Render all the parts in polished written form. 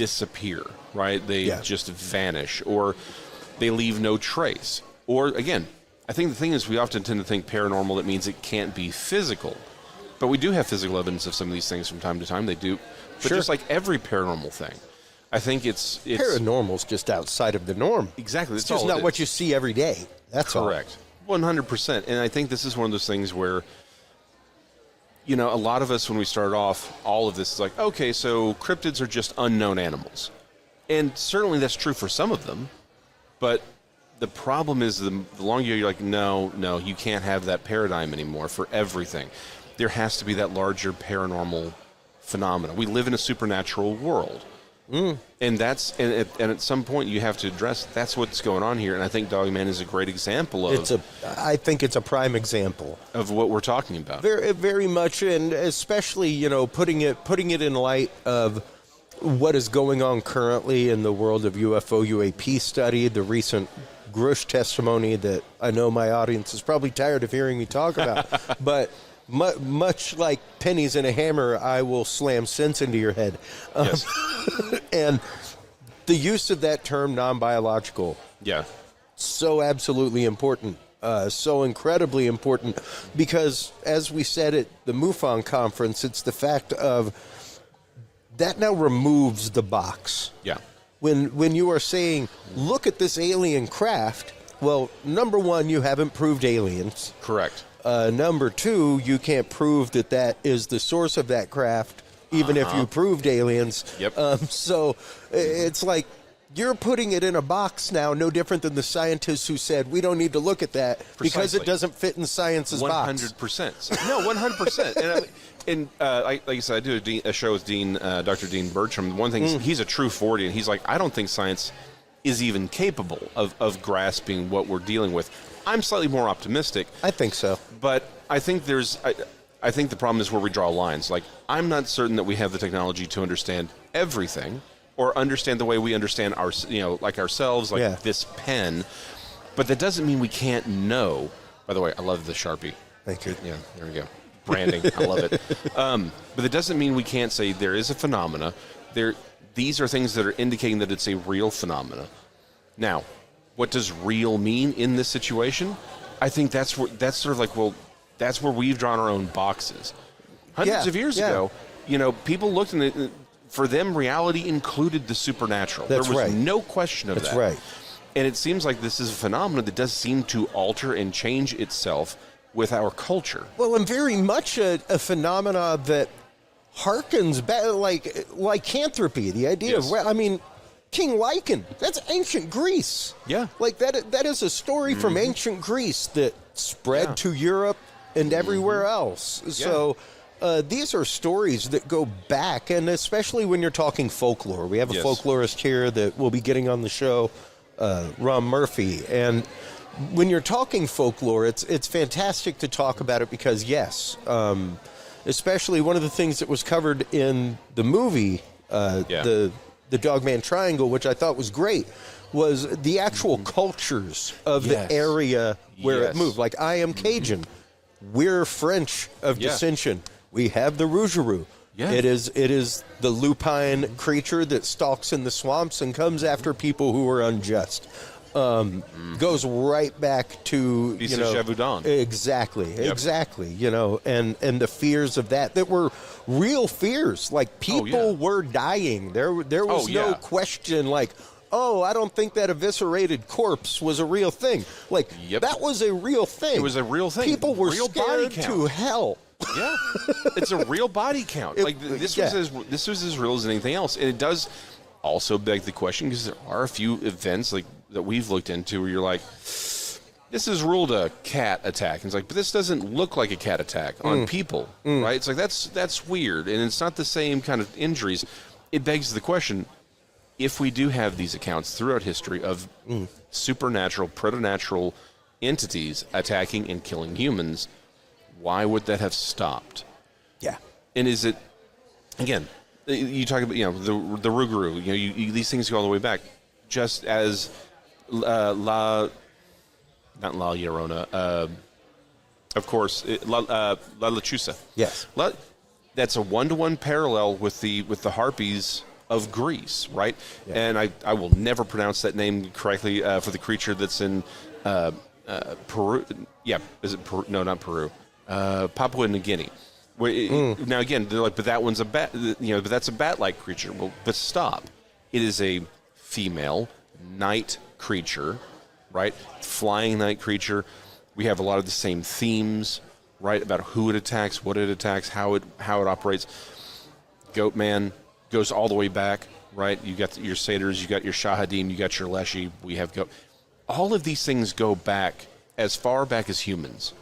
disappear, right? They just vanish, or they leave no trace. Or, again, I think the thing is we often tend to think paranormal, that means it can't be physical. But we do have physical evidence of some of these things from time to time. They do. But just like every paranormal thing, I think it's paranormal's just outside of the norm. Exactly. It's just not what you see every day. That's correct. 100%. And I think this is one of those things where, you know, a lot of us, when we started off, all of this is like, okay, so cryptids are just unknown animals. And certainly that's true for some of them. But the problem is the longer you're like, no, you can't have that paradigm anymore for everything. There has to be that larger paranormal phenomena. We live in a supernatural world. And that's and at some point you have to address that's what's going on here. And I think Dogman is a great example of. I think it's a prime example of what we're talking about. Very, very much, and especially, you know, putting it in light of what is going on currently in the world of UFO UAP study, the recent Grush testimony that I know my audience is probably tired of hearing me talk about, but. Much like pennies in a hammer, I will slam sense into your head. Yes. And the use of that term, non-biological, so absolutely important, so incredibly important, because as we said at the MUFON conference, it's the fact of that now removes the box. Yeah. When you are saying, look at this alien craft, well, number one, you haven't proved aliens. Correct. Number two, you can't prove that is the source of that craft, even if you proved aliens. Yep. So it's like you're putting it in a box now, no different than the scientists who said, we don't need to look at that because it doesn't fit in science's box. 100%. No, 100%. And like I said, I do a show with Dr. Dean Bertram. One thing, he's a true 40, and he's like, I don't think science is even capable of grasping what we're dealing with. I'm slightly more optimistic. I think so. But I think I think the problem is where we draw lines. Like, I'm not certain that we have the technology to understand everything or understand the way we understand ourselves, like this pen. But that doesn't mean we can't know. By the way, I love the Sharpie. Thank you. Yeah, there we go. Branding. I love it. But it doesn't mean we can't say there is a phenomena. These are things that are indicating that it's a real phenomena. Now, what does real mean in this situation? I think that's sort of like, well, that's where we've drawn our own boxes. Hundreds of years ago, you know, people looked and for them, reality included the supernatural. That's there was right. no question of that. That's right. And it seems like this is a phenomenon that does seem to alter and change itself with our culture. Well, and very much a phenomena that harkens back, like lycanthropy, the idea of, I mean, King Lycan, that's ancient Greece. Yeah. Like that is a story from ancient Greece that spread to Europe and everywhere else. So these are stories that go back, and especially when you're talking folklore. We have a folklorist here that we'll be getting on the show, Ron Murphy. And when you're talking folklore, it's fantastic to talk about it because, especially one of the things that was covered in the movie, the Dogman Triangle, which I thought was great, was the actual cultures of the area where it moved. Like, I am Cajun. We're French of descension. We have the Rougarou. Yeah. It is the lupine creature that stalks in the swamps and comes after people who are unjust. Goes right back to Gévaudan. Exactly. You know, and the fears of that were real fears. Like, people were dying. There was no question. Like, I don't think that eviscerated corpse was a real thing. Like, that was a real thing. It was a real thing. People were real scared to hell. Yeah, it's a real body count. This was as real as anything else, and it does also beg the question, because there are a few events like that we've looked into where you're like, this is ruled a cat attack, and it's like, but this doesn't look like a cat attack on people, right? It's like that's weird, and it's not the same kind of injuries. It begs the question: if we do have these accounts throughout history of supernatural, preternatural entities attacking and killing humans, why would that have stopped? Yeah. And is it, again, you talk about, the Rougarou, these things go all the way back, just as not La Llorona, of course, La Lechuza. Yes. That's a one-to-one parallel with the harpies of Greece, right? Yeah. And I will never pronounce that name correctly for the creature that's in Peru. Yeah, is it Peru? No, not Peru. Papua New Guinea. Now again, they're like, but that one's a bat. But that's a bat-like creature. Well, but stop. It is a female night creature, right? Flying night creature. We have a lot of the same themes, right? About who it attacks, what it attacks, how it operates. Goatman goes all the way back, right? You got your satyrs, you got your shahadim, you got your leshy. We have all of these things go back as far back as humans.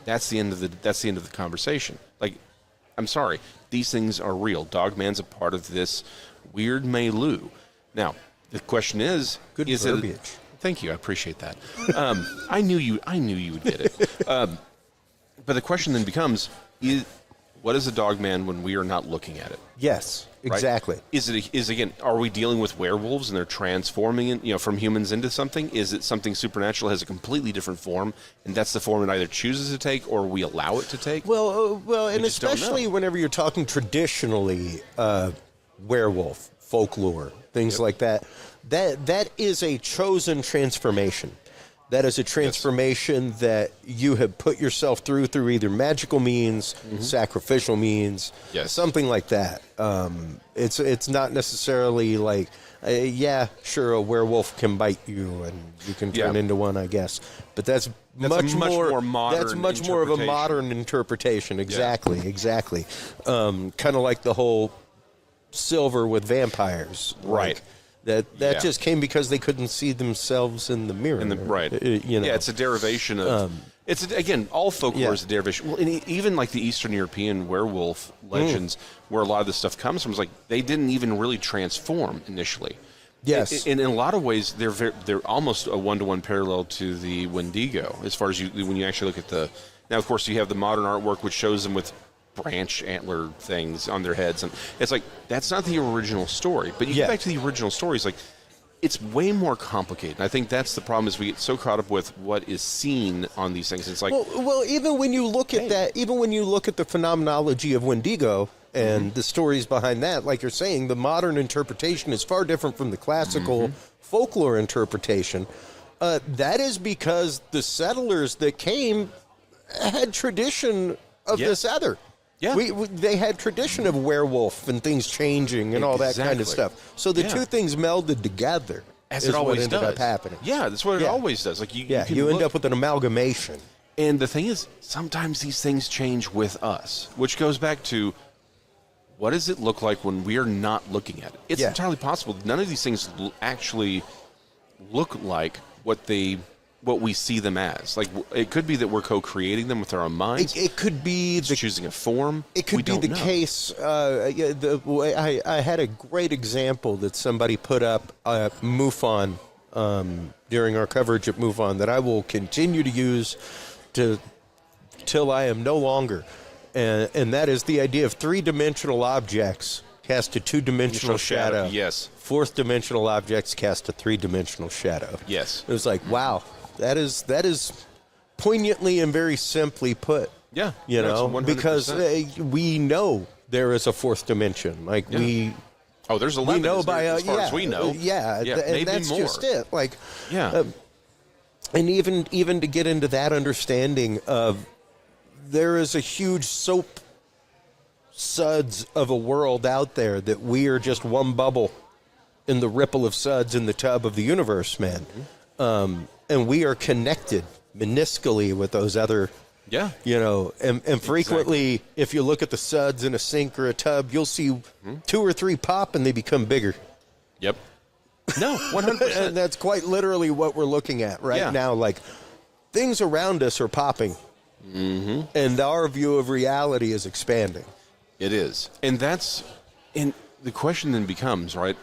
That's the end of the conversation. Like, I'm sorry, these things are real. Dogman's a part of this weird milieu. Now, the question is, good verbiage. Thank you, I appreciate that. I knew you would get it. But the question then becomes: what is a dogman when we are not looking at it? Yes, exactly. Right? Are we dealing with werewolves and they're transforming from humans into something? Is it something supernatural, has a completely different form, and that's the form it either chooses to take or we allow it to take? Well, and especially whenever you're talking traditionally werewolf, folklore, things like that, that is a chosen transformation. That is a transformation that you have put yourself through either magical means, sacrificial means, something like that. It's not necessarily like, sure, a werewolf can bite you and you can turn into one, I guess. But that's much more modern. That's much more of a modern interpretation. Exactly. Kind of like the whole silver with vampires, right? That just came because they couldn't see themselves in the mirror. Yeah, it's a derivation of. All folklore is a derivation. Well, and even like the Eastern European werewolf legends, where a lot of this stuff comes from, is like they didn't even really transform initially. Yes, and in a lot of ways, they're almost a one-to-one parallel to the Wendigo, as far as when you actually look at the. Now, of course, you have the modern artwork, which shows them with branch antler things on their heads, and it's like that's not the original story. But you get back to the original stories, like it's way more complicated. And I think that's the problem, is we get so caught up with what is seen on these things. It's like well, even when you look at that, even when you look at the phenomenology of Wendigo and the stories behind that, like you're saying, the modern interpretation is far different from the classical folklore interpretation. That is because the settlers that came had tradition of this other. Yeah. They had tradition of werewolf and things changing and all that kind of stuff. So the two things melded together, as it always ended up happening. Yeah, that's what it always does. Like you end up with an amalgamation. And the thing is, sometimes these things change with us, which goes back to what does it look like when we are not looking at it? It's entirely possible none of these things actually look like what we see them as. Like, it could be that we're co-creating them with our own minds. It could be choosing a form. It could be the case. I had a great example that somebody put up at MUFON during our coverage at MUFON that I will continue to use till I am no longer, and that is the idea of three-dimensional objects cast a two-dimensional shadow. Yes. Fourth-dimensional objects cast a three-dimensional shadow. Yes. It was like, wow. That is poignantly and very simply put. Yeah, because we know there is a fourth dimension. Like there's 11. We know as far as we know. And that's more. just it. Like, and even to get into that understanding of, there is a huge soap suds of a world out there that we are just one bubble in the ripple of suds in the tub of the universe, man. And we are connected minusculely with those other, and frequently, if you look at the suds in a sink or a tub, you'll see 2 or 3 pop and they become bigger. Yep. No, 100%. And that's quite literally what we're looking at now. Like, things around us are popping, and our view of reality is expanding. It is. And the question then becomes, right,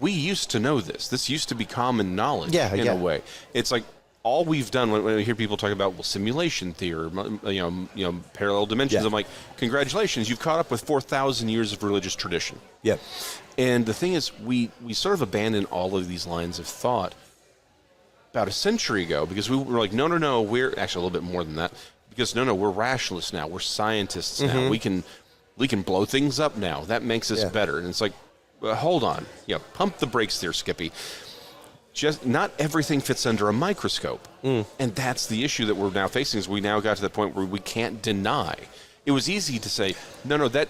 we used to know this. This used to be common knowledge in a way. It's like all we've done when I hear people talk about simulation theory, parallel dimensions. I'm like, congratulations, you've caught up with 4,000 years of religious tradition. Yep. And the thing is, we sort of abandoned all of these lines of thought about a century ago because we were like, no, we're actually a little bit more than that. Because we're rationalists now. We're scientists now. We can we can blow things up now. That makes us better. And it's like, hold on. Pump the brakes there, Skippy. Just not everything fits under a microscope. And that's the issue that we're now facing, is we now got to the point where we can't deny. It was easy to say, no, that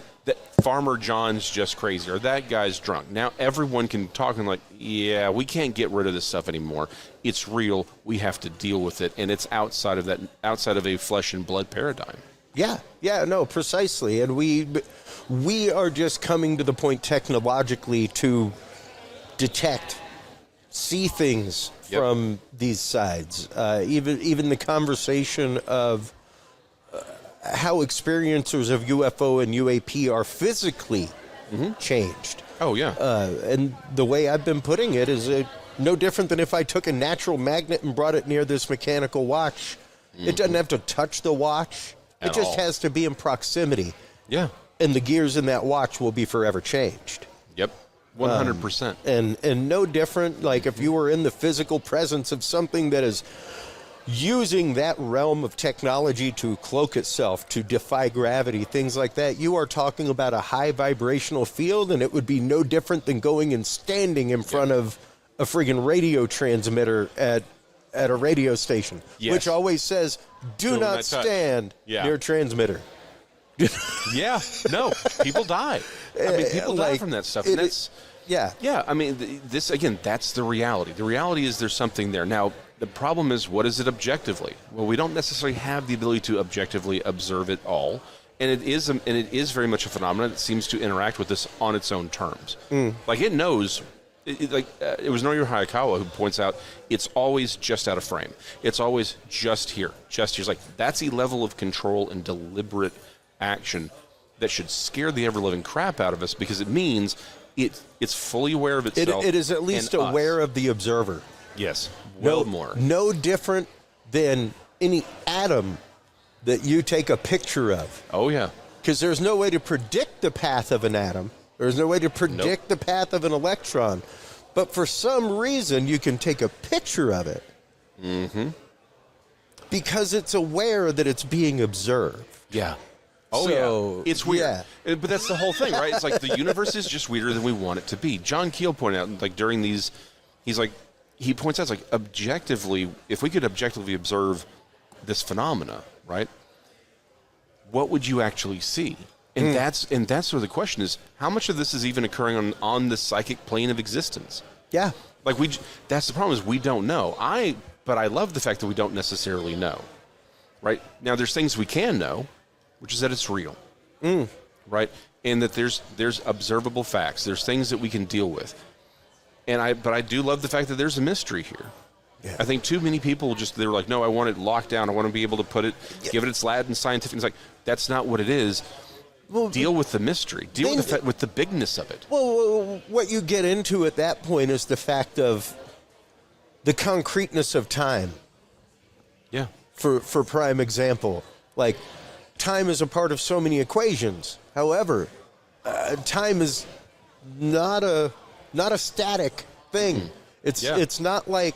Farmer John's just crazy, or that guy's drunk. Now everyone can talk and like, yeah, we can't get rid of this stuff anymore. It's real. We have to deal with it, and it's outside of a flesh and blood paradigm. Yeah, no, precisely. And we are just coming to the point technologically to detect, see things from these sides. Even the conversation of how experiencers of UFO and UAP are physically changed. Oh, yeah. And the way I've been putting it is no different than if I took a natural magnet and brought it near this mechanical watch. It doesn't have to touch the watch. It just has to be in proximity. Yeah. And the gears in that watch will be forever changed. Yep. 100%. And no different, like if you were in the physical presence of something that is using that realm of technology to cloak itself, to defy gravity, things like that, you are talking about a high vibrational field, and it would be no different than going and standing in front of a friggin' radio transmitter at a radio station, which always says, do not stand near transmitter. No, people die. I mean, people die from that stuff. And that's, I mean, this, again, that's the reality. The reality is there's something there. Now, the problem is, what is it objectively? Well, we don't necessarily have the ability to objectively observe it all. And it is very much a phenomenon that seems to interact with this on its own terms. Like, it knows. It was Norio Hightower who points out it's always just out of frame. It's always just here. Just here. It's like, that's a level of control and deliberate action that should scare the ever-living crap out of us, because it means it's fully aware of itself. It is at least aware of the observer. Yes. More. No different than any atom that you take a picture of. Oh, yeah. Because there's no way to predict the path of an atom. There's no way to predict the path of an electron. But for some reason, you can take a picture of it. Because it's aware that it's being observed. Yeah. Oh, It's weird. Yeah. But that's the whole thing, right? It's like the universe is just weirder than we want it to be. John Keel pointed out, like, during these, he points out, it's like, objectively, if we could objectively observe this phenomena, right, what would you actually see? And that's where the question is, how much of this is even occurring on the psychic plane of existence? Yeah. Like, that's the problem, is we don't know. But I love the fact that we don't necessarily know. Right? Now, there's things we can know, which is that it's real. Right? And that there's observable facts. There's things that we can deal with. But I do love the fact that there's a mystery here. Yeah. I think too many people they're like, no, I want it locked down. I want to be able to put it, give it its Latin scientific. It's like, that's not what it is. Well, deal with the mystery. Deal with the bigness of it. Well, what you get into at that point is the fact of the concreteness of time. Yeah. For prime example, like, time is a part of so many equations. However, time is not a static thing. It's not like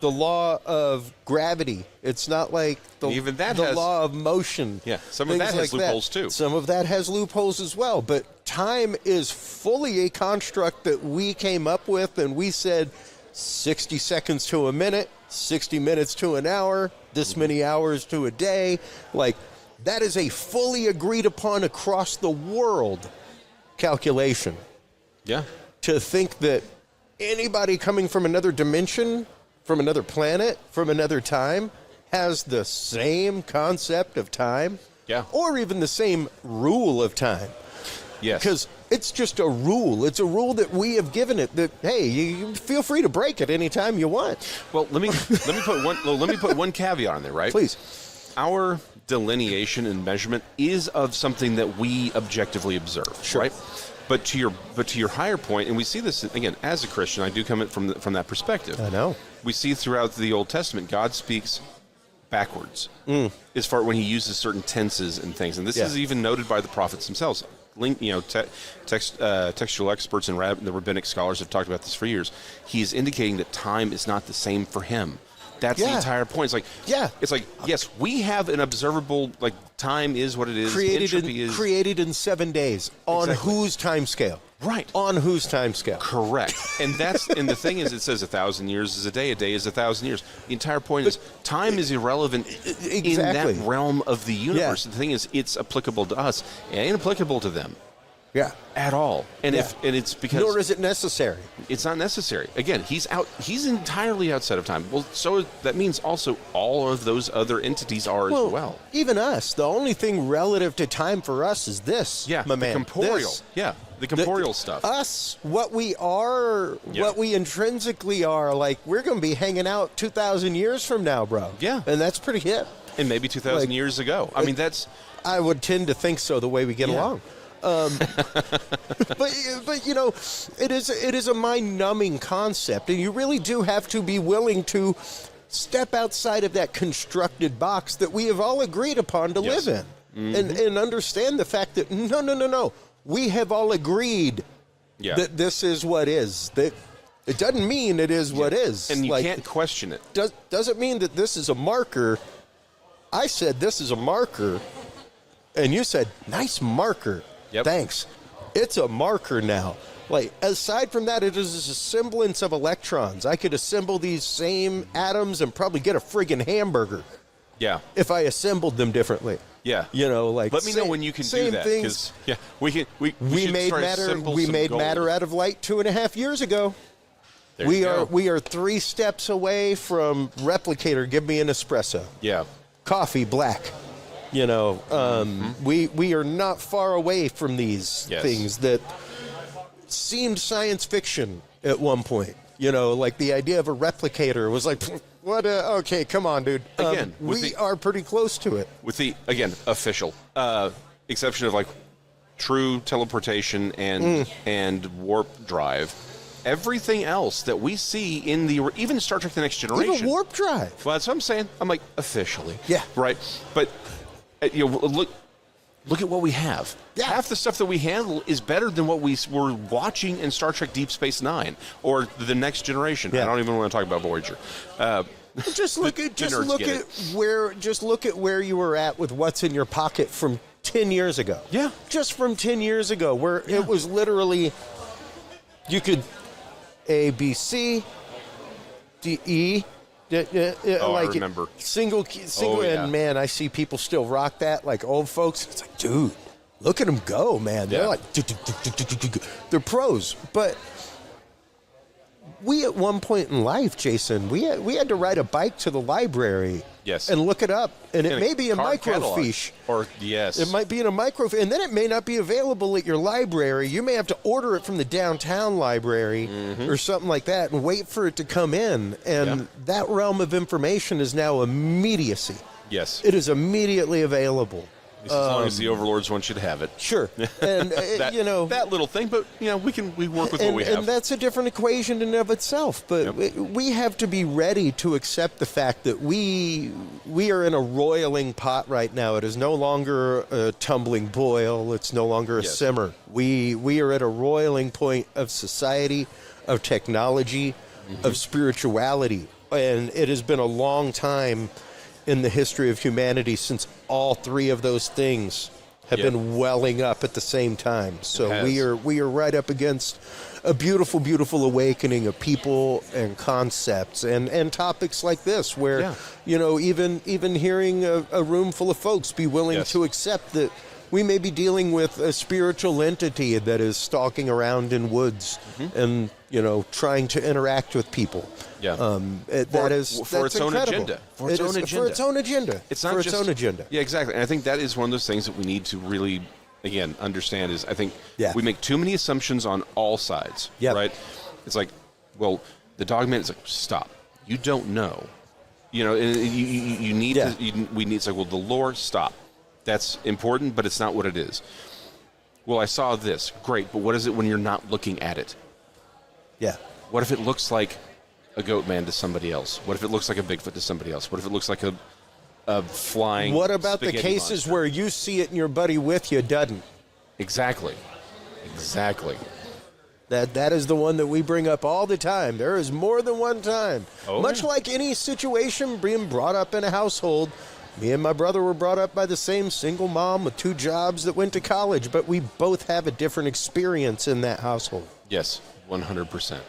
the law of gravity. It's not like the law of motion. Yeah, some of that has loopholes too. Some of that has loopholes as well. But time is fully a construct that we came up with, and we said 60 seconds to a minute, 60 minutes to an hour, this many hours to a day. Like, that is a fully agreed upon across the world calculation. Yeah. To think that anybody coming from another dimension, from another planet, from another time, has the same concept of time. Yeah. Or even the same rule of time. Yes. Because it's just a rule. It's a rule that we have given it that, hey, you feel free to break it anytime you want. Well, let me put one caveat on there, right? Please. Our delineation and measurement is of something that we objectively observe, sure, right? But to your higher point, and we see this again as a Christian, I do come from that perspective. I know. We see throughout the Old Testament, God speaks backwards as far when He uses certain tenses and things, and this is even noted by the prophets themselves. Textual experts and the rabbinic scholars have talked about this for years. He is indicating that time is not the same for Him. That's the entire point. It's like, yes, we have an observable, like, time is what it is. Created in 7 days. On whose time scale? Right. On whose time scale? Correct. And the thing is, it says 1,000 years is a day is 1,000 years. The entire point is time is irrelevant in that realm of the universe. The thing is, it's applicable to us. It ain't applicable to them. Yeah. At all. And it's because... Nor is it necessary. It's not necessary. Again, he's entirely outside of time. Well, so that means also all of those other entities are as well. Even us. The only thing relative to time for us is this, my man. The corporeal. The corporeal stuff. Us, what we are, what we intrinsically are, like, we're going to be hanging out 2,000 years from now, bro. Yeah. And that's pretty hip. And maybe 2,000 years ago. I mean, that's... I would tend to think so, the way we get along. But you know, it is a mind-numbing concept, and you really do have to be willing to step outside of that constructed box that we have all agreed upon to live in, and understand the fact that no, we have all agreed that this is what is. That it doesn't mean it is what is, and you can't question it. Doesn't mean that this is a marker. I said this is a marker, and you said nice marker. Yep. Thanks. It's a marker now. Like, aside from that, it is a semblance of electrons. I could assemble these same atoms and probably get a friggin' hamburger. Yeah. If I assembled them differently. Yeah. You know, like, let me know when you can do that. Things. We made matter out of light 2.5 years ago. We are 3 steps away from replicator. Give me an espresso. Yeah. Coffee black. You know, we are not far away from these things that seemed science fiction at one point. You know, like the idea of a replicator was like, what? Okay, come on, dude. Again, we are pretty close to it. With the, again, official exception of, like, true teleportation and warp drive. Everything else that we see in even Star Trek: The Next Generation, even warp drive. Well, that's what I'm saying. I'm like, officially, right, but. You know, look at what we have. Yeah. Half the stuff that we handle is better than what we were watching in Star Trek: Deep Space Nine or The Next Generation. I don't even want to talk about Voyager. Just look at where you were at with what's in your pocket from 10 years ago. Yeah, just from 10 years ago, where it was literally you could A, B, C, D, E. Like I remember. Single, and man, I see people still rock that, like old folks. It's like, dude, look at them go, man. They're like, they're pros. But we, at one point in life, Jason, we had to ride a bike to the library. Yes. And look it up. And it may be a microfiche. It might be in a microfiche. And then it may not be available at your library. You may have to order it from the downtown library or something like that and wait for it to come in. And that realm of information is now immediacy. Yes. It is immediately available. As long as the overlords want you to have it. Sure. And, you know. That little thing, but, you know, we work with what we have. And that's a different equation in and of itself. But we have to be ready to accept the fact that we are in a roiling pot right now. It is no longer a tumbling boil. It's no longer a simmer. We are at a roiling point of society, of technology, of spirituality. And it has been a long time in the history of humanity since all 3 of those things have been welling up at the same time. So we are right up against a beautiful, beautiful awakening of people and concepts and topics like this, where you know, even hearing a room full of folks be willing to accept that we may be dealing with a spiritual entity that is stalking around in woods and, you know, trying to interact with people. Yeah. For its own agenda. For its own agenda. It's not just its own agenda. Yeah, exactly. And I think that is one of those things that we need to really, again, understand is I think we make too many assumptions on all sides. Right? It's like, well, the Dogman is like, stop. You don't know. You know, you need to, we need, it's like, well, the lore, stop. That's important, but it's not what it is. Well, I saw this. Great, but what is it when you're not looking at it? Yeah. What if it looks like a goat man to somebody else? What if it looks like a Bigfoot to somebody else? What if it looks like a flying What about the cases monster? Where you see it and your buddy with you doesn't? Exactly. That is the one that we bring up all the time. There is more than one time. Oh, Much like any situation being brought up in a household, me and my brother were brought up by the same single mom with 2 jobs that went to college, but we both have a different experience in that household. Yes, 100%.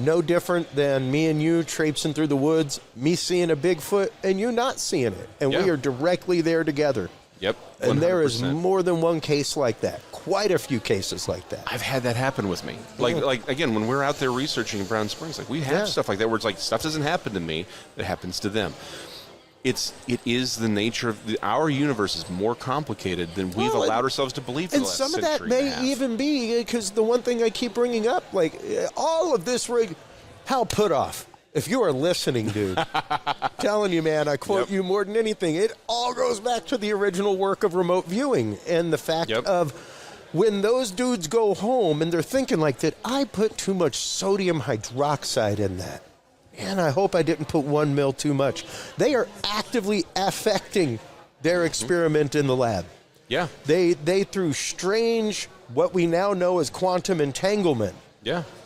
No different than me and you traipsing through the woods, me seeing a Bigfoot and you not seeing it. And we are directly there together. Yep. 100%. And there is more than one case like that. Quite a few cases like that. I've had that happen with me. Like again, when we're out there researching in Brown Springs, like we have stuff like that where it's like stuff doesn't happen to me, it happens to them. It is the nature of our universe is more complicated than we've allowed ourselves to believe for the last century. And some of that may even be because the one thing I keep bringing up, like all of this how put off. If you are listening, dude, telling you, man, I quote you more than anything, it all goes back to the original work of remote viewing and the fact of when those dudes go home and they're thinking like, did I put too much sodium hydroxide in that? And I hope I didn't put 1 mil too much. They are actively affecting their experiment in the lab. Yeah. They through strange, what we now know as quantum entanglement,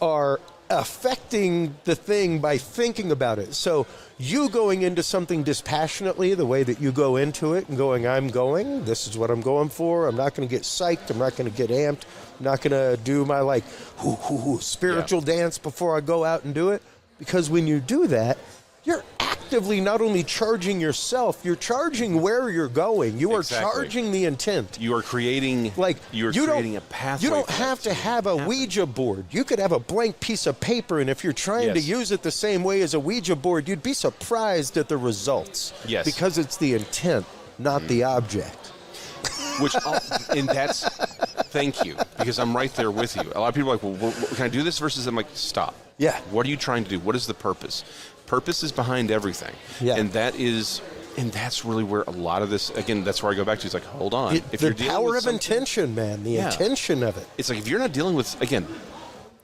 are affecting the thing by thinking about it. So you going into something dispassionately, the way that you go into it and going, this is what I'm going for. I'm not going to get psyched. I'm not going to get amped. I'm not going to do my spiritual dance before I go out and do it. Because when you do that, you're actively not only charging yourself, you're charging where you're going. You are charging the intent. You are creating creating a pathway. You don't have to have a Ouija board. You could have a blank piece of paper, and if you're trying to use it the same way as a Ouija board, you'd be surprised at the results. Yes. Because it's the intent, not the object. And that's, thank you, because I'm right there with you. A lot of people are like, well, can I do this versus, I'm like, stop. Yeah. What are you trying to do? What is the purpose? Purpose is behind everything. Yeah. And that's really where a lot of this, again, that's where I go back to. It's like, hold on. If the power of intention, man, the intention of it. It's like, if you're not dealing with, again,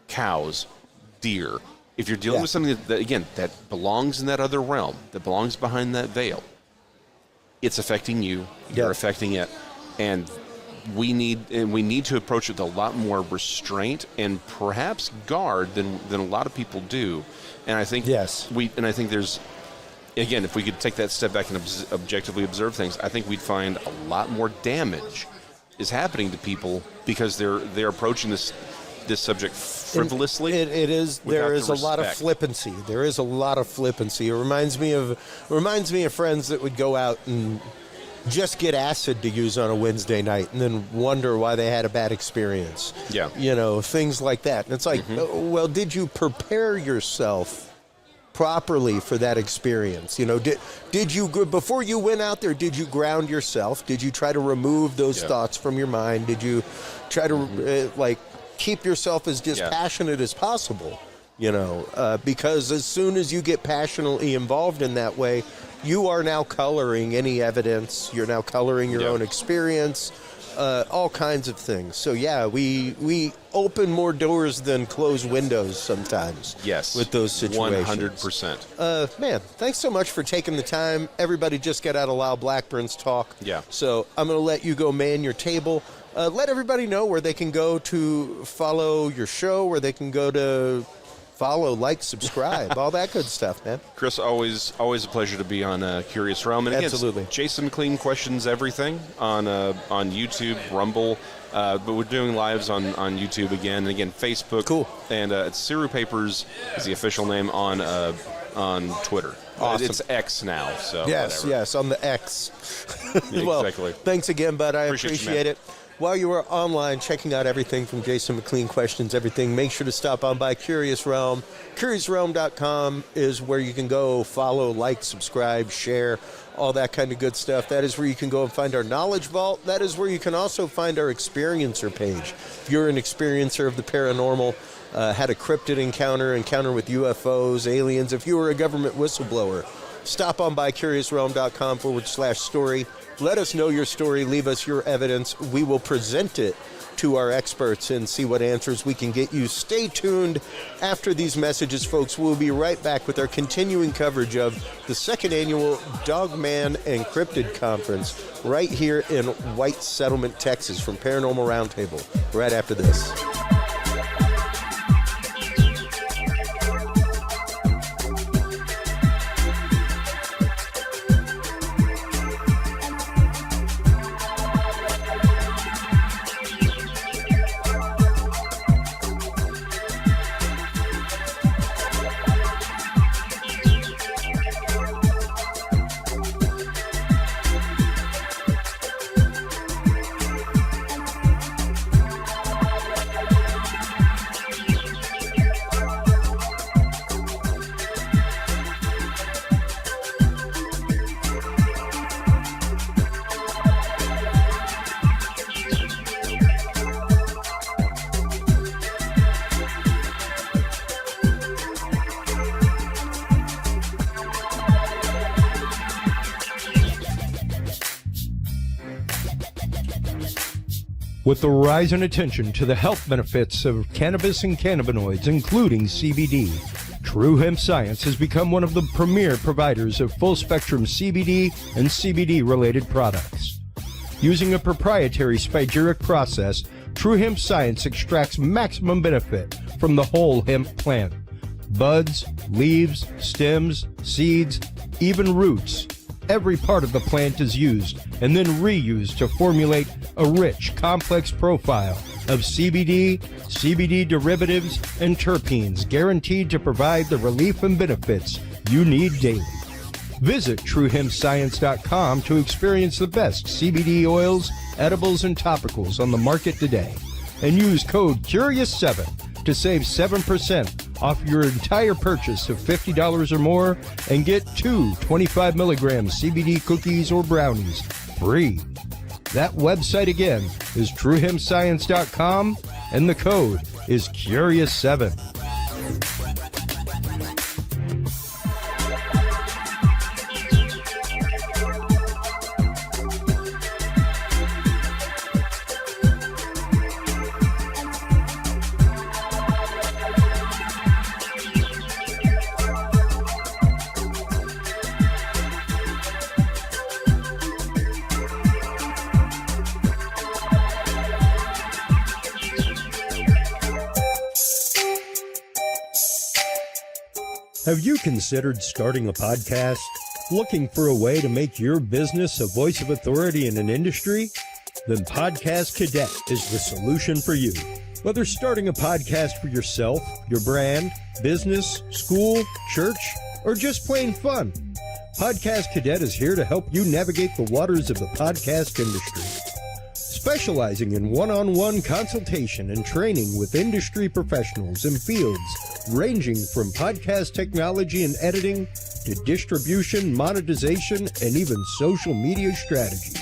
cows, deer, if you're dealing with something that, again, that belongs in that other realm, that belongs behind that veil, it's affecting you, you're affecting it, and we need to approach it with a lot more restraint and perhaps guard than a lot of people do. And I think I think there's, again, if we could take that step back and objectively observe things, I think we'd find a lot more damage is happening to people because they're approaching this subject frivolously. It is. There is a lot of flippancy. There is a lot of flippancy. It reminds me of friends that would go out and just get acid to use on a Wednesday night and then wonder why they had a bad experience. Yeah. Things like that. And it's like, well, did you prepare yourself properly for that experience? Did you, before you went out there, did you ground yourself? Did you try to remove those thoughts from your mind? Did you try to, keep yourself as dispassionate as possible? Because as soon as you get passionately involved in that way, you are now coloring any evidence. You're now coloring your own experience, all kinds of things. So, we open more doors than close windows sometimes. Yes. With those situations. 100%. Man, thanks so much for taking the time. Everybody just got out of Lyle Blackburn's talk. Yeah. So I'm going to let you go man your table. Let everybody know where they can go to follow your show, where they can go to follow, like, subscribe, all that good stuff, man. Chris, always a pleasure to be on Curious Realm. And absolutely. Again, Jason Mclean questions everything on YouTube, Rumble, but we're doing lives on YouTube again, and again, Facebook. Cool. And it's Siru Papers is the official name on Twitter. Awesome. It's X now, so yes, whatever. On the X. Well, exactly. Thanks again, bud. I appreciate you, it. While you are online checking out everything from Jason Mclean questions, everything, make sure to stop on by Curious Realm. CuriousRealm.com is where you can go follow, like, subscribe, share, all that kind of good stuff. That is where you can go and find our Knowledge Vault. That is where you can also find our Experiencer page. If you're an experiencer of the paranormal, had a cryptid encounter with UFOs, aliens, if you were a government whistleblower, stop on by CuriousRealm.com/story. Let us know your story. Leave us your evidence. We will present it to our experts and see what answers we can get you. Stay tuned. After these messages, folks, we'll be right back with our continuing coverage of the second annual Dogman and Cryptid Conference right here in White Settlement, Texas from Paranormal Roundtable right after this. With the rise in attention to the health benefits of cannabis and cannabinoids, including CBD, True Hemp Science has become one of the premier providers of full-spectrum CBD and CBD-related products. Using a proprietary spagyric process, True Hemp Science extracts maximum benefit from the whole hemp plant. Buds, leaves, stems, seeds, even roots. Every part of the plant is used and then reused to formulate a rich, complex profile of CBD, CBD derivatives, and terpenes guaranteed to provide the relief and benefits you need daily. Visit TrueHempScience.com to experience the best CBD oils, edibles, and topicals on the market today. And use code CURIOUS7 to save 7% off your entire purchase of $50 or more and get 2 25 milligram CBD cookies or brownies free. That website again is TrueHempScience.com and the code is CURIOUS7. Have you considered starting a podcast? Looking for a way to make your business a voice of authority in an industry? Then Podcast Cadet is the solution for you. Whether starting a podcast for yourself, your brand, business, school, church, or just plain fun, Podcast Cadet is here to help you navigate the waters of the podcast industry. Specializing in one-on-one consultation and training with industry professionals in fields ranging from podcast technology and editing to distribution, monetization, and even social media strategies.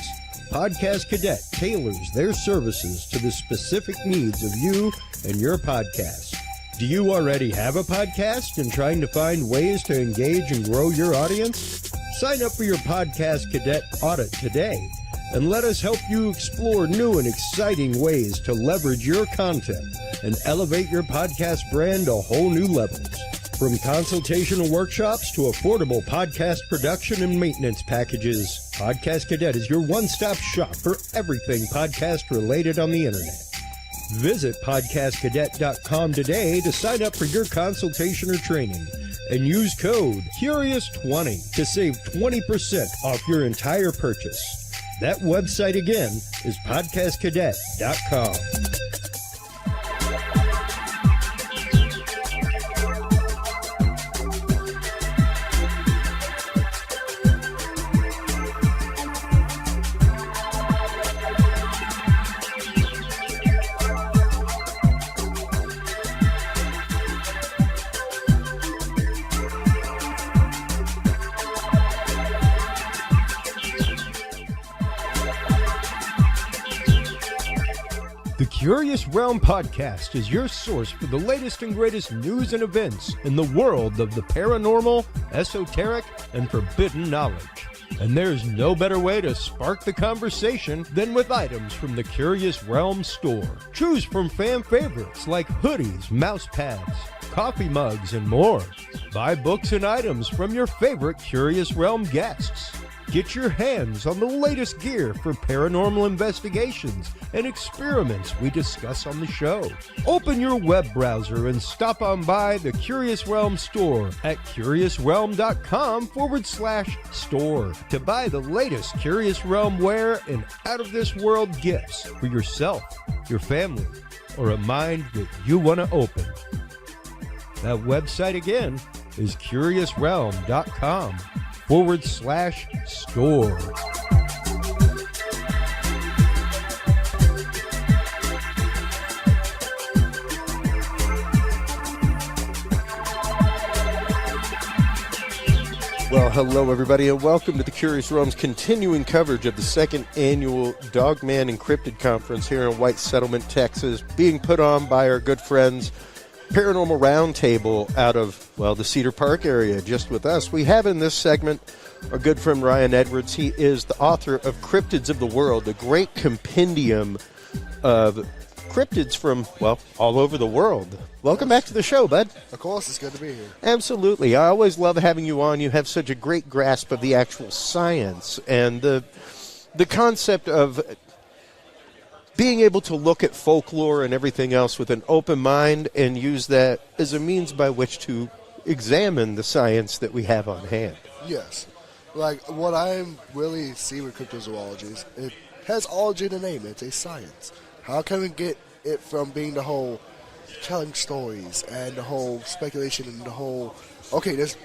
Podcast Cadet tailors their services to the specific needs of you and your podcast. Do you already have a podcast and trying to find ways to engage and grow your audience? Sign up for your Podcast Cadet audit today and let us help you explore new and exciting ways to leverage your content and elevate your podcast brand to whole new levels. From consultational workshops to affordable podcast production and maintenance packages, Podcast Cadet is your one-stop shop for everything podcast related on the internet. Visit podcastcadet.com today to sign up for your consultation or training and use code CURIOUS20 to save 20% off your entire purchase. That website again is podcastcadet.com. The Curious Realm Podcast is your source for the latest and greatest news and events in the world of the paranormal, esoteric, and forbidden knowledge. And there's no better way to spark the conversation than with items from the Curious Realm store. Choose from fan favorites like hoodies, mouse pads, coffee mugs, and more. Buy books and items from your favorite Curious Realm guests. Get your hands on the latest gear for paranormal investigations and experiments we discuss on the show. Open your web browser and stop on by the Curious Realm store at curiousrealm.com/store to buy the latest Curious Realm wear and out-of-this-world gifts for yourself, your family, or a mind that you want to open. That website again is curiousrealm.com/store. Well, hello everybody, and welcome to the Curious Realm's continuing coverage of the second annual Dogman and Cryptid Conference here in White Settlement, Texas, being put on by our good friends Paranormal Roundtable out of, well, the Cedar Park area. Just with us, we have in this segment our good friend Ryan Edwards. He is the author of Cryptids of the World, a great compendium of cryptids from, well, all over the world. Welcome back to the show, bud. Of course, it's good to be here. Absolutely. I always love having you on. You have such a great grasp of the actual science and the concept of being able to look at folklore and everything else with an open mind and use that as a means by which to examine the science that we have on hand. Yes. Like, what I really see with cryptozoology is it has ology in the name. It's a science. How can we get it from being the whole telling stories and the whole speculation and the whole, okay, there's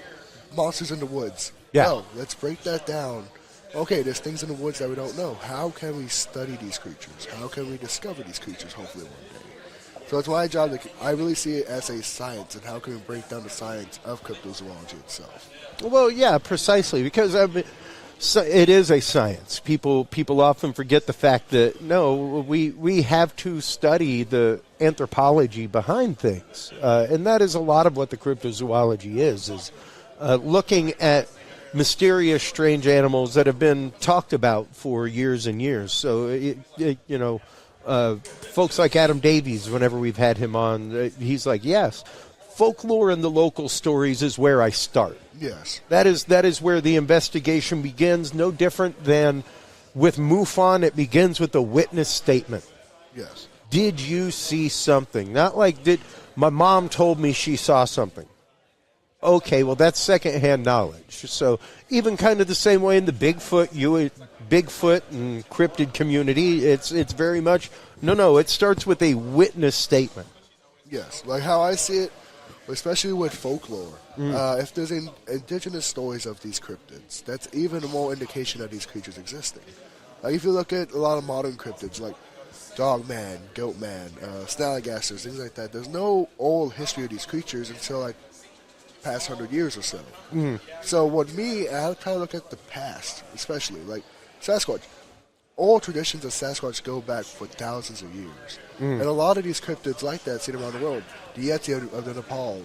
monsters in the woods. Yeah. No, let's break that down. Okay, there's things in the woods that we don't know. How can we study these creatures? How can we discover these creatures, hopefully one day? So it's my job. I really see it as a science, and how can we break down the science of cryptozoology itself? Well, yeah, precisely, because so it is a science. People often forget the fact that, no, we have to study the anthropology behind things. And that is a lot of what the cryptozoology is looking at mysterious, strange animals that have been talked about for years and years. So, folks like Adam Davies, whenever we've had him on, he's like, yes, folklore and the local stories is where I start. Yes. That is where the investigation begins, no different than with MUFON, it begins with a witness statement. Yes. Did you see something? Not like, my mom told me she saw something. Okay, well, that's secondhand knowledge. So even kind of the same way in the Bigfoot and cryptid community, it's very much, no, it starts with a witness statement. Yes, like how I see it, especially with folklore. If there's indigenous stories of these cryptids, that's even more indication of these creatures existing. Like if you look at a lot of modern cryptids, like Dogman, Goatman, Snallygasters, things like that, there's no old history of these creatures until like past 100 years or so. So with me, I try to look at the past, especially like Sasquatch. All traditions of Sasquatch go back for thousands of years. And a lot of these cryptids like that seen around the world. The Yeti of the Nepal,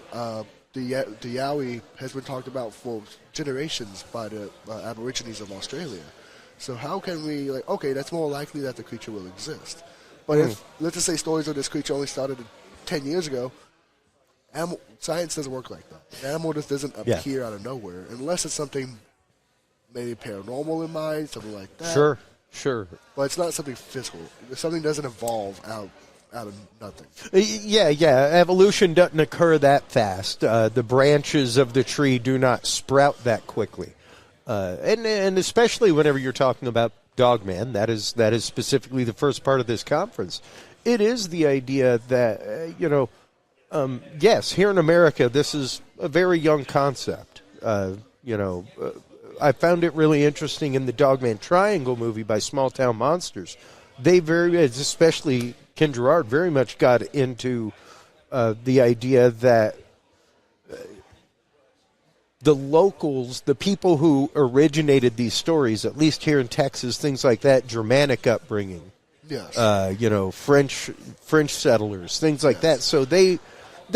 the Yowie has been talked about for generations by the Aborigines of Australia. So how can we, like, okay, that's more likely that the creature will exist. But if, let's just say stories of this creature only started 10 years ago, science doesn't work like that. An animal just doesn't appear out of nowhere, unless it's something maybe paranormal in mind, something like that. Sure. But it's not something physical. Something doesn't evolve out of nothing. Yeah. Evolution doesn't occur that fast. The branches of the tree do not sprout that quickly. And especially whenever you're talking about Dogman, that is specifically the first part of this conference. It is the idea that, yes, here in America, this is a very young concept. I found it really interesting in the Dogman Triangle movie by Small Town Monsters. They especially Ken Gerard, very much got into the idea that the locals, the people who originated these stories, at least here in Texas, things like that, Germanic upbringing, yes, French settlers, things like that. So they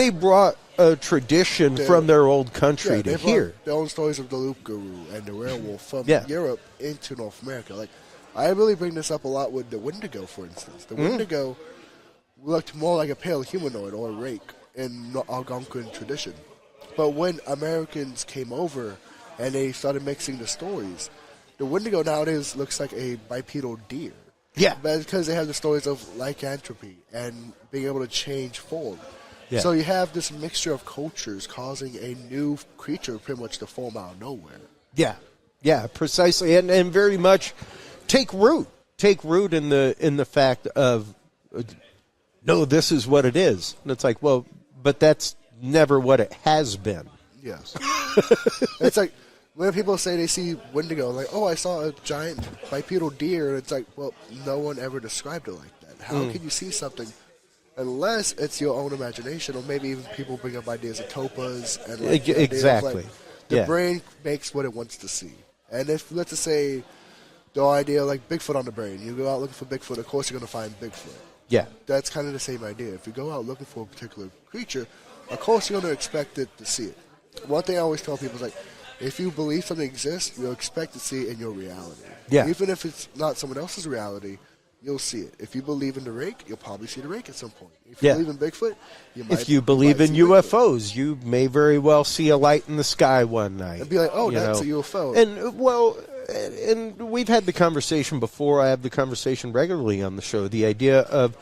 brought a tradition from their old country to here. Their own stories of the Loop Guru and the werewolf from Europe into North America. Like, I really bring this up a lot with the Wendigo, for instance. The Wendigo looked more like a pale humanoid or a rake in Algonquin tradition. But when Americans came over and they started mixing the stories, the Wendigo nowadays looks like a bipedal deer. Yeah. But because they have the stories of lycanthropy and being able to change form. Yeah. So you have this mixture of cultures causing a new creature pretty much to form out of nowhere. Yeah, precisely, and very much take root in the fact of no, this is what it is, and it's like, well, but that's never what it has been. Yes, it's like when people say they see Wendigo, like, oh, I saw a giant bipedal deer, and it's like, well, no one ever described it like that. How can you see something? Unless it's your own imagination, or maybe even people bring up ideas of topas. And like exactly. The brain makes what it wants to see. And if, let's just say, the idea like Bigfoot on the brain, you go out looking for Bigfoot, of course you're going to find Bigfoot. Yeah. That's kind of the same idea. If you go out looking for a particular creature, of course you're going to expect it to see it. One thing I always tell people is, like, if you believe something exists, you'll expect to see it in your reality. Yeah. Even if it's not someone else's reality, you'll see it. If you believe in the rake, you'll probably see the rake at some point. If you believe in Bigfoot, if you believe in UFOs, you may very well see a light in the sky one night. And be like, oh, that's a UFO. And we've had the conversation before. I have the conversation regularly on the show, the idea of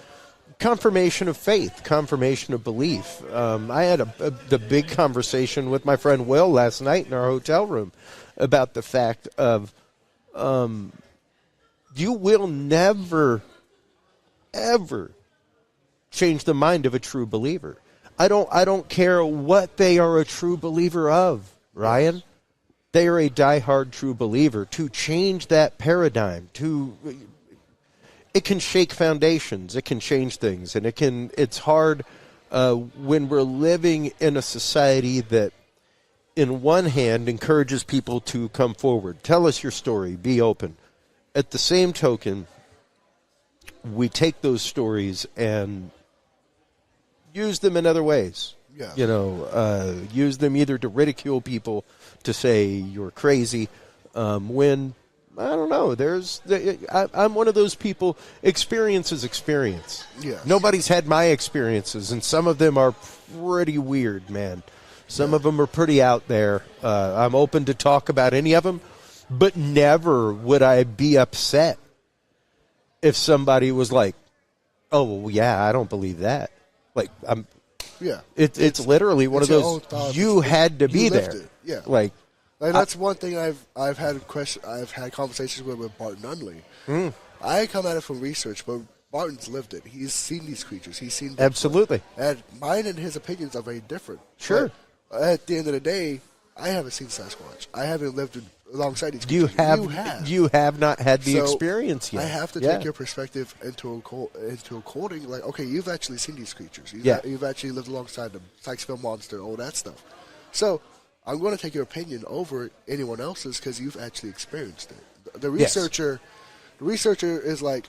confirmation of faith, confirmation of belief. I had the big conversation with my friend Will last night in our hotel room about the fact of you will never, ever change the mind of a true believer. I don't care what they are a true believer of, Ryan. They are a diehard true believer. To change that paradigm, it can shake foundations. It can change things, and it's hard when we're living in a society that, in one hand, encourages people to come forward, tell us your story, be open. At the same token, we take those stories and use them in other ways. Yeah. Use them either to ridicule people, to say you're crazy, when, I don't know, I'm one of those people, experience is experience. Yes. Nobody's had my experiences, and some of them are pretty weird, man. Some of them are pretty out there. I'm open to talk about any of them, but never would I be upset if somebody was like, oh, well, yeah, I don't believe that. Like, it's literally one of those, you had to be there. Yeah. Like that's one thing I've had conversations with Barton Nunley. I come at it from research, but Barton's lived it. He's seen these creatures. He's seen Bigfoot. Absolutely. And mine and his opinions are very different. Sure. But at the end of the day, I haven't seen Sasquatch. I haven't lived alongside these creatures. You have not had the experience yet. I have to take your perspective into according. Like, okay, you've actually seen these creatures. You've actually lived alongside them. Sykesville Monster, all that stuff. So I'm going to take your opinion over anyone else's because you've actually experienced it. The researcher is like,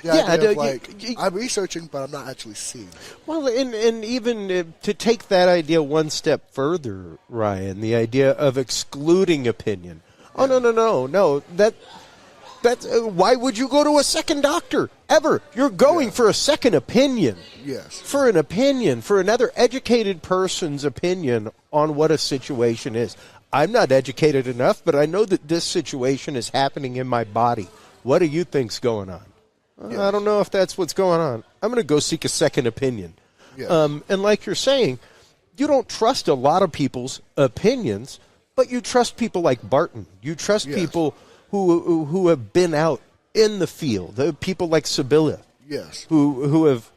I'm researching, but I'm not actually seeing it. Well, and even to take that idea one step further, Ryan, the idea of excluding opinion. Oh, no. That's why would you go to a second doctor ever? You're going for a second opinion. Yes. For an opinion, for another educated person's opinion on what a situation is. I'm not educated enough, but I know that this situation is happening in my body. What do you think's going on? Yes. I don't know if that's what's going on. I'm going to go seek a second opinion. Yes. And like you're saying, you don't trust a lot of people's opinions, but you trust people like Barton. You trust people who have been out in the field. The people like Sibylla, who have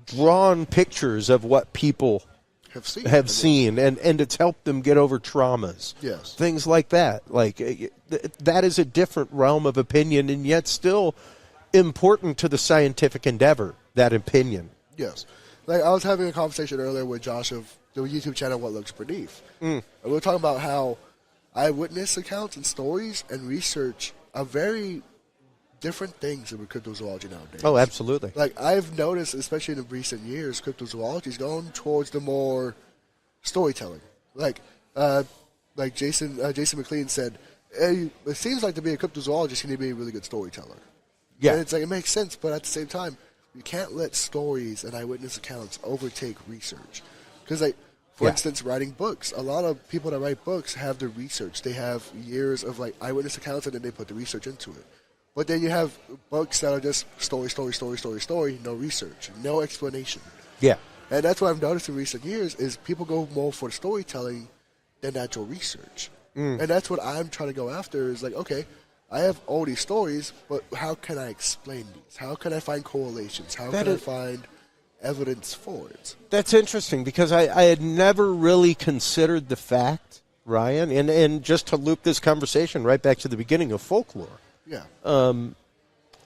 drawn pictures of what people have seen, and it's helped them get over traumas. Yes. Things like that. Like that is a different realm of opinion, and yet still important to the scientific endeavor, that opinion. Yes. Like, I was having a conversation earlier with Josh of the YouTube channel What Looks Beneath. And we were talking about how eyewitness accounts and stories and research are very different things in cryptozoology nowadays. Oh, absolutely. Like, I've noticed, especially in recent years, cryptozoology is going towards the more storytelling. Like Jason Mclean said, hey, it seems like to be a cryptozoologist, you need to be a really good storyteller. Yeah. And it's like, it makes sense, but at the same time, you can't let stories and eyewitness accounts overtake research. Because, like, for instance, writing books. A lot of people that write books have the research. They have years of, like, eyewitness accounts, and then they put the research into it. But then you have books that are just story, no research, no explanation. Yeah. And that's what I've noticed in recent years is people go more for storytelling than actual research. And that's what I'm trying to go after is, like, okay, I have all these stories, but how can I explain these? How can I find correlations? How can I find evidence for it? That's interesting because I had never really considered the fact, Ryan, and just to loop this conversation right back to the beginning of Folklore. Yeah.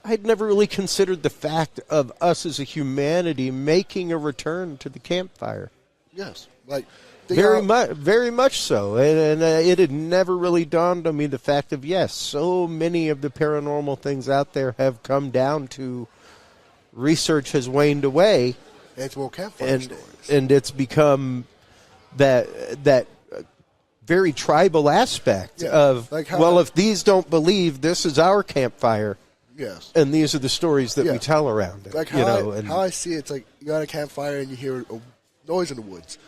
I'd never really considered the fact of us as a humanity making a return to the campfire. Yes. Like, very much so, and it had never really dawned on me the fact of, yes, so many of the paranormal things out there have come down to research has waned away. It's more campfire stories. And it's become that very tribal aspect of, like if these don't believe, this is our campfire. Yes. And these are the stories that we tell around it. Like how I see it, it's like you got a campfire and you hear a noise in the woods.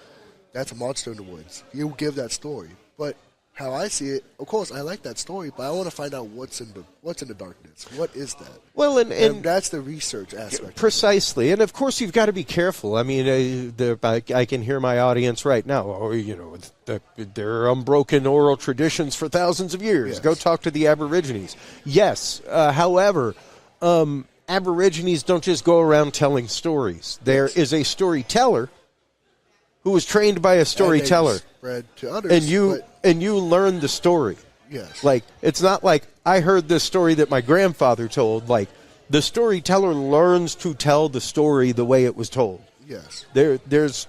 That's a monster in the woods. You give that story. But how I see it, of course, I like that story, but I want to find out what's in the darkness. What is that? Well, and that's the research aspect. Precisely, and of course, you've got to be careful. I mean, I can hear my audience right now. Oh, there are unbroken oral traditions for thousands of years. Yes. Go talk to the Aborigines. Yes, however, Aborigines don't just go around telling stories. There is a storyteller who was trained by a storyteller, spread to others, and you learn the story. Yes, like it's not like I heard this story that my grandfather told. Like the storyteller learns to tell the story the way it was told. Yes, there's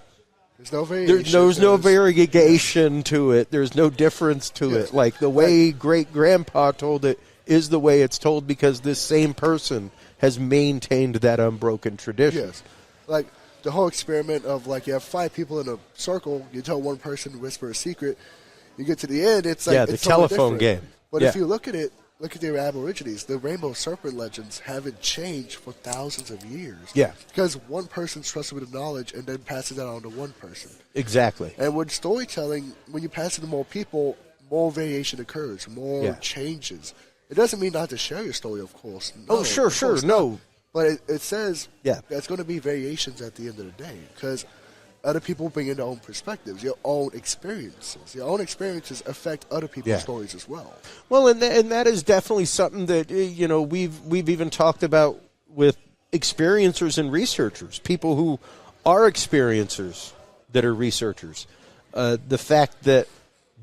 no variation. There's no variegation to it. There's no difference to it. Like the way great grandpa told it is the way it's told because this same person has maintained that unbroken tradition. Yes, like. The whole experiment of, like, you have 5 people in a circle, you tell one person to whisper a secret, you get to the end, it's like... Yeah, the telephone game. But if you look at it, look at the Aborigines, the rainbow serpent legends haven't changed for thousands of years. Yeah. Because one person's trusted with the knowledge and then passes that on to one person. Exactly. And with storytelling, when you pass it to more people, more variation occurs, more changes. It doesn't mean not to share your story, of course. No, sure, no. But it says there's going to be variations at the end of the day because other people bring in their own perspectives, your own experiences. Your own experiences affect other people's stories as well. Well, and that is definitely something that we've even talked about with experiencers and researchers, people who are experiencers that are researchers. The fact that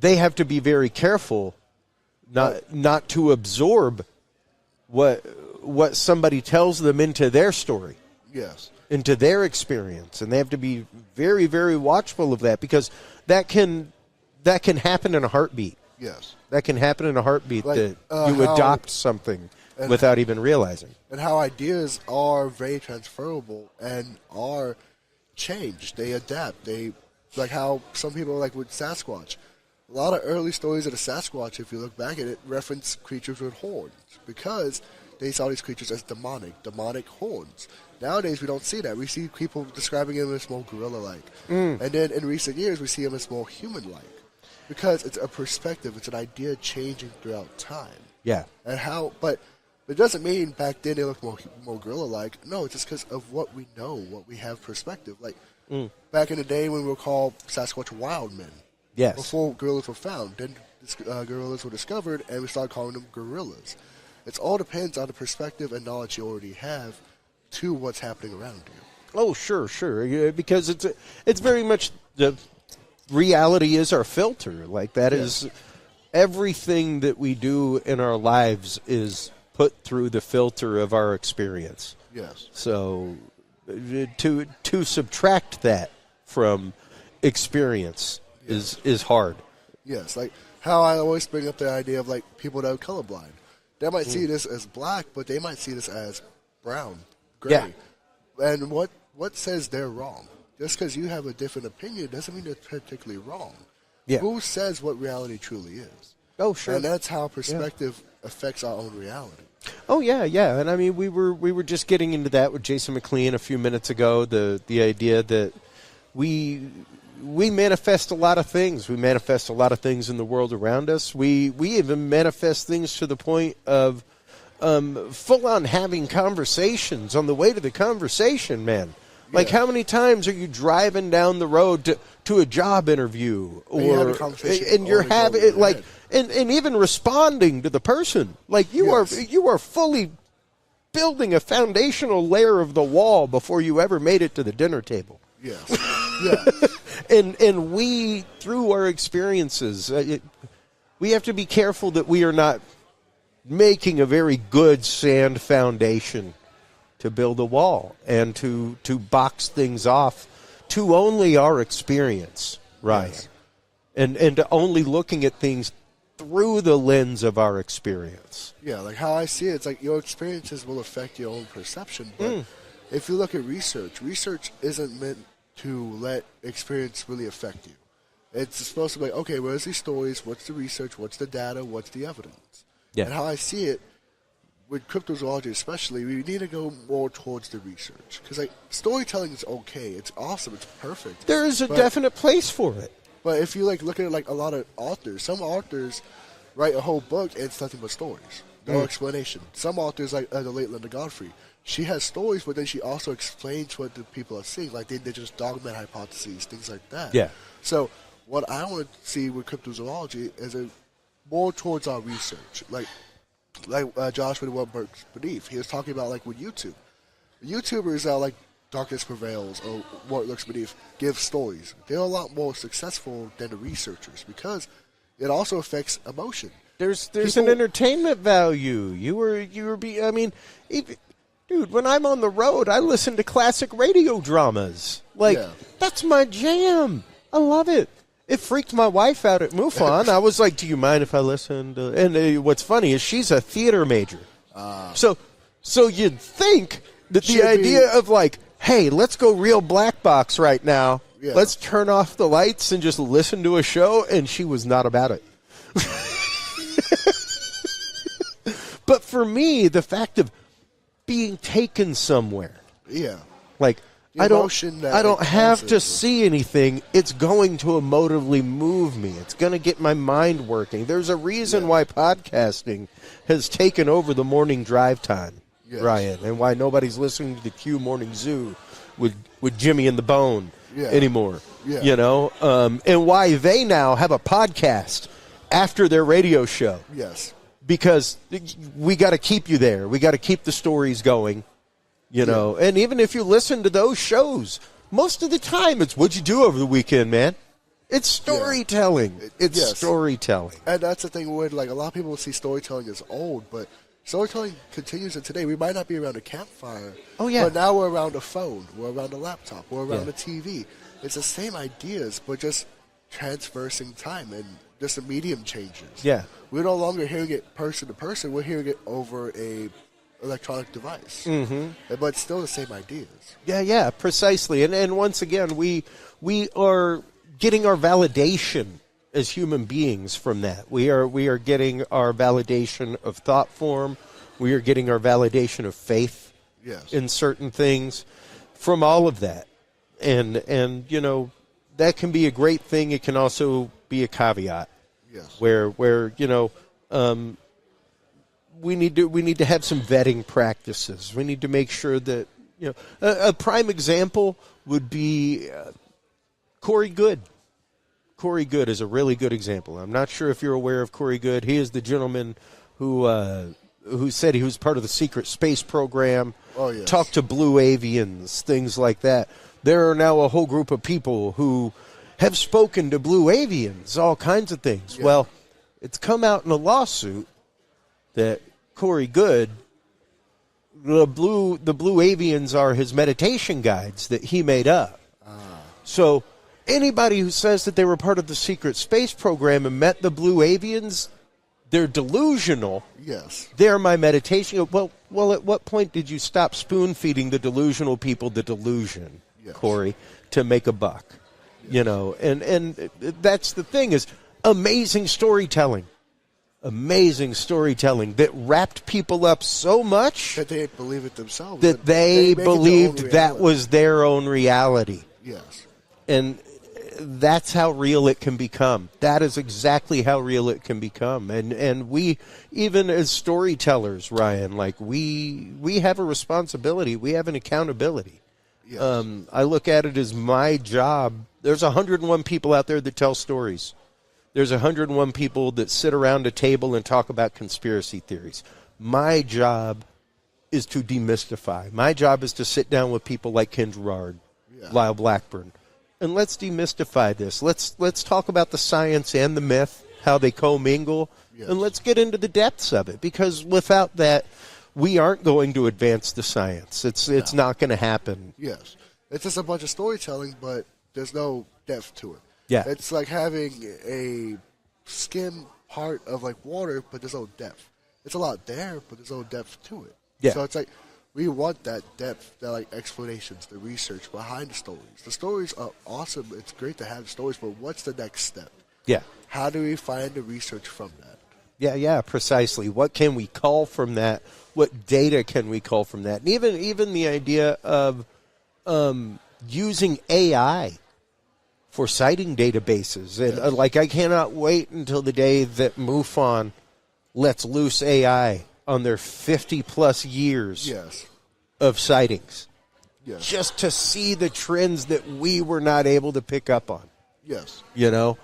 they have to be very careful not to absorb what somebody tells them into their story. Yes. Into their experience. And they have to be very, very watchful of that because that can happen in a heartbeat. Yes. That can happen in a heartbeat that you adopt something without even realizing. And how ideas are very transferable and are changed. They adapt. They like how some people like with Sasquatch. A lot of early stories of the Sasquatch, if you look back at it, reference creatures with horns because they saw these creatures as demonic horns. Nowadays, we don't see that. We see people describing them as more gorilla-like. And then in recent years, we see them as more human-like. Because it's a perspective. It's an idea changing throughout time. Yeah. But it doesn't mean back then they looked more gorilla-like. No, it's just because of what we know, what we have perspective. Like, back in the day when we were called Sasquatch wild men. Yes. Before gorillas were found. Then gorillas were discovered, and we started calling them gorillas. It all depends on the perspective and knowledge you already have to what's happening around you. Oh, sure. Yeah, because it's very much the reality is our filter. Like that is everything that we do in our lives is put through the filter of our experience. Yes. So to subtract that from experience is hard. Yes, like how I always bring up the idea of like people that are colorblind. They might see this as black, but they might see this as brown, gray. Yeah. And what says they're wrong? Just because you have a different opinion doesn't mean they're particularly wrong. Yeah. Who says what reality truly is? Oh, sure. And that's how perspective affects our own reality. Oh, yeah. And I mean, we were just getting into that with Jason Mclean a few minutes ago, the idea that we manifest a lot of things. We manifest a lot of things in the world around us. We even manifest things to the point of full on having conversations on the way to the conversation, man. Like how many times are you driving down the road to a job interview and you're having it like and even responding to the person. Like you are fully building a foundational layer of the wall before you ever made it to the dinner table. Yes. Yeah. And we, through our experiences, we have to be careful that we are not making a very good sand foundation to build a wall and to box things off to only our experience, right? Yes. And to only looking at things through the lens of our experience. Yeah, like how I see it, it's like your experiences will affect your own perception, but if you look at research isn't meant to let experience really affect you. It's supposed to be like, okay, where's these stories? What's the research? What's the data? What's the evidence? Yeah. And how I see it, with cryptozoology especially, we need to go more towards the research. Because like, storytelling is okay. It's awesome. It's perfect. There is a definite place for it. But if you like look at like a lot of authors, some authors write a whole book and it's nothing but stories. No explanation. Some authors, like the late Linda Godfrey, she has stories, but then she also explains what the people are seeing, like the indigenous Dogman hypotheses, things like that. Yeah. So what I want to see with cryptozoology is more towards our research. Like Josh with What Burks Beneath. He was talking about like with YouTube. YouTubers are like Darkness Prevails or What Lurks Beneath give stories. They're a lot more successful than the researchers because it also affects emotion. There's an entertainment value. Dude, when I'm on the road, I listen to classic radio dramas. That's my jam. I love it. It freaked my wife out at MUFON. I was like, do you mind if I listen to... And what's funny is she's a theater major. So you'd think that the idea of like, hey, let's go real black box right now. Yeah. Let's turn off the lights and just listen to a show. And she was not about it. But for me, the fact of being taken somewhere. Yeah. Like, I don't have to see anything. It's going to emotively move me. It's going to get my mind working. There's a reason why podcasting has taken over the morning drive time, Ryan, and why nobody's listening to the Q Morning Zoo with Jimmy and the Bone anymore. Yeah. You know, and why they now have a podcast after their radio show. Yes. Because we got to keep you there. We got to keep the stories going, you know. And even if you listen to those shows, most of the time it's what'd you do over the weekend, man. It's storytelling. It's storytelling. And that's the thing with, like, a lot of people see storytelling as old, but storytelling continues in today. We might not be around a campfire. Oh, yeah. But now we're around a phone. We're around a laptop. We're around a TV. It's the same ideas, but just transversing time and just the medium changes. Yeah. We're no longer hearing it person to person. We're hearing it over a electronic device. Mm-hmm. But it's still the same ideas. Yeah, precisely. And once again, we are getting our validation as human beings from that. We are getting our validation of thought form. We are getting our validation of faith in certain things from all of that. And you know, that can be a great thing. It can also be a caveat. Yes. Where you know, we need to have some vetting practices. We need to make sure that, you know, a prime example would be Corey Goode. Corey Goode is a really good example. I'm not sure if you're aware of Corey Goode. He is the gentleman who said he was part of the secret space program. Oh, yes. Talked to blue avians, things like that. There are now a whole group of people who have spoken to blue avians, all kinds of things. Yeah. Well, it's come out in a lawsuit that Corey Goode, the blue avians are his meditation guides that he made up. So anybody who says that they were part of the secret space program and met the blue avians, they're delusional. Yes. They're my meditation. Well, at what point did you stop spoon-feeding the delusional people the delusion, Corey, to make a buck? You know, and that's the thing is amazing storytelling that wrapped people up so much that they didn't believe it themselves. That they believed that was their own reality. Yes. And that's how real it can become. That is exactly how real it can become. And we, even as storytellers, Ryan, like we have a responsibility. We have an accountability. Yes. I look at it as my job. There's 101 people out there that tell stories. There's 101 people that sit around a table and talk about conspiracy theories. My job is to demystify. My job is to sit down with people like Ken Gerard, Lyle Blackburn, and let's demystify this. Let's talk about the science and the myth, how they commingle, and let's get into the depths of it. Because without that, we aren't going to advance the science. It's not going to happen. Yes. It's just a bunch of storytelling, but there's no depth to it. Yeah. It's like having a skim part of like water, but there's no depth. It's a lot there, but there's no depth to it. Yeah. So it's like we want that depth, that like explanations, the research behind the stories. The stories are awesome. It's great to have stories, but what's the next step? Yeah. How do we find the research from that? Yeah, precisely. What can we call from that? What data can we call from that? And even the idea of using AI for sighting databases. And like, I cannot wait until the day that MUFON lets loose AI on their 50-plus years of sightings. Yes. Just to see the trends that we were not able to pick up on. Yes. You know?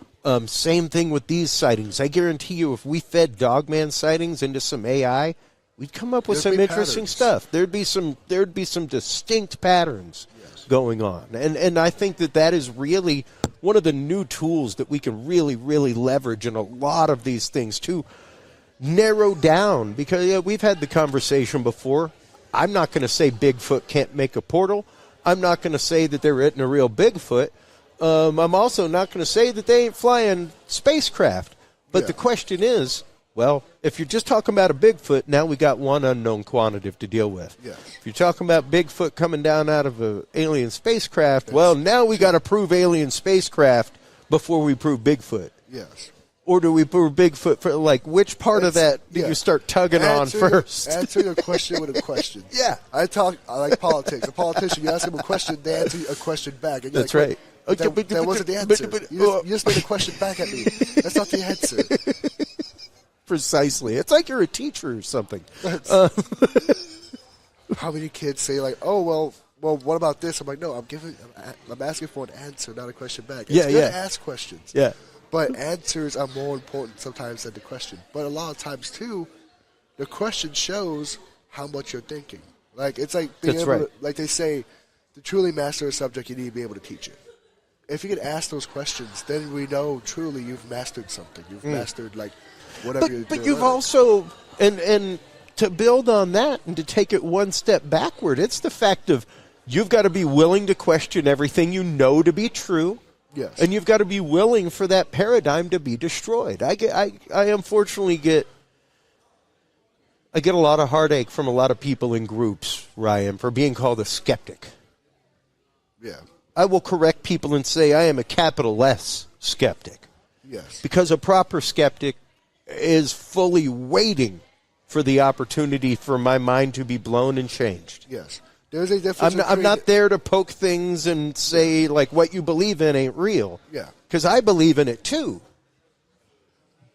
Same thing with these sightings. I guarantee you, if we fed Dogman sightings into some AI, we'd come up with some interesting stuff. There'd be some distinct patterns going on, and I think that is really one of the new tools that we can really, really leverage in a lot of these things to narrow down. Because we've had the conversation before. I'm not going to say Bigfoot can't make a portal. I'm not going to say that they're hitting a real Bigfoot. I'm also not going to say that they ain't flying spacecraft. But the question is, well, if you're just talking about a Bigfoot, now we got one unknown quantitative to deal with. Yes. If you're talking about Bigfoot coming down out of an alien spacecraft, well, now we got to prove alien spacecraft before we prove Bigfoot. Yes. Or do we prove Bigfoot? For, like, which part of that do you start tugging on first? Answer your question with a question. I like politics. A politician, you ask them a question, they answer a question back. And that's right. That wasn't the answer. You just made a question back at me. That's not the answer. Precisely. It's like you're a teacher or something. How many kids say, like, oh, well, what about this? I'm like, no, I'm asking for an answer, not a question back. It's good to ask questions. Yeah. But answers are more important sometimes than the question. But a lot of times, too, the question shows how much you're thinking. Like, it's like being able to, like they say, to truly master a subject, you need to be able to teach it. If you can ask those questions, then we know truly you've mastered something. You've mastered, like, whatever you're doing. But you've also, and to build on that and to take it one step backward, it's the fact of you've got to be willing to question everything you know to be true. Yes. And you've got to be willing for that paradigm to be destroyed. I unfortunately get a lot of heartache from a lot of people in groups, Ryan, for being called a skeptic. Yeah. I will correct people and say I am a capital S skeptic. Yes. Because a proper skeptic is fully waiting for the opportunity for my mind to be blown and changed. Yes. There's a difference. I'm not there to poke things and say, like, what you believe in ain't real. Yeah. Because I believe in it, too.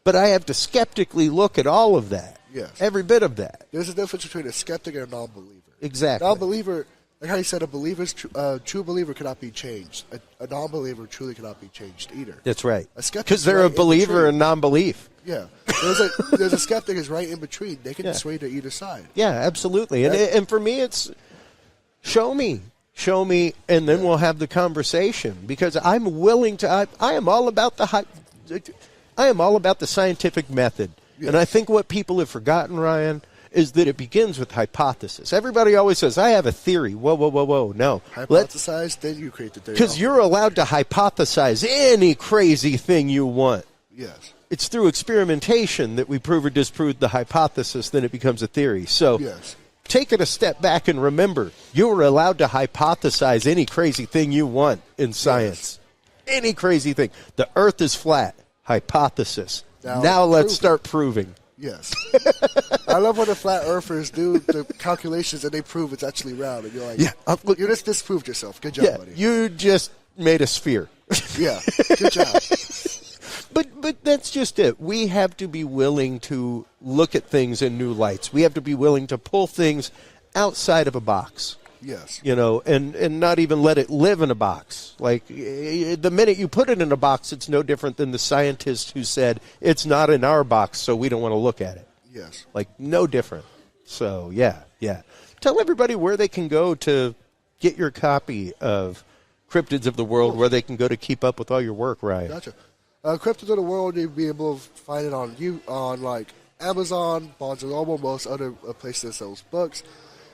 But I have to skeptically look at all of that. Yes. Every bit of that. There's a difference between a skeptic and a non-believer. Exactly. Non-believer, like how you said, a true believer cannot be changed. A non-believer truly cannot be changed either. That's right. A skeptic, because they're a believer in non-belief. Yeah. There's a skeptic is right in between. They can sway to either side. Yeah, absolutely. And for me, it's show me, and then we'll have the conversation. Because I'm willing to. I am all about the scientific method. Yes. And I think what people have forgotten, Ryan, is that it begins with hypothesis. Everybody always says, I have a theory. Whoa, no. Hypothesize, then you create the theory. Because you're allowed to hypothesize any crazy thing you want. Yes. It's through experimentation that we prove or disprove the hypothesis, then it becomes a theory. So take it a step back and remember, you are allowed to hypothesize any crazy thing you want in science. Yes. Any crazy thing. The earth is flat. Hypothesis. Now let's start proving. Yes. I love when the flat earthers do the calculations and they prove it's actually round. And you're like, you just disproved yourself. Good job, buddy. You just made a sphere. Yeah. Good job. But that's just it. We have to be willing to look at things in new lights. We have to be willing to pull things outside of a box. Yes. You know, and not even let it live in a box. Like, the minute you put it in a box, it's no different than the scientist who said, it's not in our box, so we don't want to look at it. Yes. Like, no different. So, yeah. Tell everybody where they can go to get your copy of Cryptids of the World, where they can go to keep up with all your work, Ryan. Gotcha. Cryptids of the World, you'll be able to find it on like Amazon, Barnes & Noble, most other places that sells books.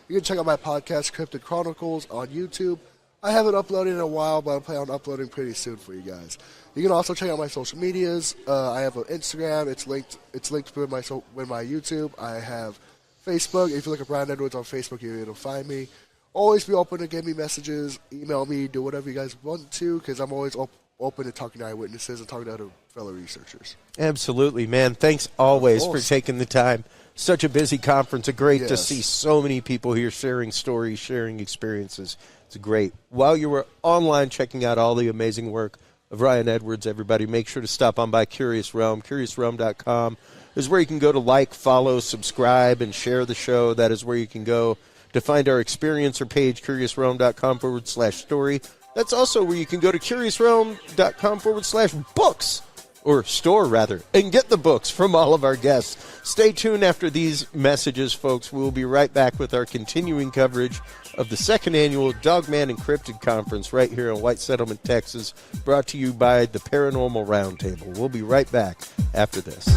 You can check out my podcast, Cryptid Chronicles, on YouTube. I haven't uploaded in a while, but I'm planning on uploading pretty soon for you guys. You can also check out my social medias. I have an Instagram. It's linked with my YouTube. I have Facebook. If you look at Brian Edwards on Facebook, you'll be able to find me. Always be open to give me messages, email me, do whatever you guys want to, because I'm always open to talking to eyewitnesses and talking to other fellow researchers. Absolutely, man. Thanks always for taking the time. Such a busy conference. Great to see so many people here sharing stories, sharing experiences. It's great. While you were online checking out all the amazing work of Ryan Edwards, everybody, make sure to stop on by Curious Realm. CuriousRealm.com is where you can go to like, follow, subscribe, and share the show. That is where you can go to find our experiencer page, CuriousRealm.com/story. That's also where you can go to CuriousRealm.com/books, or store, rather, and get the books from all of our guests. Stay tuned after these messages, folks. We'll be right back with our continuing coverage of the second annual Dogman and Cryptid Conference right here in White Settlement, Texas, brought to you by the Paranormal Roundtable. We'll be right back after this.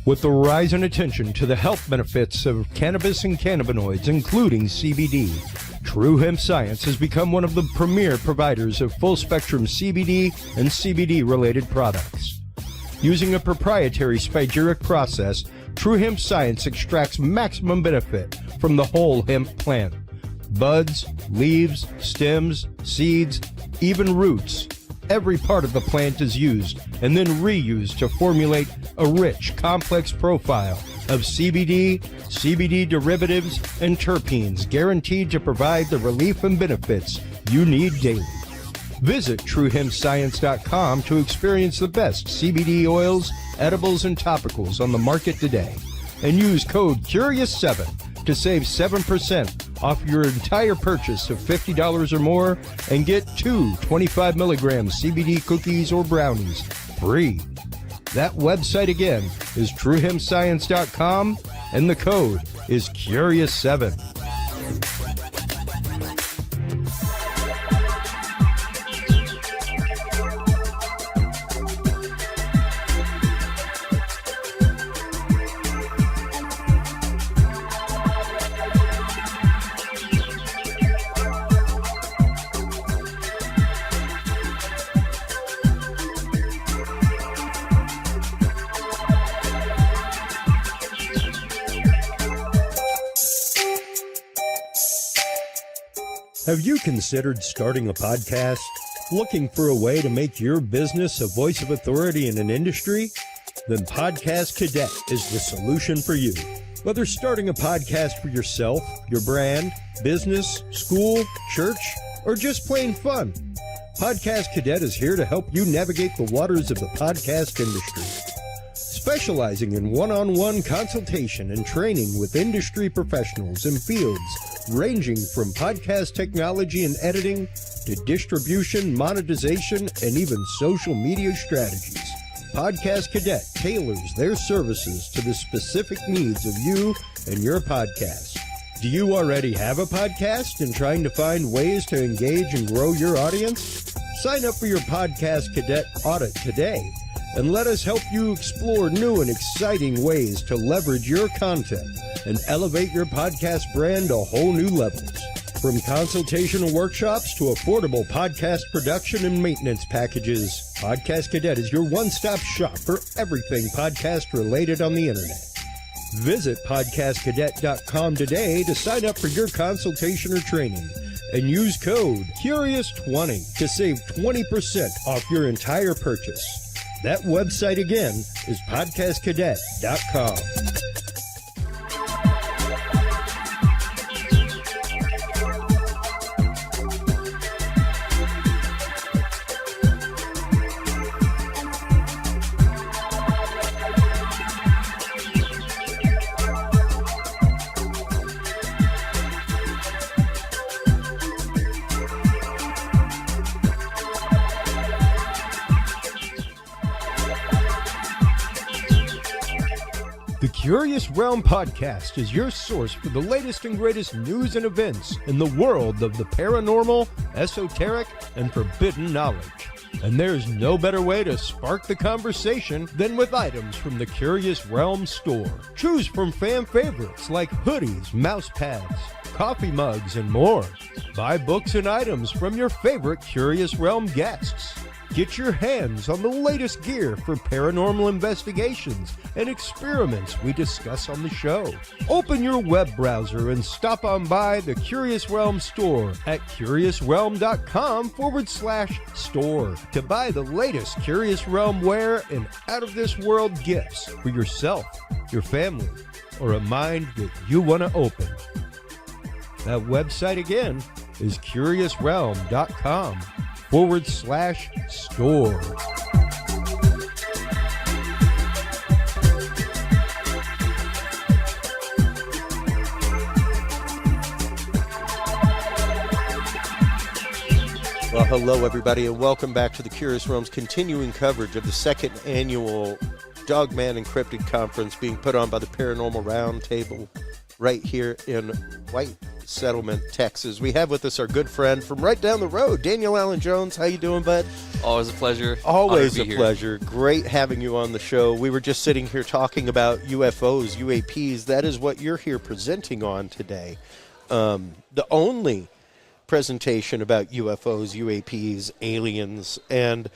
With the rise in attention to the health benefits of cannabis and cannabinoids, including CBD, True Hemp Science has become one of the premier providers of full-spectrum CBD and CBD-related products. Using a proprietary spagyric process, True Hemp Science extracts maximum benefit from the whole hemp plant. Buds, leaves, stems, seeds, even roots. Every part of the plant is used and then reused to formulate a rich, complex profile of CBD, CBD derivatives, and terpenes guaranteed to provide the relief and benefits you need daily. Visit TrueHempScience.com to experience the best CBD oils, edibles, and topicals on the market today. And use code CURIOUS7 to save 7% off your entire purchase of $50 or more and get 2 25-milligram CBD cookies or brownies free. That website again is TrueHempScience.com, and the code is CURIOUS7. Have you considered starting a podcast? Looking for a way to make your business a voice of authority in an industry? Then Podcast Cadet is the solution for you. Whether starting a podcast for yourself, your brand, business, school, church, or just plain fun, Podcast Cadet is here to help you navigate the waters of the podcast industry. Specializing in one-on-one consultation and training with industry professionals in fields ranging from podcast technology and editing to distribution, monetization, and even social media strategies. Podcast Cadet tailors their services to the specific needs of you and your podcast. Do you already have a podcast and trying to find ways to engage and grow your audience? Sign up for your Podcast Cadet audit today and let us help you explore new and exciting ways to leverage your content and elevate your podcast brand to whole new levels. From consultational workshops to affordable podcast production and maintenance packages, Podcast Cadet is your one-stop shop for everything podcast related on the internet. Visit podcastcadet.com today to sign up for your consultation or training and use code CURIOUS20 to save 20% off your entire purchase. That website again is podcastcadet.com. Curious Realm Podcast is your source for the latest and greatest news and events in the world of the paranormal, esoteric, and forbidden knowledge. And there's no better way to spark the conversation than with items from the Curious Realm store. Choose from fan favorites like hoodies, mouse pads, coffee mugs, and more. Buy books and items from your favorite Curious Realm guests. Get your hands on the latest gear for paranormal investigations and experiments we discuss on the show. Open your web browser and stop on by the Curious Realm store at curiousrealm.com/store to buy the latest Curious Realm wear and out-of-this-world gifts for yourself, your family, or a mind that you want to open. That website again is curiousrealm.com/store. Well, hello, everybody, and welcome back to the Curious Realm's continuing coverage of the second annual Dogman and Cryptid Conference being put on by the Paranormal Roundtable right here in White Settlement, Texas. We have with us our good friend from right down the road, Daniel Allen Jones. How you doing, bud? Always a pleasure. Always a pleasure. Great having you on the show. We were just sitting here talking about UFOs, UAPs. That is what you're here presenting on today. The only presentation about UFOs, UAPs, aliens, and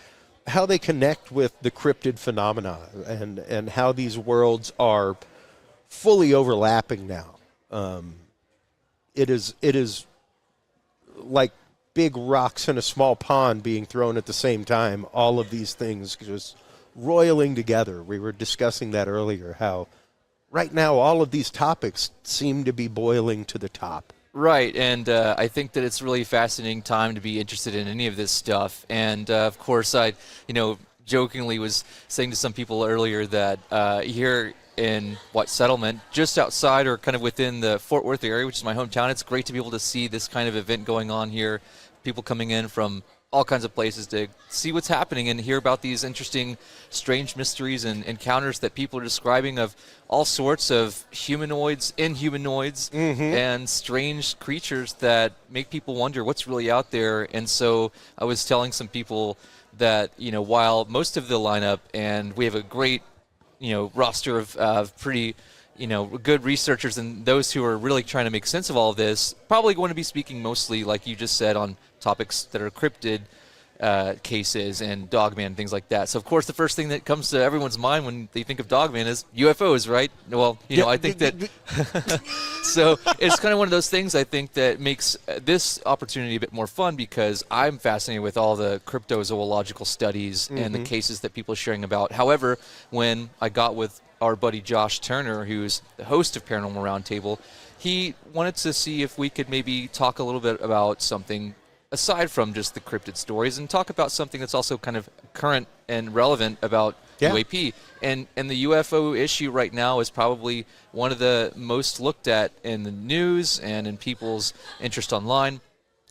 how they connect with the cryptid phenomena and how these worlds are fully overlapping now. It is like big rocks in a small pond being thrown at the same time. All of these things just roiling together. We were discussing that earlier, how right now all of these topics seem to be boiling to the top. Right, and I think that it's really fascinating time to be interested in any of this stuff. And of course, I, jokingly was saying to some people earlier that here in White Settlement, just outside or kind of within the Fort Worth area, which is my hometown, it's great to be able to see this kind of event going on here. People coming in from all kinds of places to see what's happening and hear about these interesting, strange mysteries and encounters that people are describing of all sorts of humanoids, inhumanoids, and strange creatures that make people wonder what's really out there. And so I was telling some people that, while most of the lineup, and we have a great roster of pretty, good researchers and those who are really trying to make sense of all of this, probably going to be speaking mostly, like you just said, on topics that are cryptid cases and Dogman and things like that. So, of course, the first thing that comes to everyone's mind when they think of Dogman is UFOs, right? Well, I think that so it's kind of one of those things I think that makes this opportunity a bit more fun because I'm fascinated with all the cryptozoological studies and the cases that people are sharing about. However, when I got with our buddy Josh Turner, who's the host of Paranormal Roundtable, he wanted to see if we could maybe talk a little bit about something aside from just the cryptid stories and talk about something that's also kind of current and relevant about UAP. And the UFO issue right now is probably one of the most looked at in the news and in people's interest online.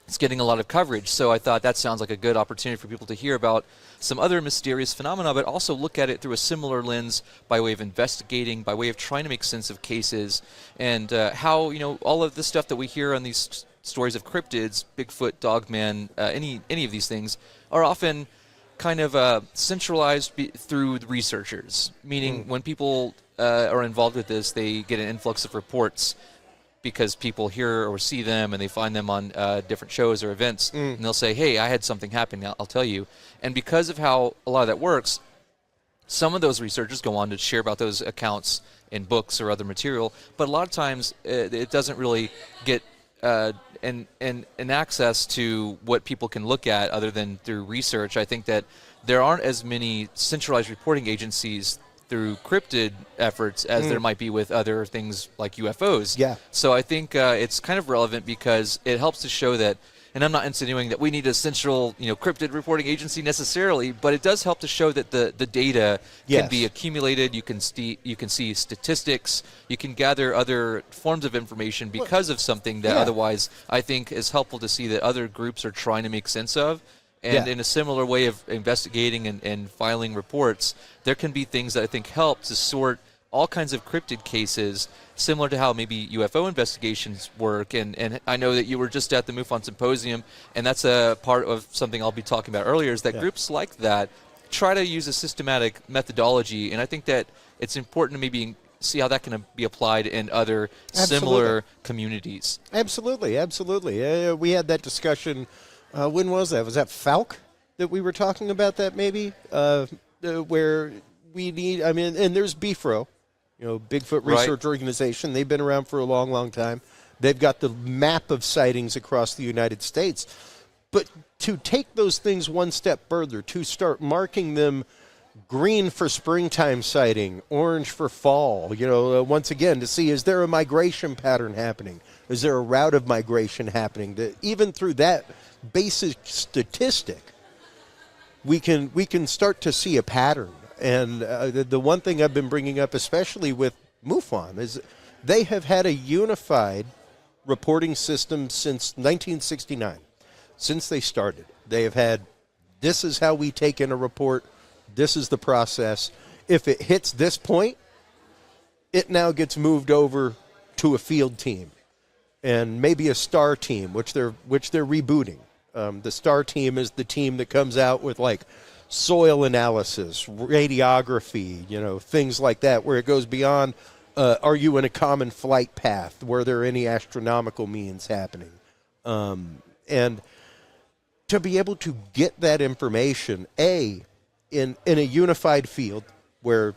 It's getting a lot of coverage, so I thought that sounds like a good opportunity for people to hear about some other mysterious phenomena, but also look at it through a similar lens by way of investigating, by way of trying to make sense of cases, and how, all of the stuff that we hear on these stories of cryptids, Bigfoot, Dogman, any of these things, are often kind of centralized through the researchers, meaning when people are involved with this, they get an influx of reports because people hear or see them and they find them on different shows or events, and they'll say, hey, I had something happen, I'll tell you. And because of how a lot of that works, some of those researchers go on to share about those accounts in books or other material, but a lot of times it doesn't really get an access to what people can look at other than through research. I think that there aren't as many centralized reporting agencies through cryptid efforts as there might be with other things like UFOs. Yeah. So I think it's kind of relevant because it helps to show that, and I'm not insinuating that we need a central, cryptid reporting agency necessarily, but it does help to show that the data can be accumulated. You can see statistics. You can gather other forms of information because of something that otherwise I think is helpful to see that other groups are trying to make sense of. And in a similar way of investigating and filing reports, there can be things that I think help to sort all kinds of cryptid cases, similar to how maybe UFO investigations work. And I know that you were just at the MUFON Symposium, and that's a part of something I'll be talking about earlier, is that groups like that try to use a systematic methodology, and I think that it's important to maybe see how that can be applied in other similar communities. Absolutely. We had that discussion. When was that? Was that Falk that we were talking about that maybe? Where we need, I mean, and there's BFRO, Bigfoot Research Organization. They've been around for a long, long time. They've got the map of sightings across the United States. But to take those things one step further, to start marking them green for springtime sighting, orange for fall, once again, to see, is there a migration pattern happening? Is there a route of migration happening? Even through that basic statistic, we can start to see a pattern. And the one thing I've been bringing up, especially with MUFON, is they have had a unified reporting system since 1969. Since they started, they have had, this is how we take in a report, this is the process. If it hits this point, it now gets moved over to a field team and maybe a star team, which they're rebooting. The star team is the team that comes out with like soil analysis, radiography, things like that, where it goes beyond, are you in a common flight path? Were there any astronomical means happening? And to be able to get that information, in a unified field where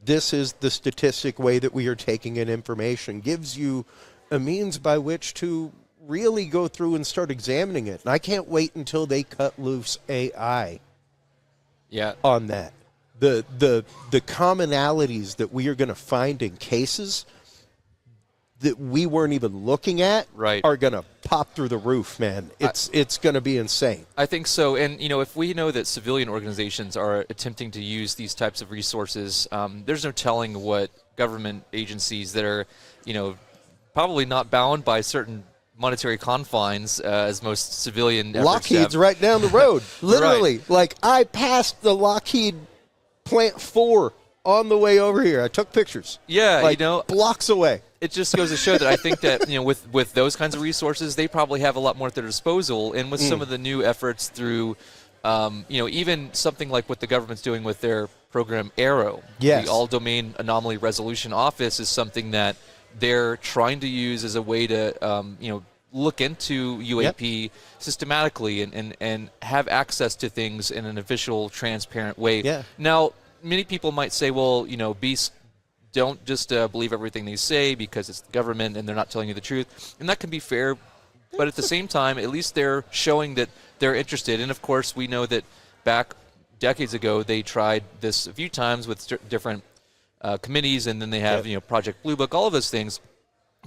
this is the statistic way that we are taking in information, gives you a means by which to really go through and start examining it. And I can't wait until they cut loose AI on that. The commonalities that we are going to find in cases that we weren't even looking at are going to pop through the roof, man. It's going to be insane. I think so. And, if we know that civilian organizations are attempting to use these types of resources, there's no telling what government agencies that are, probably not bound by certain monetary confines as most civilian efforts Lockheed's have. right down the road. Literally. Like, I passed the Lockheed Plant 4 on the way over here. I took pictures. Yeah, blocks away. It just goes to show that I think that, with those kinds of resources, they probably have a lot more at their disposal. And with some of the new efforts through, even something like what the government's doing with their program Arrow, the All-Domain Anomaly Resolution Office, is something that they're trying to use as a way to, look into UAP systematically and have access to things in an official, transparent way. Yeah. Now, many people might say, well, beasts don't just believe everything they say because it's the government and they're not telling you the truth. And that can be fair, but at the same time, at least they're showing that they're interested. And, of course, we know that back decades ago they tried this a few times with different committees, and then they have, Project Blue Book, all of those things.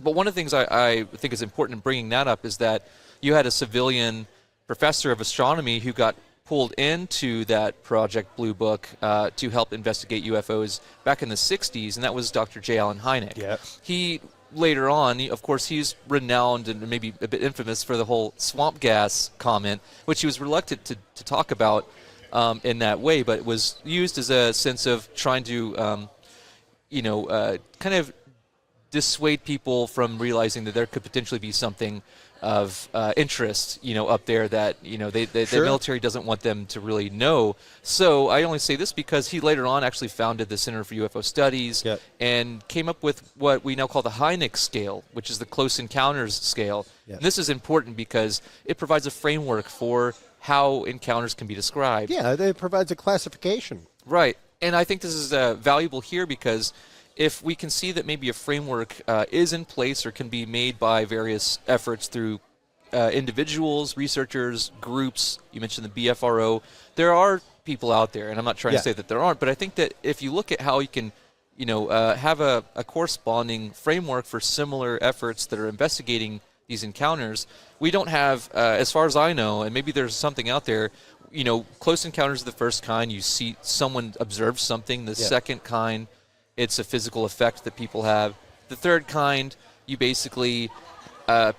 But one of the things I think is important in bringing that up is that you had a civilian professor of astronomy who got pulled into that Project Blue Book to help investigate UFOs back in the 60s, and that was Dr. J. Allen Hynek. Yeah. He, later on, of course, he's renowned and maybe a bit infamous for the whole swamp gas comment, which he was reluctant to talk about in that way, but it was used as a sense of trying to, kind of dissuade people from realizing that there could potentially be something of interest, up there that, the military doesn't want them to really know. So I only say this because he later on actually founded the Center for UFO Studies and came up with what we now call the Hynek scale, which is the close encounters scale. And this is important because it provides a framework for how encounters can be described. Yeah, it provides a classification. Right. And I think this is valuable here because if we can see that maybe a framework is in place or can be made by various efforts through individuals, researchers, groups, you mentioned the BFRO, there are people out there, and I'm not trying to say that there aren't, but I think that if you look at how you can have a corresponding framework for similar efforts that are investigating these encounters, we don't have, as far as I know, and maybe there's something out there, close encounters of the first kind, you see someone observe something. The second kind, it's a physical effect that people have. The third kind, you basically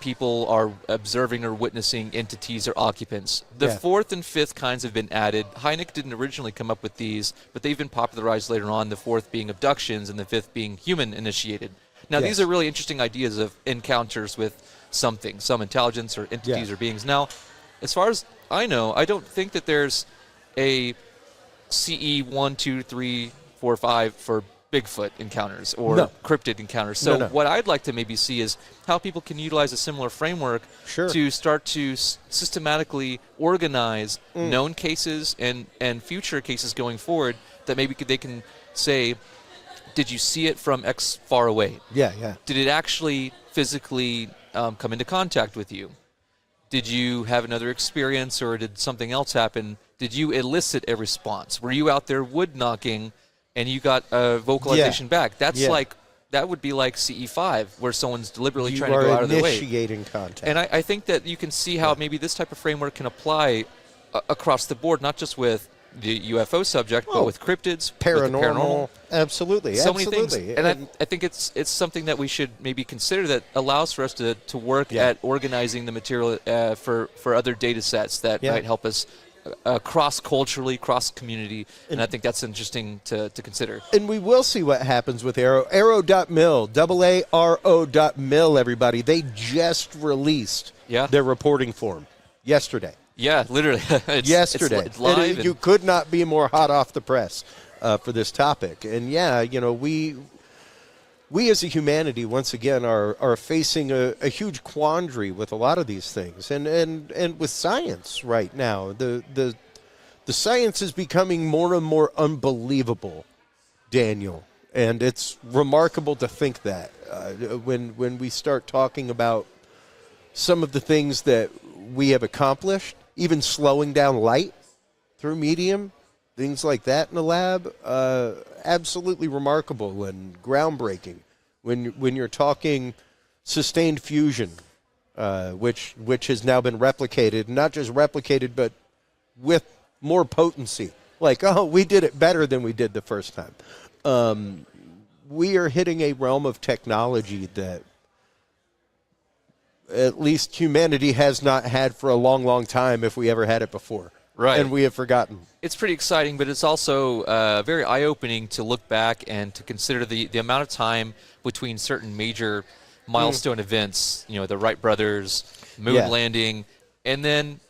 people are observing or witnessing entities or occupants. The Yeah. fourth and fifth kinds have been added. Hynek didn't originally come up with these, but they've been popularized later on, the fourth being abductions and the fifth being human-initiated. Now, Yes. these are really interesting ideas of encounters with something, some intelligence or entities or beings. Now, as far as I know, I don't think that there's a CE 1, 2, 3, 4, 5 for Bigfoot encounters or No. cryptid encounters. So No. what I'd like to maybe see is how people can utilize a similar framework Sure. to start to systematically organize known cases and future cases going forward that maybe they can say, did you see it from X far away? Yeah, yeah. Did it actually physically come into contact with you? Did you have another experience or did something else happen? Did you elicit a response? Were you out there wood knocking and you got a vocalization back? That's that would be like CE5, where someone's deliberately trying to go out of their way. Initiating contact. And I think that you can see how maybe this type of framework can apply across the board, not just with the UFO subject, but with cryptids, with the paranormal. Absolutely. So absolutely. many things. And I think it's something that we should maybe consider that allows for us to work at organizing the material for other data sets that might help us cross-culturally, cross-community, and I think that's interesting to consider. And we will see what happens with Arrow. Arrow.mil, AARO.mil, everybody. They just released their reporting form yesterday. Yeah, literally. Yesterday. It's live. You could not be more hot off the press for this topic. And, we as a humanity, once again, are facing a huge quandary with a lot of these things. And with science right now, the science is becoming more and more unbelievable, Daniel. And it's remarkable to think that when we start talking about some of the things that we have accomplished, even slowing down light through medium, things like that in the lab, absolutely remarkable and groundbreaking. When you're talking sustained fusion, which has now been replicated, not just replicated, but with more potency. Like, we did it better than we did the first time. We are hitting a realm of technology that at least humanity has not had for a long, long time, if we ever had it before. Right. And we have forgotten. It's pretty exciting, but it's also very eye-opening to look back and to consider the amount of time between certain major milestone events, the Wright brothers, moon landing, and then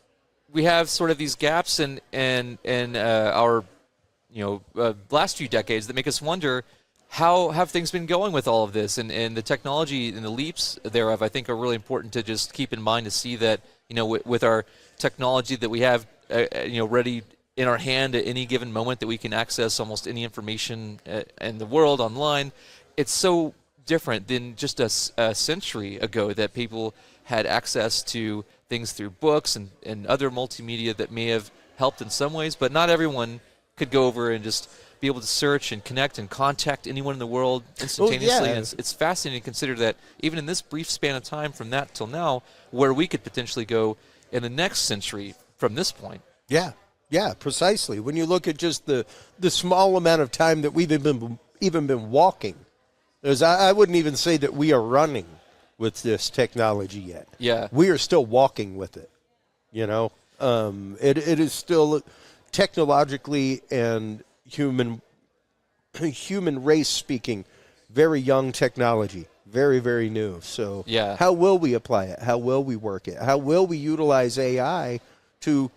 we have sort of these gaps in our last few decades that make us wonder, how have things been going with all of this? And the technology and the leaps thereof, I think, are really important to just keep in mind, to see that, with our technology that we have, ready in our hand at any given moment, that we can access almost any information in the world online. It's so different than just a century ago that people had access to things through books and other multimedia that may have helped in some ways, but not everyone could go over and just be able to search and connect and contact anyone in the world instantaneously. And it's fascinating to consider that even in this brief span of time from that till now, where we could potentially go in the next century from this point. Yeah, precisely. When you look at just the small amount of time that we've even been walking, I wouldn't even say that we are running with this technology yet. Yeah. We are still walking with it, It is still technologically and human race speaking, very young technology, very, very new. So how will we apply it? How will we work it? How will we utilize AI to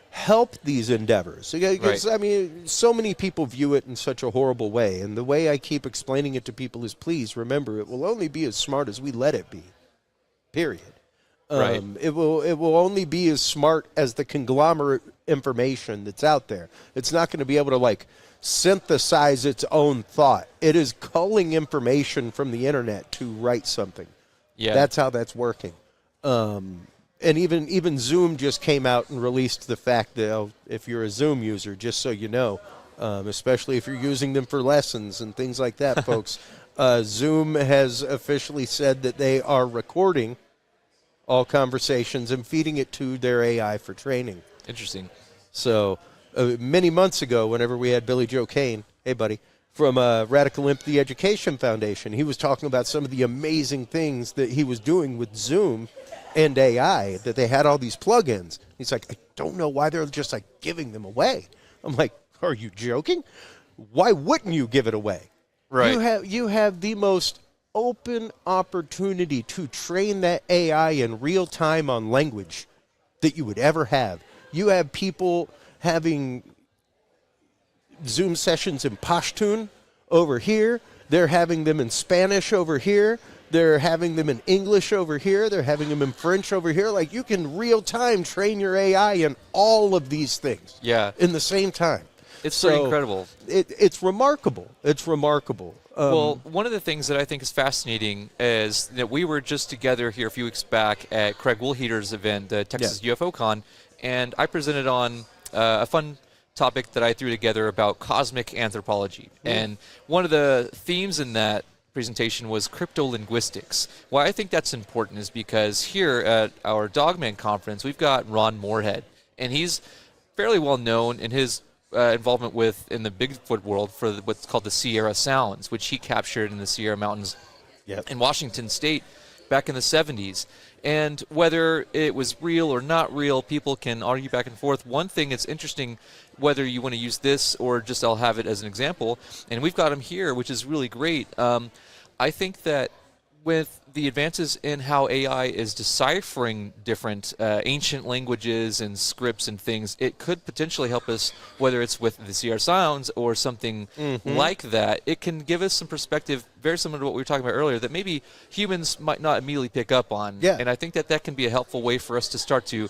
help these endeavors? Because, so many people view it in such a horrible way. And the way I keep explaining it to people is, please remember, it will only be as smart as we let it be, period. It will only be as smart as the conglomerate information that's out there. It's not going to be able to, synthesize its own thought. It is culling information from the internet to write something. Yeah. That's how that's working. And even Zoom just came out and released the fact that if you're a Zoom user, just so you know, especially if you're using them for lessons and things like that, folks, Zoom has officially said that they are recording all conversations and feeding it to their AI for training. Interesting. So many months ago, whenever we had Billy Joe Kane, hey, buddy, from Radical Imp, the Education Foundation. He was talking about some of the amazing things that he was doing with Zoom and AI, that they had all these plugins. He's like, I don't know why they're just like giving them away. I'm like, are you joking? Why wouldn't you give it away? Right. You have the most open opportunity to train that AI in real time on language that you would ever have. You have people having Zoom sessions in Pashtun over here. They're having them in Spanish over here. They're having them in English over here. They're having them in French over here. Like, you can real time train your AI in all of these things. Yeah. In the same time. It's pretty incredible. It's remarkable. It's remarkable. Well, one of the things that I think is fascinating is that we were just together here a few weeks back at Craig Woolheater's event, the Texas UFO Con, and I presented on a fun topic that I threw together about cosmic anthropology. And one of the themes in that presentation was cryptolinguistics. Why I think that's important is because here at our Dogman conference, we've got Ron Moorehead, and he's fairly well known in his involvement in the Bigfoot world for what's called the Sierra Sounds, which he captured in the Sierra Mountains in Washington State back in the 70s. And whether it was real or not real, people can argue back and forth. One thing that's interesting, whether you want to use this or just I'll have it as an example, and we've got him here, which is really great. I think that with the advances in how AI is deciphering different ancient languages and scripts and things, it could potentially help us, whether it's with the Sierra Sounds or something like that. It can give us some perspective very similar to what we were talking about earlier that maybe humans might not immediately pick up on. Yeah. And I think that can be a helpful way for us to start to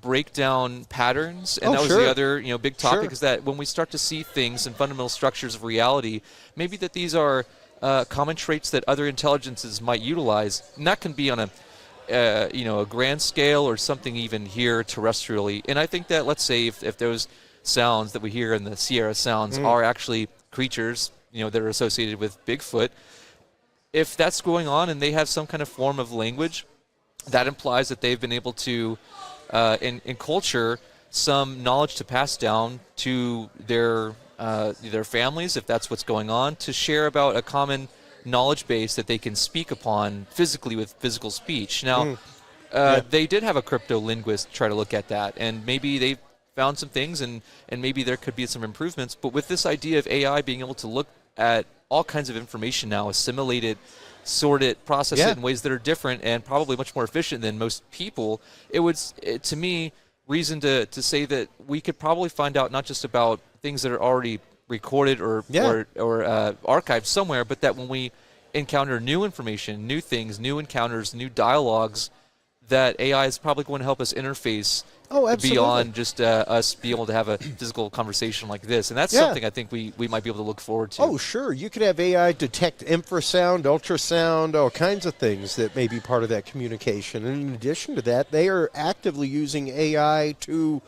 break down patterns. And that was the other big topic, is that when we start to see things and fundamental structures of reality, maybe that these are common traits that other intelligences might utilize, and that can be on a grand scale or something even here terrestrially. And I think that, let's say if those sounds that we hear in the Sierra Sounds are actually creatures that are associated with Bigfoot, if that's going on and they have some kind of form of language, that implies that they've been able to in culture some knowledge to pass down to their families, if that's what's going on, to share about a common knowledge base that they can speak upon physically with physical speech. Now, they did have a crypto-linguist try to look at that, and maybe they found some things, and maybe there could be some improvements. But with this idea of AI being able to look at all kinds of information now, assimilate it, sort it, process it in ways that are different and probably much more efficient than most people, to me, reason to say that we could probably find out not just about things that are already recorded or archived somewhere, but that when we encounter new information, new things, new encounters, new dialogues, that AI is probably going to help us interface beyond just us being able to have a physical conversation like this. And that's something I think we might be able to look forward to. Oh, sure. You could have AI detect infrasound, ultrasound, all kinds of things that may be part of that communication. And in addition to that, they are actively using AI to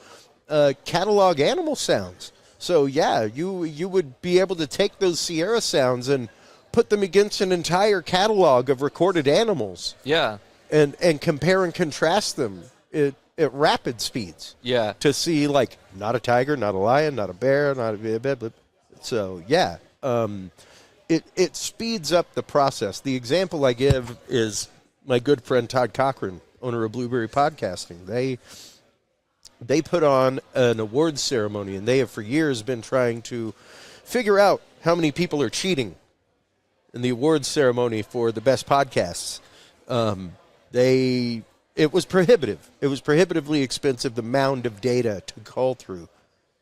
catalog animal sounds. So, you would be able to take those Sierra Sounds and put them against an entire catalog of recorded animals. Yeah. And compare and contrast them at rapid speeds. Yeah. To see, like, not a tiger, not a lion, not a bear, not a... So, it speeds up the process. The example I give is my good friend Todd Cochran, owner of Blueberry Podcasting. They put on an awards ceremony, and they have for years been trying to figure out how many people are cheating in the awards ceremony for the best podcasts. It was prohibitive. It was prohibitively expensive, the mound of data to call through.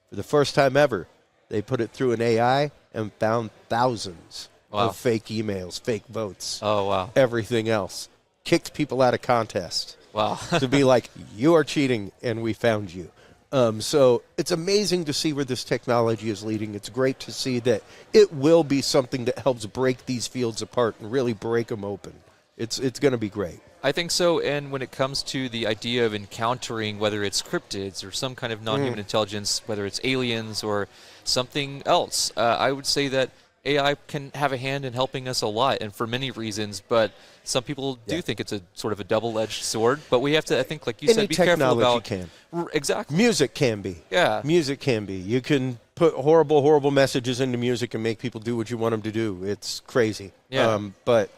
For the first time ever, they put it through an AI and found thousands of fake emails, fake votes. Oh, wow. Everything else. Kicked people out of contest. Wow. To be like, you are cheating, and we found you. So it's amazing to see where this technology is leading. It's great to see that it will be something that helps break these fields apart and really break them open. It's going to be great. I think so, and when it comes to the idea of encountering, whether it's cryptids or some kind of non-human intelligence, whether it's aliens or something else, I would say that AI can have a hand in helping us a lot, and for many reasons, but some people do think it's a sort of a double-edged sword, but we have to, I think, like you said, be careful about... Any technology can. Exactly. Music can be. Yeah. Music can be. You can put horrible messages into music and make people do what you want them to do. It's crazy. Yeah. But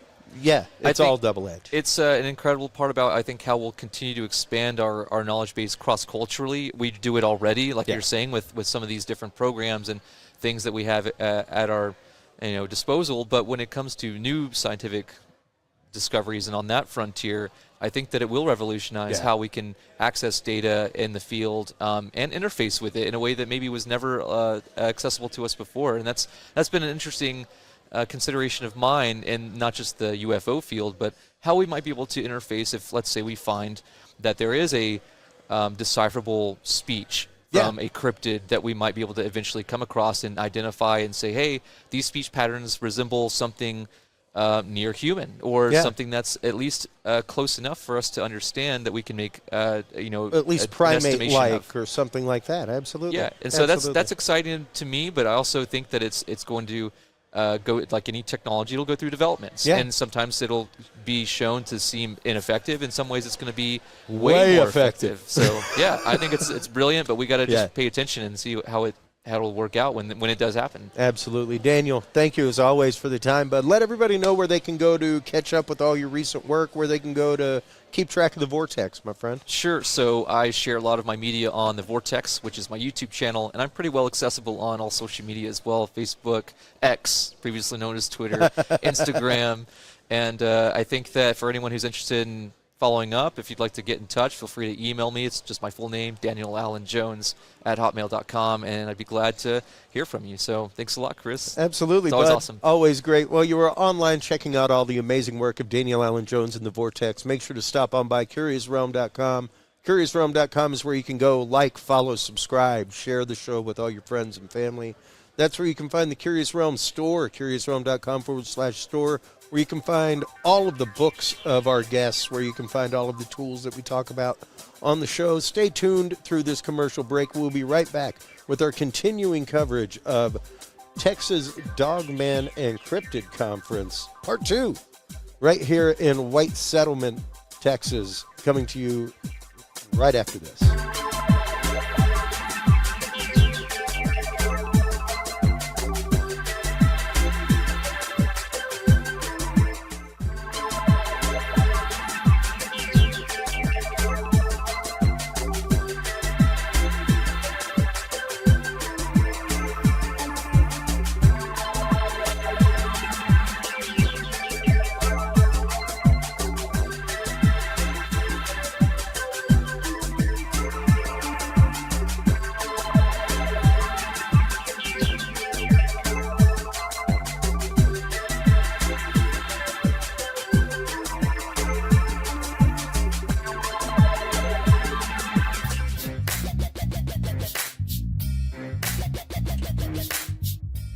yeah, it's all double-edged. It's an incredible part about, I think, how we'll continue to expand our knowledge base cross-culturally. We do it already, like you're saying, with some of these different programs and things that we have at our disposal. But when it comes to new scientific discoveries and on that frontier, I think that it will revolutionize how we can access data in the field and interface with it in a way that maybe was never accessible to us before. And that's been an interesting consideration of mine, in not just the UFO field, but how we might be able to interface if, let's say, we find that there is a decipherable speech from a cryptid that we might be able to eventually come across and identify and say, hey, these speech patterns resemble something near human, or something that's at least close enough for us to understand that we can make at least primate-like or something like that. Absolutely. Yeah, and so that's exciting to me, but I also think that it's going to go, like any technology, it'll go through developments, and sometimes it'll be shown to seem ineffective. In some ways, it's going to be way more effective. So yeah, I think it's brilliant, but we got to just pay attention and see how it'll work out when it does happen. Absolutely. Daniel, thank you as always for the time, but let everybody know where they can go to catch up with all your recent work, where they can go to keep track of the Vortex, my friend. Sure. So I share a lot of my media on the Vortex, which is my YouTube channel, and I'm pretty well accessible on all social media as well: Facebook, X, previously known as Twitter, Instagram. And I think that for anyone who's interested in following up, if you'd like to get in touch, feel free to email me. It's just my full name, DanielAllenJones@hotmail.com, and I'd be glad to hear from you. So thanks a lot, Chris. Absolutely. It's always bud. awesome. Always great. Well, you were online checking out all the amazing work of Daniel Allen Jones in the Vortex. Make sure to stop on by CuriousRealm.com. CuriousRealm.com is where you can go like, follow, subscribe, share the show with all your friends and family. That's where you can find the Curious Realm store, CuriousRealm.com/store, where you can find all of the books of our guests, where you can find all of the tools that we talk about on the show. Stay tuned through this commercial break. We'll be right back with our continuing coverage of Texas Dogman and Cryptid Conference, Part 2, right here in White Settlement, Texas, coming to you right after this.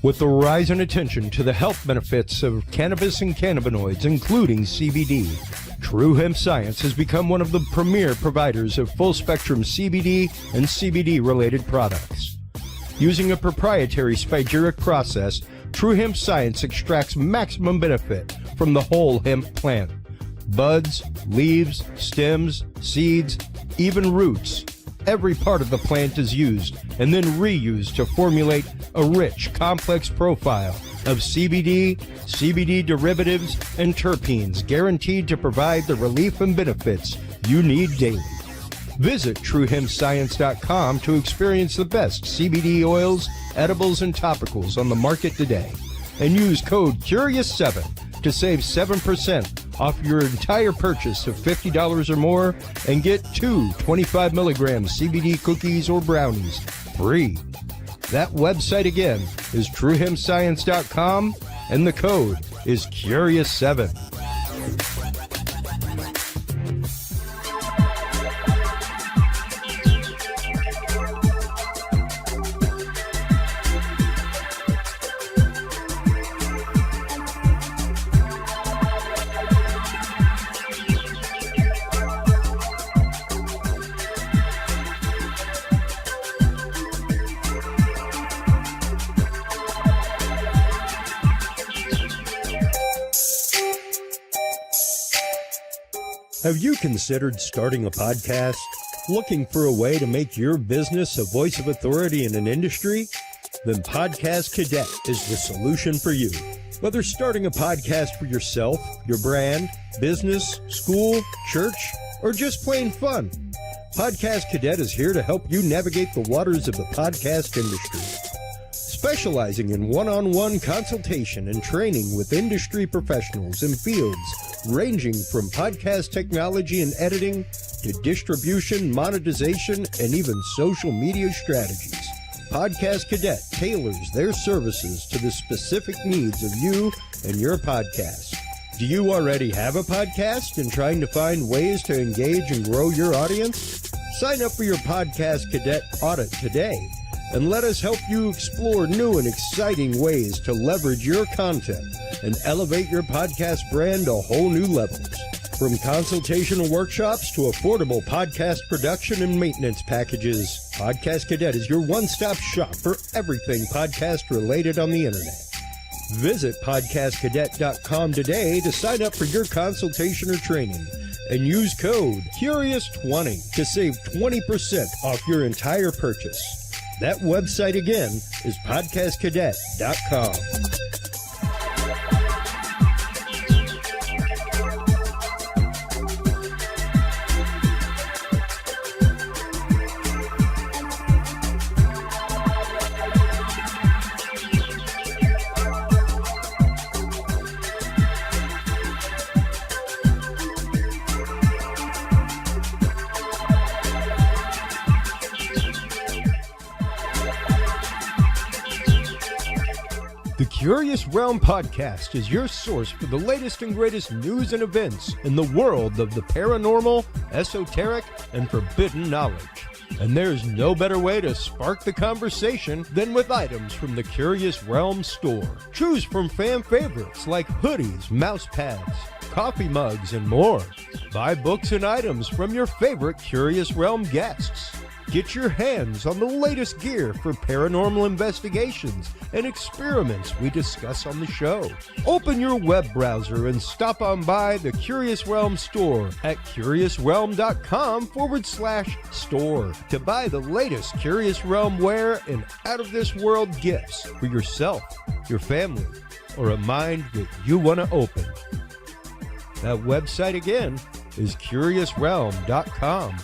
With the rise in attention to the health benefits of cannabis and cannabinoids, including CBD, True Hemp Science has become one of the premier providers of full-spectrum CBD and CBD-related products. Using a proprietary spagyric process, True Hemp Science extracts maximum benefit from the whole hemp plant. Buds, leaves, stems, seeds, even roots. Every part of the plant is used and then reused to formulate a rich, complex profile of CBD, CBD derivatives, and terpenes guaranteed to provide the relief and benefits you need daily. Visit TrueHempScience.com to experience the best CBD oils, edibles, and topicals on the market today. And use code CURIOUS7 to save 7% off your entire purchase of $50 or more and get 2 25-milligram CBD cookies or brownies free. That website again is TrueHempScience.com, and the code is CURIOUS7. Have you considered starting a podcast? Looking for a way to make your business a voice of authority in an industry? then Podcast Cadet is the solution for you. Whether starting a podcast for yourself, your brand, business, school, church, or just plain fun, Podcast Cadet is here to help you navigate the waters of the podcast industry. Specializing in one-on-one consultation and training with industry professionals in fields ranging from podcast technology and editing to distribution, monetization, and even social media strategies. Podcast Cadet tailors their services to the specific needs of you and your podcast. Do you already have a podcast and trying to find ways to engage and grow your audience? Sign up for your Podcast Cadet audit today and let us help you explore new and exciting ways to leverage your content and elevate your podcast brand to whole new levels. From consultational workshops to affordable podcast production and maintenance packages, Podcast Cadet is your one-stop shop for everything podcast related on the internet. Visit podcastcadet.com today to sign up for your consultation or training and use code CURIOUS20 to save 20% off your entire purchase. That website again is podcastcadet.com. The Curious Realm Podcast is your source for the latest and greatest news and events in the world of the paranormal, esoteric, and forbidden knowledge. And there's no better way to spark the conversation than with items from the Curious Realm store. Choose from fan favorites like hoodies, mouse pads, coffee mugs, and more. Buy books and items from your favorite Curious Realm guests. Get your hands on the latest gear for paranormal investigations and experiments we discuss on the show. Open your web browser and stop on by the Curious Realm store at curiousrealm.com/store to buy the latest Curious Realm wear and out-of-this-world gifts for yourself, your family, or a mind that you want to open. That website again is curiousrealm.com/store.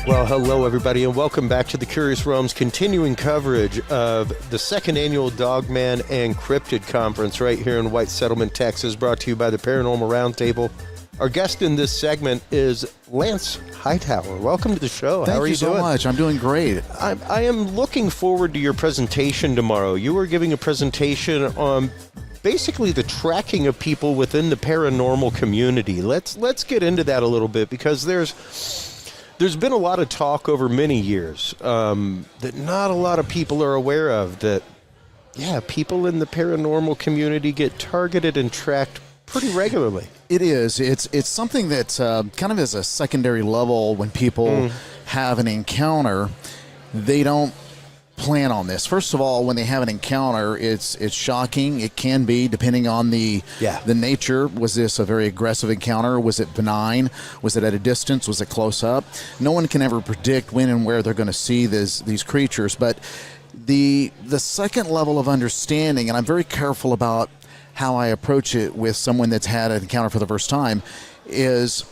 Well, hello, everybody, and welcome back to the Curious Realm's continuing coverage of the second annual Dogman and Cryptid Conference right here in White Settlement, Texas, brought to you by the Paranormal Roundtable. Our guest in this segment is Lance Hightower. Welcome to the show. How are you doing? Thank you so much. I'm doing great. I am looking forward to your presentation tomorrow. You are giving a presentation on basically the tracking of people within the paranormal community. Let's get into that a little bit, because there's been a lot of talk over many years that not a lot of people are aware of, that, yeah, people in the paranormal community get targeted and tracked pretty regularly. It is. It's something that kind of is a secondary level. When people have an encounter, they don't plan on this. First of all, when they have an encounter, it's shocking. It can be, depending on the nature. Was this a very aggressive encounter? Was it benign? Was it at a distance? Was it close up? No one can ever predict when and where they're going to see these creatures. But the second level of understanding, and I'm very careful about how I approach it with someone that's had an encounter for the first time, is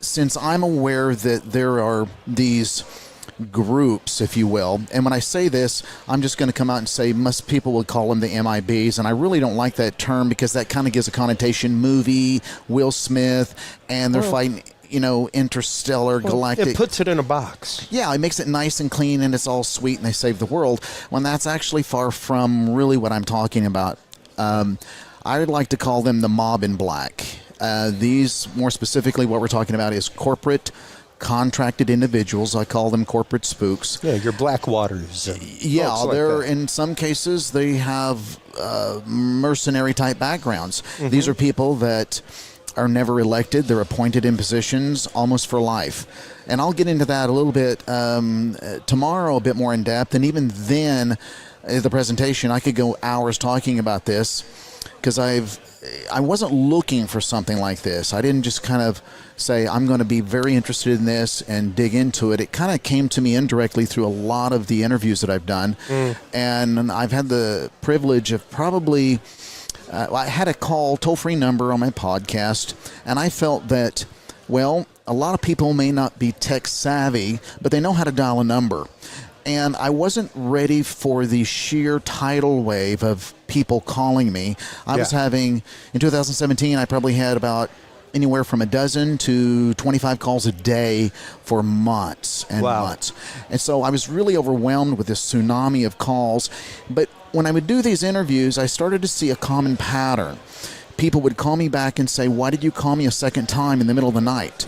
since I'm aware that there are these groups, if you will, and when I say this, I'm just going to come out and say most people would call them the MIBs, and I really don't like that term because that kind of gives a connotation, movie, Will Smith, and they're fighting, interstellar, galactic. It puts it in a box. Yeah, it makes it nice and clean, and it's all sweet, and they save the world, when that's actually far from really what I'm talking about. I would like to call them the mob in black. These, more specifically, what we're talking about is corporate contracted individuals. I call them corporate spooks. Yeah, your Blackwaters. Yeah, they're in some cases they have mercenary type backgrounds. These are people that are never elected. They're appointed in positions almost for life. And I'll get into that a little bit tomorrow, a bit more in depth. And even then, the presentation. I could go hours talking about this because I wasn't looking for something like this. I didn't just kind of say, I'm going to be very interested in this and dig into it. It kind of came to me indirectly through a lot of the interviews that I've done. And I've had the privilege of probably, I had a toll-free number on my podcast, and I felt that, well, a lot of people may not be tech savvy, but they know how to dial a number. And I wasn't ready for the sheer tidal wave of people calling me. I was having, in 2017, I probably had about anywhere from a dozen to 25 calls a day for months and months. And so I was really overwhelmed with this tsunami of calls. But when I would do these interviews, I started to see a common pattern. People would call me back and say, why did you call me a second time in the middle of the night?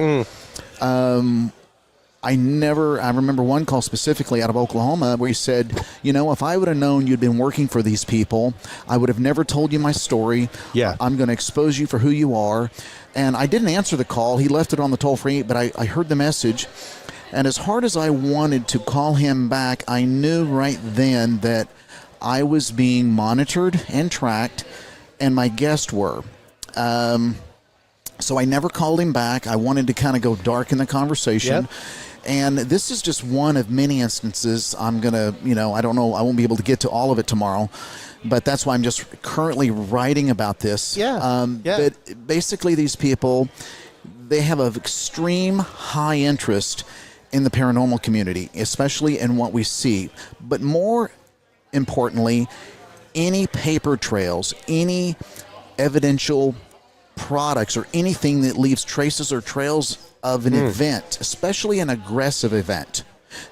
I remember one call specifically out of Oklahoma where he said, if I would have known you'd been working for these people, I would have never told you my story. Yeah. I'm going to expose you for who you are. And I didn't answer the call. He left it on the toll-free, but I heard the message. And as hard as I wanted to call him back, I knew right then that I was being monitored and tracked, and my guests were. So I never called him back. I wanted to kind of go dark in the conversation. Yep. And this is just one of many instances. I'm going to, I don't know, I won't be able to get to all of it tomorrow, but that's why I'm just currently writing about this. But basically these people, they have an extreme high interest in the paranormal community, especially in what we see. But more importantly, any paper trails, any evidential products or anything that leaves traces or trails of an event, especially an aggressive event.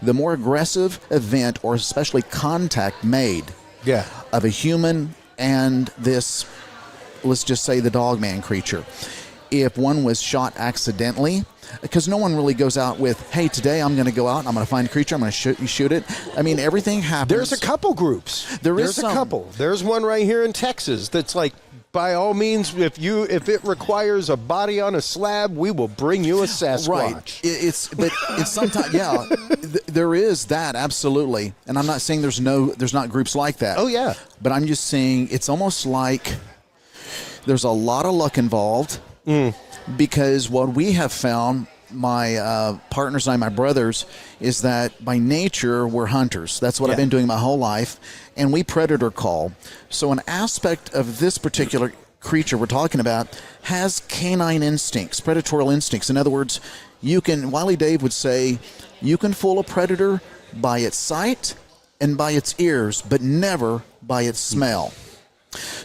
The more aggressive event, or especially contact made of a human and this, let's just say the Dogman creature. If one was shot accidentally, because no one really goes out with, hey, today I'm going to go out and I'm going to find a creature, I'm going to shoot it. I mean, everything happens. There's a couple groups. There's a couple. There's one right here in Texas that's like, by all means, if it requires a body on a slab, we will bring you a Sasquatch. Right. It's sometimes, there is that, absolutely. And I'm not saying there's not groups like that. Oh, yeah. But I'm just saying it's almost like there's a lot of luck involved because what we have found, my partners and I, my brothers, is that by nature we're hunters. That's what I've been doing my whole life, and we predator call. So an aspect of this particular creature we're talking about has canine instincts, predatorial instincts. In other words, Wiley Dave would say, you can fool a predator by its sight and by its ears, but never by its smell.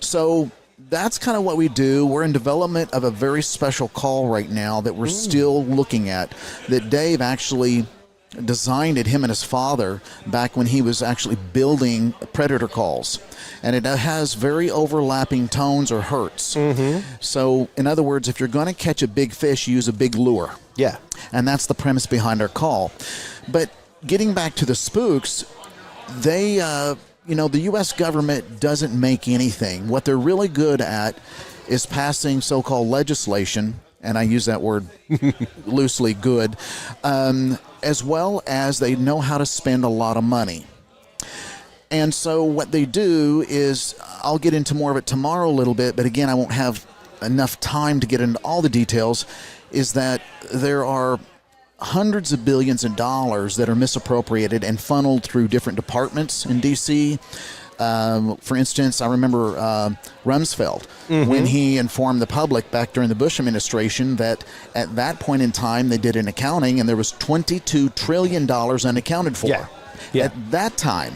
So that's kind of what we do. We're in development of a very special call right now that we're still looking at, that Dave actually designed it, him and his father, back when he was actually building predator calls. And it has very overlapping tones or hertz. So, in other words, if you're going to catch a big fish, you use a big lure. Yeah. And that's the premise behind our call. But getting back to the spooks, they... the U.S. government doesn't make anything. What they're really good at is passing so-called legislation, and I use that word loosely, good, as well as they know how to spend a lot of money. And so what they do is, I'll get into more of it tomorrow a little bit, but again, I won't have enough time to get into all the details, is that there are hundreds of billions of dollars that are misappropriated and funneled through different departments in D.C. For instance, I remember Rumsfeld, when he informed the public back during the Bush administration that at that point in time they did an accounting and there was $22 trillion unaccounted for at that time.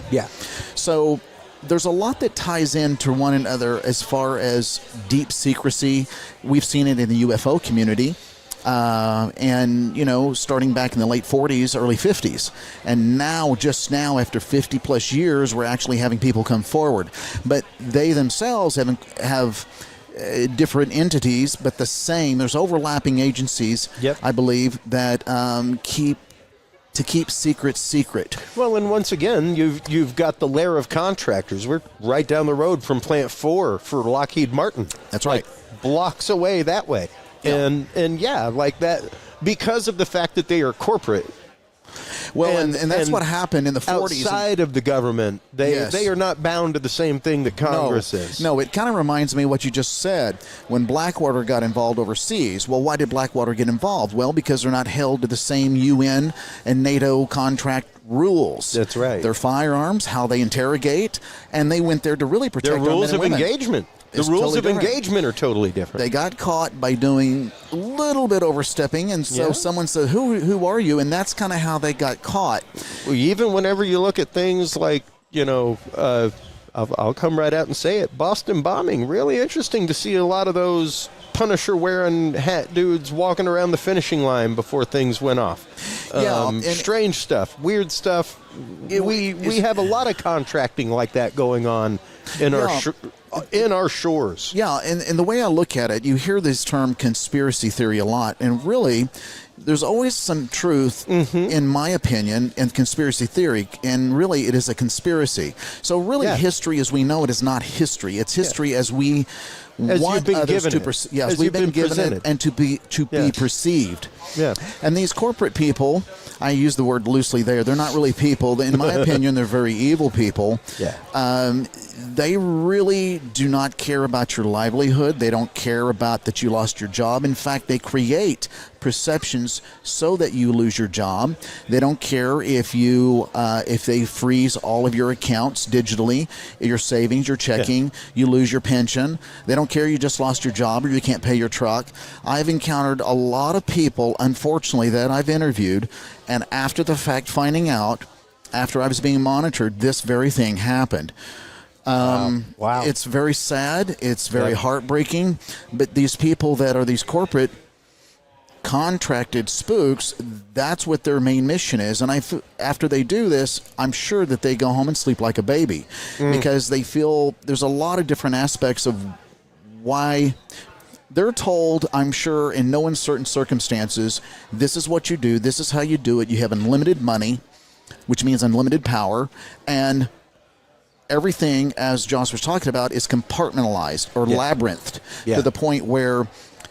So there's a lot that ties into one another as far as deep secrecy. We've seen it in the UFO community. And, starting back in the late 40s, early 50s. And now, just now, after 50 plus years, we're actually having people come forward. But they themselves have different entities, but the same. There's overlapping agencies, I believe, that keep secrets secret. Well, and once again, you've got the layer of contractors. We're right down the road from Plant 4 for Lockheed Martin. That's right. Like blocks away that way. And like that, because of the fact that they are corporate, Well, and that's what happened in the 40s. Outside of the government, they are not bound to the same thing that Congress is. No, it kind of reminds me of what you just said. When Blackwater got involved overseas, well, why did Blackwater get involved? Well, because they're not held to the same UN and NATO contract rules. That's right. Their firearms, how they interrogate, and they went there to really protect their rules our men and of women. engagement. The It's rules totally of different. engagement are totally different. They got caught by doing a little bit overstepping, and so someone said, who are you? And that's kind of how they got caught. Well, even whenever you look at things like, I'll come right out and say it, Boston bombing, really interesting to see a lot of those Punisher-wearing hat dudes walking around the finishing line before things went off. Strange stuff, weird stuff. We have a lot of contracting like that going on in our shores. Yeah, and the way I look at it, you hear this term conspiracy theory a lot, and really, there's always some truth, in my opinion, in conspiracy theory, and really it is a conspiracy. So really, history as we know it is not history. It's history as we want others to perceive. Yes, we've been given it and to be perceived. Yeah. And these corporate people, I use the word loosely there, they're not really people. In my opinion, they're very evil people. Yeah. They really do not care about your livelihood. They don't care about that you lost your job. In fact, they create perceptions so that you lose your job. They don't care if they freeze all of your accounts digitally, your savings, your checking, you lose your pension. They don't care you just lost your job or you can't pay your truck. I've encountered a lot of people, unfortunately, that I've interviewed, and after the fact finding out, after I was being monitored, this very thing happened. Wow. It's very sad. It's very heartbreaking. But these people that are these corporate contracted spooks, that's what their main mission is. And after they do this, I'm sure that they go home and sleep like a baby because they feel there's a lot of different aspects of why they're told, I'm sure, in no uncertain circumstances, this is what you do, this is how you do it. You have unlimited money, which means unlimited power, and everything, as Josh was talking about, is compartmentalized or labyrinthed to the point where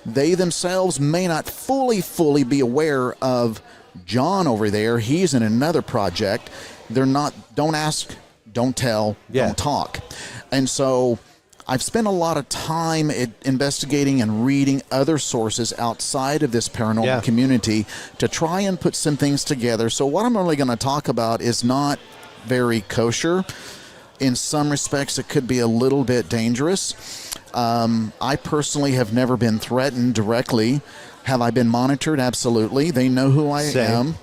they themselves may not fully be aware of John over there. He's in another project. They're not, don't ask, don't tell, don't talk. And so I've spent a lot of time investigating and reading other sources outside of this paranormal community to try and put some things together. So what I'm really going to talk about is not very kosher. In some respects, it could be a little bit dangerous. I personally have never been threatened directly. Have I been monitored? Absolutely. They know who I am.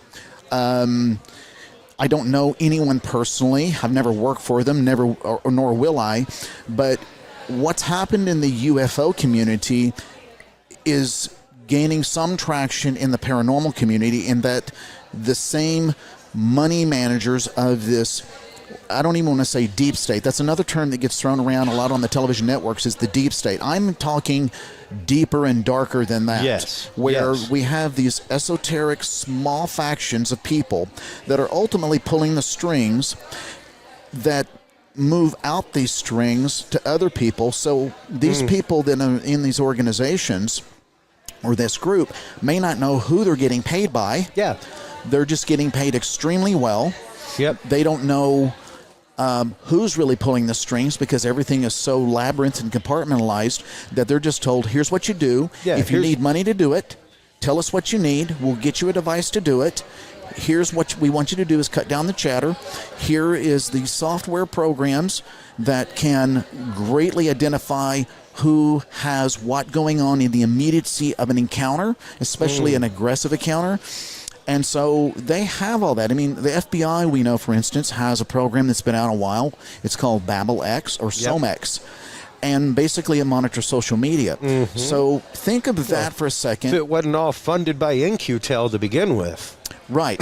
I don't know anyone personally. I've never worked for them, nor will I. But what's happened in the UFO community is gaining some traction in the paranormal community in that the same money managers of this, I don't even want to say deep state. That's another term that gets thrown around a lot on the television networks, is the deep state. I'm talking deeper and darker than that. Yes. Where we have these esoteric small factions of people that are ultimately pulling the strings that move out these strings to other people. So these people that are in these organizations or this group may not know who they're getting paid by. Yeah. They're just getting paid extremely well. Yep. They don't know who's really pulling the strings because everything is so labyrinth and compartmentalized that they're just told, here's what you do. If you need money to do it, tell us what you need. We'll get you a device to do it. Here's what we want you to do is cut down the chatter. Here is the software programs that can greatly identify who has what going on in the immediacy of an encounter, especially an aggressive encounter. And so they have all that. I mean, the FBI, we know, for instance, has a program that's been out a while. It's called BabelX or SOMX. And basically it monitors social media. So think of that for a second. If it wasn't all funded by InQtel to begin with. Right.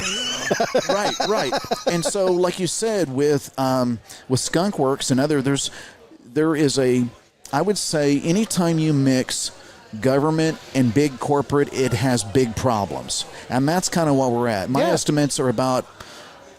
right. And so, like you said, with Skunkworks and other, there is a, I would say, anytime you mix government and big corporate, it has big problems. And that's kind of what we're at. My estimates are about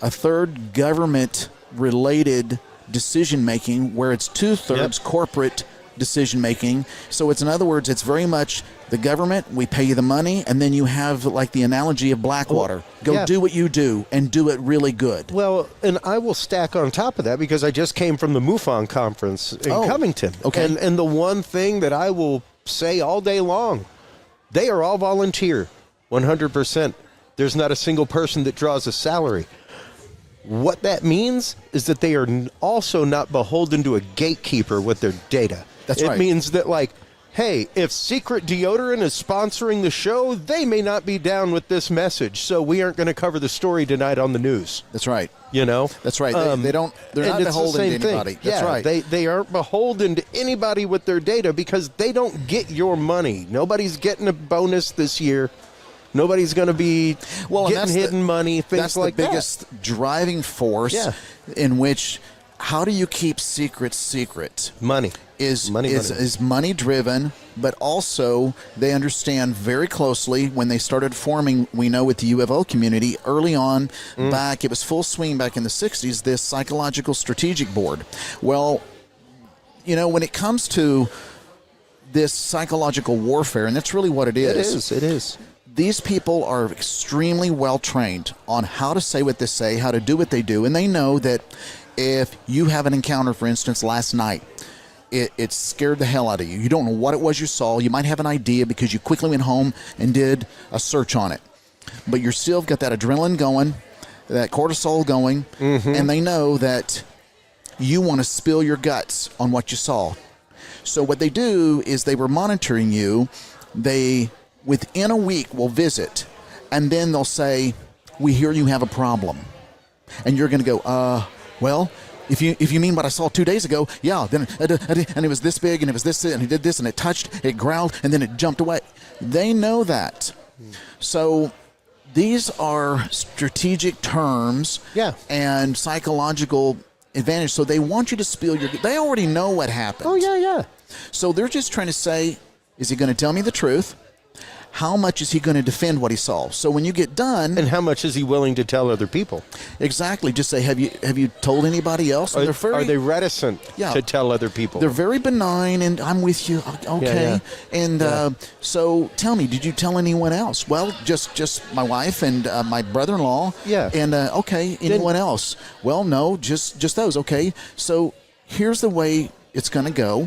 a third government-related decision-making, where it's two-thirds corporate decision making. So it's, in other words, it's very much the government, we pay you the money, and then you have like the analogy of Blackwater. Go do what you do and do it really good. Well, and I will stack on top of that because I just came from the MUFON conference in Covington. Okay. And the one thing that I will say all day long, they are all volunteer, 100%. There's not a single person that draws a salary. What that means is that they are also not beholden to a gatekeeper with their data. That's right. It means that, like, hey, if Secret Deodorant is sponsoring the show, they may not be down with this message, so we aren't going to cover the story tonight on the news. That's right. You know? That's right. They're not beholden to anybody. That's right. They aren't beholden to anybody with their data because they don't get your money. Nobody's getting a bonus this year. Nobody's going to be getting hidden money, things like that. That's the biggest driving force in which, how do you keep secrets secret? Money. Is money driven, but also they understand very closely when they started forming, we know with the UFO community early on back, it was full swing back in the 60s, this psychological strategic board. Well, you know, when it comes to this psychological warfare, and that's really what it is. It is. These people are extremely well trained on how to say what they say, how to do what they do, and they know that if you have an encounter, for instance, last night, it scared the hell out of you. You don't know what it was you saw. You might have an idea because you quickly went home and did a search on it. But you're still got that adrenaline going, that cortisol going, and they know that you want to spill your guts on what you saw. So what they do is they were monitoring you. They, within a week, will visit, and then they'll say, we hear you have a problem. And you're going to go, well, if you mean what I saw 2 days ago, yeah, then and it was this big, and it was this, and he did this, and it touched, it growled, and then it jumped away. They know that. So these are strategic terms and psychological advantage. So they want you to spill your... They already know what happened. Oh, yeah. So they're just trying to say, is he going to tell me the truth? How much is he going to defend what he saw? So when you get done... And how much is he willing to tell other people? Exactly. Just say, have you told anybody else? Are they reticent to tell other people? They're very benign, and I'm with you. Okay. And so tell me, did you tell anyone else? Well, just my wife and my brother-in-law. Yeah. And, okay, anyone else? Well, no, just those. Okay. So here's the way it's going to go.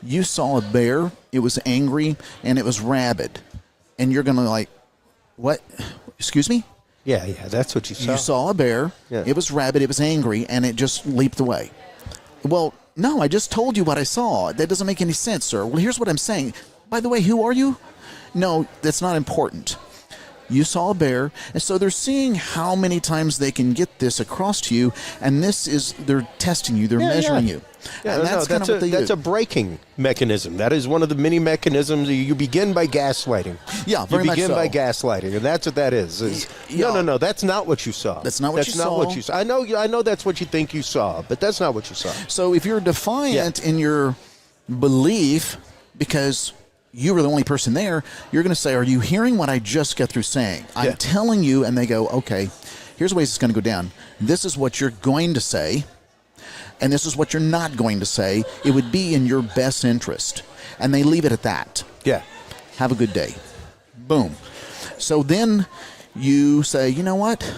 You saw a bear. It was angry, and it was rabid. And you're going to like, what? Excuse me? Yeah, that's what you saw. You saw a bear. Yeah. It was rabid. It was angry, and it just leaped away. Well, no, I just told you what I saw. That doesn't make any sense, sir. Well, here's what I'm saying. By the way, who are you? No, that's not important. You saw a bear, and so they're seeing how many times they can get this across to you, and they're testing you, they're measuring you. Yeah, that's a braking mechanism. That is one of the many mechanisms. You begin by gaslighting. Yeah, very much so. You begin by gaslighting, and that's what that is. No, that's not what you saw. That's not what you saw. I know that's what you think you saw, but that's not what you saw. So if you're defiant in your belief because you were the only person there, you're going to say, are you hearing what I just got through saying? I'm telling you, and they go, okay, here's the ways it's going to go down. This is what you're going to say, and this is what you're not going to say. It would be in your best interest. And they leave it at that. Yeah. Have a good day. Boom. So then you say, you know what?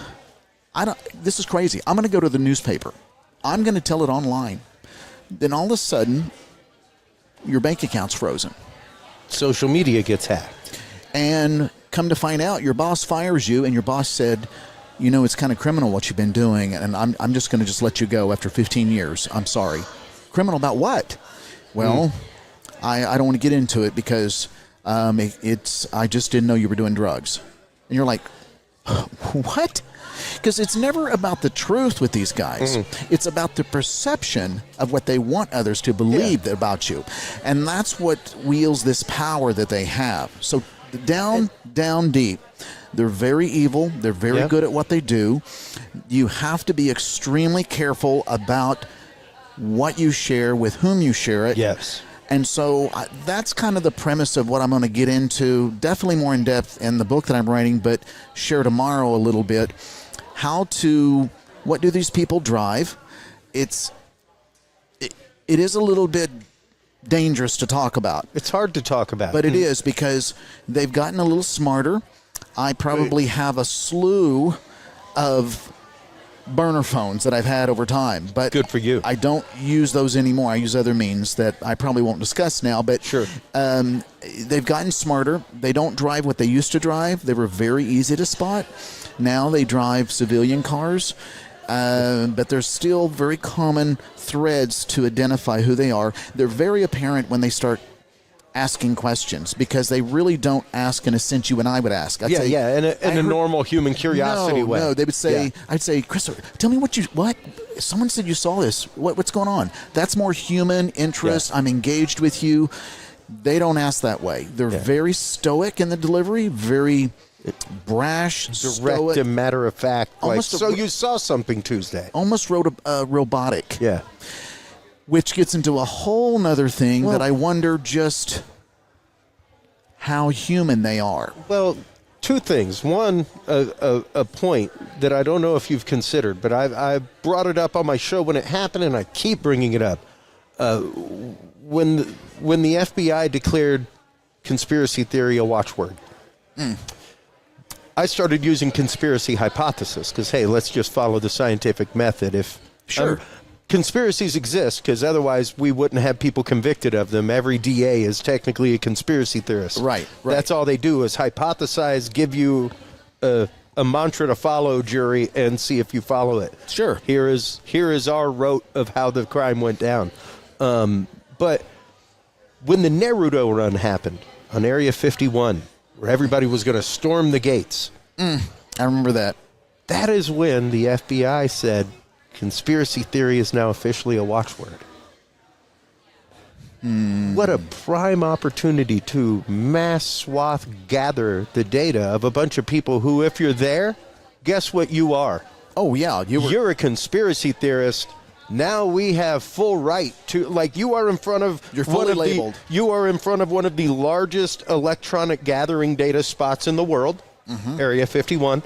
This is crazy. I'm going to go to the newspaper. I'm going to tell it online. Then all of a sudden, your bank account's frozen. Social media gets hacked. And come to find out, your boss fires you, and your boss said, you know, it's kind of criminal what you've been doing, and I'm just going to just let you go after 15 years. I'm sorry. Criminal about what? Well, I don't want to get into it because I just didn't know you were doing drugs. And you're like, what? Because it's never about the truth with these guys. It's about the perception of what they want others to believe about you. And that's what wields this power that they have. So down deep, they're very evil. They're very good at what they do. You have to be extremely careful about what you share, with whom you share it. Yes. And so that's kind of the premise of what I'm going to get into, definitely more in depth in the book that I'm writing, but share tomorrow a little bit. What do these people drive? It is a little bit dangerous to talk about. It's hard to talk about. But it is, because they've gotten a little smarter. I probably have a slew of burner phones that I've had over time. But good for you. I don't use those anymore. I use other means that I probably won't discuss now. But sure. They've gotten smarter. They don't drive what they used to drive. They were very easy to spot. Now they drive civilian cars. But there's still very common threads to identify who they are. They're very apparent when they start asking questions, because they really don't ask in a sense you and I would ask. In a normal human curiosity way. No, they would say, I'd say, Christopher, tell me what? Someone said you saw this. What's going on? That's more human interest. Yeah. I'm engaged with you. They don't ask that way. They're very stoic in the delivery, very brash, direct, stoic, and matter of fact. So you saw something Tuesday. Almost robotic. Yeah. Which gets into a whole nother thing that I wonder just how human they are. Well, two things. One, a point that I don't know if you've considered, but I brought it up on my show when it happened, and I keep bringing it up. When the FBI declared conspiracy theory a watchword, I started using conspiracy hypothesis because, hey, let's just follow the scientific method. Conspiracies exist, because otherwise we wouldn't have people convicted of them. Every DA is technically a conspiracy theorist. Right. That's all they do is hypothesize, give you a mantra to follow, jury, and see if you follow it. Sure. Here is our rote of how the crime went down. But when the Naruto run happened on Area 51, where everybody was going to storm the gates. I remember that. That is when the FBI said, conspiracy theory is now officially a watchword. What a prime opportunity to mass swath gather the data of a bunch of people who, if you're there, guess what you are? Oh, yeah. You're a conspiracy theorist. Now we have full right to, you are in front of... You're fully labeled. You are in front of one of the largest electronic gathering data spots in the world, Area 51.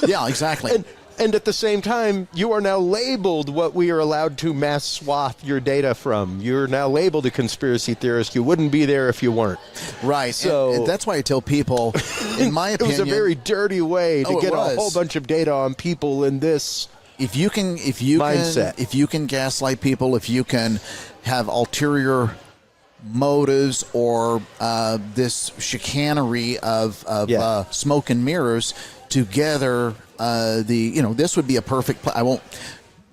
Yeah, exactly. And at the same time, you are now labeled what we are allowed to mass swath your data from. You're now labeled a conspiracy theorist. You wouldn't be there if you weren't. Right. So and that's why I tell people, in my opinion... It was a very dirty way to get a whole bunch of data on people in this mindset. If you can gaslight people, if you can have ulterior motives or this chicanery of smoke and mirrors together... this would be a perfect. I won't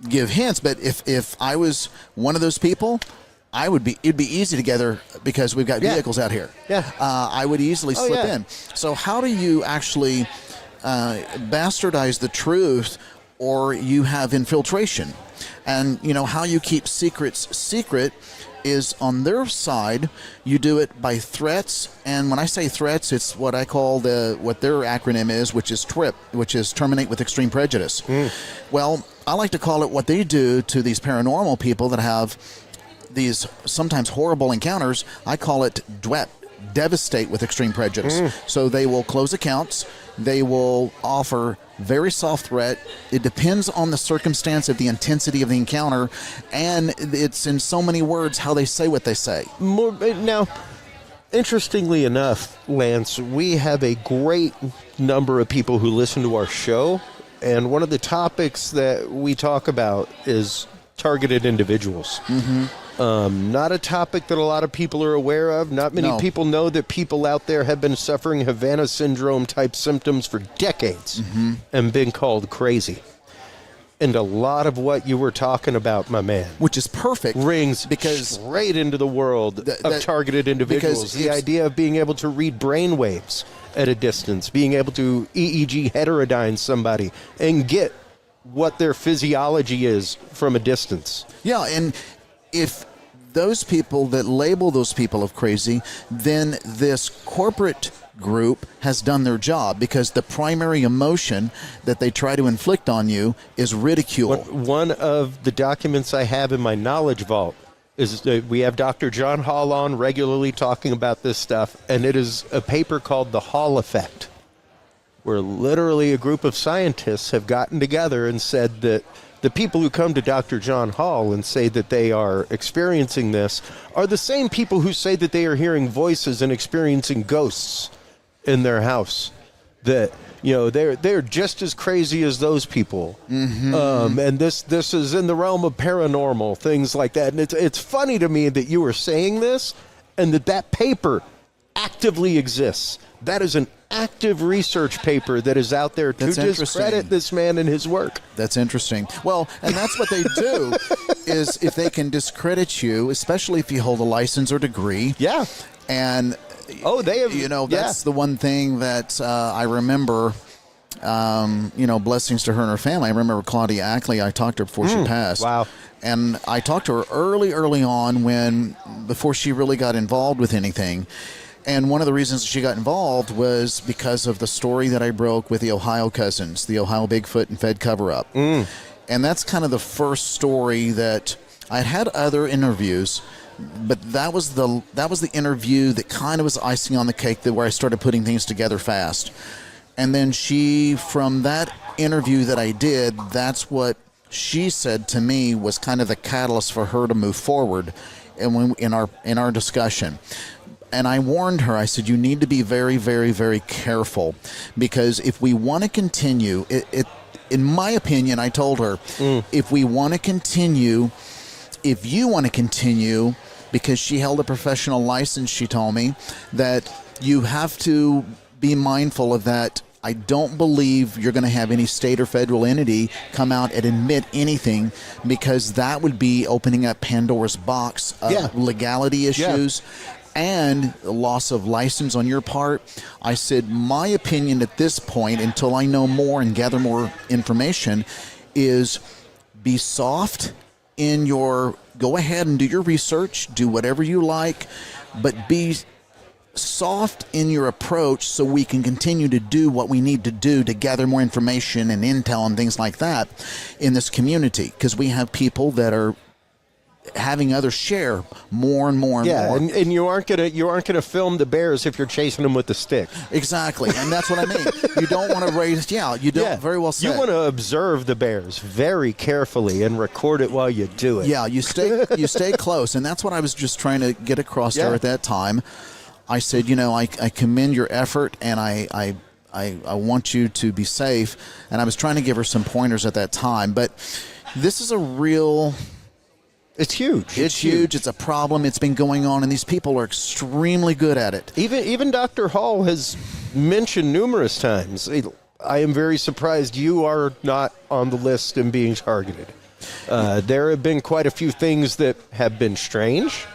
give hints, but if I was one of those people, it'd be easy together because we've got vehicles out here. Yeah, I would easily slip in. So how do you actually bastardize the truth, or you have infiltration, and how you keep secrets secret is on their side. You do it by threats, and when I say threats, it's what I call what their acronym is, which is TRIP, which is terminate with extreme prejudice. Well, I like to call it what they do to these paranormal people that have these sometimes horrible encounters. I call it DWEP, devastate with extreme prejudice. So they will close accounts. They will offer very soft threat. It depends on the circumstance of the intensity of the encounter, and it's in so many words how they say what they say. Now, interestingly enough, Lance, we have a great number of people who listen to our show, and one of the topics that we talk about is targeted individuals. Not a topic that a lot of people are aware of. Not many people know that people out there have been suffering Havana syndrome type symptoms for decades and been called crazy. And a lot of what you were talking about, my man, which is perfect, rings straight into the world of targeted individuals. The idea of being able to read brain waves at a distance, being able to EEG heterodyne somebody and get what their physiology is from a distance. Yeah, and if those people that label those people of crazy, then this corporate group has done their job, because the primary emotion that they try to inflict on you is ridicule. One of the documents I have in my knowledge vault is we have Dr. John Hall on regularly talking about this stuff, and it is a paper called The Hall Effect, where literally a group of scientists have gotten together and said that the people who come to Dr. John Hall and say that they are experiencing this are the same people who say that they are hearing voices and experiencing ghosts in their house. That, you know, they're just as crazy as those people. Mm-hmm. And this is in the realm of paranormal, things like that. And it's funny to me that you were saying this and that paper actively exists. That is an active research paper that is out there to discredit this man and his work. That's interesting. Well, and that's what they do is if they can discredit you, especially if you hold a license or degree. Yeah. And, they have, you know, that's the one thing that I remember, you know, blessings to her and her family. I remember Claudia Ackley. I talked to her before she passed. Wow. And I talked to her early on before she really got involved with anything. And one of the reasons she got involved was because of the story that I broke with the Ohio cousins, the Ohio Bigfoot and Fed cover-up. And that's kind of the first story that I had other interviews, but that was the interview that kind of was icing on the cake where I started putting things together fast. And then from that interview that I did, that's what she said to me was kind of the catalyst for her to move forward in our discussion. And I warned her, I said, you need to be very, very, very careful, because if we want to continue, in my opinion, I told her, if you want to continue, because she held a professional license, she told me, that you have to be mindful of that. I don't believe you're going to have any state or federal entity come out and admit anything, because that would be opening up Pandora's box of legality issues. And loss of license on your part. I said, my opinion at this point, until I know more and gather more information, is be soft in your, go ahead and do your research, do whatever you like, but be soft in your approach so we can continue to do what we need to do to gather more information and intel and things like that in this community, because we have people that are having others share more and more and more. And you aren't gonna film the bears if you're chasing them with the stick. Exactly, and that's what I mean. You don't want to raise. You don't. Very well said. You want to observe the bears very carefully and record it while you do it. Yeah, you stay close, and that's what I was just trying to get across to her at that time. I said, you know, I commend your effort, and I want you to be safe, and I was trying to give her some pointers at that time. But this is a real. It's huge. It's huge. It's a problem. It's been going on, and these people are extremely good at it. Even Dr. Hall has mentioned numerous times, I am very surprised you are not on the list and being targeted. There have been quite a few things that have been strange.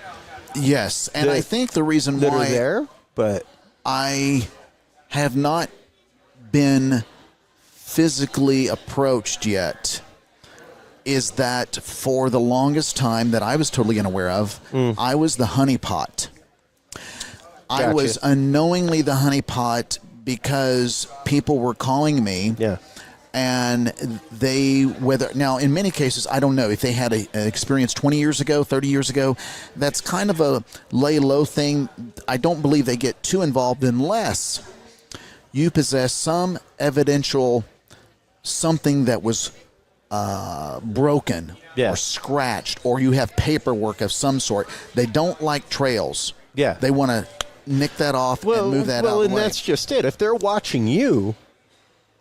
Yes, and I think the reason why are there, but I have not been physically approached yet is that for the longest time that I was totally unaware of, I was the honeypot. I was unknowingly the honeypot because people were calling me. Yeah. And now in many cases, I don't know if they had an experience 20 years ago, 30 years ago, that's kind of a lay low thing. I don't believe they get too involved unless you possess some evidential something that was broken or scratched, or you have paperwork of some sort. They don't like trails. Yeah. They want to nick that off and move that out of the way. Well, and that's just it. If they're watching you,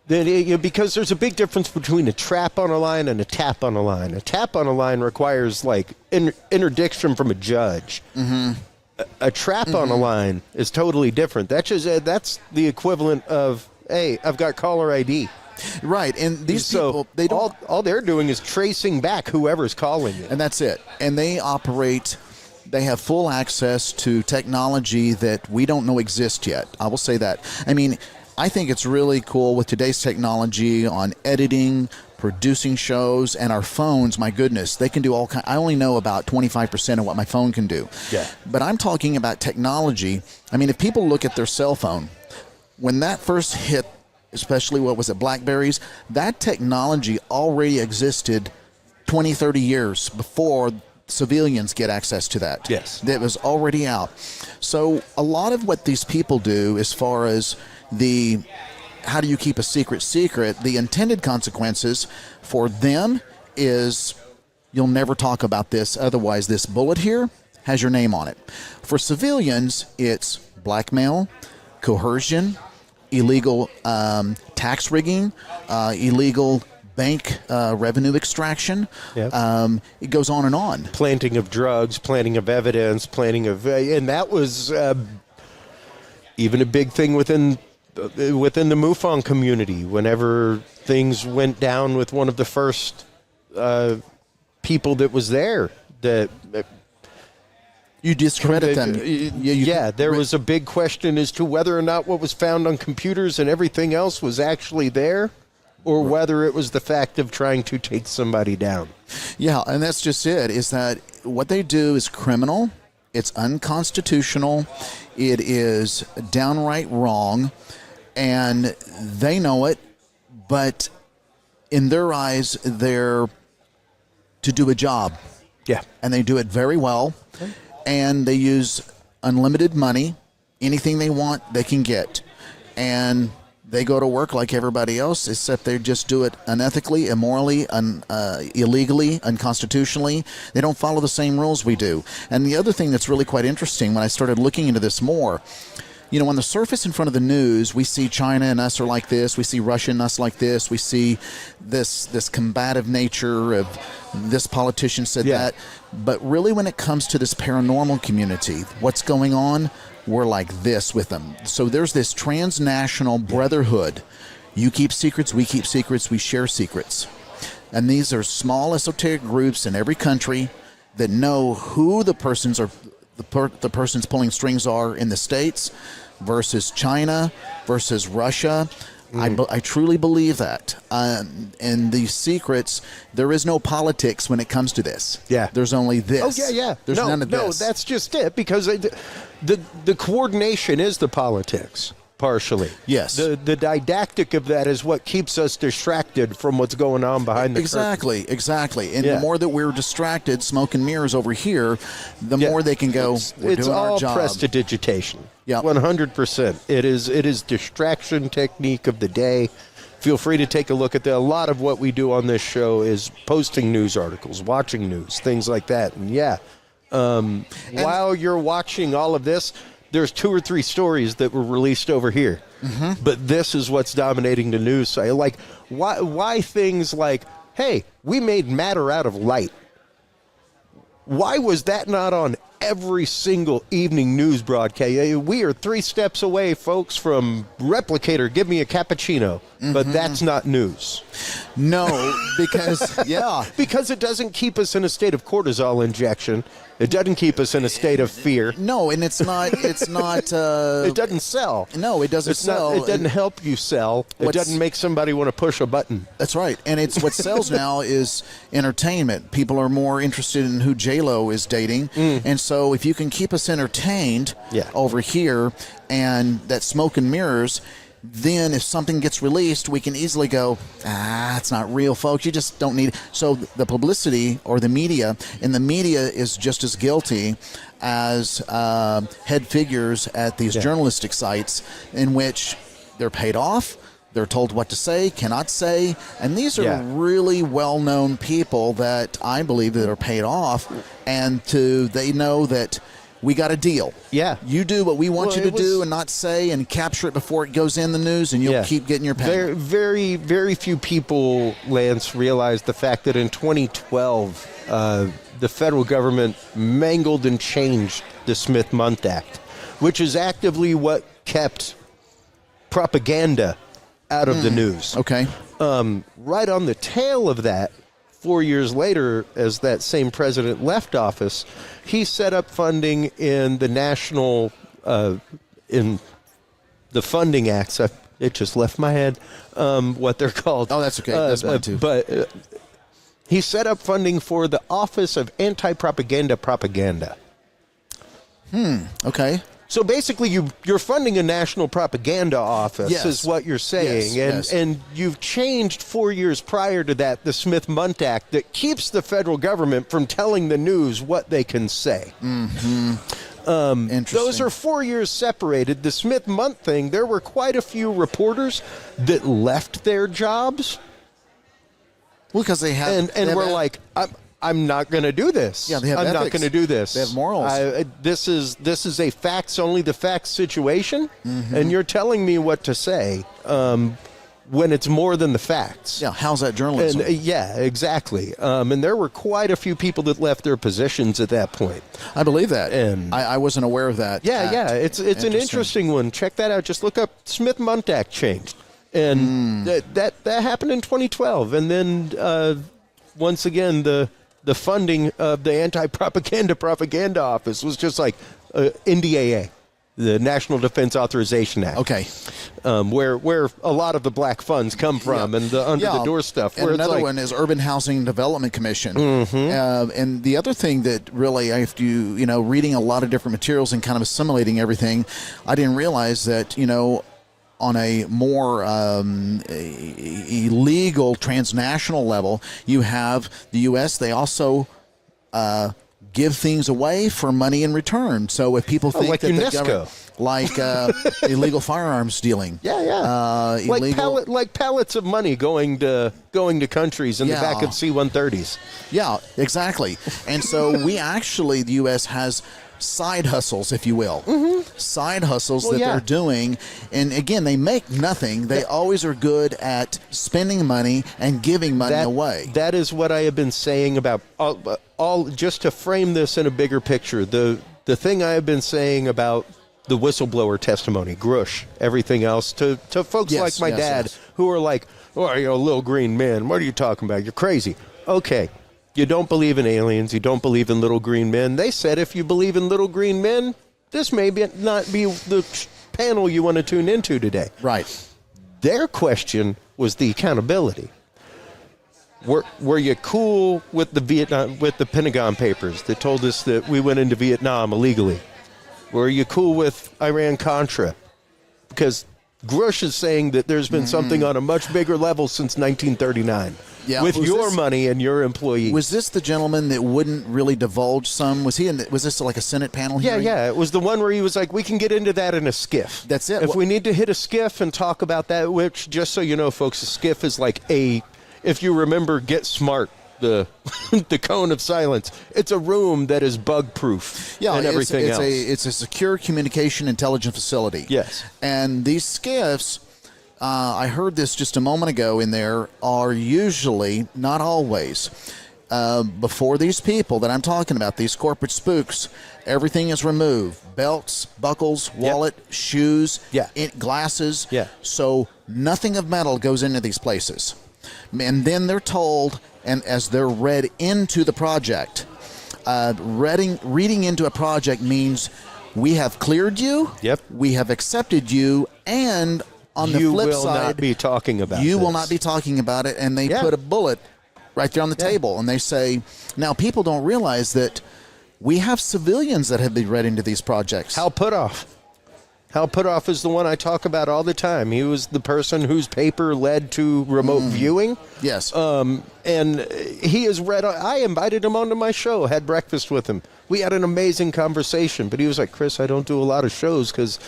then because there's a big difference between a trap on a line and a tap on a line. A tap on a line requires like interdiction from a judge. Mm-hmm. A trap on a line is totally different. That's the equivalent of, hey, I've got caller ID. Right, and these people, they don't. All they're doing is tracing back whoever's calling you, and that's it. And they have full access to technology that we don't know exists yet. I will say that. I mean, I think it's really cool with today's technology on editing, producing shows, and our phones. My goodness, they can do all kinds. I only know about 25% of what my phone can do. Yeah. But I'm talking about technology. I mean, if people look at their cell phone, when that first hit, especially BlackBerries, that technology already existed 20, 30 years before civilians get access to that. Yes. That was already out. So a lot of what these people do as far as how do you keep a secret, the intended consequences for them is you'll never talk about this. Otherwise, this bullet here has your name on it. For civilians, it's blackmail, coercion, illegal tax rigging, illegal bank revenue extraction. Yep. It goes on and on. Planting of drugs, planting of evidence, planting of... and that was even a big thing within the MUFON community. Whenever things went down with one of the first people that was there, that... You discredit them. There was a big question as to whether or not what was found on computers and everything else was actually there, or whether it was the fact of trying to take somebody down. Yeah, and that's just it, is that what they do is criminal, it's unconstitutional, it is downright wrong, and they know it, but in their eyes, they're to do a job. Yeah. And they do it very well. Okay. And they use unlimited money. Anything they want, they can get. And they go to work like everybody else, except they just do it unethically, immorally, illegally, unconstitutionally. They don't follow the same rules we do. And the other thing that's really quite interesting, when I started looking into this more, on the surface in front of the news, we see China and us are like this. We see Russia and us like this. We see this combative nature of this politician said that. But really, when it comes to this paranormal community, what's going on, we're like this with them. So there's this transnational brotherhood. You keep secrets, we keep secrets, we share secrets. And these are small esoteric groups in every country that know who the persons are, the persons pulling strings are in the States versus China versus Russia. I truly believe that. And these secrets, there is no politics when it comes to this. Yeah. There's only this. Oh, yeah. There's none of this. No, that's just it, because the coordination is the politics, partially. Yes. The didactic of that is what keeps us distracted from what's going on behind the curtain. Exactly. And the more that we're distracted, smoke and mirrors over here, the more they can go, we're doing our job. It's all prestidigitation. Yeah, 100%. It is distraction technique of the day. Feel free to take a look at that. A lot of what we do on this show is posting news articles, watching news, things like that. And while you're watching all of this, there's 2 or 3 stories that were released over here. Mm-hmm. But this is what's dominating the news site. Like, why things like, hey, we made matter out of light. Why was that not on every single evening news broadcast? We are 3 steps away, folks, from Replicator, give me a cappuccino. Mm-hmm. But that's not news. No, because, because it doesn't keep us in a state of cortisol injection. It doesn't keep us in a state of fear. No, and it's not. It doesn't sell. No, it doesn't sell. It doesn't help you sell. It doesn't make somebody want to push a button. That's right. And it's what sells now is entertainment. People are more interested in who J-Lo is dating. And so if you can keep us entertained over here and that smoke and mirrors, then if something gets released, we can easily go, it's not real, folks. You just don't need it. So the publicity or the media, and the media is just as guilty as head figures at these journalistic sites in which they're paid off, they're told what to say, cannot say, and these are really well-known people that I believe that are paid off, and they know that we got a deal. Yeah. You do what we want you to do and not say, and capture it before it goes in the news, and you'll keep getting your pay. Very, very few people, Lance, realize the fact that in 2012, the federal government mangled and changed the Smith-Mundt Act, which is actively what kept propaganda out of the news. Okay. Right on the tail of that, 4 years later, as that same president left office, he set up funding in the national, in the funding acts. It just left my head what they're called. Oh, that's okay. That's mine too. But he set up funding for the Office of Anti-Propaganda Propaganda. Okay. So basically, you're funding a national propaganda office, is what you're saying. And you've changed 4 years prior to that the Smith-Mundt Act that keeps the federal government from telling the news what they can say. Interesting. Those are 4 years separated. The Smith-Mundt thing, there were quite a few reporters that left their jobs Well, because they have, and we're like, I'm not going to do this. Yeah, they have I'm ethics. not going to do this. They have morals. This is a only the facts situation, and you're telling me what to say when it's more than the facts. Yeah, how's that journalism? And, yeah, exactly. And there were quite a few people that left their positions at that point. I believe that. And I wasn't aware of that. Yeah, it's an interesting one. Check that out. Just look up Smith-Mundt changed. And that happened in 2012. And then once again, the funding of the Anti-Propaganda Office was just like NDAA, the National Defense Authorization Act. Okay. Where a lot of the black funds come from, and the under-the-door stuff. And another one is Urban Housing Development Commission. And the other thing that really, after reading a lot of different materials and kind of assimilating everything, I didn't realize that, on a more illegal transnational level, you have the U.S. They also give things away for money in return. So if people think like that UNESCO. the government, like illegal firearms dealing, like pallets of money going to countries in the back of C-130s. Yeah, exactly. And so we actually, the U.S. has side hustles, if you will, side hustles they're doing. And again, they make nothing. They always are good at spending money and giving money away. That is what I have been saying about all. Just to frame this in a bigger picture, the thing I have been saying about the whistleblower testimony, Grush, everything else, to folks like my dad who are like, "Oh, you're a little green man. What are you talking about? You're crazy." Okay. You don't believe in aliens. You don't believe in little green men. They said if you believe in little green men, this may not be the panel you want to tune into today. Right. Their question was the accountability. Were you cool with the Pentagon Papers that told us that we went into Vietnam illegally? Were you cool with Iran-Contra? Because Grush is saying that there's been something on a much bigger level since 1939. Yeah, with your money and your employees. Was this the gentleman that wouldn't really divulge some? Was this like a Senate panel hearing? Yeah. It was the one where he was like, we can get into that in a skiff. That's it. If we need to hit a skiff and talk about that, which, just so you know, folks, a skiff is like if you remember Get Smart, the cone of silence, it's a room that is bug-proof and everything else. It's a secure communication intelligence facility. Yes. And these skiffs, I heard this just a moment ago in there, are usually, not always, before these people that I'm talking about, these corporate spooks, everything is removed. Belts, buckles, wallet, shoes, glasses. Yeah. So nothing of metal goes into these places. And then they're told, and as they're read into the project, reading into a project means we have cleared you, we have accepted you, and on the flip side, you will not be talking about you this. will not be talking about it, and they put a bullet right there on the table, and they say, now people don't realize that we have civilians that have been read into these projects. Hal Puthoff. Hal Puthoff is the one I talk about all the time. He was the person whose paper led to remote viewing. Yes. And he has read. I invited him onto my show, had breakfast with him. We had an amazing conversation, but he was like, Chris, I don't do a lot of shows because,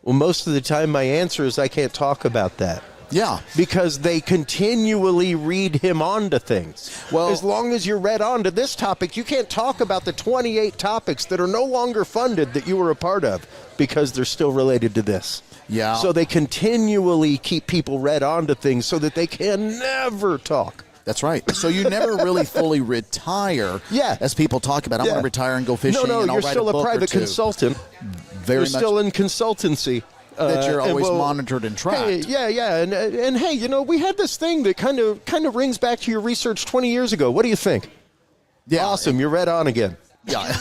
well, most of the time my answer is I can't talk about that. Yeah. Because they continually read him onto things. Well, as long as you're read on to this topic, you can't talk about the 28 topics that are no longer funded that you were a part of because they're still related to this. Yeah. So they continually keep people read onto things so that they can never talk. That's right. So you never really fully retire. As people talk about, I want to retire and go fishing. No, and I'll you're write still a book a private consultant. Very you're much still in consultancy. That you're always monitored and tracked. Hey, and hey, we had this thing that kind of rings back to your research 20 years ago. What do you think? Yeah, awesome. You're read on again. Yeah,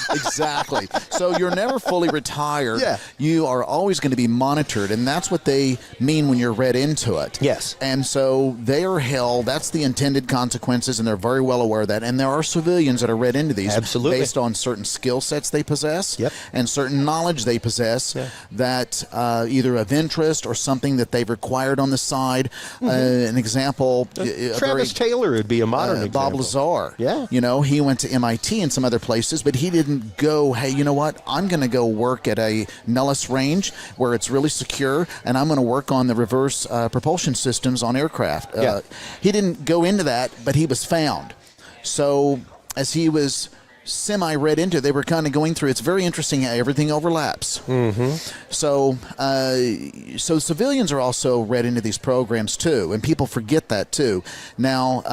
exactly. So you're never fully retired. Yeah. You are always going to be monitored, and that's what they mean when you're read into it. Yes. And so they are held. That's the intended consequences, and they're very well aware of that. And there are civilians that are read into these based on certain skill sets they possess and certain knowledge they possess that either of interest or something that they've required on the side. An example. Travis Taylor would be a modern example. Bob Lazar. Yeah. He went to MIT and some other places, but he didn't go, hey, you know what? I'm going to go work at a Nellis range where it's really secure, and I'm going to work on the reverse propulsion systems on aircraft. He didn't go into that, but he was found. So as he was semi-read into, they were kind of going through. It's very interesting how everything overlaps. So civilians are also read into these programs too, and people forget that too. Now,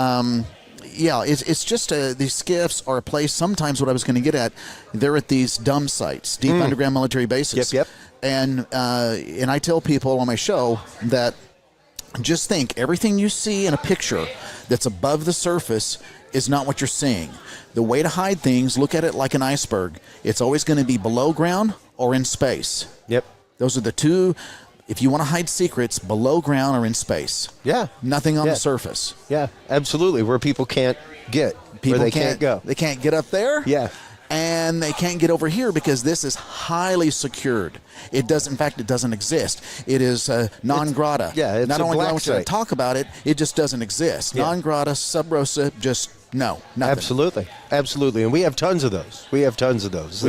it's just these skiffs are a place. Sometimes what I was going to get at, they're at these dumb sites, deep underground military bases. Yep. And I tell people on my show that just think everything you see in a picture that's above the surface is not what you're seeing. The way to hide things, look at it like an iceberg. It's always going to be below ground or in space. Yep. Those are the two. If you want to hide secrets, below ground or in space. Yeah. Nothing on the surface. Yeah, absolutely. Where people can't get. Where they can't go. They can't get up there. Yeah. And they can't get over here because this is highly secured. It does, in fact, it doesn't exist. It is non grata. It's not a only do I black want you to site. talk about it, it just doesn't exist. Yeah. Non grata, sub rosa, just no, nothing. Absolutely. And we have tons of those. We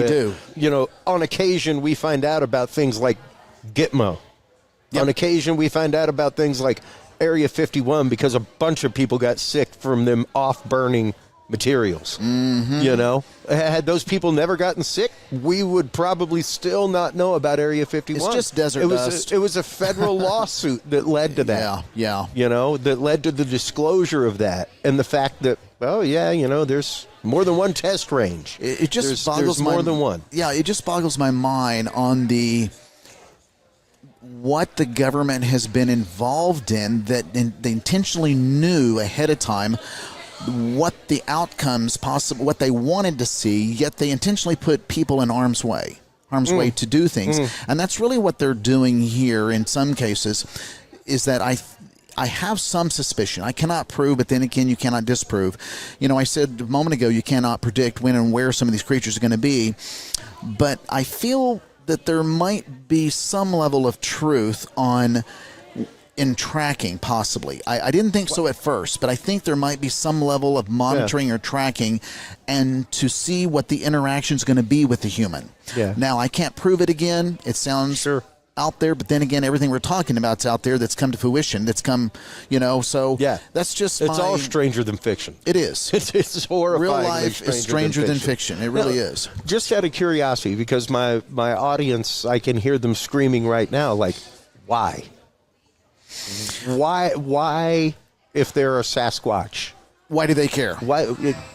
do. You know, on occasion we find out about things like Gitmo. Yep. On occasion we find out about things like Area 51 because a bunch of people got sick from them off-burning materials. You know, had those people never gotten sick, we would probably still not know about Area 51. It's just desert dust. It was a federal lawsuit that led to that. Yeah. You know, that led to the disclosure of that and the fact that, there's more than one test range. It just boggles there's more than one. Yeah, it just boggles my mind on what the government has been involved in, that they intentionally knew ahead of time what the outcomes possible, what they wanted to see, yet they intentionally put people in harm's way to do things. And that's really what they're doing here in some cases, is that I have some suspicion. I cannot prove, but then again, you cannot disprove. You know, I said a moment ago, you cannot predict when and where some of these creatures are going to be, but I feel that there might be some level of truth in tracking, possibly. I didn't think so at first, but I think there might be some level of monitoring or tracking, and to see what the interaction is going to be with the human. Yeah. Now, I can't prove it again. It sounds out there, but then again, everything we're talking about is out there that's come to fruition, that's come, so that's just It's all stranger than fiction. It is. It's horrifying. Real life is stranger than fiction. It really is. Just out of curiosity, because my audience, I can hear them screaming right now, like, why? Why, if they're a Sasquatch? Why do they care?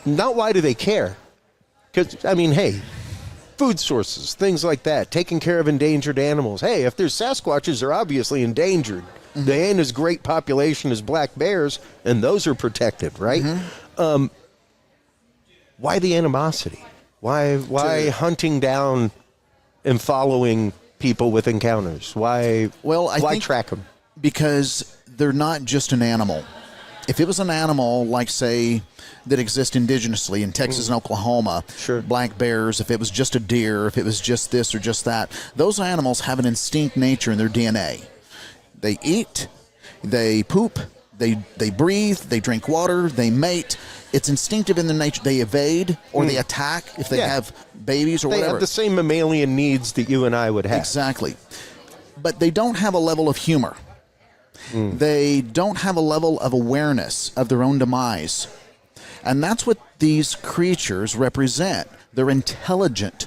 Not why do they care? Because, hey, food sources, things like that, taking care of endangered animals. Hey, if there's Sasquatches, they're obviously endangered. They ain't as great population as black bears, and those are protected, right? Why the animosity? Why hunting down and following people with encounters? Why track them? Because they're not just an animal. If it was an animal, like, say, that exists indigenously in Texas and Oklahoma, black bears, if it was just a deer, if it was just this or just that, those animals have an instinct nature in their DNA. They eat, they poop, they breathe, they drink water, they mate. It's instinctive in their nature. They evade or they attack if they have babies or whatever. They have the same mammalian needs that you and I would have. Exactly. But they don't have a level of humor. They don't have a level of awareness of their own demise. And that's what these creatures represent. They're intelligent.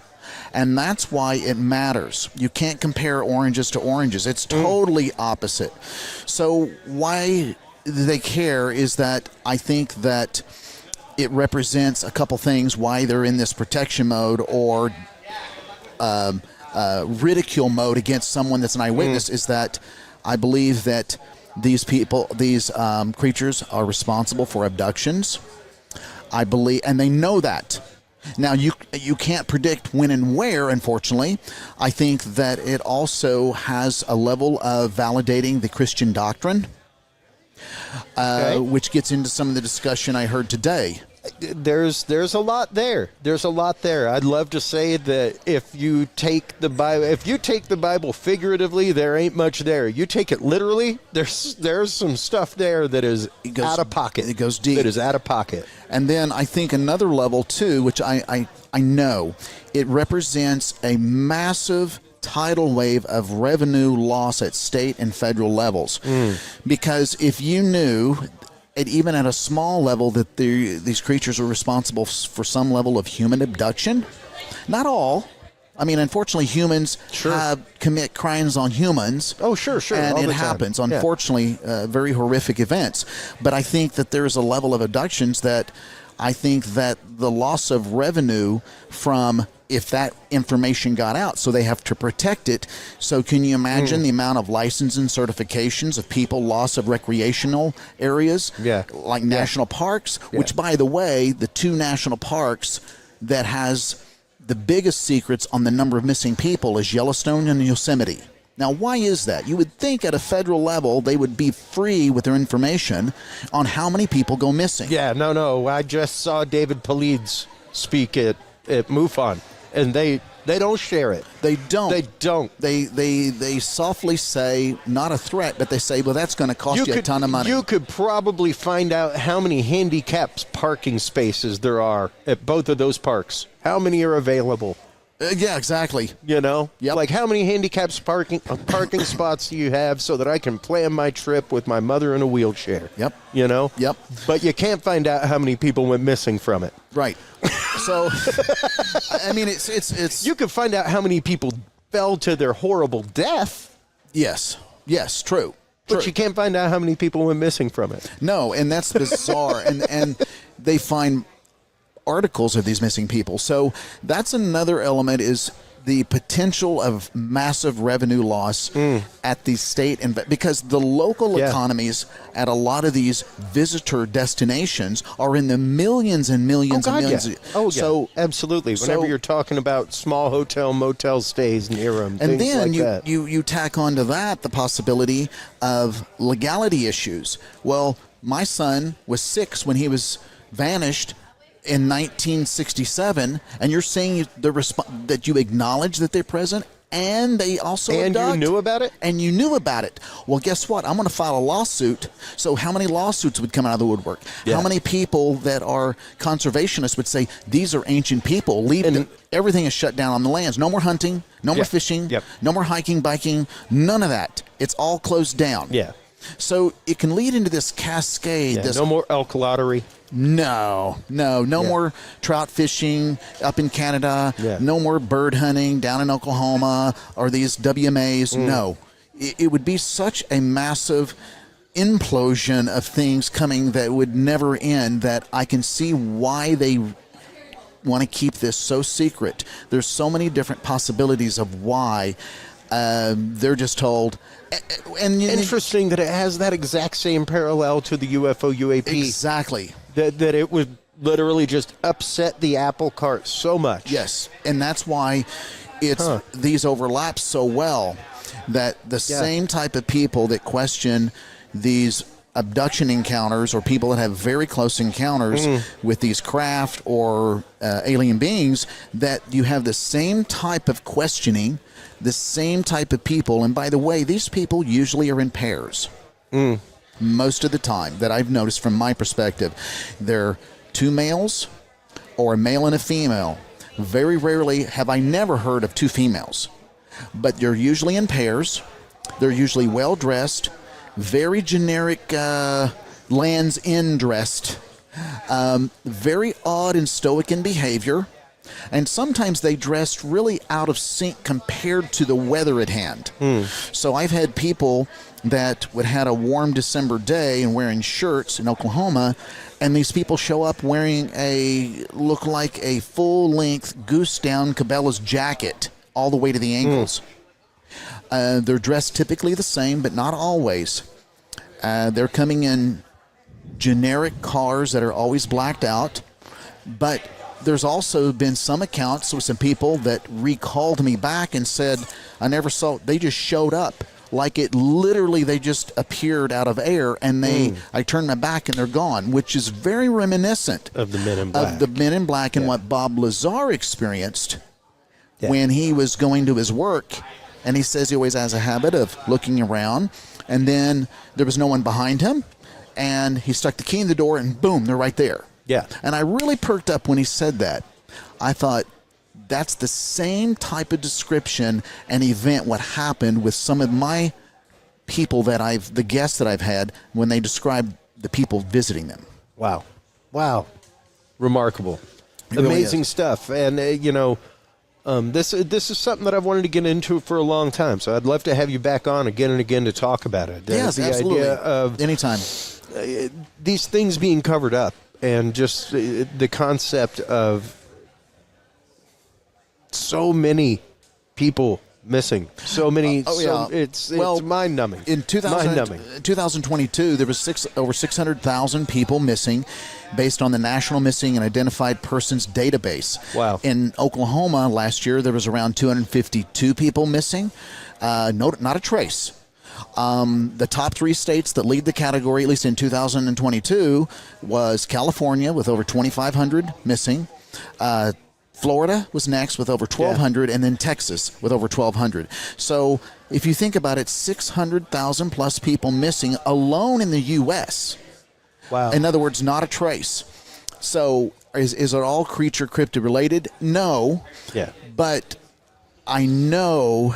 And that's why it matters. You can't compare oranges to oranges. It's totally opposite. So why they care is that I think that it represents a couple things, why they're in this protection mode or ridicule mode against someone that's an eyewitness, is that I believe that these creatures are responsible for abductions. I believe, and they know that. Now, you can't predict when and where, unfortunately. I think that it also has a level of validating the Christian doctrine, which gets into some of the discussion I heard today. There's a lot there. There's a lot there. I'd love to say that if you take the Bible figuratively, there ain't much there. You take it literally, there's some stuff there that is out of pocket. It goes deep. It is out of pocket. And then I think another level too, which I know, it represents a massive tidal wave of revenue loss at state and federal levels. Because if you knew, even at a small level, that these creatures are responsible for some level of human abduction, not all. I mean, unfortunately, humans commit crimes on humans. Oh, sure. And all it the happens, time. unfortunately, very horrific events. But I think that there's a level of abductions that I think that the loss of revenue from, if that information got out, so they have to protect it. So can you imagine the amount of license and certifications of people, loss of recreational areas, like national parks, which, by the way, the 2 national parks that has the biggest secrets on the number of missing people is Yellowstone and Yosemite. Now, why is that? You would think at a federal level they would be free with their information on how many people go missing. Yeah, no. I just saw David Polides speak at MUFON, and they don't share it. They don't. They don't. They softly say, not a threat, but they say, well, that's going to cost you a ton of money. You could probably find out how many handicapped parking spaces there are at both of those parks. How many are available? Yeah, exactly. You know? Yep. Like, how many handicapped parking spots do you have so that I can plan my trip with my mother in a wheelchair? Yep. You know? Yep. But you can't find out how many people went missing from it. Right. So, I mean, it's... You could find out how many people fell to their horrible death. Yes, true. But you can't find out how many people went missing from it. No, and that's bizarre. and they find articles of these missing people. So that's another element, is the potential of massive revenue loss at the state, and because the local economies at a lot of these visitor destinations are in the millions and millions and millions. So absolutely. Whenever you're talking about small hotel, motel stays near them, and things then like that. you tack onto that the possibility of legality issues. Well, my son was 6 when he was vanished in 1967, and you're saying that you acknowledge that they're present, and they also abduct. You knew about it? And you knew about it. Well, guess what? I'm going to file a lawsuit. So how many lawsuits would come out of the woodwork? Yeah. How many people that are conservationists would say, these are ancient people, everything is shut down on the lands. No more hunting, no more fishing, no more hiking, biking, none of that. It's all closed down. Yeah. So it can lead into this cascade. No more elk lottery. No more trout fishing up in Canada. No more bird hunting down in Oklahoma or these WMAs. No. It would be such a massive implosion of things coming that would never end, that I can see why they want to keep this so secret. There's so many different possibilities of why they're just told. And interesting that it has that exact same parallel to the UFO UAP. Exactly. That it would literally just upset the apple cart so much. Yes, and that's why these overlap so well, that the same type of people that question these abduction encounters, or people that have very close encounters with these craft or alien beings, that you have the same type of questioning, the same type of people. And by the way, these people usually are in pairs. Most of the time, that I've noticed from my perspective. They're 2 males or a male and a female. Very rarely have I never heard of 2 females. But they're usually in pairs. They're usually well-dressed, very generic Land's End dressed, very odd and stoic in behavior. And sometimes they dressed really out of sync compared to the weather at hand. So I've had people that would had a warm December day and wearing shirts in Oklahoma, and these people show up wearing look like a full-length goose-down Cabela's jacket all the way to the ankles. They're dressed typically the same, but not always. They're coming in generic cars that are always blacked out, but there's also been some accounts with some people that recalled me back and said, I never saw, they just showed up like it literally they just appeared out of air, and I turned my back and they're gone, which is very reminiscent of the Men in Black. Of the Men in Black and what Bob Lazar experienced when he was going to his work. And he says he always has a habit of looking around, and then there was no one behind him, and he stuck the key in the door, and boom, they're right there. Yeah. And I really perked up when he said that. I thought, that's the same type of description and event what happened with some of my people the guests that I've had when they describe the people visiting them. Wow. Remarkable. It really Amazing is. stuff. And, this is something that I've wanted to get into for a long time. So I'd love to have you back on again and again to talk about it. Yes, the absolutely. idea of anytime. These things being covered up, and just the concept of so many people missing, so many. It's mind-numbing. In 2022, there was over 600,000 people missing, based on the National Missing and Identified Persons Database. Wow. In Oklahoma last year, there was around 252 people missing. Not a trace. The top 3 states that lead the category, at least in 2022, was California with over 2,500 missing. Florida was next with over 1,200, and then Texas with over 1,200. So if you think about it, 600,000 plus people missing alone in the U.S. Wow. In other words, not a trace. So is it all creature cryptid related? No. Yeah. But I know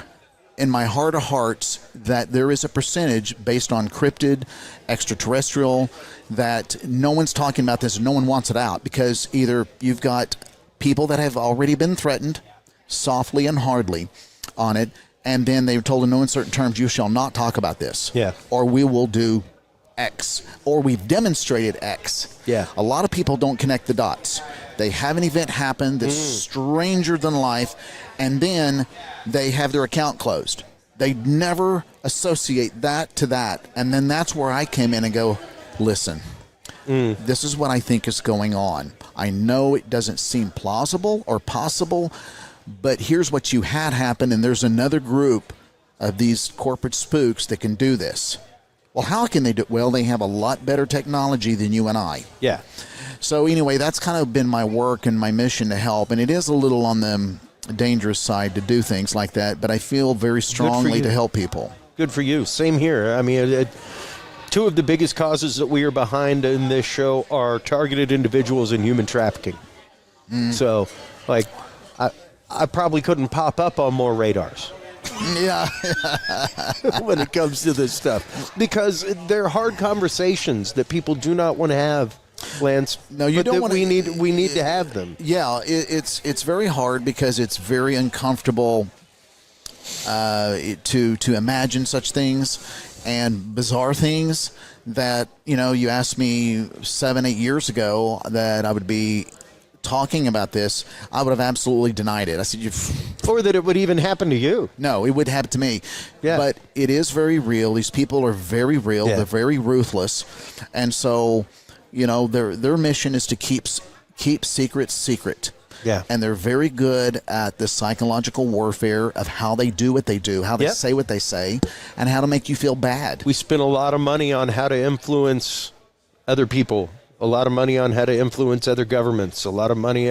in my heart of hearts that there is a percentage based on cryptid, extraterrestrial, that no one's talking about this and no one wants it out, because either you've got people that have already been threatened softly and hardly on it, and then they've told in no uncertain terms, you shall not talk about this. Yeah. Or we will do X. Or we've demonstrated X. Yeah. A lot of people don't connect the dots. They have an event happen that's stranger than life, and then they have their account closed. They never associate that to that. And then that's where I came in and go, listen, this is what I think is going on. I know it doesn't seem plausible or possible, but here's what you had happen, and there's another group of these corporate spooks that can do this. Well, how can they do it? Well, they have a lot better technology than you and I. Yeah. So anyway, that's kind of been my work and my mission to help, and it is a little on the dangerous side to do things like that, but I feel very strongly to help people. Good for you. Same here. I mean, two of the biggest causes that we are behind in this show are targeted individuals and human trafficking. So, like, I probably couldn't pop up on more radars. Yeah. When it comes to this stuff, because they're hard conversations that people do not want to have, Lance. No, you don't want to. We need to have them. Yeah, it's very hard because it's very uncomfortable to imagine such things and bizarre things that, you asked me 7-8 years ago that I would be talking about this, I would have absolutely denied it. I said, or that it would even happen to you. No, it would happen to me. Yeah. But it is very real. These people are very real. Yeah. They're very ruthless. And so, their mission is to keep secrets secret. Yeah. And they're very good at the psychological warfare of how they do what they do, how they say what they say, and how to make you feel bad. We spend a lot of money on how to influence other people, a lot of money on how to influence other governments, a lot of money.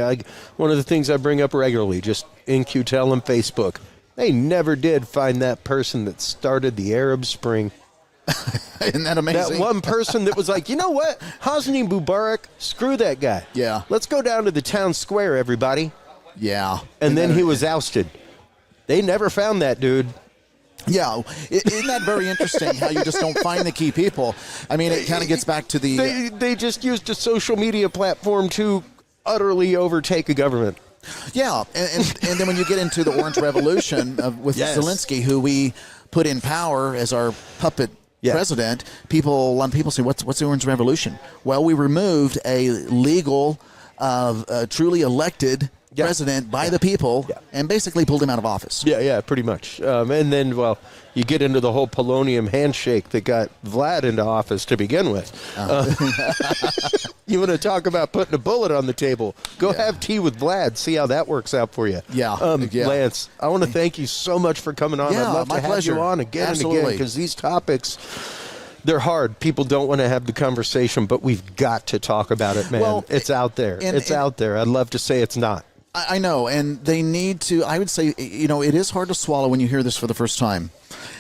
One of the things I bring up regularly, just in QTEL and Facebook, they never did find that person that started the Arab Spring. Isn't that amazing? That one person that was like, you know what? Hosni Mubarak, screw that guy. Yeah. Let's go down to the town square, everybody. Yeah. And then he was ousted. They never found that dude. Yeah. Isn't that very interesting how you just don't find the key people? I mean, it kind of gets back to the... They just used a social media platform to utterly overtake a government. Yeah. And then when you get into the Orange Revolution with Zelensky, who we put in power as our puppet president, a lot of people say, what's the Orange Revolution? Well, we removed a legal, truly elected president by the people and basically pulled him out of office. Yeah, pretty much. And then, well, you get into the whole polonium handshake that got Vlad into office to begin with. You want to talk about putting a bullet on the table? Go have tea with Vlad. See how that works out for you. Lance, I want to thank you so much for coming on. I'd love to have you on again and again, because these topics, they're hard. People don't want to have the conversation, but we've got to talk about it, man. Well, it's out there. It's out there. I'd love to say it's not. I know, and they need to, I would say, it is hard to swallow when you hear this for the first time.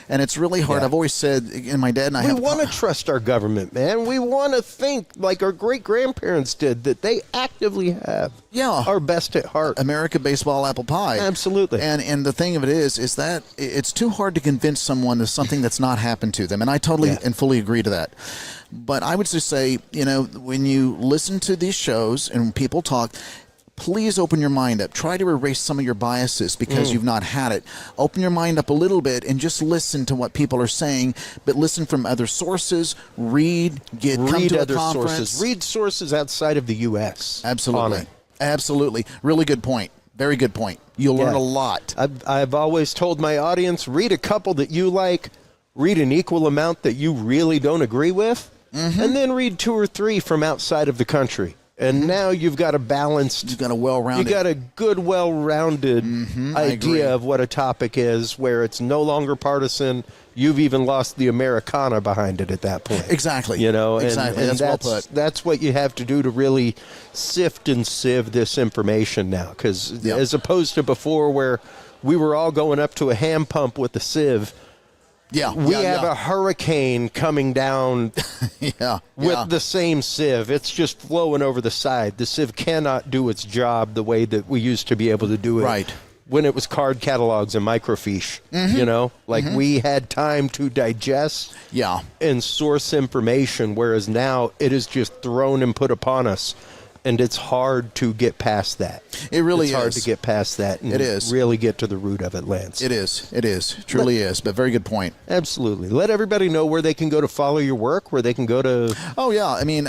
And it's really hard. I've always said, and my dad and I we want to trust our government, man. We want to think like our great-grandparents did, that they actively have our best at heart. America, baseball, apple pie. Absolutely. And the thing of it is that it's too hard to convince someone of something that's not happened to them. And I totally and fully agree to that. But I would just say, when you listen to these shows and when people talk, please open your mind up. Try to erase some of your biases because you've not had it. Open your mind up a little bit and just listen to what people are saying, but listen from other sources. Read to other sources. Read sources outside of the U.S. Absolutely. Absolutely. Really good point. Very good point. You'll learn a lot. I've always told my audience, read a couple that you like, read an equal amount that you really don't agree with, and then read 2 or 3 from outside of the country. And now you've got a balanced... You've got a well-rounded... You got a good, well-rounded idea of what a topic is, where it's no longer partisan. You've even lost the Americana behind it at that point. Exactly. Exactly. And that's well put. That's what you have to do to really sift and sieve this information now. Because as opposed to before, where we were all going up to a hand pump with a sieve... We have a hurricane coming down with the same sieve. It's just flowing over the side. The sieve cannot do its job the way that we used to be able to do it when it was card catalogs and microfiche. We had time to digest and source information, whereas now it is just thrown and put upon us. And it's hard to get past that. It really is. It's hard to get past that and really get to the root of it, Lance. It is. It is. Truly is. But very good point. Absolutely. Let everybody know where they can go to follow your work, where they can go to... Oh, yeah. I mean...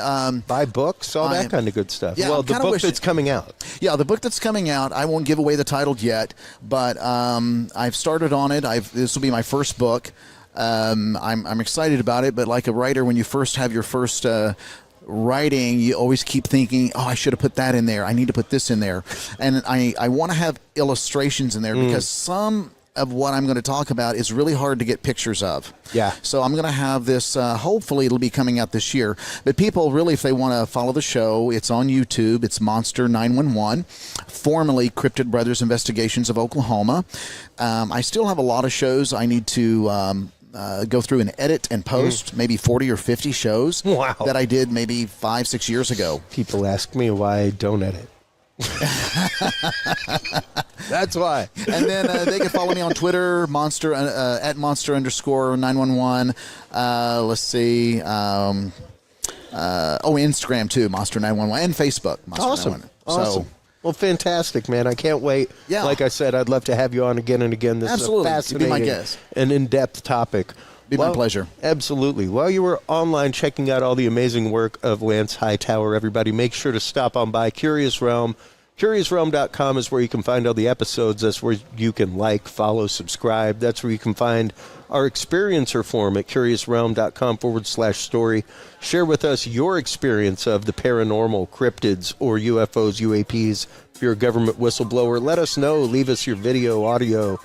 buy books, all that kind of good stuff. Yeah, well, the book that's coming out. Yeah, the book that's coming out. I won't give away the title yet, but I've started on it. This will be my first book. I'm excited about it, but like a writer, when you first have your first... writing, you always keep thinking, I should have put that in there. I need to put this in there. And I want to have illustrations in there because some of what I'm going to talk about is really hard to get pictures of. Yeah. So I'm going to have this, hopefully it'll be coming out this year. But people really, if they want to follow the show, it's on YouTube. It's Monster 911, formerly Cryptid Brothers Investigations of Oklahoma. I still have a lot of shows I need to... go through and edit and post maybe 40 or 50 shows that I did maybe 5-6 years ago. People ask me why I don't edit. That's why. And then they can follow me on Twitter, at monster_911. Let's see. Instagram too, Monster911, and Facebook. Awesome. Well, fantastic, man. I can't wait. Yeah. Like I said, I'd love to have you on again and again. This is a fascinating be my guest. and in-depth topic. Be my pleasure. Absolutely. While you were online checking out all the amazing work of Lance Hightower, everybody, make sure to stop on by Curious Realm. CuriousRealm.com is where you can find all the episodes. That's where you can follow, subscribe. That's where you can find our experiencer forum at CuriousRealm.com/story. Share with us your experience of the paranormal, cryptids, or UFOs, UAPs. If you're a government whistleblower, let us know. Leave us your video, audio,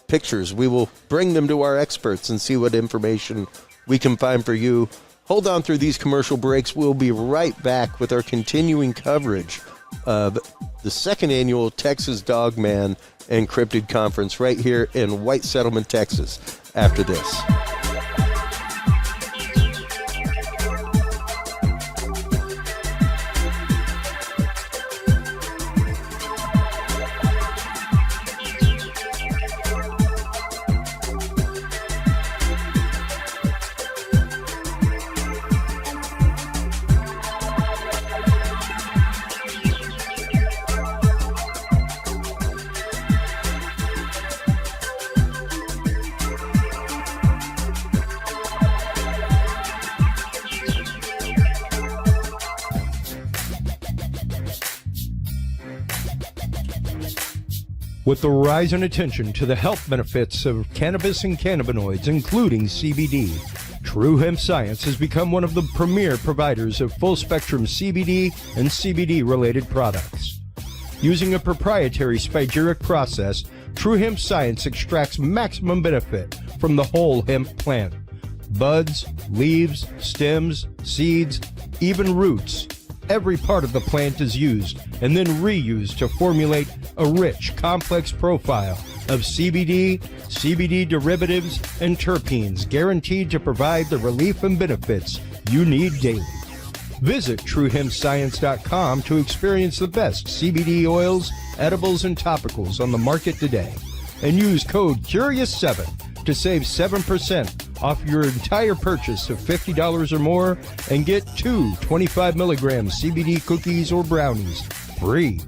pictures. We will bring them to our experts and see what information we can find for you. Hold on through these commercial breaks. We'll be right back with our continuing coverage of the second annual Texas Dogman and Cryptid Conference right here in White Settlement, Texas, after this. With the rise in attention to the health benefits of cannabis and cannabinoids, including CBD, True Hemp Science has become one of the premier providers of full-spectrum CBD and CBD-related products. Using a proprietary spagyric process, True Hemp Science extracts maximum benefit from the whole hemp plant. Buds, leaves, stems, seeds, even roots. Every part of the plant is used and then reused to formulate a rich, complex profile of CBD, CBD derivatives, and terpenes guaranteed to provide the relief and benefits you need daily. Visit TrueHempScience.com to experience the best CBD oils, edibles, and topicals on the market today. And use code CURIOUS7 to save 7% off your entire purchase of $50 or more and get 2 25-milligram CBD cookies or brownies free.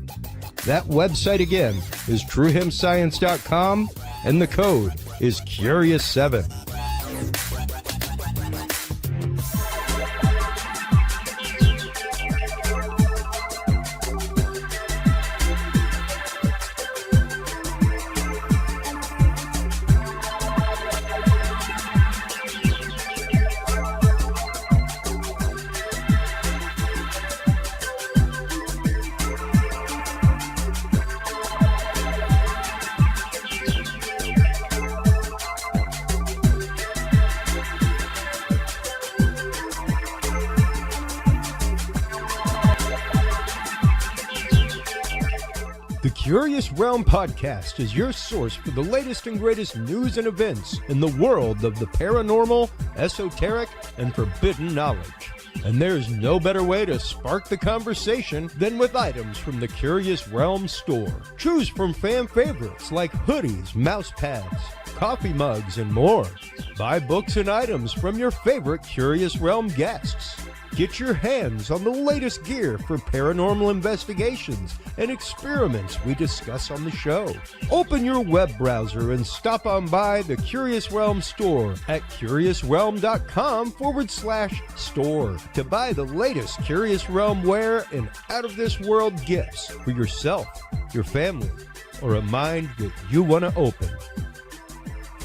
That website again is TrueHempScience.com and the code is CURIOUS7. The Curious Realm Podcast is your source for the latest and greatest news and events in the world of the paranormal, esoteric, and forbidden knowledge. And there's no better way to spark the conversation than with items from the Curious Realm store. Choose from fan favorites like hoodies, mouse pads, coffee mugs, and more. Buy books and items from your favorite Curious Realm guests. Get your hands on the latest gear for paranormal investigations and experiments we discuss on the show. Open your web browser and stop on by the Curious Realm store at curiousrealm.com/store to buy the latest Curious Realm wear and out-of-this-world gifts for yourself, your family, or a mind that you want to open.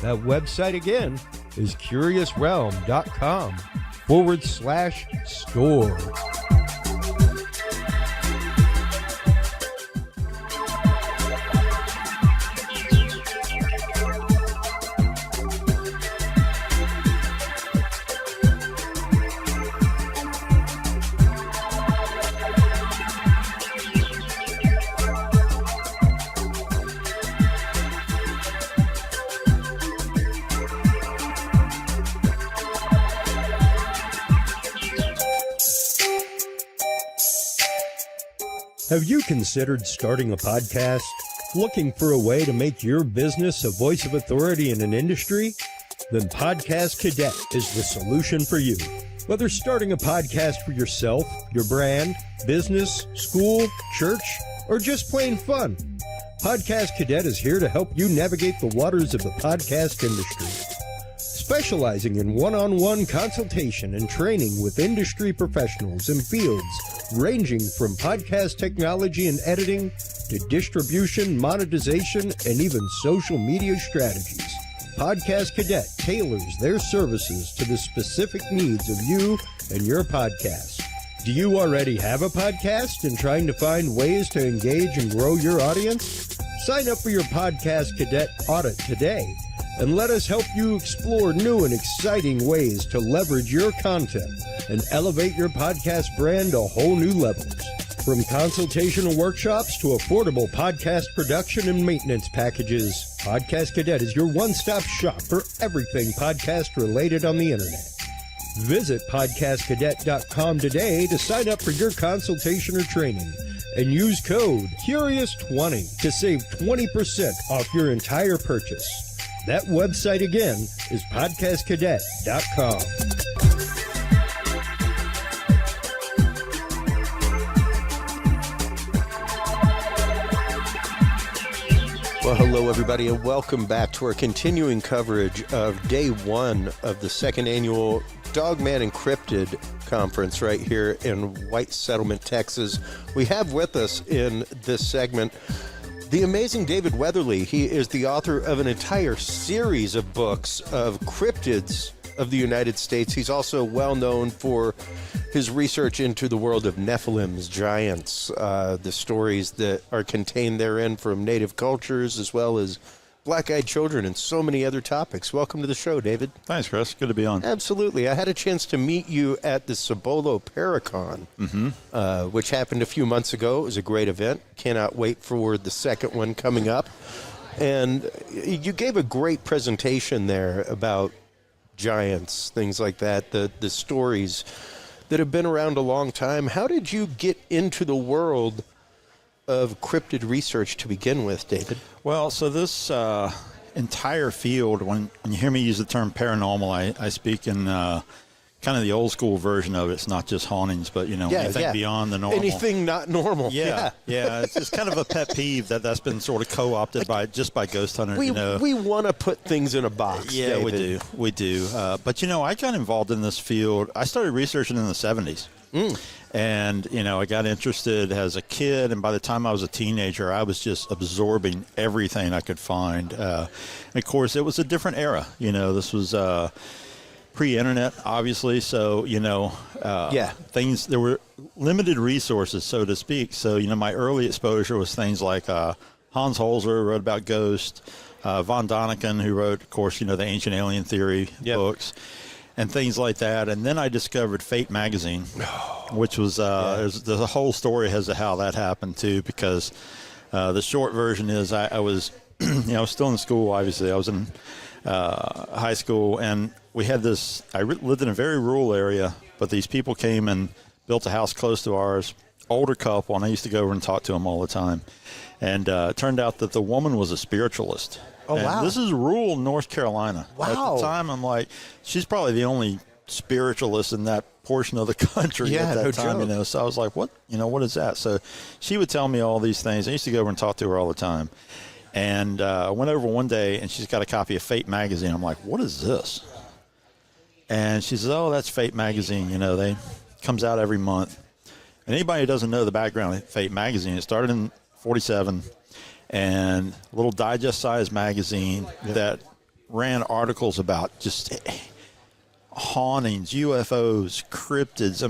That website again is curiousrealm.com/store. Have you considered starting a podcast? Looking for a way to make your business a voice of authority in an industry? Then Podcast Cadet is the solution for you. Whether starting a podcast for yourself, your brand, business, school, church, or just plain fun, Podcast Cadet is here to help you navigate the waters of the podcast industry. Specializing in one-on-one consultation and training with industry professionals in fields ranging from podcast technology and editing to distribution, monetization, and even social media strategies. Podcast Cadet tailors their services to the specific needs of you and your podcast. Do you already have a podcast and trying to find ways to engage and grow your audience? Sign up for your Podcast Cadet audit today and let us help you explore new and exciting ways to leverage your content and elevate your podcast brand to whole new levels. From consultational workshops to affordable podcast production and maintenance packages, Podcast Cadet is your one-stop shop for everything podcast related on the internet. Visit podcastcadet.com today to sign up for your consultation or training and use code CURIOUS20 to save 20% off your entire purchase. That website again is podcastcadet.com. Well, hello, everybody, and welcome back to our continuing coverage of Day 1 of the second annual Dogman and Cryptid conference right here in White Settlement, Texas. We have with us in this segment the amazing David Weatherly. He is the author of an entire series of books of cryptids of the United States. He's also well known for his research into the world of Nephilims, giants, the stories that are contained therein from native cultures, as well as black-eyed children and so many other topics. Welcome to the show, David. Thanks, Chris. Good to be on. Absolutely. I had a chance to meet you at the Cibolo Paracon, which happened a few months ago. It was a great event. Cannot wait for the second one coming up. And you gave a great presentation there about giants, things like that, the stories that have been around a long time. How did you get into the world of cryptid research to begin with, David? Well, so this entire field, when you hear me use the term paranormal, I speak in kind of the old school version of it. It's not just hauntings, but, anything beyond the normal. Anything not normal. Yeah. It's just kind of a pet peeve that's been sort of co-opted by ghost hunters. We want to put things in a box, Yeah, David. we do. But, I got involved in this field. I started researching in the 70s. And, I got interested as a kid, and by the time I was a teenager, I was just absorbing everything I could find. And of course, it was a different era. This was pre-internet, obviously, so, there were limited resources, so to speak. So, my early exposure was things like Hans Holzer wrote about ghosts, von Daniken, who wrote, of course, the Ancient Alien Theory books, and things like that. And then I discovered Fate magazine, which was there's a whole story as to how that happened too, because the short version is I was I was still in school. Obviously, I was in high school, and we had this. I lived in a very rural area, but these people came and built a house close to ours. Older couple, and I used to go over and talk to them all the time. And it turned out that the woman was a spiritualist. Oh, wow. This is rural North Carolina. Wow. At the time, I'm like, she's probably the only spiritualist in that portion of the country at that time, joke. So I was like, what what is that? So she would tell me all these things. I used to go over and talk to her all the time. And I went over one day, and she's got a copy of Fate magazine. I'm like, what is this? And she says, oh, that's Fate magazine. They comes out every month. And anybody who doesn't know the background of Fate magazine, it started in 47, and a little digest-sized magazine that ran articles about just hauntings, UFOs, cryptids,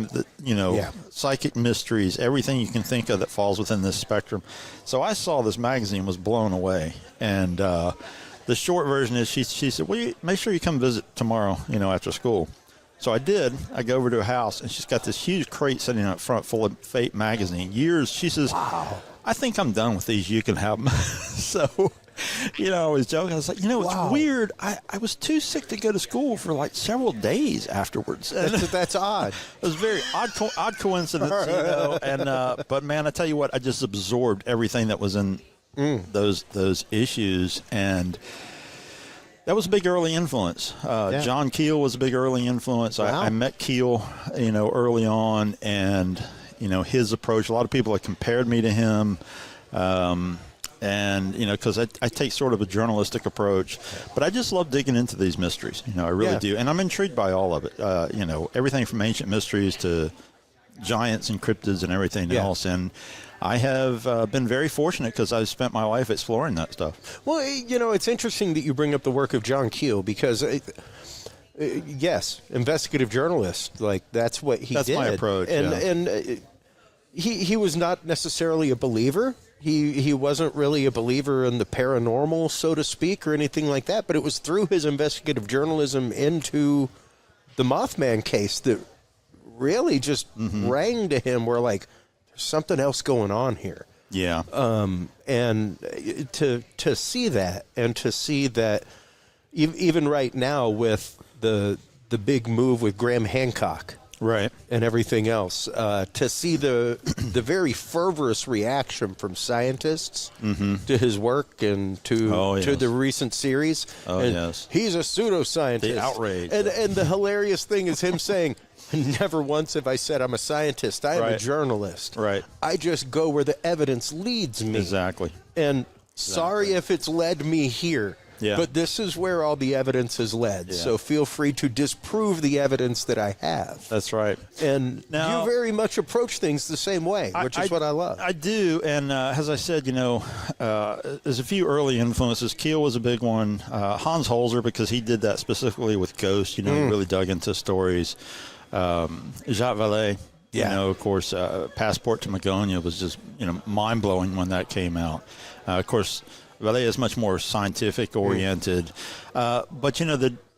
psychic mysteries, everything you can think of that falls within this spectrum. So I saw this magazine, was blown away. And the short version is she said, well, make sure you come visit tomorrow, after school. So I did. I go over to her house, and she's got this huge crate sitting up front full of Fate magazine. She says, wow, I think I'm done with these. You can have them. So, I was joking. I was like, it's weird. I was too sick to go to school for like several days afterwards. That's odd. It was a very odd coincidence, And but man, I tell you what, I just absorbed everything that was in those issues, and that was a big early influence. John Keel was a big early influence. Wow. I met Keel, early on, and his approach. A lot of people have compared me to him, and because I take sort of a journalistic approach, but I just love digging into these mysteries. I really do, and I'm intrigued by all of it. Everything from ancient mysteries to giants and cryptids and everything else, and I have been very fortunate because I've spent my life exploring that stuff. Well, it's interesting that you bring up the work of John Keel because, yes, investigative journalist, like that's what he did. That's my approach. And he was not necessarily a believer. He wasn't really a believer in the paranormal, so to speak, or anything like that. But it was through his investigative journalism into the Mothman case that really just rang to him. Where like, something else going on here. Yeah. And to see that, and to see that even right now with the big move with Graham Hancock, right, and everything else, to see the very fervorous reaction from scientists to his work and to the recent series. Oh, and yes. He's a pseudoscientist. The outrage. And the hilarious thing is him saying, never once have I said I'm a scientist. I am a journalist. Right. I just go where the evidence leads me. Exactly. And sorry if it's led me here. Yeah. But this is where all the evidence has led. Yeah. So feel free to disprove the evidence that I have. That's right. And Now, you very much approach things the same way, which is what I love. I do, and as I said, there's a few early influences. Keel was a big one. Hans Holzer, because he did that specifically with ghosts. He really dug into stories. Jacques Vallée. Of course, Passport to Magonia was just, mind-blowing when that came out. Of course, Vallée is much more scientific-oriented. But,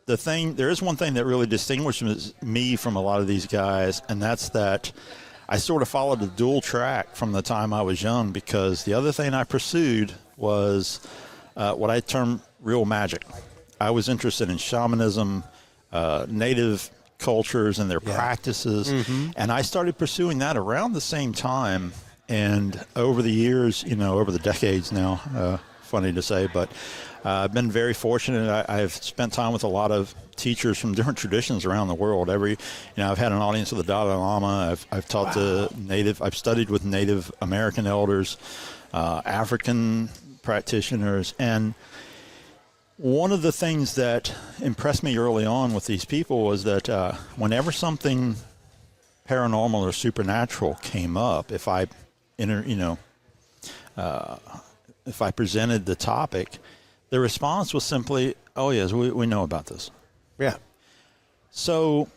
there is one thing that really distinguishes me from a lot of these guys, and that's that I sort of followed a dual track from the time I was young, because the other thing I pursued was what I term real magic. I was interested in shamanism, native cultures and their practices, and I started pursuing that around the same time. And over the years, over the decades now, funny to say, but I've been very fortunate. I've spent time with a lot of teachers from different traditions around the world. I've had an audience with the Dalai Lama. I've taught I've studied with Native American elders, African practitioners, and one of the things that impressed me early on with these people was that whenever something paranormal or supernatural came up, if I presented the topic, the response was simply, "Oh yes, we know about this." Yeah. So,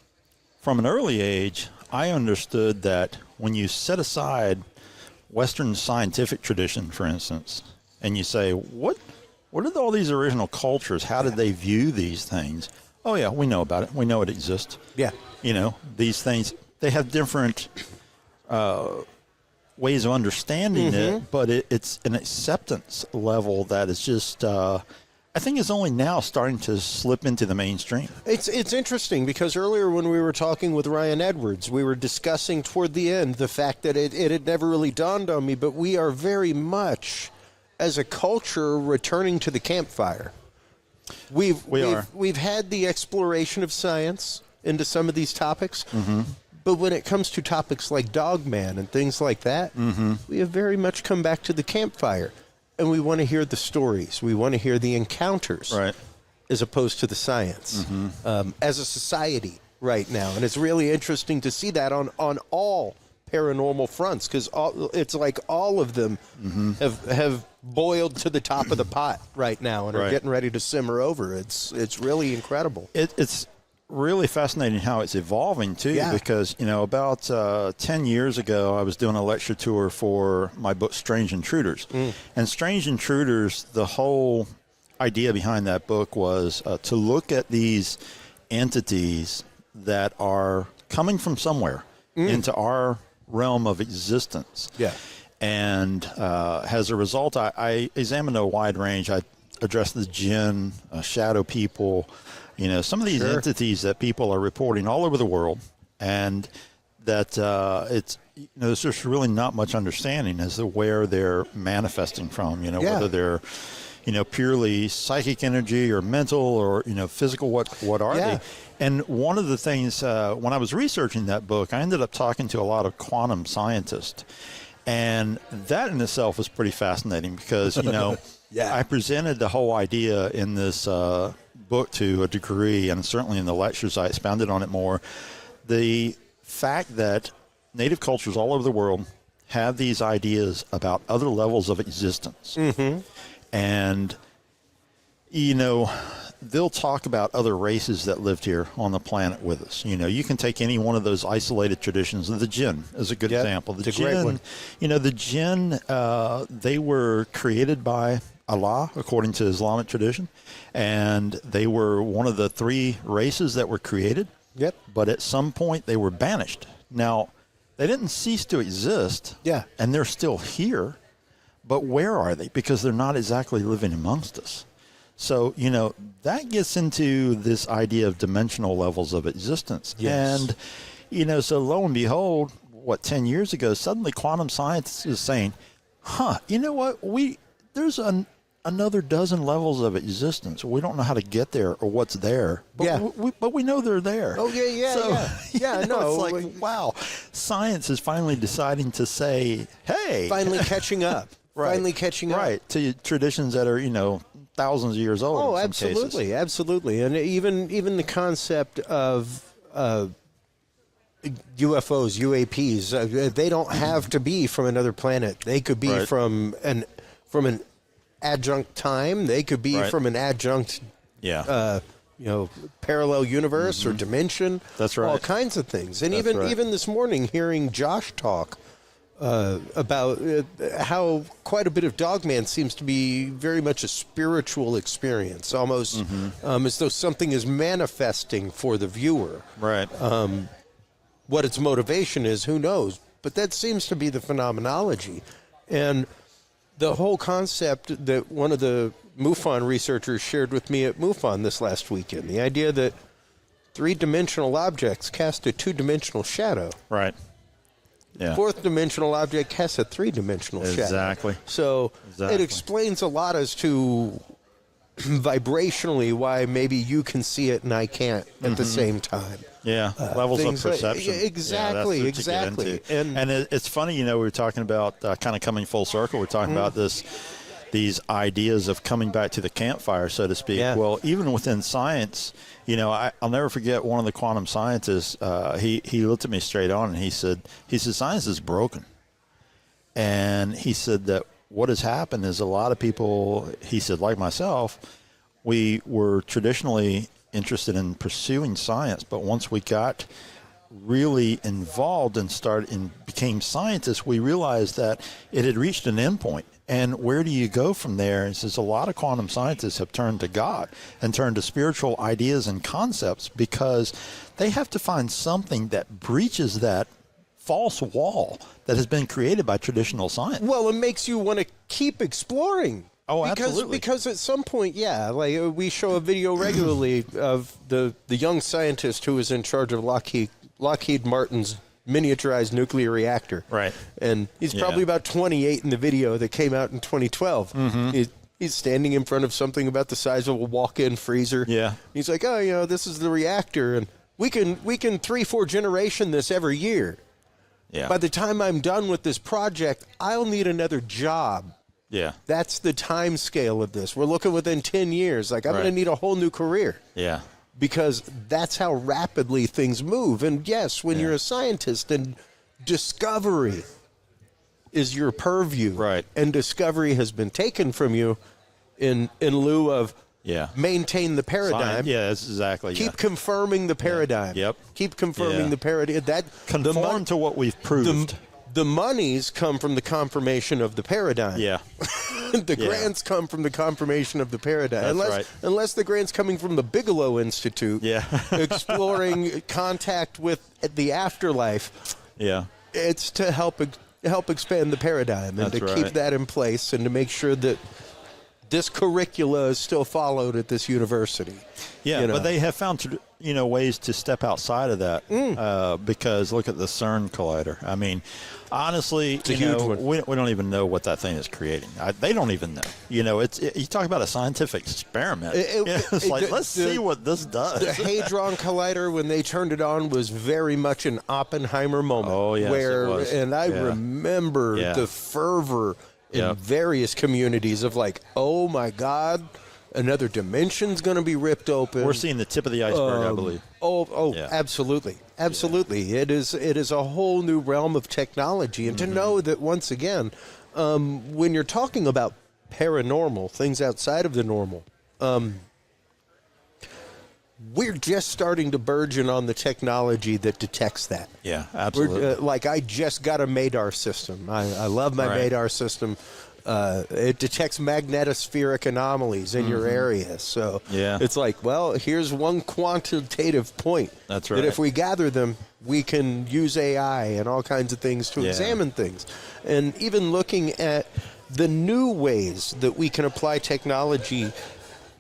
from an early age, I understood that when you set aside Western scientific tradition, for instance, and you say, what are all these original cultures? How did they view these things? Oh, yeah, we know about it. We know it exists. Yeah. These things, they have different ways of understanding it, but it's an acceptance level that is just, I think is only now starting to slip into the mainstream. It's interesting because earlier when we were talking with Ryan Edwards, we were discussing toward the end the fact that it had never really dawned on me, but we are very much, as a culture, returning to the campfire. We've had the exploration of science into some of these topics, but when it comes to topics like Dogman and things like that, we have very much come back to the campfire. And we want to hear the stories. We want to hear the encounters, right, as opposed to the science, as a society right now. And it's really interesting to see that on all paranormal fronts, because it's like all of them have boiled to the top of the pot right now and are getting ready to simmer over. It's really incredible. It's really fascinating how it's evolving too, because about 10 years ago I was doing a lecture tour for my book Strange Intruders, and Strange Intruders, the whole idea behind that book was to look at these entities that are coming from somewhere into our realm of existence. And as a result, I examined a wide range. I addressed the jinn, shadow people, some of these entities that people are reporting all over the world, and that there's just really not much understanding as to where they're manifesting from, whether they're, purely psychic energy or mental or, physical, what are they? And one of the things, when I was researching that book, I ended up talking to a lot of quantum scientists, and that in itself was pretty fascinating because, I presented the whole idea in this book to a degree, and certainly in the lectures I expounded on it more. The fact that native cultures all over the world have these ideas about other levels of existence. And, they'll talk about other races that lived here on the planet with us. You can take any one of those isolated traditions. The jinn is a good example. The jinn, the jinn, they were created by Allah, according to Islamic tradition, and they were one of the 3 races that were created. But at some point, they were banished. Now, they didn't cease to exist. And they're still here. But where are they? Because they're not exactly living amongst us. So, that gets into this idea of dimensional levels of existence. And, so lo and behold, 10 years ago, suddenly quantum science is saying, you know what? There's another dozen levels of existence. We don't know how to get there or what's there, but we know they're there. Oh, It's like, wow, science is finally deciding to say, hey. Finally catching up. Finally catching up. Right, to traditions that are, thousands of years old. Oh, in some absolutely, cases. absolutely, and even the concept of UFOs, UAPs, they don't have to be from another planet. They could be Right. from an adjunct time. They could be Right. from an adjunct, Yeah. parallel universe or dimension. That's right. All kinds of things. And That's even right. even this morning, hearing Josh talk about how quite a bit of Dogman seems to be very much a spiritual experience, almost as though something is manifesting for the viewer. Right. What its motivation is, who knows? But that seems to be the phenomenology. And the whole concept that one of the MUFON researchers shared with me at MUFON this last weekend, the idea that three-dimensional objects cast a two-dimensional shadow. Right. Yeah. Fourth-dimensional object casts a three-dimensional shadow. Exactly. So Exactly. it explains a lot as to vibrationally why maybe you can see it and I can't at the same time. Yeah, levels of things like- perception. exactly, Yeah, that's what exactly. you get into. And it's funny, we were talking about kind of coming full circle. We're talking about these ideas of coming back to the campfire, so to speak. Yeah. Well, even within science, I'll never forget one of the quantum scientists. He looked at me straight on and he said, science is broken. And he said that what has happened is a lot of people, he said, like myself, we were traditionally interested in pursuing science, but once we got really involved and became scientists, we realized that it had reached an endpoint. And where do you go from there? And says a lot of quantum scientists have turned to God and turned to spiritual ideas and concepts because they have to find something that breaches that false wall that has been created by traditional science. Well, it makes you want to keep exploring. Oh, because, absolutely. Because at some point, like we show a video regularly of the young scientist who was in charge of Lockheed Martin's miniaturized nuclear reactor. Right. And he's probably about 28 in the video that came out in 2012. He's standing in front of something about the size of a walk-in freezer. Yeah. He's like, oh, this is the reactor, and we can 3-4 generation this every year. Yeah. By the time I'm done with this project, I'll need another job. Yeah. That's the time scale of this. We're looking within 10 years. Like, I'm Right. going to need a whole new career. Yeah. Because that's how rapidly things move. And yes, when you're a scientist and discovery is your purview, Right. and discovery has been taken from you in lieu of maintain the paradigm. Science. Yeah, that's exactly. Keep confirming the paradigm. Yep. Keep confirming Yeah. the paradigm. That Conform to what we've proved. The monies come from the confirmation of the paradigm. Yeah. The grants come from the confirmation of the paradigm. That's Unless the grant's coming from the Bigelow Institute, Yeah. exploring contact with the afterlife. Yeah. It's to help expand the paradigm and That's to right. keep that in place and to make sure that this curricula is still followed at this university. Yeah, but they have found ways to step outside of that because look at the CERN collider. I mean, honestly, It's a huge one. we don't even know what that thing is creating. They don't even know. You talk about a scientific experiment. It's like, let's see what this does. The Hadron Collider, when they turned it on, was very much an Oppenheimer moment. Oh, yes, where, it was. And I remember the fervor in various communities of like, oh my God, another dimension's going to be ripped open. We're seeing the tip of the iceberg, I believe. Yeah. Absolutely. It is a whole new realm of technology. And to know that, once again, when you're talking about paranormal, things outside of the normal, we're just starting to burgeon on the technology that detects that. Yeah, absolutely. I just got a MADAR system. I love my MADAR system. It detects magnetospheric anomalies in your area. So it's like, well, here's one quantitative point. That's right. That if we gather them, we can use AI and all kinds of things to examine things. And even looking at the new ways that we can apply technology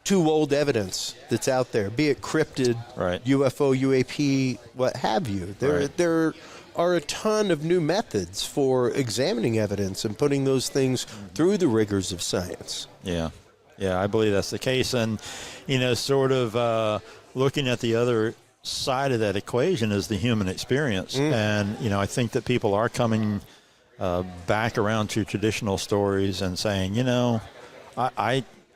to old evidence that's out there, be it cryptid, UFO, UAP, what have you. There are a ton of new methods for examining evidence and putting those things through the rigors of science. Yeah, I believe that's the case. And, sort of looking at the other side of that equation is the human experience. And, I think that people are coming back around to traditional stories and saying,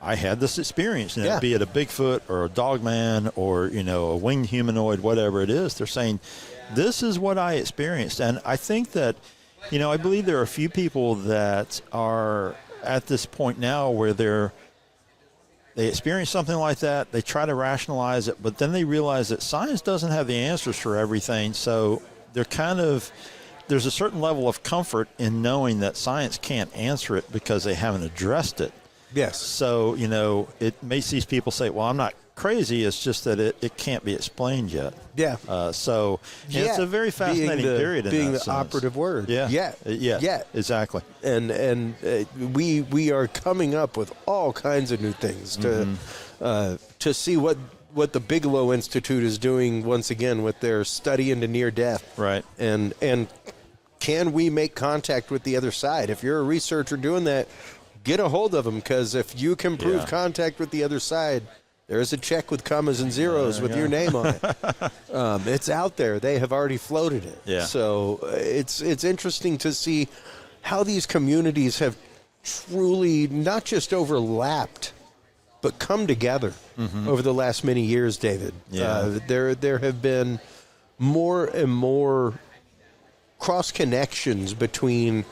I had this experience, Yeah. be it a Bigfoot or a Dogman or, a winged humanoid, whatever it is. They're saying, this is what I experienced. And I think that, I believe there are a few people that are at this point now where they experience something like that, they try to rationalize it, but then they realize that science doesn't have the answers for everything. So there's a certain level of comfort in knowing that science can't answer it because they haven't addressed it. Yes. So, it makes these people say, well, I'm not crazy. It's just that it can't be explained yet. Yeah. It's a very fascinating period in being that the sense. operative word. Yeah. Exactly. And we are coming up with all kinds of new things to see what the Bigelow Institute is doing once again with their study into near death. Right. And can we make contact with the other side? If you're a researcher doing that, get a hold of them, because if you can prove contact with the other side, there's a check with commas and zeros with your name on it. It's out there. They have already floated it. Yeah. So it's interesting to see how these communities have truly not just overlapped, but come together over the last many years, David. Yeah. There have been more and more cross connections between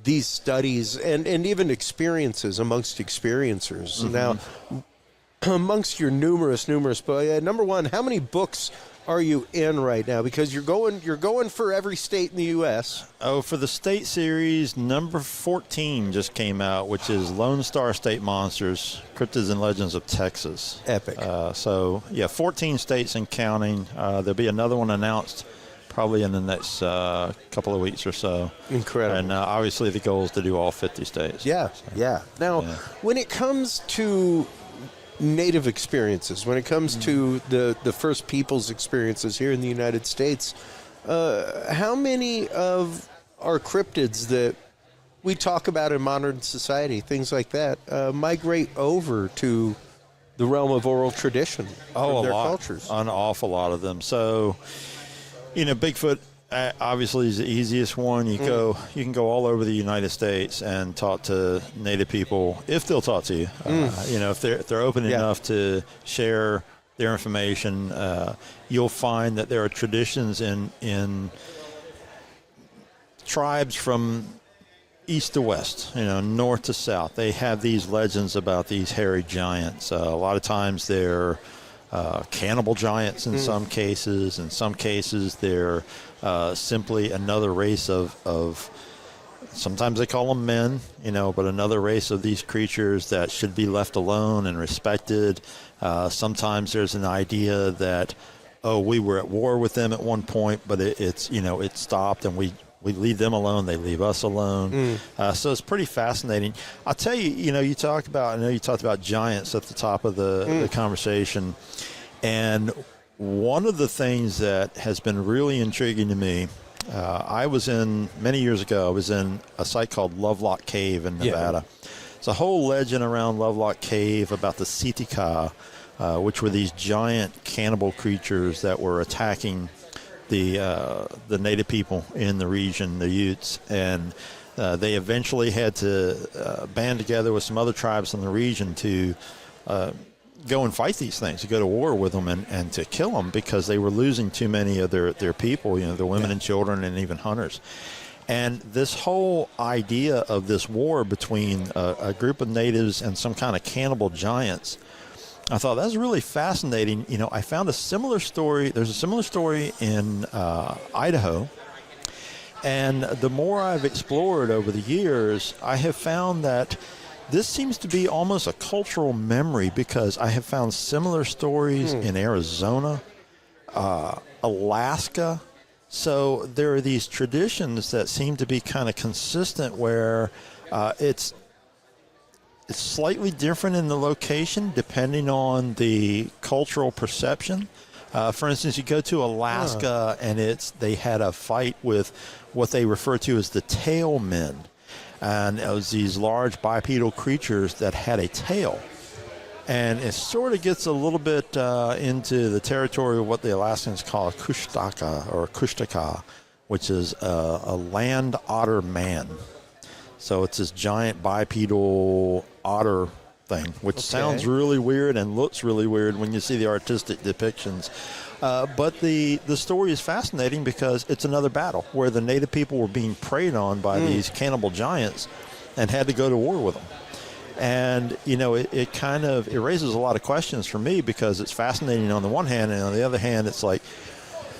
these studies and even experiences amongst experiencers. Now, amongst your numerous number one, how many books are you in right now? Because you're going for every state in the U.S. Oh, for the state series, number 14 just came out, which is Lone Star State Monsters, Cryptids and Legends of Texas. Epic. 14 states and counting. There'll be another one announced probably in the next couple of weeks or so. Incredible. And obviously the goal is to do all 50 states. Yeah. Now, when it comes to Native experiences, when it comes to the First Peoples experiences here in the United States, how many of our cryptids that we talk about in modern society, things like that, migrate over to the realm of oral tradition from their cultures? An awful lot of them. So, Bigfoot obviously is the easiest one. You can go all over the United States and talk to Native people if they'll talk to you. If they're open enough to share their information, you'll find that there are traditions in tribes from east to west, north to south. They have these legends about these hairy giants. A lot of times they're cannibal giants in some cases. In some cases, they're simply another race of sometimes they call them men, but another race of these creatures that should be left alone and respected. Sometimes there's an idea that, we were at war with them at one point, but it stopped and we leave them alone, they leave us alone. So it's pretty fascinating. I'll tell you, you talked about giants at the top of the conversation. And one of the things that has been really intriguing to me, many years ago, I was in a site called Lovelock Cave in Nevada. It's a whole legend around Lovelock Cave about the Sitika, which were these giant cannibal creatures that were attacking the native people in the region, the Utes, and they eventually had to band together with some other tribes in the region to go and fight these things, to go to war with them and to kill them because they were losing too many of their people, the women and children and even hunters. And this whole idea of this war between a group of natives and some kind of cannibal giants, I thought that's really fascinating. I found a similar story. There's a similar story in Idaho. And the more I've explored over the years, I have found that this seems to be almost a cultural memory because I have found similar stories in Arizona, Alaska. So there are these traditions that seem to be kind of consistent where it's slightly different in the location depending on the cultural perception. For instance, you go to Alaska and they had a fight with what they refer to as the tail men. And it was these large bipedal creatures that had a tail. And it sort of gets a little bit into the territory of what the Alaskans call a kushtaka or a kushtaka, which is a land otter man. So it's this giant bipedal otter thing, which sounds really weird and looks really weird when you see the artistic depictions. But the story is fascinating because it's another battle where the native people were being preyed on by these cannibal giants and had to go to war with them. And, you know, it raises a lot of questions for me because it's fascinating on the one hand, and on the other hand, it's like,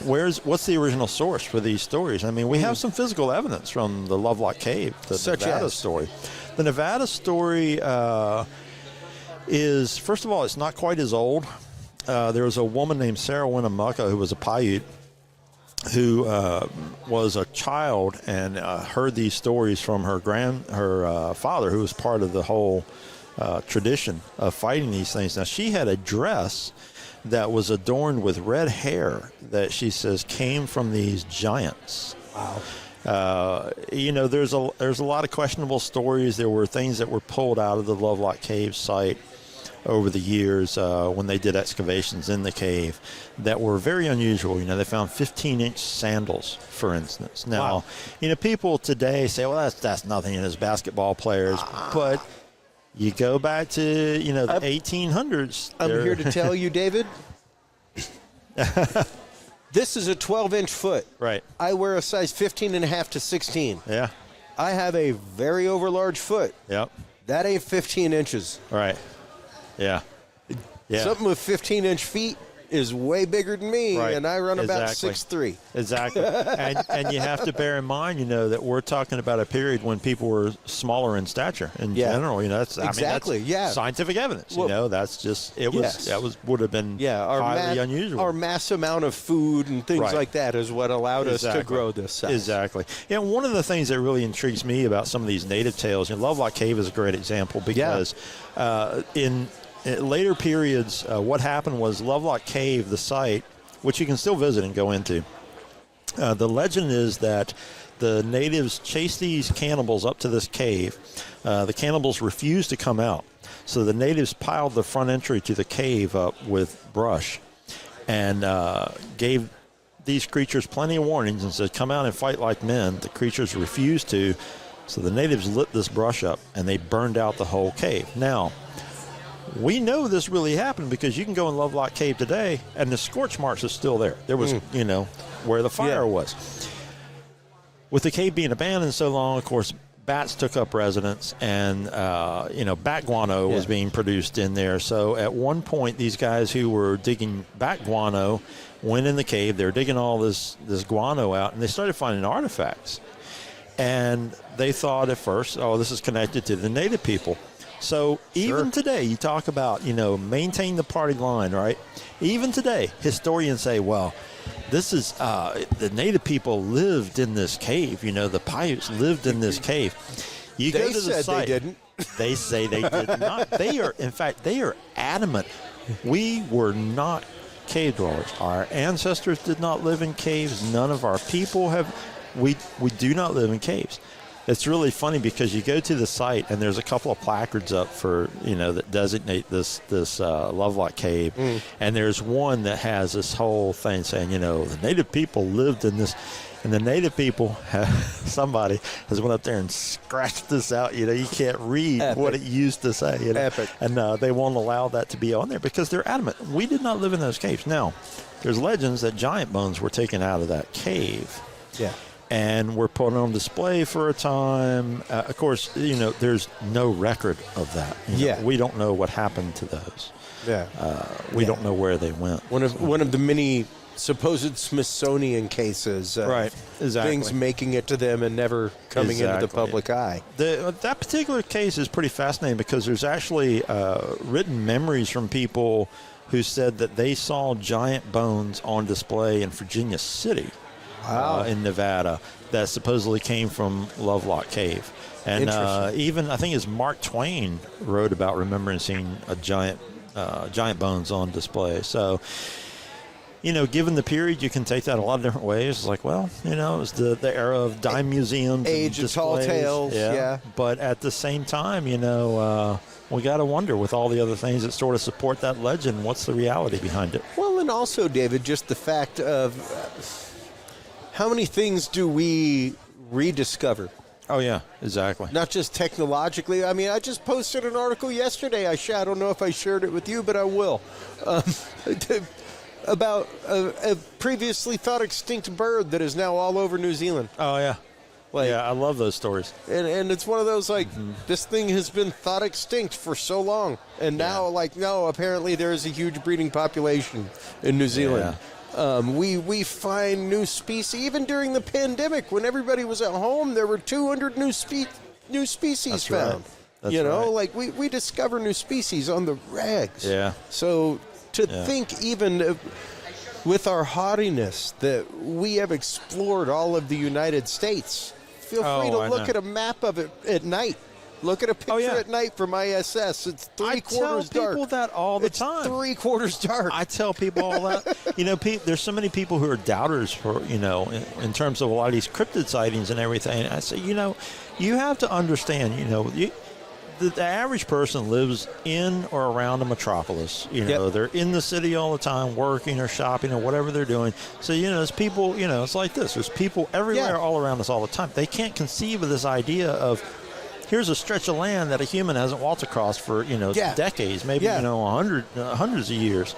what's the original source for these stories? I mean, we have some physical evidence from the Lovelock Cave, the Nevada story. The Nevada story is, first of all, it's not quite as old. There was a woman named Sarah Winnemucca who was a Paiute who was a child and heard these stories from her father, who was part of the whole tradition of fighting these things. Now, she had a dress that was adorned with red hair that she says came from these giants. Wow. You know, there's a lot of questionable stories. There were things that were pulled out of the Lovelock Cave site over the years when they did excavations in the cave that were very unusual. You know, they found 15-inch sandals, for instance. Now, you know, people today say, well, that's nothing as basketball players. But you go back to, you know, the 1800s. I'm here to tell you, David, this is a 12-inch foot. Right. I wear a size 15.5 to 16. Yeah. I have a very overlarge foot. Yep. That ain't 15 inches. Right. Yeah. Yeah. Something with 15-inch feet is way bigger than me, and I run about 6'3". Exactly. and you have to bear in mind, you know, that we're talking about a period when people were smaller in stature in general. You know, that's scientific evidence. Well, you know, that's just would have been highly unusual. Our mass amount of food and things like that is what allowed us to grow this size. Exactly. Yeah. One of the things that really intrigues me about some of these native tales, you know, Lovelock Cave is a great example because in later periods, what happened was Lovelock Cave, the site, which you can still visit and go into, the legend is that the natives chased these cannibals up to this cave. The cannibals refused to come out. So the natives piled the front entry to the cave up with brush and gave these creatures plenty of warnings and said, come out and fight like men. The creatures refused to. So the natives lit this brush up and they burned out the whole cave. Now, we know this really happened because you can go in Lovelock Cave today and the scorch marks are still there. There was, you know, where the fire was. With the cave being abandoned so long, of course, bats took up residence and, you know, bat guano was being produced in there. So at one point, these guys who were digging bat guano went in the cave. They were digging all this guano out and they started finding artifacts. And they thought at first, oh, this is connected to the native people. So even today, you talk about, you know, maintain the party line, right? Even today, historians say, well, this is the native people lived in this cave. You know, the Paiutes lived in this cave. You go to the site. They didn't. They say they did not. They are, in fact, they are adamant. We were not cave dwellers. Our ancestors did not live in caves. None of our people have. We do not live in caves. It's really funny because you go to the site and there's a couple of placards up for, you know, that designate this Lovelock Cave. And there's one that has this whole thing saying, you know, the native people lived in this. And the native people, somebody has went up there and scratched this out. You know, you can't read what it used to say. You know? Epic. And they won't allow that to be on there because they're adamant. We did not live in those caves. Now, there's legends that giant bones were taken out of that cave. Yeah. And were put on display for a time. Of course, you know, there's no record of that. You know, we don't know what happened to those. Yeah. We don't know where they went. One of the many supposed Smithsonian cases. Things making it to them and never coming into the public eye. That particular case is pretty fascinating because there's actually written memories from people who said that they saw giant bones on display in Virginia City. In Nevada, that supposedly came from Lovelock Cave. And even, I think it's Mark Twain wrote about remembering seeing a giant bones on display. So, you know, given the period, you can take that a lot of different ways. It's like, well, you know, it was the era of dime museums. Age of tall tales, But at the same time, you know, we got to wonder with all the other things that sort of support that legend, what's the reality behind it? Well, and also, David, just the fact of... how many things do we rediscover Oh, yeah, exactly. Not just technologically. I mean, I just posted an article yesterday. I don't know if I shared it with you, but I will. About a previously thought extinct bird that is now all over New Zealand. Oh, yeah. Like, yeah, I love those stories. And it's one of those, like, this thing has been thought extinct for so long. And now, like, no, apparently there is a huge breeding population in New Zealand. Yeah. We find new species. Even during the pandemic, when everybody was at home, there were 200 new species That's found. Right. That's you know, right. like, we discover new species on the regs. Yeah. So to think even with our haughtiness that we have explored all of the United States, feel free to look at a map of it at night. Look at a picture at night from ISS. It's three-quarters dark. I tell people that all the time. It's three-quarters dark. I tell people all that. You know, there's so many people who are doubters for, you know, in terms of a lot of these cryptid sightings and everything. I say, you know, you have to understand, you know, the average person lives in or around a metropolis. You know, they're in the city all the time, working or shopping or whatever they're doing. So, you know, there's people, you know, it's like this. There's people everywhere all around us all the time. They can't conceive of this idea of, here's a stretch of land that a human hasn't walked across for, you know, decades, maybe, you know, hundreds of years.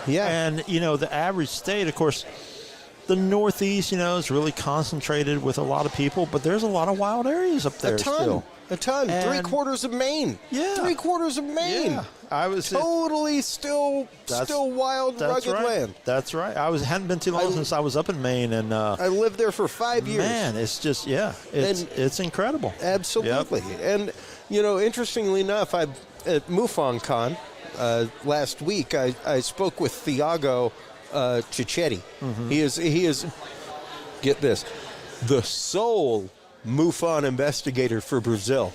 Yeah. And, you know, the average state, of course, the Northeast, you know, is really concentrated with a lot of people, but there's a lot of wild areas up there still. A ton. And Three-quarters of Maine. Yeah. Three-quarters of Maine. Yeah. I was totally still wild, rugged land. That's right. Hadn't been too long since I was up in Maine, and I lived there for 5 years. Man, it's just it's incredible. Absolutely. Yep. And you know, interestingly enough, at MUFON Con last week, I spoke with Thiago Cicchetti. He is get this, the sole MUFON investigator for Brazil.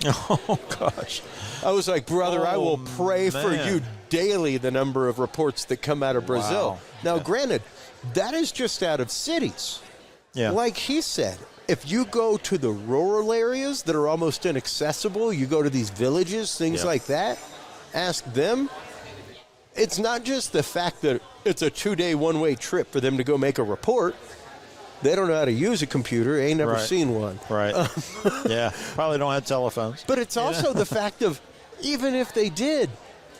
Oh, gosh. I was like, brother, I will pray for you daily, the number of reports that come out of Brazil. Wow. Now, granted, that is just out of cities. Yeah. Like he said, if you go to the rural areas that are almost inaccessible, you go to these villages, things like that, ask them. It's not just the fact that it's a 2-day one-way trip for them to go make a report. They don't know how to use a computer. Ain't never seen one. Right. Yeah. Probably don't have telephones. But it's also the fact of, even if they did,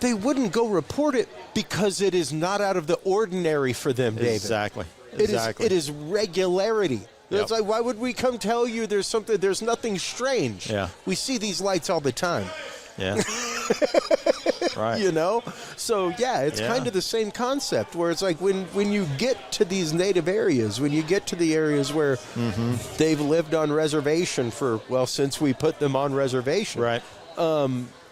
they wouldn't go report it because it is not out of the ordinary for them, David. Exactly. It is regularity. Yep. It's like, why would we come tell you there's nothing strange? Yeah. We see these lights all the time. Yeah. Right. You know? So, it's kind of the same concept where it's like when you get to these native areas, when you get to the areas where they've lived on reservation since we put them on reservation. Right.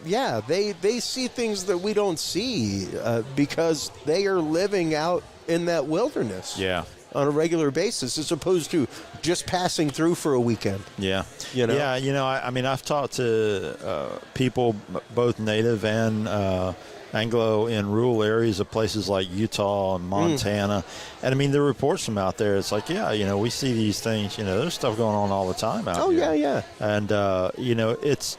They see things that we don't see because they are living out in that wilderness. Yeah. On a regular basis, as opposed to just passing through for a weekend. Yeah. You know? Yeah, you know, I mean, I've talked to people, both native and Anglo, in rural areas of places like Utah and Montana. And, I mean, the reports from out there, it's like, you know, we see these things, you know, there's stuff going on all the time out here. Oh, yeah. And, you know, it's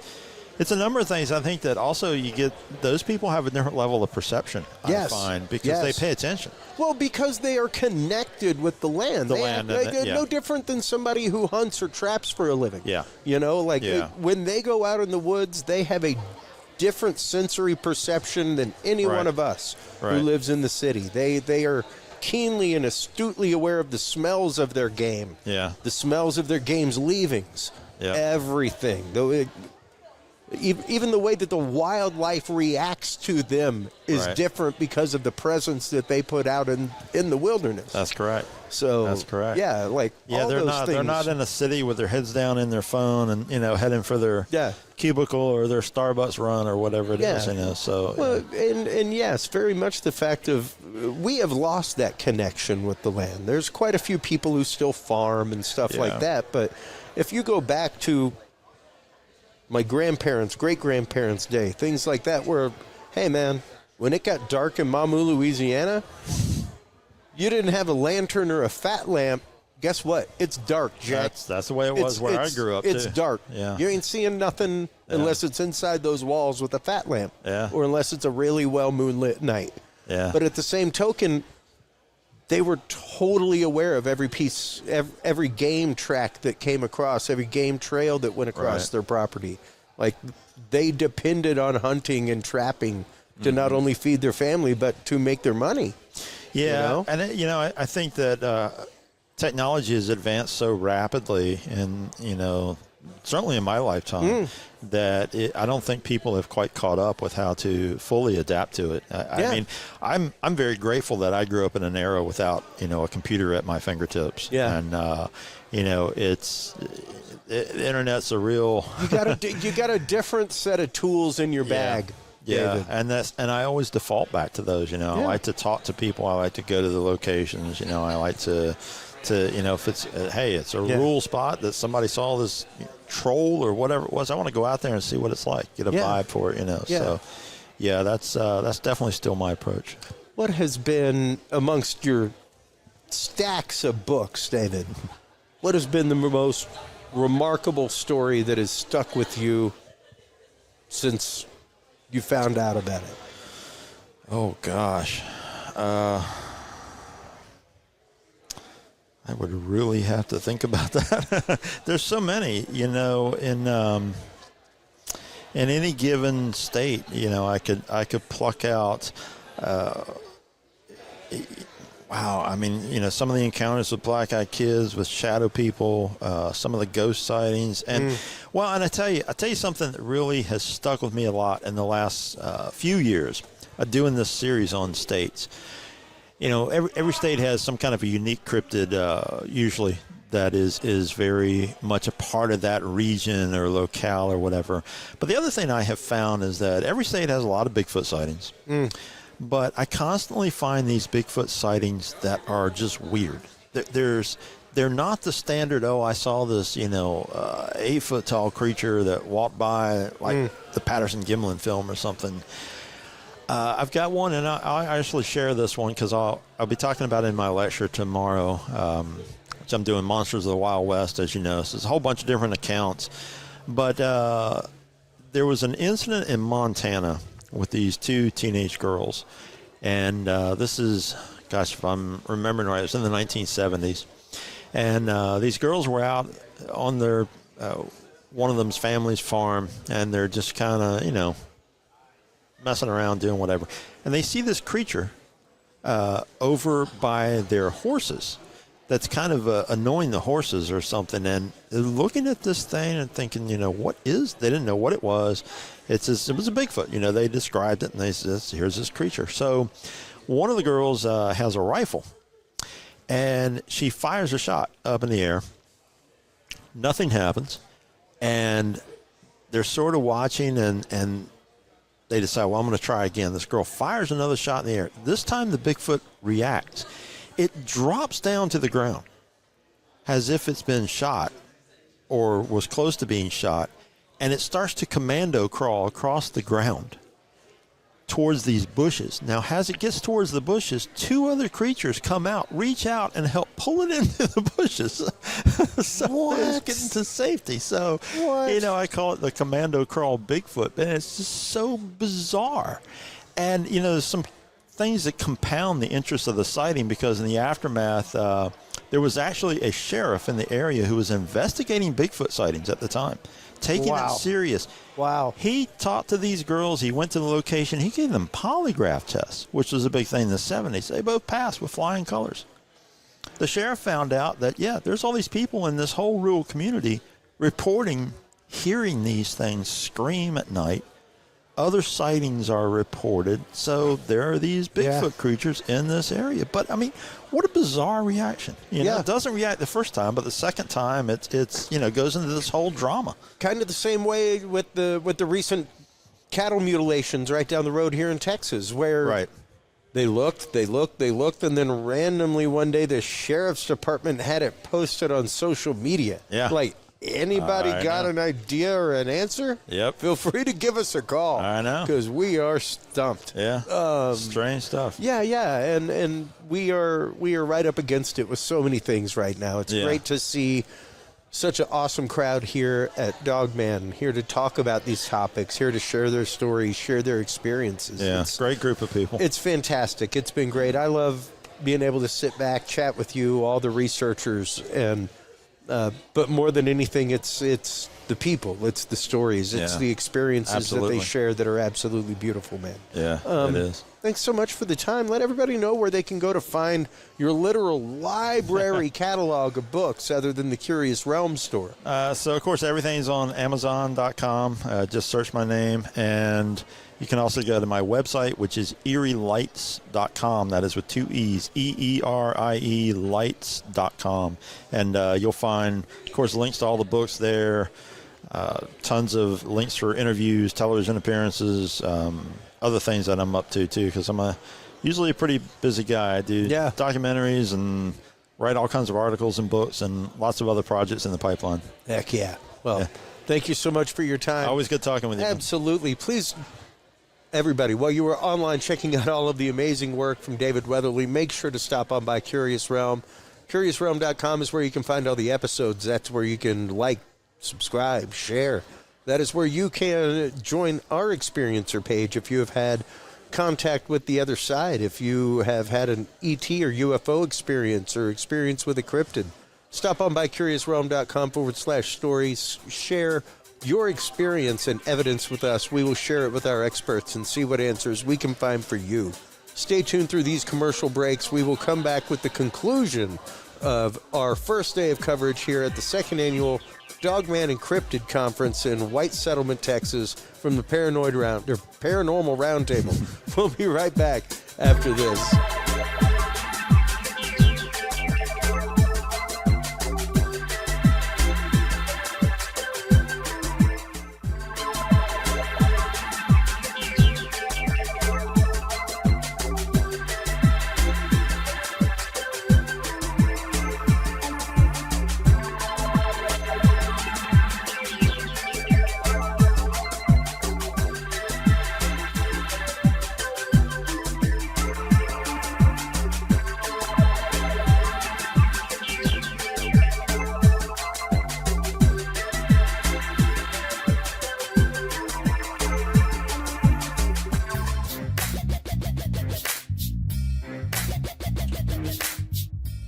a number of things. I think that also those people have a different level of perception, I find, because they pay attention. Well, because they are connected with the land. No different than somebody who hunts or traps for a living. Yeah. You know, when they go out in the woods, they have a different sensory perception than any one of us who lives in the city. They are keenly and astutely aware of the smells of their game. Yeah. The smells of their game's leavings. Yeah. Everything. Even the way that the wildlife reacts to them is different because of the presence that they put out in the wilderness. That's correct. So that's correct. Yeah, all those things. They're not in a city with their heads down in their phone and, you know, heading for their cubicle or their Starbucks run or whatever it is. You know, so and yes, very much the fact of we have lost that connection with the land. There's quite a few people who still farm and stuff like that, but if you go back to my grandparents, great-grandparents' day, things like that where, hey, man, when it got dark in Mamou, Louisiana, you didn't have a lantern or a fat lamp. Guess what? It's dark, Jack. That's the way it was where I grew up, It's too. dark. Yeah. You ain't seeing nothing unless it's inside those walls with a fat lamp or unless it's a really well moonlit night. Yeah. But at the same token, they were totally aware of every piece, every game track that came across, every game trail that went across their property. Like, they depended on hunting and trapping to not only feed their family, but to make their money. Yeah, and I think that technology has advanced so rapidly, and certainly in my lifetime, that I don't think people have quite caught up with how to fully adapt to it. I mean, I'm very grateful that I grew up in an era without a computer at my fingertips. Yeah, and the internet's a real. You got a different set of tools in your bag. Yeah, David. and I always default back to those. I like to talk to people. I like to go to the locations. I like to if it's it's a rural spot that somebody saw this troll or whatever it was. I want to go out there and see what it's like, get a vibe for it. So that's definitely still my approach. What has been amongst your stacks of books, David? What has been the most remarkable story that has stuck with you since you found out about it? Oh gosh. I would really have to think about that. There's so many, in any given state, I could pluck out. Wow, I mean, some of the encounters with black-eyed kids, with shadow people, some of the ghost sightings, and and I tell you something that really has stuck with me a lot in the last few years of doing this series on states. Every state has some kind of a unique cryptid, usually, that is very much a part of that region or locale or whatever. But the other thing I have found is that every state has a lot of Bigfoot sightings. But I constantly find these Bigfoot sightings that are just weird. They're not the standard, I saw this, 8-foot tall creature that walked by, like the Patterson-Gimlin film or something. I've got one, and I'll actually share this one because I'll be talking about it in my lecture tomorrow, which I'm doing Monsters of the Wild West, as you know. So there's a whole bunch of different accounts. But there was an incident in Montana with these two teenage girls. And this is, if I'm remembering right, it was in the 1970s. And these girls were out on their, one of them's family's farm, and they're just kind of, messing around, doing whatever. And they see this creature over by their horses that's kind of annoying the horses or something. And they're looking at this thing and thinking, what is? They didn't know what it was. It was a Bigfoot. They described it, and they said, here's this creature. So one of the girls has a rifle, and she fires a shot up in the air. Nothing happens. And they're sort of watching, and they decide, I'm going to try again. This girl fires another shot in the air. This time the Bigfoot reacts. It drops down to the ground as if it's been shot or was close to being shot, and it starts to commando crawl across the ground towards these bushes. Now, as it gets towards the bushes, two other creatures come out, reach out, and help pull it into the bushes. So it's getting to safety. So, I call it the commando crawl Bigfoot, and it's just so bizarre. And, there's some things that compound the interest of the sighting, because in the aftermath, there was actually a sheriff in the area who was investigating Bigfoot sightings at the time, taking it serious. Wow. He talked to these girls. He went to the location. He gave them polygraph tests, which was a big thing in the 70s. They both passed with flying colors. The sheriff found out that, there's all these people in this whole rural community reporting hearing these things scream at night. Other sightings are reported. So there are these Bigfoot creatures in this area. But, I mean, what a bizarre reaction. It doesn't react the first time, but the second time it's goes into this whole drama. Kind of the same way with the recent cattle mutilations right down the road here in Texas, where they looked, and then randomly one day the sheriff's department had it posted on social media. Yeah. Like, anybody got an idea or an answer? Yep. Feel free to give us a call. I know. Because we are stumped. Yeah. Strange stuff. Yeah. And we are right up against it with so many things right now. It's great to see such an awesome crowd here at Dogman, here to talk about these topics, here to share their stories, share their experiences. Yeah, it's a great group of people. It's fantastic. It's been great. I love being able to sit back, chat with you, all the researchers, and but more than anything, it's the people, it's the stories, it's the experiences that they share that are absolutely beautiful, man. Yeah, it is. Thanks so much for the time. Let everybody know where they can go to find your literal library catalog of books other than the Curious Realm store. So, of course, everything's on Amazon.com. Just search my name. And you can also go to my website, which is eerielights.com. That is with 2 E's, EERIE lights.com. And you'll find, of course, links to all the books there, tons of links for interviews, television appearances, other things that I'm up to, too, because I'm usually a pretty busy guy. I do documentaries and write all kinds of articles and books and lots of other projects in the pipeline. Heck yeah. Well, thank you so much for your time. Always good talking with you. Absolutely. Please, everybody, while you were online checking out all of the amazing work from David Weatherly, make sure to stop on by Curious Realm. CuriousRealm.com is where you can find all the episodes. That's where you can like, subscribe, share. That is where you can join our experiencer page if you have had contact with the other side, if you have had an ET or UFO experience or experience with a cryptid. Stop on by CuriousRealm.com/stories. Share your experience and evidence with us. We will share it with our experts and see what answers we can find for you. Stay tuned through these commercial breaks. We will come back with the conclusion of our first day of coverage here at the second annual Dogman and Cryptid Conference in White Settlement, Texas, from the Paranormal Roundtable. We'll be right back after this.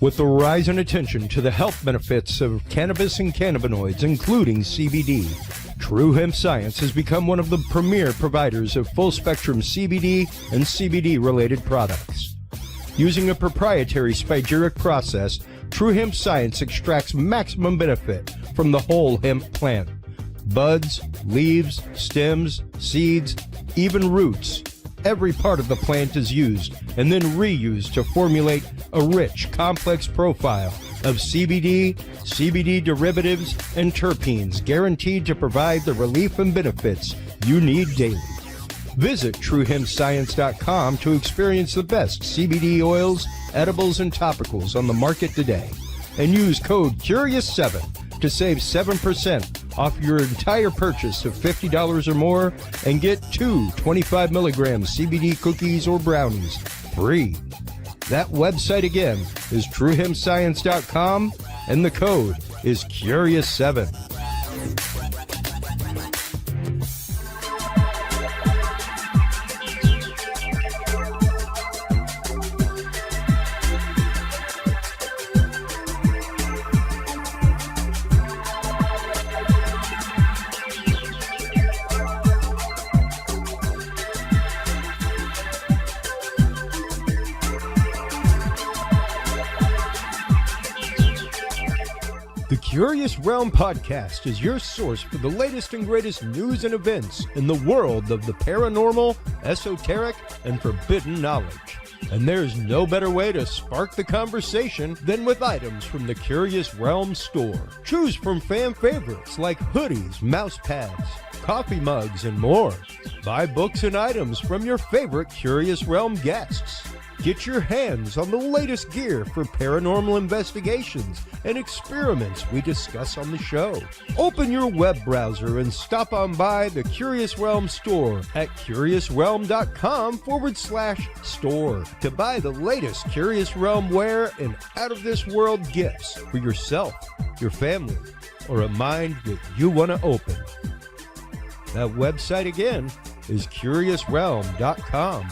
With the rise in attention to the health benefits of cannabis and cannabinoids, including CBD, True Hemp Science has become one of the premier providers of full-spectrum CBD and CBD-related products. Using a proprietary spagyric process, True Hemp Science extracts maximum benefit from the whole hemp plant. Buds, leaves, stems, seeds, even roots. Every part of the plant is used and then reused to formulate a rich, complex profile of CBD, CBD derivatives, and terpenes guaranteed to provide the relief and benefits you need daily. Visit TrueHempScience.com to experience the best CBD oils, edibles, and topicals on the market today. And use code CURIOUS7 to save 7% off your entire purchase of $50 or more and get 2 25 milligram CBD cookies or brownies free. That website again is TrueHempScience.com and the code is CURIOUS7. The Curious Realm podcast is your source for the latest and greatest news and events in the world of the paranormal, esoteric, and forbidden knowledge. And there's no better way to spark the conversation than with items from the Curious Realm store. Choose from fan favorites like hoodies, mouse pads, coffee mugs, and more. Buy books and items from your favorite Curious Realm guests. Get your hands on the latest gear for paranormal investigations and experiments we discuss on the show. Open your web browser and stop on by the Curious Realm store at CuriousRealm.com/store to buy the latest Curious Realm wear and out-of-this-world gifts for yourself, your family, or a mind that you want to open. That website again is CuriousRealm.com/store.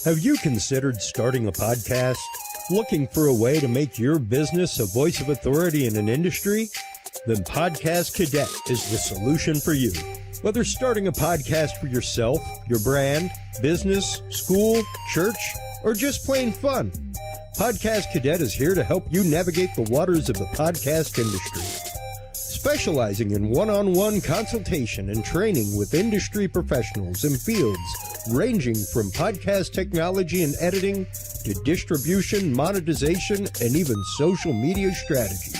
Have you considered starting a podcast? Looking for a way to make your business a voice of authority in an industry? Then Podcast Cadet is the solution for you. Whether starting a podcast for yourself, your brand, business, school, church, or just plain fun, Podcast Cadet is here to help you navigate the waters of the podcast industry. Specializing in one-on-one consultation and training with industry professionals in fields ranging from podcast technology and editing to distribution, monetization, and even social media strategies.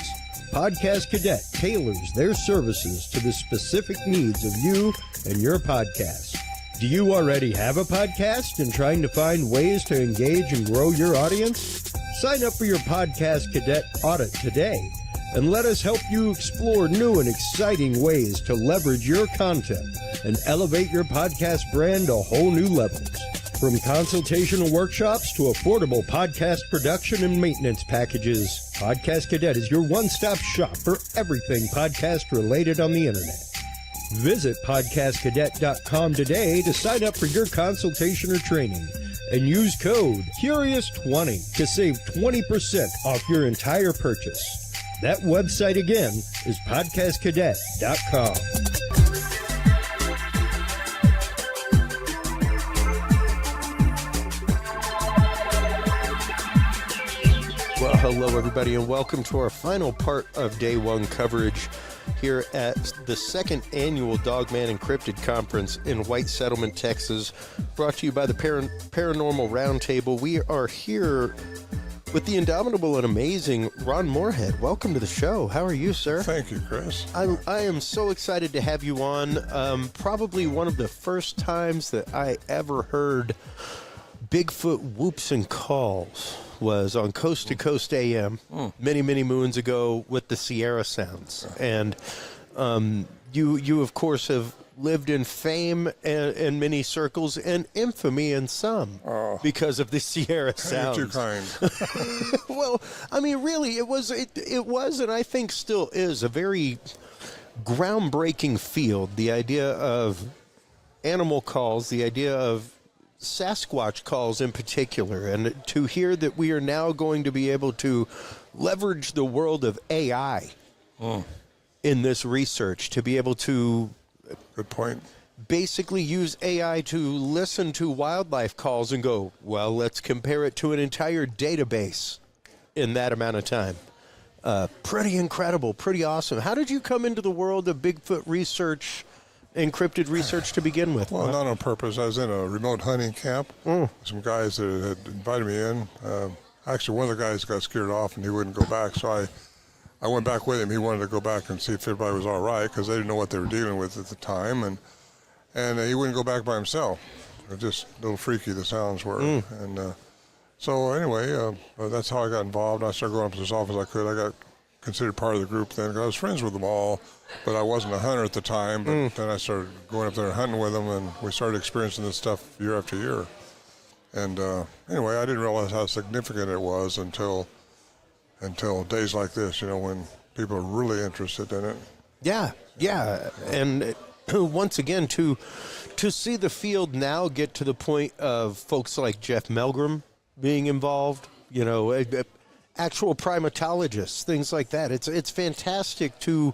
Podcast Cadet tailors their services to the specific needs of you and your podcast. Do you already have a podcast and trying to find ways to engage and grow your audience? Sign up for your Podcast Cadet audit today and let us help you explore new and exciting ways to leverage your content and elevate your podcast brand to whole new levels. From consultational workshops to affordable podcast production and maintenance packages, Podcast Cadet is your one-stop shop for everything podcast related on the internet. Visit podcastcadet.com today to sign up for your consultation or training and use code CURIOUS20 to save 20% off your entire purchase. That website again is podcastcadet.com. Well, hello, everybody, and welcome to our final part of Day 1 coverage here at the second annual Dogman and Cryptid Conference in White Settlement, Texas, brought to you by the Paranormal Roundtable. We are here with the indomitable and amazing Ron Moorehead. Welcome to the show. How are you, sir? Thank you, Chris. I am so excited to have you on. Probably one of the first times that I ever heard Bigfoot whoops and calls was on Coast to Coast AM many, many moons ago with the Sierra Sounds. And you of course, have lived in fame in many circles and infamy in some because of the Sierra Sounds. You're too kind. Well, I mean, really, it was, and I think still is, a very groundbreaking field. The idea of animal calls, the idea of Sasquatch calls in particular, and to hear that we are now going to be able to leverage the world of AI in this research to be able to Good point. basically use AI to listen to wildlife calls and go, well, let's compare it to an entire database in that amount of time. Pretty incredible, pretty awesome. How did you come into the world of Bigfoot research, encrypted research to begin with? Well, not on purpose. I was in a remote hunting camp. Some guys that had invited me in. Actually, one of the guys got scared off and he wouldn't go back, so I went back with him. He wanted to go back and see if everybody was all right because they didn't know what they were dealing with at the time, and he wouldn't go back by himself. Just a little freaky the sounds were, and so anyway, that's how I got involved. I started going up to as often as I could. I got considered part of the group then. I was friends with them all, but I wasn't a hunter at the time. But then I started going up there and hunting with them, and we started experiencing this stuff year after year. And anyway, I didn't realize how significant it was until days like this, when people are really interested in it. Yeah. And once again, to see the field now get to the point of folks like Jeff Melgrim being involved, actual primatologists, things like that. It's fantastic to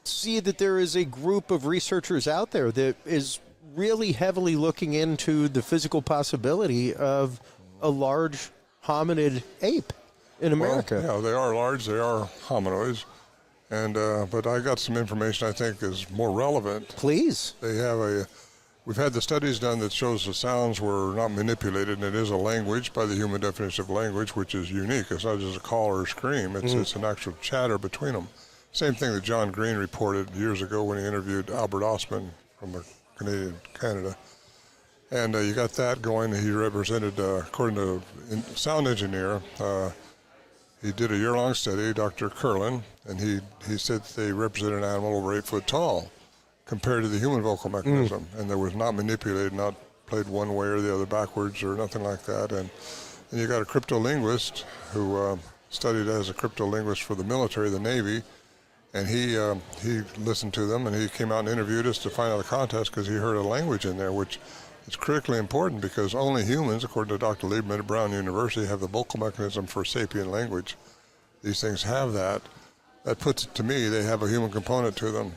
see that there is a group of researchers out there that is really heavily looking into the physical possibility of a large hominid ape in America. Well, yeah, they are large. They are hominoids. And but I got some information I think is more relevant. Please. We've had the studies done that shows the sounds were not manipulated, and it is a language by the human definition of language, which is unique. It's not just a call or a scream. It's an actual chatter between them. Same thing that John Green reported years ago when he interviewed Albert Ostman from Canada. And you got that going. He represented, according to a sound engineer, he did a year-long study, Dr. Curlin, and he said they represented an animal over 8 foot tall compared to the human vocal mechanism, and there was not manipulated, not played one way or the other backwards or nothing like that. And you got a cryptolinguist who studied as a cryptolinguist for the military, the Navy, and he listened to them, and he came out and interviewed us to find out the context because he heard a language in there, which It's critically important because only humans, according to Dr. Liebman at Brown University, have the vocal mechanism for sapient language. These things have that. That puts it to me, they have a human component to them.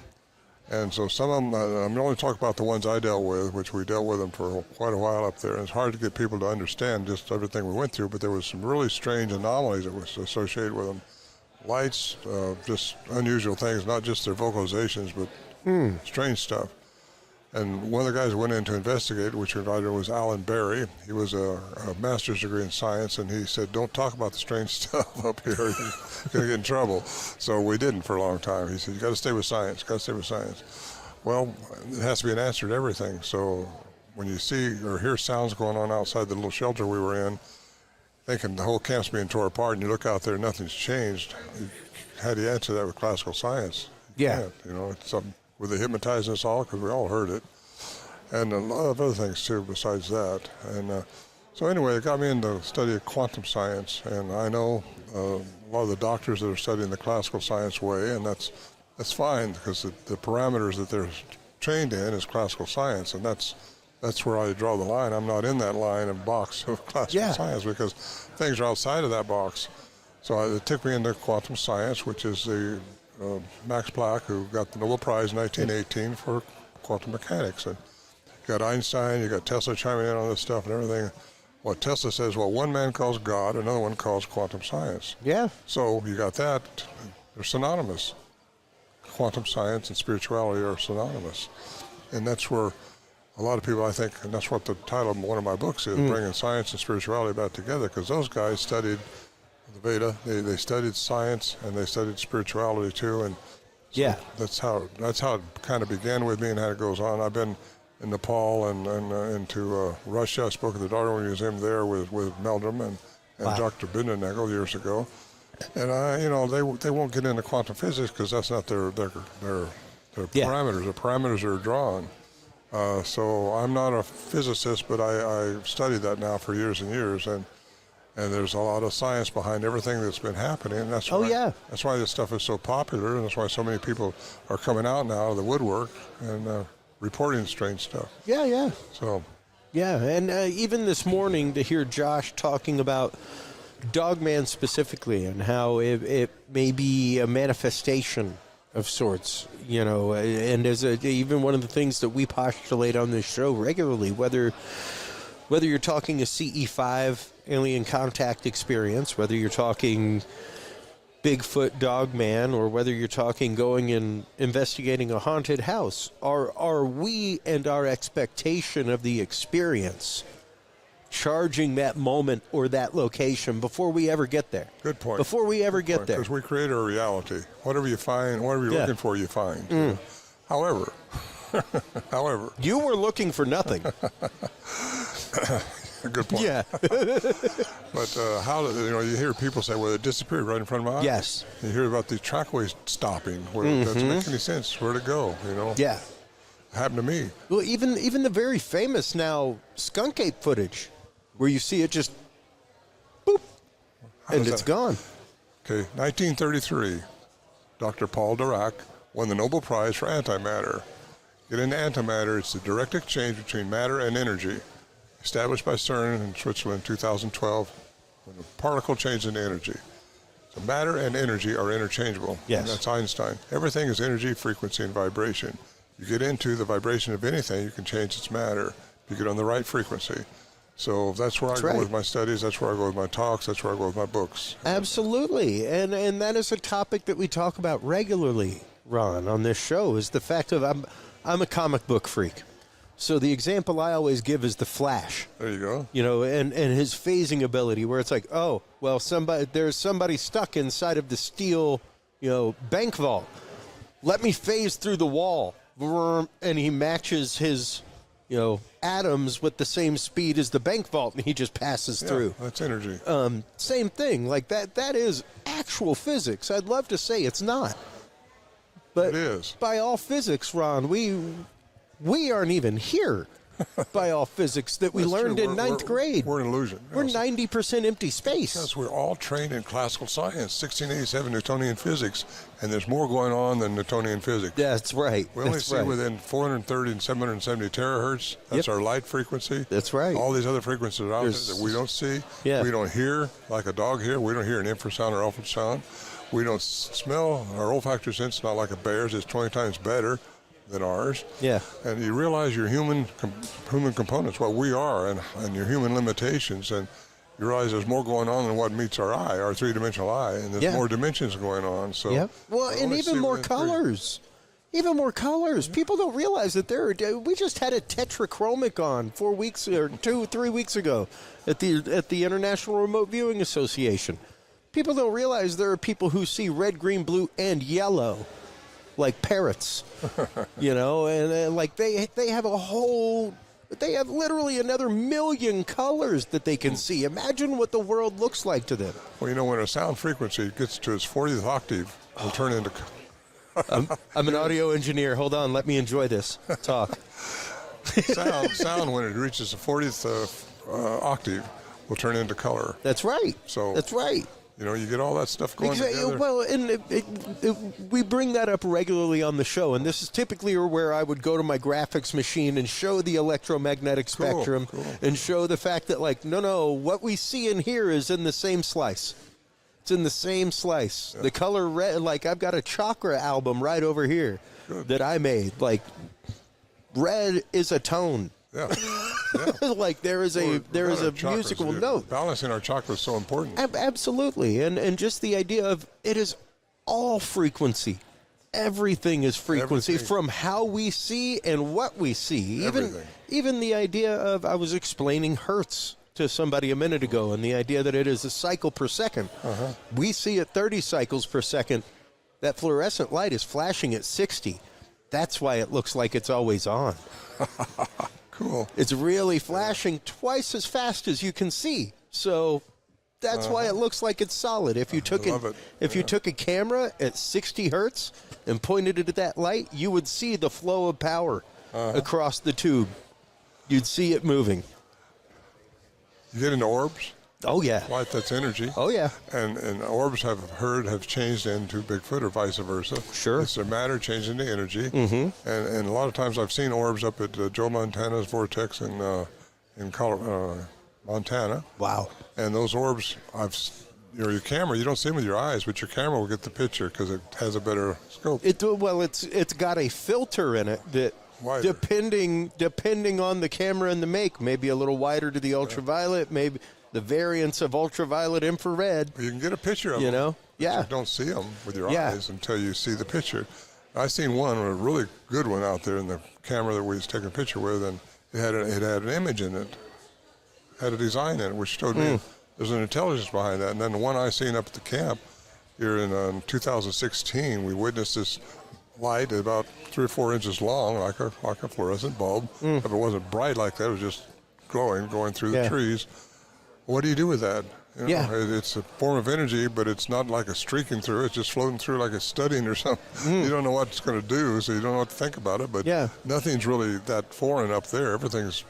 And so some of them, I'm only talking about the ones I dealt with, which we dealt with them for quite a while up there. And it's hard to get people to understand just everything we went through, but there was some really strange anomalies that was associated with them. Lights, just unusual things, not just their vocalizations, but strange stuff. And one of the guys that went in to investigate, which was Alan Berry. He was a master's degree in science, and he said, don't talk about the strange stuff up here. You're going to get in trouble. So we didn't for a long time. He said, you got to stay with science, got to stay with science. Well, it has to be an answer to everything. So when you see or hear sounds going on outside the little shelter we were in, thinking the whole camp's being torn apart, and you look out there, nothing's changed, how do you answer that with classical science? You can't, it's something. Were they hypnotizing us all? Because we all heard it. And a lot of other things, too, besides that. And so anyway, it got me into the study of quantum science. And I know a lot of the doctors that are studying the classical science way, and that's fine because the parameters that they're trained in is classical science. And that's where I draw the line. I'm not in that line of box of classical science because things are outside of that box. So it took me into quantum science, which is the Max Planck, who got the Nobel Prize in 1918 for quantum mechanics. And you got Einstein, you got Tesla chiming in on this stuff and everything. What Tesla says, well, one man calls God, another one calls quantum science. Yeah. So you got that. They're synonymous. Quantum science and spirituality are synonymous. And that's where a lot of people, I think, and that's what the title of one of my books is, Bringing Science and Spirituality Back Together, because those guys studied the Veda, they studied science and they studied spirituality too, and so that's how it kind of began with me and how it goes on. I've been in Nepal and into Russia. I spoke at the Darwin Museum there with Meldrum and Dr. Bindernagel years ago, and they won't get into quantum physics because that's not their parameters. The parameters are drawn. So I'm not a physicist, but I studied that now for years and years, and there's a lot of science behind everything that's been happening, and that's why this stuff is so popular, and that's why so many people are coming out now of the woodwork and reporting strange stuff. So, and even this morning to hear Josh talking about Dogman specifically and how it may be a manifestation of sorts, and as even one of the things that we postulate on this show regularly, whether you're talking a CE5 alien contact experience, whether you're talking Bigfoot, Dogman, or whether you're talking going and investigating a haunted house, are we and our expectation of the experience charging that moment or that location before we ever get there? Good point. Before we ever get there. Because we create our reality. Whatever you find, whatever you're looking for, you find. However, you were looking for nothing. Good point. Yeah. But you hear people say, well, it disappeared right in front of my eyes. Yes. You hear about the trackways stopping. Where it doesn't make any sense. Where to go, Yeah. It happened to me. Well, even the very famous now skunk ape footage, where you see it just, boop, and it's gone. Okay, 1933, Dr. Paul Dirac won the Nobel Prize for antimatter. Get into antimatter, it's the direct exchange between matter and energy, established by CERN in Switzerland in 2012, when a particle changes into energy. So matter and energy are interchangeable. Yes. And that's Einstein. Everything is energy, frequency, and vibration. You get into the vibration of anything, you can change its matter if you get on the right frequency. So that's where I go with my studies, that's where I go with my talks, that's where I go with my books. Absolutely. And that is a topic that we talk about regularly, Ron, on this show, is the fact of I'm a comic book freak. So the example I always give is the Flash. There you go. And his phasing ability, where it's like, oh, well, there's somebody stuck inside of the steel, bank vault. Let me phase through the wall, and he matches his, atoms with the same speed as the bank vault, and he just passes through. That's energy. Same thing, like that. That is actual physics. I'd love to say it's not, but it is. By all physics, Ron, we aren't even here by all physics that we learned in ninth grade. We're an illusion. We're 90% empty space. Because we're all trained in classical science, 1687 Newtonian physics, and there's more going on than Newtonian physics. That's right. We only see within 430 and 770 terahertz. That's our light frequency. That's right. All these other frequencies are out there that we don't see. Yeah. We don't hear like a dog here. We don't hear an infrasound or ultrasound. We don't smell. Our olfactory sense is not like a bear's. It's 20 times better than ours. Yeah. And you realize your human components, what we are, and your human limitations, and you realize there's more going on than what meets our eye, our three-dimensional eye, and there's more dimensions going on. So, well, and even more colors. Even more colors. People don't realize that we just had a tetrachromic on 3 weeks ago at the International Remote Viewing Association. People don't realize there are people who see red, green, blue, and yellow, like parrots. And like they have they have literally another million colors that they can see. Imagine what the world looks like to them. Well, when a sound frequency gets to its 40th octave, it'll turn into... I'm an audio engineer. Hold on. Let me enjoy this. Talk. Sound, when it reaches the 40th octave, will turn into color. That's right. That's right. You get all that stuff going together. Well, and we bring that up regularly on the show, and this is typically where I would go to my graphics machine and show the electromagnetic spectrum and show the fact that, what we see in here is in the same slice. It's in the same slice. Yeah. The color red, I've got a chakra album right over here that I made. Red is a tone. Yeah. There is a musical note. Balancing our chakra is so important. Absolutely, and just the idea of it is all frequency. Everything is frequency from how we see and what we see. Even the idea of, I was explaining hertz to somebody a minute ago, and the idea that it is a cycle per second. We see at 30 cycles per second. That fluorescent light is flashing at 60. That's why it looks like it's always on. Cool. It's really flashing twice as fast as you can see. So that's why it looks like it's solid. If you took you took a camera at 60 hertz and pointed it at that light, you would see the flow of power across the tube. You'd see it moving. You get into orbs? Oh, yeah. Light, that's energy. Oh, yeah. And orbs have changed into Bigfoot or vice versa. Sure. It's their matter changed into energy. Mm-hmm. And a lot of times I've seen orbs up at Joe Montana's vortex in Montana. Wow. And those orbs, your camera, you don't see them with your eyes, but your camera will get the picture because it has a better scope. It's got a filter in it that, wider. Depending on the camera and the make, maybe a little wider to the ultraviolet, maybe the variance of ultraviolet infrared. You can get a picture of them. Yeah. You don't see them with your eyes until you see the picture. I seen a really good one out there in the camera that we was taking a picture with, and it had an image in it, had a design in it, which showed me there's an intelligence behind that. And then the one I seen up at the camp here in 2016, we witnessed this light about 3 or 4 inches long, like a fluorescent bulb. If it wasn't bright like that, it was just going through the trees. What do you do with that? It's a form of energy, but it's not like a streaking through. It's just floating through like it's studying or something. You don't know what it's going to do, so you don't know what to think about it. But nothing's really that foreign up there. Everything's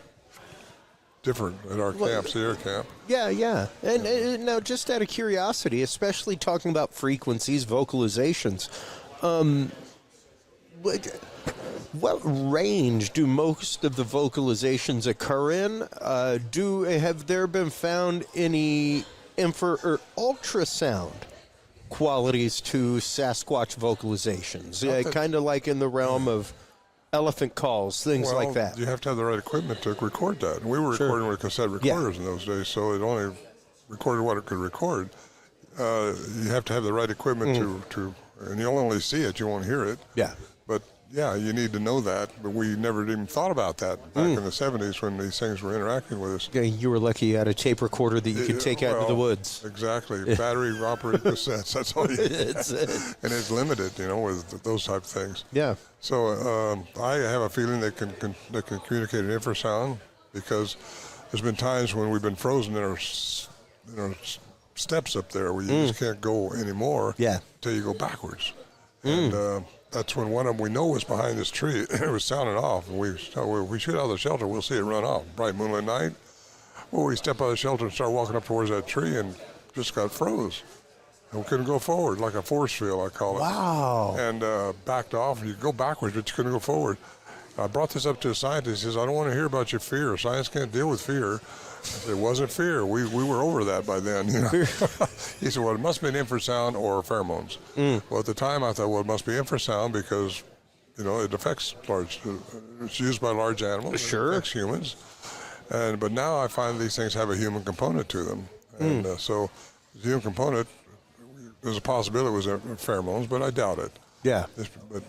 different at our camp, Sierra Camp. Yeah. And now, just out of curiosity, especially talking about frequencies, vocalizations, what range do most of the vocalizations occur in? Have there been found any infra or ultrasound qualities to Sasquatch vocalizations? Kind of like in the realm of elephant calls, things like that. You have to have the right equipment to record that. And we were recording with cassette recorders in those days, so it only recorded what it could record. You have to have the right equipment to and you'll only see it, you won't hear it. Yeah. But you need to know that, but we never even thought about that back in the 70s when these things were interacting with us. Yeah, you were lucky you had a tape recorder that you could take out into the woods. Exactly. Battery-operated cassettes, that's all you need. And it's limited, with those type of things. Yeah. So I have a feeling they can communicate in infrasound, because there's been times when we've been frozen in our steps up there where you just can't go anymore until you go backwards. And that's when one of them we know was behind this tree. It was sounding off, and we shoot out of the shelter, we'll see it run off. Bright moonlit night. Well, we step out of the shelter and start walking up towards that tree, and just got froze. And we couldn't go forward, like a force field, I call it. Wow. And backed off. You go backwards, but you couldn't go forward. I brought this up to a scientist. He says, I don't want to hear about your fear. Science can't deal with fear. I said, it wasn't fear. We were over that by then. You know? He said, well, it must be an infrasound or pheromones. Well, at the time, I thought, well, it must be infrasound because, you know, it affects it's used by large animals. Sure. It affects humans. But now I find these things have a human component to them. And so the human component, there's a possibility it was pheromones, but I doubt it. Yeah. But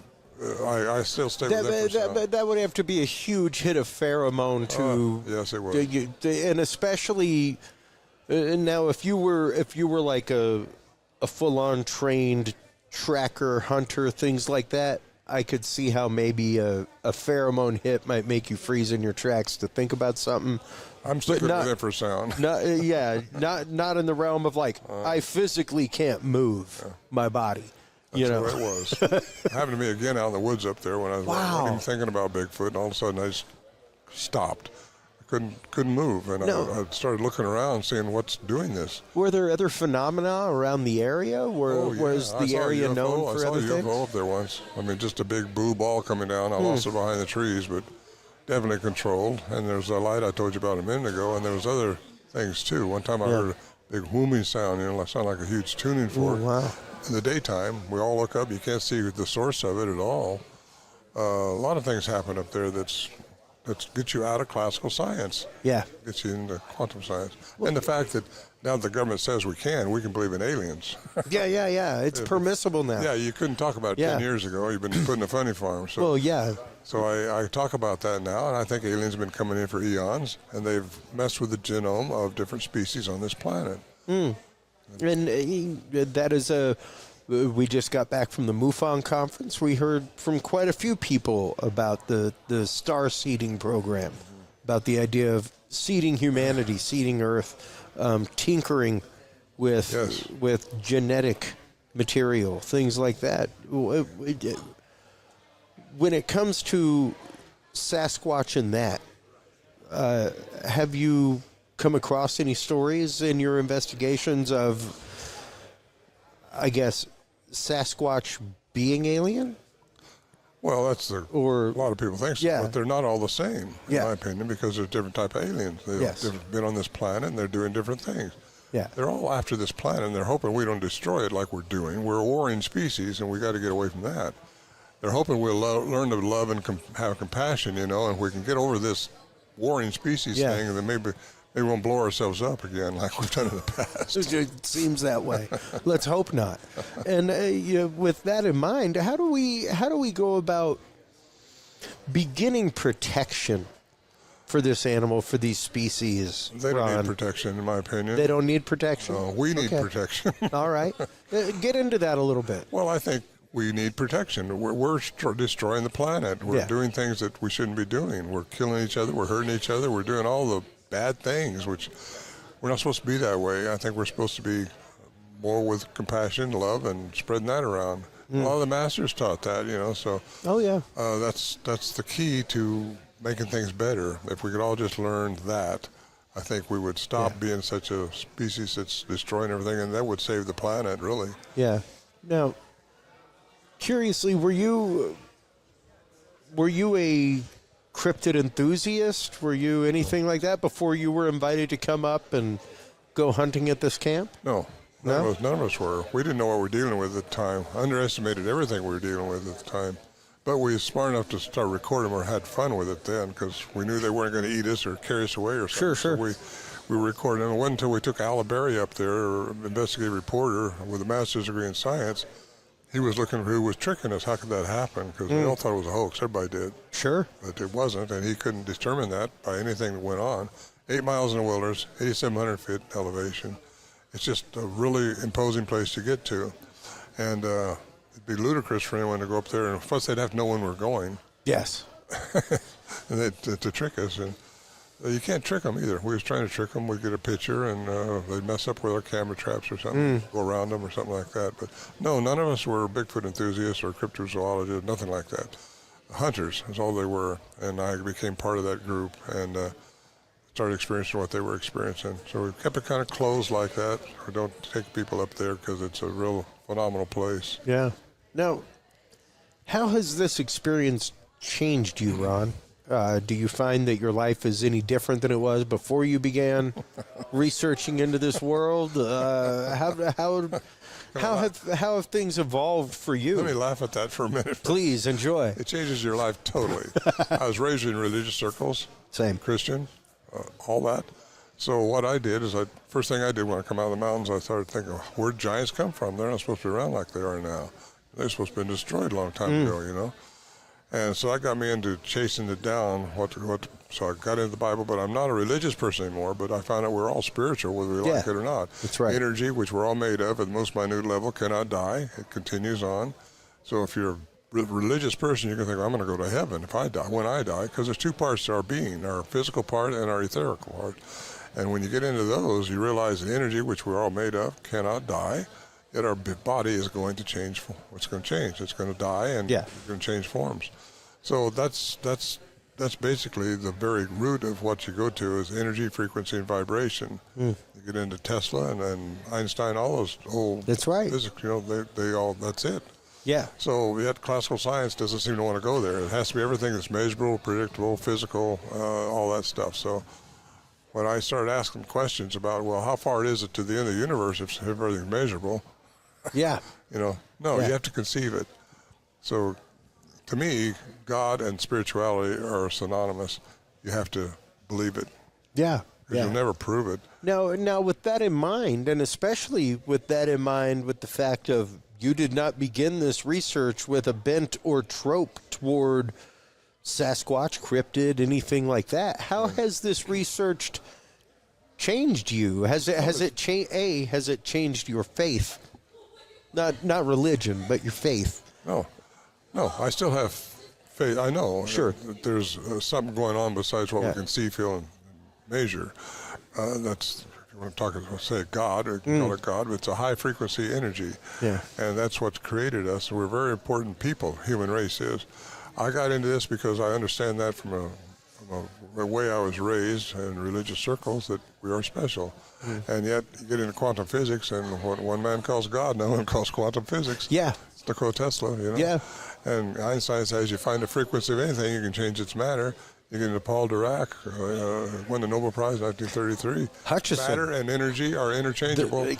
I still stay with infrasound. That would have to be a huge hit of pheromone to. Yes, it would. And especially now, if you were like a full-on trained tracker, hunter, things like that, I could see how maybe a pheromone hit might make you freeze in your tracks to think about something. I'm sticking with infrasound. Not in the realm of like I physically can't move my body. That's the way it was. It happened to me again out in the woods up there when I was not even thinking about Bigfoot, and all of a sudden I just stopped. I couldn't move, and I started looking around, seeing what's doing this. Were there other phenomena around the area? Was the area known for other things? I saw a UFO up there once. I mean, just a big blue ball coming down. I lost it behind the trees, but definitely controlled. And there's a light I told you about a minute ago, and there was other things too. One time I heard a big whooming sound, it sounded like a huge tuning fork. Wow. In the daytime, we all look up. You can't see the source of it at all. A lot of things happen up there that gets you out of classical science. Yeah. Gets you into quantum science. And the fact that now the government says we can believe in aliens. Yeah. It's permissible now. Yeah, you couldn't talk about it 10 years ago. You've been put in a funny farm. So, well, yeah. So I talk about that now, and I think aliens have been coming in for eons, and they've messed with the genome of different species on this planet. And that is we just got back from the MUFON conference. We heard from quite a few people about the star seeding program, about the idea of seeding humanity, seeding Earth, tinkering with genetic material, things like that. When it comes to Sasquatch and that, have you come across any stories in your investigations of, I guess, Sasquatch being alien? Well, a lot of people think so, but they're not all the same, in my opinion, because there's different type of aliens. They've been on this planet, and they're doing different things. Yeah. They're all after this planet, and they're hoping we don't destroy it like we're doing. We're a warring species, and we got to get away from that. They're hoping we'll learn to love and have compassion, and we can get over this warring species thing, and then maybe we won't blow ourselves up again like we've done in the past. It seems that way. Let's hope not. And with that in mind, how do we go about beginning protection for this animal, for these species? They don't need protection, in my opinion. They don't need protection? No, we need protection. All right. Get into that a little bit. Well, I think we need protection. We're destroying the planet. We're doing things that we shouldn't be doing. We're killing each other. We're hurting each other. We're doing all the bad things, which we're not supposed to be that way. I think we're supposed to be more with compassion, love, and spreading that around. A lot of the masters taught that, so. Oh, yeah. That's the key to making things better. If we could all just learn that, I think we would stop being such a species that's destroying everything, and that would save the planet, really. Yeah. Now, curiously, were you a cryptid enthusiast? Were you anything like that before you were invited to come up and go hunting at this camp? No. None of us were. We didn't know what we were dealing with at the time. Underestimated everything we were dealing with at the time. But we were smart enough to start recording or had fun with it then, because we knew they weren't going to eat us or carry us away or something. Sure. So we were recording. And it wasn't until we took Al Berry up there, investigative reporter with a master's degree in science. He was looking for who was tricking us. How could that happen? Because we all thought it was a hoax. Everybody did. Sure. But it wasn't, and he couldn't determine that by anything that went on. 8 miles in the wilderness, 8,700 feet elevation. It's just a really imposing place to get to. And it'd be ludicrous for anyone to go up there. And plus, they'd have to know when we're going. Yes. And to trick us. And You can't trick them either. We was trying to trick them. We'd get a picture, and they'd mess up with our camera traps or something, go around them or something like that. But no, none of us were Bigfoot enthusiasts or cryptozoologists, nothing like that. Hunters is all they were, and I became part of that group and started experiencing what they were experiencing. So we kept it kind of closed like that. We don't take people up there because it's a real phenomenal place. Yeah. Now, how has this experience changed you, Ron? Do you find that your life is any different than it was before you began researching into this world? How have things evolved for you? Let me laugh at that for a minute. Please, enjoy. It changes your life totally. I was raised in religious circles. Same. Christian, all that. So what I did is, first thing I did when I come out of the mountains, I started thinking, where'd giants come from? They're not supposed to be around like they are now. They're supposed to have been destroyed a long time ago, you know? And so that got me into chasing it down. So I got into the Bible, but I'm not a religious person anymore, but I found out we're all spiritual, whether we like it or not. That's right. Energy, which we're all made of at the most minute level, cannot die. It continues on. So if you're a religious person, you can think, I'm going to go to heaven if I die, when I die, because there's two parts to our being, our physical part and our etherical part. And when you get into those, you realize the energy, which we're all made of, cannot die. Yet our body is going to change. What's going to change? It's going to die, and it's going to change forms. So that's basically the very root of what you go to is energy, frequency, and vibration. You get into Tesla and Einstein, all those old physics, they all, that's it. Yeah. So yet classical science doesn't seem to want to go there. It has to be everything that's measurable, predictable, physical, all that stuff. So when I started asking questions about, well, how far is it to the end of the universe if everything's measurable? Yeah. You have to conceive it. So to me, God and spirituality are synonymous. You have to believe it. Yeah. Because you'll never prove it. Now, with that in mind, and especially with that in mind, with the fact of you did not begin this research with a bent or trope toward Sasquatch, cryptid, anything like that. How has this research changed you? Has it changed your faith? Not religion, but your faith. No, I still have faith. I know that there's something going on besides what we can see, feel, and measure. That's, if you want to say God, or call it God, but it's a high frequency energy. Yeah. And that's what's created us. We're very important people, human race is. I got into this because I understand that from the way I was raised in religious circles, that we are special. And yet you get into quantum physics, and what one man calls God, no one calls quantum physics. Yeah. It's Nikola Tesla, Yeah. And Einstein says you find the frequency of anything, you can change its matter. You get into Paul Dirac, won the Nobel Prize in 1933. Hutchison. Matter and energy are interchangeable.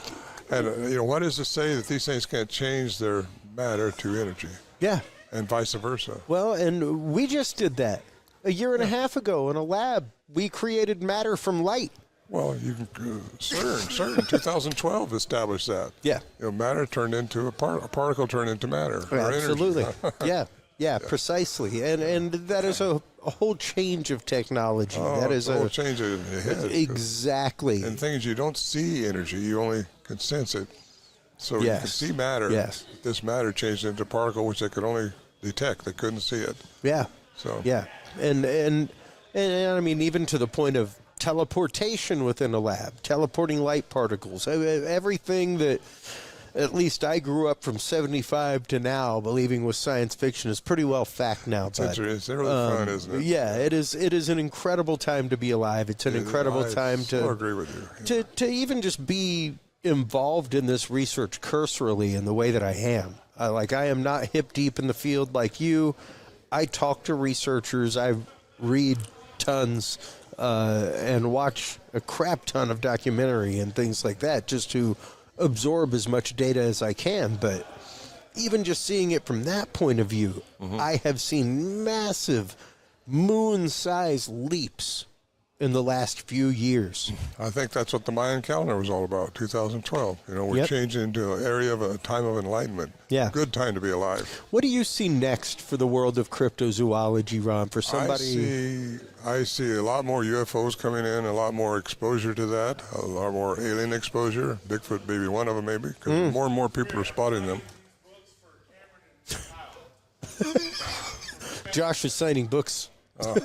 And what is to say that these things can't change their matter to energy? Yeah. And vice versa. Well, and we just did that a year and a half ago in a lab. We created matter from light. Well, you can CERN 2012 established that. Yeah. Matter turned into a particle turned into matter. Absolutely. Yeah, precisely. And that is a whole change of technology. That is a whole change in your head. Exactly. And things you don't see energy, you only can sense it. So you can see matter. Yes. This matter changed into a particle which they could only detect. They couldn't see it. Yeah. So yeah, and I mean, even to the point of teleportation within a lab, teleporting light particles, everything that at least I grew up from 75 to now believing was science fiction is pretty well fact now. It's really fun, isn't it? Yeah, it is. It is an incredible time to be alive. It's an incredible time to agree with you. To even just be involved in this research cursorily in the way that I am. I am not hip deep in the field like you. I talk to researchers. I read tons and watch a crap ton of documentary and things like that just to absorb as much data as I can. But even just seeing it from that point of view, I have seen massive moon-sized leaps in the last few years. I think that's what the Mayan calendar was all about, 2012. We're changing into an area of a time of enlightenment. Yeah. Good time to be alive. What do you see next for the world of cryptozoology, Ron? For somebody... I see a lot more UFOs coming in, a lot more exposure to that, a lot more alien exposure. Bigfoot may be one of them, maybe, because more and more people are spotting them. Josh is signing books I'm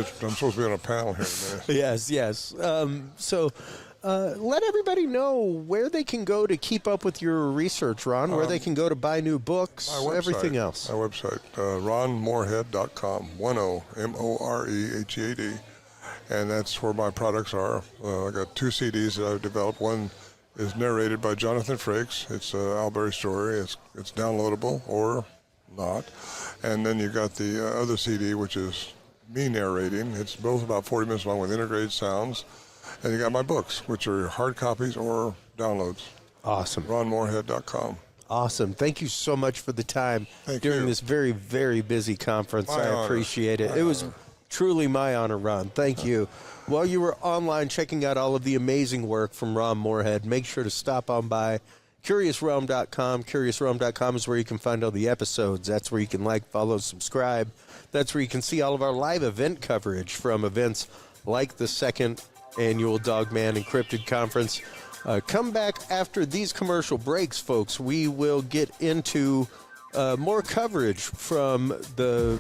supposed to be on a panel here in a minute. Yes. So let everybody know where they can go to keep up with your research, Ron, where they can go to buy new books, everything else. My website, ronmorehead.com, 10, Morehead. And that's where my products are. I got 2 CDs that I've developed. One is narrated by Jonathan Frakes. It's an Albury story. It's downloadable or not. And then you got the other CD, which is me narrating. It's both about 40 minutes long with integrated sounds. And you got my books, which are hard copies or downloads. Awesome. ronmorehead.com. Awesome. Thank you so much for the time during this very, very busy conference. My honor. Appreciate it. It was truly my honor, Ron. Thank you. While you were online checking out all of the amazing work from Ron Moorehead, make sure to stop on by CuriousRealm.com. CuriousRealm.com is where you can find all the episodes. That's where you can like, follow, subscribe. That's where you can see all of our live event coverage from events like the 2nd Annual Dogman and Cryptid Conference. Come back after these commercial breaks, folks. We will get into more coverage from the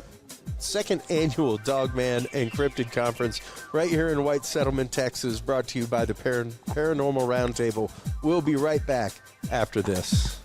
2nd Annual Dogman and Cryptid Conference right here in White Settlement, Texas, brought to you by the Paranormal Roundtable. We'll be right back after this.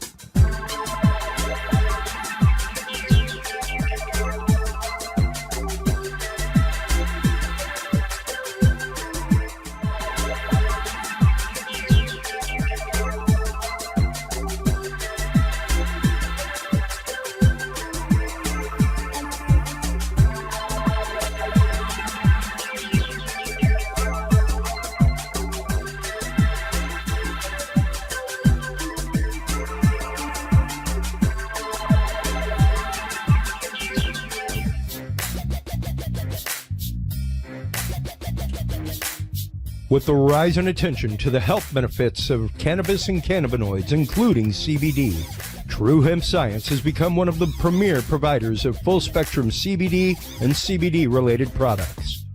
With the rise in attention to the health benefits of cannabis and cannabinoids, including CBD, True Hemp Science has become one of the premier providers of full-spectrum CBD and CBD-related products.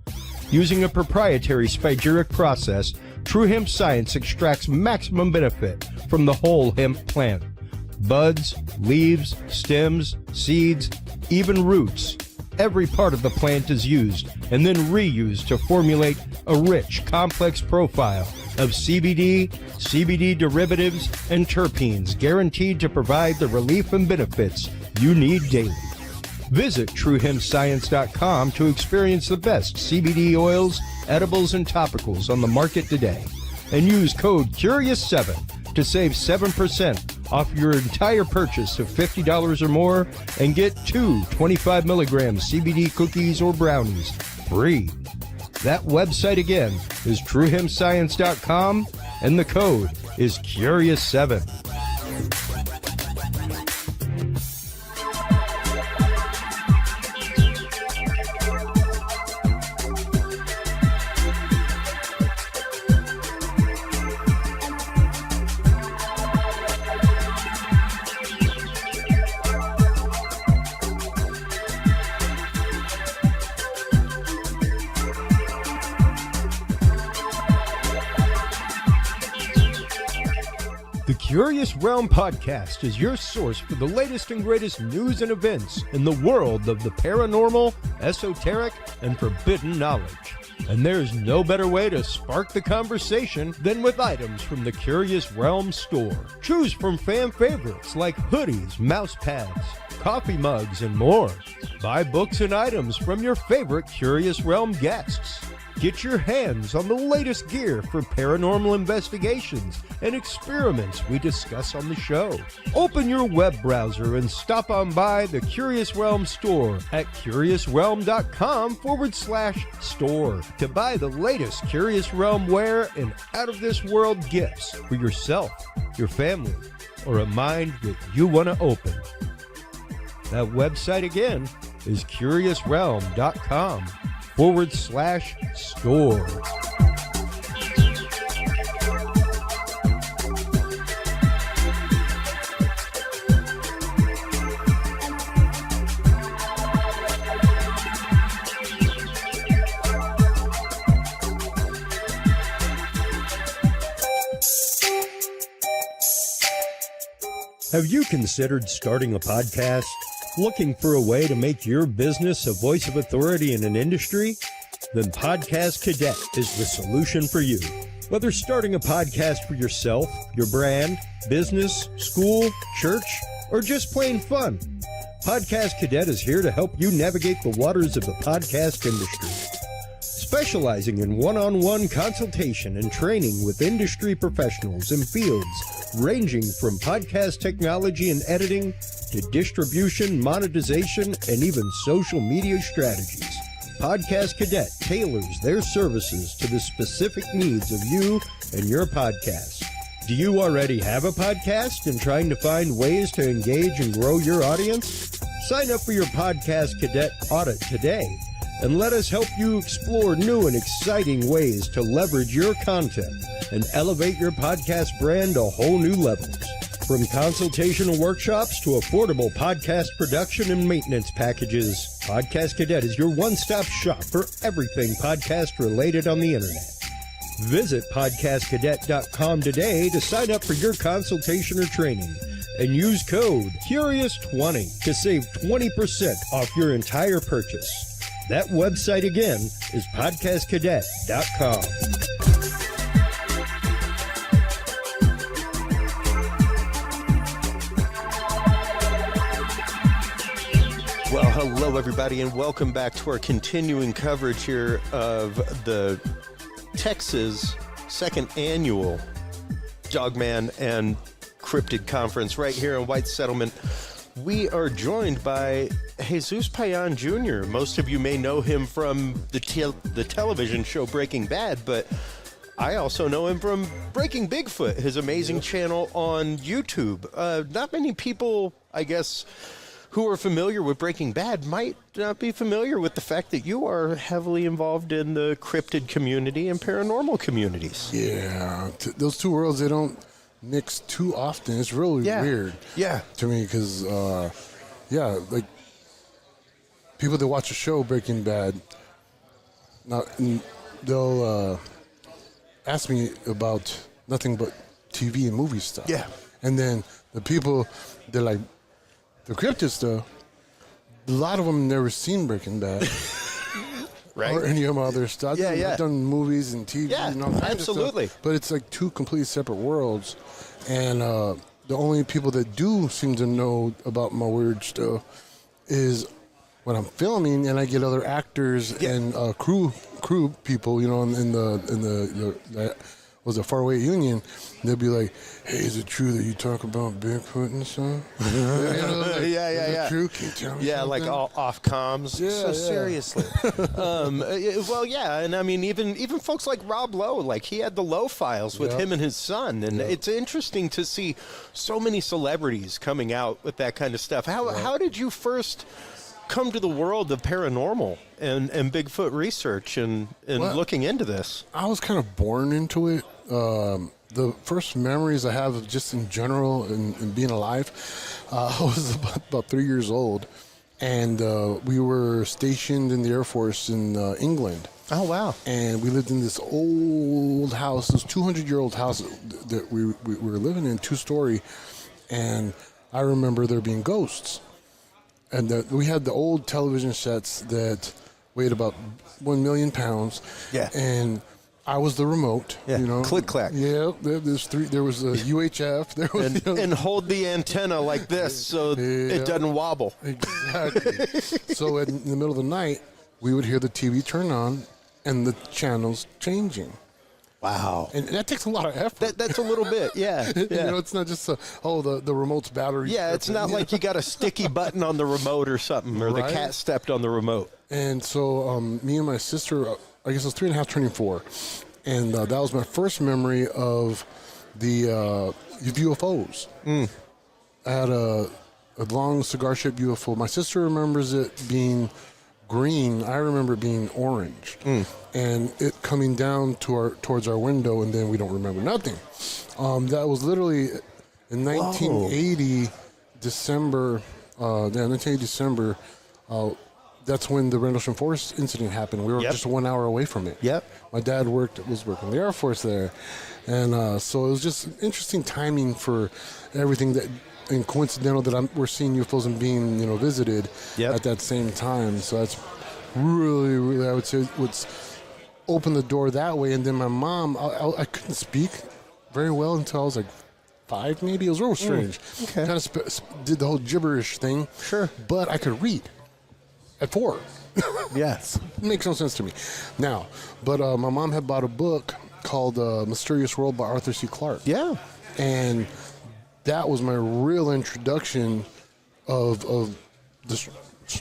Using a proprietary spagyric process, True Hemp Science extracts maximum benefit from the whole hemp plant. Buds, leaves, stems, seeds, even roots. Every part of the plant is used and then reused to formulate a rich, complex profile of CBD, CBD derivatives, and terpenes guaranteed to provide the relief and benefits you need daily. Visit TrueHempScience.com to experience the best CBD oils, edibles, and topicals on the market today. And use code CURIOUS7 to save 7% off your entire purchase of $50 or more and get 2 25 milligram CBD cookies or brownies free. That website again is TrueHempScience.com and the code is CURIOUS7. The Curious Realm Podcast is your source for the latest and greatest news and events in the world of the paranormal, esoteric, and forbidden knowledge. And there's no better way to spark the conversation than with items from the Curious Realm store. Choose from fan favorites like hoodies, mouse pads, coffee mugs, and more. Buy books and items from your favorite Curious Realm guests. Get your hands on the latest gear for paranormal investigations and experiments we discuss on the show. Open your web browser and stop on by the Curious Realm store at CuriousRealm.com/store to buy the latest Curious Realm wear and out-of-this-world gifts for yourself, your family, or a mind that you want to open. That website again is CuriousRealm.com/store. Have you considered starting a podcast? Looking for a way to make your business a voice of authority in an industry? Then Podcast Cadet is the solution for you. Whether starting a podcast for yourself, your brand, business, school, church, or just plain fun, Podcast Cadet is here to help you navigate the waters of the podcast industry. Specializing in one-on-one consultation and training with industry professionals in fields ranging from podcast technology and editing to distribution, monetization, and even social media strategies. Podcast Cadet tailors their services to the specific needs of you and your podcast. Do you already have a podcast and trying to find ways to engage and grow your audience? Sign up for your Podcast Cadet audit today and let us help you explore new and exciting ways to leverage your content and elevate your podcast brand to whole new levels. From consultational workshops to affordable podcast production and maintenance packages, Podcast Cadet is your one-stop shop for everything podcast related on the internet. Visit podcastcadet.com today to sign up for your consultation or training and use code CURIOUS20 to save 20% off your entire purchase. That website again is podcastcadet.com. Well, hello, everybody, and welcome back to our continuing coverage here of the Texas second annual Dogman and Cryptid Conference right here in White Settlement. We are joined by Jesus Payan Jr. Most of you may know him from the television show Breaking Bad, but I also know him from Breaking Bigfoot, his amazing channel on YouTube. Not many people, I guess, who are familiar with Breaking Bad might not be familiar with the fact that you are heavily involved in the cryptid community and paranormal communities. Yeah, those two worlds, they don't mix too often. It's really weird to me because, like people that watch the show Breaking Bad, they'll ask me about nothing but TV and movie stuff. Yeah. And then the people, they're like, the cryptid stuff, a lot of them never seen Breaking Bad. Right. Or any of my other stuff. I've done movies and TV and all kinds of stuff. But it's like two completely separate worlds. And the only people that do seem to know about my weird stuff is when I'm filming and I get other actors and crew people, in the was a Faraway Union, they'll be like, "Hey, is it true that you talk about Bigfoot and stuff?" Is it true? Can you tell me something? Like all off comms. Seriously. And I mean, even folks like Rob Lowe, like he had the Lowe files with him and his son, and it's interesting to see so many celebrities coming out with that kind of stuff. How did you first come to the world of paranormal and Bigfoot research and looking into this? I was kind of born into it. The first memories I have of just in general and being alive, I was about 3 years old, and we were stationed in the Air Force in England. Oh, wow. And we lived in this old house, this 200-year-old house that we were living in, 2-story, and I remember there being ghosts. And we had the old television sets that weighed about 1 million pounds. Yeah. And I was the remote. Yeah. Click clack. Yeah. There was a UHF. There was and hold the antenna like this so it doesn't wobble. Exactly. So in the middle of the night, we would hear the TV turn on and the channels changing. Wow. And that takes a lot of effort. That's a little bit, yeah. It's not just, the remote's battery. Yeah, it's not like you got a sticky button on the remote or something, or the cat stepped on the remote. And so me and my sister, I guess I was 3.5 turning 4, and that was my first memory of the UFOs. I had a long cigar-shaped UFO. My sister remembers it being green. I remember it being orange. And it coming down towards our window, and then we don't remember nothing. That was literally in 1980 December. That's when the Rendlesham Forest incident happened. We were just 1 hour away from it. Yep. My dad was working in the Air Force there, and so it was just interesting timing for everything. That and coincidental that we're seeing UFOs and being, visited at that same time. So that's really, really, I would say, what's opened the door that way. And then my mom, I couldn't speak very well until I was like 5, maybe. It was real strange. Okay. Kind of did the whole gibberish thing. Sure. But I could read at 4. Yes. Makes no sense to me. Now, but my mom had bought a book called Mysterious World by Arthur C. Clarke. Yeah. And that was my real introduction of this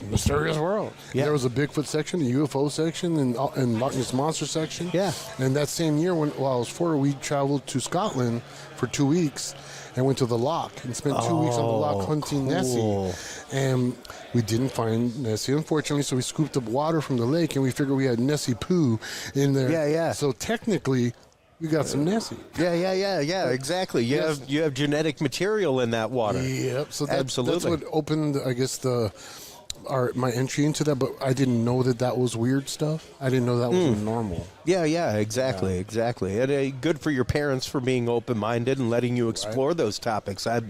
mysterious world. Yeah. There was a Bigfoot section, a UFO section, and Loch Ness Monster section. Yeah. And that same year, while I was 4, we traveled to Scotland for 2 weeks and went to the Loch and spent 2 weeks on the Loch hunting Nessie. And we didn't find Nessie, unfortunately, so we scooped up water from the lake, and we figured we had Nessie poo in there. Yeah. So technically, we got some Nessie. Yeah, exactly. You have genetic material in that water. Yep. So that's Absolutely. what opened, I guess, my entry into that. But I didn't know that was weird stuff. I didn't know that was normal. Yeah, exactly. And good for your parents for being open-minded and letting you explore those topics. I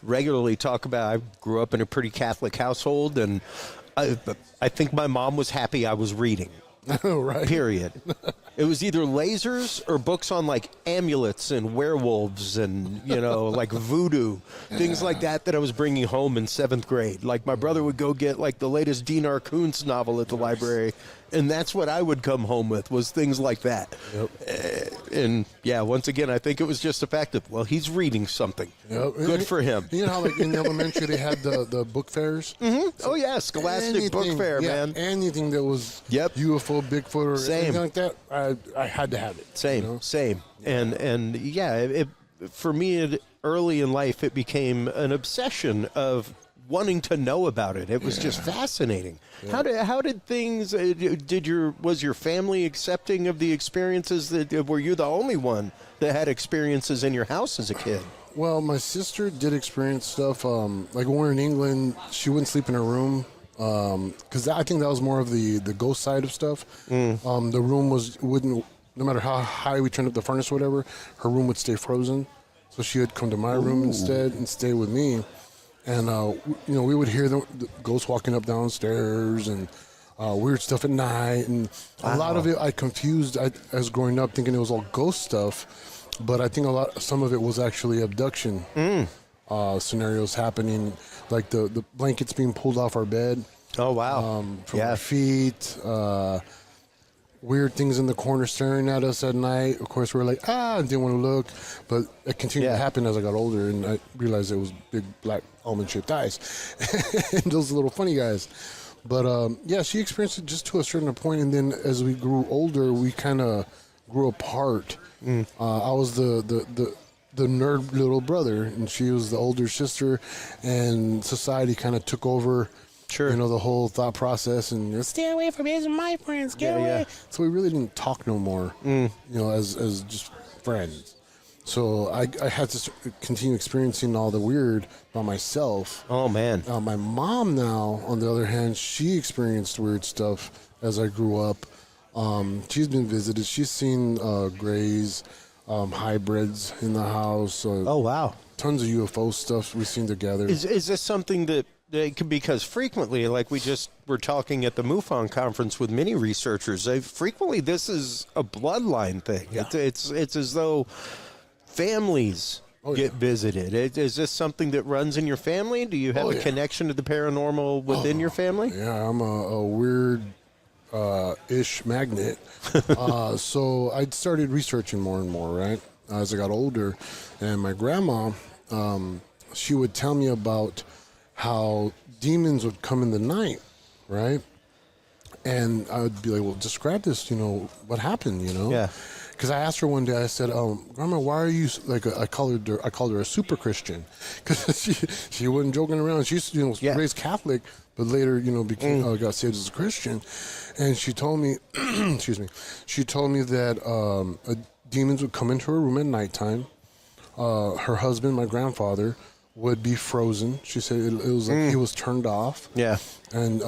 regularly talk about, I grew up in a pretty Catholic household, and I think my mom was happy I was reading. Right. Period. It was either lasers or books on like amulets and werewolves and, like voodoo, things like that I was bringing home in 7th grade. Like my brother would go get like the latest Dinar Koontz novel at the library, and that's what I would come home with, was things like that. Yep. And yeah, once again, I think it was just effective. Well, he's reading something. Yep. Good for him. You know how like in elementary they had the book fairs? Mm-hmm. Oh yeah, Scholastic Book Fair, man. Anything that was UFO, Bigfoot, or anything like that, I had to have it. Same. And yeah, for me, early in life, it became an obsession of wanting to know about it. It was just fascinating. Yeah. How did things? Was your family accepting of the experiences? Were you the only one that had experiences in your house as a kid? Well, my sister did experience stuff. Like when we were in England, she wouldn't sleep in her room. Because I think that was more of the ghost side of stuff. The room wouldn't, no matter how high we turned up the furnace or whatever, her room would stay frozen. So she would come to my room instead and stay with me. And, we would hear the ghosts walking up downstairs and weird stuff at night. And a lot of it I confused as growing up, thinking it was all ghost stuff. But I think some of it was actually abduction scenarios happening, like the blankets being pulled off our bed. Oh, wow. From our feet. Weird things in the corner staring at us at night. Of course, we were like, I didn't want to look. But it continued to happen as I got older, and I realized it was big, black, almond-shaped eyes. And those little funny guys. But, she experienced it just to a certain point, and then as we grew older, we kind of grew apart. I was the nerd little brother, and she was the older sister, and society kind of took over. Sure. The whole thought process, and stay away from his and my friends, get away. So we really didn't talk no more, as just friends. So I had to continue experiencing all the weird by myself. Oh, man. My mom now, on the other hand, she experienced weird stuff as I grew up. She's been visited. She's seen grays, hybrids in the house. Oh, wow. Tons of UFO stuff we've seen together. Is this something that because frequently, like we just were talking at the MUFON conference with many researchers, frequently this is a bloodline thing. Yeah. It's as though families get visited. Is this something that runs in your family? Do you have a connection to the paranormal within your family? Yeah, I'm a weird ish magnet. So I started researching more and more, right, as I got older. And my grandma, she would tell me about how demons would come in the night, right? And I would be like, well, describe this, what happened, Yeah. Because I asked her one day, I said, Grandma, why are you, I called her a super Christian. Because she wasn't joking around. She used to, raised Catholic, but later, became, got saved as a Christian. And she told me, she told me that demons would come into her room at nighttime. Her husband, my grandfather, would be frozen. She said it was like he was turned off. Yeah. And,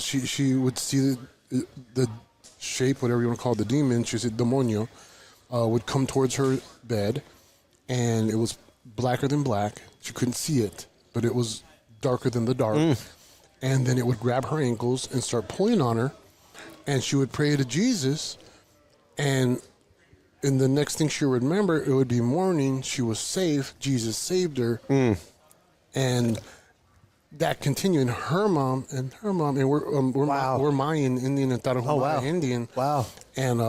she would see the shape, whatever you want to call it, the demon, she said demonio, would come towards her bed, and it was blacker than black. She couldn't see it, but it was darker than the dark. And then it would grab her ankles and start pulling on her, and she would pray to Jesus, and the next thing she would remember, it would be morning. She was safe. Jesus saved her, and that continued. Her mom, and we're Mayan Indian and Tarahumara Indian. Wow. And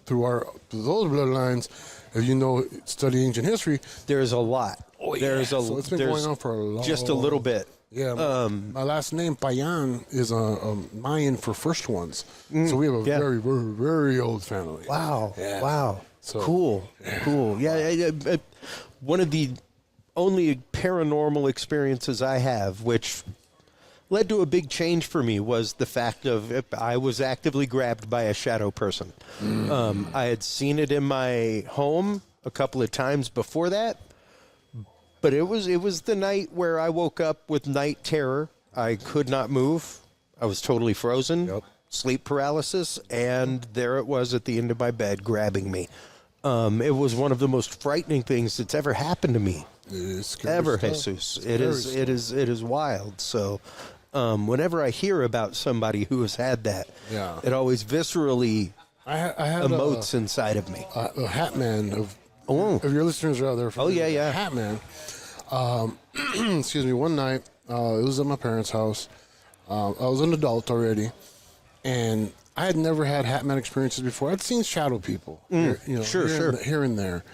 through those bloodlines, if you know, study ancient history, there's a lot. So it's been going on for a long, just a little bit. Yeah, my last name Payan is a Mayan for first ones, so we have a very, very, very old family. Wow, wow, so, cool. Yeah, one of the only paranormal experiences I have, which led to a big change for me, was the fact of I was actively grabbed by a shadow person. I had seen it in my home a couple of times before that. But it was the night where I woke up with night terror. I could not move. I was totally frozen, sleep paralysis, and there it was at the end of my bed grabbing me. It was one of the most frightening things that's ever happened to me. Ever, Jesus. It is wild. So whenever I hear about somebody who has had that, it always viscerally I had emotes inside of me. A hat man of if your listeners are out there. Hat man. Excuse me. One night, it was at my parents' house. I was an adult already, and I had never had hat man experiences before. I'd seen shadow people, here and there,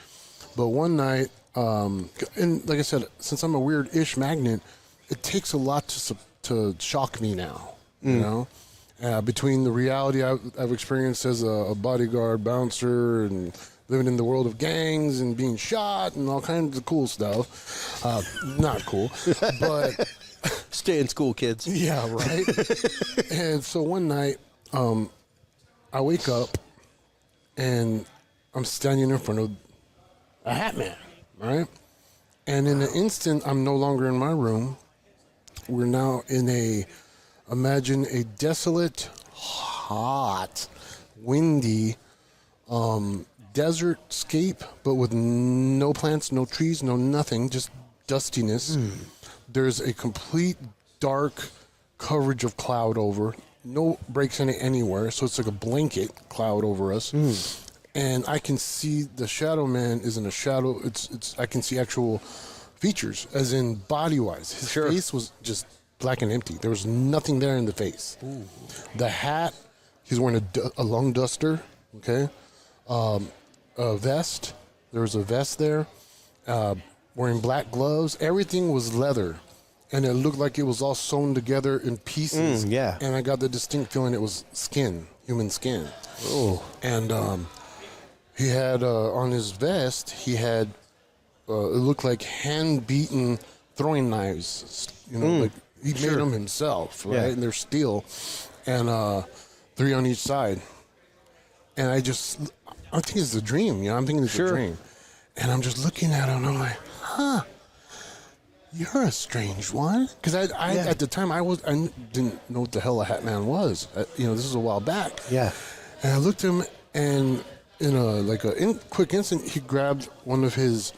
but one night, and like I said, since I'm a weird-ish magnet, it takes a lot to shock me now. You know, between the reality I've experienced as a bodyguard, bouncer, and living in the world of gangs and being shot and all kinds of cool stuff. Not cool, but stay in school, kids. Yeah, right. And so one night, I wake up and I'm standing in front of a hat man, right? And in an instant, I'm no longer in my room. We're now in imagine a desolate, hot, windy, desert scape, but with no plants, no trees, no nothing, just dustiness. There's a complete dark coverage of cloud over, no breaks in it anywhere, so it's like a blanket cloud over us. And I can see the shadow man is in a shadow. It's I can see actual features, as in body wise. His face was just black and empty. There was nothing there in the face. The hat, he's wearing a lung duster. Okay. A vest. There was a vest there. Wearing black gloves. Everything was leather, and it looked like it was all sewn together in pieces. And I got the distinct feeling it was skin, human skin. And he had on his vest, he had it looked like hand-beaten throwing knives. You know, like he made them himself, right? And they're steel, and 3 on each side. And I think it's a dream, you know. I'm thinking it's a dream. And I'm just looking at him, and I'm like, you're a strange one. Because I at the time, I didn't know what the hell a hat man was. You know, this was a while back. And I looked at him, and in a quick instant, he grabbed one of his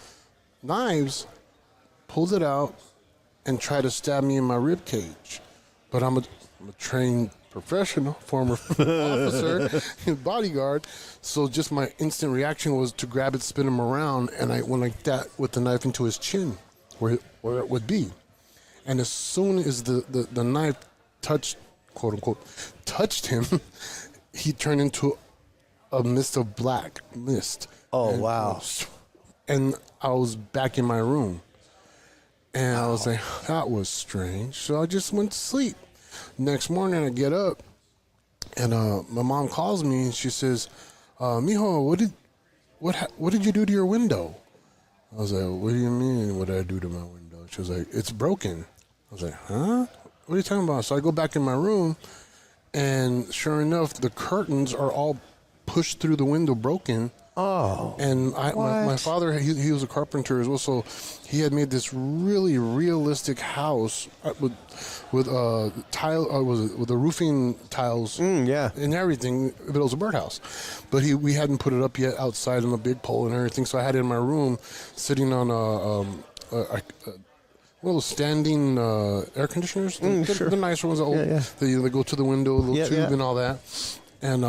knives, pulled it out, and tried to stab me in my rib cage. But I'm a trained professional, former officer, bodyguard. So just my instant reaction was to grab it, spin him around, and I went like that with the knife into his chin, where it would be. And as soon as the knife touched, quote unquote, touched him, he turned into a mist of black mist. Wow. And I was back in my room. And I was like, that was strange. So I just went to sleep. Next morning, I get up, and my mom calls me, and she says, "Mijo, what did you do to your window?" I was like, "What do you mean? What did I do to my window?" She was like, "It's broken." I was like, "Huh? What are you talking about?" So I go back in my room, and sure enough, the curtains are all pushed through the window, broken. And my father, he was a carpenter as well, so he had made this really realistic house with tile, with the roofing tiles, and everything. But it was a birdhouse, but we hadn't put it up yet outside on a big pole and everything. So I had it in my room, sitting on well, standing air conditioners. Sure. The nicer ones. They go to the window, little tube and all that. And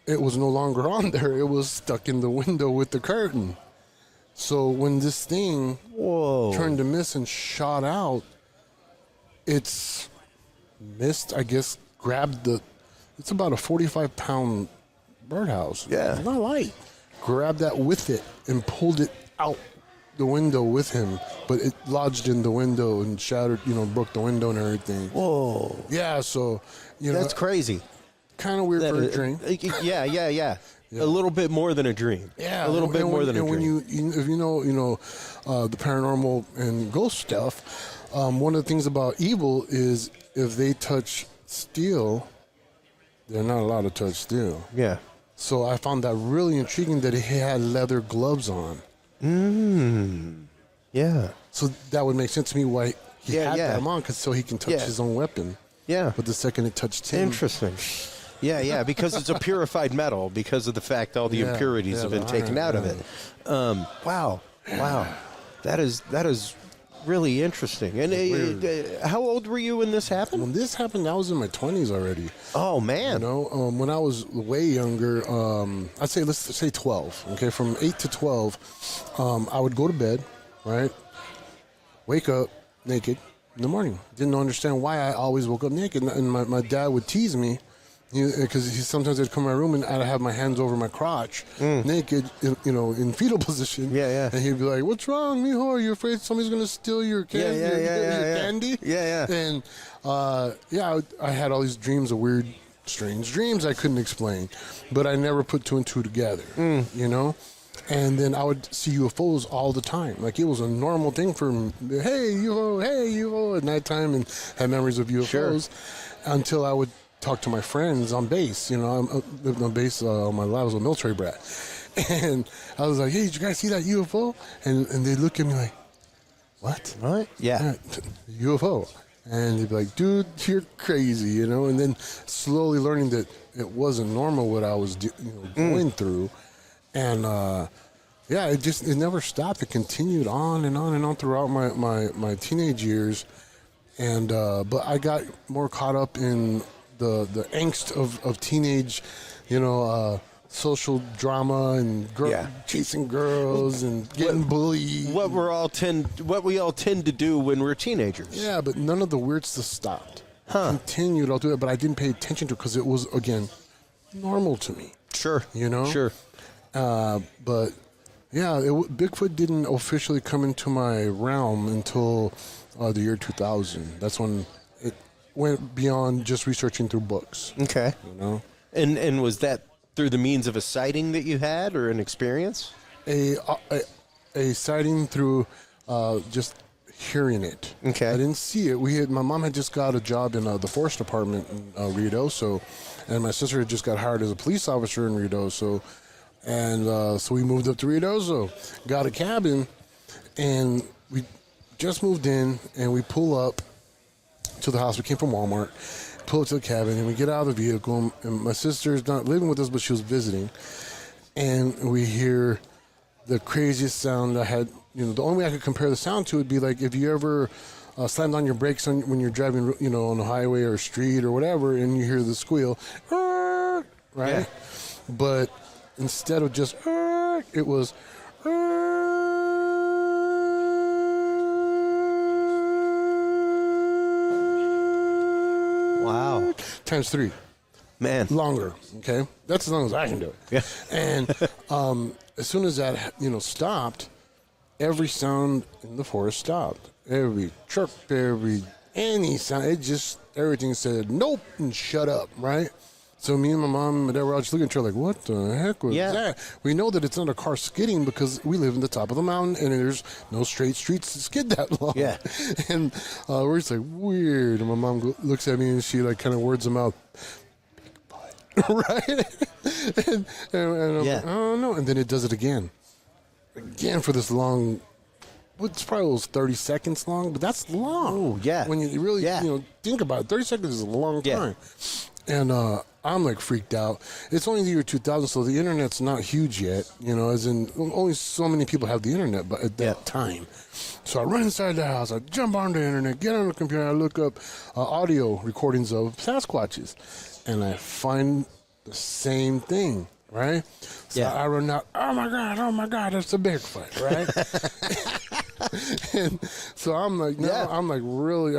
it was no longer on there. It was stuck in the window with the curtain. So when this thing turned to mist and shot out, it's missed, I guess, grabbed it's about a 45-pound birdhouse. Yeah. It's not light. Grabbed that with it and pulled it out the window with him, but it lodged in the window and shattered, broke the window and everything. Whoa. Yeah, so, That's crazy. Kind of weird for a dream. Yeah. A little bit more than a dream. Yeah, a little bit more than a dream. If you know, the paranormal and ghost stuff, one of the things about evil is if they touch steel, they're not allowed to touch steel. Yeah. So I found that really intriguing that he had leather gloves on. Yeah. So that would make sense to me why he had them on, so he can touch his own weapon. Yeah. But the second it touched him. Interesting. Yeah, because it's a purified metal because of the fact all the impurities have been taken out of it. Wow. That is really interesting. And how old were you when this happened? When this happened, I was in my 20s already. Oh, man. When I was way younger, let's say 12. Okay, from 8 to 12, I would go to bed, right? Wake up naked in the morning. Didn't understand why I always woke up naked. And my dad would tease me. Because sometimes I'd come in my room and I'd have my hands over my crotch, naked, in fetal position. Yeah. And he'd be like, "What's wrong, mijo? Are you afraid somebody's going to steal your candy? Your candy?" Yeah. And I had all these dreams of weird, strange dreams I couldn't explain, but I never put two and two together. And then I would see UFOs all the time. Like, it was a normal thing for me. Hey, UFO, at nighttime, and had memories of UFOs until I would talk to my friends on base. I lived on base all my life. I was a military brat. And I was like, "Hey, did you guys see that UFO?" And they look at me like, "What? Yeah. UFO." And they'd be like, "Dude, you're crazy," And then slowly learning that it wasn't normal what I was going through. And it never stopped. It continued on and on and on throughout my teenage years. And but I got more caught up in the angst of teenage, social drama and chasing girls and getting bullied. What we all tend to do when we're teenagers. Yeah, but none of the weird stuff stopped. Continued all through it, but I didn't pay attention to it because it was, again, normal to me. Sure. Sure. But yeah, Bigfoot didn't officially come into my realm until the year 2000. That's when it went beyond just researching through books. Okay. And was that through the means of a sighting that you had or an experience? A sighting through just hearing it. Okay. I didn't see it. My mom had just got a job in the forest department in Ruidoso, and my sister had just got hired as a police officer in Ruidoso. And so we moved up to Ruidoso, got a cabin, and we just moved in, and we pull up to the house. We came from Walmart, pull up to the cabin, and we get out of the vehicle, and my sister's not living with us, but she was visiting, and we hear the craziest sound I had. The only way I could compare the sound to would be like if you ever slammed on your brakes when you're driving, on a highway or a street or whatever, and you hear the squeal, right? Yeah. But instead of just, it was, wow, times 3. Man. Longer, okay? That's as long as I can do it. Yeah. And as soon as that, stopped, every sound in the forest stopped. Every chirp, any sound, everything said nope and shut up, right? So me and my mom and my dad were all just looking at each other like, what the heck was that? We know that it's not a car skidding because we live in the top of the mountain and there's no straight streets to skid that long. Yeah. And we're just like, weird. And my mom looks at me and she like kind of words them out. Right? and I'm like, oh, no. And then it does it again. Again for this long, it's probably was 30 seconds long, but that's long. Oh, yeah. When you really think about it, 30 seconds is a long time. And I'm like freaked out. It's only the year 2000, so the internet's not huge yet. As in only so many people have the internet, but at that time. So I run inside the house. I jump on the internet, get on the computer. I look up audio recordings of Sasquatches, and I find the same thing. Right? So I run out. Oh my God, that's a Bigfoot, right? And so I'm like, I'm like really,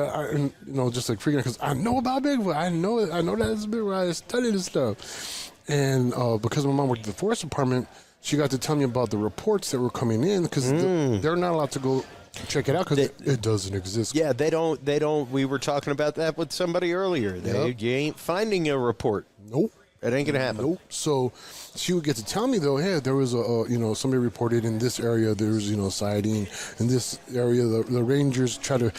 just like freaking out because I know about Bigfoot. I know that it's Bigfoot. I study this stuff. And because my mom worked at the forest department, she got to tell me about the reports that were coming in because they're not allowed to go check it out because it doesn't exist. Yeah, they don't. We were talking about that with somebody earlier. You ain't finding a report. Nope. It ain't gonna happen. Nope. So she would get to tell me though, hey, there was somebody reported in this area there was sighting in this area. The rangers try to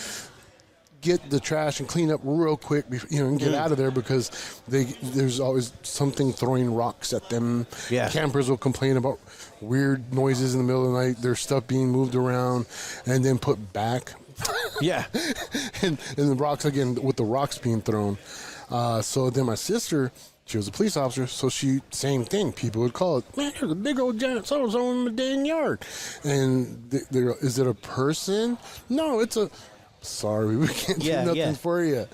get the trash and clean up real quick, and get out of there because there's always something throwing rocks at them. Yeah. Campers will complain about weird noises in the middle of the night. Their stuff being moved around and then put back. Yeah. and the rocks again with the rocks being thrown. So then my sister. She was a police officer, so same thing. People would call it, man, there's a big old giant so-and-so in my damn yard. And is it a person? No, it's sorry, we can't do nothing for you.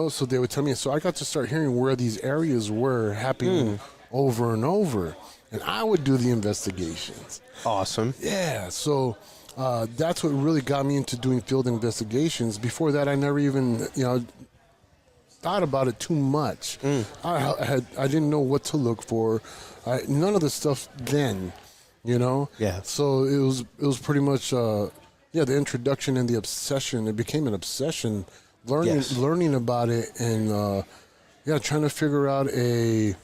So they would tell me. So I got to start hearing where these areas were happening over and over. And I would do the investigations. Awesome. Yeah, so that's what really got me into doing field investigations. Before that, I never even, thought about it too much. I didn't know what to look for. None of the stuff then, Yeah. So it was pretty much the introduction and the obsession. It became an obsession. Learning about it and trying to figure out a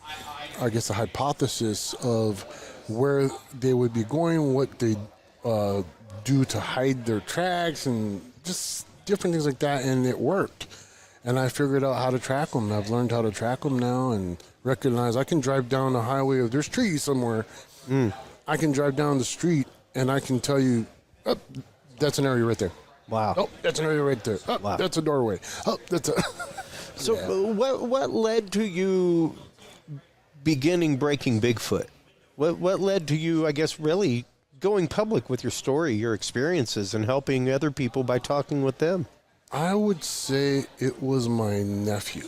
hypothesis of where they would be going, what they do to hide their tracks, and just different things like that. And it worked. And I figured out how to track them. I've learned how to track them now and recognize I can drive down the highway. If there's trees somewhere, I can drive down the street and I can tell you, oh, that's an area right there. Wow. Oh, that's an area right there. Oh, wow. That's a doorway. Oh, that's a... So what led to you beginning breaking Bigfoot? What led to you, I guess, really going public with your story, your experiences, and helping other people by talking with them? I would say it was my nephew.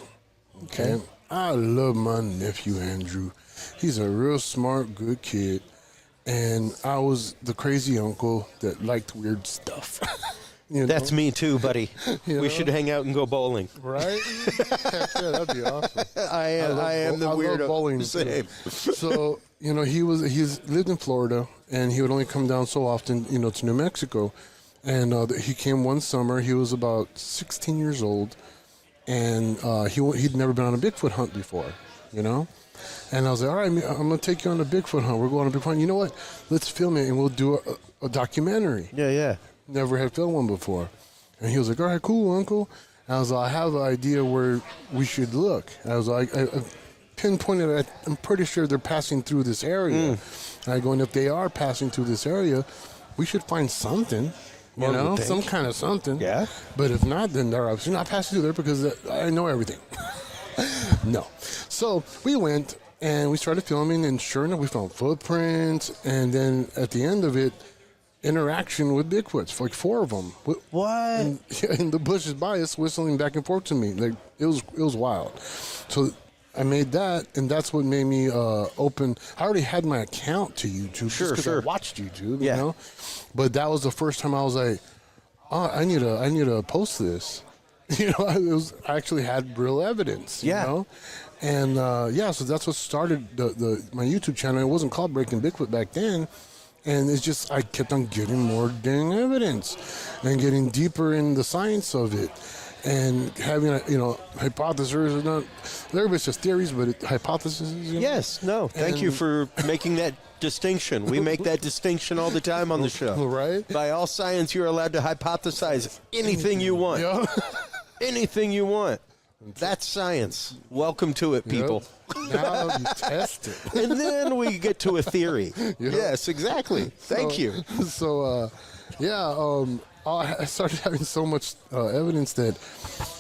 Okay. I love my nephew, Andrew. He's a real smart, good kid. And I was the crazy uncle that liked weird stuff. That's me too, buddy. We should hang out and go bowling. Right? Yeah, that'd be awesome. I am the weirdo. I love bowling. Same. So, he's lived in Florida, and he would only come down so often, to New Mexico. And he came one summer. He was about 16 years old, and he'd never been on a Bigfoot hunt before, And I was like, all right, I'm going to take you on a Bigfoot hunt. We're going on a Bigfoot hunt. You know what? Let's film it, and we'll do a documentary. Yeah. Never had filmed one before. And he was like, all right, cool, Uncle. And I was like, I have an idea where we should look. I was like, I pinpointed it. I'm pretty sure they're passing through this area. And I go, and if they are passing through this area, we should find something. Some kind of something. Yeah. But if not, then they're obviously not passing through there because I know everything. No. So we went and we started filming, and sure enough, we found footprints. And then at the end of it, interaction with Bigfoots, like 4 of them. What? And the bushes by us, whistling back and forth to me. Like it was wild. So I made that, and that's what made me open. I already had my account to YouTube, sure. I watched YouTube, you know. But that was the first time I was like, "Oh, I need to post this." I actually had real evidence, you know. And so that's what started my YouTube channel. It wasn't called Breaking Bigfoot back then. And it's just, I kept on getting more dang evidence and getting deeper in the science of it. And having, hypotheses, not, everybody's just theories, but hypotheses. Yes, no. Thank you for making that distinction. We make that distinction all the time on the show. Right? By all science, you're allowed to hypothesize anything you want. Yeah. Anything you want. That's science. Welcome to it, people. Yep. Now you test it. And then we get to a theory. Yep. Yes, exactly. Thank you. So, I started having so much evidence that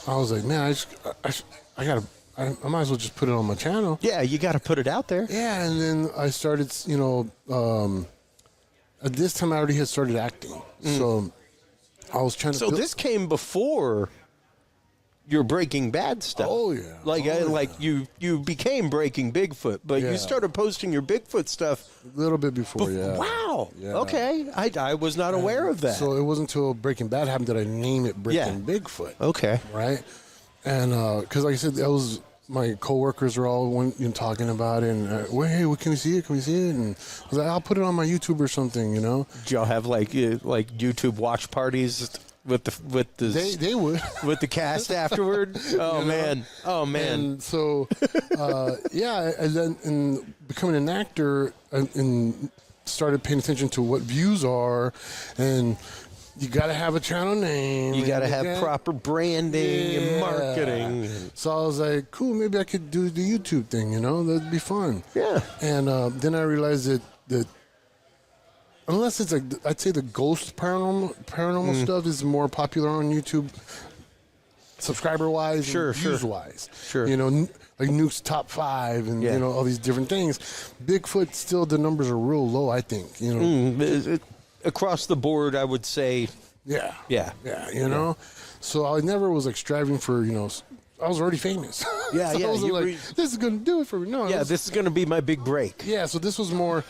I was like, man, I I might as well just put it on my channel. Yeah, you got to put it out there. Yeah, and then I started, at this time I already had started acting. So I was trying to... So this came before your Breaking Bad stuff. Oh, yeah. Like you became Breaking Bigfoot, but you started posting your Bigfoot stuff... A little bit before, yeah. Wow. Yeah. Okay. I was not aware of that. So it wasn't until Breaking Bad happened that I named it Breaking Bigfoot. Okay. Right? And because, like I said, that was... My coworkers are all talking about it, and hey, can we see it? Can we see it? And I was like, I'll put it on my YouTube or something, Did y'all have like YouTube watch parties with the they would with the cast afterward? Oh man, And so and then becoming an actor and started paying attention to what views are, and you got to have a channel name. You got to have proper branding and marketing. So I was like, cool, maybe I could do the YouTube thing, That'd be fun. Yeah. And then I realized that unless it's like, I'd say the ghost paranormal stuff is more popular on YouTube, subscriber-wise and views-wise. Sure. Like Nuke's top 5 and, all these different things. Bigfoot, still the numbers are real low, I think, Across the board, I would say. Yeah. Yeah. So I never was like striving for, I was already famous. Yeah, so I wasn't like, this is going to do it for me. No. Yeah, this is going to be my big break. Yeah, so this was more,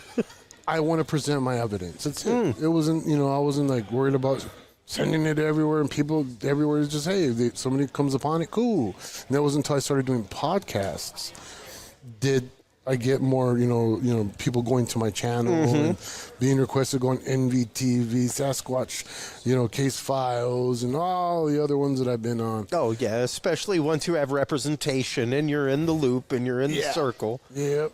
I want to present my evidence. It's it wasn't, I wasn't like worried about sending it everywhere and people everywhere. It's just, hey, if somebody comes upon it, cool. And that wasn't until I started doing podcasts did I get more, people going to my channel and being requested to go on NVTV, Sasquatch, case files, and all the other ones that I've been on. Oh yeah, especially once you have representation and you're in the loop and you're in the circle. Yeah.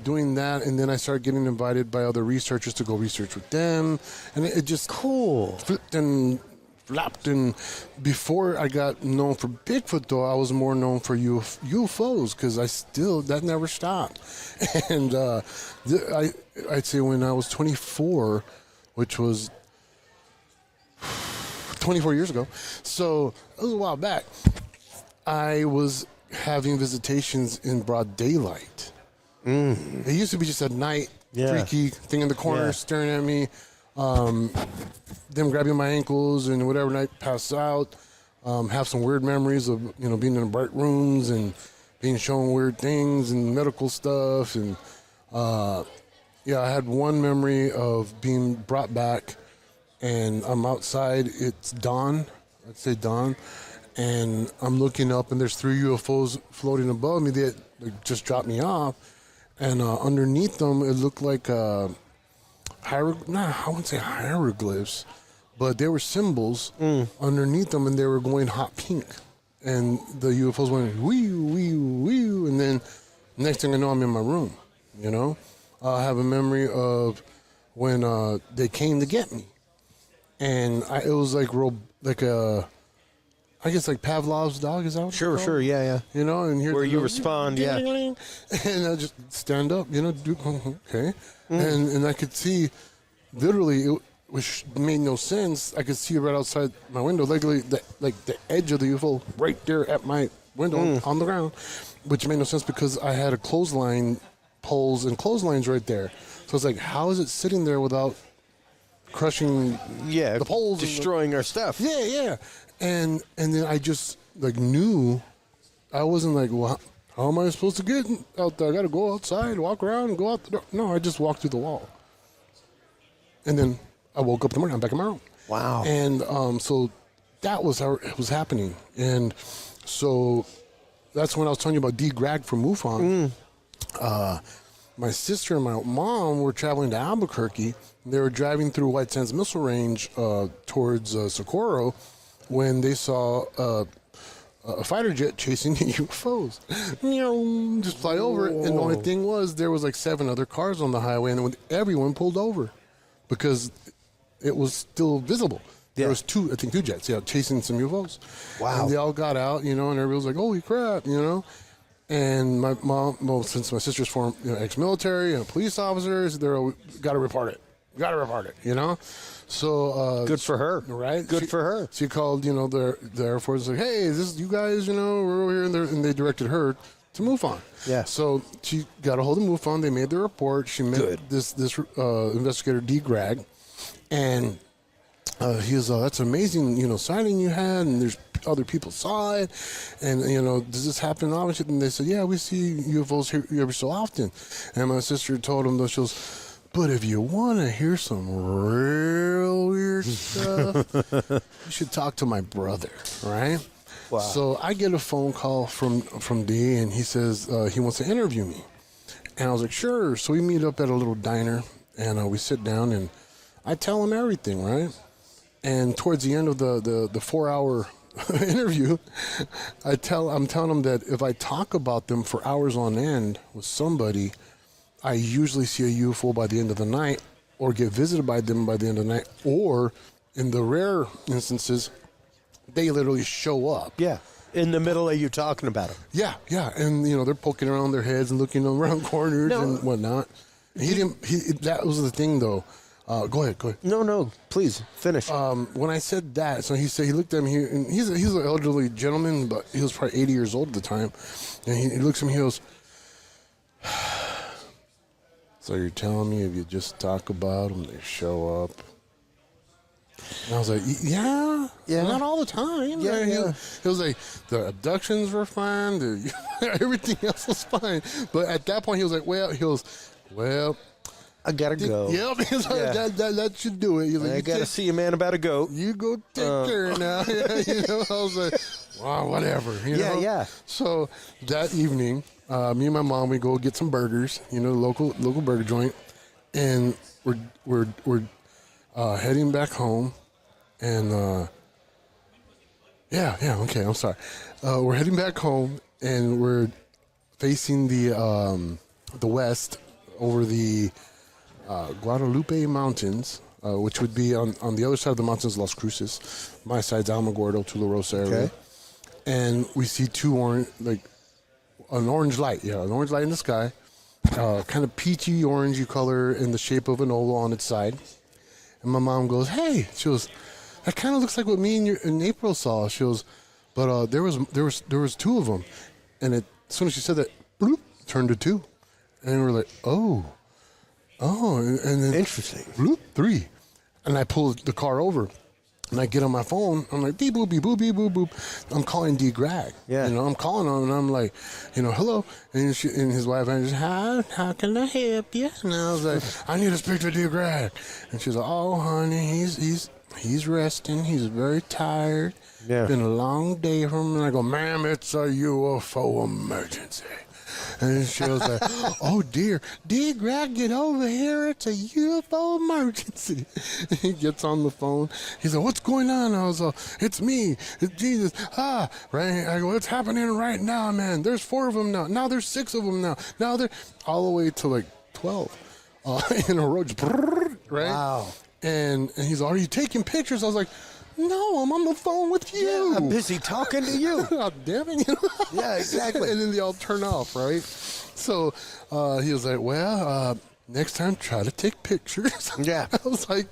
Doing that, and then I started getting invited by other researchers to go research with them, and it just flipped and flopped. And before I got known for Bigfoot, though, I was more known for UFOs because that never stopped. And I'd say when I was 24, which was 24 years ago, so it was a while back, I was having visitations in broad daylight. It used to be just a night freaky thing in the corner staring at me. Them grabbing my ankles and whatever, and I pass out. Have some weird memories of being in bright rooms and being shown weird things and medical stuff. And I had one memory of being brought back, and I'm outside. It's dawn. I'd say dawn, and I'm looking up, and there's 3 UFOs floating above me that just dropped me off, and underneath them it looked like I wouldn't say hieroglyphs, but there were symbols underneath them, and they were going hot pink. And the UFOs went wee, wee, wee, and then next thing I know, I'm in my room, I have a memory of when they came to get me. And it was like I guess like Pavlov's dog, is that what it's called? Yeah. And here where you respond, and I just stand up, okay. And I could see, literally, which made no sense. I could see right outside my window, literally, the edge of the UFO right there at my window on the ground, which made no sense because I had a clothesline, poles and clotheslines right there. So it's like, how is it sitting there without crushing the poles, destroying our stuff? Yeah. And then I just knew. I wasn't like, well, how am I supposed to get out there? I got to go outside, walk around, and go out the door. No, I just walked through the wall. And then I woke up in the morning. I'm back in my room. Wow. And so that was how it was happening. And so that's when I was telling you about D. Greg from MUFON. My sister and my mom were traveling to Albuquerque. They were driving through White Sands Missile Range towards Socorro when they saw a fighter jet chasing UFOs. Just fly over it. And the only thing was there was 7 other cars on the highway, and everyone pulled over because it was still visible. There was 2 jets, chasing some UFOs. Wow. And they all got out, and everybody was like, holy crap, And my mom, since my sister's ex-military and a police officer, they got to report it. Got to report it, you know? So good for her, right? Good for her. She called, you know, the Air Force, like, hey, is this you guys? You know, we're over here, and they directed her to MUFON. Yeah. So she got a hold of MUFON. They made the report. She met this investigator D. Greg, and he was, that's amazing, you know, sighting you had, and there's other people saw it, and you know, does this happen often? And they said, yeah, we see UFOs here every so often. And my sister told him, she goes, but if you want to hear some real weird stuff, you should talk to my brother, right? Wow. So I get a phone call from D, and he says he wants to interview me. And I was like, sure. So we meet up at a little diner, and we sit down, and I tell him everything, right? And towards the end of the 4-hour interview, I'm telling him that if I talk about them for hours on end with somebody, I usually see a UFO by the end of the night, or get visited by them by the end of the night, or in the rare instances, they literally show up. Yeah, in the middle of you talking about them. Yeah, and you know, they're poking around their heads and looking around corners and whatnot. That was the thing, though. Go ahead. No, please finish. When I said that, so he looked at me, and he's an elderly gentleman, but he was probably 80 years old at the time, and he looks at me, he goes, so you're telling me if you just talk about them, they show up? And I was like, yeah, not all the time. Yeah. He was like, the abductions were fine, everything else was fine. But at that point, he was like, well, I gotta go. Yep, he's like, that should do it. He's like, I gotta see a man about a goat. You go take care now. You know, I was like, wow, whatever. You know? Yeah. So that evening, me and my mom, we go get some burgers, you know, local burger joint, and we're heading back home, and okay, I'm sorry. We're heading back home, and we're facing the west over the Guadalupe Mountains, which would be on the other side of the mountains, Las Cruces. My side's Alamogordo, Tularosa area. Okay. And we see an orange light in the sky, kind of peachy orangey color in the shape of an oval on its side. And my mom goes, hey, she goes, that kind of looks like what me and April saw. She goes, but there was two of them. And as soon as she said that, bloop, turned to two. And we're like, oh, and then interesting. Bloop, 3. And I pull the car over, and I get on my phone. I'm like, beep, boop, beep, boop, beep, boop, boop. I'm calling D. Greg. Yeah. You know, I'm calling him, and I'm like, you know, hello. And his wife, and just, how can I help you? And I was like, I need to speak to D. Greg. And she's like, oh, honey, he's resting. He's very tired. Yeah. Been a long day for him. And I go, ma'am, it's a UFO emergency. And she was like, oh, dear. D. Greg, get over here. It's a UFO emergency. He gets on the phone. He's like, what's going on? I was like, it's me. It's Jesus. Right? I go, what's happening right now, man? There's 4 of them now. Now there's 6 of them now. Now they're all the way to like 12 in a row. Just, right? Wow. And he's like, are you taking pictures? I was like, no, I'm on the phone with you. Yeah, I'm busy talking to you. Oh, damn it. You know? Yeah, exactly. And then they all turn off, right? So he was like, well, next time try to take pictures. Yeah. I was like,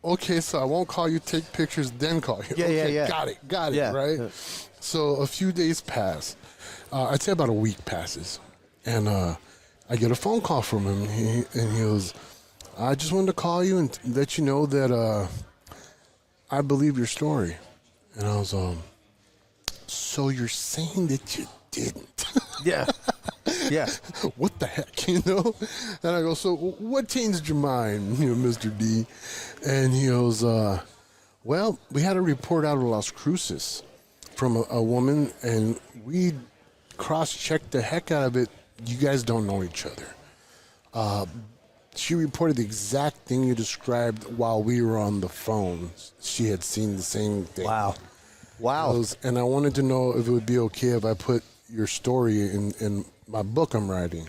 okay, so I won't call you, take pictures, then call you. Yeah, okay, yeah. Got it, right? Yeah. So a few days pass. I'd say about a week passes. And I get a phone call from him. And he goes, I just wanted to call you and let you know that I believe your story. And I was, so you're saying that you didn't? Yeah. Yeah. What the heck, you know? And I go, so what changed your mind, you know, Mr. D? And he goes, well, we had a report out of Las Cruces from a woman, and we cross-checked the heck out of it. You guys don't know each other. She reported the exact thing you described while we were on the phone. She had seen the same thing. Wow. And I wanted to know if it would be okay if I put your story in my book I'm writing.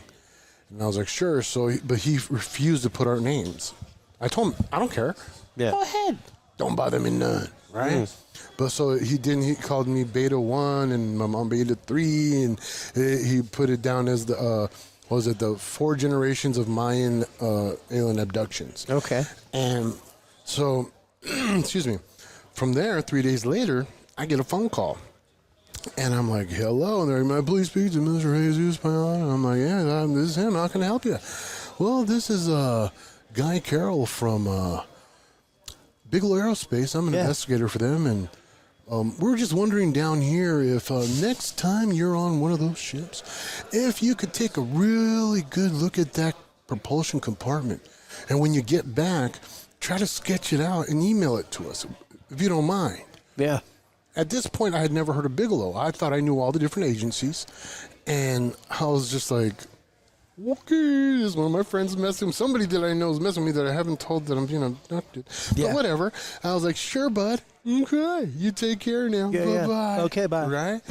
And I was like, sure. But he refused to put our names. I told him, I don't care. Yeah. Go ahead. Don't bother me none. Right? But so he didn't. He called me Beta 1 and my mom Beta 3, and he put it down as the was it the 4 generations of Mayan alien abductions. Okay. And so, excuse me, from there, 3 days later, I get a phone call. And I'm like, hello. And they're like, please speak to Mr. Jesus Payan. And I'm like, yeah, this is him. How can I help you? Well, this is Guy Carroll from Bigelow Aerospace. I'm an investigator for them. And we're just wondering down here if next time you're on one of those ships, if you could take a really good look at that propulsion compartment. And when you get back, try to sketch it out and email it to us, if you don't mind. Yeah. At this point, I had never heard of Bigelow. I thought I knew all the different agencies. And I was just like, okay, this is one of my friends messing with somebody that I know is messing with me that I haven't told that I'm being abducted. Yeah. But whatever. I was like, sure, bud. Okay. You take care now. Yeah, bye-bye. Yeah. Okay, bye. Right?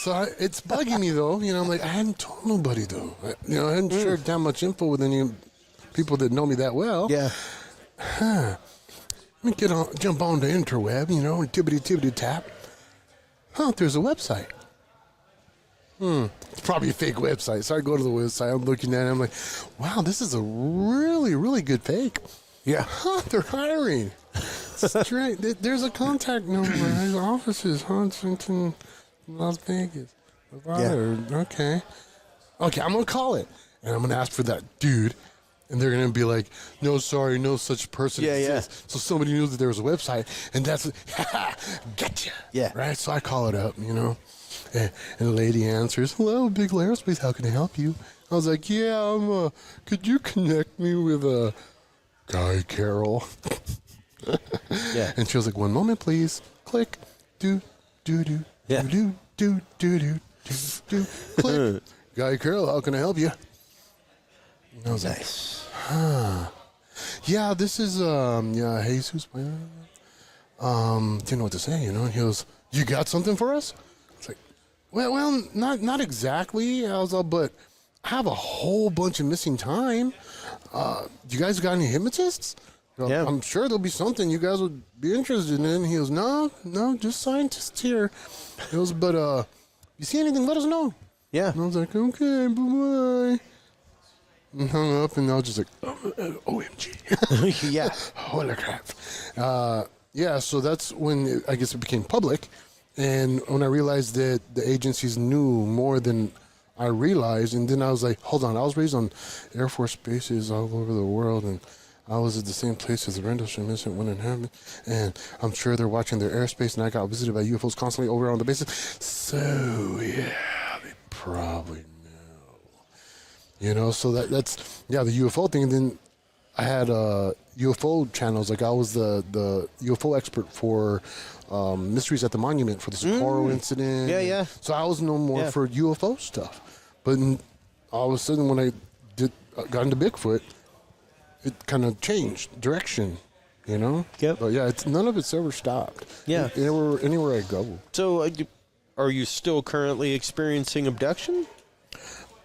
So it's bugging me, though. I'm like, I hadn't told nobody, though. I hadn't shared that much info with any people that know me that well. Yeah. Let me jump on the interweb, and tibbity-tibbity-tap. There's a website. It's probably a fake website. So I go to the website. I'm looking at it. I'm like, wow, this is a really, really good fake. Yeah. They're hiring. Straight. There's a contact number. There's offices, Huntington, Las Vegas. Yeah. Okay, I'm going to call it. And I'm going to ask for that dude. And they're going to be like, no, sorry, no such person exists. So somebody knew that there was a website, and that's, gotcha. Yeah. Right? So I call it up, and the lady answers, hello, Bigelow Aerospace, how can I help you? I was like, yeah, could you connect me with Guy Carroll? Yeah. And she was like, one moment, please. Click. Do. Yeah. Do. Click. Guy Carroll, how can I help you? And I was nice. Yeah, this is Jesus. Didn't know what to say, And he goes, you got something for us? I was like, well, not exactly. I was all, but I have a whole bunch of missing time. You guys got any hypnotists? Yeah. I'm sure there'll be something you guys would be interested in. He goes, no, just scientists here. He goes, but you see anything, let us know. Yeah. And I was like, okay, bye-bye. And hung up, and I was just like, OMG. Yeah. Holy crap. Yeah, so that's when I guess it became public. And when I realized that the agencies knew more than I realized, and then I was like, hold on, I was raised on Air Force bases all over the world, and I was at the same place as the rental incident when it happened, and I'm sure they're watching their airspace, and I got visited by UFOs constantly over on the bases. So, yeah, they probably know. So that's the UFO thing. And then I had UFO channels. Like I was the UFO expert for Mysteries at the Monument for the Sapporo incident. Yeah. So I was known more for UFO stuff. But all of a sudden when I got into Bigfoot, it kind of changed direction, Yep. But yeah, none of it's ever stopped. Yeah. Anywhere I go. So are you still currently experiencing abduction?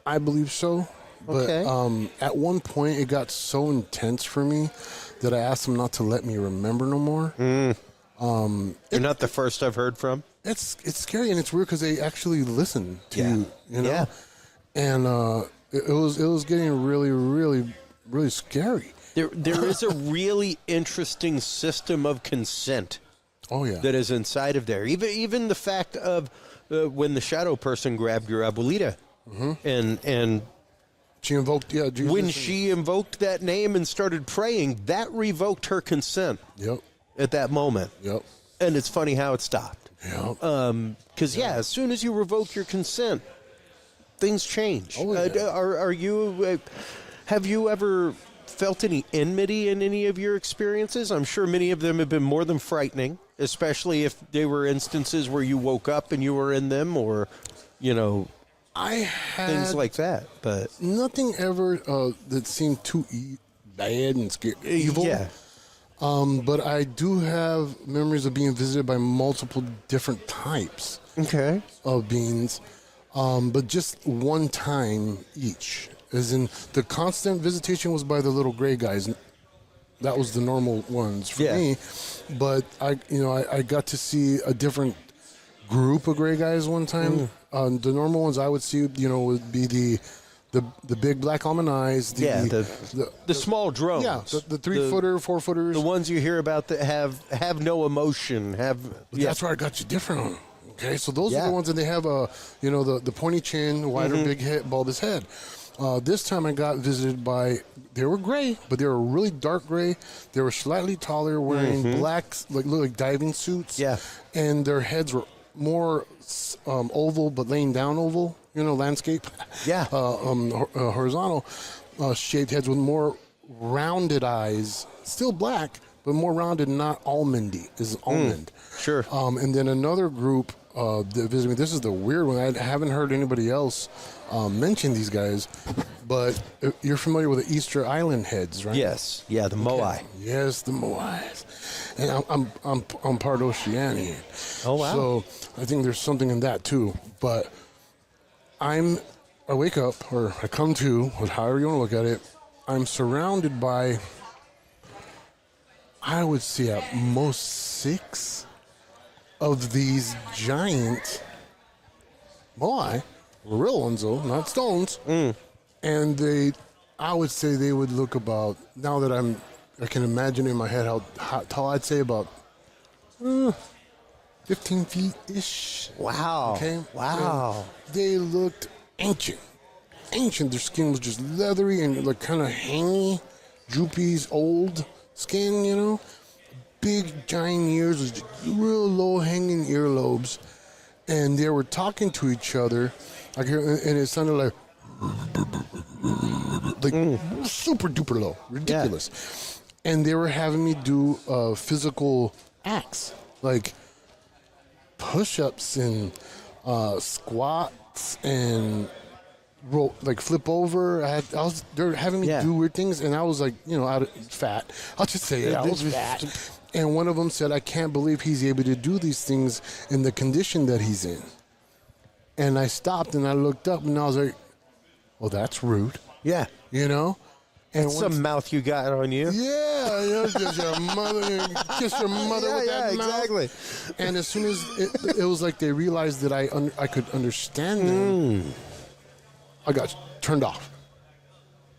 I believe so. But Okay. At one point, it got so intense for me that I asked them not to let me remember no more. You're not the first I've heard from. It's scary, and it's weird because they actually listen to you, Yeah. And it was getting really, really, really scary. There is a really interesting system of consent. Oh yeah. That is inside of there. Even the fact of when the shadow person grabbed your abuelita, and she invoked Jesus. When she invoked that name and started praying, that revoked her consent. Yep. At that moment. Yep. And it's funny how it stopped. Yep. Because as soon as you revoke your consent, things change. Oh, yeah. Are you? Have you ever felt any enmity in any of your experiences? I'm sure many of them have been more than frightening, especially if they were instances where you woke up and you were in them, or I had things like that. But nothing ever that seemed too bad and scary, evil. Yeah. But I do have memories of being visited by multiple different types of beings, but just one time each. As in, the constant visitation was by the little gray guys. That was the normal ones for me. But I got to see a different group of gray guys one time. The normal ones I would see, would be the the big black almond eyes. The small drones. Yeah, the 3-footer, 4-footers. The ones you hear about that have no emotion. That's where I got you different on. Okay, so those are the ones that they have the pointy chin, wider, big head, bulbous head. This time I got visited by, they were gray, but they were really dark gray. They were slightly taller, wearing black, look like diving suits. Yeah. And their heads were more oval, but laying down oval, landscape. Yeah. Horizontal shaped heads with more rounded eyes, still black, but more rounded, not almondy. This is almond. Sure. And then another group that visited me. This is the weird one. I haven't heard anybody else mention these guys, but you're familiar with the Easter Island heads, right? Yes. Yeah, the Moai. Yes, the Moais. And I'm part Oceanian. Oh wow. So I think there's something in that too. But I wake up, or I come to, or however you want to look at it. I'm surrounded by, I would say at most 6 of these giant Moai, real ones though, not stones. And I would say they would look about, now that I can imagine in my head how tall, I'd say about 15 feet-ish. Wow. Okay? Wow. And they looked ancient. Their skin was just leathery and like kind of hangy, droopy, old skin, Big, giant ears, with real low-hanging earlobes. And they were talking to each other, and it sounded like super duper low, ridiculous. Yeah. And they were having me do physical acts, like push-ups and squats and flip over. They're having me do weird things, and I was like, fat. I'll just say it. I was fat. And one of them said, I can't believe he's able to do these things in the condition that he's in. And I stopped and I looked up and I was like, well, that's rude. Yeah. And some mouth you got on you. Yeah, just your mother with that mouth. Exactly. And as soon as it was like they realized that I could understand them, I got turned off.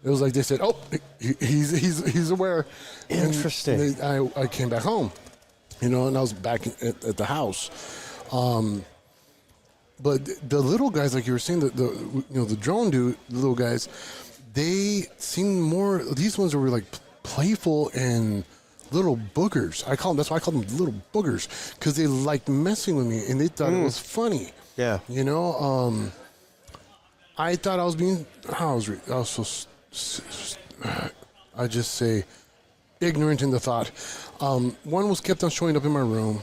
It was like they said, "Oh, he's aware." Interesting. And I came back home, and I was back at the house. But the little guys, like you were saying, the drone dude, the little guys, they seemed more. These ones were like playful and little boogers. That's why I call them little boogers, because they liked messing with me and they thought it was funny. Yeah. I thought I was being. I was I just say ignorant in the thought. One was kept on showing up in my room,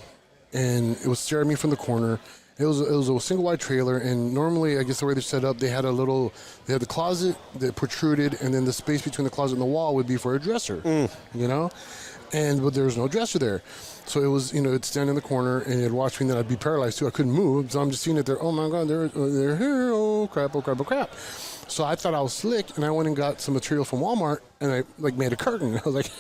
and it was staring at me from the corner. It was a single wide trailer, and normally, I guess the way they're set up, they had the closet that protruded, and then the space between the closet and the wall would be for a dresser, but there was no dresser there. So it was, it'd stand in the corner, and it'd watch me, and then I'd be paralyzed too. I couldn't move, so I'm just seeing it there. Oh my God, they're here. Oh crap, oh crap, oh crap. So I thought I was slick, and I went and got some material from Walmart, and I made a curtain. I was like,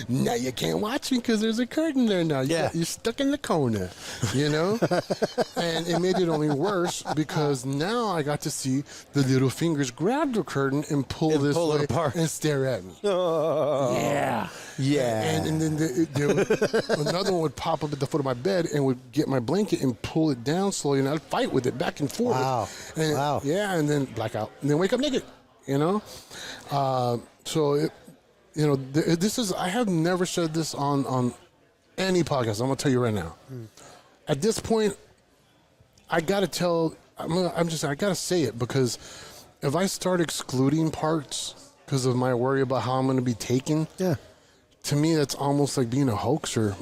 now you can't watch me because there's a curtain there now. You're stuck in the corner, And it made it only worse because now I got to see the little fingers grab the curtain and pull it apart and stare at me. Oh. Yeah. And then another one would pop up at the foot of my bed and would get my blanket and pull it down slowly, and I'd fight with it back and forth. Wow. Yeah, and then blackout, and then wake up naked. This is. I have never said this on any podcast. I'm gonna tell you right now. At this point, I gotta tell. I gotta say it, because if I start excluding parts because of my worry about how I'm gonna be taken, to me that's almost like being a hoaxer.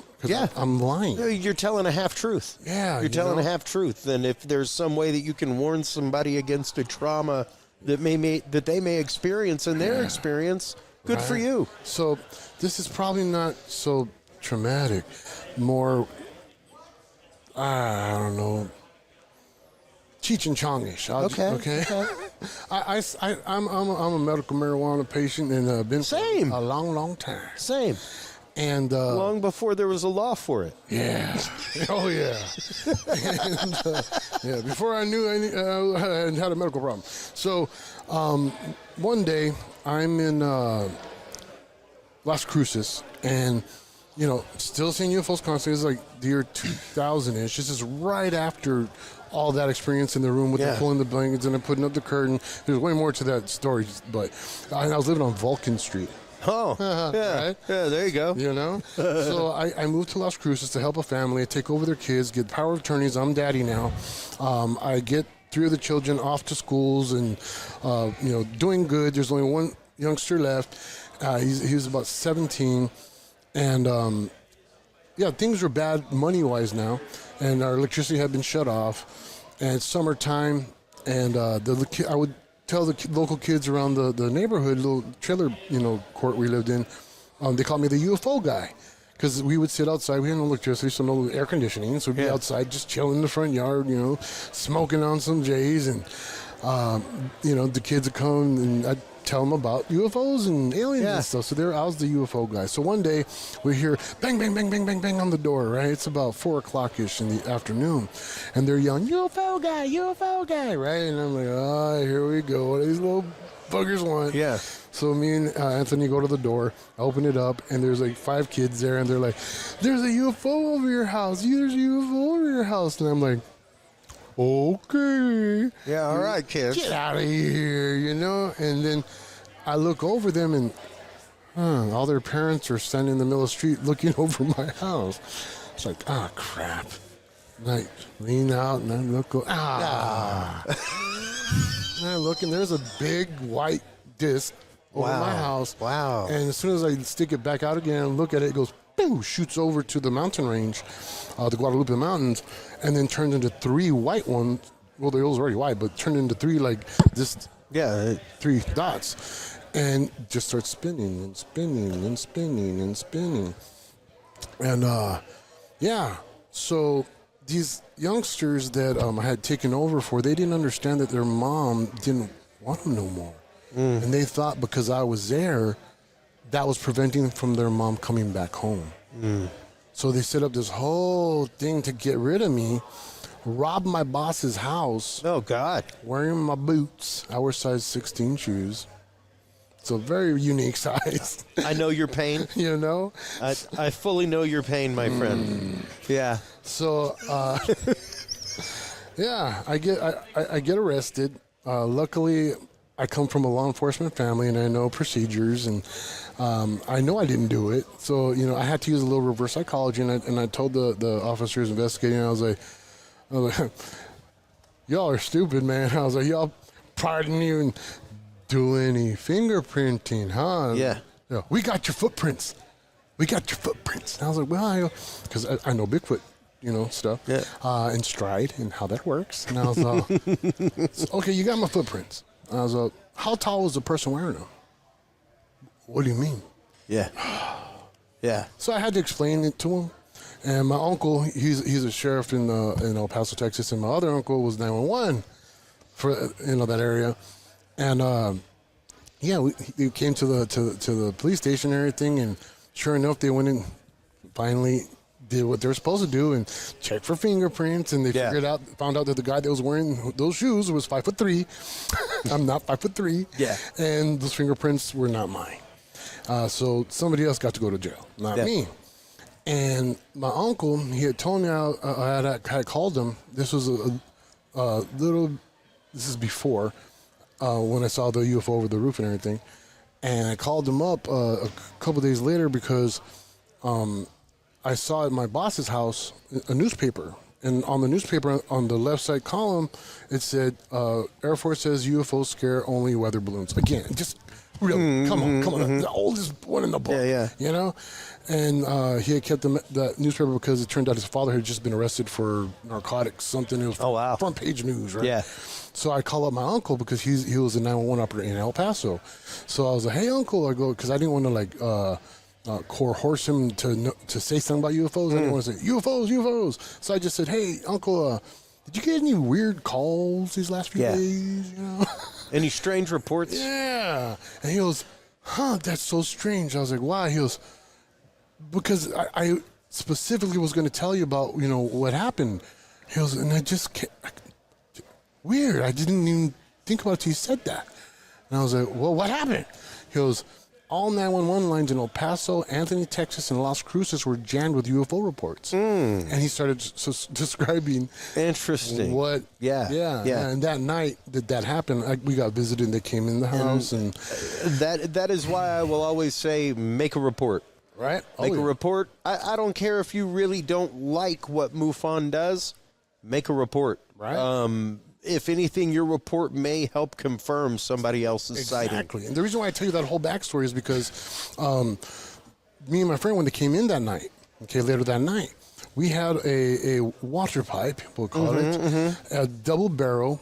I'm lying. You're telling a half truth. Yeah, you're telling a half truth. And if there's some way that you can warn somebody against a trauma that they may experience in their experience, good for you. So this is probably not so traumatic. More, I don't know, Cheech and Chong-ish. Okay. I'm a medical marijuana patient and been Same. a long time. Same. And long before there was a law for it. Yeah. Oh, yeah. And, before I knew I had a medical problem. So one day I'm in Las Cruces, and still seeing UFOs constantly. It's like the year 2000-ish. This is right after all that experience in the room with the pulling the blankets and then putting up the curtain. There's way more to that story, but I was living on Vulcan Street. Oh, yeah. Right? Yeah, there you go. So I moved to Las Cruces to help a family. I take over their kids, get power of attorneys. I'm daddy now. I get 3 of the children off to schools and, doing good. There's only one youngster left. He was about 17. And, things were bad money-wise now. And our electricity had been shut off. And it's summertime. And I would tell the local kids around the neighborhood, little trailer, court we lived in, they called me the UFO guy. Because we would sit outside. We had no electricity, so no air conditioning. So we'd be outside just chilling in the front yard, smoking on some J's. And, the kids would come and I'd tell them about UFOs and aliens and stuff. So I was the UFO guy. So one day we hear bang, bang, bang, bang, bang, bang on the door, right? It's about 4 o'clock-ish in the afternoon. And they're yelling, UFO guy, right? And I'm like, here we go. What do these little buggers want? Yeah. So me and Anthony go to the door, open it up, and there's like 5 kids there, and they're like, there's a UFO over your house. There's a UFO over your house. And I'm like, okay. Yeah, all right, kids. Get out of here, And then I look over them, and all their parents are standing in the middle of the street looking over my house. It's like, crap. And I lean out, and I look, and I look, and there's a big white disc over my house. Wow. And as soon as I stick it back out again and look at it, it goes, boom, shoots over to the mountain range, the Guadalupe Mountains, and then turns into 3 white ones. Well, they was already white, but turned into 3 like this. Yeah, 3 dots. And just starts spinning and spinning and spinning and spinning. And, so these youngsters that I had taken over for, they didn't understand that their mom didn't want them no more. And they thought because I was there, that was preventing them from their mom coming back home. So they set up this whole thing to get rid of me, rob my boss's house. Oh, God. Wearing my boots. I wear size 16 shoes. It's a very unique size. I know your pain. I fully know your pain, my friend. Yeah. So, I get arrested. Luckily, I come from a law enforcement family, and I know procedures, and I know I didn't do it. So, I had to use a little reverse psychology, and I told the officers investigating, I was like, y'all are stupid, man. I was like, y'all probably didn't even do any fingerprinting, huh? Yeah. We got your footprints. And I was like, well, because I know Bigfoot, stuff. Yeah. And stride and how that works. And I was like, okay, you got my footprints. I was like, how tall was the person wearing them? What do you mean? Yeah. Yeah. So I had to explain it to him. And my uncle, he's a sheriff in El Paso, Texas, and my other uncle was 911 for that area. And we came to the police station and everything, and sure enough, they went and finally did what they were supposed to do and checked for fingerprints, and they found out that the guy that was wearing those shoes was 5'3". I'm not 5'3". Yeah. And those fingerprints were not mine. So somebody else got to go to jail, not me. And my uncle, he had told me I had called him. This was this is before when I saw the UFO over the roof and everything. And I called him up a couple days later because I saw at my boss's house a newspaper. And on the newspaper, on the left side column, it said, Air Force says UFOs scare only weather balloons. Again, just really, come on. The oldest one in the book, And he had kept that newspaper because it turned out his father had just been arrested for narcotics, something. It was front page news, right? Yeah. So I call up my uncle because he was a 911 operator in El Paso. So I was like, hey, uncle, I go, because I didn't want to coerce him to say something about UFOs. I didn't want to say, UFOs. So I just said, hey, uncle, did you get any weird calls these last few days? Any strange reports? Yeah. And he goes, that's so strange. I was like, why? He goes, because I specifically was going to tell you about, what happened. He goes, and I just can't, weird. I didn't even think about it till you said that. And I was like, well, what happened? He goes, all 911 lines in El Paso, Anthony, Texas, and Las Cruces were jammed with UFO reports. And he started describing. Interesting. What? Yeah. And that night that happened, we got visited. And they came in the house, and that is why I will always say, make a report. Right? Make a report. I don't care if you really don't like what MUFON does. Make a report. Right. If anything, your report may help confirm somebody else's sighting. Exactly. And the reason why I tell you that whole backstory is because me and my friend, when they came in that night, later that night, we had a water pipe, we'll call it, a double barrel,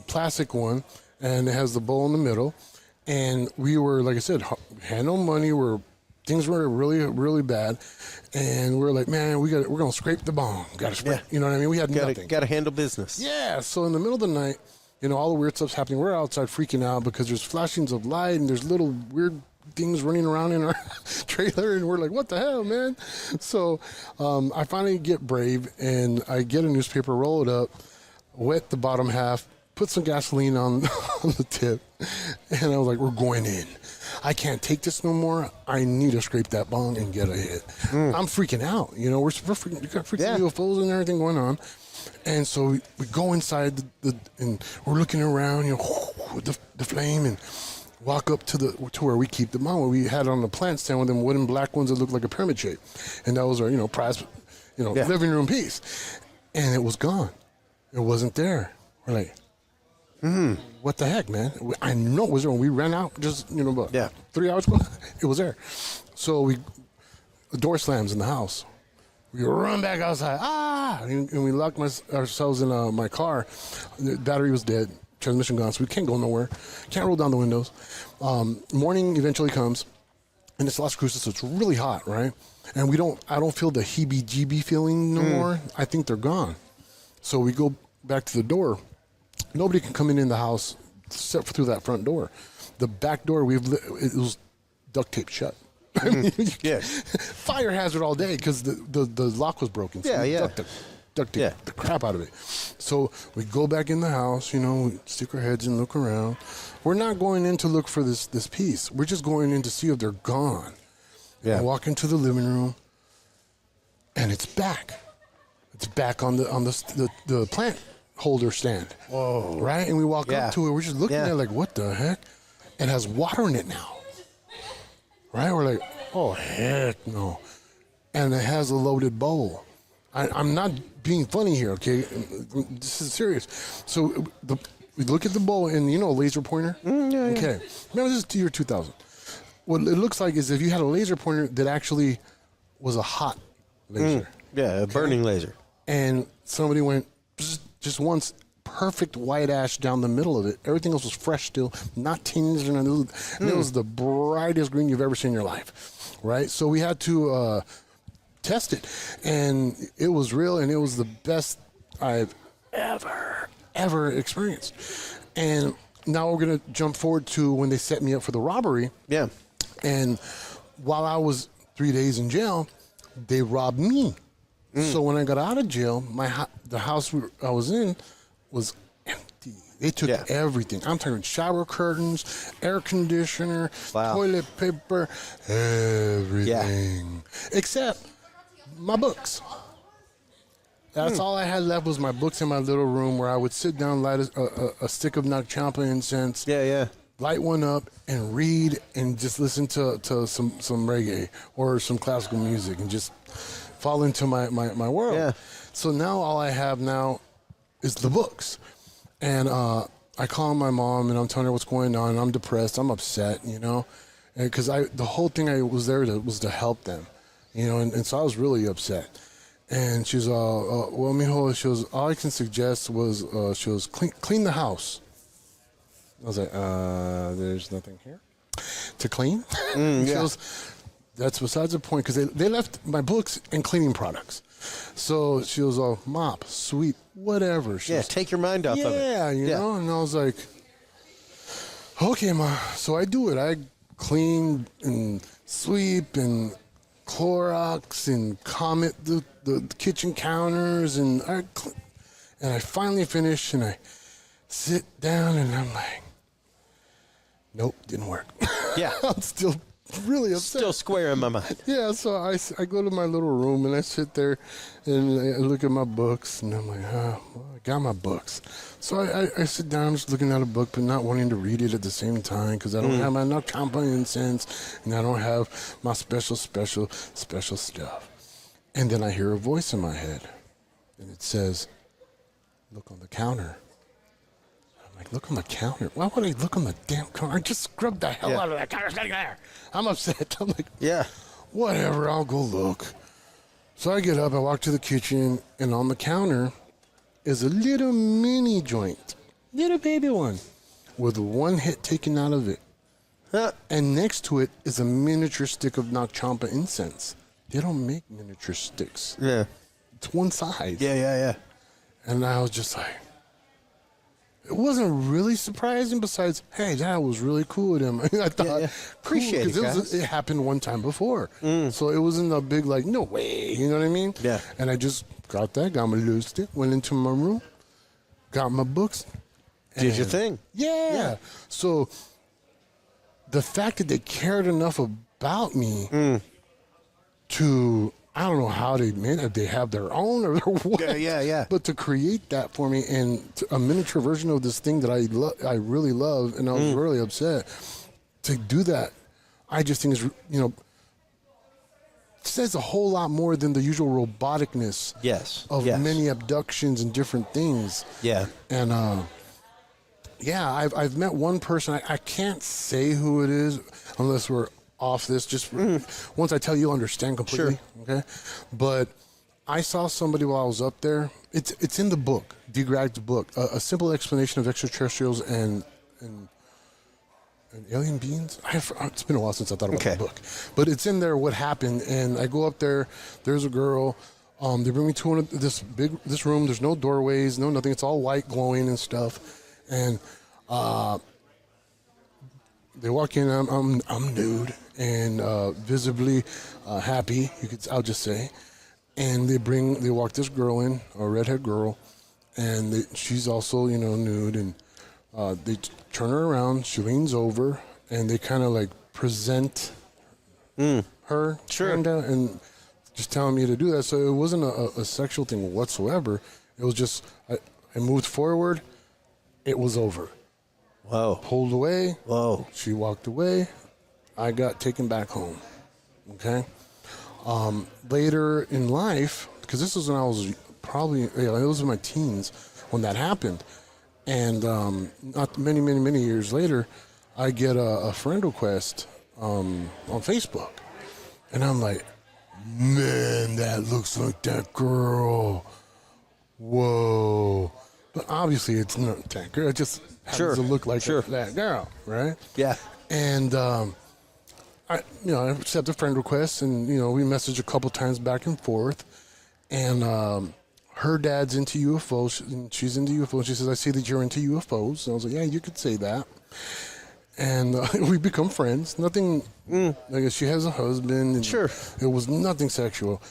plastic one, and it has the bowl in the middle. And we were, like I said, had no money. Things were really, really bad, and we're like, man, we're gonna scrape the bong. Got to scrape. You know what I mean? We had nothing. Got to handle business. Yeah. So in the middle of the night, all the weird stuff's happening. We're outside freaking out because there's flashings of light and there's little weird things running around in our trailer, and we're like, what the hell, man? So I finally get brave and I get a newspaper, roll it up, wet the bottom half, put some gasoline on the tip, and I was like, we're going in. I can't take this no more. I need to scrape that bong and get a hit. I'm freaking out. We're freaking, you got freaking UFOs and everything going on. And so we go inside and we're looking around, with the flame, and walk up to where we keep the bong. We had it on the plant stand with them wooden black ones that looked like a pyramid shape. And that was our, prized, living room piece. And it was gone. It wasn't there. We're like, what the heck, man? I know it was there when we ran out just, about 3 hours ago. It was there. So the door slams in the house. We run back outside. And we locked ourselves in my car. The battery was dead. Transmission gone. So we can't go nowhere. Can't roll down the windows. Morning eventually comes. And it's Las Cruces, so it's really hot, right? And I don't feel the heebie-jeebie feeling no more. I think they're gone. So we go back to the door. Nobody can come in the house except for through that front door. The back door, it was duct tape shut. I mean, fire hazard all day because the lock was broken. So duct tape the crap out of it. So we go back in the house, we stick our heads and look around. We're not going in to look for this piece. We're just going in to see if they're gone. Yeah. I walk into the living room, and it's back. It's back on the plant holder stand. Whoa. Right? And we walk up to it. We're just looking at it like, what the heck? It has water in it now. Right? We're like, oh, heck no. And it has a loaded bowl. I'm not being funny here, okay? This is serious. So we look at the bowl and, a laser pointer? Okay. Remember, this is the year 2000. What it looks like is if you had a laser pointer that actually was a hot laser. A burning laser. And somebody went just once, perfect white ash down the middle of it. Everything else was fresh still, not tinged or nothing. And it was the brightest green you've ever seen in your life, right? So we had to test it, and it was real, and it was the best I've ever experienced. And now we're going to jump forward to when they set me up for the robbery. Yeah. And while I was 3 days in jail, they robbed me. So when I got out of jail, the house I was in was empty. They took everything. I'm talking shower curtains, air conditioner, toilet paper, everything. Except my books. That's all I had left was my books in my little room where I would sit down, light a stick of Nag Champa incense. Light one up and read and just listen to some reggae or some classical music and just fall into my world. Yeah. So now all I have now is the books. And I call my mom and I'm telling her what's going on. And I'm depressed. I'm upset, because the whole thing I was there was to help them, and so I was really upset. And she's well, mijo, she was, all I can suggest was, she was clean the house. I was like, there's nothing here to clean. She goes, that's besides the point, because they left my books and cleaning products. So she was all mop, sweep, whatever. Take your mind off of it. Yeah, and I was like, okay, Ma. So I do it. I clean and sweep and Clorox and Comet the kitchen counters, and I finally finish, and I sit down, and I'm like, nope, didn't work. Yeah. I'm still really upset. Still square in my mind. Yeah, so I go to my little room, and I sit there, and I look at my books, and I'm like, well, I got my books. So I sit down just looking at a book, but not wanting to read it at the same time because I don't have my Noctampa incense, and I don't have my special stuff. And then I hear a voice in my head, and it says, look on the counter. I'm like, look on the counter? Why would I look on the damn counter? I just scrubbed the hell out of that counter. There. I'm upset. I'm like, whatever, I'll go look. So I get up, I walk to the kitchen, and on the counter is a little mini joint, little baby one, with one hit taken out of it. And next to it is a miniature stick of Noctampa incense. They don't make miniature sticks. Yeah. It's one size. Yeah. And I was just like, it wasn't really surprising besides, hey, that was really cool with him. I thought, appreciate cool, it, guys. It happened one time before. So it wasn't a big, like, no way, you know what I mean? Yeah. And I just got that, got my little stick, went into my room, got my books. Did your thing. Yeah. So the fact that they cared enough about me to, I don't know how they made it. They have their own or what. Yeah. But to create that for me and a miniature version of this thing that I really love, and I was really upset to do that. I just think is, says a whole lot more than the usual roboticness of many abductions and different things. Yeah. And I've met one person. I can't say who it is unless we're off this. Just once I tell you, understand completely. Sure. Okay. But I saw somebody while I was up there. It's in the book, D. Gragg's book, a simple explanation of extraterrestrials and alien beings. It's been a while since I thought about the book, but it's in there what happened. And I go up there. There's a girl. They bring me to this room. There's no doorways, no nothing. It's all white, glowing and stuff. And they walk in. I'm nude and visibly happy. I'll just say. And they walk this girl in, a redhead girl, and she's also nude. And they turn her around. She leans over, and they kind of like present her, kinda, and just telling me to do that. So it wasn't a sexual thing whatsoever. It was just I moved forward. It was over. Whoa. Pulled away. Whoa. She walked away. I got taken back home. Okay. Later in life, because this was when I was probably, it was in my teens when that happened. And not many years later, I get a friend request on Facebook. And I'm like, man, that looks like that girl. Whoa. But obviously it's not that girl. It just happens to look like that girl, right? Yeah. And I accept a friend request, and we message a couple times back and forth. And her dad's into UFOs, and she's into UFOs. She says, "I see that you're into UFOs." And I was like, "Yeah, you could say that." And we become friends. Nothing. I guess she has a husband. And it was nothing sexual.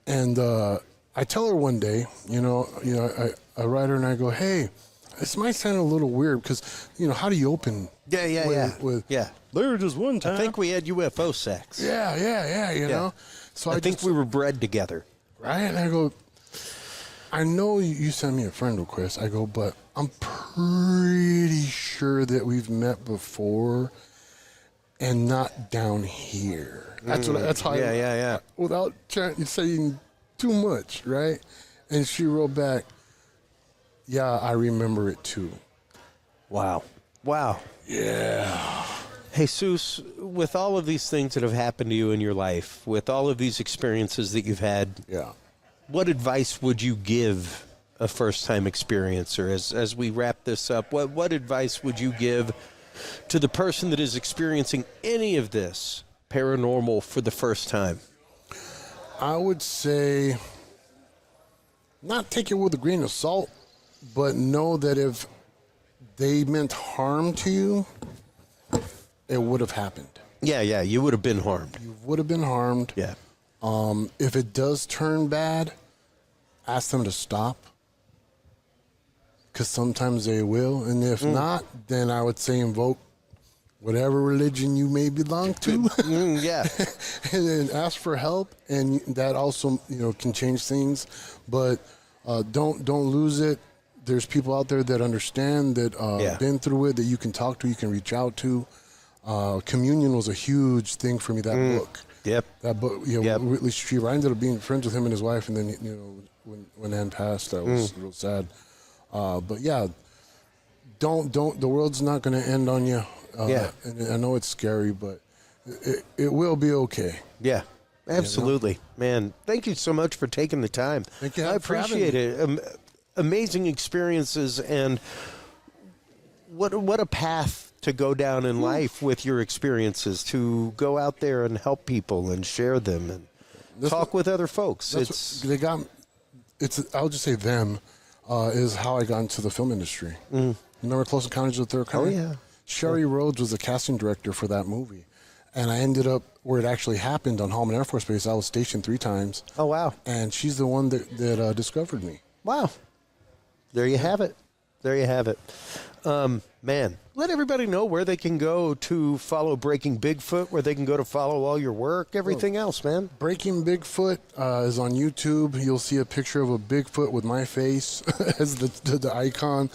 And I tell her one day, I write her and I go, "Hey, this might sound a little weird because, how do you open?" Yeah. There just one time. I think we had UFO sex. Yeah. You know. So I think we were bred together. Right? And I go, I know you sent me a friend request. I go, but I'm pretty sure that we've met before and not down here. That's how Yeah. without saying too much, right? And she wrote back, "Yeah, I remember it too." Wow. Yeah. Jesus, with all of these things that have happened to you in your life, with all of these experiences that you've had, what advice would you give a first-time experiencer? As we wrap this up, what advice would you give to the person that is experiencing any of this paranormal for the first time? I would say not take it with a grain of salt, but know that if they meant harm to you, it would have happened. Yeah, you would have been harmed. You would have been harmed. Yeah. If it does turn bad, ask them to stop. Because sometimes they will. And if not, then I would say invoke whatever religion you may belong to. Yeah. And then ask for help. And that also, can change things. But don't lose it. There's people out there that understand, that been through it, that you can talk to, you can reach out to. Communion was a huge thing for me, that book. Yep. That book, Whitley Strieber. I ended up being friends with him and his wife, and then, when Ann passed, that was real sad. But yeah, don't. The world's not going to end on you. And I know it's scary, but it will be okay. Yeah, absolutely, man. Thank you so much for taking the time. Thank you. I appreciate it. Amazing experiences, and what a path to go down in life with your experiences, to go out there and help people and share them and talk with other folks. I'll just say them. Is how I got into the film industry. You remember Close Encounters of the Third Kind? Oh, yeah. Sherry Rhodes was the casting director for that movie. And I ended up where it actually happened on Holloman Air Force Base. I was stationed 3 times. Oh, wow. And she's the one that discovered me. Wow. There you have it. There you have it. Man, let everybody know where they can go to follow Breaking Bigfoot, where they can go to follow all your work, everything else, man. Breaking Bigfoot is on YouTube. You'll see a picture of a Bigfoot with my face as the icon.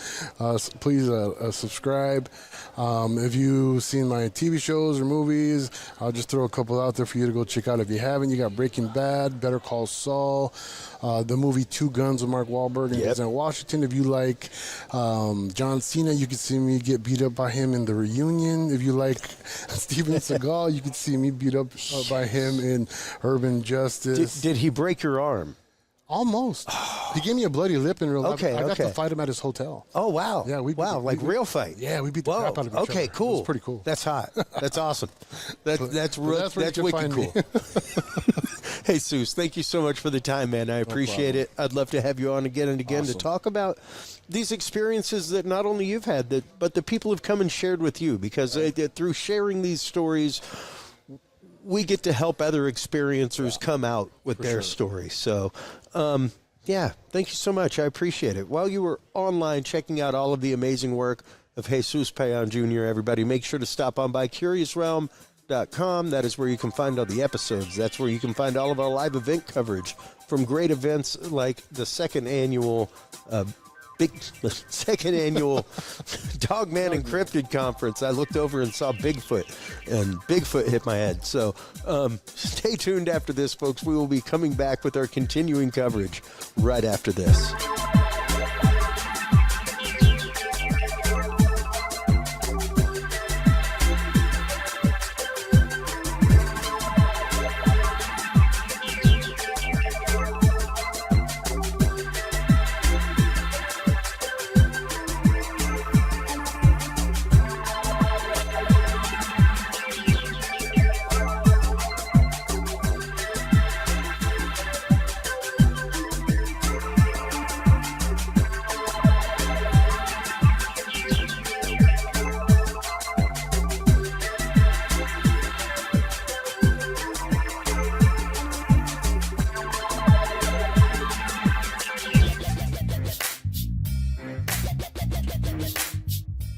Please subscribe. If you've seen my TV shows or movies, I'll just throw a couple out there for you to go check out. If you haven't, you got Breaking Bad, Better Call Saul, the movie Two Guns with Mark Wahlberg and Denzel Washington. If you like John Cena, you can see me get beat up by him in The Reunion. If you like Steven Seagal, you can see me beat up by him in Urban Justice. Did he break your arm? Almost. He gave me a bloody lip in real life. Okay, I got to fight him at his hotel. Oh, wow. Yeah, real fight. Yeah, we beat the crap out of each other. Okay, cool. It was pretty cool. That's hot. That's awesome. That's wicked cool. Hey, Seuss, thank you so much for the time, man. I appreciate it. I'd love to have you on again and again to talk about these experiences that not only you've had, but the people have come and shared with you, because through sharing these stories, we get to help other experiencers come out with their stories. So, thank you so much. I appreciate it. While you were online checking out all of the amazing work of Jesus Payan Jr., everybody, make sure to stop on by CuriousRealm.com. That is where you can find all the episodes. That's where you can find all of our live event coverage from great events like the second annual Dogman and Cryptid conference. I looked over and saw Bigfoot, and Bigfoot hit my head. So stay tuned after this, folks. We will be coming back with our continuing coverage right after this.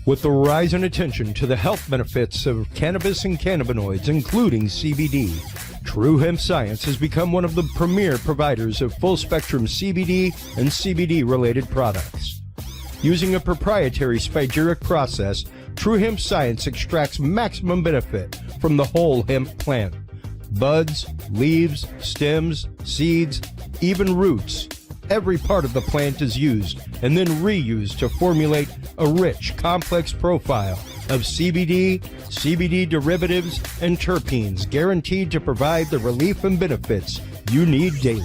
With the rise in attention to the health benefits of cannabis and cannabinoids, including CBD, True Hemp Science has become one of the premier providers of full-spectrum CBD and CBD-related products. Using a proprietary spagyric process, True Hemp Science extracts maximum benefit from the whole hemp plant. Buds, leaves, stems, seeds, even roots. Every part of the plant is used and then reused to formulate a rich, complex profile of CBD, CBD derivatives, and terpenes guaranteed to provide the relief and benefits you need daily.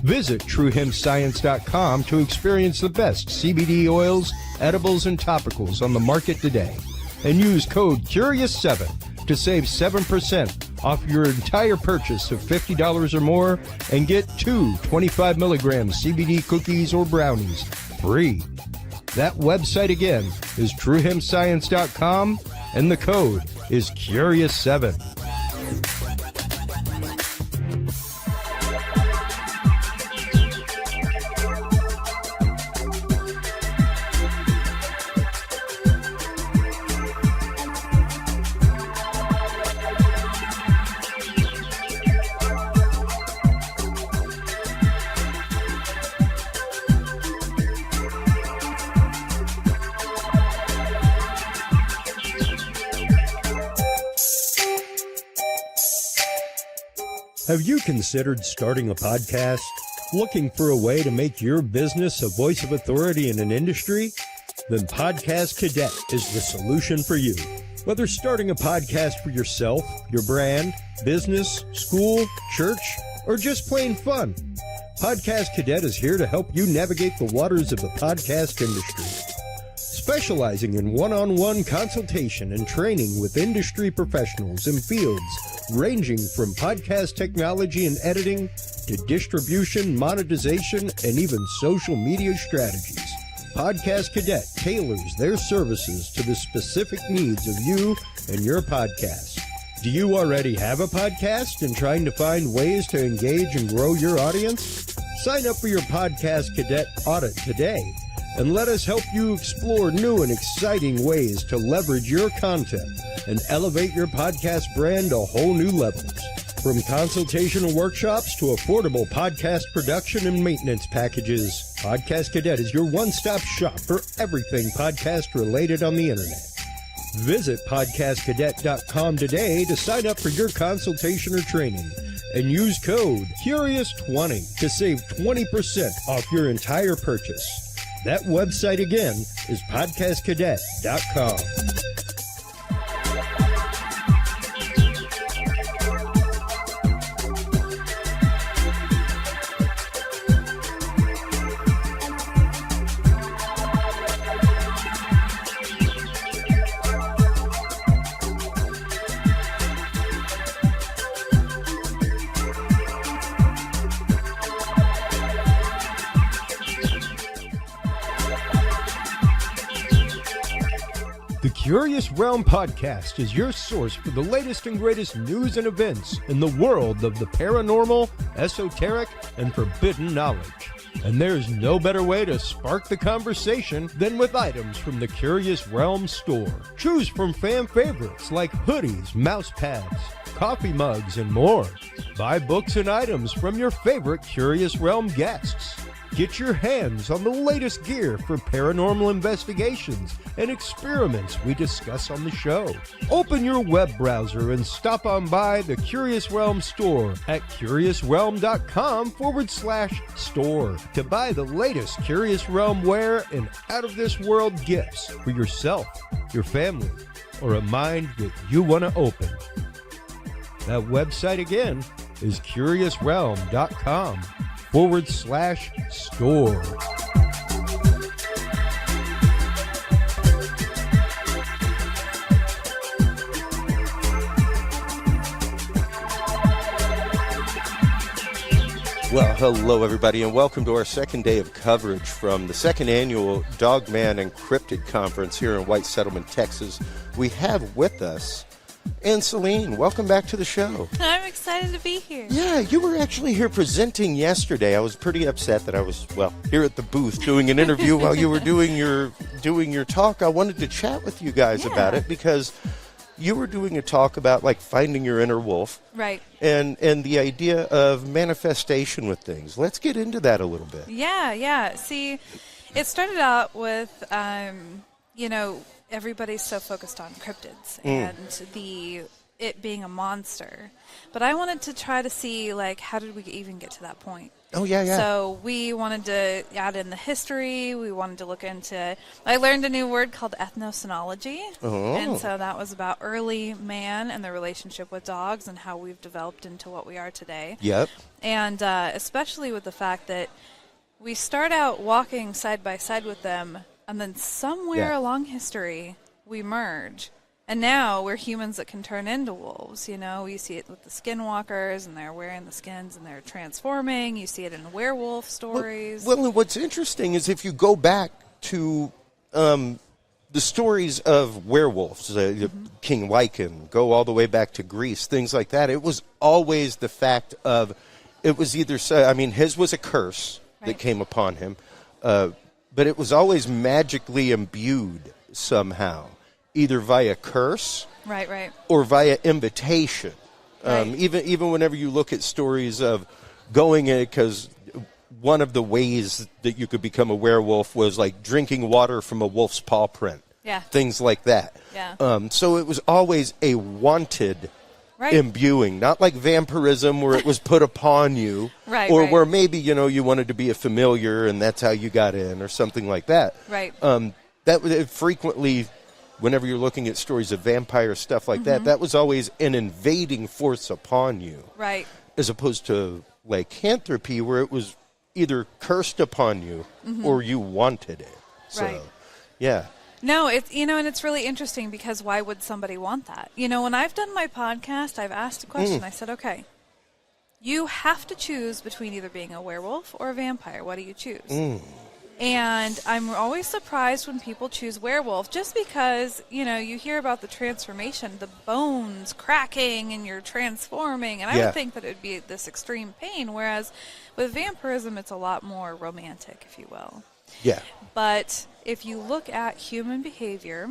Visit TrueHempScience.com to experience the best CBD oils, edibles, and topicals on the market today. And use code CURIOUS7 to save 7% off your entire purchase of $50 or more and get 2 25 milligram CBD cookies or brownies free. That website again is TrueHempScience.com and the code is CURIOUS7. Have you considered starting a podcast? Looking for a way to make your business a voice of authority in an industry? Then Podcast Cadet is the solution for you. Whether starting a podcast for yourself, your brand, business, school, church, or just plain fun, Podcast Cadet is here to help you navigate the waters of the podcast industry. Specializing in one-on-one consultation and training with industry professionals in fields ranging from podcast technology and editing to distribution, monetization, and even social media strategies. Podcast Cadet tailors their services to the specific needs of you and your podcast. Do you already have a podcast and trying to find ways to engage and grow your audience? Sign up for your Podcast Cadet audit today and let us help you explore new and exciting ways to leverage your content and elevate your podcast brand to whole new levels. From consultational workshops to affordable podcast production and maintenance packages, Podcast Cadet is your one-stop shop for everything podcast related on the internet. Visit podcastcadet.com today to sign up for your consultation or training and use code CURIOUS20 to save 20% off your entire purchase. That website again is podcastcadet.com. The Curious Realm Podcast is your source for the latest and greatest news and events in the world of the paranormal, esoteric, and forbidden knowledge. And there's no better way to spark the conversation than with items from the Curious Realm store. Choose from fan favorites like hoodies, mouse pads, coffee mugs, and more. Buy books and items from your favorite Curious Realm guests. Get your hands on the latest gear for paranormal investigations and experiments we discuss on the show. Open your web browser and stop on by the Curious Realm store at curiousrealm.com/store to buy the latest Curious Realm wear and out-of-this-world gifts for yourself, your family, or a mind that you want to open. That website again is curiousrealm.com/store. Well, hello, everybody, and welcome to our second day of coverage from the second annual Dogman and Cryptid Conference here in White Settlement, Texas. We have with us An Celine. Welcome back to the show. I'm excited to be here. Yeah, you were actually here presenting yesterday. I was pretty upset that I was, here at the booth doing an interview while you were doing your talk. I wanted to chat with you guys about it because you were doing a talk about like finding your inner wolf. Right. And the idea of manifestation with things. Let's get into that a little bit. Yeah. See, it started out with, everybody's so focused on cryptids and it being a monster. But I wanted to try to see, like, how did we even get to that point? Oh, yeah. So we wanted to add in the history. We wanted to look into, I learned a new word called ethnocenology. Oh. And so that was about early man and the relationship with dogs and how we've developed into what we are today. Yep. And especially with the fact that we start out walking side by side with them, and then somewhere along history, we merge. And now we're humans that can turn into wolves. You know, you see it with the skinwalkers, and they're wearing the skins, and they're transforming. You see it in werewolf stories. Well, what's interesting is if you go back to the stories of werewolves, King Lycan, go all the way back to Greece, things like that, it was always the fact of, it was either, his was a curse that came upon him, but it was always magically imbued somehow, either via curse or via invitation. Even whenever you look at stories of going in, because one of the ways that you could become a werewolf was like drinking water from a wolf's paw print. Yeah. Things like that. Yeah. So it was always a wanted imbuing, not like vampirism where it was put upon you, or where maybe, you wanted to be a familiar and that's how you got in or something like that. Right. That frequently, whenever you're looking at stories of vampire stuff like that was always an invading force upon you. Right. As opposed to lycanthropy where it was either cursed upon you or you wanted it. So, yeah. No, it's and it's really interesting because why would somebody want that? When I've done my podcast, I've asked a question. I said, okay, you have to choose between either being a werewolf or a vampire. What do you choose? And I'm always surprised when people choose werewolf just because, you hear about the transformation, the bones cracking and you're transforming. And I would think that it would be this extreme pain, whereas with vampirism, it's a lot more romantic, if you will. Yeah. But if you look at human behavior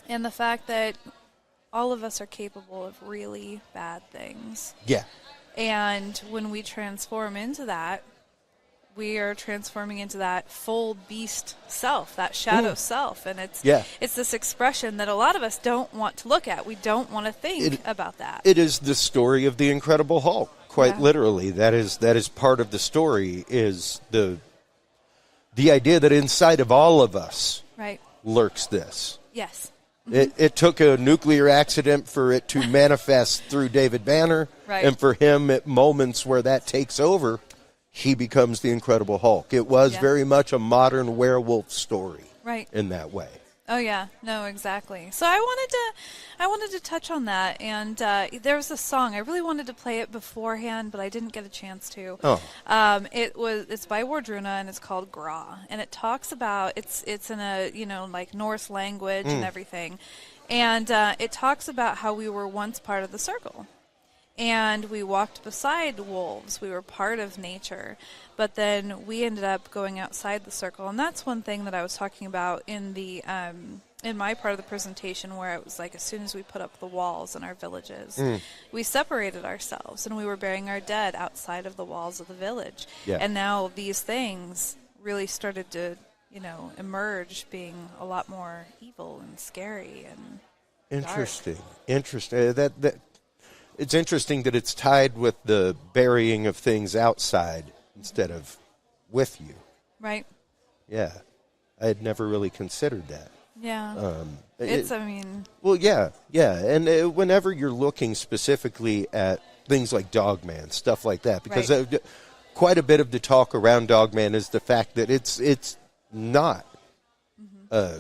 and the fact that all of us are capable of really bad things. Yeah. And when we transform into that, we are transforming into that full beast self, that shadow self. And it's this expression that a lot of us don't want to look at. We don't want to think about that. It is the story of the Incredible Hulk, quite literally. That is part of the story, is the idea that inside of all of us lurks this. Yes. It took a nuclear accident for it to manifest through David Banner, and for him at moments where that takes over, he becomes the Incredible Hulk. It was very much a modern werewolf story in that way. Oh yeah, no, exactly. So I wanted to touch on that, and there was a song I really wanted to play it beforehand, but I didn't get a chance to. Oh, it's by Wardruna, and it's called Gra, and it talks about it's in a like Norse language and everything, and it talks about how we were once part of the circle. And we walked beside wolves. We were part of nature. But then we ended up going outside the circle. And that's one thing that I was talking about in the in my part of the presentation, where it was like as soon as we put up the walls in our villages, we separated ourselves and we were burying our dead outside of the walls of the village. Yeah. And now these things really started to, emerge being a lot more evil and scary and interesting. dark. Interesting. It's interesting that it's tied with the burying of things outside instead of with you. Right. Yeah. I had never really considered that. Yeah. Well, yeah. And whenever you're looking specifically at things like Dogman, stuff like that, because quite a bit of the talk around Dogman is the fact that it's not a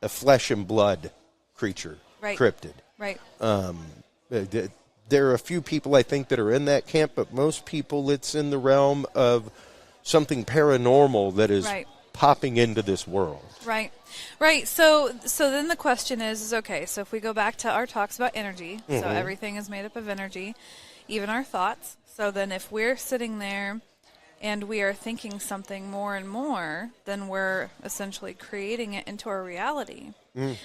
flesh and blood creature, cryptid. Right. There are a few people, I think, that are in that camp, but most people, it's in the realm of something paranormal that is popping into this world. Right. So then the question is okay, so if we go back to our talks about energy, so everything is made up of energy, even our thoughts. So then if we're sitting there and we are thinking something more and more, then we're essentially creating it into our reality.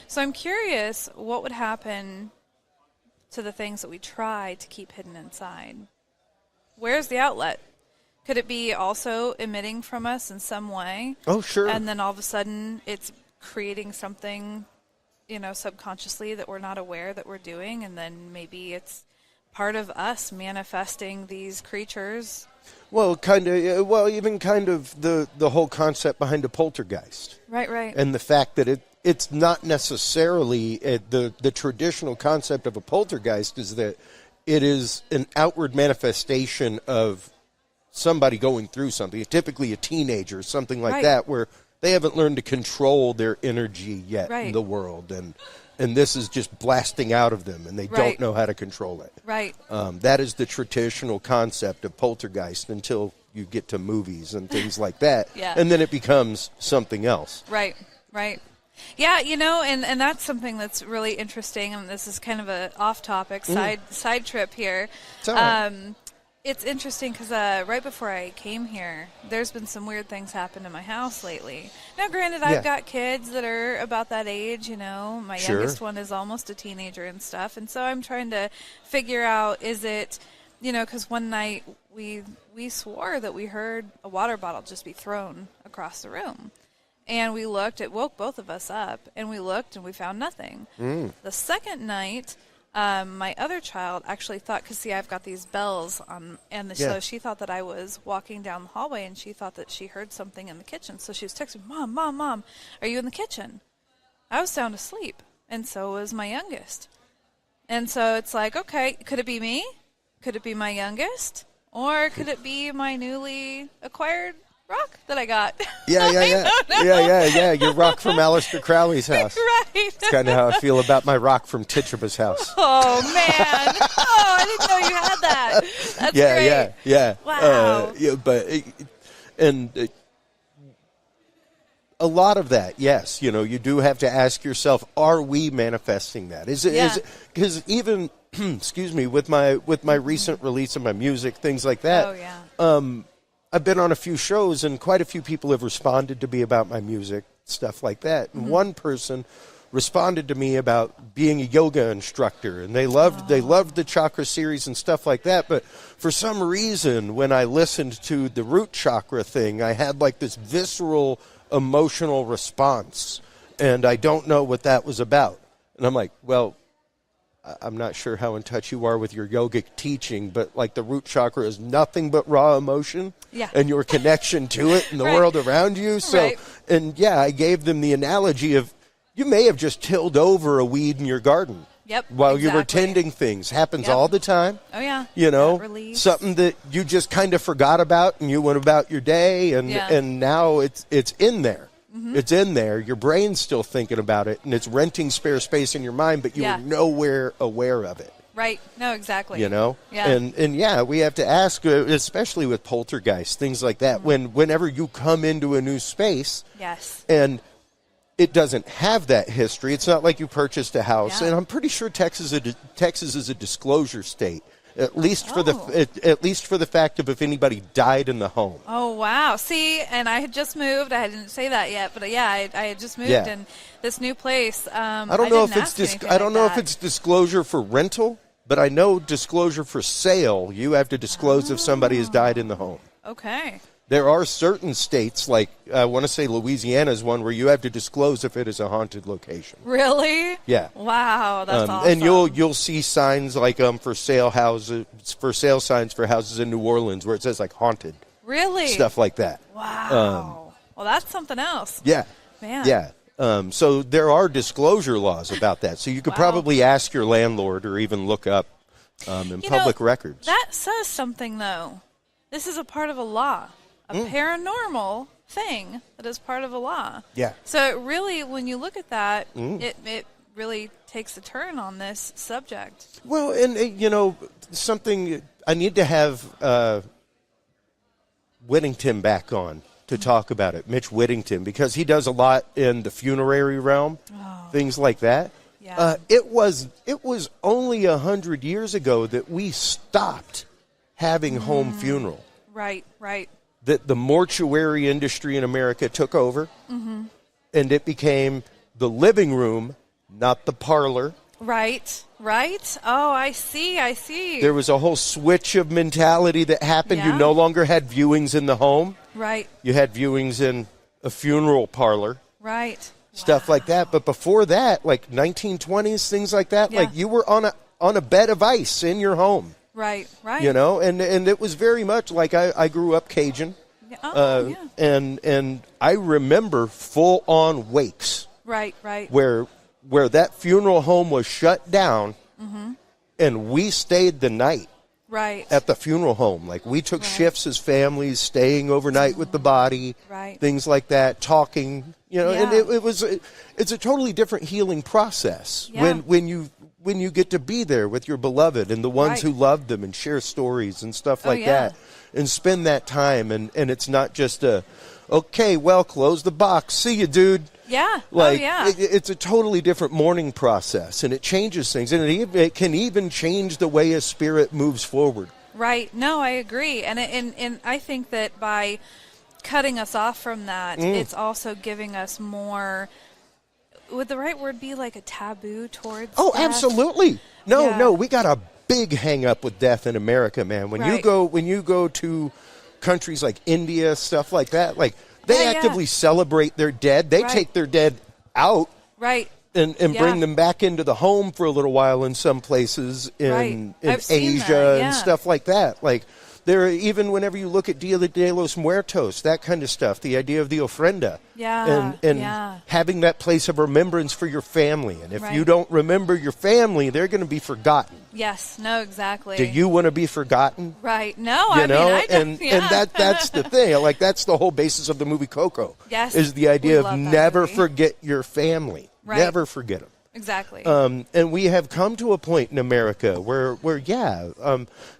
So I'm curious what would happen to the things that we try to keep hidden inside. Where's the outlet? Could it be also emitting from us in some way? Oh, sure. And then all of a sudden it's creating something, subconsciously that we're not aware that we're doing, and then maybe it's part of us manifesting these creatures. Well, even kind of the whole concept behind a poltergeist. Right. And the fact that it's not necessarily the traditional concept of a poltergeist is that it is an outward manifestation of somebody going through something, typically a teenager, something like that, where they haven't learned to control their energy yet in the world, and this is just blasting out of them, and they don't know how to control it. Right. That is the traditional concept of poltergeist until you get to movies and things like that, and then it becomes something else. Right. Yeah, and that's something that's really interesting, and this is kind of a off-topic side trip here. It's all right. It's interesting because right before I came here, there's been some weird things happen in my house lately. Now, granted, I've got kids that are about that age, My youngest one is almost a teenager and stuff, and so I'm trying to figure out, is it, because one night we swore that we heard a water bottle just be thrown across the room. And we looked, it woke both of us up, and we looked and we found nothing. The second night, my other child actually thought, because see, I've got these bells on, and so she thought that I was walking down the hallway, and she thought that she heard something in the kitchen. So she was texting, Mom, Mom, Mom, are you in the kitchen? I was sound asleep, and so was my youngest. And so it's like, okay, could it be me? Could it be my youngest? Or could it be my newly acquired rock that I got? Yeah. Your rock from Aleister Crowley's house. Right. It's kind of how I feel about my rock from Tituba's house. Oh, man. Oh, I didn't know you had that. That's great. Yeah. Wow. A lot of that, yes. You know, you do have to ask yourself, are we manifesting that? Is it because even excuse me, with my recent release of my music, things like that. I've been on a few shows, and quite a few people have responded to me about my music, stuff like that. And one person responded to me about being a yoga instructor, and they loved the chakra series and stuff like that. But for some reason, when I listened to the root chakra thing, I had like this visceral emotional response, and I don't know what that was about. And I'm like, well, I'm not sure how in touch you are with your yogic teaching, but like the root chakra is nothing but raw emotion and your connection to it and the world around you. So, and I gave them the analogy of you may have just tilled over a weed in your garden. While you were tending things. Happens all the time. Oh, yeah. You know, something that you just kind of forgot about and you went about your day, and now it's in there. It's in there. Your brain's still thinking about it, and it's renting spare space in your mind, but you're nowhere aware of it. Right. No, exactly. You know? Yeah. And we have to ask, especially with poltergeists, things like that, whenever you come into a new space, and it doesn't have that history. It's not like you purchased a house, and I'm pretty sure Texas is a disclosure state. At least for the fact of if anybody died in the home. Oh wow! See, and I had just moved. I didn't say that yet, but I had just moved in this new place. I don't know if it's disclosure for rental, but I know disclosure for sale. You have to disclose if somebody has died in the home. Okay. There are certain states, like I want to say Louisiana is one, where you have to disclose if it is a haunted location. Really? Yeah. Wow, that's awesome. And you'll see signs like for sale signs for houses in New Orleans where it says like haunted. Really? Stuff like that. Wow. Well, that's something else. Yeah. Man. Yeah. So there are disclosure laws about that. So you could probably ask your landlord or even look up in public records. That says something, though. This is a part of a law. A paranormal thing that is part of a law. Yeah. So it really, when you look at that, it really takes a turn on this subject. Well, and something I need to have Whittington back on to talk about it, Mitch Whittington, because he does a lot in the funerary realm, things like that. Yeah. It was only 100 years ago that we stopped having home funeral. Right. That the mortuary industry in America took over, and it became the living room, not the parlor. Right. Oh, I see. There was a whole switch of mentality that happened. Yeah. You no longer had viewings in the home. Right. You had viewings in a funeral parlor. Right. Stuff like that. But before that, like 1920s, things like that, like you were on a bed of ice in your home. Right. You know, and it was very much like I grew up Cajun. And I remember full-on wakes. Right. Where that funeral home was shut down, and we stayed the night. Right. At the funeral home. Like, we took shifts as families, staying overnight with the body, things like that, talking, and it's a totally different healing process when you get to be there with your beloved and the ones who love them and share stories and stuff like that and spend that time. And it's not just close the box. See you, dude. Yeah. It's a totally different mourning process, and it changes things. And it can even change the way a spirit moves forward. Right. No, I agree. And I think that by cutting us off from that, it's also giving us more... Would the right word be like a taboo towards death? Absolutely. No, we got a big hang up with death in America, man. When you go to countries like India, stuff like that, like they actively celebrate their dead. They take their dead out. Right. and bring them back into the home for a little while in some places in Asia and stuff like that. Like, there, even whenever you look at Dia de los Muertos, that kind of stuff, the idea of the ofrenda, and having that place of remembrance for your family. And if you don't remember your family, they're going to be forgotten. Yes, no, exactly. Do you want to be forgotten? Right. No, I mean, that's the thing. Like, that's the whole basis of the movie Coco. Yes, is the idea of never forget your family. Right. Never forget them. Exactly. And we have come to a point in America where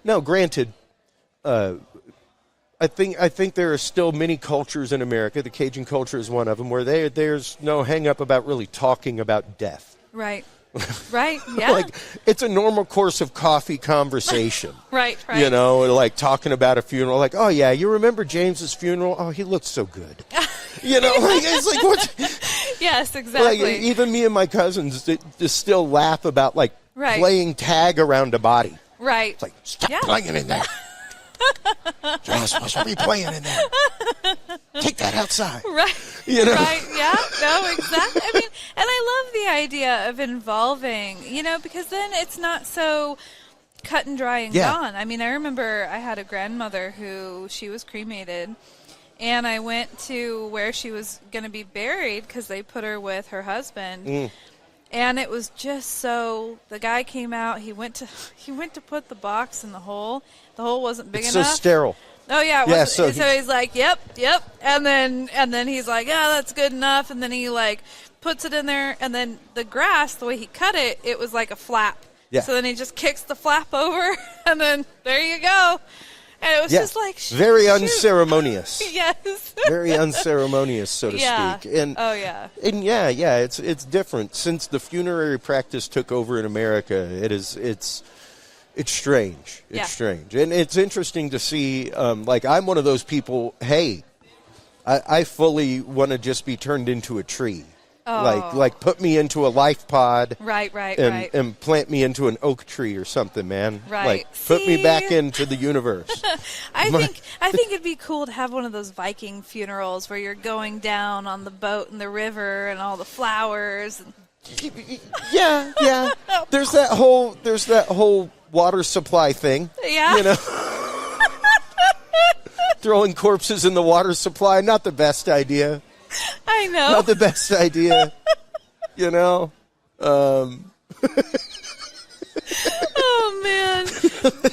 now granted, I think there are still many cultures in America. The Cajun culture is one of them where there's no hang up about really talking about death. Right. Right. Yeah. Like, it's a normal course of coffee conversation. Right. You know, like talking about a funeral. Like, oh yeah, you remember James's funeral? Oh, he looked so good. You know, like, it's like what? Yes, exactly. Like, even me and my cousins just still laugh about like playing tag around a body. Right. It's like, stop playing in there. You're not supposed to be playing in there. Take that outside. Right. You know? Right. Yeah. No, exactly. I mean, and I love the idea of involving, because then it's not so cut and dry and gone. I mean, I remember I had a grandmother who she was cremated, and I went to where she was going to be buried because they put her with her husband. And it was just so, the guy came out, he went to put the box in the hole. The hole wasn't big enough. So sterile. Oh yeah, it wasn't. So he's like, yep. And then he's like, yeah, that's good enough. And then he like puts it in there, and then the grass, the way he cut it, it was like a flap. Yeah. So then he just kicks the flap over, and then there you go. And it was just like very unceremonious. Yes. Very unceremonious, so to speak. And and it's different since the funerary practice took over in America. It's strange. It's strange, and it's interesting to see. Like, I'm one of those people. Hey, I fully want to just be turned into a tree. Oh. Like put me into a life pod, and plant me into an oak tree or something, man. Right. Like, put me back into the universe. I think it'd be cool to have one of those Viking funerals where you're going down on the boat in the river and all the flowers. Yeah. There's that whole water supply thing. Yeah. You know. Throwing corpses in the water supply, not the best idea. I know. Not the best idea, you know. Oh man,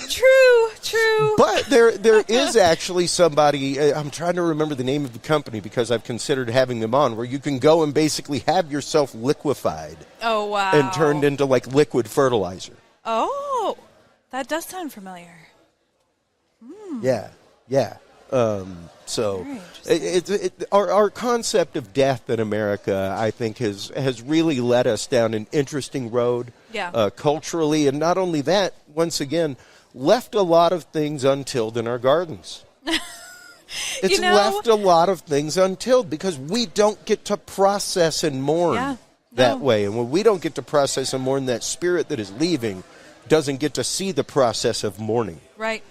true. But there is actually somebody. I'm trying to remember the name of the company because I've considered having them on, where you can go and basically have yourself liquefied. Oh wow! And turned into like liquid fertilizer. Oh, that does sound familiar. Yeah. So our concept of death in America, I think, has really led us down an interesting road culturally. And not only that, once again, left a lot of things untilled in our gardens. It's left a lot of things untilled because we don't get to process and mourn that way. And when we don't get to process and mourn, that spirit that is leaving doesn't get to see the process of mourning. Right.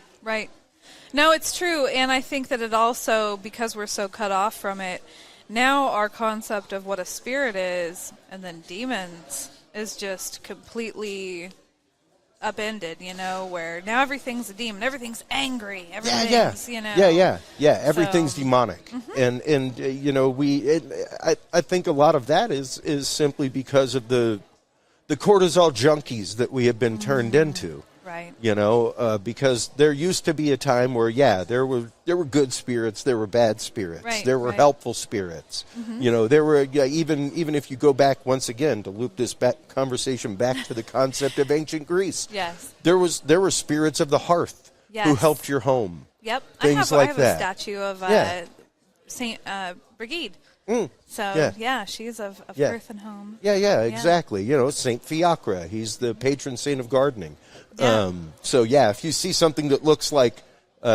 No, it's true, and I think that it also, because we're so cut off from it, now our concept of what a spirit is, and then demons, is just completely upended, where now everything's a demon, everything's angry, everything's, everything's demonic. And I think a lot of that is simply because of the cortisol junkies that we have been turned into. Right. Because there used to be a time where, there were good spirits, there were bad spirits, there were helpful spirits. Mm-hmm. There were even if you go back once again to loop this conversation back to the concept of ancient Greece. Yes. There were spirits of the hearth who helped your home. Yep. Things I have that. A statue of Saint Brigide. So, she's of earth and home. Yeah, exactly. Saint Fiacre, he's the patron saint of gardening. Yeah. If you see something that looks like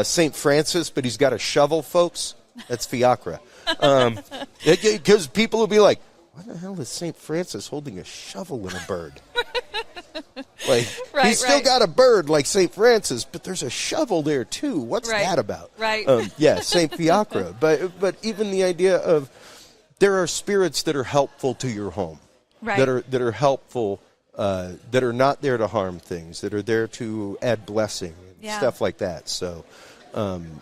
St. Francis, but he's got a shovel, folks, that's Fiacre. Because people will be like, why the hell is St. Francis holding a shovel and a bird? He's still got a bird like St. Francis, but there's a shovel there, too. What's that about? Right. St. Fiacre. But even the idea of there are spirits that are helpful to your home. that are helpful, that are not there to harm things, that are there to add blessing and stuff like that. So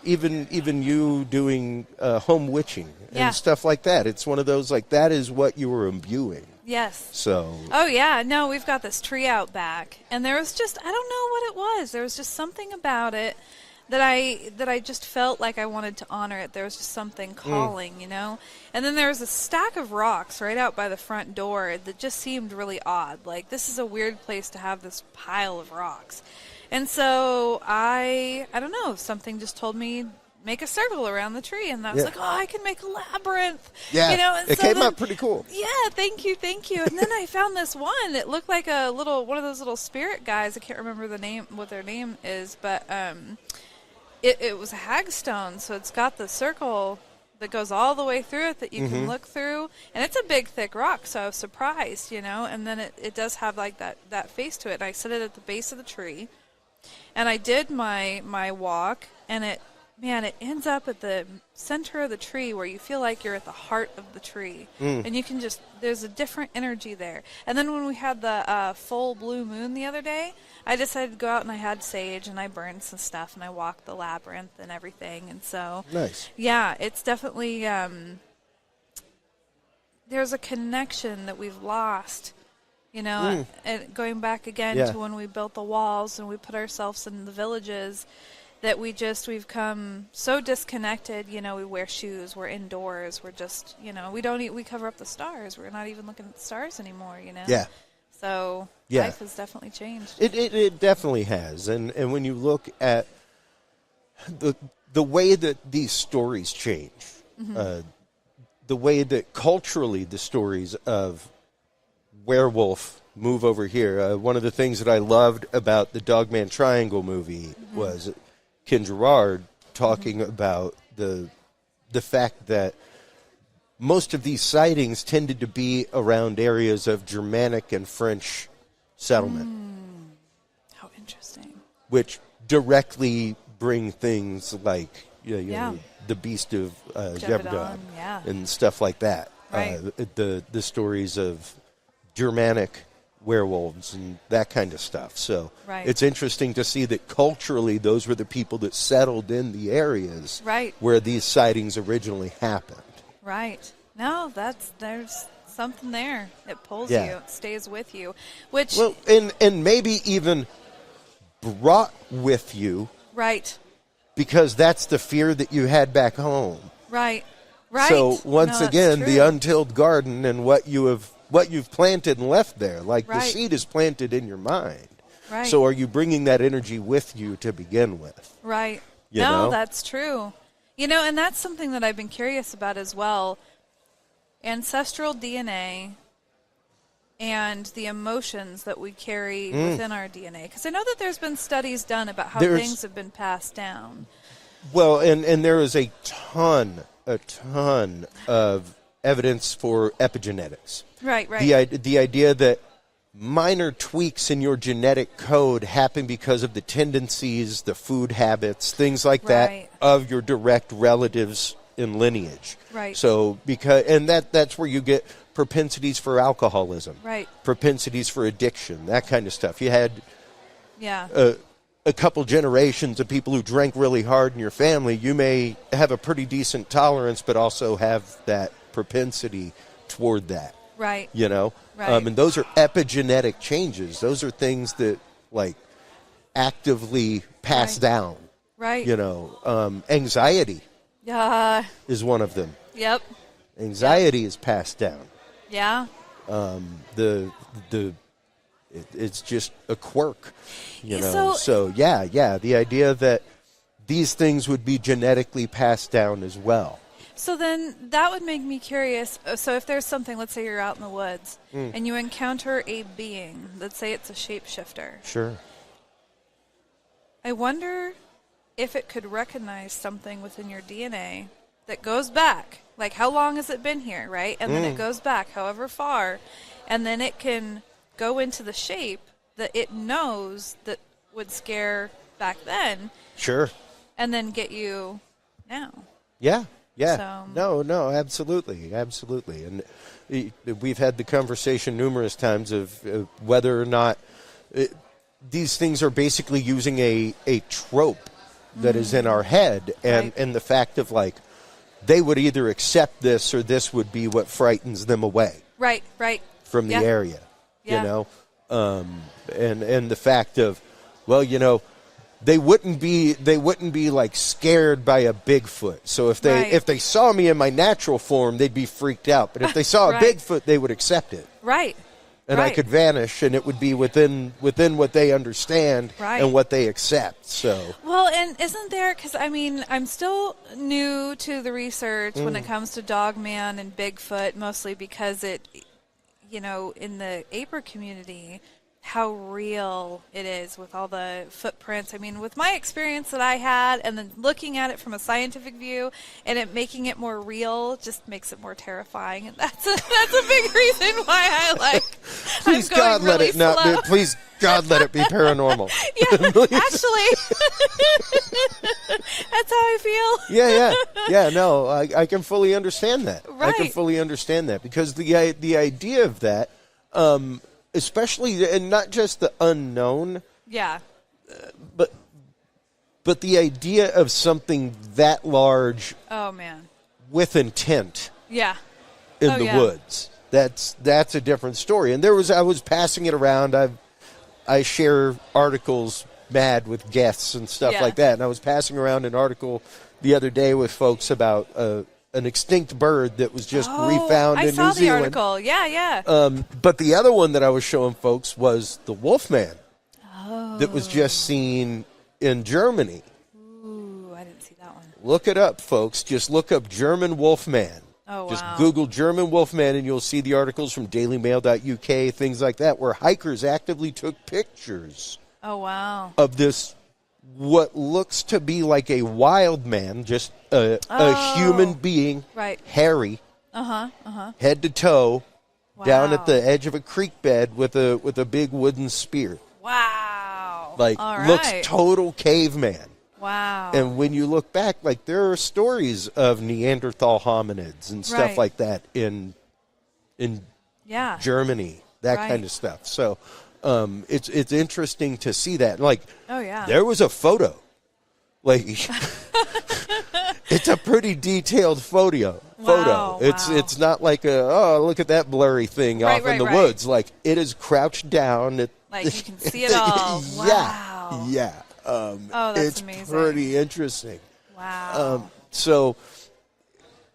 even you doing home witching and stuff like that, it's one of those, like, that is what you were imbuing. Yes. So. Oh yeah, no, we've got this tree out back, and there was just, I don't know what it was. There was just something about it that I just felt like I wanted to honor it. There was just something calling, you know. And then there was a stack of rocks right out by the front door that just seemed really odd. Like, this is a weird place to have this pile of rocks. And so I don't know, something just told me, make a circle around the tree, and I was like, oh, I can make a labyrinth. Yeah, you know, and it came out pretty cool. Yeah, thank you. And then I found this one. It looked like one of those little spirit guys. I can't remember what their name is, but it was a hagstone, so it's got the circle that goes all the way through it that you can look through, and it's a big, thick rock, so I was surprised, you know, and then it does have like that face to it, and I set it at the base of the tree, and I did my walk, and it ends up at the center of the tree where you feel like you're at the heart of the tree. And you can there's a different energy there. And then when we had the full blue moon the other day, I decided to go out and I had sage and I burned some stuff and I walked the labyrinth and everything. And so, nice. Yeah, it's definitely, there's a connection that we've lost. You know, and going back again to when we built the walls and we put ourselves in the villages, that we've come so disconnected. You know, we wear shoes, we're indoors, we're just, you know, we cover up the stars. We're not even looking at the stars anymore, you know? Yeah. So life has definitely changed. It definitely has. And when you look at the way that these stories change, the way that culturally the stories of werewolf move over here, one of the things that I loved about the Dogman Triangle movie was Ken Gerard talking about the fact that most of these sightings tended to be around areas of Germanic and French settlement. How interesting. Which directly bring things like the Beast of Jebediah and stuff like that. Right. The stories of Germanic werewolves and that kind of stuff. So it's interesting to see that culturally those were the people that settled in the areas where these sightings originally happened. Right. No, there's something there. It pulls you. It stays with you. Which and maybe even brought with you. Right. Because that's the fear that you had back home. Right. Right. So once again, the untilled garden and what you've planted and left there, like the seed is planted in your mind. Right. So are you bringing that energy with you to begin with? Right. You know? That's true. You know, and that's something that I've been curious about as well. Ancestral DNA and the emotions that we carry within our DNA. Because I know that there's been studies done about how things have been passed down. Well, and there is a ton of evidence for epigenetics. Right, right. The idea that minor tweaks in your genetic code happen because of the tendencies, the food habits, things like that of your direct relatives in lineage. Right. So that's where you get propensities for alcoholism. Right. Propensities for addiction, that kind of stuff. You had a couple generations of people who drank really hard in your family. You may have a pretty decent tolerance, but also have that propensity toward that. Right. You know? Right. And those are epigenetic changes. Those are things that, like, actively pass down. Right. You know, anxiety is one of them. Yep. Anxiety is passed down. Yeah. It's just a quirk, you know. So the idea that these things would be genetically passed down as well. So then that would make me curious. So if there's something, let's say you're out in the woods and you encounter a being, let's say it's a shapeshifter. Sure. I wonder if it could recognize something within your DNA that goes back. Like, how long has it been here, right? And then it goes back however far. And then it can go into the shape that it knows that would scare back then. Sure. And then get you now. Yeah. Yeah. So. No, absolutely. And we've had the conversation numerous times of whether or not these things are basically using a trope that is in our head, and the fact of like they would either accept this or this would be what frightens them away. Right. From the area, Yeah. you know, and the fact of, well, you know, they wouldn't be like scared by a Bigfoot. So if they saw me in my natural form, they'd be freaked out. But if they saw a Bigfoot, they would accept it. Right. And I could vanish, and it would be within what they understand and what they accept. So well, and isn't there? Because I mean, I'm still new to the research when it comes to Dogman and Bigfoot, mostly because it, you know, in the Aper community, how real it is with all the footprints. I mean, with my experience that I had, and then looking at it from a scientific view, and it making it more real just makes it more terrifying. And that's a big reason why I like. Please God, let it not be. Please God, let it be paranormal. Yeah, actually, that's how I feel. Yeah. No, I can fully understand that. Right. I can fully understand that because the idea of that. Especially, and not just the unknown. Yeah. But the idea of something that large. Oh man. With intent. Yeah. In the woods. That's a different story. And I was passing it around. I share articles mad with guests and stuff like that. And I was passing around an article the other day with folks about an extinct bird that was just refound in New Zealand. I saw the article. Yeah. But the other one that I was showing folks was the Wolfman that was just seen in Germany. Ooh, I didn't see that one. Look it up, folks. Just look up German Wolfman. Oh, wow. Just Google German Wolfman, and you'll see the articles from dailymail.uk, things like that, where hikers actively took pictures of this, what looks to be like a wild man, just a human being, hairy, head to toe, down at the edge of a creek bed with a big wooden spear. Wow. Like, looks total caveman. Wow. And when you look back, like, there are stories of Neanderthal hominids and stuff like that in Germany, that kind of stuff. So it's interesting to see that. Like, there was a photo. Like, it's a pretty detailed photo. It's not like look at that blurry thing off in the woods. Like, it is crouched down. Like, you can see it all. Wow. Yeah. That's it's amazing. Pretty interesting. Wow. So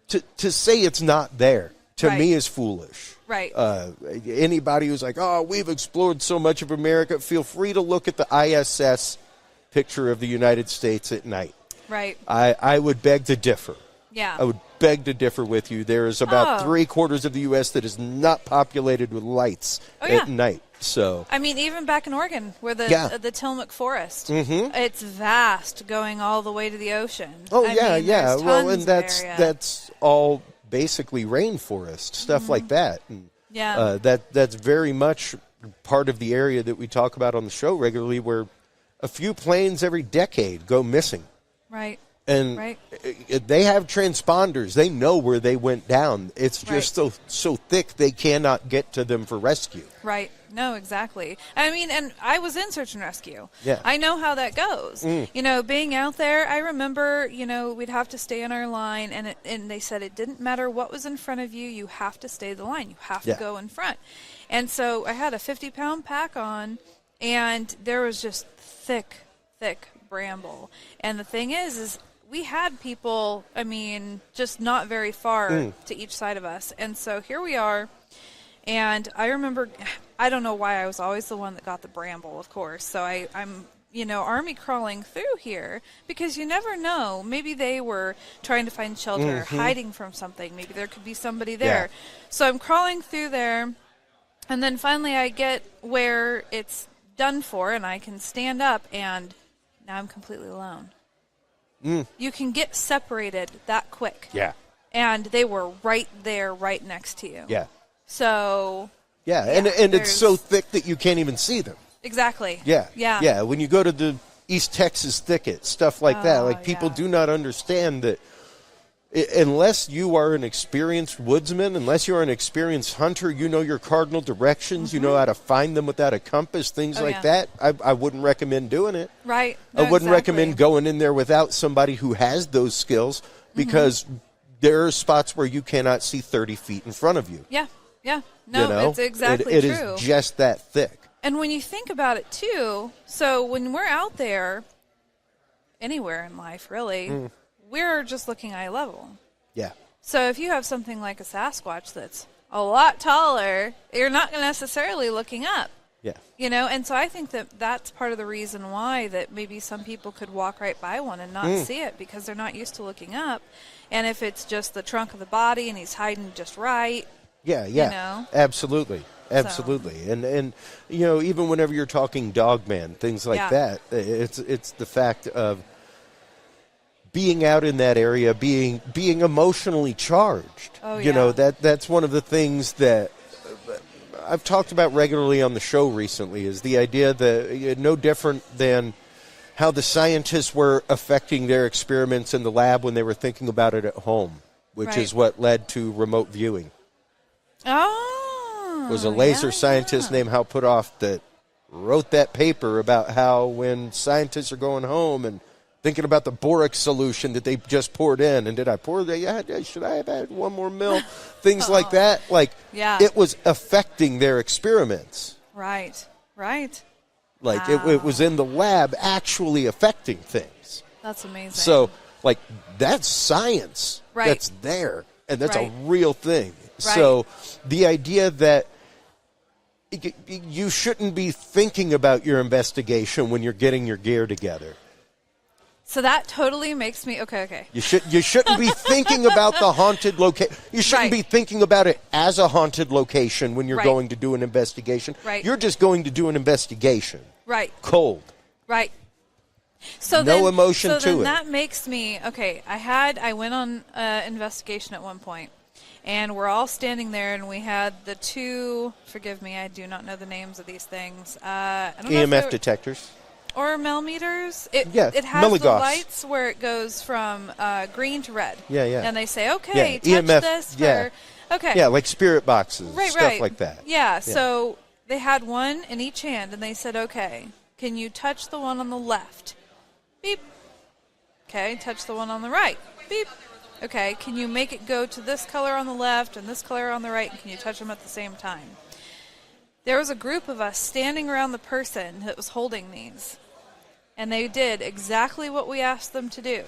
to say it's not there to me is foolish. Right. Anybody who's like, we've explored so much of America, feel free to look at the ISS picture of the United States at night. Right. I would beg to differ. Yeah. I would beg to differ with you. There is about 3/4 of the U.S. that is not populated with lights at night. So I mean, even back in Oregon, where the Tillamook Forest, it's vast, going all the way to the ocean. Oh, I mean, well, and that's all basically rainforest stuff like that. And, that's very much part of the area that we talk about on the show regularly, where a few planes every decade go missing. Right. And they have transponders. They know where they went down. It's just so thick they cannot get to them for rescue. Right. No, exactly. I mean, and I was in search and rescue. Yeah. I know how that goes. You know, being out there, I remember, we'd have to stay in our line, and they said it didn't matter what was in front of you, you have to stay the line. You have to go in front. And so I had a 50-pound pack on, and there was just thick bramble. And the thing is we had people, I mean, just not very far to each side of us. And so here we are. And I remember, I don't know why I was always the one that got the bramble, of course. So I'm army crawling through here because you never know. Maybe they were trying to find shelter, hiding from something. Maybe there could be somebody there. Yeah. So I'm crawling through there. And then finally I get where it's done for and I can stand up, and now I'm completely alone. You can get separated that quick. Yeah. And they were right there, right next to you. Yeah. So. Yeah, and it's so thick that you can't even see them. Exactly. Yeah. Yeah. Yeah, when you go to the East Texas thicket, stuff like that, like people do not understand that unless you are an experienced woodsman, unless you're an experienced hunter, you know your cardinal directions, you know how to find them without a compass, things like that, I wouldn't recommend doing it. Right. No, I wouldn't recommend going in there without somebody who has those skills, because there are spots where you cannot see 30 feet in front of you. Yeah. Yeah. No, you know? it's exactly it true. It is just that thick. And when you think about it, too, so when we're out there, anywhere in life, really, we're just looking eye level. Yeah. So if you have something like a Sasquatch that's a lot taller, you're not necessarily looking up. Yeah. You know, and so I think that that's part of the reason why that maybe some people could walk right by one and not see it, because they're not used to looking up. And if it's just the trunk of the body and he's hiding just right. Yeah, you know? Absolutely. Absolutely. So. And you know, even whenever you're talking Dogman, things like that, it's the fact of being out in that area, being emotionally charged. Oh, yeah. You know, that's one of the things that I've talked about regularly on the show recently, is the idea that no different than how the scientists were affecting their experiments in the lab when they were thinking about it at home, which is what led to remote viewing. Oh. It was a laser scientist named Hal Puthoff that wrote that paper about how when scientists are going home and thinking about the boric solution that they just poured in, and did I pour that? Should I have had one more mil? Things like that. Like, it was affecting their experiments. Right. Right. Like, it was in the lab actually affecting things. That's amazing. So, like, that's science. Right. That's there. And that's right. a real thing. Right. So, the idea that you shouldn't be thinking about your investigation when you're getting your gear together. So that totally makes me okay. You shouldn't be thinking about the haunted location. You shouldn't be thinking about it as a haunted location when you're going to do an investigation. Right. You're just going to do an investigation. Right. Cold. Right. So no emotion so to then it. That makes me okay. I went on investigation at one point, and we're all standing there, and we had the two. Forgive me, I do not know the names of these things. I don't know EMF detectors. Or millimeters. It has milligauss. the lights where it goes from green to red. Yeah. And they say, okay, touch EMF, this for... Okay. Yeah, like spirit boxes, stuff like that. Yeah, so they had one in each hand, and they said, okay, can you touch the one on the left? Beep. Okay, touch the one on the right. Beep. Okay, can you make it go to this color on the left and this color on the right, and can you touch them at the same time? There was a group of us standing around the person that was holding these, and they did exactly what we asked them to do.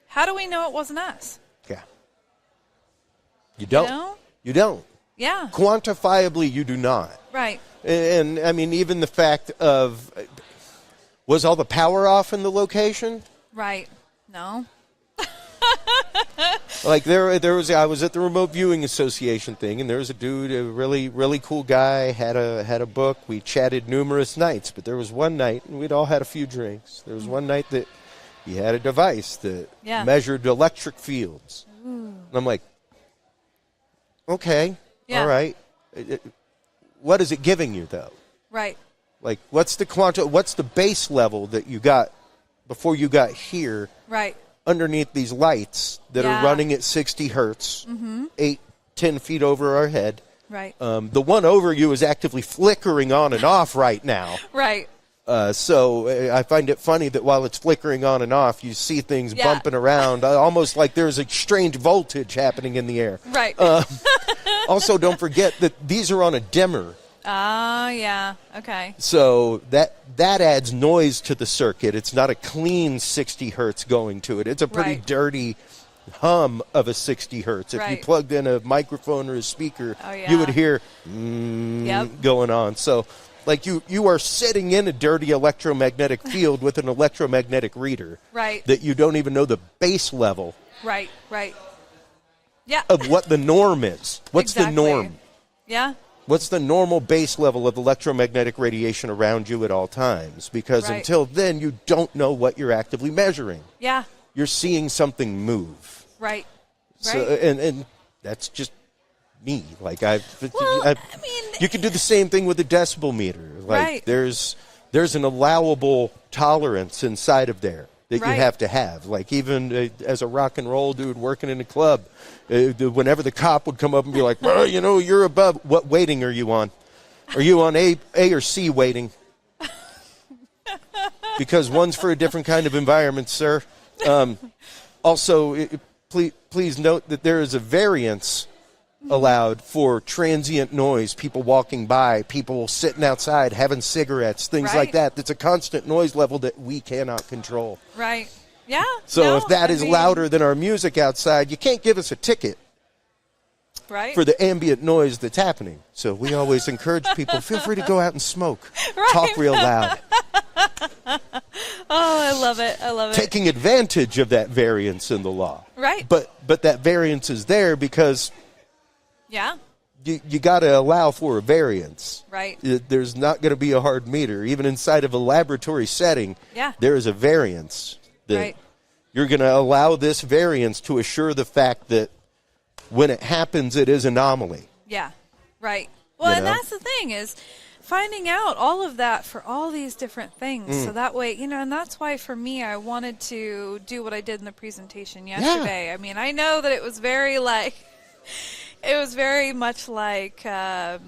How do we know it wasn't us? Yeah. You don't. You know? You don't. Yeah. Quantifiably, you do not. Right. And I mean, even the fact of, was all the power off in the location? Right. No. Like there was, I was at the Remote Viewing Association thing, and there was a dude, a really, really cool guy, had a book. We chatted numerous nights, but there was one night, and we'd all had a few drinks. There was one night that he had a device that measured electric fields. And I'm like, okay, all right. What is it giving you, though? Right. Like, what's the base level that you got before you got here? Right. Underneath these lights that are running at 60 hertz, 8-10 feet over our head. Right. The one over you is actively flickering on and off right now. Right. So I find it funny that while it's flickering on and off, you see things bumping around, almost like there's a strange voltage happening in the air. Right. Also, don't forget that these are on a dimmer. Yeah. Okay. So that adds noise to the circuit. It's not a clean 60 hertz going to it. It's a pretty dirty hum of a 60 hertz. If you plugged in a microphone or a speaker, you would hear going on. So, like, you are sitting in a dirty electromagnetic field with an electromagnetic reader that you don't even know the base level of what the norm is. What's the norm? Yeah. What's the normal base level of electromagnetic radiation around you at all times? Because until then, you don't know what you're actively measuring. Yeah. You're seeing something move. Right. So, and that's just me. Like I mean, you can do the same thing with a decibel meter. Like there's an allowable tolerance inside of there. that you have to have. Like even as a rock and roll dude working in a club, whenever the cop would come up and be like, well, you know, you're above. What waiting are you on? Are you on A or C waiting? Because one's for a different kind of environment, sir. Also, please note that there is a variance allowed for transient noise, people walking by, people sitting outside having cigarettes, things like that. That's a constant noise level that we cannot control. Right. Yeah. So if that is louder than our music outside, you can't give us a ticket. Right. For the ambient noise that's happening. So we always encourage people, feel free to go out and smoke. Right. Talk real loud. I love it. I love it. Taking advantage of that variance in the law. Right. But that variance is there because you got to allow for a variance. Right. There's not going to be a hard meter. Even inside of a laboratory setting, there is a variance. That you're going to allow this variance to assure the fact that when it happens, it is anomaly. Yeah, right. Well, and that's the thing is finding out all of that for all these different things. So that way, you know, and that's why for me, I wanted to do what I did in the presentation yesterday. I mean, I know that it was very much like, I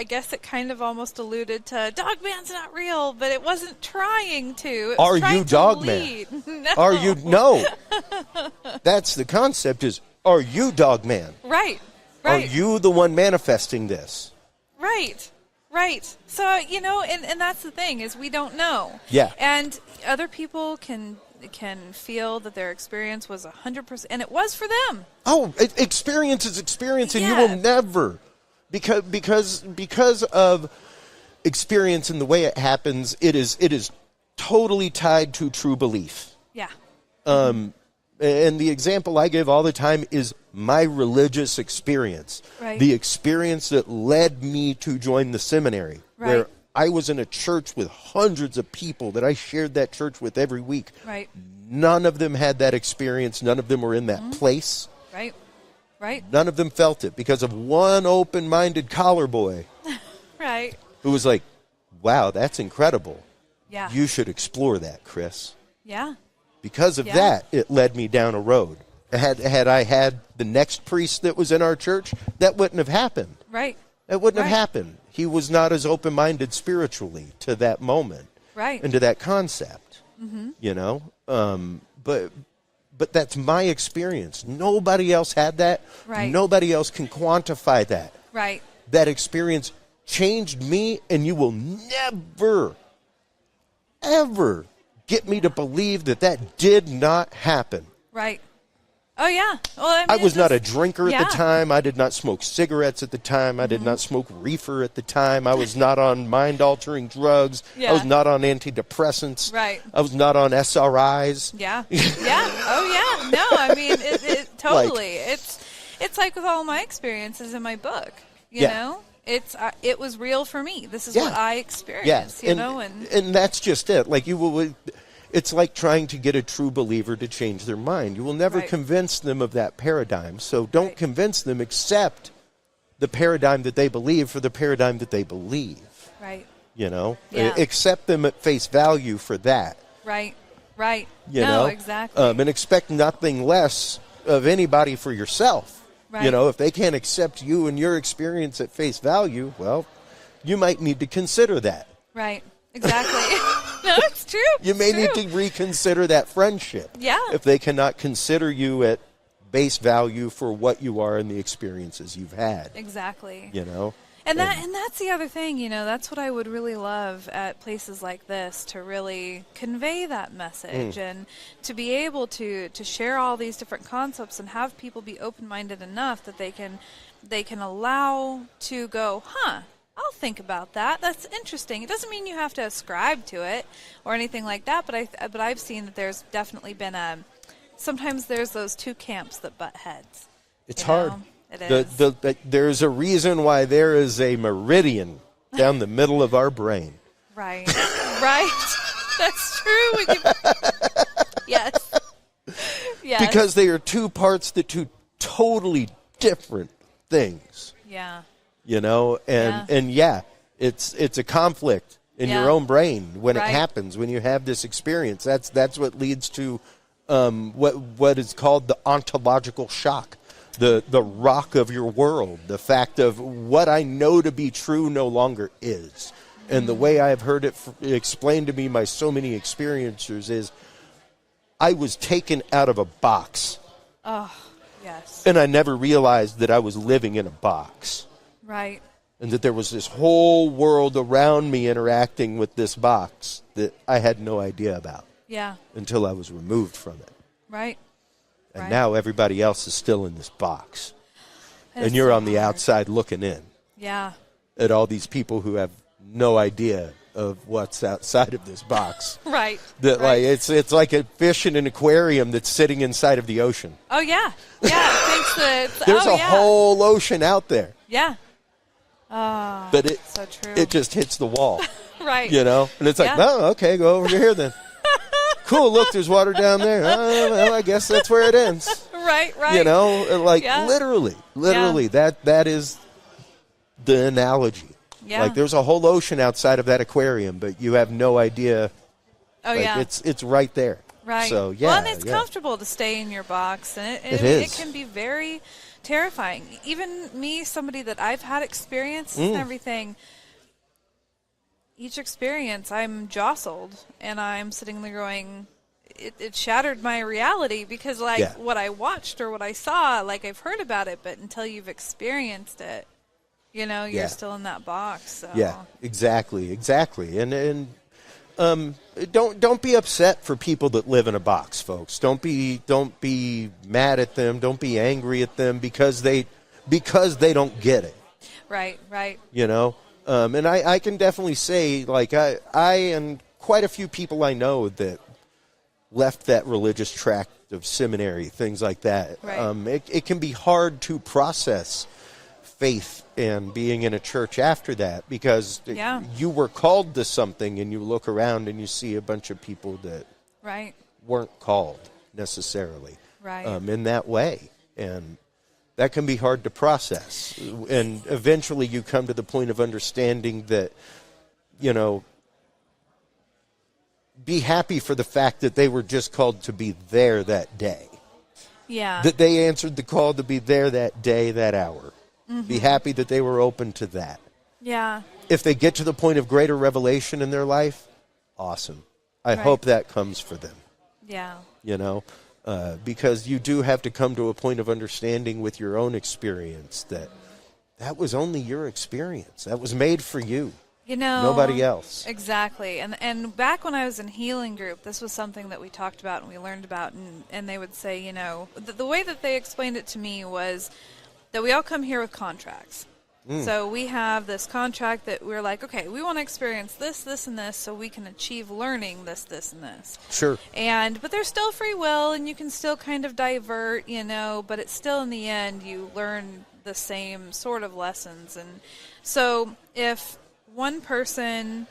guess it kind of almost alluded to Dogman's not real, but it wasn't trying to. It was Are you Dogman? No. Are you? No. That's the concept is, are you Dogman? Right. Are you the one manifesting this? Right. So, you know, and that's the thing is we don't know. Yeah. And other people can feel that their experience was 100%, and it was for them. Oh, experience is experience, and you will never, because of experience and the way it happens, it is totally tied to true belief. Yeah. And the example I give all the time is my religious experience. Right. The experience that led me to join the seminary, where I was in a church with hundreds of people that I shared that church with every week. Right. None of them had that experience. None of them were in that place. Right. None of them felt it because of one open-minded collar boy. Right. Who was like, wow, that's incredible. Yeah. You should explore that, Chris. Yeah. Because of that, it led me down a road. Had I had the next priest that was in our church, that wouldn't have happened. Right. That wouldn't have happened. He was not as open-minded spiritually to that moment. Right. And to that concept. Mm-hmm. You know? But that's my experience. Nobody else had that. Right. Nobody else can quantify that. Right. That experience changed me, and you will never, ever get me to believe that did not happen. Right. Oh, yeah. Well, I was not a drinker at the time. I did not smoke cigarettes at the time. I did not smoke reefer at the time. I was not on mind-altering drugs. I was not on antidepressants. Right. I was not on SRIs. Yeah. Oh, yeah. No, I mean, it totally. It's like with all my experiences in my book, you know? It was real for me. This is what I experienced, you know? And that's just it. Like, you will... It's like trying to get a true believer to change their mind. You will never convince them of that paradigm. So don't convince them, accept the paradigm that they believe for the paradigm that they believe. Right. You know? Yeah. Accept them at face value for that. Right. You know? Exactly. And expect nothing less of anybody for yourself. Right. You know, if they can't accept you and your experience at face value, well, you might need to consider that. Right. Exactly. No, it's true. You may need to reconsider that friendship. Yeah. If they cannot consider you at base value for what you are and the experiences you've had. Exactly. You know? And that's the other thing, you know, that's what I would really love at places like this, to really convey that message and to be able to share all these different concepts and have people be open-minded enough that they can allow to go, I'll think about that. That's interesting. It doesn't mean you have to ascribe to it or anything like that, but I've seen that there's definitely been sometimes there's those two camps that butt heads. It's hard. It is. There's a reason why there is a meridian down the middle of our brain. Right. That's true. Yes. Because they are two parts that do totally different things. Yeah. You know, and it's a conflict in your own brain when it happens, when you have this experience. That's what leads to what is called the ontological shock, the rock of your world, the fact of what I know to be true no longer is. And the way I've heard it explained to me by so many experiencers is I was taken out of a box. Oh, yes. And I never realized that I was living in a box. Right. And that there was this whole world around me interacting with this box that I had no idea about. Yeah. Until I was removed from it. Right. And now everybody else is still in this box. And you're on the outside looking in. Yeah. At all these people who have no idea of what's outside of this box. Right. That like it's like a fish in an aquarium that's sitting inside of the ocean. Oh yeah. Yeah. It thinks that there's a whole ocean out there. Yeah. Oh, but it so true. It just hits the wall. Right. You know? And it's like, oh, okay, go over here then. Cool, look, there's water down there. Oh, well, I guess that's where it ends. Right. You know, like literally, that is the analogy. Yeah. Like there's a whole ocean outside of that aquarium, but you have no idea. Oh, like, yeah. It's right there. Right. So, yeah. Well, and it's comfortable to stay in your box, and it can be very terrifying. Even me, somebody that I've had experience and everything, each experience I'm jostled, and I'm sitting there going, it shattered my reality because, like, what I watched or what I saw, like, I've heard about it, but until you've experienced it, you know, you're still in that box. So. Yeah, exactly. And don't be upset for people that live in a box, folks. Don't be mad at them. Don't be angry at them because they don't get it. Right. You know, and I can definitely say, like, I and quite a few people I know that left that religious tract of seminary, things like that. Right. It can be hard to process faith and being in a church after that because you were called to something, and you look around and you see a bunch of people that weren't called necessarily in that way, and that can be hard to process. And eventually you come to the point of understanding that, you know, be happy for the fact that they were just called to be there that day. Yeah. That they answered the call to be there that day, that hour. Mm-hmm. Be happy that they were open to that. Yeah. If they get to the point of greater revelation in their life, awesome. I hope that comes for them. Yeah. You know, because you do have to come to a point of understanding with your own experience that was only your experience. That was made for you. You know, nobody else. Exactly. And back when I was in healing group, this was something that we talked about and we learned about, and they would say, you know, the way that they explained it to me was that we all come here with contracts. So we have this contract that we're like, okay, we want to experience this, this, and this so we can achieve learning this, this, and this. Sure. But there's still free will, and you can still kind of divert, you know, but it's still in the end you learn the same sort of lessons. And so if one person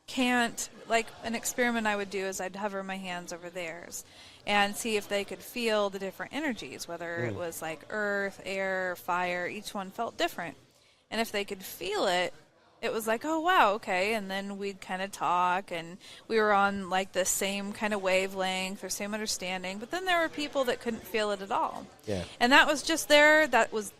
can't, like an experiment I would do is I'd hover my hands over theirs and see if they could feel the different energies, whether it was like earth, air, fire, each one felt different. And if they could feel it, it was like, oh, wow, okay. And then we'd kind of talk, and we were on like the same kind of wavelength or same understanding. But then there were people that couldn't feel it at all. Yeah. And that was just was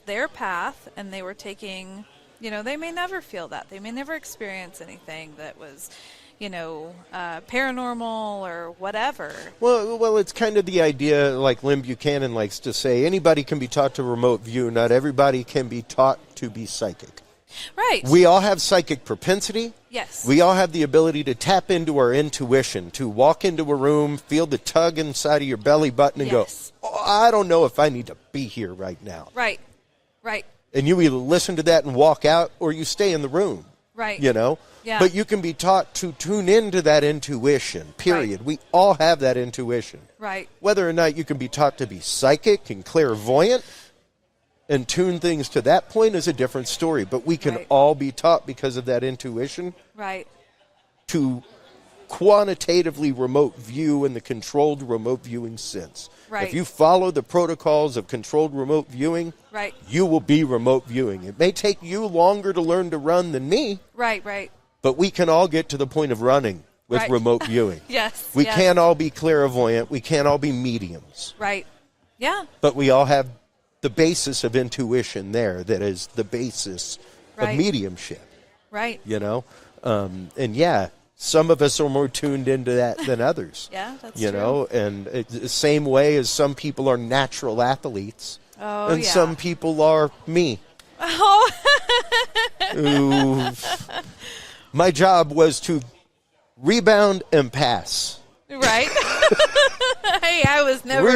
their path, and they were taking, you know, they may never feel that. They may never experience anything that was, you know, paranormal or whatever. Well, it's kind of the idea, like Lynn Buchanan likes to say, anybody can be taught to remote view. Not everybody can be taught to be psychic. Right. We all have psychic propensity. Yes. We all have the ability to tap into our intuition, to walk into a room, feel the tug inside of your belly button, and go, oh, I don't know if I need to be here right now. Right. And you either listen to that and walk out, or you stay in the room. Right. You know? Yeah. But you can be taught to tune into that intuition, period. Right. We all have that intuition. Right. Whether or not you can be taught to be psychic and clairvoyant and tune things to that point is a different story. But we can all be taught, because of that intuition, right, to quantitatively remote view in the controlled remote viewing sense. Right. If you follow the protocols of controlled remote viewing, right, you will be remote viewing. It may take you longer to learn to run than me. Right, right. But we can all get to the point of running with remote viewing. Yes. We can't all be clairvoyant. We can't all be mediums. Right. Yeah. But we all have the basis of intuition there that is the basis of mediumship. Right. You know? And yeah, some of us are more tuned into that than others. Yeah, that's you true. know, and the same way as some people are natural athletes, and some people are me. Oh. Who, my job was to rebound and pass. Right. Hey, I was never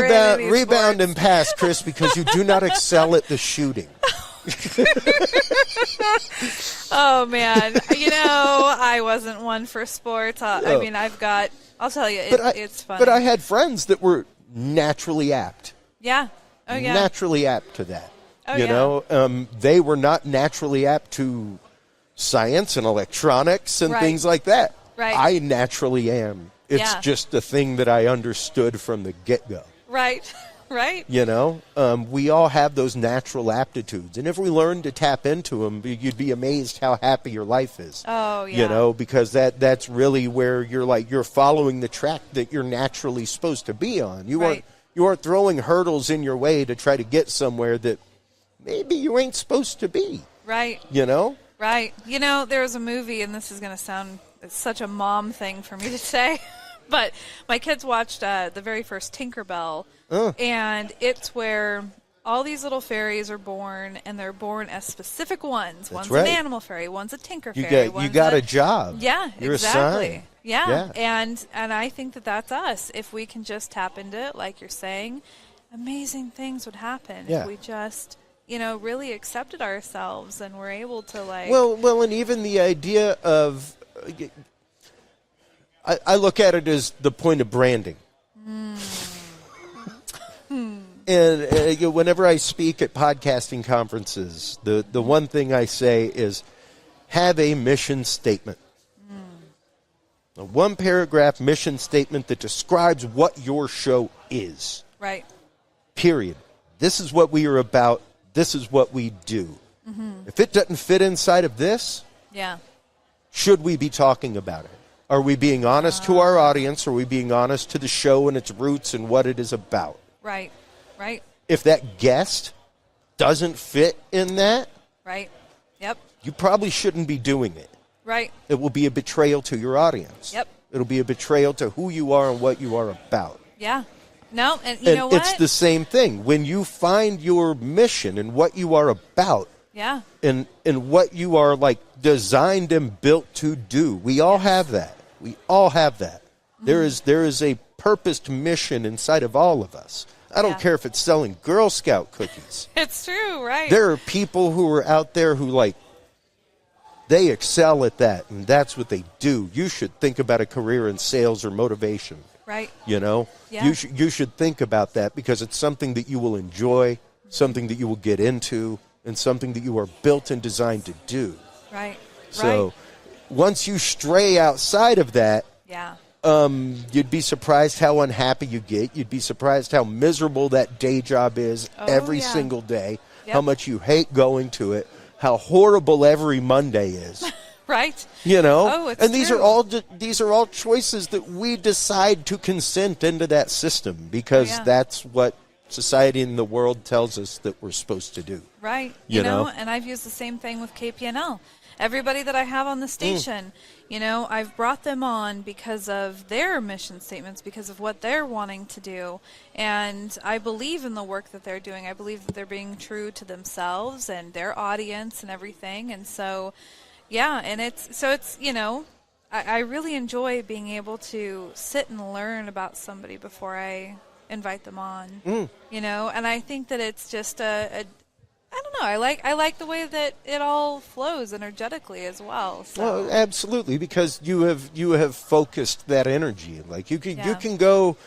rebound and pass, Chris, because you do not excel at the shooting. Oh man, you know, I wasn't one for sports. I mean, I'll tell you, it's funny. But I had friends that were naturally apt. Yeah. Oh yeah. Naturally apt to that. Oh, you know, they were not naturally apt to science and electronics and things like that. Right. I naturally am. It's just a thing that I understood from the get-go. Right. Right. You know, we all have those natural aptitudes. And if we learn to tap into them, you'd be amazed how happy your life is. Oh, yeah. You know, because that's really where you're following the track that you're naturally supposed to be on. You aren't throwing hurdles in your way to try to get somewhere that maybe you ain't supposed to be. Right. You know? Right. You know, there was a movie, and this is going to sound such a mom thing for me to say, but my kids watched the very first Tinkerbell, and it's where all these little fairies are born, and they're born as specific ones. One's an animal fairy, one's a tinker fairy. You got a job. Yeah, You're exactly. assigned. Yeah. And I think that's us. If we can just tap into it, like you're saying, amazing things would happen if we just, you know, really accepted ourselves and were able to Well, and even the idea of, I look at it as the point of branding. And whenever I speak at podcasting conferences, the one thing I say is have a mission statement. A one-paragraph mission statement that describes what your show is. Right. Period. This is what we are about. This is what we do. Mm-hmm. If it doesn't fit inside of this, should we be talking about it? Are we being honest to our audience? Are we being honest to the show and its roots and what it is about? Right. Right. If that guest doesn't fit in that, right. Yep. You probably shouldn't be doing it. Right. It will be a betrayal to your audience. Yep. It'll be a betrayal to who you are and what you are about. Yeah. No, and you know what? It's the same thing. When you find your mission and what you are about, and what you are designed and built to do, we all have that. We all have that. Mm-hmm. There is a purposed mission inside of all of us. I don't care if it's selling Girl Scout cookies. It's true, right? There are people who are out there who they excel at that, and that's what they do. You should think about a career in sales or motivation. Right. You know? Yeah. You should think about that because it's something that you will enjoy, something that you will get into, and something that you are built and designed to do. Right. So once you stray outside of that, you'd be surprised how unhappy you get. You'd be surprised how miserable that day job is every single day, how much you hate going to it, how horrible every Monday is. Right. You know? Oh, it's and these true. these are all choices that we decide to consent into that system because that's what society and the world tells us that we're supposed to do. Right. You know, and I've used the same thing with KPNL. Everybody that I have on the station, you know, I've brought them on because of their mission statements, because of what they're wanting to do. And I believe in the work that they're doing. I believe that they're being true to themselves and their audience and everything. And so, and it's you know, I really enjoy being able to sit and learn about somebody before I invite them on, you know, and I think that it's just I don't know. I like the way that it all flows energetically as well. So. Well, absolutely, because you have focused that energy. You can go,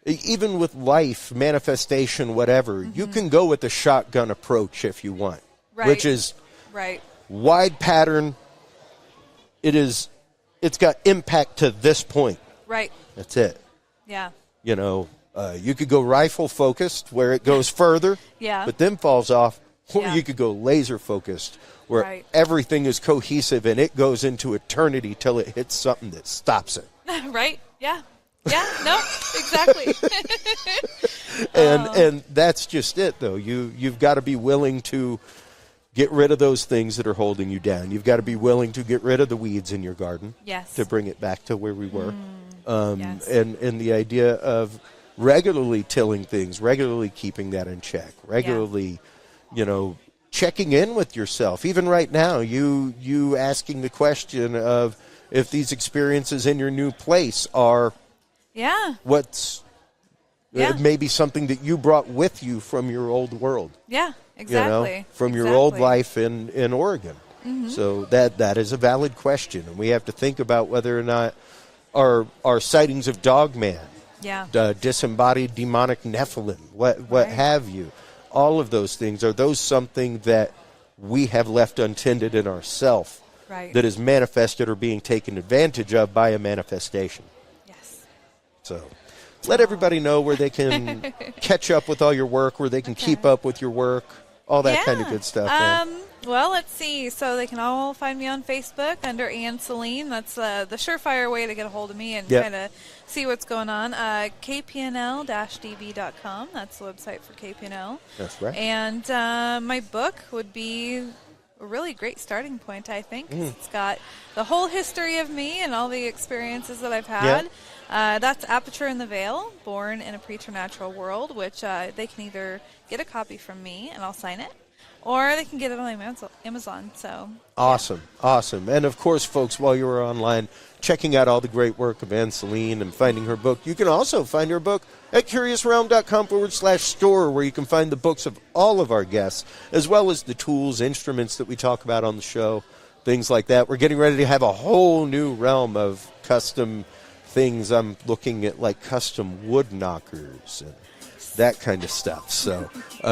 even with life, manifestation, whatever. You can go with the shotgun approach if you want, which is wide pattern. It is it's got impact to this point. Right. That's it. Yeah. You know, you could go rifle focused where it goes further, yeah, but then falls off, or yeah. you could go laser focused where right. everything is cohesive and it goes into eternity till it hits something that stops it. Right? Yeah. Yeah, no, exactly. And that's just it, though. You've got to be willing to get rid of those things that are holding you down. You've got to be willing to get rid of the weeds in your garden. Yes. To bring it back to where we were. Yes. And the idea of regularly tilling things, regularly keeping that in check, regularly, checking in with yourself. Even right now, you asking the question of if these experiences in your new place are what's maybe something that you brought with you from your old world. Yeah, exactly. From your old life in Oregon. Mm-hmm. So that is a valid question, and we have to think about whether or not our sightings of Dogman, disembodied demonic Nephilim, what have you, all of those things, are those something that we have left untended in ourself that is manifested or being taken advantage of by a manifestation? Yes. So let everybody know where they can catch up with all your work, where they can keep up with your work, all that kind of good stuff. Well, let's see. So they can all find me on Facebook under An Celine. That's the surefire way to get a hold of me and kind of see what's going on. KPNL-DB.com. That's the website for KPNL. That's right. And my book would be a really great starting point, I think. It's got the whole history of me and all the experiences that I've had. That's Aperture in the Veil, Born in a Preternatural World, which they can either get a copy from me and I'll sign it, or they can get it on Amazon. So awesome. And of course, folks, while you were online checking out all the great work of An Celine and finding her book, you can also find her book at curiousrealm.com/store, where you can find the books of all of our guests, as well as the tools, instruments that we talk about on the show, things like that. We're getting ready to have a whole new realm of custom things. I'm looking at like custom wood knockers and that kind of stuff. So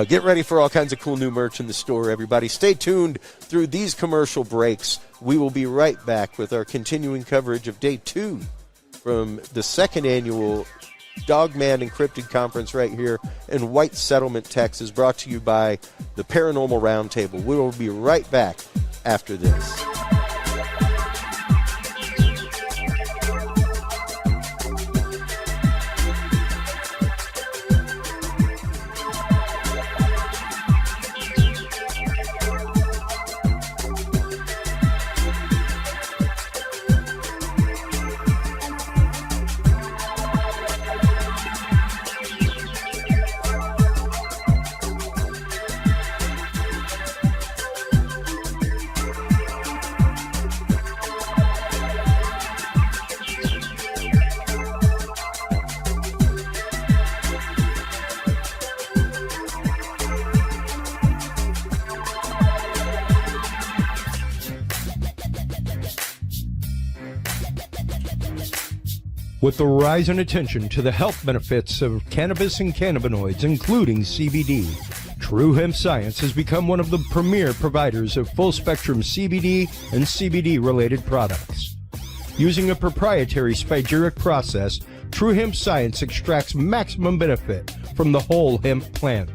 get ready for all kinds of cool new merch in the store, everybody. Stay tuned through these commercial breaks. We will be right back with our continuing coverage of Day 2 from the second annual Dogman and Cryptid Conference right here in White Settlement, Texas, brought to you by the Paranormal Roundtable. We will be right back after this. With the rise in attention to the health benefits of cannabis and cannabinoids, including CBD, True Hemp Science has become one of the premier providers of full-spectrum CBD and CBD-related products. Using a proprietary spagyric process, True Hemp Science extracts maximum benefit from the whole hemp plant.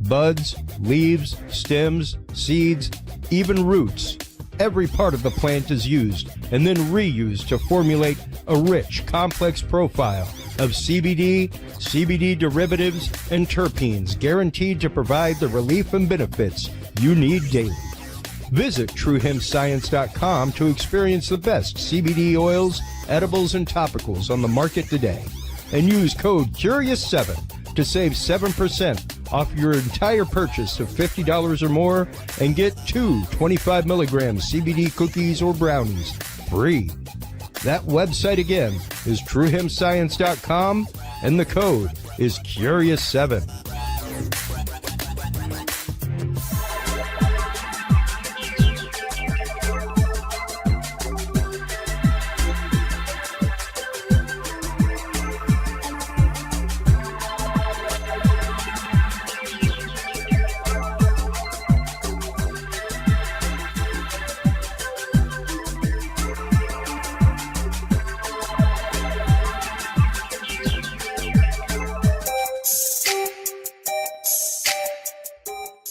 Buds, leaves, stems, seeds, even roots. Every part of the plant is used and then reused to formulate a rich, complex profile of CBD, CBD derivatives, and terpenes guaranteed to provide the relief and benefits you need daily. Visit TrueHempScience.com to experience the best CBD oils, edibles, and topicals on the market today. And use code CURIOUS7 to save 7% off your entire purchase of $50 or more and get 2 25-milligram CBD cookies or brownies free. That website again is TrueHempScience.com, and the code is CURIOUS7.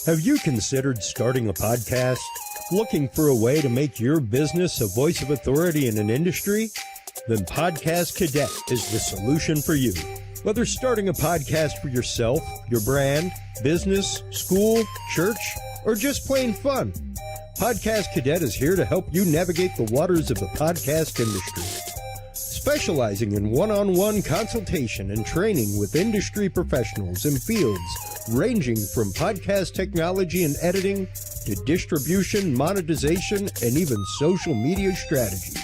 Have you considered starting a podcast? Looking for a way to make your business a voice of authority in an industry? Then Podcast Cadet is the solution for you. Whether starting a podcast for yourself, your brand, business, school, church, or just plain fun, Podcast Cadet is here to help you navigate the waters of the podcast industry. Specializing in one-on-one consultation and training with industry professionals in fields ranging from podcast technology and editing to distribution, monetization, and even social media strategies.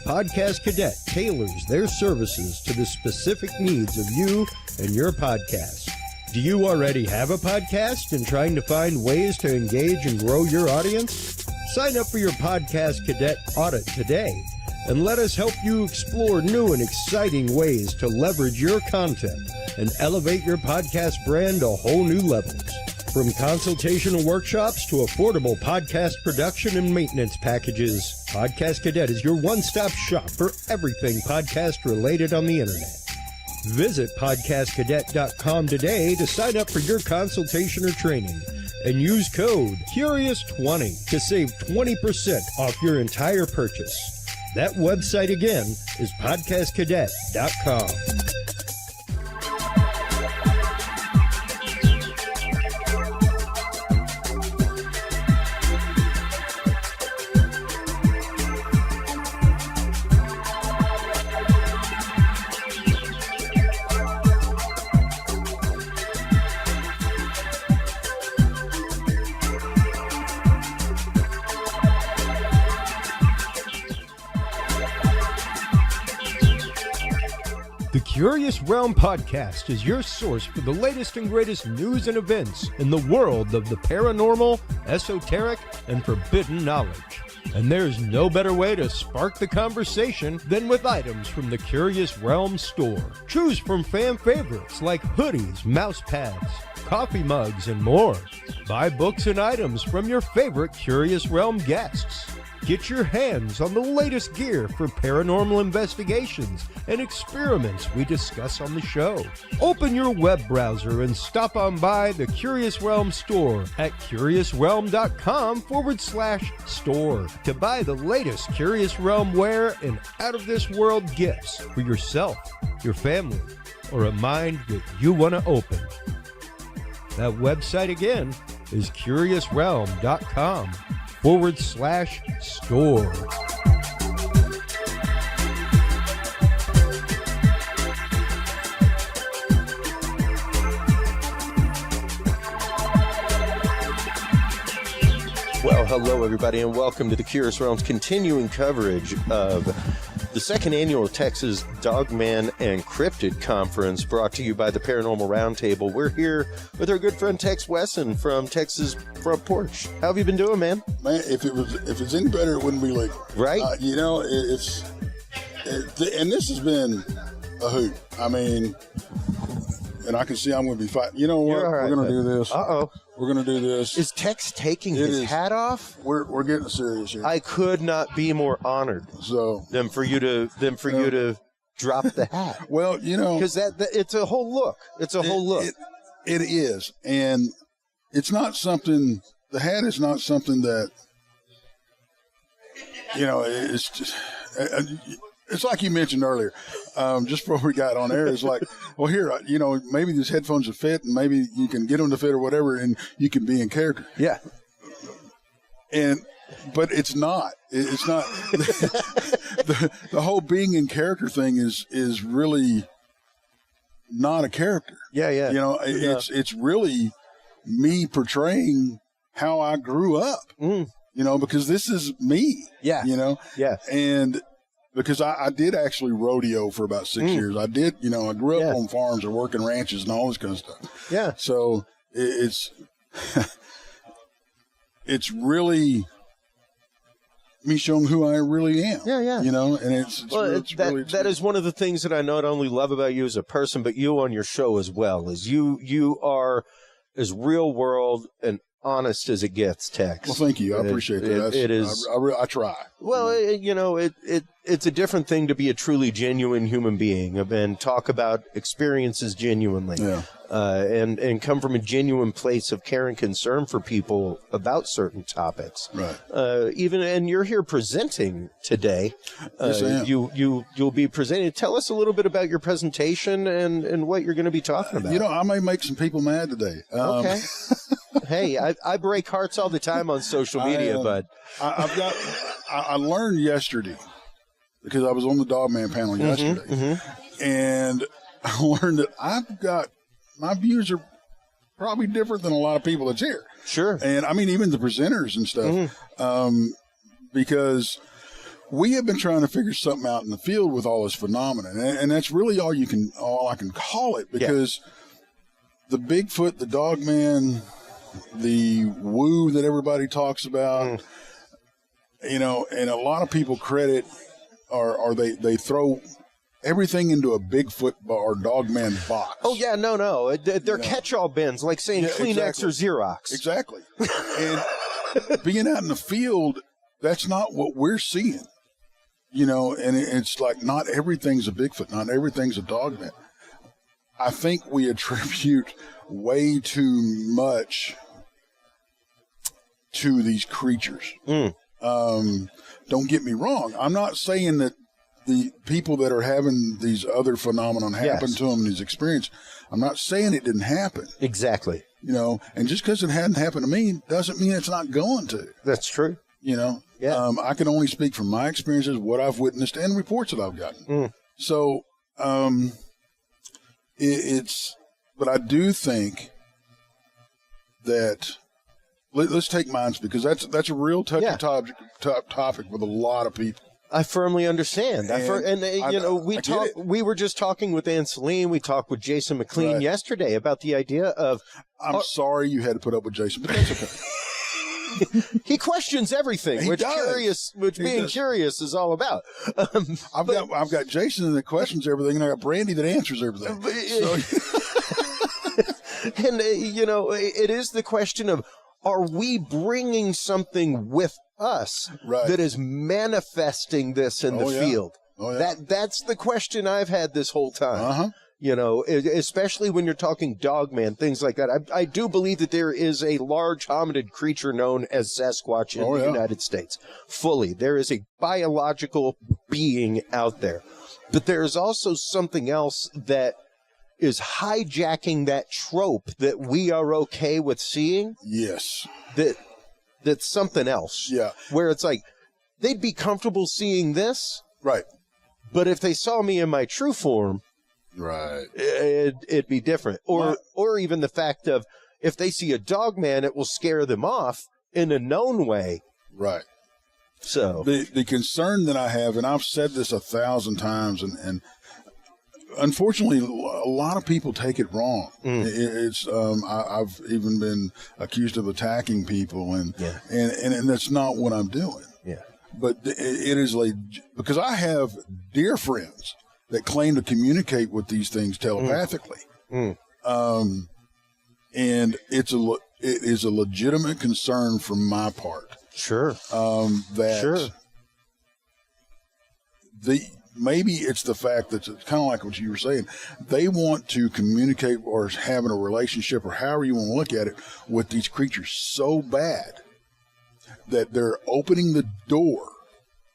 Podcast Cadet tailors their services to the specific needs of you and your podcast. Do you already have a podcast and trying to find ways to engage and grow your audience? Sign up for your Podcast Cadet audit today and let us help you explore new and exciting ways to leverage your content and elevate your podcast brand to whole new levels. From consultational workshops to affordable podcast production and maintenance packages, Podcast Cadet is your one-stop shop for everything podcast related on the internet. Visit podcastcadet.com today to sign up for your consultation or training and use code CURIOUS20 to save 20% off your entire purchase. That website again is podcastcadet.com. The Curious Realm Podcast is your source for the latest and greatest news and events in the world of the paranormal, esoteric, and forbidden knowledge. And there's no better way to spark the conversation than with items from the Curious Realm store. Choose from fan favorites like hoodies, mouse pads, coffee mugs, and more. Buy books and items from your favorite Curious Realm guests. Get your hands on the latest gear for paranormal investigations and experiments we discuss on the show. Open your web browser and stop on by the Curious Realm store at curiousrealm.com/store to buy the latest Curious Realm wear and out-of-this-world gifts for yourself, your family, or a mind that you want to open. That website again is curiousrealm.com/store. Well, hello, everybody, and welcome to the Curious Realm's continuing coverage of the second annual Texas Dogman and Cryptid Conference, brought to you by the Paranormal Roundtable. We're here with our good friend Tex Wesson from Texas Front Porch. How have you been doing, man? Man, if it's any better, it wouldn't be legal. Right? And this has been a hoot. I mean, and I can see I'm going to be fighting. You know what? Right, we're going to do this. Uh-oh. We're going to do this. Is Tex taking his hat off? We're getting serious here. I could not be more honored than for you to drop the hat. Well, you know, because it's a whole look. It's a whole look. It is, and it's not something. The hat is not something that, you know. It's just. It's like you mentioned earlier, just before we got on air. It's like, well, here, you know, maybe these headphones will fit, and maybe you can get them to fit or whatever, and you can be in character. Yeah. But it's not. It's not. The whole being in character thing is really not a character. Yeah, yeah. You know, it's really me portraying how I grew up. You know, because this is me. Yeah. You know. Yeah. And because I did actually rodeo for about 6 years. I did, you know, I grew up on farms and working ranches and all this kind of stuff. Yeah. So it's it's really me showing who I really am. Yeah, yeah. You know, and it's that is one of the things that I not only love about you as a person, but you on your show as well. Is you are as real world and honest as it gets, Tex. Well, thank you. I appreciate that. It is. I try. Well, you know, it's a different thing to be a truly genuine human being and talk about experiences genuinely, and come from a genuine place of care and concern for people about certain topics. Right. And you're here presenting today. Yes, I am. You'll be presenting. Tell us a little bit about your presentation and what you're going to be talking about. I may make some people mad today. Okay. Hey, I break hearts all the time on social media, but I learned yesterday, because I was on the Dogman panel yesterday, and I learned that my views are probably different than a lot of people that's here. Sure. And I mean, even the presenters and stuff, because we have been trying to figure something out in the field with all this phenomenon, and that's really all I can call it, because the Bigfoot, the Dogman, the woo that everybody talks about, and a lot of people credit or they throw everything into a Bigfoot or Dogman box. Oh, yeah, no. They're catch-all bins, like saying Kleenex or Xerox. Exactly. And being out in the field, that's not what we're seeing. And it's like not everything's a Bigfoot, not everything's a Dogman. I think we attribute way too much to these creatures. Don't get me wrong. I'm not saying that the people that are having these other phenomenon happen to them, these experiences, I'm not saying it didn't happen. Exactly. And just because it hadn't happened to me doesn't mean it's not going to. That's true. I can only speak from my experiences, what I've witnessed, and reports that I've gotten. So, but I do think that let's take mines, because that's a real touchy topic with a lot of people. I firmly understand. We were just talking with An Celine. We talked with Jason Mclean yesterday about the idea of. I'm sorry you had to put up with Jason, but that's okay. He questions everything, which being curious is all about. I've got Jason that questions everything, and I got Brandy that answers everything. And it is the question of, are we bringing something with us that is manifesting this in the field? That's the question I've had this whole time. Especially when you're talking Dogman, things like that. I do believe that there is a large hominid creature known as Sasquatch in the United States. Fully. There is a biological being out there. But there is also something else that is hijacking that trope that we are okay with seeing. Yes. That's something else. Yeah. Where it's like, they'd be comfortable seeing this. Right. But if they saw me in my true form, right, it'd be different. Or even the fact of, if they see a Dogman, it will scare them off in a known way. Right. So the concern that I have, and I've said this 1,000 times, and unfortunately, a lot of people take it wrong. I've even been accused of attacking people, and that's not what I'm doing. Yeah. But it is because I have dear friends that claim to communicate with these things telepathically, and it is a legitimate concern from my part. Sure. Maybe it's the fact that it's kind of like what you were saying. They want to communicate or having a relationship, or however you want to look at it, with these creatures so bad that they're opening the door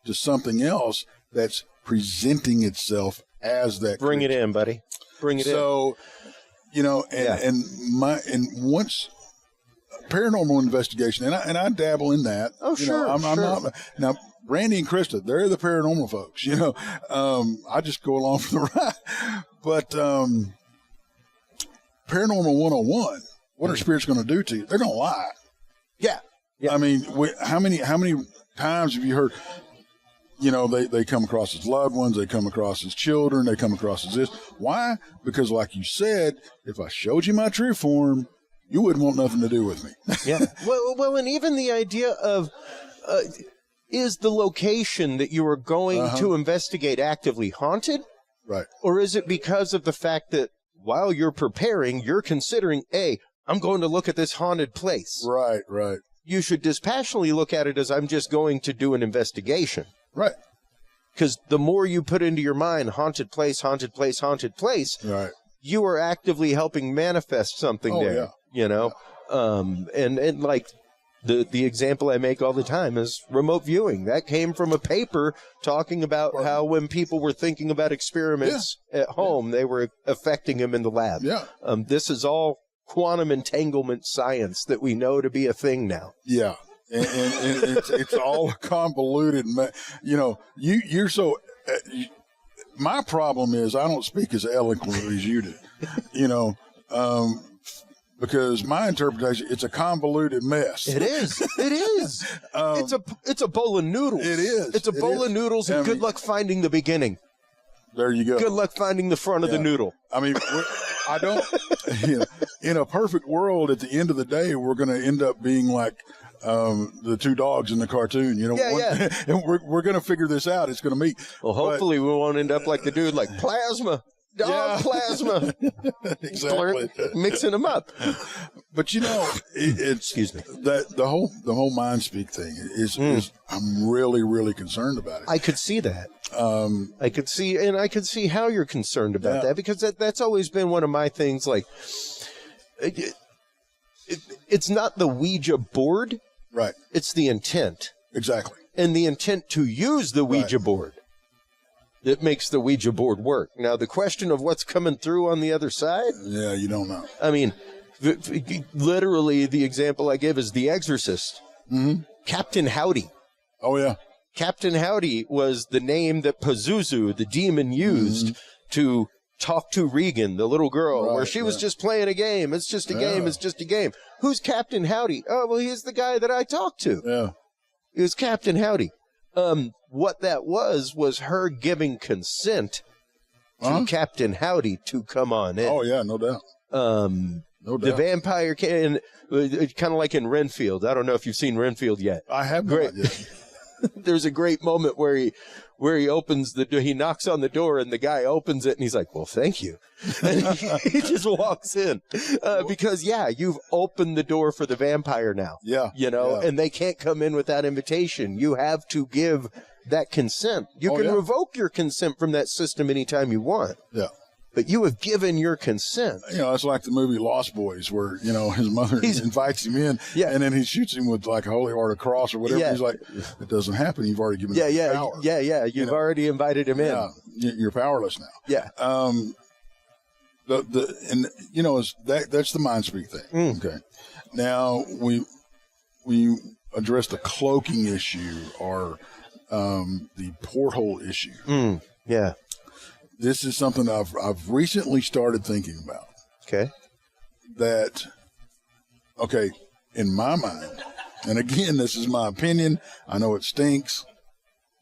to something else that's presenting itself as that. Bring it in, buddy. Bring it in. So, and once paranormal investigation, and I dabble in that. Oh, sure. I'm not now. Randy and Krista, they're the paranormal folks, I just go along for the ride. But Paranormal 101, what are spirits going to do to you? They're going to lie. Yeah. I mean, how many times have you heard, they come across as loved ones, they come across as children, they come across as this. Why? Because like you said, if I showed you my true form, you wouldn't want nothing to do with me. Yeah. Well, and even the idea of... is the location that you are going to investigate actively haunted? Right. Or is it because of the fact that while you're preparing, you're considering, I'm going to look at this haunted place. Right. You should dispassionately look at it as, I'm just going to do an investigation. Right. Because the more you put into your mind, haunted place, haunted place, haunted place, right, you are actively helping manifest something there. Yeah. You know, and like the example I make all the time is remote viewing. That came from a paper talking about how when people were thinking about experiments at home, they were affecting them in the lab. Yeah. This is all quantum entanglement science that we know to be a thing now. Yeah. And it's all convoluted. You know, you're so. My problem is I don't speak as eloquently as you do. You know, because my interpretation, it's a convoluted mess. It is. It is. It's a bowl of noodles. It is. It's a bowl of noodles, and good luck finding the beginning. There you go. Good luck finding the front of the noodle. I mean, I don't. You know, in a perfect world, at the end of the day, we're going to end up being like the two dogs in the cartoon. You know, and we're going to figure this out. It's going to meet. Well, hopefully, we won't end up like the dude, like plasma. Dog plasma. Exactly. Mixing them up. But you know, it's excuse me. That the whole mind speak thing is I'm really, really concerned about it. I could see that. I could see how you're concerned about that, because that's always been one of my things. Like, it's not the Ouija board, right? It's the intent, exactly, and the intent to use the Ouija board. That makes the Ouija board work. Now, the question of what's coming through on the other side? Yeah, you don't know. I mean, literally, the example I give is The Exorcist. Mm-hmm. Captain Howdy. Oh, yeah. Captain Howdy was the name that Pazuzu, the demon, used to talk to Regan, the little girl, where she was just playing a game. It's just a game. It's just a game. Who's Captain Howdy? Oh, well, he's the guy that I talked to. Yeah. It was Captain Howdy. What that was her giving consent to Captain Howdy to come on in. Oh, yeah, no doubt. No doubt. The vampire kind of like in Renfield. I don't know if you've seen Renfield yet. I have not yet. There's a great moment where he opens the door, he knocks on the door, and the guy opens it, and he's like, well, thank you. And he just walks in. Because, you've opened the door for the vampire now. Yeah. You know, and they can't come in without invitation. You have to give that consent. You can revoke your consent from that system anytime you want. Yeah. But you have given your consent. You know, it's like the movie Lost Boys, where, you know, his mother invites him in, and then he shoots him with like a holy heart of cross or whatever. He's like, it doesn't happen. You've already given him power. You've already invited him in. Yeah, you're powerless now. Yeah. And you know, that's the mind speak thing. Okay. Now we address the cloaking issue or the porthole issue. Yeah. This is something I've recently started thinking about. Okay. That, in my mind, and again, this is my opinion. I know it stinks,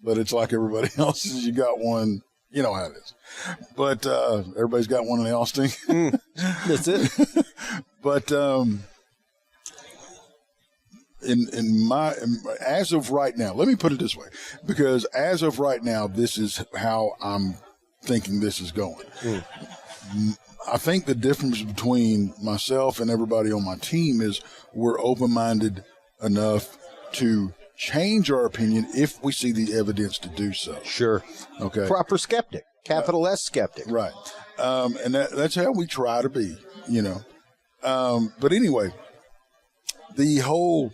but it's like everybody else's. You got one, you know how it is. But everybody's got one and they all stink. That's it. But as of right now, let me put it this way, because as of right now, this is how I'm thinking this is going. I think the difference between myself and everybody on my team is we're open-minded enough to change our opinion if we see the evidence to do so. Sure. Okay. Proper skeptic. Capital S skeptic. Right. And that's how we try to be, you know. But anyway, the whole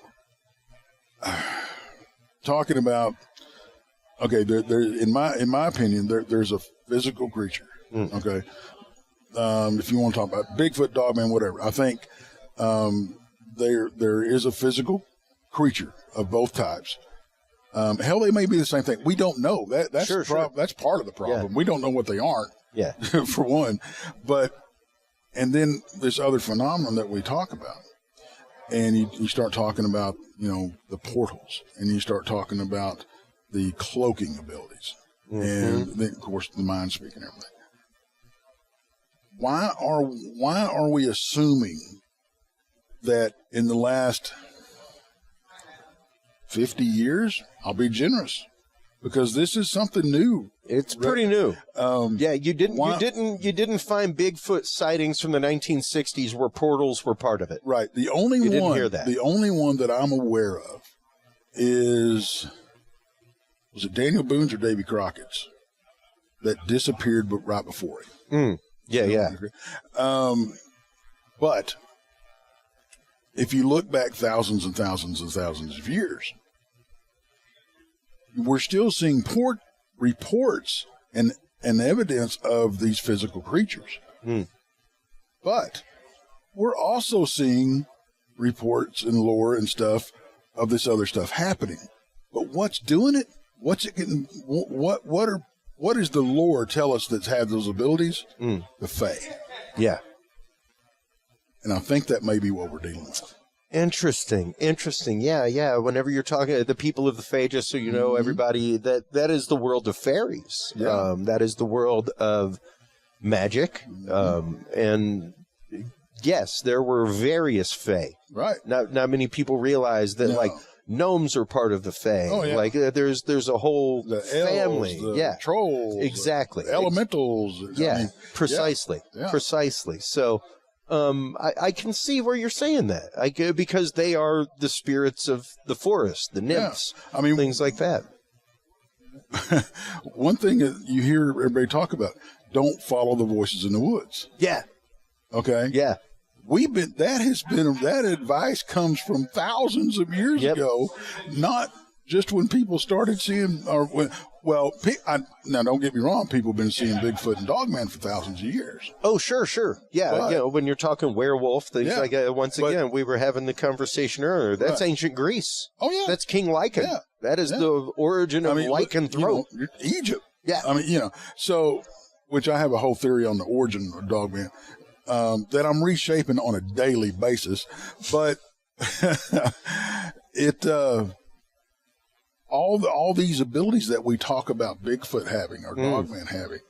talking about, there in my opinion, there's a physical creature. Okay. If you want to talk about Bigfoot, Dogman, whatever, I think there is a physical creature of both types. Hell, they may be the same thing. We don't know. That's that's part of the problem. Yeah. We don't know what they aren't. Yeah. For one, and then this other phenomenon that we talk about, and you start talking about, you know, the portals, and you start talking about the cloaking abilities, and then of course the mind speak and everything. Why are we assuming that in the last 50 years, I'll be generous, because this is something new. It's pretty new. You didn't find Bigfoot sightings from the 1960s where portals were part of it. Right. The only one that I'm aware of is was it Daniel Boone's or Davy Crockett's that disappeared right before it? Yeah. But if you look back thousands and thousands and thousands of years, we're still seeing reports and evidence of these physical creatures. But we're also seeing reports and lore and stuff of this other stuff happening. But what's doing it? What's it getting? What does the lore tell us that's had those abilities? The Fae. Yeah. And I think that may be what we're dealing with. Interesting. Yeah. Whenever you're talking the people of the Fae, just so you know, everybody, that is the world of fairies. Yeah. That is the world of magic. And yes, there were various Fae. Right. Not many people realize that, like, gnomes are part of the Fae. Oh, yeah. Like, there's a whole family. Elves, the trolls. Exactly. The elementals. Yeah, I mean, precisely. Yeah. Precisely. So, I can see where you're saying that. Because they are the spirits of the forest, the nymphs, I mean, things like that. One thing that you hear everybody talk about, don't follow the voices in the woods. Yeah. Okay? Yeah. That advice comes from thousands of years ago, not just when people started seeing, now don't get me wrong, people have been seeing Bigfoot and Dogman for thousands of years. Oh, sure. Yeah, But, when you're talking werewolf, things like that, again, we were having the conversation earlier. That's ancient Greece. Oh, yeah. That's King Lycan. Yeah. That is the origin of lycanthrope. Egypt. Yeah. I mean, so, which I have a whole theory on the origin of Dogman that I'm reshaping on a daily basis. But all these abilities that we talk about Bigfoot having or Dogman having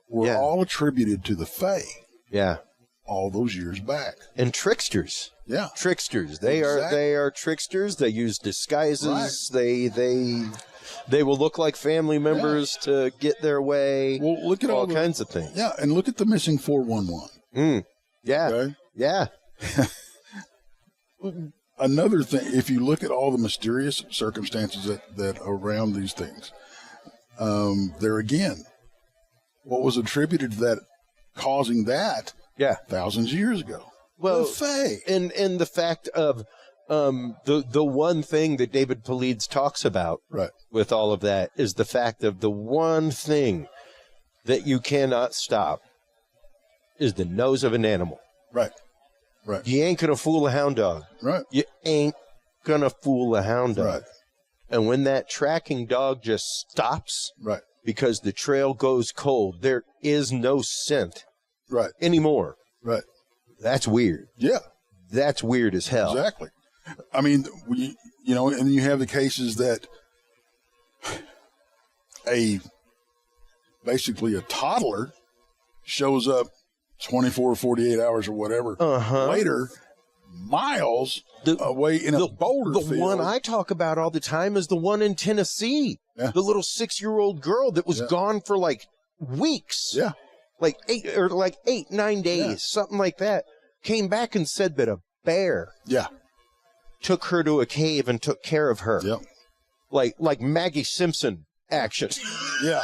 were all attributed to the Fae. Yeah. All those years back. And tricksters. Yeah. Tricksters. They are tricksters. They use disguises. Right. They will look like family members to get their way. Well, look at all kinds of things. Yeah, and look at the missing 411. Yeah. Okay? Yeah. Another thing, if you look at all the mysterious circumstances that around these things, there again, what was attributed to that, causing that, thousands of years ago. Well, the Fae. And the fact of the one thing that David Paulides talks about with all of that is the fact of the one thing that you cannot stop is the nose of an animal. Right. You ain't gonna fool a hound dog. Right. You ain't gonna fool a hound dog. Right. And when that tracking dog just stops, because the trail goes cold, there is no scent, anymore. Right. That's weird. Yeah. That's weird as hell. Exactly. I mean, and you have the cases that basically a toddler shows up 24, 48 hours or whatever later, miles away in a boulder field. The one I talk about all the time is the one in Tennessee. Yeah. The little 6-year-old girl that was gone for like weeks. Yeah. Like 9 days, something like that. Came back and said that a bear took her to a cave and took care of her. Yep. Like Maggie Simpson action. Yeah.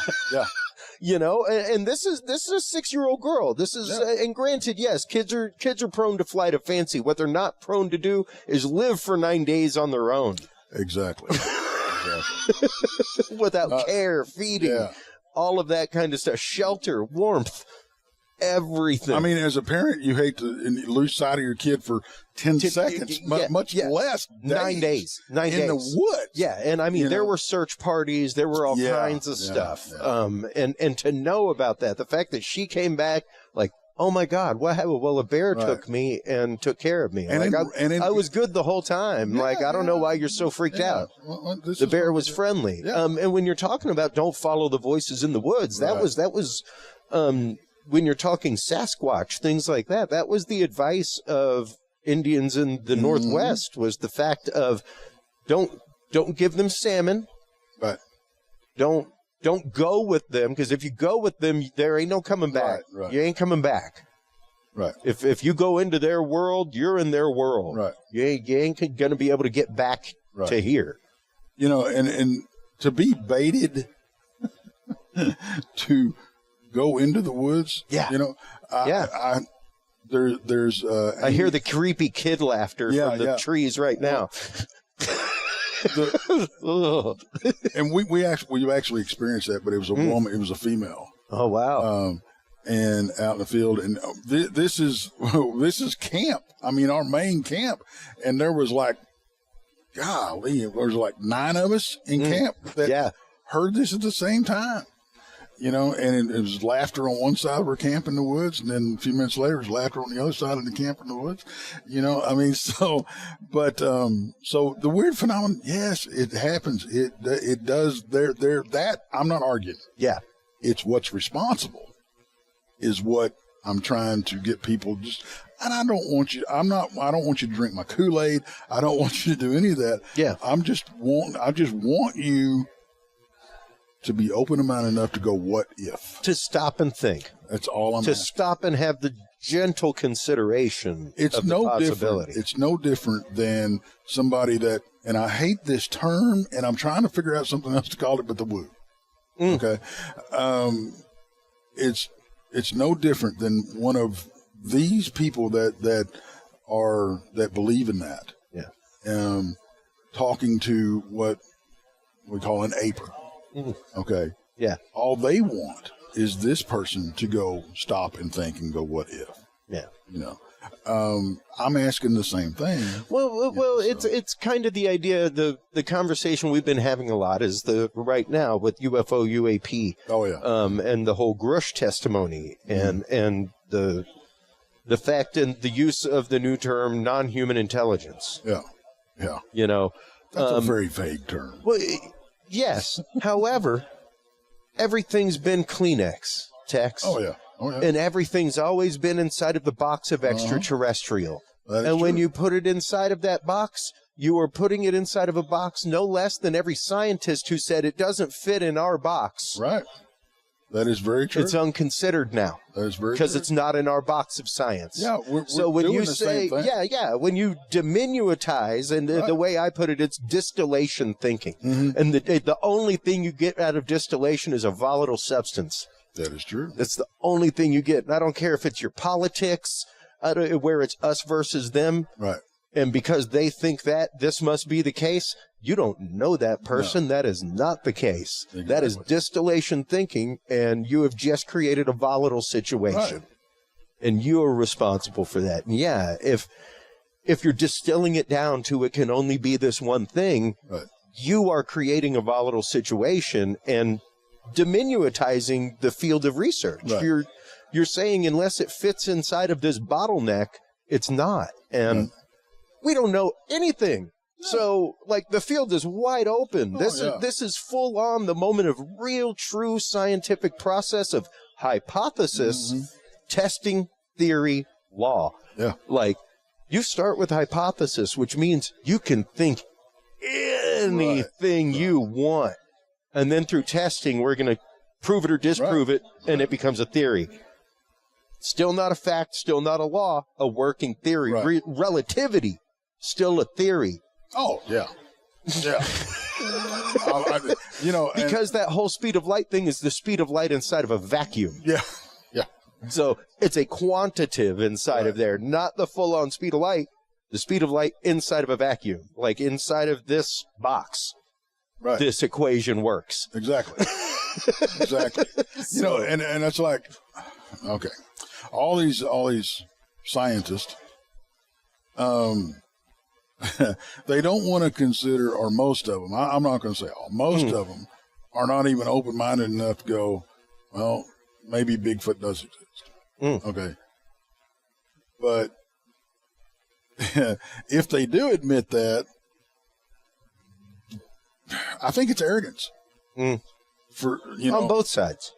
And this is a 6-year-old girl. This is, and granted, yes, kids are prone to flight of fancy. What they're not prone to do is live for 9 days on their own. Exactly. Without care, feeding, all of that kind of stuff, shelter, warmth, everything. I mean, as a parent, you hate to lose sight of your kid for 10 seconds, much less 9 days. 9 days. In the woods. Yeah, and I mean, there were search parties. There were all kinds of stuff. And to know about that, the fact that she came back like, oh my God, what happened? Well, a bear took me and took care of me. And I was good the whole time. I don't know why you're so freaked out. Well, the bear was friendly. And when you're talking about don't follow the voices in the woods, that was when you're talking Sasquatch, things like that, that was the advice of Indians in the Northwest, was the fact of don't give them salmon. Right. Don't go with them, because if you go with them, there ain't no coming back. Right. You ain't coming back. Right. If you go into their world, you're in their world. Right. You ain't going to be able to get back to here. And to be baited to go into the woods. Yeah. You know, I hear the creepy kid laughter from the trees right now. And we actually experienced that, but it was a woman, it was a female. Oh wow! And out in the field, and this is camp. I mean, our main camp, and there was like, golly, there was like 9 of us in camp that heard this at the same time. You know, and it was laughter on one side of our camp in the woods, and then a few minutes later, it was laughter on the other side of the camp in the woods. You know, I mean, so the weird phenomenon, yes, it happens. It does. That I'm not arguing. Yeah, it's what's responsible is what I'm trying to get people just. And I don't want you. I don't want you to drink my Kool-Aid. I don't want you to do any of that. Yeah, I just want you to be open-minded enough to go, what if? To stop and think. That's all I'm to asking. Stop and have the gentle consideration of the possibility. It's no different than somebody that, and I hate this term, and I'm trying to figure out something else to call it, but the woo. Okay? It's no different than one of these people that believe in that. Yeah. Talking to what we call an aper. Okay. Yeah. All they want is this person to go stop and think and go, what if? Yeah. You know, I'm asking the same thing. Well, it's kind of the idea. The conversation we've been having a lot is right now with UFO UAP. Oh yeah. And the whole Grush testimony and the fact and the use of the new term non-human intelligence. Yeah. Yeah. You know, that's a very vague term. Well. Yes. However, everything's been Kleenex, Tex. Oh, yeah. And everything's always been inside of the box of extraterrestrial. And when you put it inside of that box, you are putting it inside of a box no less than every scientist who said it doesn't fit in our box. Right. That is very true. It's unconsidered now. That is very true. Because it's not in our box of science. Yeah, we're so when doing you the say, same thing. when you diminuitize, and the way I put it, it's distillation thinking. And the only thing you get out of distillation is a volatile substance. That is true. That's the only thing you get. And I don't care if it's your politics, where it's us versus them. Right. And because they think that this must be the case, you don't know that person. No. That is not the case. Exactly. That is distillation thinking, and you have just created a volatile situation. Right. And you are responsible for that. And yeah, if you're distilling it down to it can only be this one thing, you are creating a volatile situation and diminuitizing the field of research. Right. You're saying unless it fits inside of this bottleneck, it's not. And we don't know anything. No. So, like, the field is wide open. This is full on the moment of real, true scientific process of hypothesis, testing, theory, law. Yeah. Like, you start with hypothesis, which means you can think anything you want. And then through testing, we're going to prove it or disprove it, and it becomes a theory. Still not a fact, still not a law, a working theory. Relativity, still a theory. Oh, yeah. Yeah. Because that whole speed of light thing is the speed of light inside of a vacuum. Yeah. Yeah. So it's a quantitative inside of there, not the full-on speed of light, the speed of light inside of a vacuum, like inside of this box. Right. This equation works. Exactly. Exactly. You know, and it's like, okay, all these scientists, they don't want to consider, or most of them, I'm not going to say all, most of them are not even open-minded enough to go, well, maybe Bigfoot does exist. Okay. But if they do admit that, I think it's arrogance. For on both sides.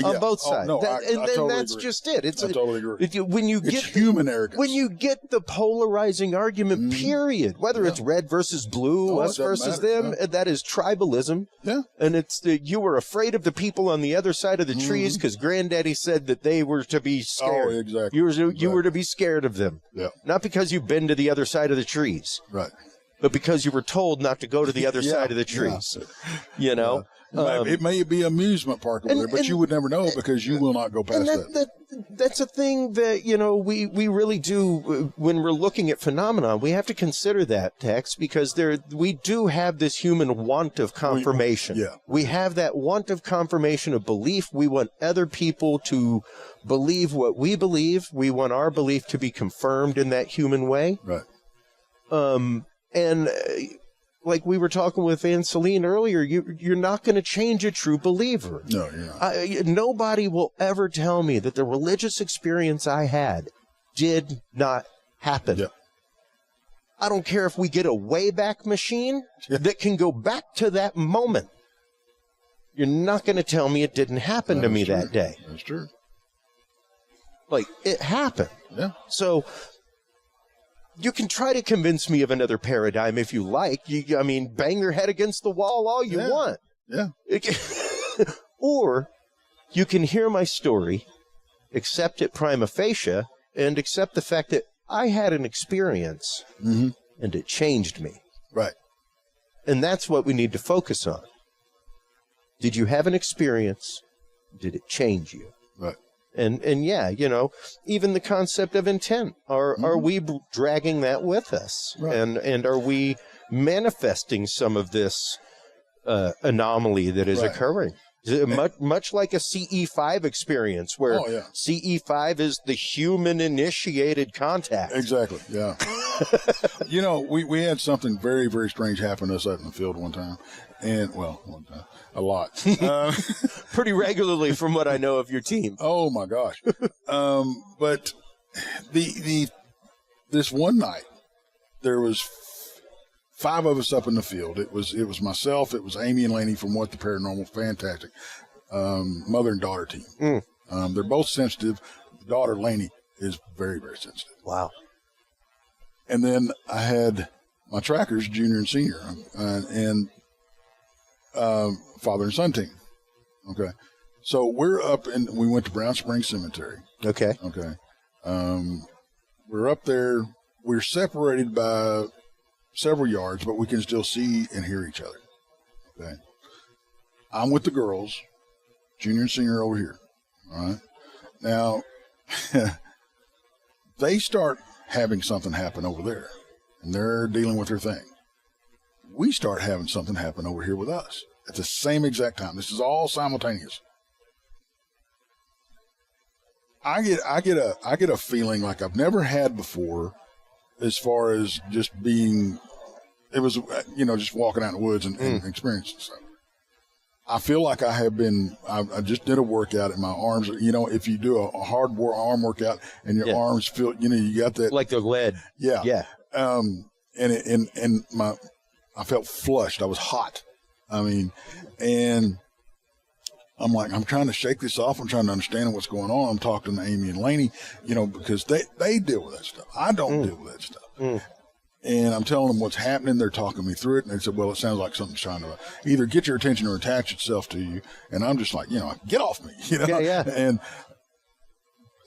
On both sides. No, I totally that's agree. just it. I totally agree. It's human arrogance. When you get the polarizing argument, period, whether it's red versus blue, us versus them, that is tribalism. Yeah. And it's you were afraid of the people on the other side of the trees because Granddaddy said that they were to be scared. Oh, exactly. You were to be scared of them. Yeah. Not because you've been to the other side of the trees. Right. but because you were told not to go to the other side of the trees. You know? It may be amusement park over there, but you would never know because you will not go past that. That's a thing that, you know, we really do when we're looking at phenomenon. We have to consider that, Tex, because we do have this human want of confirmation. We have that want of confirmation of belief. We want other people to believe what we believe. We want our belief to be confirmed in that human way. Right. And like we were talking with An Celine earlier, you're not going to change a true believer. No, you're not. Nobody will ever tell me that the religious experience I had did not happen. Yeah. I don't care if we get a Wayback Machine that can go back to that moment. You're not going to tell me it didn't happen to me that day. That's true. Like, it happened. Yeah. So you can try to convince me of another paradigm if you like. I mean, bang your head against the wall all you want. Yeah. Or you can hear my story, accept it prima facie, and accept the fact that I had an experience and it changed me. Right. And that's what we need to focus on. Did you have an experience? Did it change you? Right. And yeah, you know, even the concept of intent, are we dragging that with us? Right. And are we manifesting some of this anomaly that is occurring? Much like a CE5 experience, where CE5 is the human initiated contact. Exactly, yeah. You know, we had something very, very strange happen to us out in the field one time. And, well, one time, a lot. Pretty regularly from what I know of your team. Oh, my gosh. But this one night, there was 5 of us up in the field. It was myself, it was Amy and Laney from What the Paranormal, fantastic. Mother and daughter team. They're both sensitive. Daughter, Laney, is very, very sensitive. Wow. And then I had my trackers, junior and senior, and father and son team. Okay. So we're up and we went to Brown Springs Cemetery. Okay. Okay. We're up there. We're separated by several yards, but we can still see and hear each other. Okay. I'm with the girls, junior and senior over here. All right. Now, they start having something happen over there, and they're dealing with their thing. We start having something happen over here with us at the same exact time. This is all simultaneous. I get a feeling like I've never had before, as far as just being, it was, you know, just walking out in the woods and experiencing stuff. I feel like I have been, I just did a workout and my arms, you know, if you do a hard arm workout and your arms feel, you know, you got that. Like the lead. Yeah. Yeah. And I felt flushed. I was hot. I mean, and I'm like, I'm trying to shake this off. I'm trying to understand what's going on. I'm talking to Amy and Laney, you know, because they deal with that stuff. I don't deal with that stuff. And I'm telling them what's happening. They're talking me through it. And they said, well, it sounds like something's trying to either get your attention or attach itself to you. And I'm just like, you know, get off me, you know? Yeah.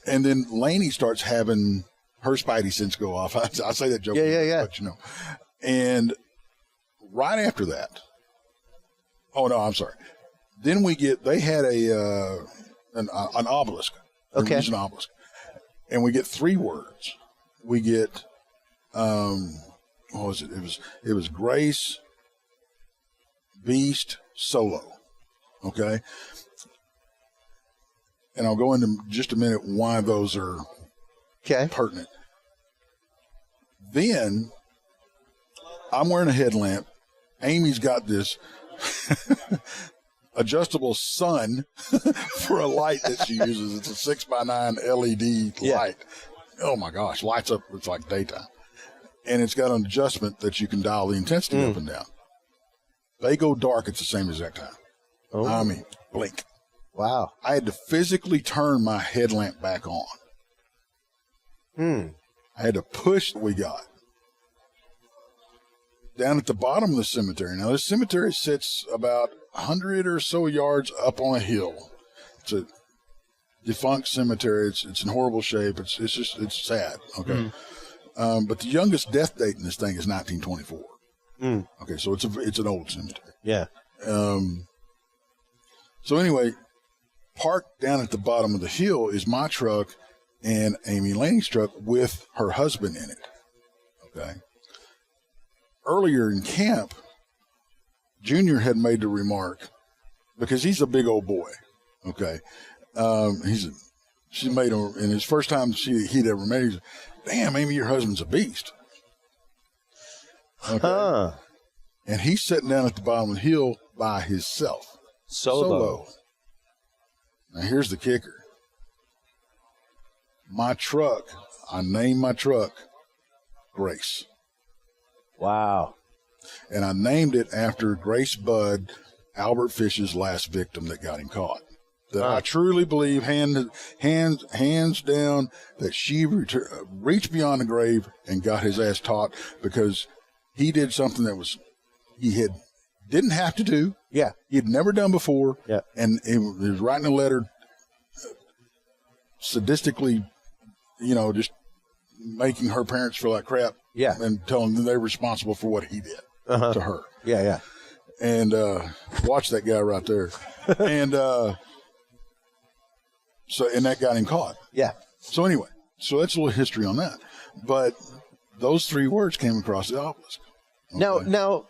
And then Laney starts having her spidey sense go off. I say that joke. Yeah. But, you know, and right after that, oh, no, I'm sorry. Then they had an obelisk. Okay. An obelisk. And we get 3 words. We get, what was it? It was Grace, Beast, Solo. Okay. And I'll go into just a minute why those are pertinent. Then I'm wearing a headlamp. Amy's got this adjustable sun for a light that she uses. It's a 6x9 LED light. Oh my gosh, lights up. It's like daytime. And it's got an adjustment that you can dial the intensity up and down. They go dark at the same exact time. Oh. I mean, blink. Wow. I had to physically turn my headlamp back on. I had to push what we got. Down at the bottom of the cemetery. Now, this cemetery sits about 100 or so yards up on a hill. It's a defunct cemetery. It's in horrible shape. It's sad. Okay. But the youngest death date in this thing is 1924. Okay, so it's an old cemetery. Yeah. So anyway, parked down at the bottom of the hill is my truck and Amy Laning's truck with her husband in it. Okay. Earlier in camp, Junior had made the remark, because he's a big old boy. Okay. She made him, and his first time he'd ever met, he said, "Damn, Amy, your husband's a beast." Okay. And he's sitting down at the bottom of the hill by himself. Solo. Now here's the kicker. My truck, I named my truck Grace. Wow. And I named it after Grace Budd, Albert Fish's last victim that got him caught. That I truly believe, hands down, that she reached beyond the grave and got his ass taught, because he did something that didn't have to do. Yeah. He had never done before. Yeah. And he was writing a letter sadistically, just making her parents feel like crap. Yeah. And telling them they're responsible for what he did to her. Yeah, yeah. And watch that guy right there. And and that got him caught. Yeah. So anyway, that's a little history on that. But those 3 words came across the obelisk. Okay. Now,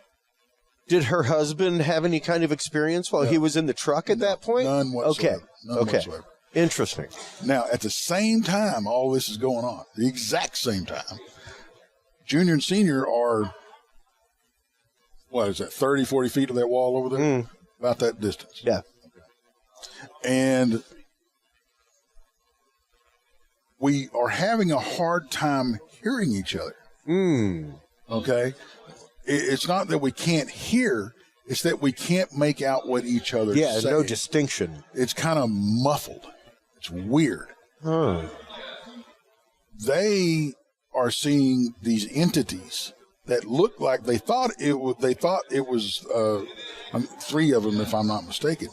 did her husband have any kind of experience while he was in the truck at that point? None whatsoever. Okay. None whatsoever. Interesting. Now, at the same time all this is going on, the exact same time, Junior and Senior are, 30, 40 feet of that wall over there? About that distance. Yeah. And we are having a hard time hearing each other. Okay? It's not that we can't hear, it's that we can't make out what each other say. No distinction. It's kind of muffled. It's weird. They are seeing these entities that look like they thought it was 3 of them, if I'm not mistaken.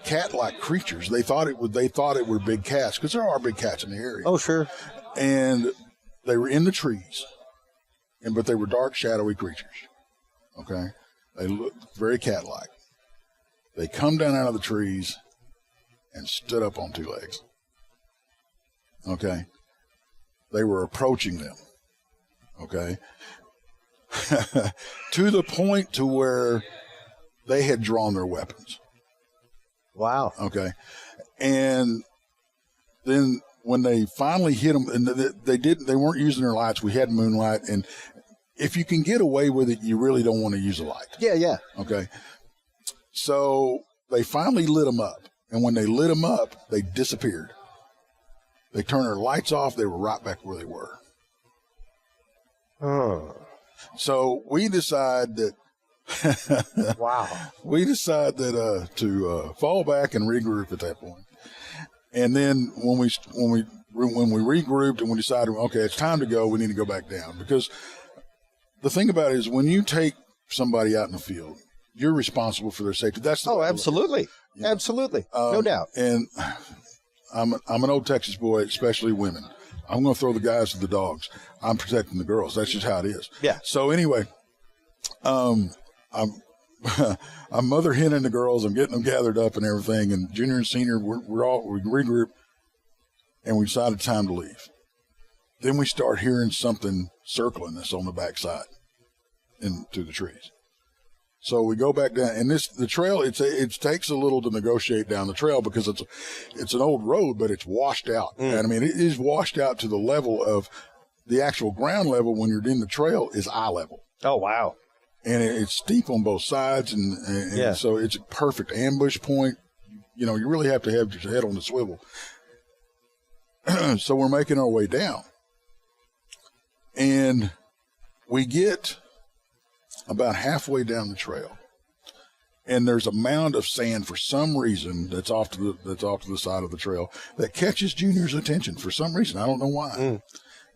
Cat-like creatures. They thought it were big cats, because there are big cats in the area. Oh, sure. And they were in the trees, but they were dark, shadowy creatures. Okay, they looked very cat-like. They come down out of the trees and stood up on 2 legs. Okay, they were approaching them. Okay, to the point to where they had drawn their weapons. Wow. Okay. And then when they finally hit them, and they weren't using their lights. We had moonlight, and if you can get away with it, you really don't want to use a light. Yeah, yeah. Okay. So they finally lit them up, and when they lit them up, they disappeared. They turned their lights off. They were right back where they were. So we decide that. Wow. We decide that to fall back and regroup at that point. And then when we regrouped and we decided, okay, it's time to go, we need to go back down, because the thing about it is, when you take somebody out in the field, you're responsible for their safety. That's absolutely, absolutely, no doubt. And I'm an old Texas boy, especially women. I'm going to throw the guys to the dogs. I'm protecting the girls. That's just how it is. Yeah. So anyway, I'm mother henning the girls. I'm getting them gathered up and everything. And Junior and Senior, we regroup, and we decided time to leave. Then we start hearing something circling us on the backside into the trees. So we go back down, and the trail. It takes a little to negotiate down the trail, because it's an old road, but it's washed out. And I mean, it is washed out to the level of the actual ground level. When you're in the trail, is eye level. Oh, wow. And it's steep on both sides, and so it's a perfect ambush point. You really have to have your head on the swivel. So we're making our way down, and we get about halfway down the trail, and there's a mound of sand for some reason that's off to the side of the trail that catches Junior's attention for some reason. I don't know why.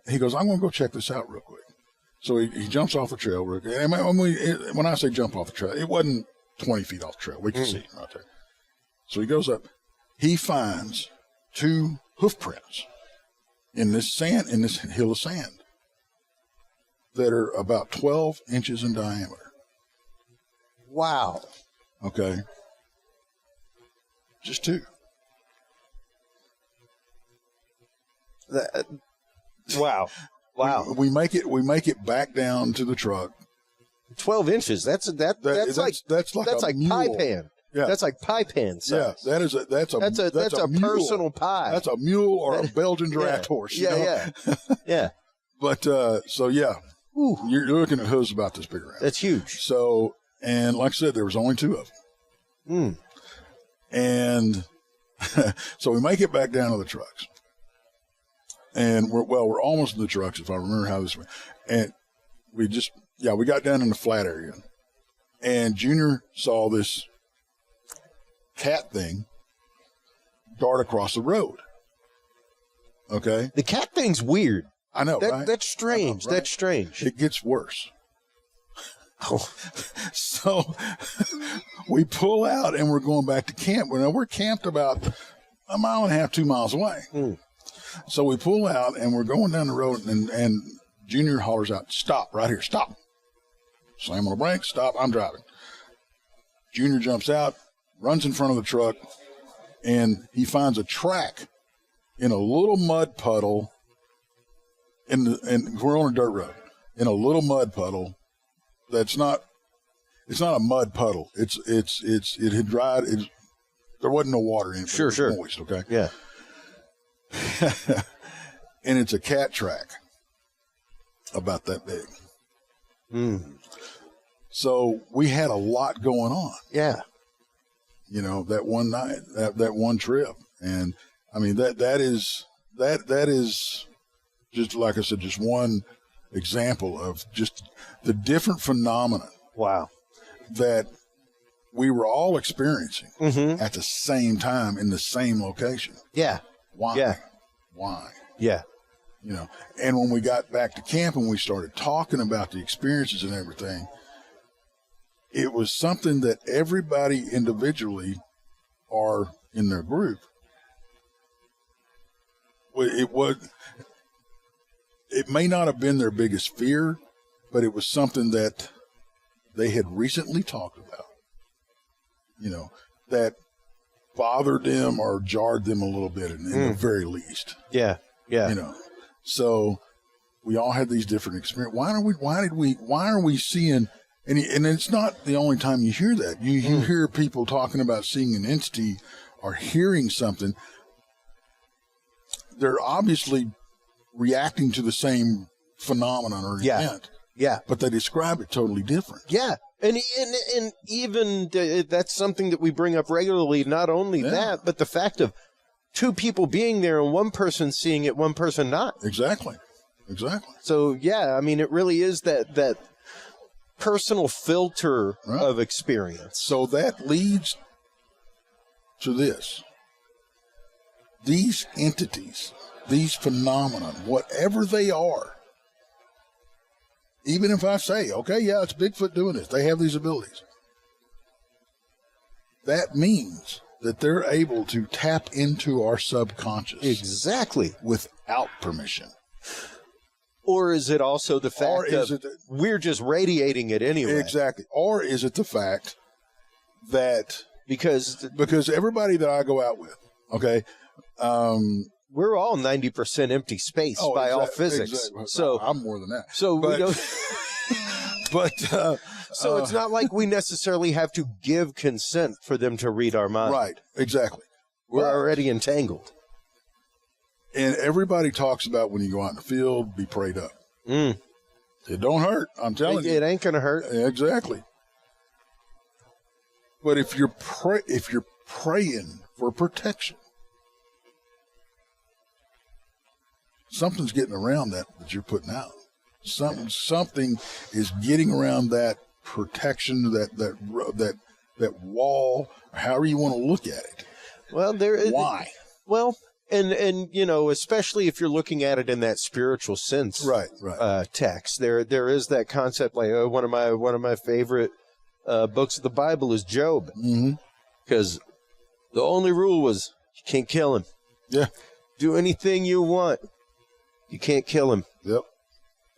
He goes, "I'm going to go check this out real quick." So he jumps off the trail. And when I say jump off the trail, it wasn't 20 feet off the trail. We can see him right there. So he goes up. He finds 2 hoof prints in this hill of sand. that are about 12 inches in diameter. Wow. Okay. Just 2. Wow. Wow. We make it back down to the truck. 12 inches. That's like a pie mule. pan. Yeah. That's like pie pan size. Yeah, that's a mule. Personal pie. That's a mule or a Belgian draft horse. Yeah. But so yeah, you're looking at hooves about this big around. That's huge. So, and like I said, there was only 2 of them. And so we make it back down to the trucks, and we're almost in the trucks if I remember how this went. And we got down in the flat area, and Junior saw this cat thing dart across the road. Okay, the cat thing's weird. I know, right? That's strange. Right? That's strange. It gets worse. So we pull out and we're going back to camp. We're camped about 1.5 miles, 2 miles away. So we pull out and we're going down the road, and Junior hollers out, "Stop right here, stop." Slam on the brakes, stop, I'm driving. Junior jumps out, runs in front of the truck, and he finds a track in a little mud puddle, and we're on a dirt road, in a little mud puddle it's not a mud puddle. It had dried, there wasn't no water in it. Sure. Moist, okay? Yeah. And it's a cat track about that big. So we had a lot going on. Yeah. That one night, that one trip. And I mean, that is just, like I said, just one example of just the different phenomena. Wow. That we were all experiencing at the same time in the same location. Yeah. Why? Yeah. Why? Yeah. And when we got back to camp and we started talking about the experiences and everything, it was something that everybody individually or in their group, it may not have been their biggest fear, but it was something that they had recently talked about, that bothered them or jarred them a little bit in the very least. Yeah. So we all had these different experiences. Why are we seeing, and it's not the only time you hear that. You hear people talking about seeing an entity or hearing something. They're obviously reacting to the same phenomenon or event. Yeah. But they describe it totally different. Yeah. And even that's something that we bring up regularly. Not only that, but the fact of 2 people being there and one person seeing it, one person not. Exactly. So, yeah, I mean, it really is that personal filter of experience. So that leads to this. These entities, these phenomena, whatever they are, even if I say, okay, yeah, it's Bigfoot doing this, they have these abilities, that means that they're able to tap into our subconscious. Exactly. Without permission. Or is it also the fact that we're just radiating it anyway? Exactly. Or is it the fact that because everybody that I go out with, okay, we're all 90% empty space by all physics. Exactly. So I'm more than that. So we don't. So it's not like we necessarily have to give consent for them to read our mind. Right. Exactly. We're already entangled. And everybody talks about when you go out in the field, be prayed up. It don't hurt. I'm telling you, it ain't gonna hurt. Exactly. But if you're praying for protection, something's getting around that you're putting out. Something is getting around that protection, that wall, however you want to look at it. Well, why? Well, and especially if you're looking at it in that spiritual sense, right. Text. There is that concept. Like one of my favorite books of the Bible is Job, because the only rule was you can't kill him. Yeah. Do anything you want. You can't kill him. Yep.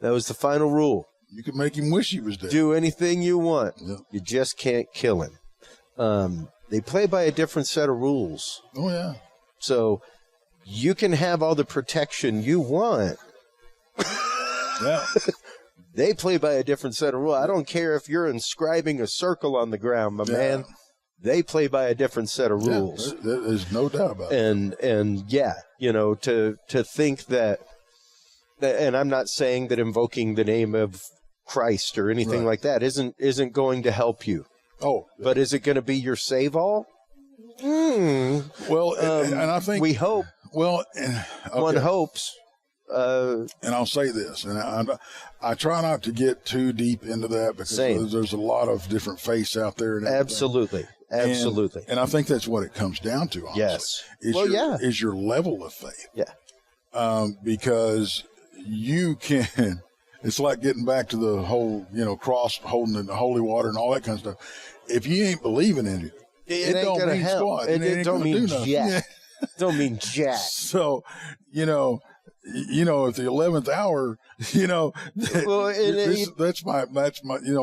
That was the final rule. You could make him wish he was dead. Do anything you want. Yep. You just can't kill him. They play by a different set of rules. Oh, yeah. So you can have all the protection you want. Yeah. They play by a different set of rules. I don't care if you're inscribing a circle on the ground, my man. They play by a different set of rules. There's no doubt about it. And yeah, you know, to think that, and I'm not saying that invoking the name of Christ or anything like that isn't going to help you. Oh, but is it going to be your save all? Well, and I think we hope. Well, one hopes. And I'll say this, and I try not to get too deep into that because there's a lot of different faiths out there. And absolutely. And I think that's what it comes down to. Honestly, yes. Is your level of faith. Yeah. Because you can. It's like getting back to the whole, cross holding the holy water and all that kind of stuff. If you ain't believing in it, it ain't don't gonna mean help. squat. It don't mean jack. Don't mean jack. So, if the 11th hour, that's my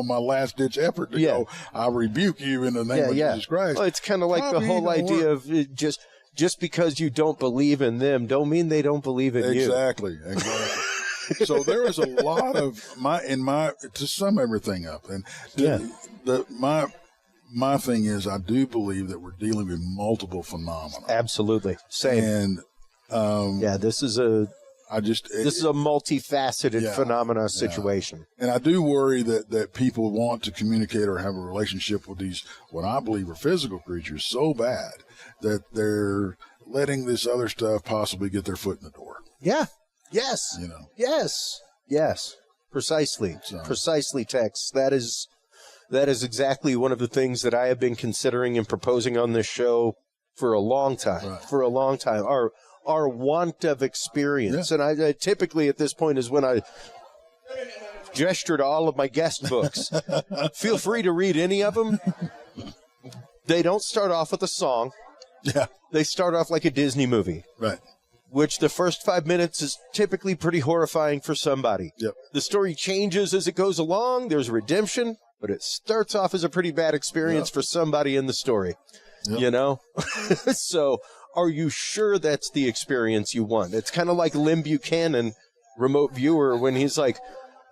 my last ditch effort to go. I rebuke you in the name of Jesus Christ. Well, it's kind of like the whole idea of just because you don't believe in them, don't mean they don't believe in you. Exactly. So there was a lot of to sum everything up, and my thing is, I do believe that we're dealing with multiple phenomena. Absolutely, same. And this is a this is a multifaceted phenomena situation. And I do worry that people want to communicate or have a relationship with these, what I believe are physical creatures, so bad that they're letting this other stuff possibly get their foot in the door. Yeah. Yes. Yes. Precisely. Precisely, Tex. That is exactly one of the things that I have been considering and proposing on this show for a long time. Right. For a long time. Our want of experience. And I typically at this point is when I gesture to all of my guest books. Feel free to read any of them. They don't start off with a song. Yeah. They start off like a Disney movie. Right. Which the first 5 minutes is typically pretty horrifying for somebody. Yep. The story changes as it goes along. There's redemption, but it starts off as a pretty bad experience for somebody in the story. Yep. So are you sure that's the experience you want? It's kind of like Lynn Buchanan, Remote Viewer, when he's like,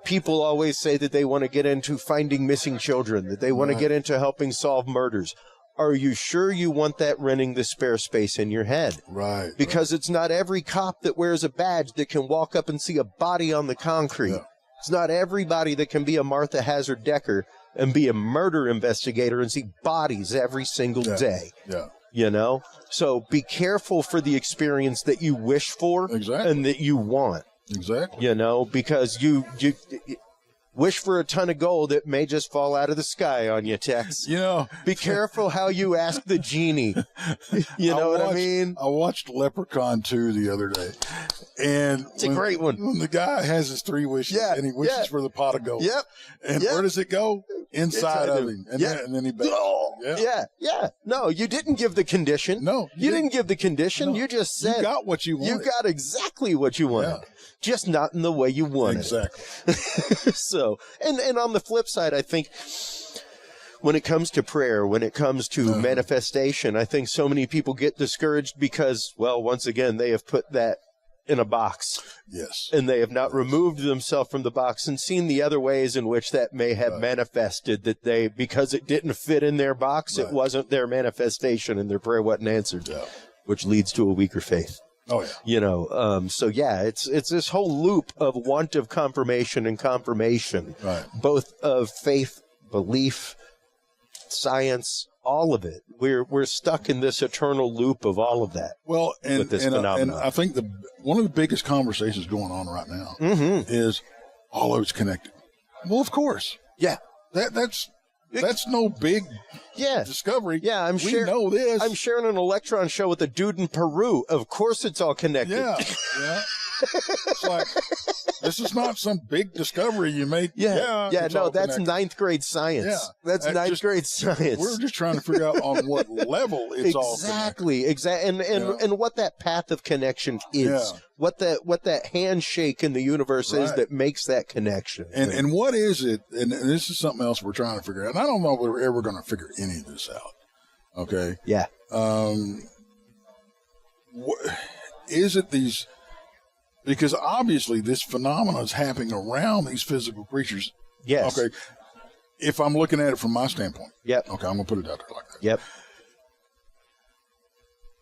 people always say that they want to get into finding missing children, that they want to get into helping solve murders. Are you sure you want that renting the spare space in your head? Right. Because it's not every cop that wears a badge that can walk up and see a body on the concrete. Yeah. It's not everybody that can be a Martha Hazard Decker and be a murder investigator and see bodies every single day. Yeah. So be careful for the experience that you wish for and that you want. Exactly. Because you wish for a ton of gold, it may just fall out of the sky on you, Tex. Be careful how you ask the genie. What I mean? I watched Leprechaun 2 the other day. And it's a great one. When the guy has his 3 wishes and he wishes for the pot of gold. Yep. And where does it go? Inside of him. And then he begs. Yeah. No, you didn't give the condition. No. You didn't give the condition. No. You just said. You got what you wanted. You got exactly what you wanted. Yeah. Just not in the way you wanted. Exactly. So, and on the flip side, I think when it comes to prayer, when it comes to manifestation, I think so many people get discouraged because, well, once again, they have put that in a box. Yes. And they have not removed themselves from the box and seen the other ways in which that may have manifested, that because it didn't fit in their box, it wasn't their manifestation and their prayer wasn't answered, which leads to a weaker faith. Oh, yeah. So, it's this whole loop of want of confirmation and confirmation, both of faith, belief, science, all of it. We're stuck in this eternal loop of all of that. Well, with this phenomenon. And I think one of the biggest conversations going on right now is all of it's connected. Well, of course. Yeah. That's no big discovery. Yeah, we know this. I'm sharing an Electron show with a dude in Peru. Of course it's all connected. Yeah. It's like, this is not some big discovery you made. Yeah, no, that's ninth grade science. Yeah. That's ninth grade science. We're just trying to figure out on what level it's all exactly, and what that path of connection is. What that handshake in the universe is that makes that connection. And what is it? And this is something else we're trying to figure out. And I don't know if we're ever going to figure any of this out. Okay. Yeah. Is it these? Because obviously this phenomenon is happening around these physical creatures. Yes. Okay. If I'm looking at it from my standpoint. Yep. Okay, I'm going to put it out there like that. Yep.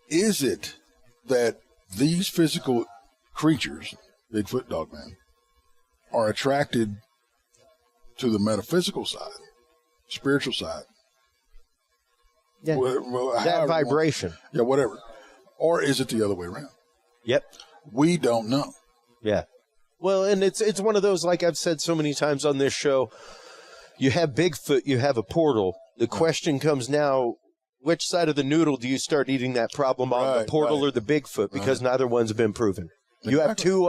Is it that these physical creatures, Bigfoot, Dogman, are attracted to the metaphysical side, spiritual side? Yeah. That vibration. Yeah, whatever. Or is it the other way around? Yep. We don't know. Yeah. Well, and it's one of those, like I've said so many times on this show, you have Bigfoot, you have a portal. The question comes now, which side of the noodle do you start eating that problem on, the portal or the Bigfoot? Because neither one's been proven. Exactly. You have two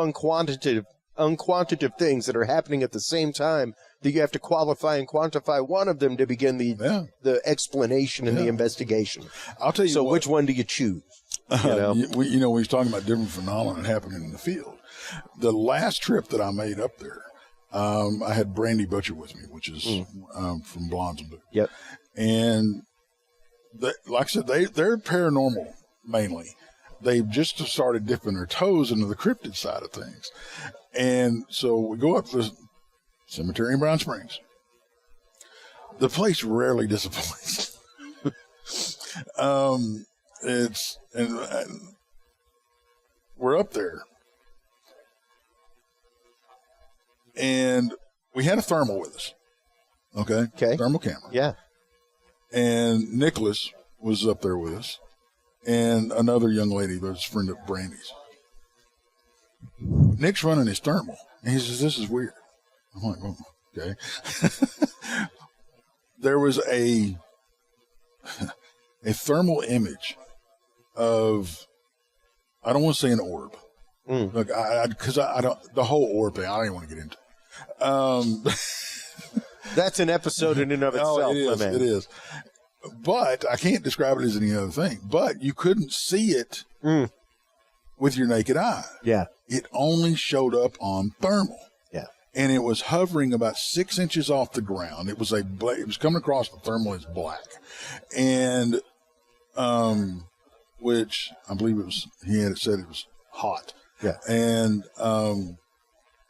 unquantitative things that are happening at the same time that you have to qualify and quantify one of them to begin the explanation and the investigation. I'll tell you. So which one do you choose? We was talking about different phenomena happening in the field. The last trip that I made up there, I had Brandy Butcher with me, which is from Blondes and Boots. Yep. And like I said, they're paranormal mainly. They've just started dipping their toes into the cryptid side of things. And so we go up to the cemetery in Brown Springs. The place rarely disappoints. And we're up there, and we had a thermal with us. Okay. Thermal camera. Yeah. And Nicholas was up there with us, and another young lady that was a friend of Brandy's. Nick's running his thermal, and he says, "This is weird." I'm like, "Oh, okay." There was a thermal image of, I don't want to say an orb. Look, because I don't, the whole orb thing, I don't even want to get into. That's an episode in and of itself. It is. But I can't describe it as any other thing. But you couldn't see it with your naked eye. Yeah. It only showed up on thermal. Yeah. And it was hovering about 6 inches off the ground. It was it was coming across the thermal as black. And which I believe he had said it was hot. Yeah. And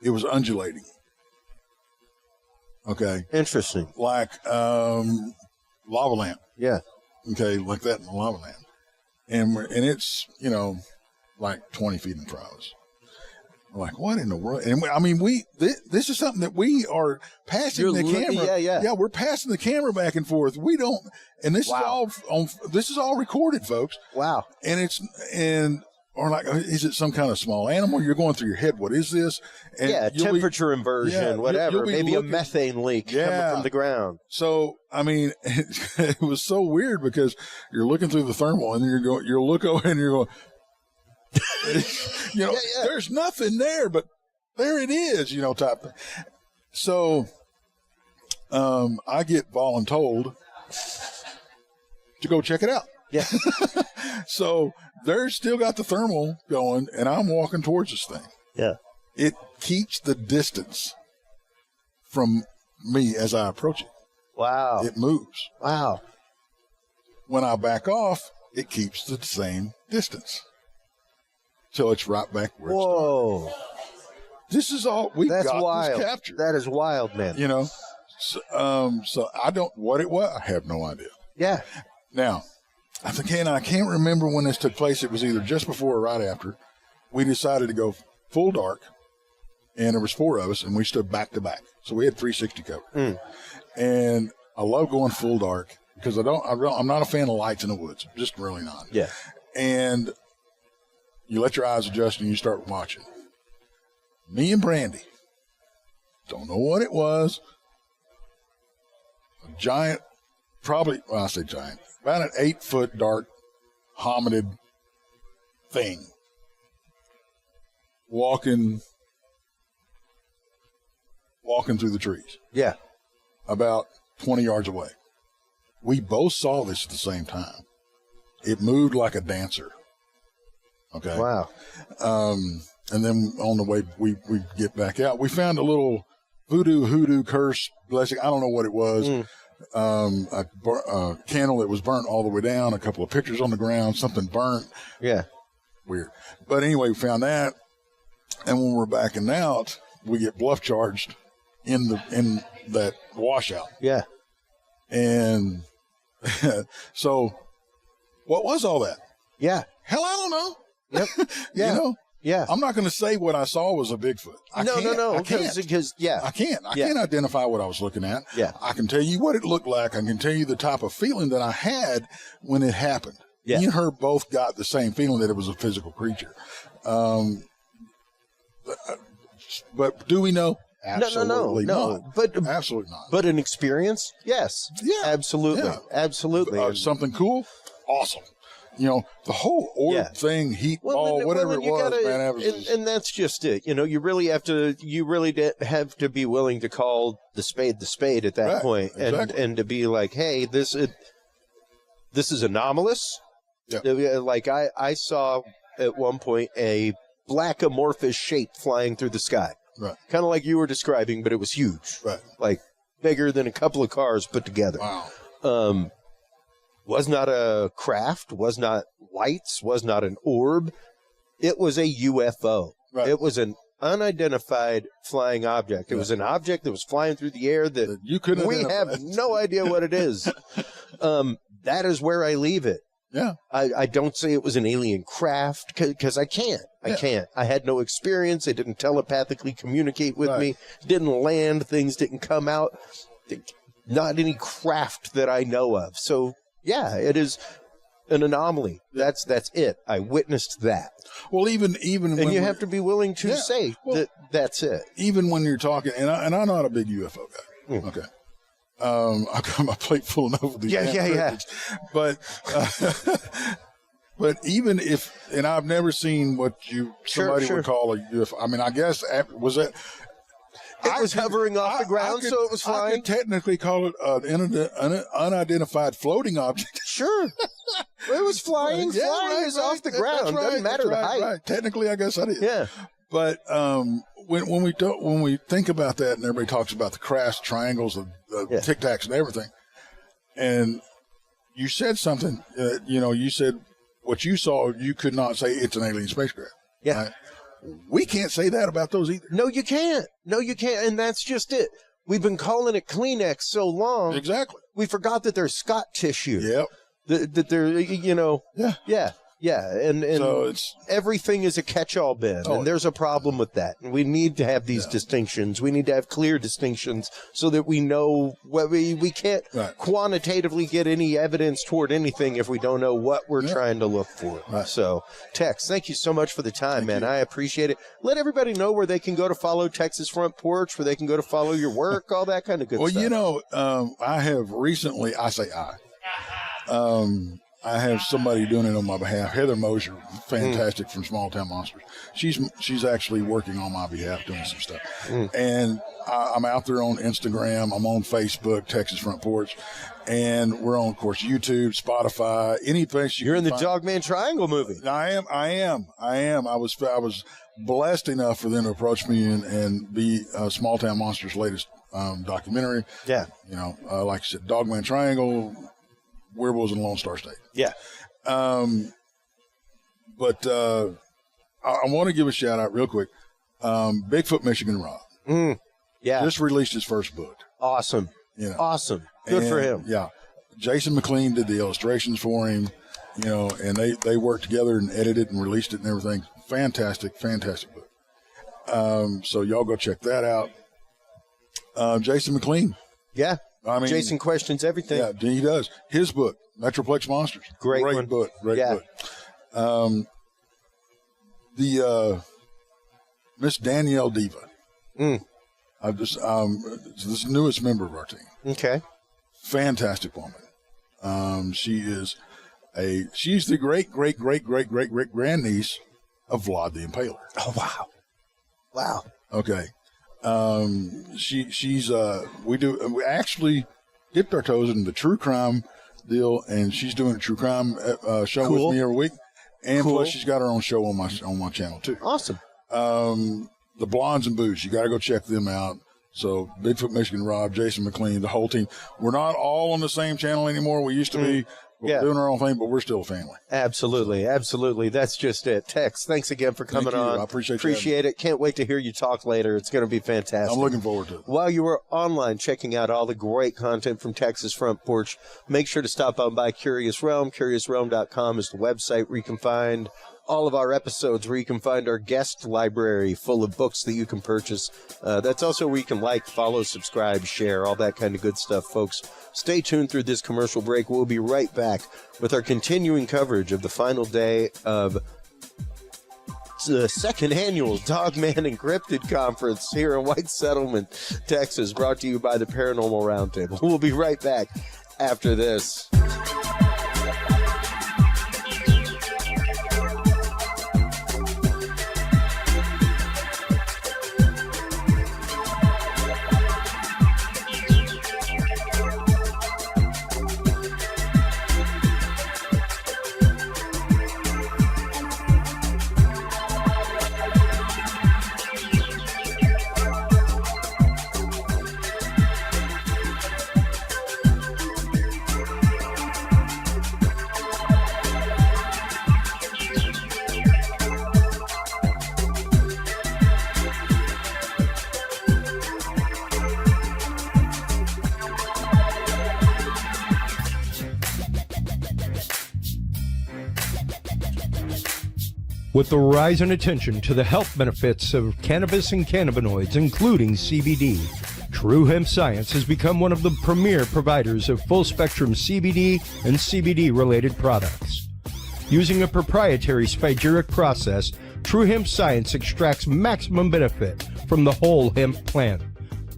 it was undulating. Okay. Interesting. Like lava lamp. Yeah. Okay, like that in the lava lamp. And it's, like 20 feet in front of us. I'm like, what in the world? And I mean, this is something that we are passing the camera. Yeah, we're passing the camera back and forth. We don't, and this is all recorded, folks. Wow. And or like, is it some kind of small animal? You're going through your head. What is this? And temperature inversion, whatever. Maybe a methane leak coming from the ground. So, I mean, it was so weird because you're looking through the thermal and you'll look over and you're going, there's nothing there, but there it is, type thing. So, I get voluntold to go check it out. Yeah. So they're still got the thermal going, and I'm walking towards this thing. Yeah. It keeps the distance from me as I approach it. Wow. It moves. Wow. When I back off, it keeps the same distance. So it's right back where it started. This is all we got. That's wild. This captured. That is wild, man. So I don't, what it was, I have no idea. Yeah. Now, I can't remember when this took place. It was either just before or right after. We decided to go full dark, and there was 4 of us, and we stood back to back. So we had 360 cover. And I love going full dark because I'm not a fan of lights in the woods. Just really not. Yeah. And you let your eyes adjust and you start watching. Me and Brandy, don't know what it was. A giant, I say giant, about an 8-foot dark hominid thing walking through the trees. Yeah. About 20 yards away. We both saw this at the same time. It moved like a dancer. Okay. Wow. And then on the way we get back out, we found a little hoodoo curse blessing. I don't know what it was. A candle that was burnt all the way down, a couple of pictures on the ground, something burnt. Yeah. Weird. But anyway, we found that. And when we're backing out, we get bluff charged in that washout. Yeah. And so what was all that? Yeah. Hell, I don't know. Yep. Yeah. You know? Yeah. I'm not going to say what I saw was a Bigfoot. No. I can't. Because yeah. I can't. I can't identify what I was looking at. Yeah. I can tell you what it looked like. I can tell you the type of feeling that I had when it happened. Yeah. Me and her both got the same feeling that it was a physical creature. But do we know? Absolutely no. not. But absolutely not. But an experience? Yes. Yeah. Absolutely. Yeah. Absolutely. Something cool? Awesome. You know, the whole orb thing, heat ball, whatever it was, man. That was and that's just it. You know, you really have to be willing to call the spade at that point, and to be like, hey, this is anomalous. Yeah. Like I saw at one point a black amorphous shape flying through the sky. Right. Kind of like you were describing, but it was huge. Right. Like bigger than a couple of cars put together. Wow. Was not a craft, was not lights, was not an orb. It was a UFO. Right. It was an unidentified flying object. It was an object that was flying through the air that you couldn't we have no idea what it is. That is where I leave it. Yeah. I don't say it was an alien craft because I can't. I can't. I had no experience. It didn't telepathically communicate with me. Didn't land. Things didn't come out. Not any craft that I know of. So, yeah, it is an anomaly. That's it. I witnessed that. Well, even and you have to be willing to say that that's it. Even when you're talking, and I'm not a big UFO guy. Okay. I've got my plate full enough of these. Yeah. But but even if, and I've never seen what somebody would call a UFO. I mean, I guess was it? It was hovering off the ground, so it was flying. I could technically call it an unidentified floating object. Sure. It was flying. Flying is off the ground. Doesn't matter the height. Right. Technically, I guess that is. Yeah. But when we think about that, and everybody talks about the crafts, triangles, the tic tacs, and everything, and you said something. You said what you saw. You could not say it's an alien spacecraft. Yeah. Right? We can't say that about those either. No, you can't. And that's just it. We've been calling it Kleenex so long. Exactly. We forgot that there's Scott tissue. Yep. That they're, Yeah. And so everything is a catch-all bin, and there's a problem with that. And we need to have these distinctions. We need to have clear distinctions so that we know what we can't quantitatively get any evidence toward anything if we don't know what we're trying to look for. Right. So, Tex, thank you so much for the time, man. I appreciate it. Let everybody know where they can go to follow Tex's Front Porch, where they can go to follow your work, all that kind of good stuff. Well, I have recently, I have somebody doing it on my behalf. Heather Mosier, fantastic from Small Town Monsters. She's actually working on my behalf, doing some stuff. And I'm out there on Instagram. I'm on Facebook, Texas Front Porch, and we're on, of course, YouTube, Spotify, any place you're in the Dogman Triangle movie. I am. I was blessed enough for them to approach me and be Small Town Monsters' latest documentary. Yeah. Like I said, Dogman Triangle, Werewolves in Lone Star State. Yeah. But I want to give a shout out real quick. Bigfoot Michigan Rob. Yeah. Just released his first book. Awesome. Awesome. Good for him. Yeah. Jason Mclean did the illustrations for him, and they worked together and edited and released it and everything. Fantastic book. So y'all go check that out. Jason Mclean. Yeah. I mean, Jason questions everything. Yeah, he does. His book, Metroplex Monsters. Great book. Great book. The Miss Danielle Diva. I've just this newest member of our team. Okay. Fantastic woman. She's the great grandniece of Vlad the Impaler. Oh wow. Wow. Okay. We actually dipped our toes in the true crime deal, and she's doing a true crime show with me every week. And plus, she's got her own show on my channel too. Awesome. The Blondes and Booze, you got to go check them out. So Bigfoot, Michigan Rob, Jason Mclean, the whole team. We're not all on the same channel anymore. We used to be. We're doing our own thing, but we're still a family. Absolutely, absolutely. That's just it. Tex, thanks again for coming on. I appreciate it. Can't wait to hear you talk later. It's going to be fantastic. I'm looking forward to it. While you were online checking out all the great content from Texas Front Porch, make sure to stop on by Curious Realm. CuriousRealm.com is the website where you can find all of our episodes, where you can find our guest library full of books that you can purchase. That's also where you can like, follow, subscribe, share, all that kind of good stuff, folks. Stay tuned through this commercial break. We'll be right back with our continuing coverage of the final day of the second annual Dogman and Cryptid Conference here in White Settlement, Texas, brought to you by the Paranormal Roundtable. We'll be right back after this. With the rise in attention to the health benefits of cannabis and cannabinoids, including CBD, True Hemp Science has become one of the premier providers of full-spectrum CBD and CBD-related products. Using a proprietary spagyric process, True Hemp Science extracts maximum benefit from the whole hemp plant.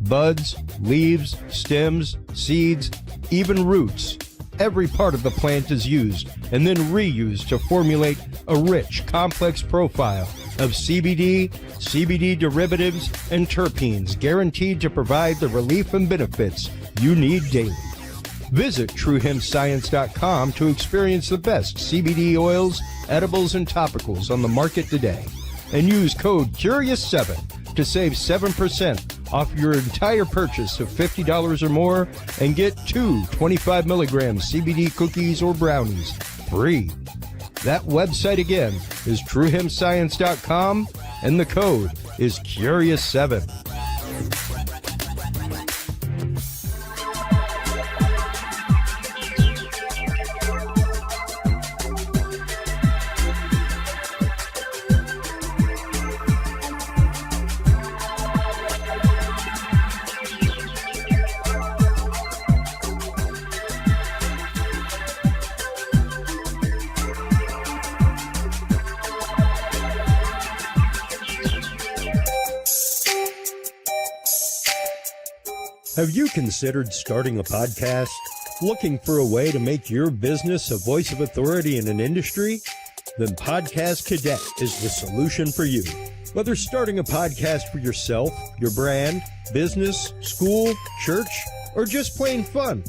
Buds, leaves, stems, seeds, even roots. Every part of the plant is used and then reused to formulate a rich, complex profile of CBD, CBD derivatives, and terpenes guaranteed to provide the relief and benefits you need daily. Visit TrueHempScience.com to experience the best CBD oils, edibles, and topicals on the market today. And use code CURIOUS7 to save 7% off your entire purchase of $50 or more and get 2 25-milligram CBD cookies or brownies free. That website again is TrueHempScience.com and the code is CURIOUS7. Have you considered starting a podcast? Looking for a way to make your business a voice of authority in an industry? Then Podcast Cadet is the solution for you. Whether starting a podcast for yourself, your brand, business, school, church, or just plain fun,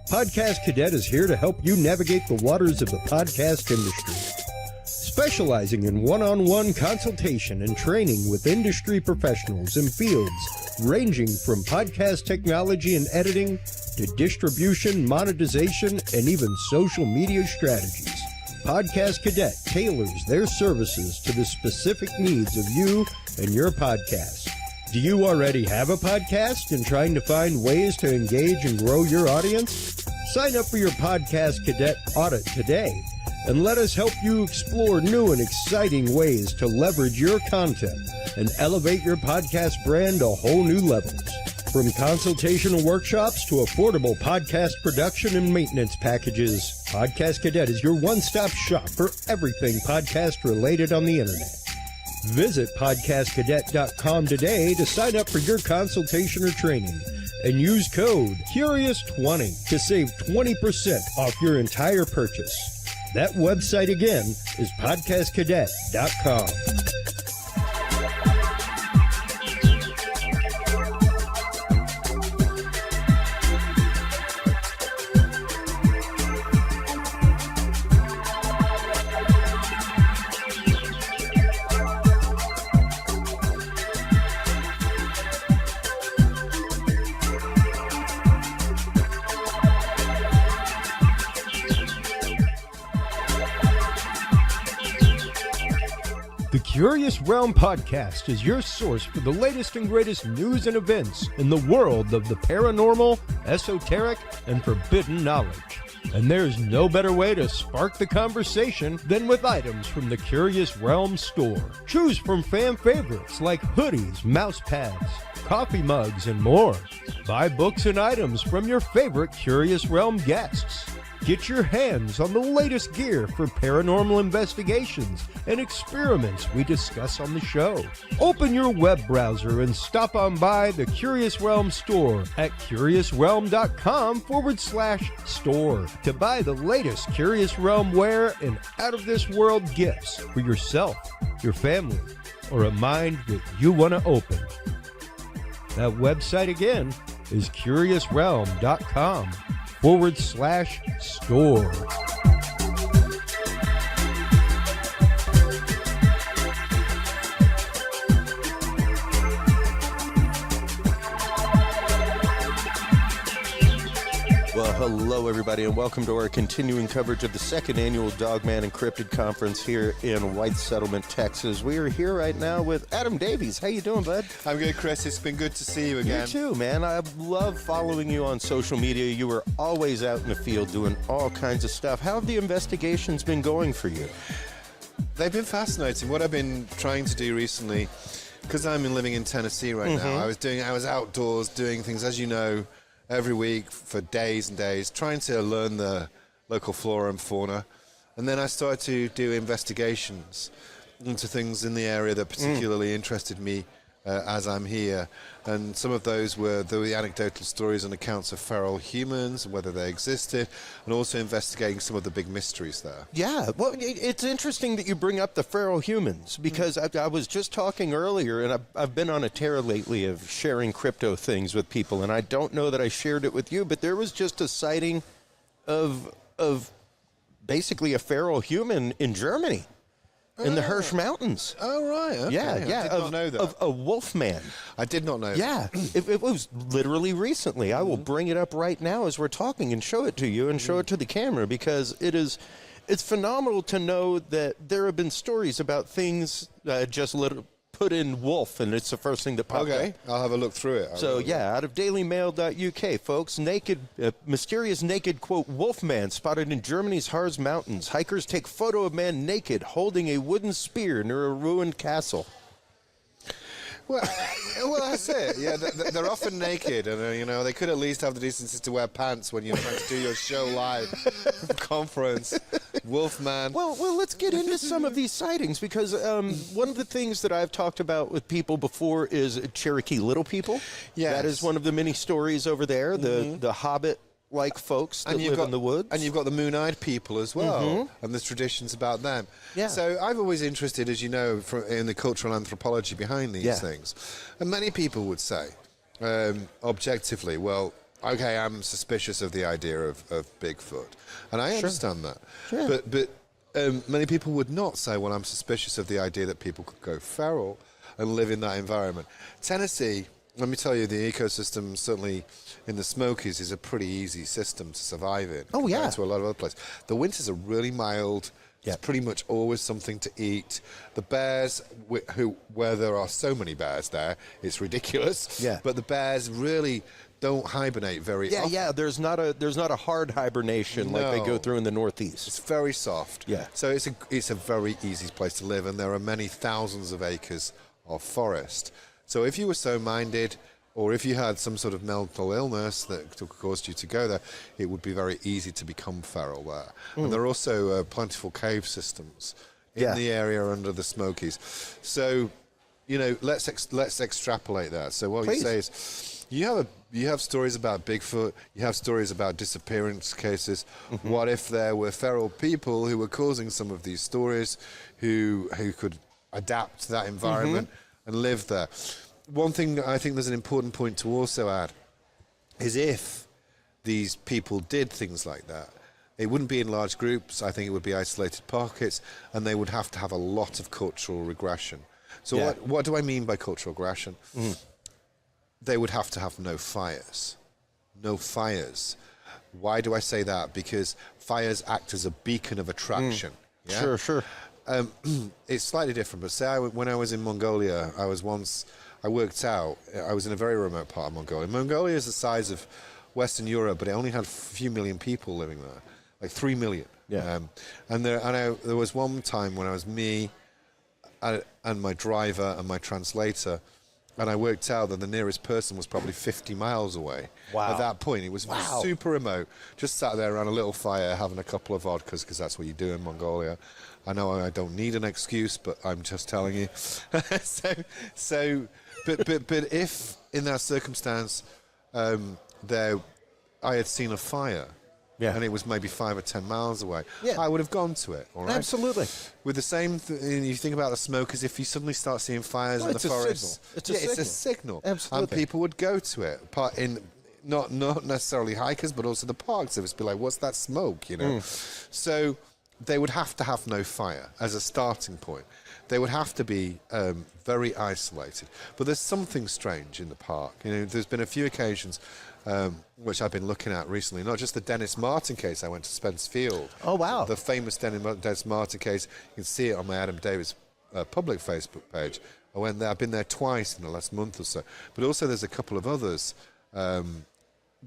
Podcast Cadet is here to help you navigate the waters of the podcast industry. Specializing in one-on-one consultation and training with industry professionals in fields ranging from podcast technology and editing to distribution, monetization, and even social media strategies. Podcast Cadet tailors their services to the specific needs of you and your podcast. Do you already have a podcast and trying to find ways to engage and grow your audience? Sign up for your Podcast Cadet audit today and let us help you explore new and exciting ways to leverage your content and elevate your podcast brand to whole new levels. From consultational workshops to affordable podcast production and maintenance packages, Podcast Cadet is your one-stop shop for everything podcast related on the internet. Visit podcastcadet.com today to sign up for your consultation or training and use code CURIOUS20 to save 20% off your entire purchase. That website again is podcastcadet.com. Curious Realm Podcast is your source for the latest and greatest news and events in the world of the paranormal, esoteric, and forbidden knowledge. And there's no better way to spark the conversation than with items from the Curious Realm store. Choose from fan favorites like hoodies, mouse pads, coffee mugs, and more. Buy books and items from your favorite Curious Realm guests. Get your hands on the latest gear for paranormal investigations and experiments we discuss on the show. Open your web browser and stop on by the Curious Realm store at curiousrealm.com/store to buy the latest Curious Realm wear and out-of-this-world gifts for yourself, your family, or a mind that you want to open. That website again is curiousrealm.com/store. Well, hello, everybody, and welcome to our continuing coverage of the second annual Dogman and Cryptid Conference here in White Settlement, Texas. We are here right now with Adam Davies. How you doing, bud? I'm good, Chris. It's been good to see you again. You too, man. I love following you on social media. You are always out in the field doing all kinds of stuff. How have the investigations been going for you? They've been fascinating. What I've been trying to do recently, because I'm living in Tennessee right now, I was outdoors doing things, as you know, every week for days and days, trying to learn the local flora and fauna. And then I started to do investigations into things in the area that particularly interested me as I'm here. And some of those were the anecdotal stories and accounts of feral humans and whether they existed, and also investigating some of the big mysteries there. Yeah, well, it's interesting that you bring up the feral humans, because I was just talking earlier, and I've been on a tear lately of sharing crypto things with people, and I don't know that I shared it with you, but there was just a sighting of basically a feral human in Germany. In the Hirsch Mountains. Oh, right. Okay. Yeah. I did not know that. Of a wolf man. I did not know that. Yeah. It was literally recently. I will bring it up right now as we're talking and show it to you and show it to the camera, because it's phenomenal to know that there have been stories about things put in wolf, and it's the first thing that popped up. Okay, I'll have a look through it. So, yeah, out of dailymail.uk, folks, mysterious naked, quote, wolf man spotted in Germany's Harz Mountains. Hikers take photo of man naked holding a wooden spear near a ruined castle. Well, that's it. Yeah, they're often naked, and they could at least have the decency to wear pants when you're trying to do your show live conference. Wolfman. Well, let's get into some of these sightings, because one of the things that I've talked about with people before is Cherokee Little People. Yes. That is one of the many stories over there. The Hobbit. Like folks that live in the woods. And you've got the moon-eyed people as well, and there's traditions about them. Yeah. So I've always interested, as you know, in the cultural anthropology behind these things. And many people would say, objectively, well, okay, I'm suspicious of the idea of Bigfoot. And I understand that. Sure. But many people would not say, well, I'm suspicious of the idea that people could go feral and live in that environment. Tennessee, let me tell you, the ecosystem, certainly in the Smokies, is a pretty easy system to survive in. Oh, yeah. Compared to a lot of other places. The winters are really mild. There's pretty much always something to eat. The bears, where there are so many bears there, it's ridiculous. Yeah. But the bears really don't hibernate very often. Yeah. There's not a hard hibernation like they go through in the Northeast. It's very soft. Yeah. So it's a very easy place to live, and there are many thousands of acres of forest. So if you were so minded, or if you had some sort of mental illness that caused you to go there, it would be very easy to become feral there. And there are also plentiful cave systems in the area under the Smokies. So, let's extrapolate that. So what you say is, you have stories about Bigfoot, you have stories about disappearance cases. What if there were feral people who were causing some of these stories, who could adapt to that environment and live there? One thing I think there's an important point to also add is, if these people did things like that, it wouldn't be in large groups. I think it would be isolated pockets, and they would have to have a lot of cultural regression. So what do I mean by cultural regression? They would have to have no fires. No fires. Why do I say that? Because fires act as a beacon of attraction. Sure. it's slightly different. But say when I was in Mongolia, I worked out, I was in a very remote part of Mongolia. Mongolia is the size of Western Europe, but it only had a few million people living there, like 3 million. Yeah. And there was one time when I was me and my driver and my translator, and I worked out that the nearest person was probably 50 miles away. Wow. At that point, it was super remote. Just sat there around a little fire, having a couple of vodkas, because that's what you do in Mongolia. I know I don't need an excuse, but I'm just telling you. But if in that circumstance, I had seen a fire, and it was maybe 5 or 10 miles away, I would have gone to it. All right? Absolutely. With the same, you think about the smoke as if you suddenly start seeing fires in the forest. It's a signal. Absolutely. And people would go to it. Not necessarily hikers, but also the parks. They would be like, "What's that smoke?" You know. So they would have to have no fire as a starting point. They would have to be very isolated. But there's something strange in the park. You know, there's been a few occasions which I've been looking at recently. Not just the Dennis Martin case. I went to Spence Field. Oh wow! The famous Dennis Martin case. You can see it on my Adam Davis public Facebook page. I went there. I've been there twice in the last month or so. But also there's a couple of others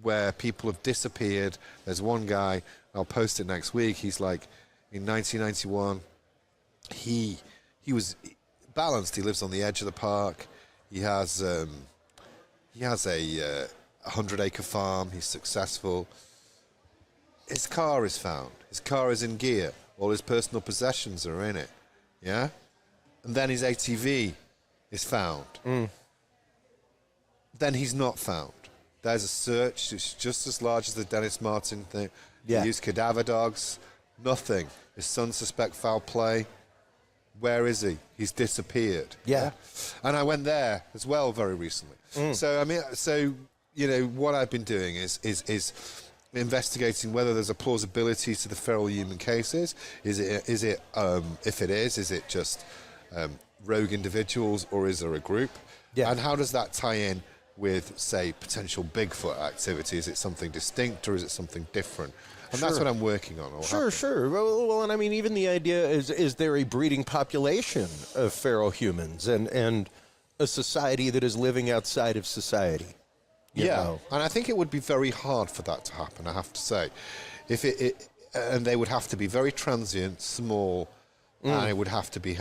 where people have disappeared. There's one guy. I'll post it next week. He's like, in 1991, he was balanced. He lives on the edge of the park. He has a 100-acre farm. He's successful. His car is found. His car is in gear. All his personal possessions are in it. Yeah? And then his ATV is found. Then he's not found. There's a search. It's just as large as the Dennis Martin thing. They use cadaver dogs. Nothing. His son suspect foul play. Where is he? He's disappeared. Yeah. And I went there as well very recently. So you know, what I've been doing is investigating whether there's a plausibility to the feral human cases. Is it if it is it just rogue individuals, or is there a group? Yeah. And how does that tie in with, say, potential Bigfoot activity? Is it something distinct, or is it something different? And that's what I'm working on. Sure. Well, and I mean, even the idea is there a breeding population of feral humans and a society that is living outside of society? You know? And I think it would be very hard for that to happen, I have to say. And they would have to be very transient, small, and it would have to be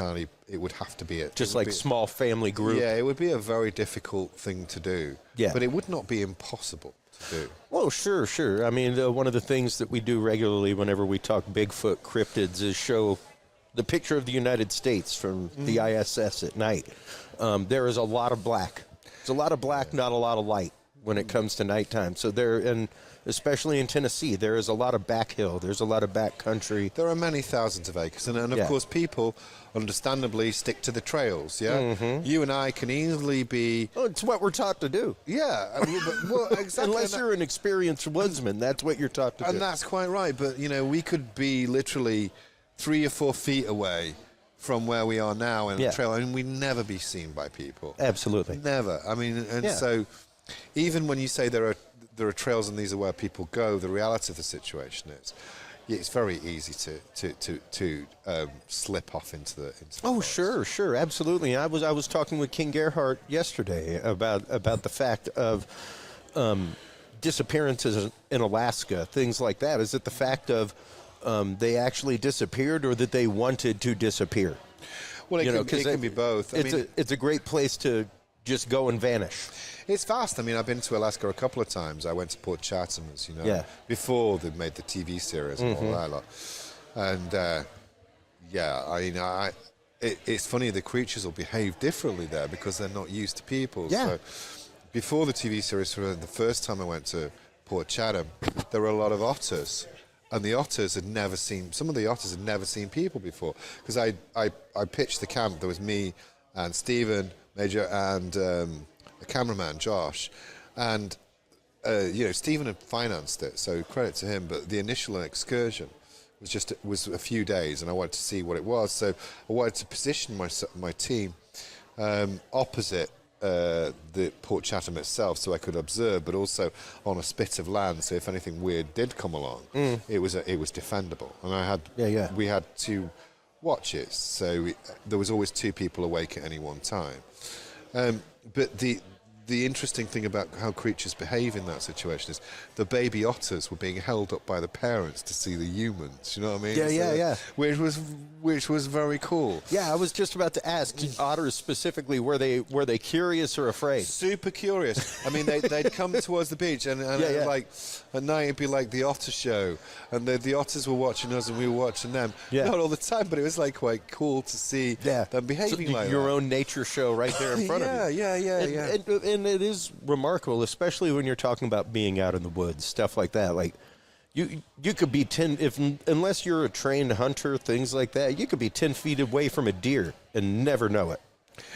small family group. Yeah, it would be a very difficult thing to do. Yeah. But it would not be impossible to do. Well, sure. I mean, one of the things that we do regularly whenever we talk Bigfoot cryptids is show the picture of the United States from the ISS at night. There is a lot of black. There's a lot of black, not a lot of light when it comes to nighttime. So and especially in Tennessee, there is a lot of back hill. There's a lot of back country. There are many thousands of acres. And of course, people understandably stick to to yeah? You and I can easily be... Oh, it's what we're taught to do. Yeah. Well, exactly. Unless you're an experienced woodsman, that's what you're taught to do. And that's quite right. But, you know, we could be literally 3 or 4 feet away from where we are now in a trail, and we'd never be seen by people. Absolutely. Never. I mean, so even when you say there are trails and these are where people go, the reality of the situation is it's very easy to slip off into the forest. Sure, absolutely. I was talking with King Gerhardt yesterday about the fact of disappearances in Alaska, things like that. Is it the fact of they actually disappeared, or that they wanted to disappear? Well, it can be both. It's a great place to just go and vanish. It's fast. I mean, I've been to Alaska a couple of times. I went to Port Chatham, as you know, before they made the TV series and all that lot. And it's funny, the creatures will behave differently there because they're not used to people. Yeah. So before the TV series, the first time I went to Port Chatham, there were a lot of otters. And some of the otters had never seen people before. Because I pitched the camp. There was me and Stephen, Major, and a cameraman, Josh. And, Stephen had financed it, so credit to him. But the initial excursion was a few days, and I wanted to see what it was. So I wanted to position my team opposite the Port Chatham itself, so I could observe, but also on a spit of land. So if anything weird did come along, it was defendable. And we had 2 watch it. So there was always 2 people awake at any one time. But the interesting thing about how creatures behave in that situation is the baby otters were being held up by the parents to see the humans. You know what I mean? Yeah. Which was very cool. Yeah, I was just about to ask otters specifically. Were they curious or afraid? Super curious. I mean, they'd come towards the beach, and it was like at night it'd be like the otter show, and the otters were watching us and we were watching them. Yeah. Not all the time, but it was like quite cool to see them behaving so like your that. own nature show right there in front of you. Yeah. And it is remarkable, especially when you're talking about being out in the woods, stuff like that. Like you could be unless you're a trained hunter, things like that. You could be 10 feet away from a deer and never know it.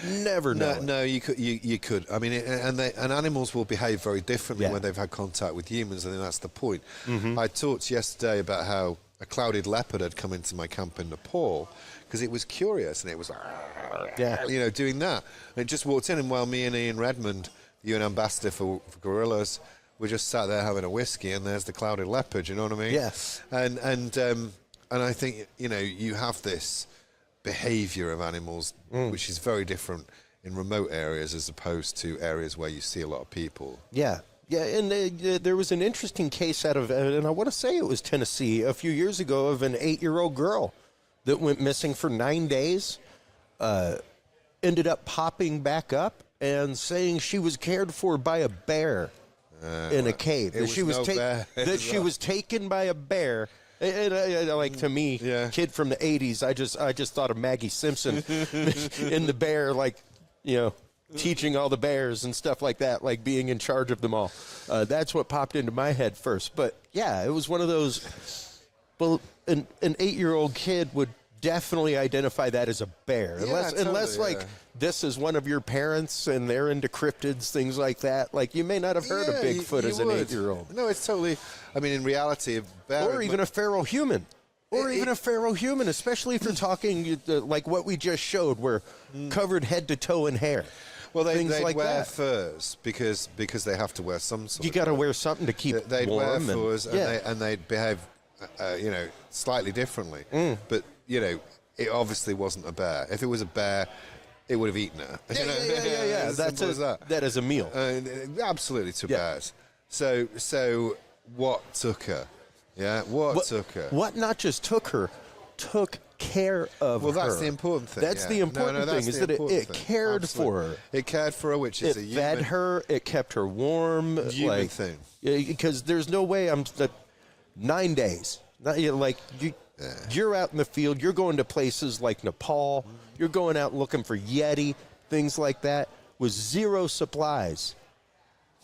Never know. No, you could. I mean, and animals will behave very differently when they've had contact with humans. I think that's the point. Mm-hmm. I talked yesterday about how a clouded leopard had come into my camp in Nepal because it was curious and it was doing that. And it just walked in, and while me and Ian Redmond, the UN ambassador for gorillas, we just sat there having a whiskey, and there's the clouded leopard. You know what I mean? Yes. And I think you have this behaviour of animals which is very different in remote areas as opposed to areas where you see a lot of people. Yeah, and there was an interesting case out of, and I want to say it was Tennessee, a few years ago, of an 8-year-old girl that went missing for 9 days, ended up popping back up and saying she was cared for by a bear in a cave. That she was taken by a bear. And like, to me, kid from the 80s, I just thought of Maggie Simpson in The Bear, like, teaching all the bears and stuff like that, like being in charge of them all. That's what popped into my head first. But yeah, it was one of those. Well, an 8-year-old kid would definitely identify that as a bear, unless like this is one of your parents and they're into cryptids, things like that. Like, you may not have heard of Bigfoot as an 8-year-old. No, it's totally. I mean, in reality, or even a feral human. Especially if you're talking like what we just showed, where covered head to toe in hair. Well, they'd like wear that. furs because they have to wear some sort. You got to wear something to keep they'd warm. They'd wear furs and they'd behave, slightly differently. But it obviously wasn't a bear. If it was a bear, it would have eaten her. Yeah. That is a meal. Absolutely to bears. So what took her? Yeah, what took her? What not just took her, took care of her. Well, that's the important thing. That's the important thing, is that it cared for her. It cared for her, which is a human. It fed her. It kept her warm. Human thing. Because there's no way 9 days. You're out in the field. You're going to places like Nepal. You're going out looking for Yeti, things like that, with zero supplies.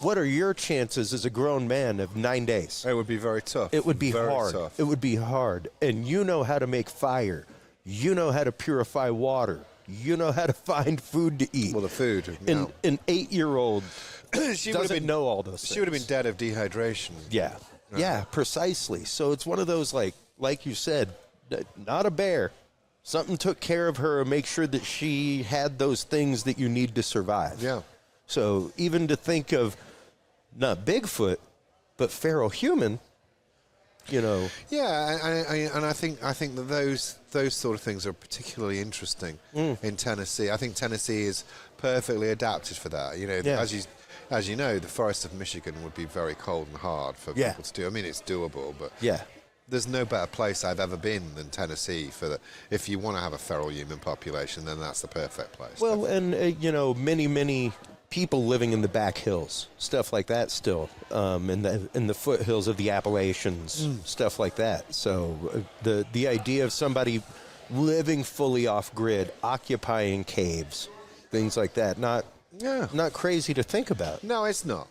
What are your chances as a grown man of 9 days? It would be very tough. It would be very hard. Tough. It would be hard. And you know how to make fire. You know how to purify water. You know how to find food to eat. Well, the food. An 8-year-old doesn't know all those things. She would have been dead of dehydration. Yeah. Yeah, precisely. So it's one of those, like you said, not a bear. Something took care of her and make sure that she had those things that you need to survive. Yeah. So even to think of not Bigfoot, but feral human, Yeah, and I think that those sort of things are particularly interesting in Tennessee. I think Tennessee is perfectly adapted for that. As you know, the forests of Michigan would be very cold and hard for people to do. I mean, it's doable, but there's no better place I've ever been than Tennessee if you want to have a feral human population, then that's the perfect place. Well, and many people living in the back hills, stuff like that still, in the foothills of the Appalachians, stuff like that. So the idea of somebody living fully off grid, occupying caves, things like that, not crazy to think about. No, it's not.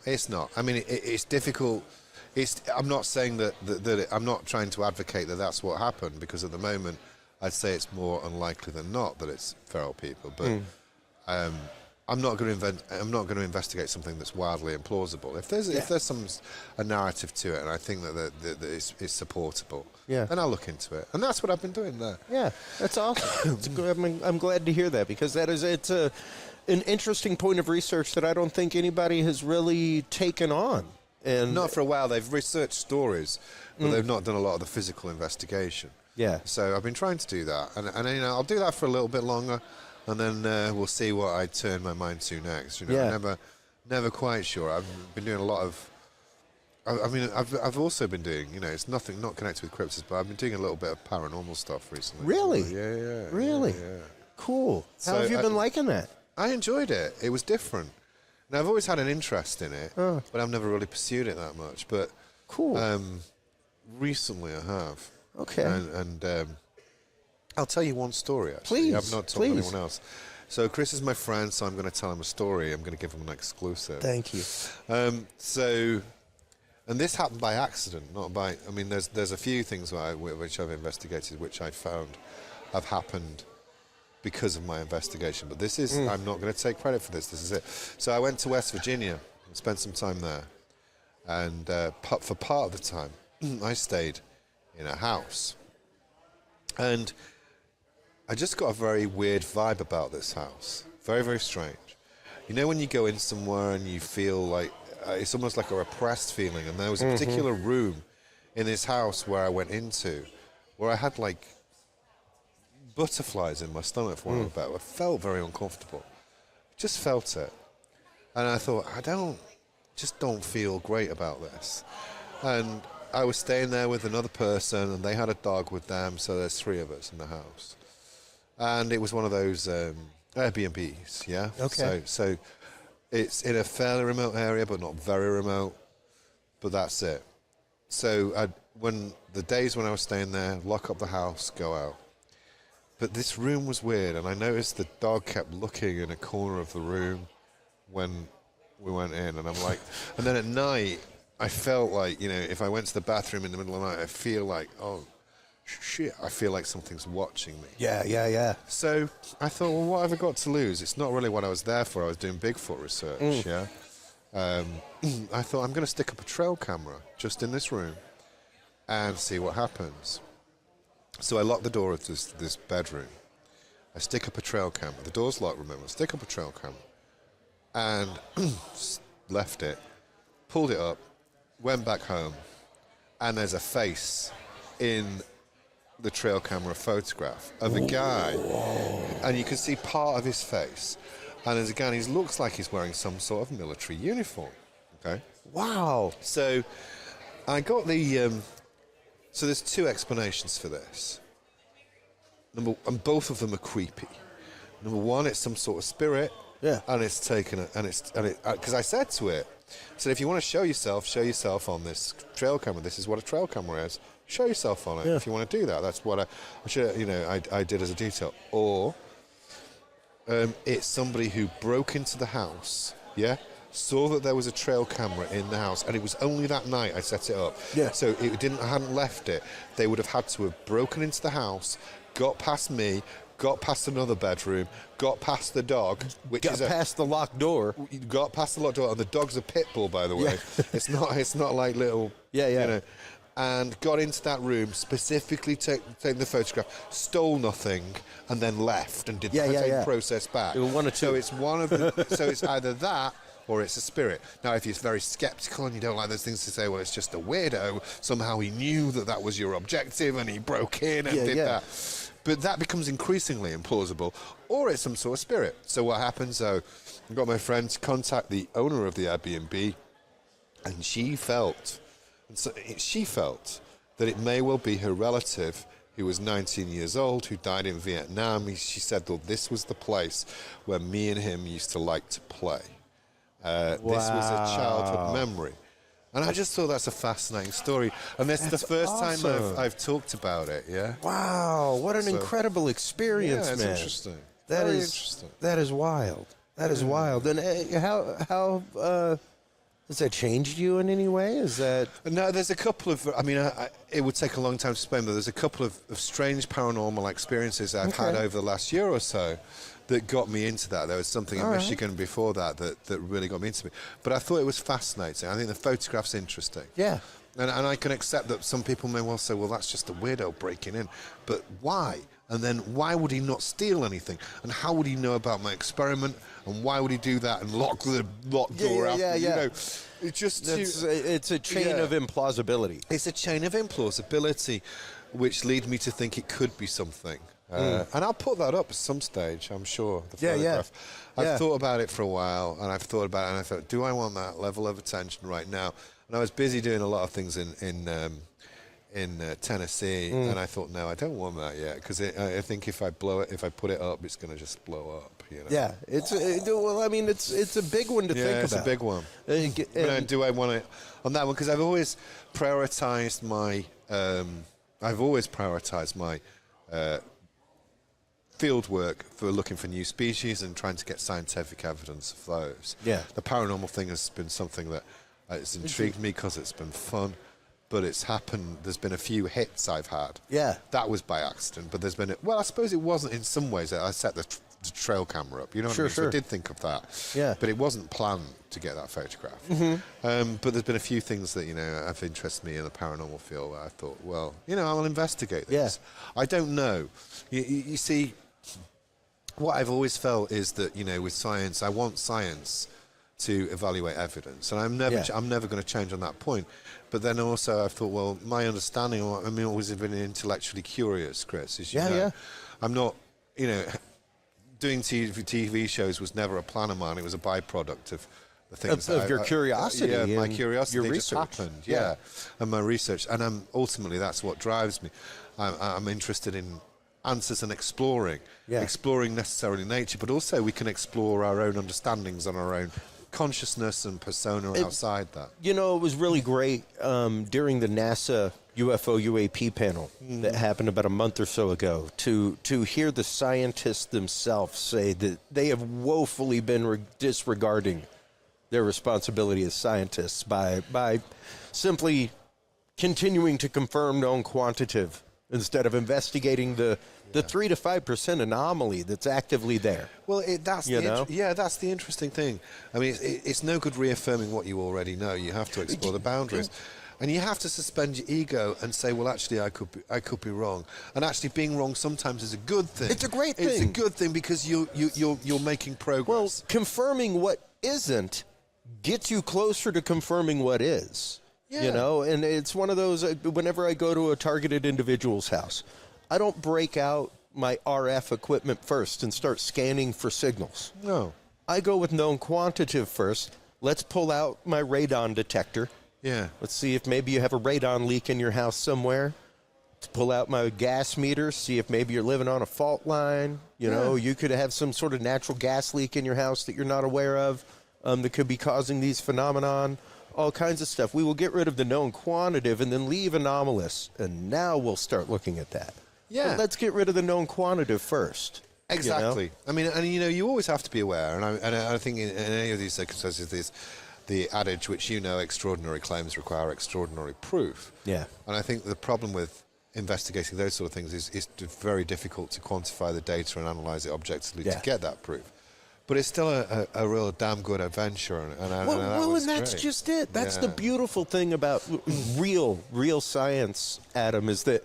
I mean, it's difficult. I'm not saying that I'm not trying to advocate that that's what happened, because at the moment I'd say it's more unlikely than not that it's feral people. But I'm not going to investigate something that's wildly implausible. If there's a narrative to it, and I think that it's supportable, then I'll look into it. And that's what I've been doing there. Yeah, that's awesome. I'm glad to hear that, because it's an interesting point of research that I don't think anybody has really taken on. And not for a while. They've researched stories, but they've not done a lot of the physical investigation. Yeah. So I've been trying to do that, and I'll do that for a little bit longer, and then we'll see what I turn my mind to next. I'm never quite sure. I've been doing a lot of. I've also been doing, it's not connected with cryptids, but I've been doing a little bit of paranormal stuff recently. Really? Yeah. Really? Yeah. Cool. How have you been liking that? I enjoyed it. It was different. Now, I've always had an interest in it, but I've never really pursued it that much. But cool. Recently, I have. Okay. And I'll tell you one story, actually. Please. I've not told anyone else. So Chris is my friend, so I'm going to tell him a story. I'm going to give him an exclusive. Thank you. And this happened by accident, not by... I mean, there's a few things which I've investigated, which I found have happened because of my investigation. But this is... I'm not going to take credit for this. This is it. So I went to West Virginia and spent some time there. And for part of the time, I stayed in a house. And I just got a very weird vibe about this house. Very, very strange. You know when you go in somewhere and you feel like... it's almost like a repressed feeling. And there was a particular room in this house where I went into where I had like butterflies in my stomach for want of a better. I felt very uncomfortable. Just felt it. And I thought, I just don't feel great about this. And I was staying there with another person and they had a dog with them, so there's 3 of us in the house. And it was one of those Airbnbs, yeah? Okay. So it's in a fairly remote area, but not very remote. But that's it. So when the days when I was staying there, lock up the house, go out. But this room was weird, and I noticed the dog kept looking in a corner of the room when we went in, and I'm like... And then at night, I felt like, if I went to the bathroom in the middle of the night, I feel like, oh, shit, I feel like something's watching me. Yeah. So I thought, well, what have I got to lose? It's not really what I was there for. I was doing Bigfoot research, yeah? I thought, I'm going to stick up a trail camera just in this room and see what happens. So I locked the door of this bedroom. I stick up a trail camera. The door's locked, remember. I stick up a trail camera. And left it, pulled it up, went back home, and there's a face in the trail camera photograph of a guy. And you can see part of his face. And there's a guy, and he looks like he's wearing some sort of military uniform. Okay? Wow. So I got the... so there's 2 explanations for this. And both of them are creepy. Number 1, it's some sort of spirit. Yeah. And it's taken it, because I said to it, if you want to show yourself on this trail camera. This is what a trail camera is. Show yourself on it if you want to do that. That's what I did as a detail. Or it's somebody who broke into the house, saw that there was a trail camera in the house, and it was only that night I set it up. Yeah. So I hadn't left it. They would have had to have broken into the house, got past me, got past another bedroom, got past the dog, past the locked door. Got past the locked door, and the dog's a pit bull, by the way. Yeah. It's not like little. Yeah. And got into that room, specifically taking the photograph, stole nothing, and then left and did the same process back. It was 1 or 2. So it's one of the. So it's either that or it's a spirit. Now, if you're very skeptical and you don't like those things to say, well, it's just a weirdo. Somehow he knew that was your objective, and he broke in and did that. But that becomes increasingly implausible. Or it's some sort of spirit. So what happens, I got my friend to contact the owner of the Airbnb, and she felt that it may well be her relative who was 19 years old, who died in Vietnam. She said, well, this was the place where me and him used to like to play. This was a childhood memory. And I just thought that's a fascinating story. And that's the first time I've talked about it, yeah? Wow, what an incredible experience, man. Yeah, it's interesting. Very interesting. That is wild. That is wild. And how has that changed you in any way? Is that... No, there's a couple of... it would take a long time to explain, but there's a couple of strange paranormal experiences I've had over the last year or so that got me into that. There was something in Michigan before that really got me into it. But I thought it was fascinating. I think the photograph's interesting. Yeah. And I can accept that some people may well say, well, that's just a weirdo breaking in. But why? And then why would he not steal anything? And how would he know about my experiment? And why would he do that and lock the door after? It's just... it's a chain of implausibility. It's a chain of implausibility. which lead me to think it could be something. And I'll put that up at some stage, I'm sure. The photograph. I've thought about it for a while, and I've thought about it, and I thought, do I want that level of attention right now? And I was busy doing a lot of things in Tennessee, and I thought, no, I don't want that yet, because I think if I put it up, it's going to just blow up. You know? Yeah, it's a big one to think about. Yeah, it's a big one. Do I want to on that one? Because I've always prioritized my field work for looking for new species and trying to get scientific evidence of those. Yeah, the paranormal thing has been something that has intrigued me because it's been fun. But it's happened. There's been a few hits I've had. Yeah, that was by accident. But there's been I suppose it wasn't in some ways. I set the trail camera up. You know what I mean? So I did think of that. Yeah, but it wasn't planned to get that photograph. But there's been a few things that have interested me in the paranormal field. Where I thought, well, I'll investigate this. Yeah. I don't know. You see, what I've always felt is that with science, I want science to evaluate evidence, and I'm never going to change on that point. But then also I've thought, well, my understanding, I've always been intellectually curious, Chris, as you know. I'm not, doing TV shows was never a plan of mine. It was a byproduct of the things of your curiosity. My curiosity, your just research. happened. And my research, and ultimately that's what drives me. I'm interested in answers and exploring necessarily nature, but also we can explore our own understandings on our own consciousness and persona outside that. It was really great during the NASA UFO UAP panel that happened about a month or so ago to hear the scientists themselves say that they have woefully been disregarding their responsibility as scientists by simply continuing to confirm known quantitative instead of investigating the 3 to 5% anomaly that's actively there. Well, that's the interesting thing. I mean, it's no good reaffirming what you already know. You have to explore the boundaries. And you have to suspend your ego and say, well, actually, I could be wrong. And actually, being wrong sometimes is a good thing. It's a great thing. It's a good thing because you're making progress. Well, confirming what isn't gets you closer to confirming what is. Yeah. And it's one of those, whenever I go to a targeted individual's house, I don't break out my RF equipment first and start scanning for signals. No. I go with known quantitative first. Let's pull out my radon detector. Yeah. Let's see if maybe you have a radon leak in your house somewhere. Let's pull out my gas meter, see if maybe you're living on a fault line. You could have some sort of natural gas leak in your house that you're not aware of that could be causing these phenomenon. All kinds of stuff. We will get rid of the known quantitative and then leave anomalous, and now we'll start looking at that. Yeah. But let's get rid of the known quantitative first. Exactly. I mean, and you always have to be aware, and I think in any of these circumstances, there's the adage which extraordinary claims require extraordinary proof. Yeah. And I think the problem with investigating those sort of things is very difficult to quantify the data and analyze it objectively to get that proof. But it's still a real damn good adventure, and that's great. Just it. That's the beautiful thing about real science, Adam, is that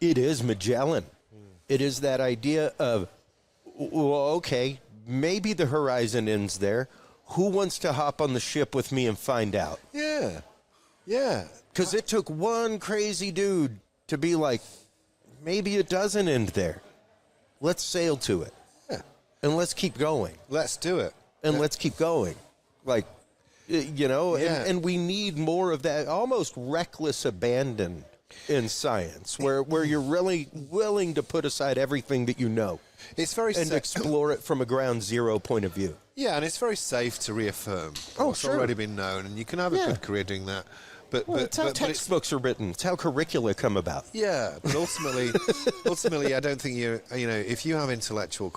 it is Magellan. It is that idea of, well, okay, maybe the horizon ends there. Who wants to hop on the ship with me and find out? Yeah. Because it took one crazy dude to be like, maybe it doesn't end there. Let's sail to it. And let's keep going. Let's do it. And let's keep going. And we need more of that almost reckless abandon in science where you're really willing to put aside everything that you know. It's very and explore it from a ground zero point of view. Yeah, and it's very safe to reaffirm what's already been known, and you can have a good career doing that. But it's how textbooks are written. It's how curricula come about. Yeah, but ultimately, I don't think if you have intellectual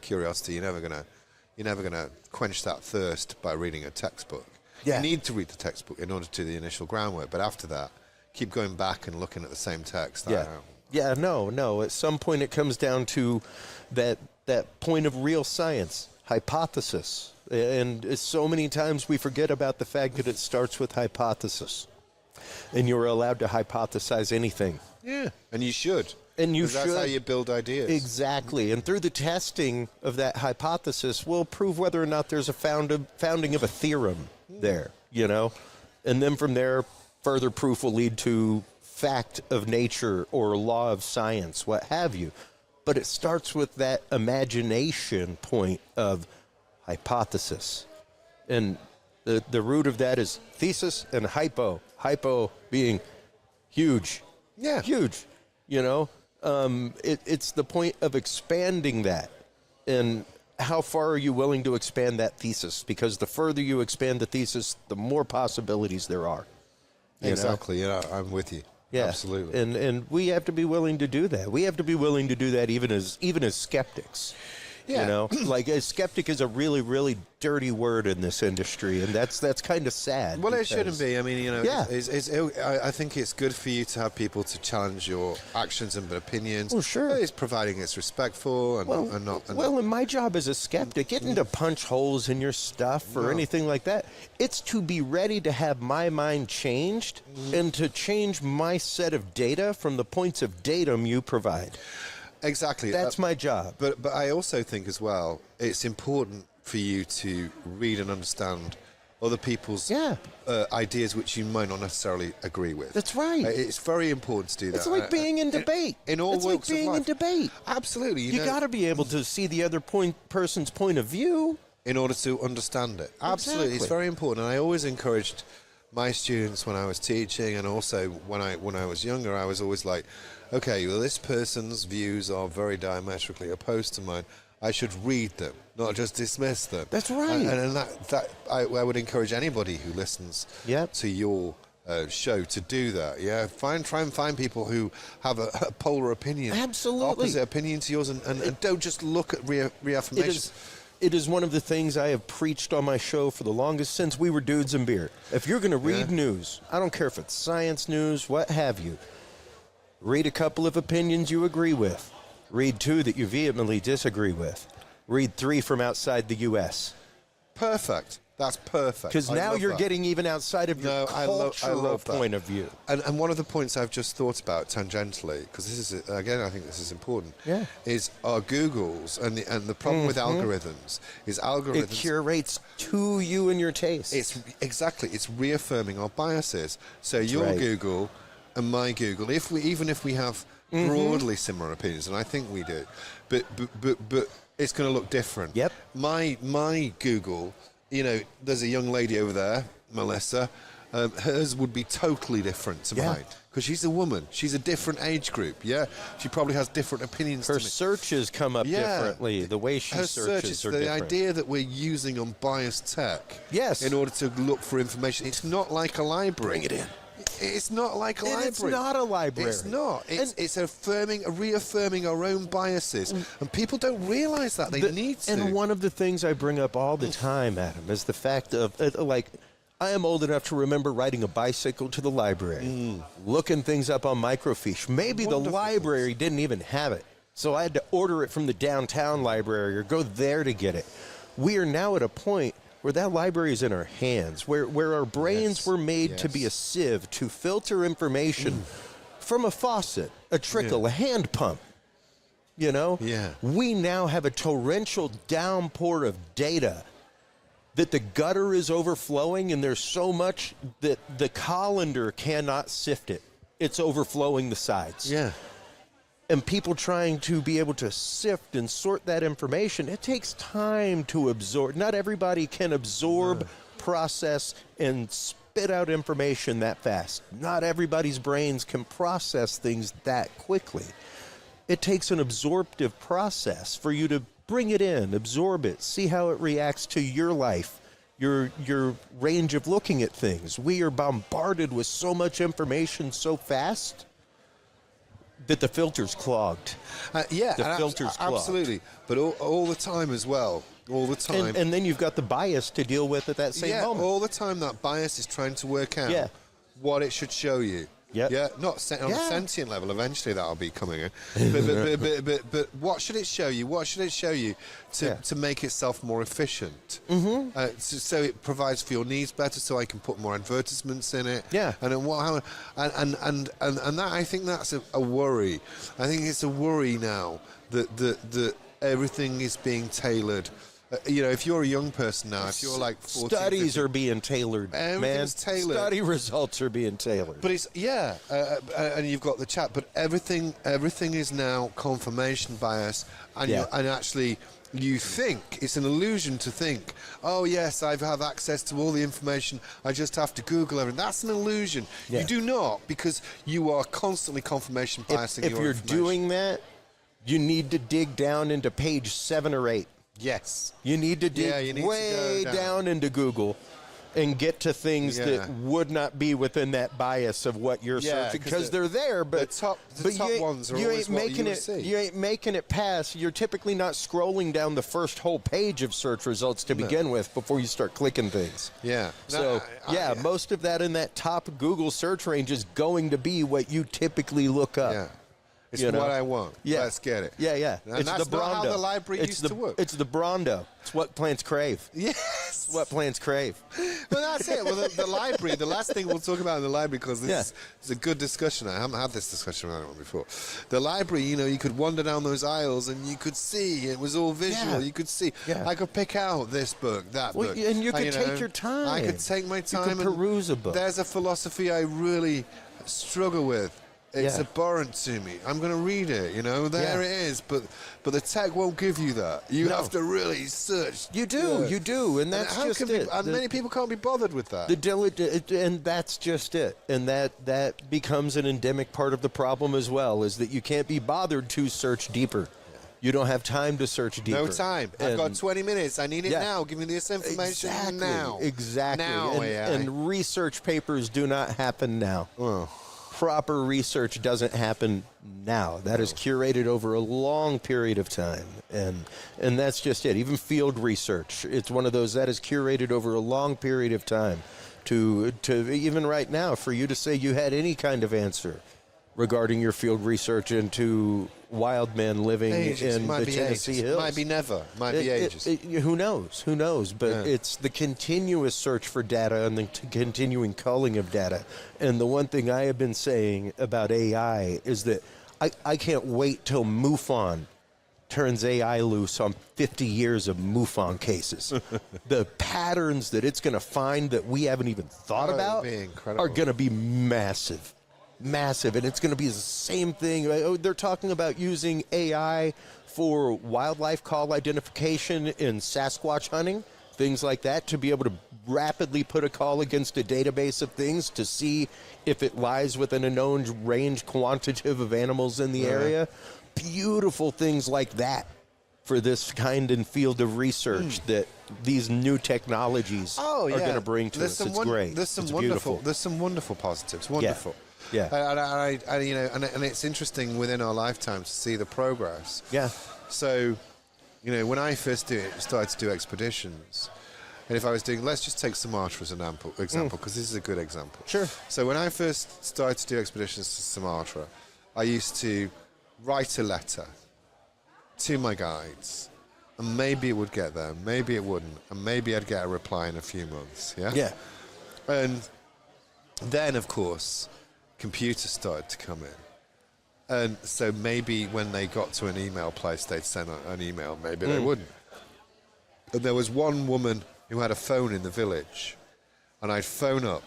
curiosity, you're never gonna quench that thirst by reading a textbook. Yeah. You need to read the textbook in order to do the initial groundwork, but after that, keep going back and looking at the same text. No. At some point, it comes down to that point of real science, hypothesis. And so many times we forget about the fact that it starts with hypothesis. And you're allowed to hypothesize anything. Yeah, and you should. And you should. That's how you build ideas. Exactly. And through the testing of that hypothesis, we'll prove whether or not there's a founding of a theorem there, And then from there, further proof will lead to fact of nature or law of science, what have you. But it starts with that imagination point of hypothesis. And the root of that is thesis and hypo. Hypo being huge. Yeah. Huge. You know? It's the point of expanding that. And how far are you willing to expand that thesis? Because the further you expand the thesis, the more possibilities there are. Exactly. Yeah, I'm with you. Yeah, absolutely. And we have to be willing to do that. We have to be willing to do that even as skeptics. Yeah. You know, like a skeptic is a really, really dirty word in this industry, and that's kind of sad. Well, it shouldn't be. I mean, you know, yeah. I think it's good for you to have people to challenge your actions and opinions. Well, sure. It's providing it's respectful and not. And my job as a skeptic isn't to punch holes in your stuff or anything like that. It's to be ready to have my mind changed and to change my set of data from the points of datum you provide. Exactly. That's my job. But I also think as well, it's important for you to read and understand other people's ideas which you might not necessarily agree with. That's right. It's very important to do that. It's like being in debate. In all walks of life. It's like being in debate. Absolutely. You got to be able to see the other person's point of view in order to understand it. Absolutely. It's very important. And I always encouraged my students when I was teaching, and also when I was younger, I was always like, okay, well, this person's views are very diametrically opposed to mine. I should read them, not just dismiss them. That's right. And that I would encourage anybody who listens to your show to do that. Yeah, try and find people who have a polar opinion, opposite opinion to yours, and don't just look at reaffirmation. It is one of the things I have preached on my show for the longest since we were dudes and beer. If you're going to read news, I don't care if it's science news, what have you, read a couple of opinions you agree with. Read 2 that you vehemently disagree with. Read 3 from outside the U.S. Perfect. That's perfect. Because now you're getting even outside of your cultural point of view. And one of the points I've just thought about tangentially, because this is, again, I think this is important, is our Googles. And the problem with algorithms is algorithms... It curates to you and your taste. It's reaffirming our biases. So your Google and my Google, even if we have broadly similar opinions, and I think we do, but it's going to look different. Yep. My Google... You know, there's a young lady over there, Melissa. Hers would be totally different to mine because she's a woman. She's a different age group. Yeah, she probably has different opinions. Her searches come up differently. The way she searches are the different. idea that we're using unbiased tech, in order to look for information. It's not like a library. Bring it in. It's not like a library. It's not a library. It's not. It's reaffirming our own biases. And people don't realize that. They need to. And one of the things I bring up all the time, Adam, is the fact of, I am old enough to remember riding a bicycle to the library, looking things up on microfiche. Maybe the library didn't even have it. So I had to order it from the downtown library or go there to get it. We are now at a point where that library is in our hands, where our brains were made to be a sieve to filter information from a faucet, a trickle, a hand pump. You know? Yeah. We now have a torrential downpour of data that the gutter is overflowing, and there's so much that the colander cannot sift it. It's overflowing the sides. Yeah. And people trying to be able to sift and sort that information, it takes time to absorb. Not everybody can absorb, process, and spit out information that fast. Not everybody's brains can process things that quickly. It takes an absorptive process for you to bring it in, absorb it, see how it reacts to your life, your range of looking at things. We are bombarded with so much information so fast that the filter's clogged. The filter's clogged. Absolutely. But all the time as well. All the time. And then you've got the bias to deal with at that same moment. All the time that bias is trying to work out what it should show you. Yeah, not on a sentient level. Eventually, that'll be coming in. But what should it show you? What should it show you to make itself more efficient? So it provides for your needs better. So I can put more advertisements in it. Yeah. And that I think that's a worry. I think it's a worry now that everything is being tailored if you're a young person now, if you're like 14, studies 15, are being tailored, man. Tailored. Study results are being tailored. But it's and you've got the chat. But everything is now confirmation bias, and actually. You think it's an illusion to think, oh yes, I have access to all the information. I just have to Google everything. That's an illusion. Yeah. You do not, because you are constantly confirmation biasing. If you're doing that, you need to dig down into page 7 or 8. Yes, you need to dig way down into Google and get to things that would not be within that bias of what you're searching, because they're there, but the top ones are always what you see. You ain't making it past. You're typically not scrolling down the first whole page of search results to begin with before you start clicking things. Yeah. So most of that in that top Google search range is going to be what you typically look up. Yeah. It's what I want. Yeah. Let's get it. Yeah. And that's the not how the library used to work. It's the Brondo. It's what plants crave. Yes. It's what plants crave. Well, that's it. Well, the library, the last thing we'll talk about in the library, because this is a good discussion. I haven't had this discussion around it before. The library, you could wander down those aisles and you could see. It was all visual. Yeah. You could see. Yeah. I could pick out this book, that book. And you could take your time. I could take my time. You could peruse a book. There's a philosophy I really struggle with. It's abhorrent to me. I'm going to read it, There it is. But the tech won't give you that. You have to really search. You do, and that's just it. And many people can't be bothered with that. And that's just it. And that becomes an endemic part of the problem as well, is that you can't be bothered to search deeper. You don't have time to search deeper. No time. I've got 20 minutes. I need it now. Give me this information now. Exactly. Now, and research papers do not happen now. Oh. Proper research doesn't happen now. That is curated over a long period of time, and that's just it. Even field research, it's one of those that is curated over a long period of time. To even right now, for you to say you had any kind of answer regarding your field research into wild men living in the Tennessee hills. Might be never. Might be ages. Who knows? Who knows? But it's the continuous search for data and the continuing culling of data. And the one thing I have been saying about AI is that I can't wait till MUFON turns AI loose on 50 years of MUFON cases. The patterns that it's going to find that we haven't even thought about are going to be massive. Massive, and it's going to be the same thing. They're talking about using AI for wildlife call identification in Sasquatch hunting, things like that, to be able to rapidly put a call against a database of things to see if it lies within a known range quantitative of animals in the area. Beautiful things like that for this kind and field of research that these new technologies are going to bring to us. It's great. There's some wonderful positives. Wonderful. Yeah. And it's interesting within our lifetime to see the progress. Yeah. So, when I first started to do expeditions, and if I was doing, let's just take Sumatra as an example, because this is a good example. Sure. So when I first started to do expeditions to Sumatra, I used to write a letter to my guides, and maybe it would get there, maybe it wouldn't, and maybe I'd get a reply in a few months. Yeah. Yeah. And then, of course, computers started to come in. And so maybe when they got to an email place, they'd send an email. Maybe they wouldn't. And there was one woman who had a phone in the village. And I'd phone up.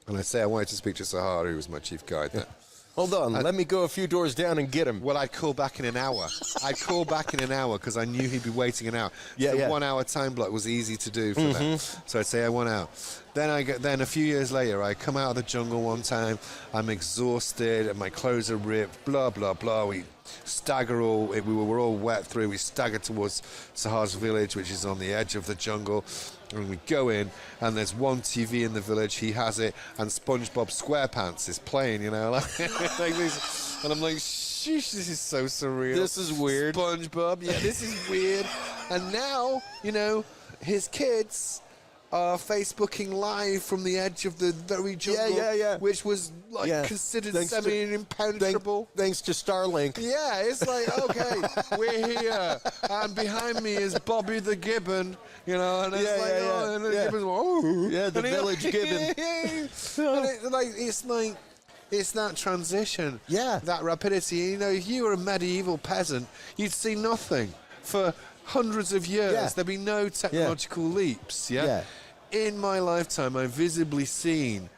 And I'd say I wanted to speak to Sahara, who was my chief guide there. Hold on, let me go a few doors down and get him. Well, I'd call back in an hour. Because I knew he'd be waiting an hour. Yeah, the 1 hour time block was easy to do for them. So I'd say I 1 hour. Then a few years later, I come out of the jungle one time. I'm exhausted and my clothes are ripped. Blah blah blah. We stagger we were all wet through. We stagger towards Sahara's village, which is on the edge of the jungle. And we go in, and there's one TV in the village. He has it, and SpongeBob SquarePants is playing. Like this, and I'm like, sheesh, this is so surreal. This is weird. SpongeBob, this is weird. And now, his kids are Facebooking live from the edge of the very jungle, which was considered semi-impenetrable. Thanks to Starlink. Yeah, it's like, okay, we're here, and behind me is Bobby the Gibbon, and it's and the Gibbon's the village Gibbon. It's that transition, that rapidity. If you were a medieval peasant, you'd see nothing for hundreds of years. There'd be no technological leaps. In my lifetime, I've visibly seen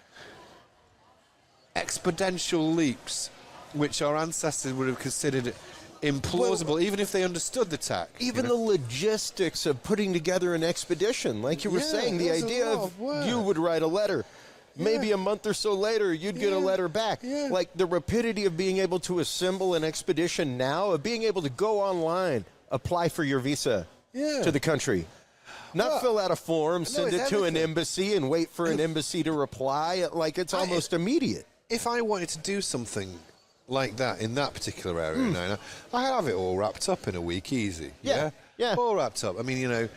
exponential leaps, which our ancestors would have considered implausible, even if they understood the tech. Even the logistics of putting together an expedition, like you were saying, the idea of you would write a letter. Maybe a month or so later, you'd get a letter back. Like the rapidity of being able to assemble an expedition now, of being able to go online, apply for your visa to the country. Not fill out a form, send it to an embassy, and wait for an embassy to reply. Like it's almost immediate. If I wanted to do something like that in that particular area, I have it all wrapped up in a week, easy. All wrapped up. I mean,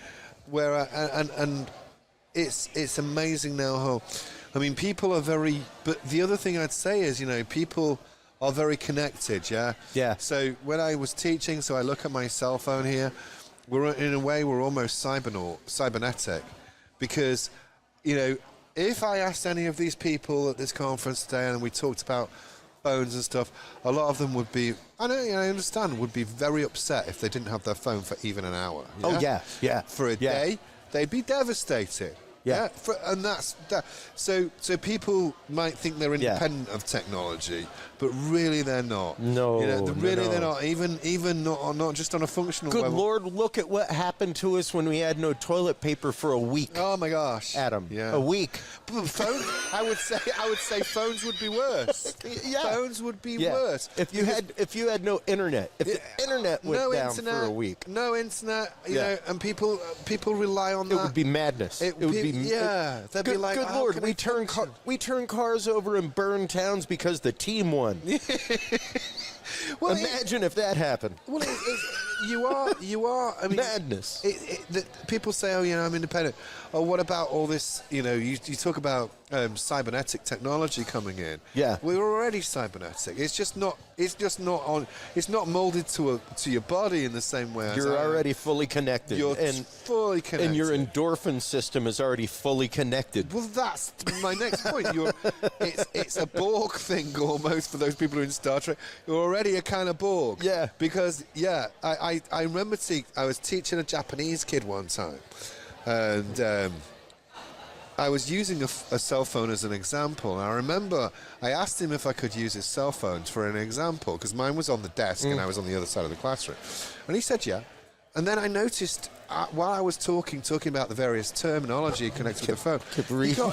where and it's amazing now how, I mean, people are very. But the other thing I'd say is, people are very connected. So when I was teaching, so I look at my cell phone here. In a way, we're almost cybernetic, because, if I asked any of these people at this conference today and we talked about phones and stuff, a lot of them would be, I understand, would be very upset if they didn't have their phone for even an hour. For a day, they'd be devastated. And that's that. So people might think they're independent of technology, but really they're not. They're not. Even not just on a functional level. Good Lord, look at what happened to us when we had no toilet paper for a week. Oh my gosh, Adam, a week. But phones, I would say phones would be worse. Phones would be worse if you had no internet. If the internet went down for a week, no internet, and people rely on that. It would be madness. It would be. They'd be like, good Lord, we turn cars over and burn towns because the team won. Imagine if that happened. Well, you are. I mean, madness. People say, I'm independent. Oh, what about all this? You talk about cybernetic technology coming in. We're already cybernetic. It's just not molded to your body in the same way. You're already fully connected. Fully connected. And your endorphin system is already fully connected. Well, that's my next point. It's a Borg thing almost for those people who are in Star Trek. You're already a kind of Borg. Because I remember I was teaching a Japanese kid one time, and I was using a cell phone as an example. And I remember I asked him if I could use his cell phone for an example, because mine was on the desk and I was on the other side of the classroom. And he said, yeah. And then I noticed, while I was talking about the various terminology connected to the phone,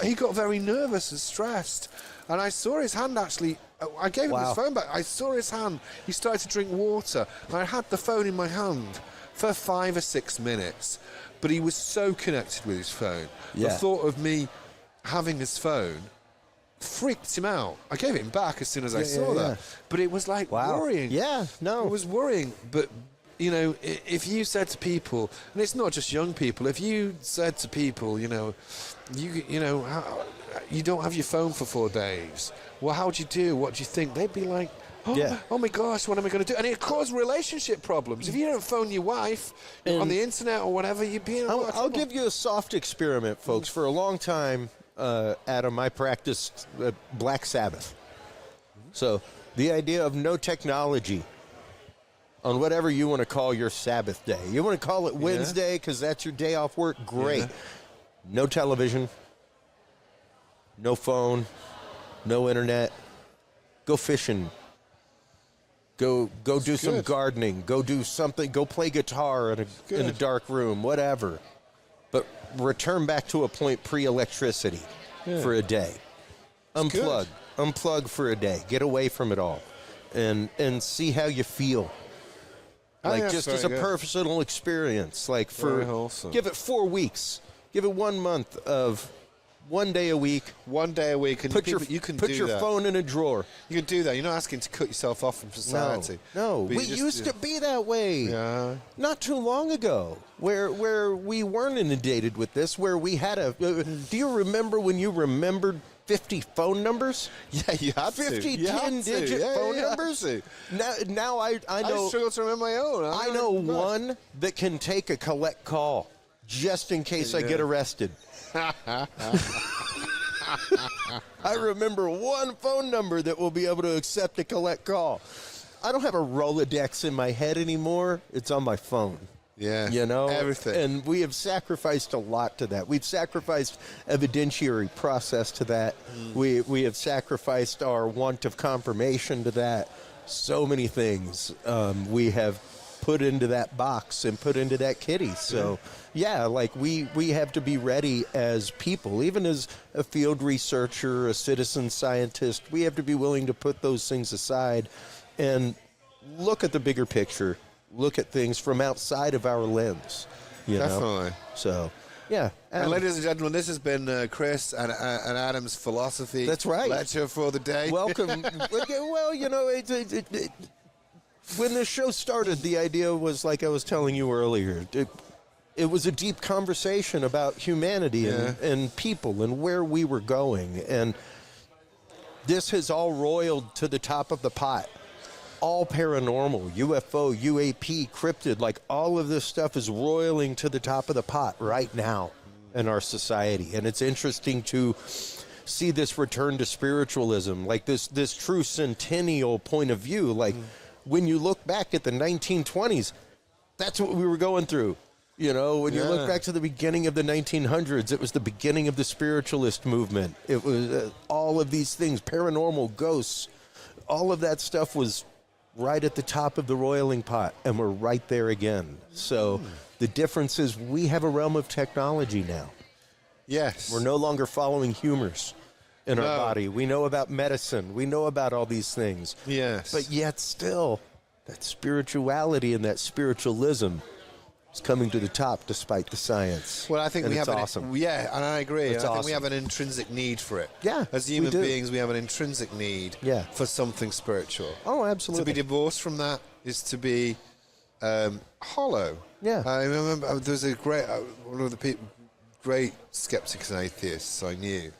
he got very nervous and stressed. And I saw his hand actually. I gave him his phone back. I saw his hand. He started to drink water. And I had the phone in my hand for 5 or 6 minutes. But he was so connected with his phone. The thought of me having his phone freaked him out. I gave it him back as soon as I saw that. But it was like worrying. It was worrying. But, if you said to people, and it's not just young people, if you said to people, you don't have your phone for 4 days. Well, how do you do? What do you think? They'd be like, oh my gosh, what am I going to do? And it caused relationship problems. If you don't phone your wife on the internet or whatever, you'd be in a lot of trouble. I'll give you a soft experiment, folks. For a long time, Adam, I practiced Black Sabbath. So the idea of no technology on whatever you want to call your Sabbath day. You want to call it Wednesday because that's your day off work? Great. No television, no phone, no internet. Go fishing. Go do some gardening. Go do something. Go play guitar in a dark room, whatever. But return back to a point pre-electricity for a day. Unplug for a day. Get away from it all, and see how you feel. Like just as a personal experience. Like give it 4 weeks. Give it 1 month of 1 day a week. 1 day a week. And put your phone in a drawer. You can do that. You're not asking to cut yourself off from society. No. We used to be that way. Not too long ago, where we weren't inundated with this, where we had do you remember when you remembered 50 phone numbers? Yeah, you had 50 10-digit phone numbers? Now I know. I struggle to remember my own. I know one that can take a collect call just in case I get arrested. I remember one phone number that will be able to accept a collect call. I don't have a Rolodex in my head anymore. It's on my phone. Yeah. You know? Everything. And we have sacrificed a lot to that. We've sacrificed evidentiary process to that. We have sacrificed our want of confirmation to that. So many things we have put into that box and put into that kitty. So, yeah, like we have to be ready as people, even as a field researcher, a citizen scientist, we have to be willing to put those things aside and look at the bigger picture, look at things from outside of our lens. You Definitely. know? So, yeah. And ladies and gentlemen, this has been Chris and Adam's philosophy. That's right. Lecture for the day. Welcome. Well, you know, when this show started, the idea was, like I was telling you earlier, it was a deep conversation about humanity and people and where we were going. And this has all roiled to the top of the pot. All paranormal, UFO, UAP, cryptid, like all of this stuff is roiling to the top of the pot right now in our society. And it's interesting to see this return to spiritualism, like this true centennial point of view. Like when you look back at the 1920s, that's what we were going through. You know, when you look back to the beginning of the 1900s, it was the beginning of the spiritualist movement. It was all of these things, paranormal, ghosts, all of that stuff was right at the top of the roiling pot, and we're right there again. So the difference is we have a realm of technology now. Yes. We're no longer following humors in our body. We know about medicine. We know about all these things. Yes. But yet still, that spirituality and that spiritualism is coming to the top despite the science. Well, I think and we it's have awesome. Yeah, and I agree. It's I think awesome. we have an intrinsic need for it. Yeah, as we human do. beings, we have an intrinsic need for something spiritual. Oh, absolutely. To be divorced from that is to be hollow. Yeah. I remember there's a great one of the great skeptics and atheists I knew.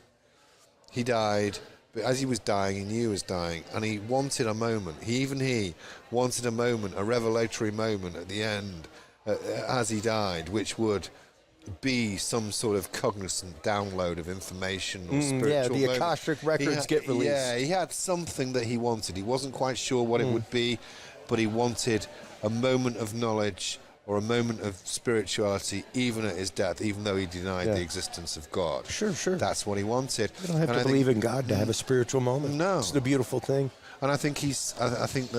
He died, but as he was dying, he knew he was dying, and he wanted a moment. He wanted a moment, a revelatory moment at the end, as he died, which would be some sort of cognizant download of information or spiritual yeah, the moment. Akashic records get released. Yeah, he had something that he wanted. He wasn't quite sure what it would be, but he wanted a moment of knowledge or a moment of spirituality, even at his death, even though he denied the existence of God. Sure. That's what he wanted. You don't have to believe in God to have a spiritual moment. No. It's a beautiful thing. And I think I think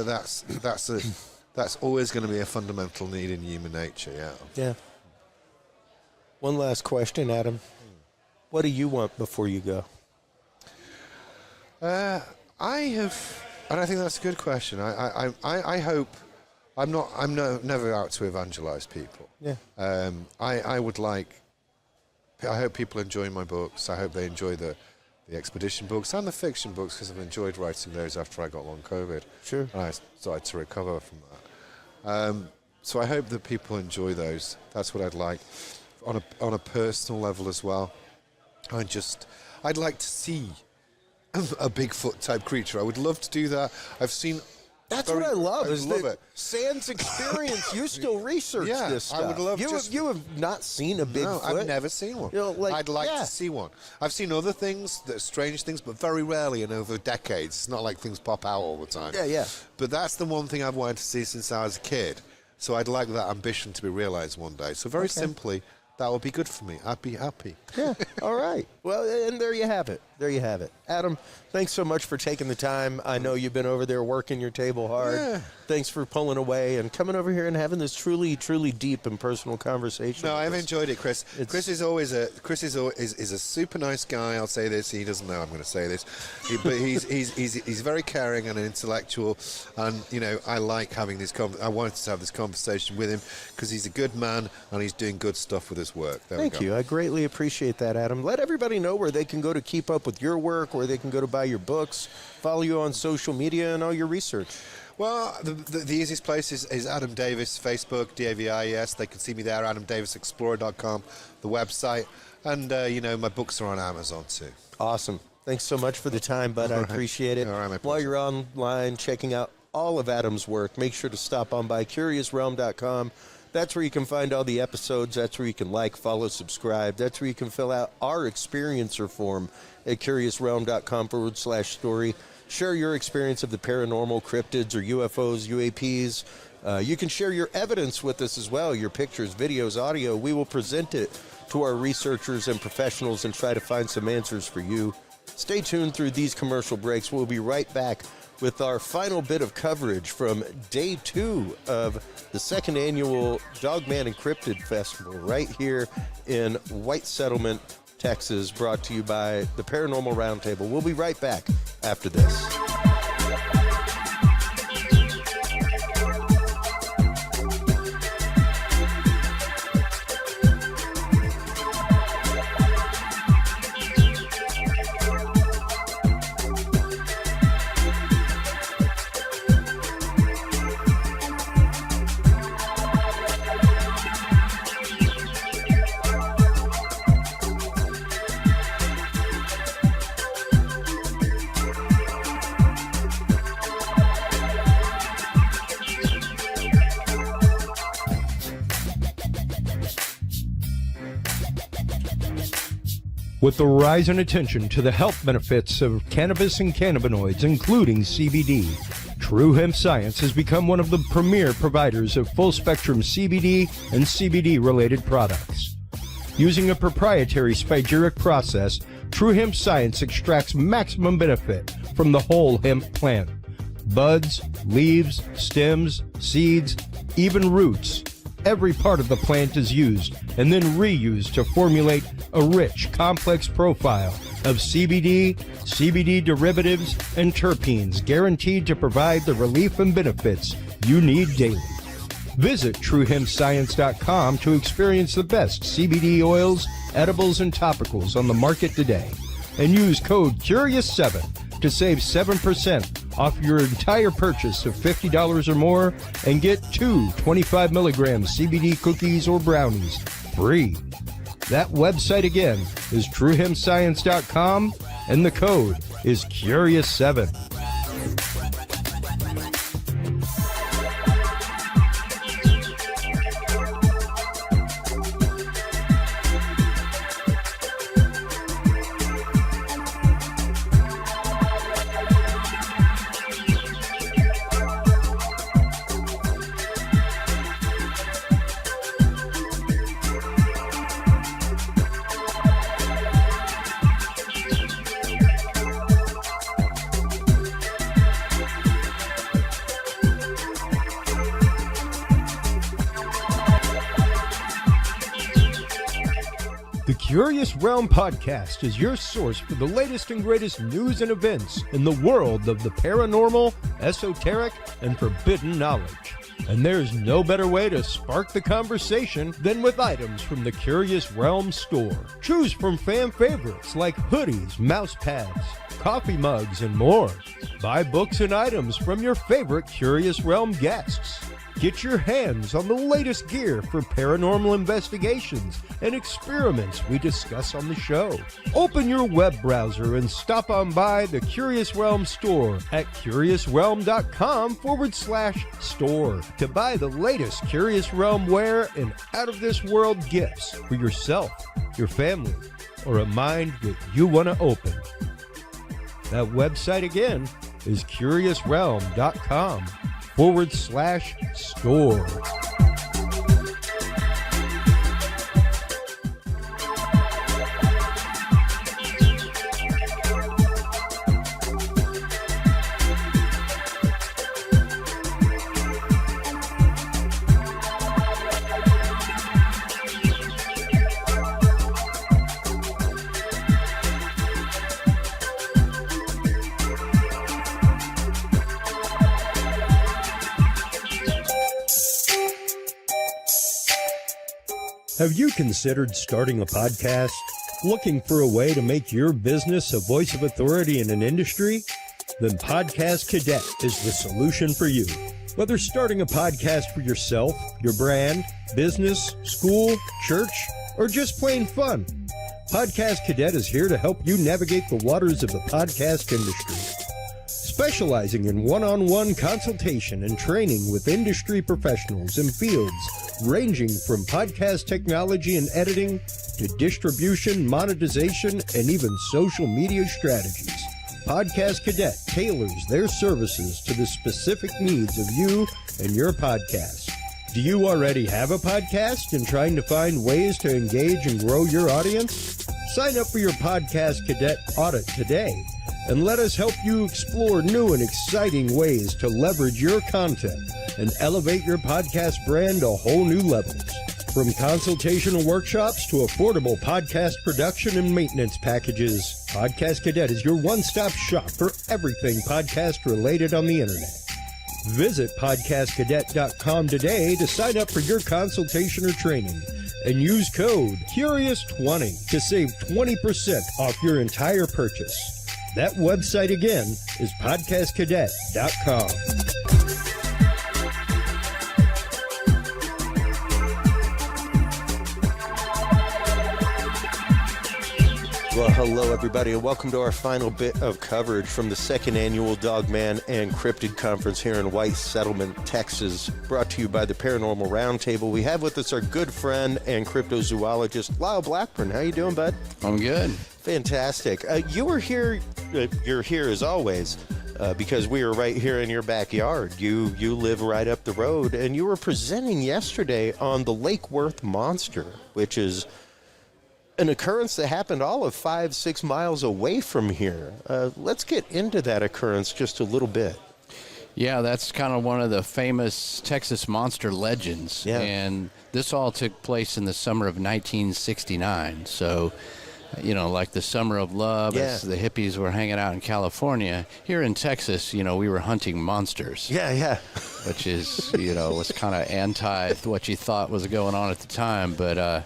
that's always going to be a fundamental need in human nature, Yeah. One last question, Adam. What do you want before you go? And I think that's a good question. I hope I'm never out to evangelize people. Yeah. I hope people enjoy my books. I hope they enjoy the expedition books and the fiction books, because I've enjoyed writing those after I got long COVID. Sure. And I started to recover from that. So I hope that people enjoy those. That's what I'd like. On a personal level as well. I'd like to see a Bigfoot type creature. I would love to do that. I've seen. That's what I love. I love it. Sans experience. You still research this stuff. I would love. You have not seen a Bigfoot. No, I've never seen one. You know, I'd like to see one. I've seen other things, strange things, but very rarely and over decades. It's not like things pop out all the time. Yeah. But that's the one thing I've wanted to see since I was a kid. So I'd like that ambition to be realized one day. So very simply, that would be good for me. I'd be happy. Yeah. All right. Well, and there you have it. Adam, thanks so much for taking the time. I know you've been over there working your table hard. Yeah. Thanks for pulling away and coming over here and having this truly, truly deep and personal conversation. No, I've enjoyed it, Chris. Chris is a super nice guy. I'll say this. He doesn't know I'm going to say this, but he's very caring and an intellectual. And I like having this. I wanted to have this conversation with him because he's a good man and he's doing good stuff with his work. Thank you. I greatly appreciate that, Adam. Let everybody know where they can go to keep up with your work, where they can go to buy your books, follow you on social media, and all your research. Well, the easiest place is Adam Davis, Facebook, Davis. They can see me there, adamdavisexplorer.com, the website. And, my books are on Amazon, too. Awesome. Thanks so much for the time, bud. I appreciate it. All right, my While you're online checking out all of Adam's work, make sure to stop on by CuriousRealm.com. That's where you can find all the episodes. That's where you can follow, subscribe. That's where you can fill out our experiencer form at CuriousRealm.com/story. Share your experience of the paranormal, cryptids, or UFOs, UAPs. You can share your evidence with us as well, your pictures, videos, audio. We will present it to our researchers and professionals and try to find some answers for you. Stay tuned through these commercial breaks. We'll be right back with our final bit of coverage from day 2 of the second annual Dogman and Cryptid Festival right here in White Settlement, Texas, brought to you by the Paranormal Roundtable. We'll be right back after this. With the rise in attention to the health benefits of cannabis and cannabinoids, including CBD, True Hemp Science has become one of the premier providers of full-spectrum CBD and CBD-related products. Using a proprietary spagyric process, True Hemp Science extracts maximum benefit from the whole hemp plant. Buds, leaves, stems, seeds, even roots. Every part of the plant is used and then reused to formulate a rich, complex profile of CBD, CBD derivatives, and terpenes guaranteed to provide the relief and benefits you need daily. Visit TrueHempScience.com to experience the best CBD oils, edibles, and topicals on the market today. And use code CURIOUS7 to save 7% off your entire purchase of $50 or more and get 2 25 milligram CBD cookies or brownies free. That website again is TrueHempScience.com and the code is CURIOUS7. The Curious Realm Podcast is your source for the latest and greatest news and events in the world of the paranormal, esoteric, and forbidden knowledge. And there's no better way to spark the conversation than with items from the Curious Realm store. Choose from fan favorites like hoodies, mouse pads, coffee mugs, and more. Buy books and items from your favorite Curious Realm guests. Get your hands on the latest gear for paranormal investigations and experiments we discuss on the show. Open your web browser and stop on by the Curious Realm store at curiousrealm.com/store to buy the latest Curious Realm wear and out-of-this-world gifts for yourself, your family, or a mind that you want to open. That website again is curiousrealm.com/store. Have you considered starting a podcast? Looking for a way to make your business a voice of authority in an industry? Then Podcast Cadet is the solution for you. Whether starting a podcast for yourself, your brand, business, school, church, or just plain fun, Podcast Cadet is here to help you navigate the waters of the podcast industry. Specializing in one-on-one consultation and training with industry professionals in fields ranging from podcast technology and editing to distribution, monetization, and even social media strategies. Podcast Cadet tailors their services to the specific needs of you and your podcast. Do you already have a podcast and trying to find ways to engage and grow your audience? Sign up for your Podcast Cadet audit today and let us help you explore new and exciting ways to leverage your content and elevate your podcast brand to whole new levels. From consultational workshops to affordable podcast production and maintenance packages, Podcast Cadet is your one-stop shop for everything podcast related on the internet. Visit podcastcadet.com today to sign up for your consultation or training and use code CURIOUS20 to save 20% off your entire purchase. That website again is podcastcadet.com. Well, hello, everybody, and welcome to our final bit of coverage from the second annual Dogman and Cryptid Conference here in White Settlement, Texas, brought to you by the Paranormal Roundtable. We have with us our good friend and cryptozoologist, Lyle Blackburn. How you doing, bud? I'm good. Fantastic. You were here, you're here as always, because we were right here in your backyard. You live right up the road, and you were presenting yesterday on the Lake Worth Monster, which is an occurrence that happened all of 5-6 miles away from here. Let's get into that occurrence just a little bit. Yeah, that's kind of one of the famous Texas monster legends. Yeah. And this all took place in the summer of 1969. So, you know, like the summer of love, as the hippies were hanging out in California. Here in Texas, you know, we were hunting monsters. Yeah. Which is, you know, was kind of anti what you thought was going on at the time. But,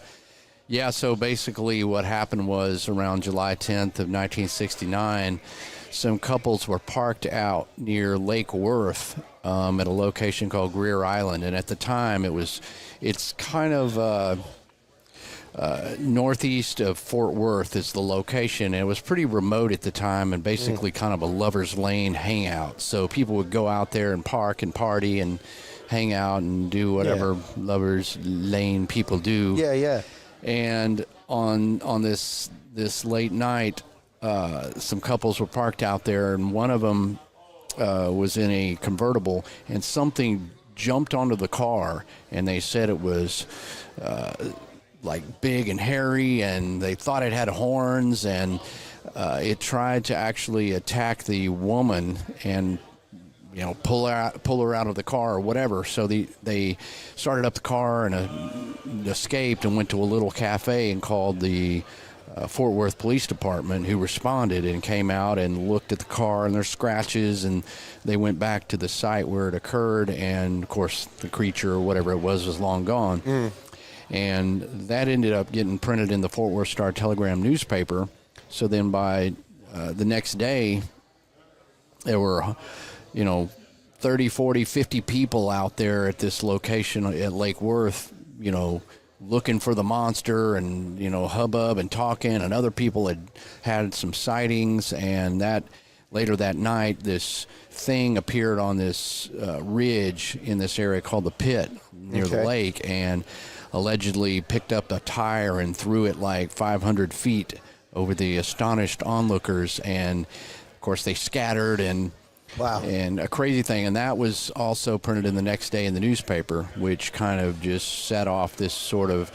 yeah, so basically what happened was around July 10th of 1969, some couples were parked out near Lake Worth at a location called Greer Island. And at the time, it's kind of northeast of Fort Worth is the location. And it was pretty remote at the time and basically kind of a lover's lane hangout. So people would go out there and park and party and hang out and do whatever lover's lane people do. Yeah. And on this late night, some couples were parked out there, and one of them was in a convertible, and something jumped onto the car, and they said it was like big and hairy, and they thought it had horns, and it tried to actually attack the woman and pull her out of the car or whatever. So they started up the car and escaped and went to a little cafe and called the Fort Worth Police Department, who responded and came out and looked at the car and there's scratches, and they went back to the site where it occurred, and of course the creature or whatever it was long gone. And that ended up getting printed in the Fort Worth Star-Telegram newspaper. So then by the next day, there were 30, 40, 50 people out there at this location at Lake Worth, looking for the monster and, hubbub and talking, and other people had some sightings. And that later that night, this thing appeared on this ridge in this area called the Pit near the lake, and allegedly picked up a tire and threw it like 500 feet over the astonished onlookers. And of course they scattered, and wow. And a crazy thing, and that was also printed in the next day in the newspaper, which kind of just set off this sort of,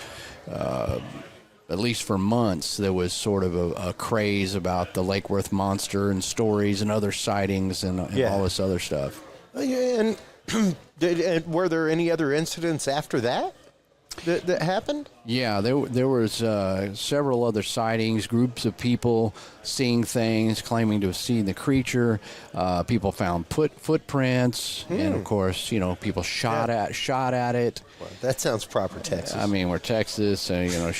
at least for months, there was sort of a craze about the Lake Worth monster and stories and other sightings and all this other stuff. And were there any other incidents after that happened? Yeah, there was several other sightings, groups of people seeing things, claiming to have seen the creature. People found footprints, and of course, people shot at it. Well, that sounds proper Texas. I mean, we're Texas, and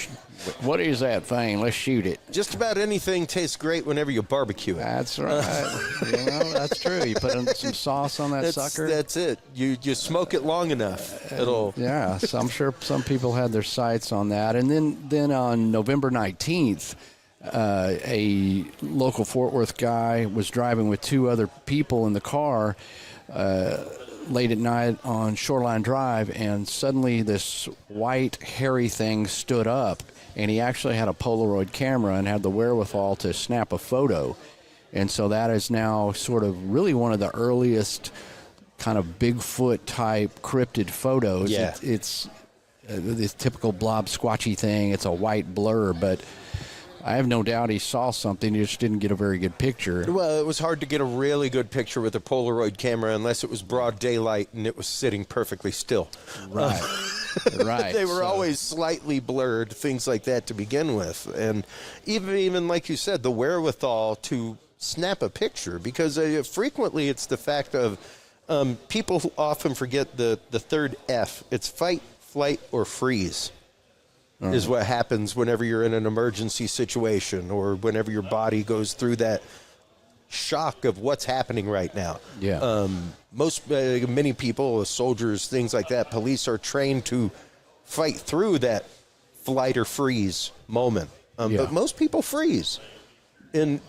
what is that thing? Let's shoot it. Just about anything tastes great whenever you barbecue it. That's right. That's true. You put some sauce on that sucker. That's it. You smoke it long enough, it'll. Yeah, so I'm sure some people had their sights on that. And then on November 19th, a local Fort Worth guy was driving with two other people in the car late at night on Shoreline Drive, and suddenly this white hairy thing stood up, and he actually had a Polaroid camera and had the wherewithal to snap a photo. And so that is now sort of really one of the earliest kind of Bigfoot type cryptid photos. Yeah. It's this typical blob squatchy thing. It's a white blur, but I have no doubt he saw something. He just didn't get a very good picture. Well, it was hard to get a really good picture with a Polaroid camera unless it was broad daylight and it was sitting perfectly still. Right. Right. They were always slightly blurred, things like that to begin with. And even like you said, the wherewithal to snap a picture, because frequently it's the fact of people who often forget the third F. It's fight, flight, or freeze. Is what happens whenever you're in an emergency situation or whenever your body goes through that shock of what's happening right now. Yeah. Many people, soldiers, things like that, police are trained to fight through that flight or freeze moment. But most people freeze in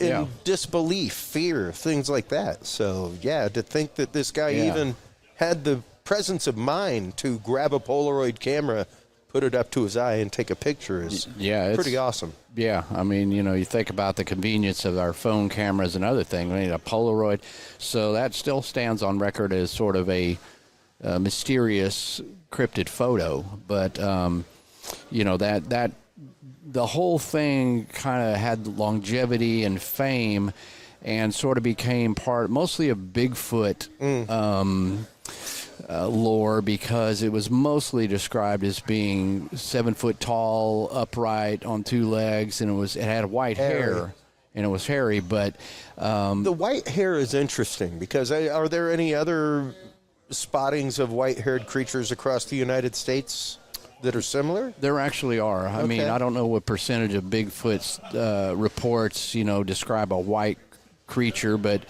disbelief, fear, things like that. So, yeah, to think that this guy even had the presence of mind to grab a Polaroid camera, put it up to his eye and take a picture is pretty awesome. Yeah, I mean, you think about the convenience of our phone cameras and other things. We need a Polaroid. So that still stands on record as sort of a mysterious cryptid photo. But, that the whole thing kind of had longevity and fame and sort of became part mostly of Bigfoot lore, because it was mostly described as being 7 foot tall, upright on two legs, and it had white hair, and it was hairy. But the white hair is interesting because are there any other spottings of white-haired creatures across the United States that are similar? There actually are. I mean, I don't know what percentage of Bigfoot's reports describe a white creature, but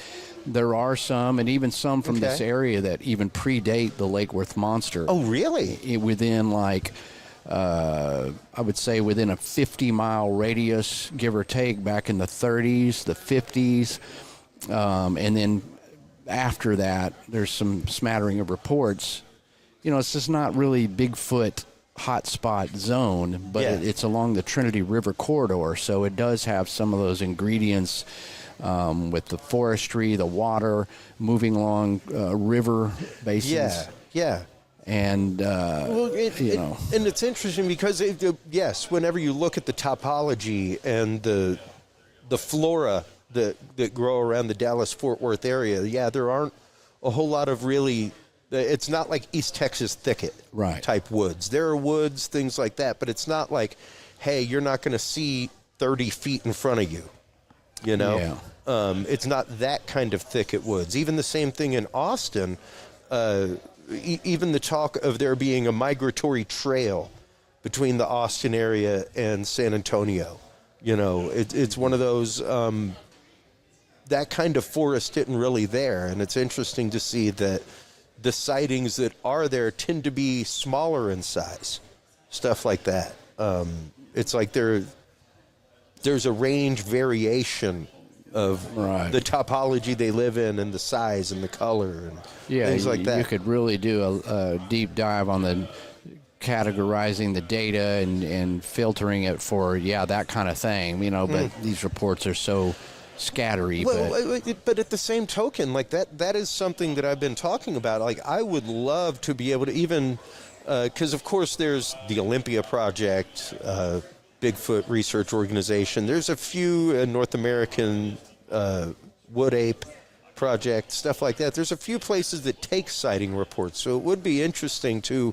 there are some, and even some from this area that even predate the Lake Worth monster. Oh, really? Within I would say within a 50-mile radius, give or take, back in the 30s, the 50s. And then after that, there's some smattering of reports. It's just not really Bigfoot hotspot zone, but it's along the Trinity River corridor, so it does have some of those ingredients with the forestry, the water, moving along river basins. Yeah. And, and it's interesting because, whenever you look at the topology and the flora that grow around the Dallas-Fort Worth area, there aren't a whole lot of really, it's not like East Texas thicket type woods. There are woods, things like that, but it's not like, hey, you're not going to see 30 feet in front of you. It's not that kind of thicket woods. Even the same thing in Austin, even the talk of there being a migratory trail between the Austin area and San Antonio. It's one of those, that kind of forest isn't really there. And it's interesting to see that the sightings that are there tend to be smaller in size, stuff like that. It's like there's a range variation of the topology they live in and the size and the color and things like that. You could really do a deep dive on the categorizing the data and filtering it for, that kind of thing, but these reports are so scattery. But at the same token, like that is something that I've been talking about. Like, I would love to be able to even, because of course there's the Olympia Project, Bigfoot Research Organization. There's a few North American Wood Ape Project, stuff like that. There's a few places that take sighting reports, so it would be interesting to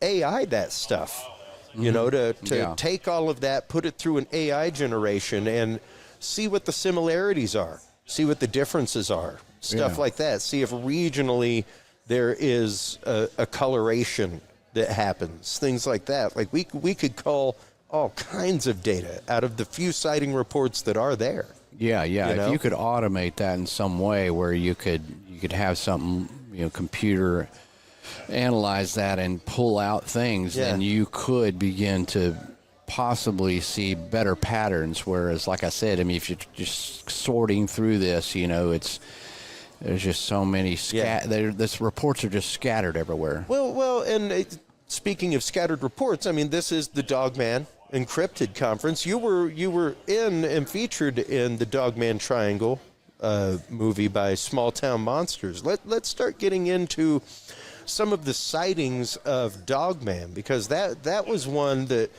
AI that stuff, to take all of that, put it through an AI generation, and see what the similarities are, see what the differences are, stuff like that. See if regionally there is a coloration that happens, things like that. Like we could call all kinds of data out of the few sighting reports that are there. Yeah. If you could automate that in some way where you could have something, computer analyze that and pull out things, then you could begin to possibly see better patterns. Whereas, like I said, if you're just sorting through this, there's just so many this reports are just scattered everywhere. Well, and speaking of scattered reports, this is the Dogman and Cryptid conference. You were in and featured in the Dogman Triangle movie by Small Town Monsters. Let's start getting into some of the sightings of Dogman, because that was one that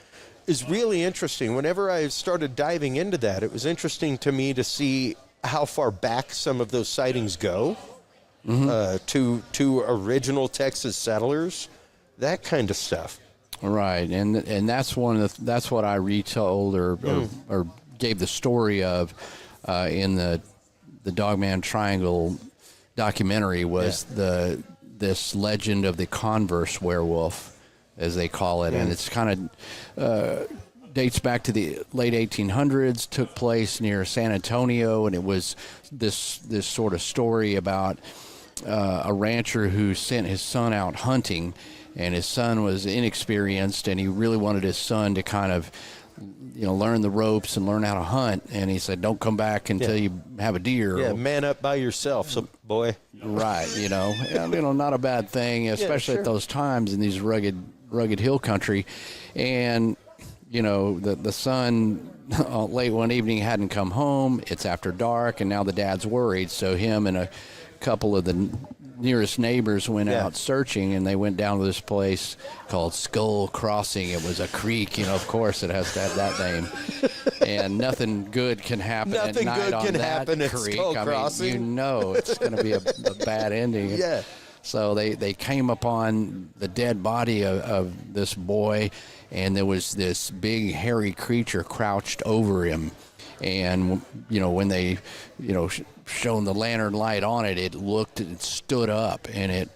is really interesting. Whenever I started diving into that, it was interesting to me to see how far back some of those sightings go, to original Texas settlers, that kind of stuff. Right, and that's that's what I retold or gave the story of in the Dogman Triangle documentary was this legend of the Converse werewolf, as they call it, and it's kind of dates back to the late 1800s, took place near San Antonio, and it was this sort of story about a rancher who sent his son out hunting, and his son was inexperienced, and he really wanted his son to kind of learn the ropes and learn how to hunt, and he said, don't come back until you have a deer. Yeah, man up by yourself, so boy. Right, not a bad thing, especially at those times in these rugged hill country. And the son late one evening hadn't come home. It's after dark, and now the dad's worried, so him and a couple of the nearest neighbors went out searching, and they went down to this place called Skull Crossing. It was a creek, of course it has to have that name. And nothing good can happen at night on that creek. Skull Crossing. It's going to be a bad ending. Yeah. So they came upon the dead body of this boy, and there was this big hairy creature crouched over him. And, when they, shone the lantern light on it, it stood up, and it,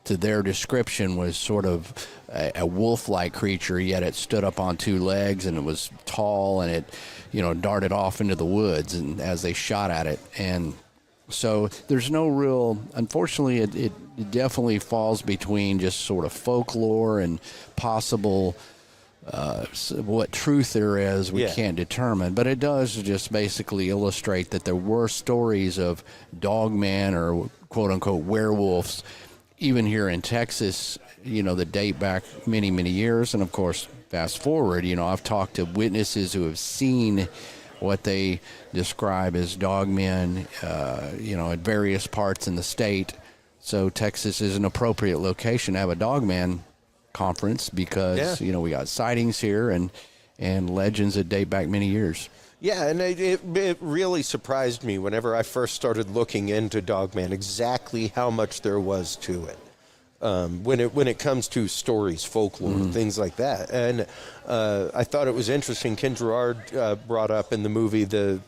to their description, was sort of a wolf-like creature, yet it stood up on two legs, and it was tall, and it, darted off into the woods, and as they shot at it. And so there's no real, unfortunately, it definitely falls between just sort of folklore and possible what truth there is, we can't determine. But it does just basically illustrate that there were stories of dogman or quote-unquote werewolves, even here in Texas, that date back many, many years. And, of course, fast forward, I've talked to witnesses who have seen what they describe as dogmen, at various parts in the state. So Texas is an appropriate location to have a dogman conference because we got sightings here and legends that date back many years. Yeah, and it really surprised me whenever I first started looking into Dogman exactly how much there was to it. When it comes to stories, folklore, things like that. And I thought it was interesting. Ken Gerard brought up in the movie the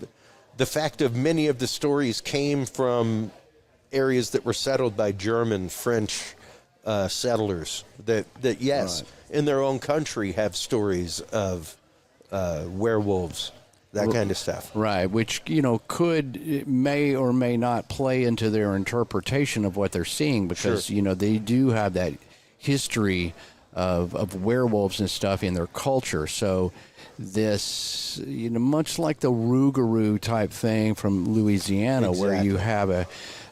fact of many of the stories came from areas that were settled by German, French settlers that in their own country have stories of werewolves, that kind of stuff. Right, which, may or may not play into their interpretation of what they're seeing because, they do have that history of werewolves and stuff in their culture. So this, much like the Rougarou type thing from Louisiana, where you have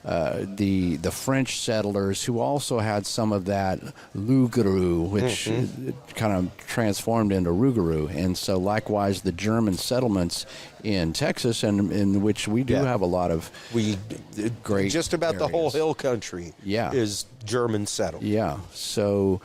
the French settlers who also had some of that Lougarou, which kind of transformed into Rougarou. And so likewise the German settlements in Texas, and in which we do have a lot of great just about areas. The whole hill country is German settled. Yeah. So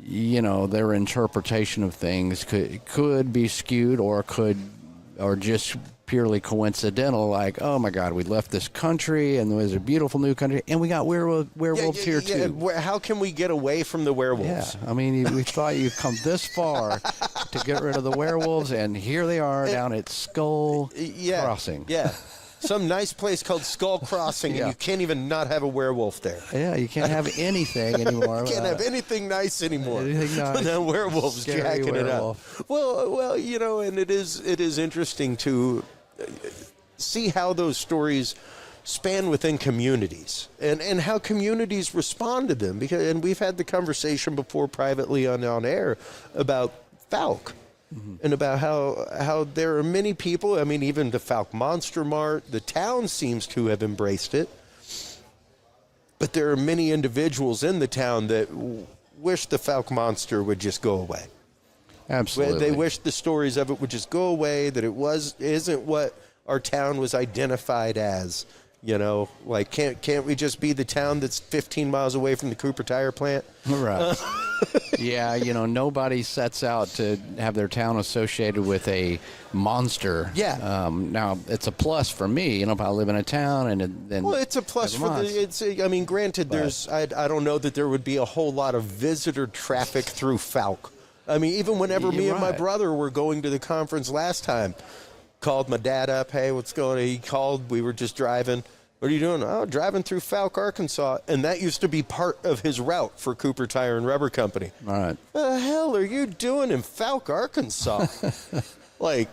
their interpretation of things could be skewed or just purely coincidental, like, oh my God, we left this country and there's a beautiful new country and we got werewolves here too. How can we get away from the werewolves? Yeah, I mean, we thought you'd come this far to get rid of the werewolves, and here they are down at Skull Crossing. Yeah. Some nice place called Skull Crossing, and you can't even not have a werewolf there. Yeah, you can't have anything anymore. You can't have anything nice anymore. Anything nice. Without werewolves Scary jacking werewolf. it up. Well, and it is interesting to see how those stories span within communities and how communities respond to them. And we've had the conversation before privately on air about Falk. And about how there are many people, I mean, even the Falk Monster Mart, the town seems to have embraced it. But there are many individuals in the town that wish the Falk Monster would just go away. Absolutely. They wish the stories of it would just go away, that it isn't what our town was identified as. You know, like can't we just be the town that's 15 miles away from the Cooper tire plant? Right. Yeah, you know, nobody sets out to have their town associated with a monster. Yeah. Now, it's a plus for me, you know, if I live in a town and then... Well, it's a plus for I mean, granted, I don't know that there would be a whole lot of visitor traffic through Falk. I mean, even whenever me and my brother were going to the conference last time, called my dad up, hey, what's going on? He called, we were just driving. What are you doing? Oh, driving through Falk, Arkansas. And that used to be part of his route for Cooper Tire and Rubber Company. All right. The hell are you doing in Falk, Arkansas? Like,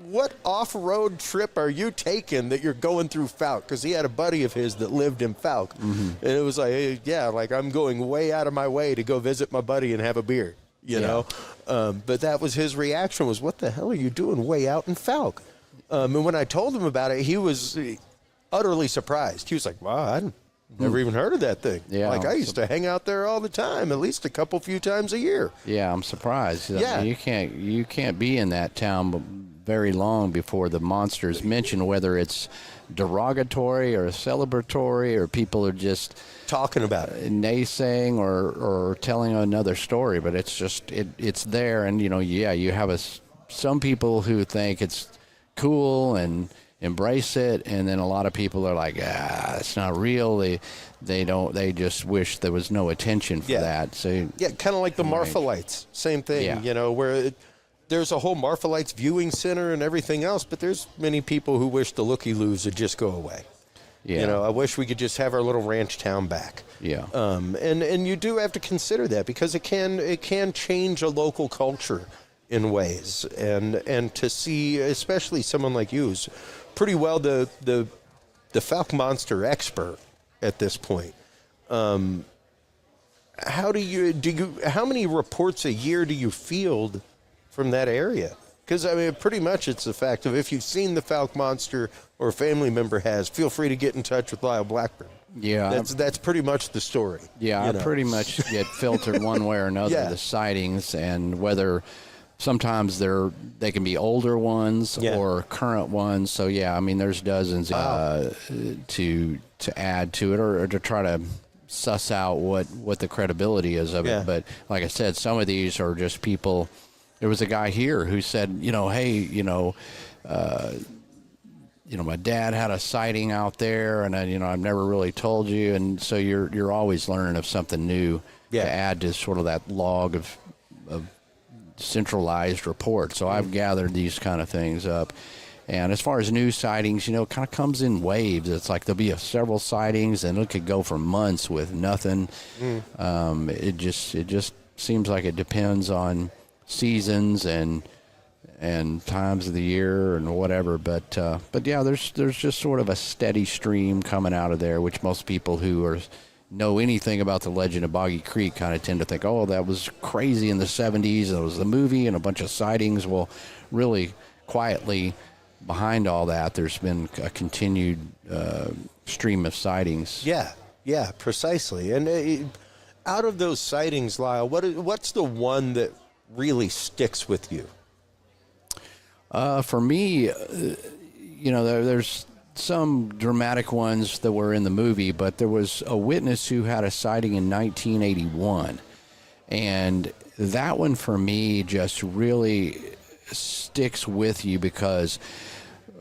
what off-road trip are you taking that you're going through Falk? Because he had a buddy of his that lived in Falk. And it was like, hey, yeah, like I'm going way out of my way to go visit my buddy and have a beer. You know, but that was his reaction was, what the hell are you doing way out in Falk? And when I told him about it, he was utterly surprised. He was like, wow, I'd never even heard of that thing. Yeah, like I used to hang out there all the time, at least a few times a year. Yeah, I'm surprised. Yeah. I mean, you can't be in that town very long before the monsters mentioned, whether it's derogatory or celebratory or people are just talking about it, naysaying or telling another story. But it's just it's there, and you know, you have some people who think it's cool and embrace it, and then a lot of people are like, it's not real. They just wish there was no attention for that. So kind of like the Marphalites, same thing. Yeah. You know, where there's a whole Marphalites viewing center and everything else, but there's many people who wish the looky-loos would just go away. Yeah. You know, I wish we could just have our little ranch town back. Yeah. And you do have to consider that because it can change a local culture in ways, and to see, especially someone like you, who's pretty well the Falk monster expert at this point. How many reports a year do you field from that area? Because, I mean, pretty much it's the fact of if you've seen the Falk monster or a family member has, feel free to get in touch with Lyle Blackburn. Yeah. That's pretty much the story. Yeah, I pretty much get filtered one way or another, the sightings, and whether sometimes they can be older ones or current ones. So, yeah, I mean, there's dozens to add to it or to try to suss out what the credibility is of it. But like I said, some of these are just people. There was a guy here who said, hey, my dad had a sighting out there, and I've never really told you, and so you're always learning of something new to add to sort of that log of centralized report. So I've gathered these kind of things up. And as far as new sightings, it kind of comes in waves. It's like there'll be several sightings, and it could go for months with nothing. It just seems like it depends on seasons and times of the year and whatever. But yeah, there's just sort of a steady stream coming out of there, which most people who know anything about the legend of Boggy Creek kind of tend to think, oh, that was crazy in the 70s. It was the movie and a bunch of sightings. Well, really quietly behind all that, there's been a continued stream of sightings. Yeah, precisely. And out of those sightings, Lyle, what's the one that really sticks with you? For me, there's some dramatic ones that were in the movie, but there was a witness who had a sighting in 1981. And that one for me just really sticks with you because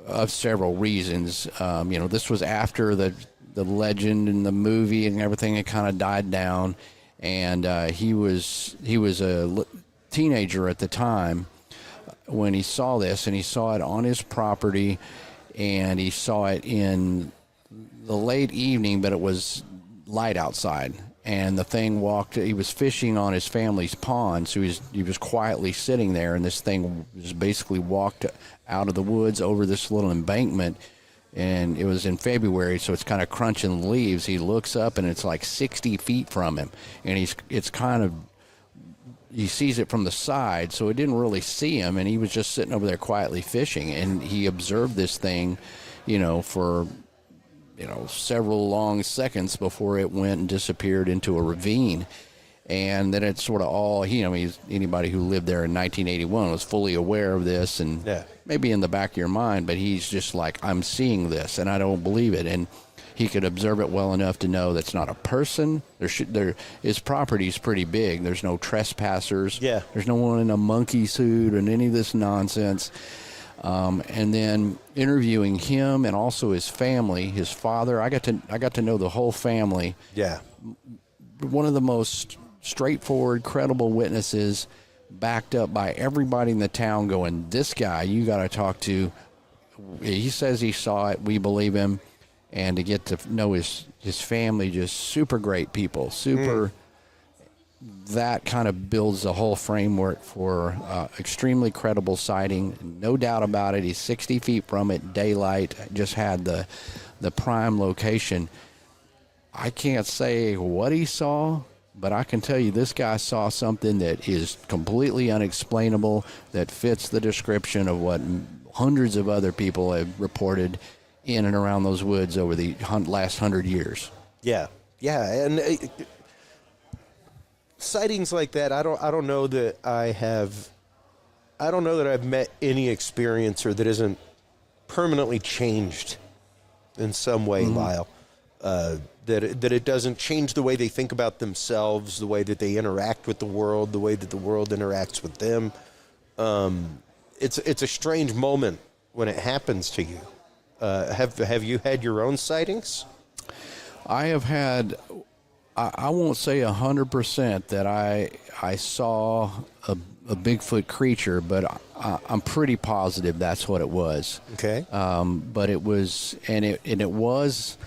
of several reasons. This was after the legend in the movie and everything had kind of died down. And he was a teenager at the time when he saw this, and he saw it on his property, and he saw it in the late evening, but it was light outside, and the thing he was fishing on his family's pond, so he was quietly sitting there, and this thing just basically walked out of the woods over this little embankment, and it was in February, so it's kind of crunching the leaves. He looks up, and it's like 60 feet from him, and he sees it from the side, so it didn't really see him, and he was just sitting over there quietly fishing, and he observed this thing, for, several long seconds before it went and disappeared into a ravine. And then it's sort of all, anybody who lived there in 1981 was fully aware of this and maybe in the back of your mind, but he's just like, I'm seeing this and I don't believe it. And he could observe it well enough to know that's not a person. His property's pretty big. There's no trespassers. Yeah. There's no one in a monkey suit and any of this nonsense. And then interviewing him and also his family, his father. I got to know the whole family. Yeah. One of the most straightforward, credible witnesses, backed up by everybody in the town going, this guy you got to talk to. He says he saw it. We believe him. And to get to know his family, just super great people, that kind of builds the whole framework for extremely credible sighting. No doubt about it. He's 60 feet from it, daylight, just had the prime location. I can't say what he saw, but I can tell you this guy saw something that is completely unexplainable, that fits the description of what hundreds of other people have reported in and around those woods over the last 100 years. Yeah, and sightings like that, I don't know that I've met any experiencer that isn't permanently changed in some way, Lyle. That it doesn't change the way they think about themselves, the way that they interact with the world, the way that the world interacts with them. It's a strange moment when it happens to you. Have you had your own sightings? I have had. I won't say 100% that I saw a Bigfoot creature, but I'm pretty positive that's what it was. Okay. But it was, and it was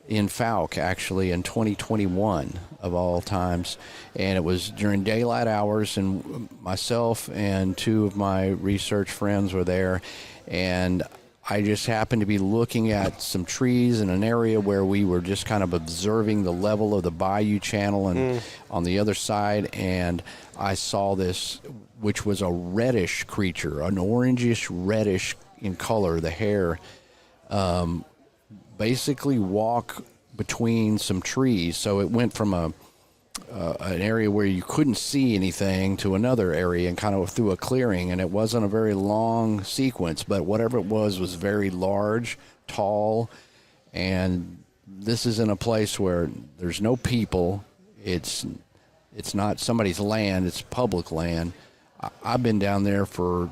in Falk actually in 2021 of all times, and it was during daylight hours, and myself and two of my research friends were there, and I just happened to be looking at some trees in an area where we were just kind of observing the level of the bayou channel and on the other side, and I saw this, which was a reddish creature, an orangish reddish in color, the hair, basically walk between some trees. So it went from an area where you couldn't see anything to another area and kind of through a clearing, and it wasn't a very long sequence, but whatever it was very large, tall, and this is in a place where there's no people. It's not somebody's land, it's public land. I've been down there for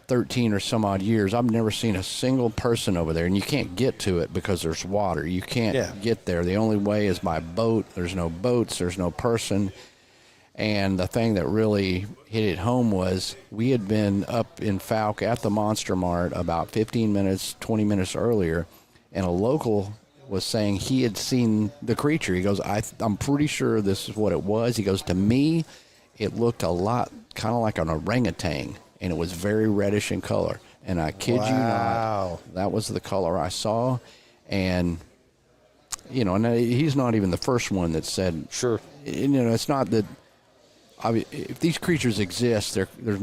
13 or some odd years. I've never seen a single person over there, and you can't get to it because there's water. You can't get there. The only way is by boat. There's no boats. There's no person. And the thing that really hit it home was we had been up in Falk at the Monster Mart about 15 minutes, 20 minutes earlier, and a local was saying he had seen the creature. He goes, I'm pretty sure this is what it was. He goes, to me, it looked a lot kind of like an orangutan, and it was very reddish in color. And I kid you not, that was the color I saw. And, and he's not even the first one that said, sure. It's not that, if these creatures exist, there's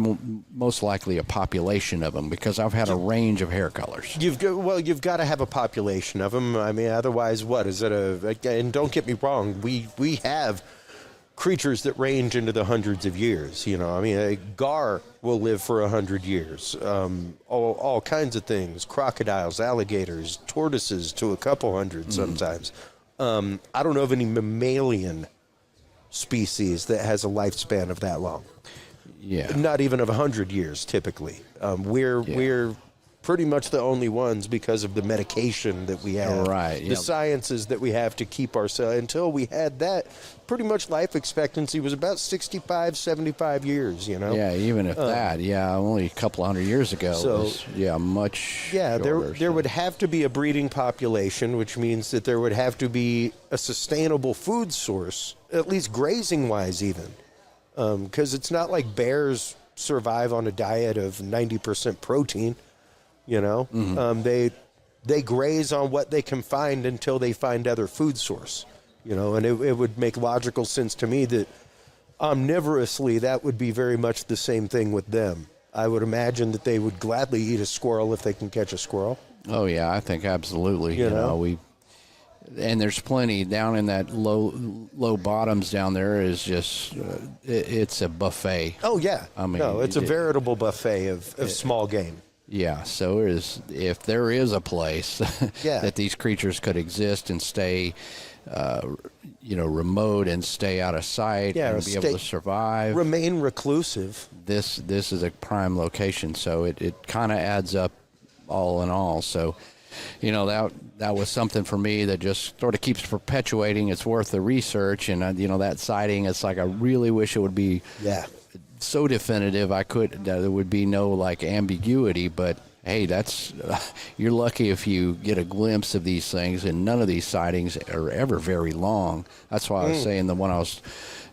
most likely a population of them, because I've had a range of hair colors. You've got to have a population of them. I mean, otherwise, what is it? And don't get me wrong, we have creatures that range into the hundreds of years. A gar will live for 100 years. All kinds of things: crocodiles, alligators, tortoises to a couple hundred sometimes. I don't know of any mammalian species that has a lifespan of that long. Yeah, not even of 100 years typically. We're pretty much the only ones because of the medication that we have, the sciences that we have to keep ourselves. Until we had that, pretty much life expectancy was about 65, 75 years, Yeah, even if that, only a couple hundred years ago. So, was, much shorter, there would have to be a breeding population, which means that there would have to be a sustainable food source, at least grazing-wise even. Because it's not like bears survive on a diet of 90% protein. They graze on what they can find until they find other food source, and it would make logical sense to me that omnivorously that would be very much the same thing with them. I would imagine that they would gladly eat a squirrel if they can catch a squirrel. Oh yeah, I think absolutely. And there's plenty down in that low bottoms down there. Is just it's a buffet. Oh yeah, I mean, no, it's a veritable buffet of small game. Yeah, so if there is a place that these creatures could exist and stay, remote and stay out of sight and be able to survive, remain reclusive. This is a prime location, so it kind of adds up all in all. So, that was something for me that just sort of keeps perpetuating. It's worth the research, and that sighting. It's like I really wish it would be. Yeah. So definitive that there would be no like ambiguity, but hey, that's you're lucky if you get a glimpse of these things, and none of these sightings are ever very long. That's why I was saying the one I was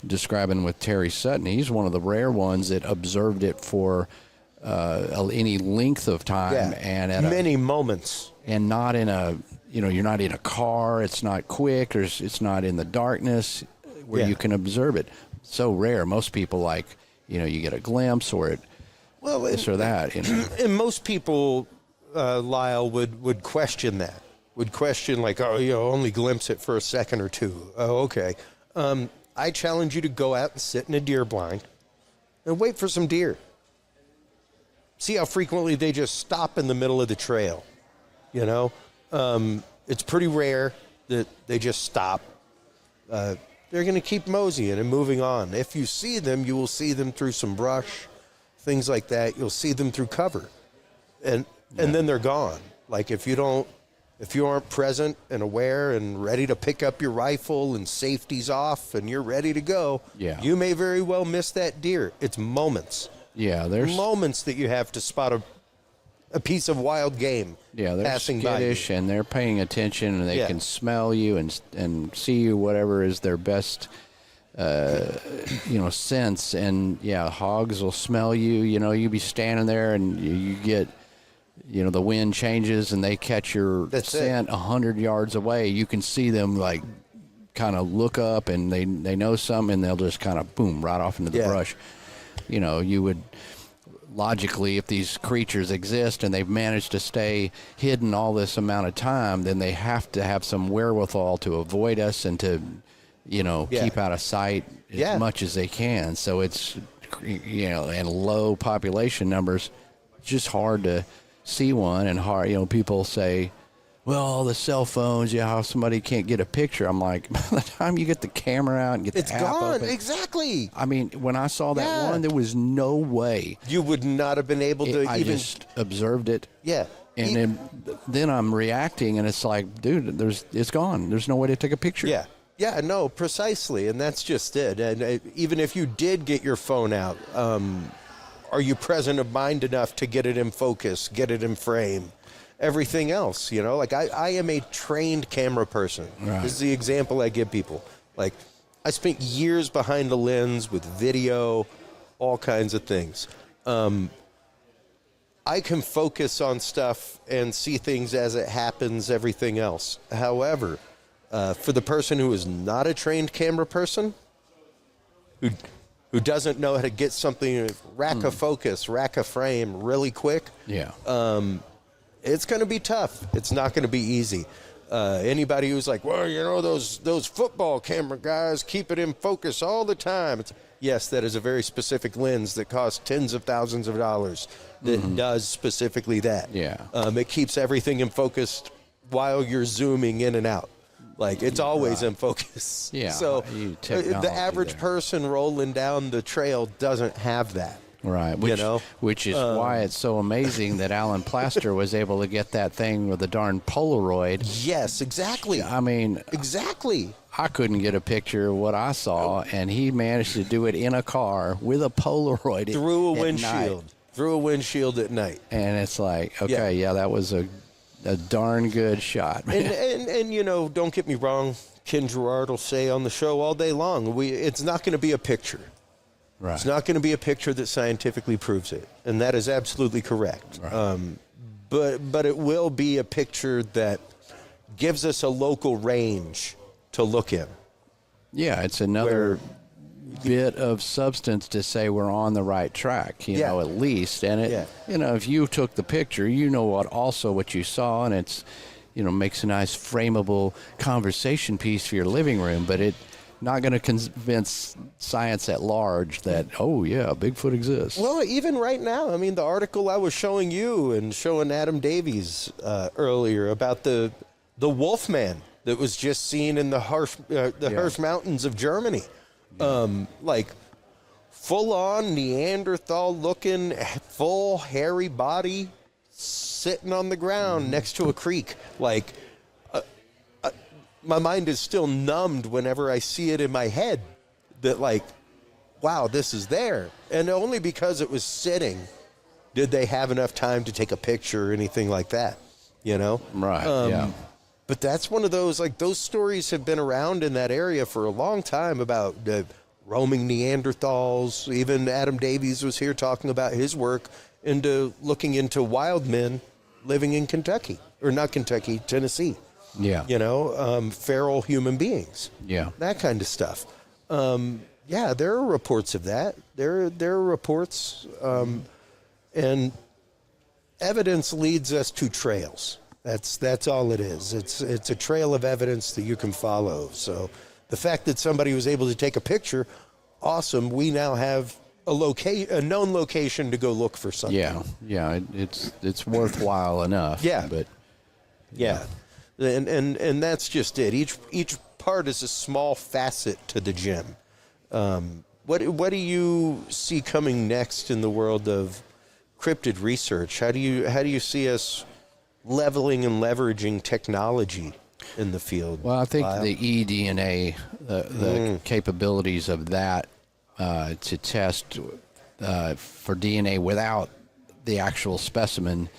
describing with Terry Sutton, he's one of the rare ones that observed it for any length of time and at many moments, and not in a you're not in a car, it's not quick, or it's not in the darkness where you can observe it. So rare. Most people you get a glimpse or this or that. And most people, Lyle, would question that. Would question only glimpse it for a second or two. Oh, okay. I challenge you to go out and sit in a deer blind and wait for some deer. See how frequently they just stop in the middle of the trail. It's pretty rare that they just stop. They're going to keep moseying and moving on. If you see them, you will see them through some brush, things like that. You'll see them through cover, and then they're gone. Like if you aren't present and aware and ready to pick up your rifle and safety's off and you're ready to go, you may very well miss that deer. It's moments. Yeah, there's moments that you have to spot a piece of wild game. Yeah, they're passing skittish by you. And they're paying attention, and they can smell you and see you. Whatever is their best, sense. And hogs will smell you. You be standing there, and you get, the wind changes, and they catch your scent 100 yards away. You can see them kind of look up, and they know something, and they'll just kind of boom right off into the brush. You would. Logically, if these creatures exist and they've managed to stay hidden all this amount of time, then they have to have some wherewithal to avoid us and to, keep out of sight as much as they can. So it's, and low population numbers, just hard to see one, and hard, people say, well, the cell phones, how somebody can't get a picture. I'm like, by the time you get the camera out and get the app gone. open, Exactly. I mean, when I saw that one, there was no way. You would not have been able to I just observed it. Yeah. And then I'm reacting, and it's like, dude, it's gone. There's no way to take a picture. Yeah. Yeah, no, precisely. And that's just it. And even if you did get your phone out, are you present of mind enough to get it in focus, get it in frame? Everything else, I am a trained camera person. Right. This is the example I give people. I spent years behind the lens with video, all kinds of things. I can focus on stuff and see things as it happens, everything else. However, for the person who is not a trained camera person, who doesn't know how to get something, rack a focus, rack a frame really quick, it's going to be tough. It's not going to be easy. Anybody who's like, well, those football camera guys keep it in focus all the time. Yes, that is a very specific lens that costs tens of thousands of dollars that does specifically that. Yeah. It keeps everything in focus while you're zooming in and out. It's always in focus. Yeah. So the average person rolling down the trail doesn't have that. Right, which is why it's so amazing that Alan Plaster was able to get that thing with a darn Polaroid. Yes, exactly. I mean, exactly. I couldn't get a picture of what I saw, and he managed to do it in a car with a Polaroid through a windshield. Through a windshield at night. And it's like, okay, that was a darn good shot, man. And don't get me wrong, Ken Gerard will say on the show all day long, it's not going to be a picture. Right. It's not going to be a picture that scientifically proves it, and that is absolutely correct. Right. But it will be a picture that gives us a local range to look in. Yeah, it's another bit of substance to say we're on the right track, at least. And if you took the picture, what you saw, and it's, makes a nice frameable conversation piece for your living room, but it not going to convince science at large that, oh yeah, Bigfoot exists. Well, even right now, I mean, the article I was showing you and showing Adam Davies earlier about the Wolfman that was just seen in the Hirsch Mountains of Germany, like full-on Neanderthal-looking, full hairy body sitting on the ground next to a creek, like. My mind is still numbed whenever I see it in my head that, like, wow, this is there. And only because it was sitting did they have enough time to take a picture or anything like that, Right, But that's one of those, like, those stories have been around in that area for a long time about roaming Neanderthals. Even Adam Davies was here talking about his work looking into wild men living in Kentucky, or not Kentucky, Tennessee. Yeah. Feral human beings. Yeah. That kind of stuff. There are reports of that. There are reports, and evidence leads us to trails. That's all it is. It's a trail of evidence that you can follow. So the fact that somebody was able to take a picture, awesome. We now have a known location to go look for something. Yeah. It's worthwhile enough. Yeah. But yeah. And that's just it. Each part is a small facet to the gem. What do you see coming next in the world of cryptid research? How do you see us leveling and leveraging technology in the field? Well, I think Lyle? the eDNA, the capabilities of that to test for DNA without the actual specimen.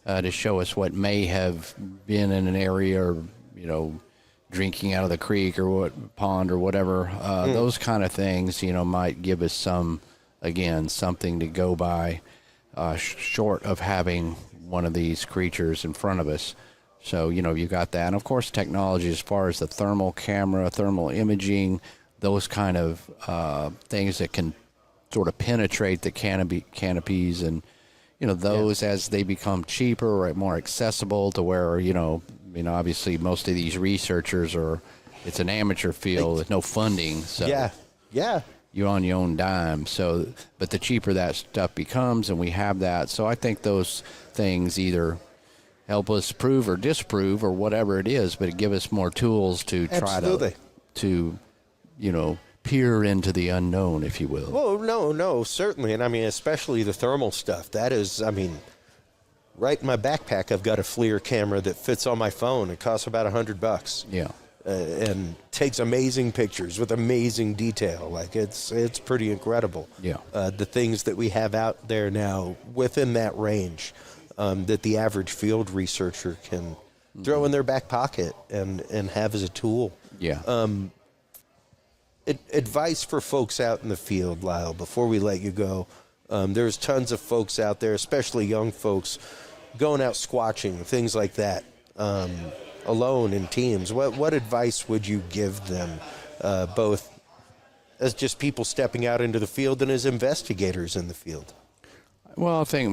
To show us what may have been in an area, or drinking out of the creek or what pond or whatever. Those kind of things, might give us something to go by, short of having one of these creatures in front of us. So you got that, and of course technology as far as the thermal camera, thermal imaging, those kind of things that can sort of penetrate the canopies and. Those as they become cheaper or more accessible to where, obviously most of these researchers it's an amateur field with no funding. So yeah. You're on your own dime. So, but the cheaper that stuff becomes, and we have that. So I think those things either help us prove or disprove or whatever it is, but it give us more tools to try to peer into the unknown, if you will. Well, no, certainly. And I mean, especially the thermal stuff. That is, right in my backpack, I've got a FLIR camera that fits on my phone. It costs about $100. Yeah. And takes amazing pictures with amazing detail. Like, it's pretty incredible. Yeah. The things that we have out there now within that range that the average field researcher can throw in their back pocket and have as a tool. Yeah. Advice for folks out in the field, Lyle, before we let you go. There's tons of folks out there, especially young folks, going out squatching, things like that, alone in teams. What advice would you give them, both as just people stepping out into the field and as investigators in the field? Well, I think,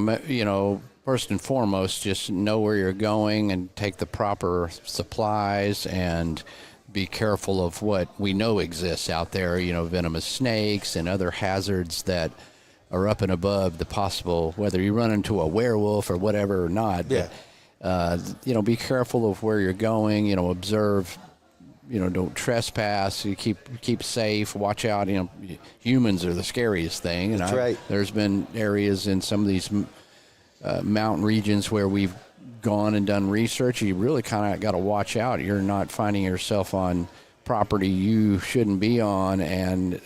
first and foremost, just know where you're going and take the proper supplies and be careful of what we know exists out there, venomous snakes and other hazards that are up and above the possible, whether you run into a werewolf or whatever or not. Yeah. But, be careful of where you're going, observe, don't trespass, you keep safe, watch out, humans are the scariest thing. And That's right. There's been areas in some of these mountain regions where we've gone and done research. You really kind of got to watch out. You're not finding yourself on property you shouldn't be on, and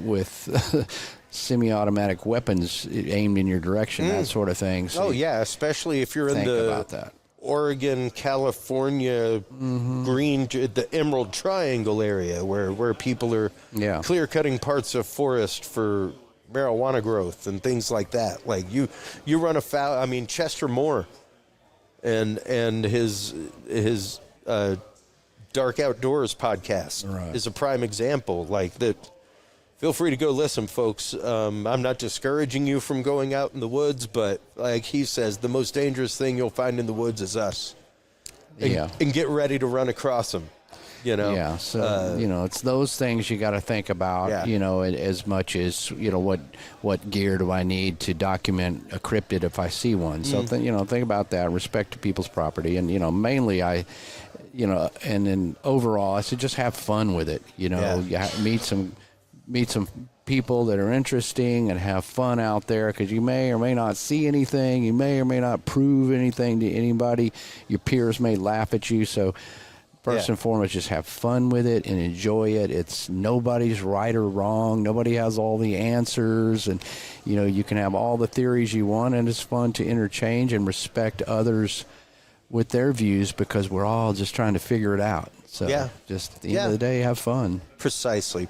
with semi-automatic weapons aimed in your direction, that sort of thing. So especially if you're in the Oregon, California, the Emerald Triangle area where people are clear-cutting parts of forest for marijuana growth and things like that. Like you run afoul. I mean, Chester Moore and his Dark Outdoors podcast is a prime example. Like that. Feel free to go listen, folks. I'm not discouraging you from going out in the woods, but like he says, the most dangerous thing you'll find in the woods is us. and get ready to run across them. Yeah, so it's those things you got to think about. As much as what gear do I need to document a cryptid if I see one. So think about that. Respect to people's property, and mainly and then overall, I said just have fun with it. You meet some people that are interesting and have fun out there, because you may or may not see anything. You may or may not prove anything to anybody. Your peers may laugh at you. So first and foremost, just have fun with it and enjoy it. It's nobody's right or wrong. Nobody has all the answers, and you can have all the theories you want, and it's fun to interchange and respect others with their views, because we're all just trying to figure it out. So just at the end of the day, have fun. Precisely.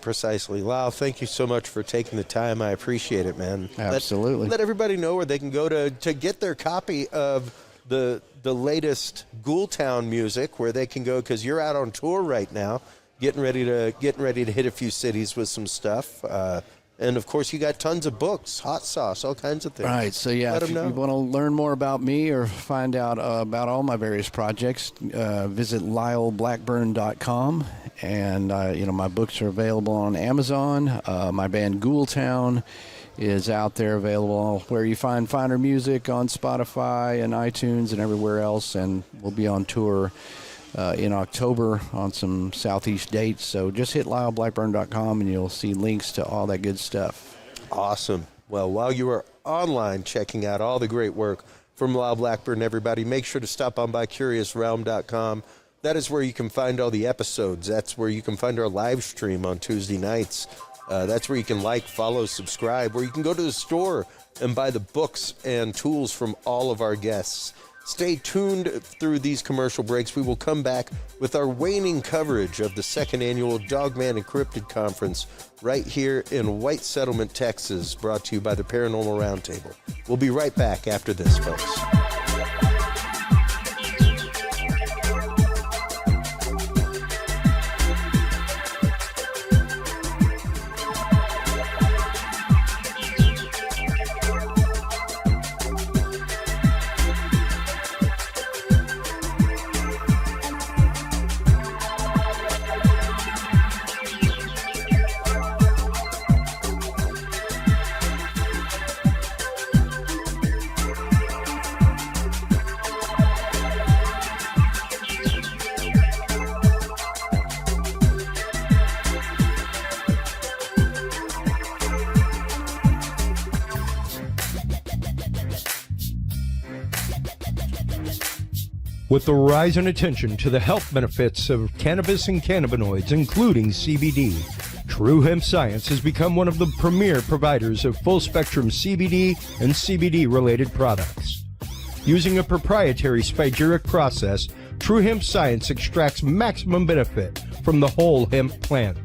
Lyle, thank you so much for taking the time. I appreciate it, man. Absolutely. Let everybody know where they can go to get their copy of the latest Ghoultown music, where they can go, because you're out on tour right now, getting ready to hit a few cities with some stuff. And of course, you got tons of books, hot sauce, all kinds of things. Right. So if you want to learn more about me or find out about all my various projects, visit lyleblackburn.com. And my books are available on Amazon. My band Ghoultown is out there, available where you find Finder Music, on Spotify and iTunes and everywhere else. And we'll be on tour in October on some Southeast dates. So just hit lyleblackburn.com and you'll see links to all that good stuff. Awesome. Well, while you are online checking out all the great work from Lyle Blackburn, everybody, make sure to stop on by CuriousRealm.com. That is where you can find all the episodes. That's where you can find our live stream on Tuesday nights. That's where you can like, follow, subscribe, where you can go to the store and buy the books and tools from all of our guests. Stay tuned through these commercial breaks. We will come back with our waning coverage of the second annual Dogman and Cryptid Conference right here in White Settlement, Texas, brought to you by the Paranormal Roundtable. We'll be right back after this, folks. With the rise in attention to the health benefits of cannabis and cannabinoids, including CBD, True Hemp Science has become one of the premier providers of full-spectrum CBD and CBD-related products. Using a proprietary spagyric process, True Hemp Science extracts maximum benefit from the whole hemp plant.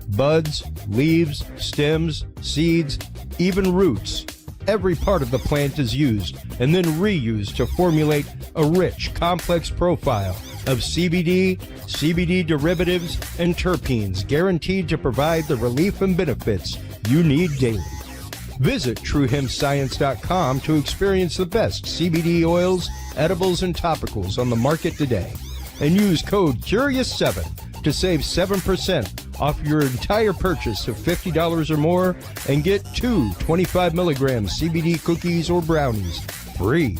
Buds, leaves, stems, seeds, even roots. Every part of the plant is used and then reused to formulate a rich, complex profile of CBD, CBD derivatives, and terpenes guaranteed to provide the relief and benefits you need daily. Visit TrueHempScience.com to experience the best CBD oils, edibles, and topicals on the market today. And use code CURIOUS7 to save 7% off your entire purchase of $50 or more and get 2 25-milligram CBD cookies or brownies free.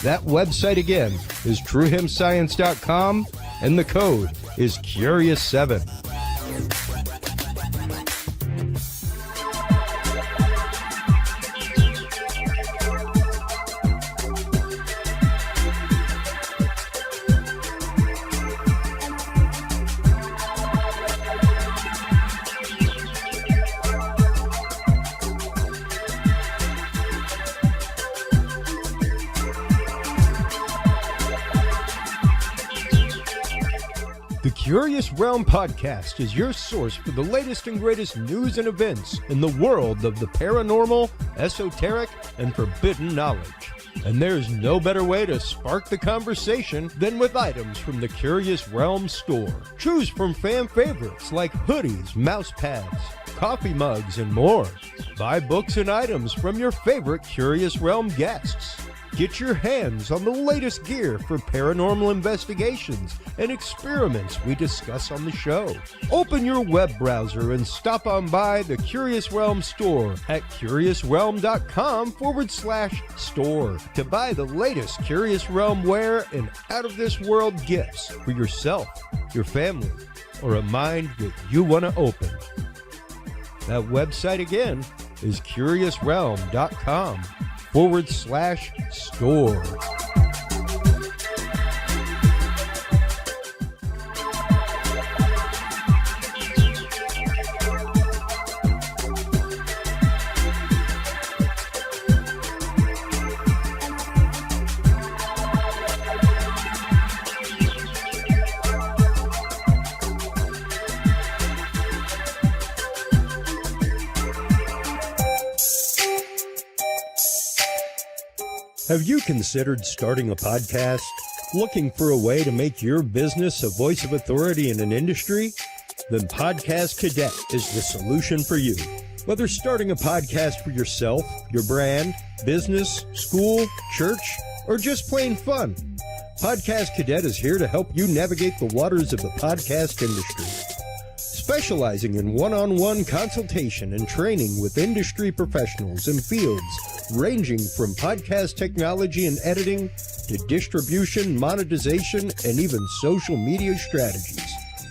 That website again is TrueHempScience.com, and the code is CURIOUS7. The Curious Realm Podcast is your source for the latest and greatest news and events in the world of the paranormal, esoteric, and forbidden knowledge. And there's no better way to spark the conversation than with items from the Curious Realm store. Choose from fan favorites like hoodies, mouse pads, coffee mugs, and more. Buy books and items from your favorite Curious Realm guests. Get your hands on the latest gear for paranormal investigations and experiments we discuss on the show. Open your web browser and stop on by the Curious Realm store at curiousrealm.com/store to buy the latest Curious Realm wear and out-of-this-world gifts for yourself, your family, or a mind that you want to open. That website again is curiousrealm.com/store. Have you considered starting a podcast? Looking for a way to make your business a voice of authority in an industry? Then Podcast Cadet is the solution for you. Whether starting a podcast for yourself, your brand, business, school, church, or just plain fun, Podcast Cadet is here to help you navigate the waters of the podcast industry. Specializing in one-on-one consultation and training with industry professionals in fields ranging from podcast technology and editing to distribution, monetization, and even social media strategies.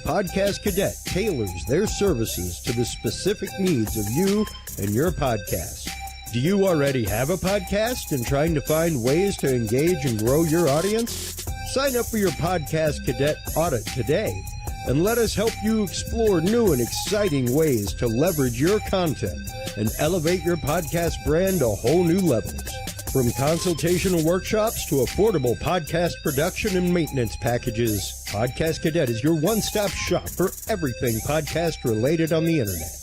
Podcast Cadet tailors their services to the specific needs of you and your podcast. Do you already have a podcast and trying to find ways to engage and grow your audience? Sign up for your Podcast Cadet audit today and let us help you explore new and exciting ways to leverage your content and elevate your podcast brand to whole new levels. From consultational workshops to affordable podcast production and maintenance packages, Podcast Cadet is your one-stop shop for everything podcast related on the internet.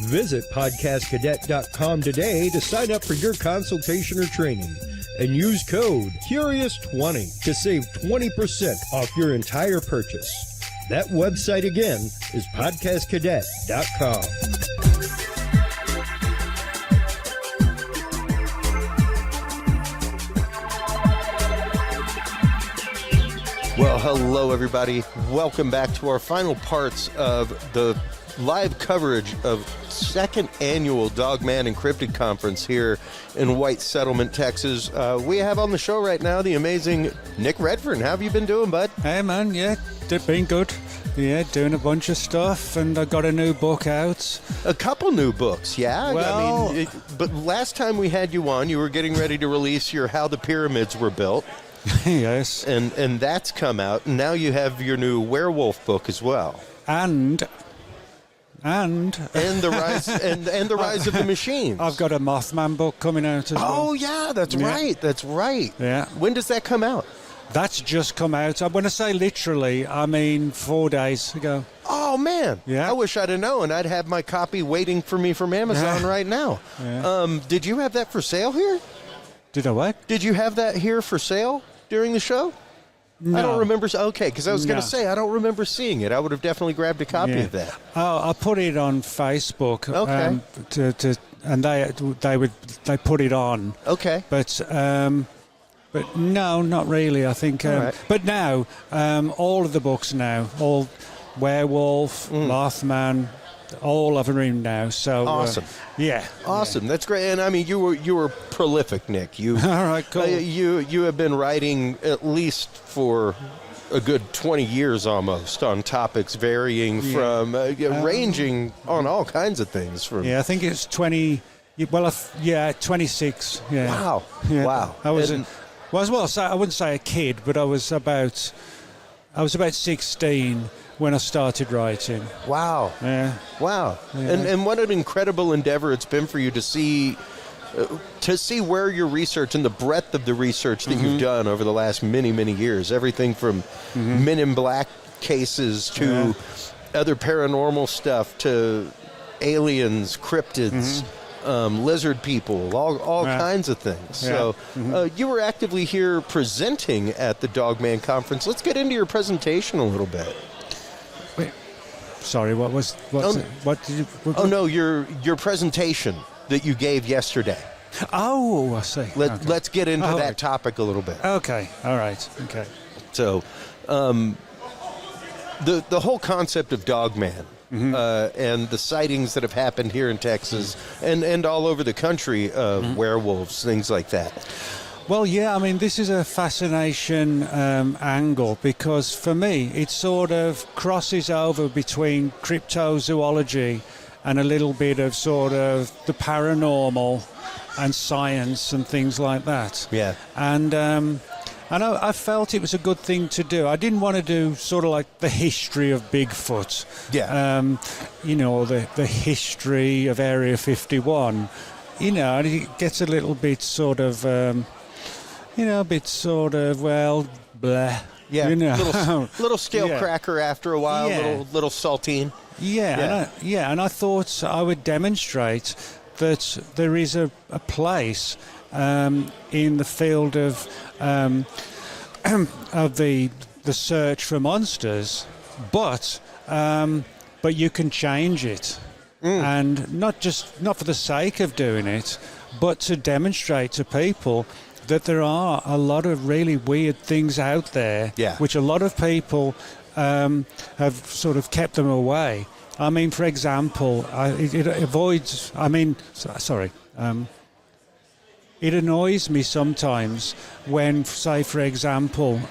Visit podcastcadet.com today to sign up for your consultation or training and use code CURIOUS20 to save 20% off your entire purchase. That website again is podcastcadet.com. Well, hello, everybody. Welcome back to our final parts of the live coverage of second annual Dogman and Cryptid Conference here in White Settlement, Texas. We have on the show right now the amazing Nick Redfern. How have you been doing, bud? Hey, man. Yeah, they've been good. Yeah, doing a bunch of stuff, and I got a new book out. A couple new books, yeah? Well, but last time we had you on, you were getting ready to release your How the Pyramids Were Built. Yes. And that's come out, and now you have your new werewolf book as well. And the rise and the rise of the machines. I've got a Mothman book coming out as well. Oh yeah, that's right. That's right. Yeah. When does that come out? That's just come out. When I say literally, I mean 4 days ago. Oh man. Yeah. I wish I'd have known. I'd have my copy waiting for me from Amazon right now. Yeah. Did you have that for sale here? Did I what? Did you have that here for sale during the show? No. I don't remember. Okay, because I was going to say, I don't remember seeing it. I would have definitely grabbed a copy of that. Oh, I put it on Facebook. Okay. And they put it on. Okay. But no, not really. I think. Right. But now, all of the books now, all Werewolf, Mothman, all of them in now. So awesome. Yeah. Awesome. That's great. And I mean, you were prolific, Nick. You all right? Cool. You have been writing at least for a good 20 years almost on topics varying from ranging on all kinds of things. From I think it's 20. Well, 26. Yeah. Wow. Yeah. Wow. I was. I wouldn't say a kid, but I was about 16 when I started writing. Wow. Yeah. Wow. Yeah. And what an incredible endeavor it's been for you to see where your research and the breadth of the research that you've done over the last many, many years. Everything from Men in Black cases to other paranormal stuff to aliens, cryptids, lizard people, all kinds of things. Yeah. So you were actively here presenting at the Dogman Conference. Let's get into your presentation a little bit. Wait, sorry, what did you... your presentation that you gave yesterday. Oh, I see. Let's get into that topic a little bit. Okay. All right. Okay. So, the whole concept of Dogman and the sightings that have happened here in Texas and all over the country of werewolves, things like that. Well, yeah, I mean, this is a fascination angle because for me, it sort of crosses over between cryptozoology and a little bit of sort of the paranormal and science and things like that. Yeah. And I felt it was a good thing to do. I didn't want to do sort of like the history of Bigfoot. Yeah. The history of Area 51. And it gets a little bit sort of, bleh. Yeah, little scale Yeah. cracker after a while, Yeah. little saltine. And I thought I would demonstrate that there is a place in the field of the search for monsters, but you can change it, and not for the sake of doing it, but to demonstrate to people that there are a lot of really weird things out there, which a lot of people have sort of kept them away. I mean, for example, it avoids. I mean, sorry. It annoys me sometimes when, say, for example,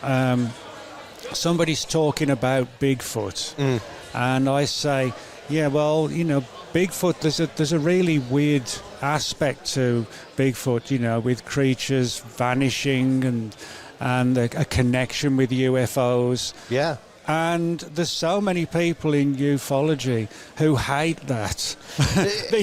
somebody's talking about Bigfoot, and I say, yeah, well, Bigfoot. There's a really weird aspect to Bigfoot, with creatures vanishing and a connection with UFOs. Yeah. And there's so many people in ufology who hate that.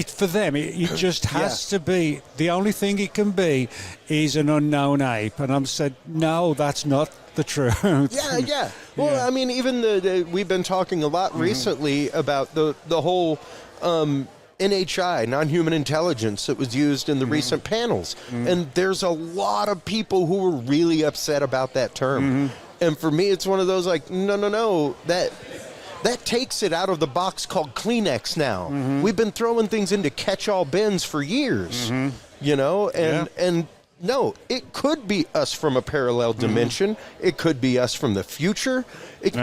For them, it just has to be. The only thing it can be is an unknown ape. And I'm said, no, that's not the truth. Yeah. Well, I mean, even we've been talking a lot recently about the whole NHI, non-human intelligence, that was used in the recent panels. And there's a lot of people who were really upset about that term. And for me, it's one of those like, no, that takes it out of the box called Kleenex now. We've been throwing things into catch-all bins for years, and no, it could be us from a parallel dimension. It could be us from the future. It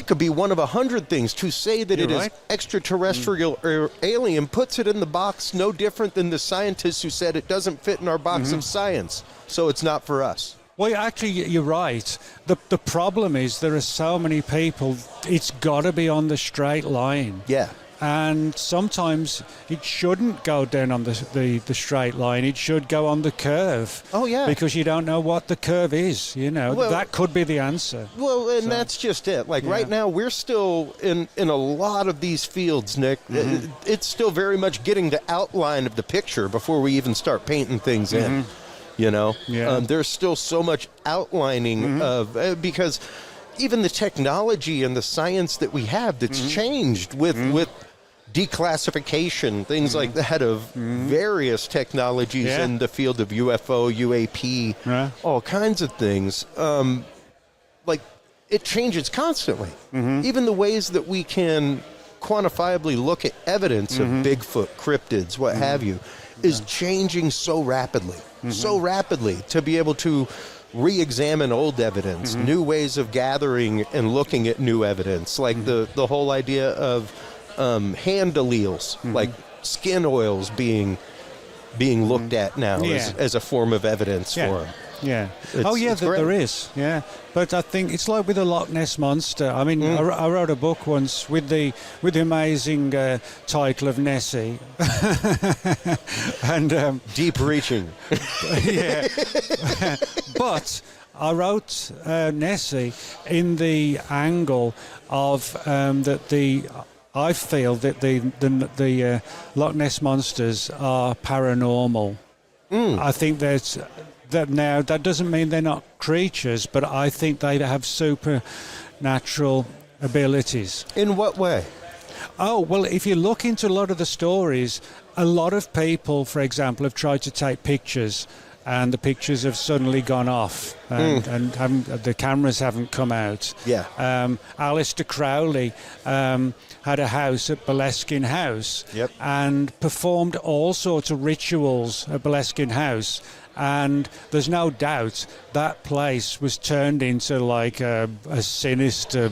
could be one of 100 things. To say that it is extraterrestrial or alien puts it in the box no different than the scientists who said it doesn't fit in our box of science, so it's not for us. Well, actually, you're right. The problem is there are so many people, it's got to be on the straight line. Yeah. And sometimes it shouldn't go down on the straight line. It should go on the curve. Oh, yeah. Because you don't know what the curve is, Well, that could be the answer. Well, and that's just it. Like right now, we're still in a lot of these fields, Nick. It's still very much getting the outline of the picture before we even start painting things in. There's still so much outlining of because even the technology and the science that we have that's changed with declassification, things like that of various technologies in the field of UFO, UAP, all kinds of things. Like it changes constantly. Even the ways that we can quantifiably look at evidence of Bigfoot, cryptids, what have you, is changing so rapidly to be able to re-examine old evidence, new ways of gathering and looking at new evidence, like the whole idea of hand alleles, like skin oils being looked at now as a form of evidence for them. Yeah. There is. Yeah. But I think it's like with the Loch Ness Monster. I mean, I wrote a book once with the amazing title of Nessie. And deep reaching. Yeah. But I wrote Nessie in the angle of that I feel that the Loch Ness monsters are paranormal. I think that now that doesn't mean they're not creatures, but I think they have supernatural abilities. In what way? Oh, well, if you look into a lot of the stories, a lot of people, for example, have tried to take pictures and the pictures have suddenly gone off, and the cameras haven't come out. Yeah. Aleister Crowley had a house at Boleskine House, Yep. and performed all sorts of rituals at Boleskine House. And there's no doubt that place was turned into like a sinister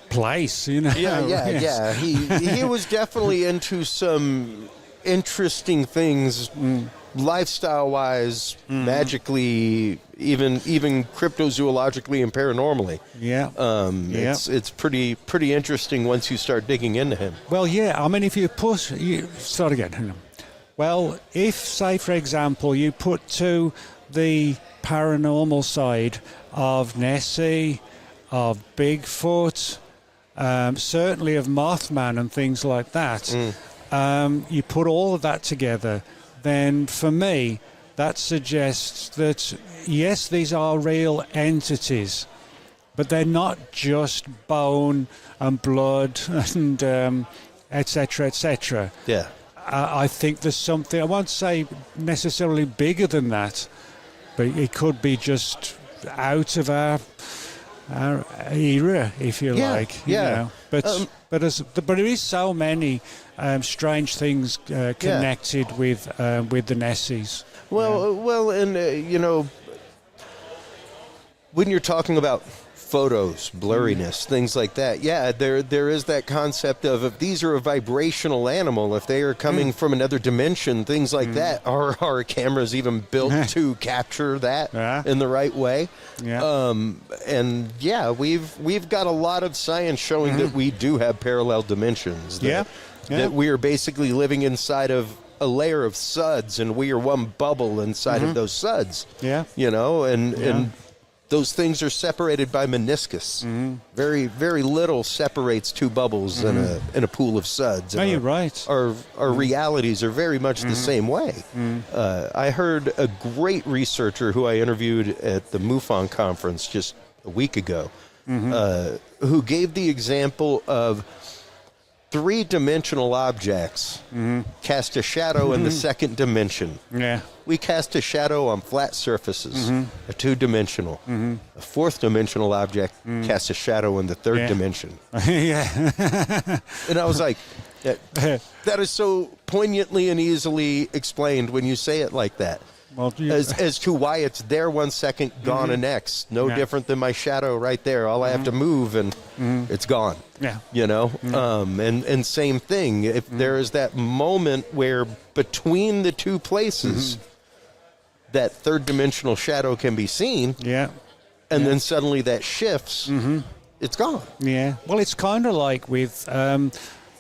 place, you know. Yeah. He was definitely into some interesting things, lifestyle-wise, magically, even cryptozoologically and paranormally. Yeah. It's pretty interesting once you start digging into him. Well, yeah. I mean, if you start again. Hang on. Well, if, say, for example, you put to the paranormal side of Nessie, of Bigfoot, certainly of Mothman and things like that, you put all of that together, then for me, that suggests that, yes, these are real entities, but they're not just bone and blood and etc., etc. Yeah. I think there's something, I won't say necessarily bigger than that, but it could be just out of our era, if you like. You know. But there is so many strange things connected with the Nessies. Well, and when you're talking about photos, blurriness, things like that, there is that concept of if these are a vibrational animal, if they are coming from another dimension, things like that, are our cameras even built to capture that in the right way? And we've got a lot of science showing that we do have parallel dimensions, that we are basically living inside of a layer of suds, and we are one bubble inside of those suds. And those things are separated by meniscus. Very, very little separates two bubbles in a pool of suds. No, you're right. Our realities are very much the same way. I heard a great researcher who I interviewed at the MUFON conference just a week ago, who gave the example of three-dimensional objects cast a shadow in the second dimension. Yeah. We cast a shadow on flat surfaces, a two-dimensional. A fourth-dimensional object casts a shadow in the third dimension. And I was like, that is so poignantly and easily explained when you say it like that. Well, as to why it's there 1 second, gone the next. No different than my shadow right there. All I have to move and it's gone. And same thing. If there is that moment where between the two places, that third dimensional shadow can be seen. And then suddenly that shifts. It's gone. Yeah. Well, it's kind of like with the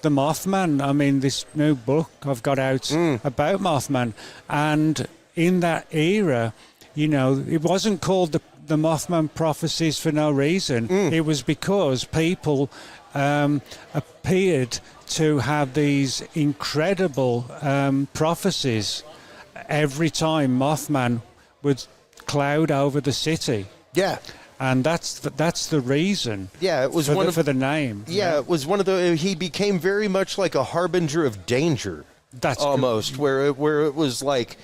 Mothman. I mean, this new book I've got out about Mothman, and in that era, it wasn't called the Mothman prophecies for no reason. It was because people appeared to have these incredible prophecies every time Mothman would cloud over the city. And that's the reason. It was for the name. It was one of the. He became very much like a harbinger of danger. That's almost where it was like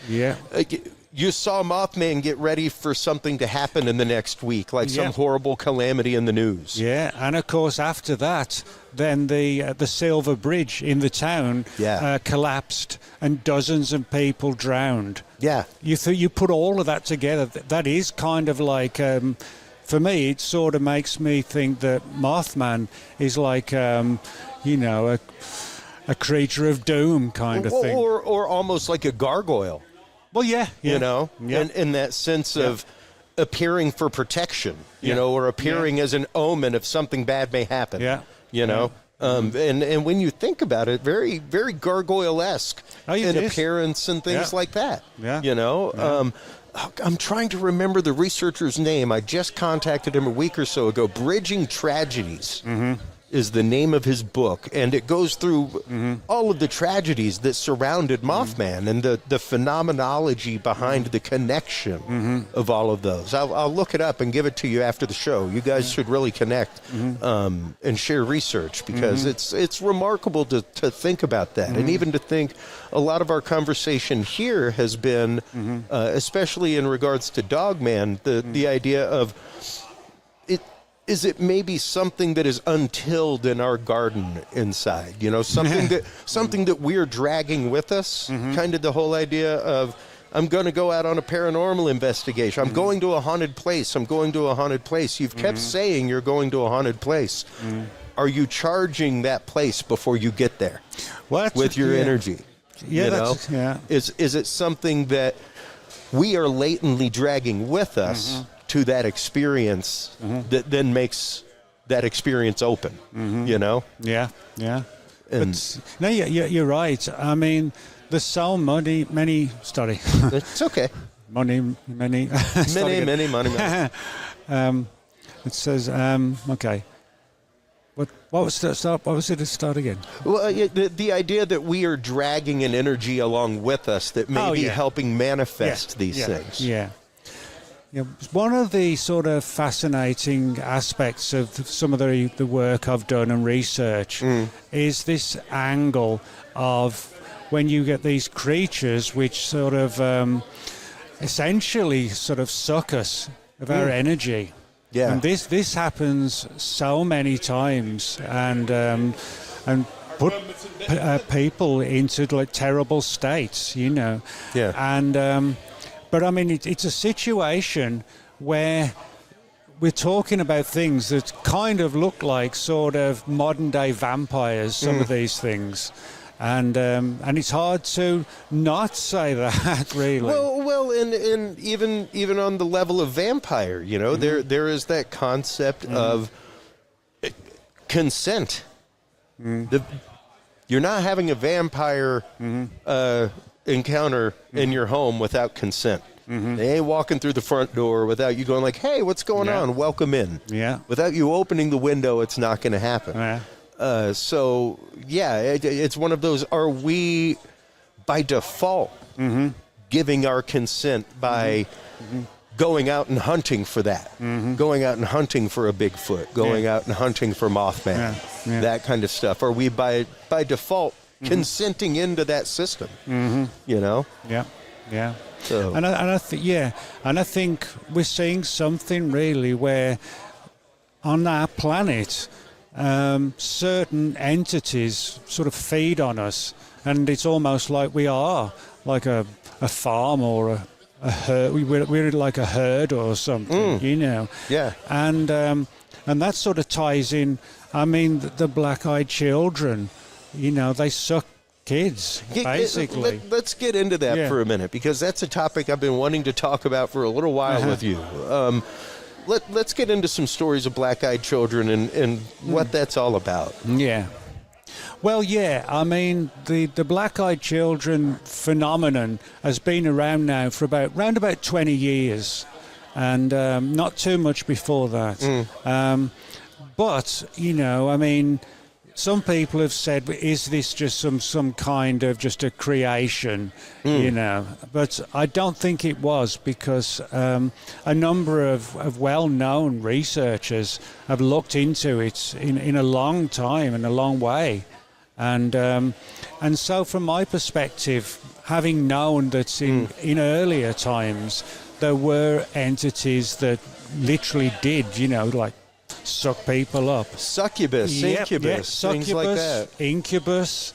you saw Mothman get ready for something to happen in the next week, like some horrible calamity in the news. And of course after that, then the Silver Bridge in the town collapsed and dozens of people drowned. You put all of that together. That is kind of like. For me, it sort of makes me think that Mothman is like, a creature of doom kind of thing. Or almost like a gargoyle. Well, in that sense of appearing for protection, or appearing as an omen if something bad may happen. And when you think about it, very, very gargoyle-esque in appearance and things like that. I'm trying to remember the researcher's name. I just contacted him a week or so ago. Bridging Tragedies. is the name of his book, and it goes through all of the tragedies that surrounded Mothman and the phenomenology behind the connection of all of those. I'll look it up and give it to you after the show. You guys should really connect and share research, because it's remarkable to think about that, and even to think a lot of our conversation here has been, especially in regards to Dogman, the idea of is it maybe something that is untilled in our garden inside? You know, something that we're dragging with us. Kind of the whole idea of, I'm going to go out on a paranormal investigation. I'm going to a haunted place. I'm going to a haunted place. You've kept saying you're going to a haunted place. Are you charging that place before you get there with your energy? Yeah, you know? Is it something that we are latently dragging with us to that experience that then makes that experience open, you know? Yeah. But, no, you're right. I mean, there's so many, sorry. It's okay. Many. Many money. It says, okay. What was the start? What was it to start again? Well, the idea that we are dragging an energy along with us that may be helping manifest these things. Yeah. One of the sort of fascinating aspects of some of the work I've done and research is this angle of when you get these creatures which sort of essentially sort of suck us of our energy. Yeah. And this happens so many times and put people into like terrible states, you know. Yeah. And but I mean, it's a situation where we're talking about things that kind of look like sort of modern day vampires. Some of these things. And it's hard to not say that, really. Well, and even on the level of vampire, you know, there is that concept of consent. You're not having a vampire encounter in your home without consent. They ain't walking through the front door without you going like, "Hey, what's going on? Welcome in." Yeah. Without you opening the window, it's not going to happen. Yeah. So, it's one of those, are we, by default, giving our consent by going out and hunting for that, going out and hunting for a Bigfoot, going out and hunting for Mothman, that kind of stuff? Are we, by default, consenting into that system, you know? Yeah. So. And I think we're seeing something really where on our planet, certain entities sort of feed on us, and it's almost like we are like a farm or a herd. We're like a herd or something, you know. Yeah. And that sort of ties in. I mean, the black-eyed children, you know, they suck kids, basically. Let's get into that for a minute, because that's a topic I've been wanting to talk about for a little while with you. Let's get into some stories of black-eyed children and what that's all about. Yeah. Well, I mean, the black-eyed children phenomenon has been around now for around about 20 years, and not too much before that. But, you know, I mean, some people have said, is this just some kind of just a creation, you know? But I don't think it was, because a number of well-known researchers have looked into it in a long time, in a long way. And so from my perspective, having known that in earlier times there were entities that literally did, you know, like suck people up. Succubus, incubus, succubus, things like that. Incubus,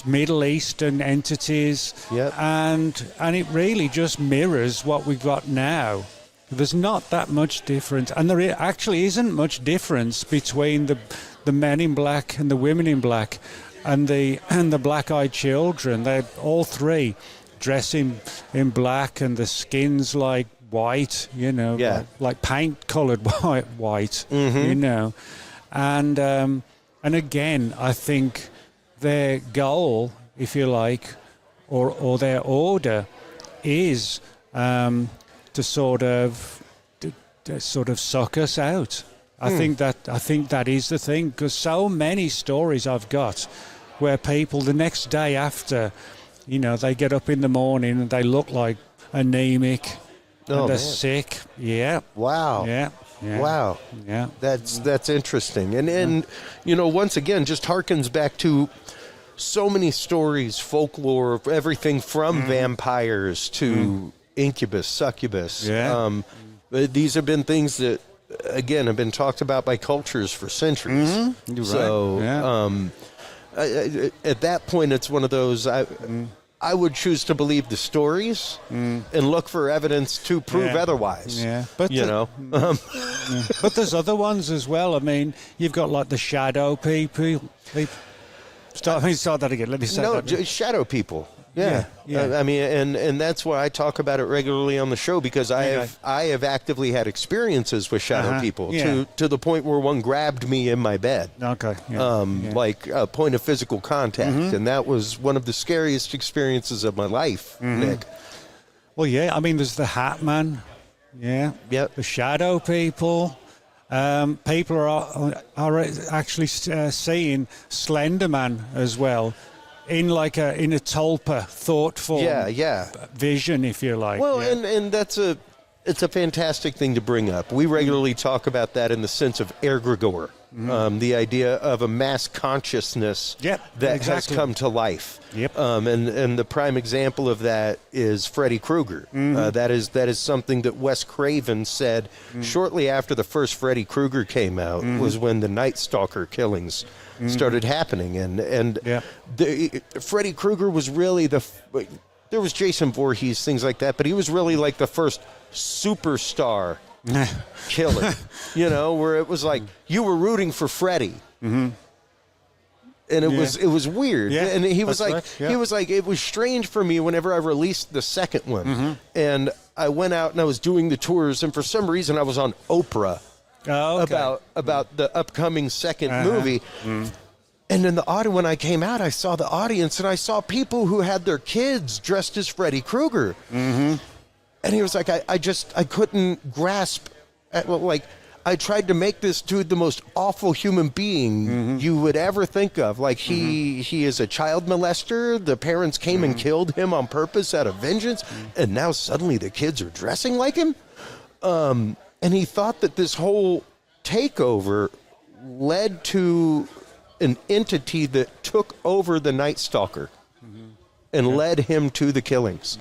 Middle Eastern entities, and it really just mirrors what we've got now. There's not that much difference, and there actually isn't much difference between the men in black and the women in black, and the black-eyed children. They're all three dressing in black, and the skin's like white, you know, like paint-coloured white, you know. And again, I think their goal, if you like, or their order is to sort of suck us out. I think that is the thing, because so many stories I've got where people the next day after, they get up in the morning and they look like anemic and they're sick. Yeah. Wow. Yeah. Wow. Yeah. That's interesting. And once again, just harkens back to so many stories, folklore, everything from vampires to incubus, succubus. Yeah. These have been things that, again, have been talked about by cultures for centuries. You're so, at that point, it's one of those. I would choose to believe the stories and look for evidence to prove otherwise. Yeah, but but there's other ones as well. I mean, you've got like the shadow people. Start that again. Let me say that. Shadow people. Yeah. I mean, and that's why I talk about it regularly on the show, because I have actively had experiences with shadow people to the point where one grabbed me in my bed. Okay. Like a point of physical contact, and that was one of the scariest experiences of my life, Nick. Well, I mean, there's the Hat Man. Yeah. Yep. The shadow people. People are actually seeing Slender Man as well. In a tulpa, thoughtful vision, if you like. Well, and it's a fantastic thing to bring up. We regularly talk about that in the sense of egregore, the idea of a mass consciousness that has come to life. Yep. And the prime example of that is Freddy Krueger. That is something that Wes Craven said shortly after the first Freddy Krueger came out, was when the Night Stalker killings started happening, and Freddy Krueger was really there was Jason Voorhees, things like that, but he was really like the first superstar killer, where it was like you were rooting for Freddy. And it was weird, and he was like, it was strange for me whenever I released the second one, and I went out and I was doing the tours, and for some reason I was on Oprah. About the upcoming second movie. And in the audience, when I came out, I saw the audience, and I saw people who had their kids dressed as Freddy Krueger. And he was like, I couldn't grasp, I tried to make this dude the most awful human being you would ever think of. Like, he is a child molester. The parents came and killed him on purpose out of vengeance, and now suddenly the kids are dressing like him. And he thought that this whole takeover led to an entity that took over the Night Stalker and led him to the killings.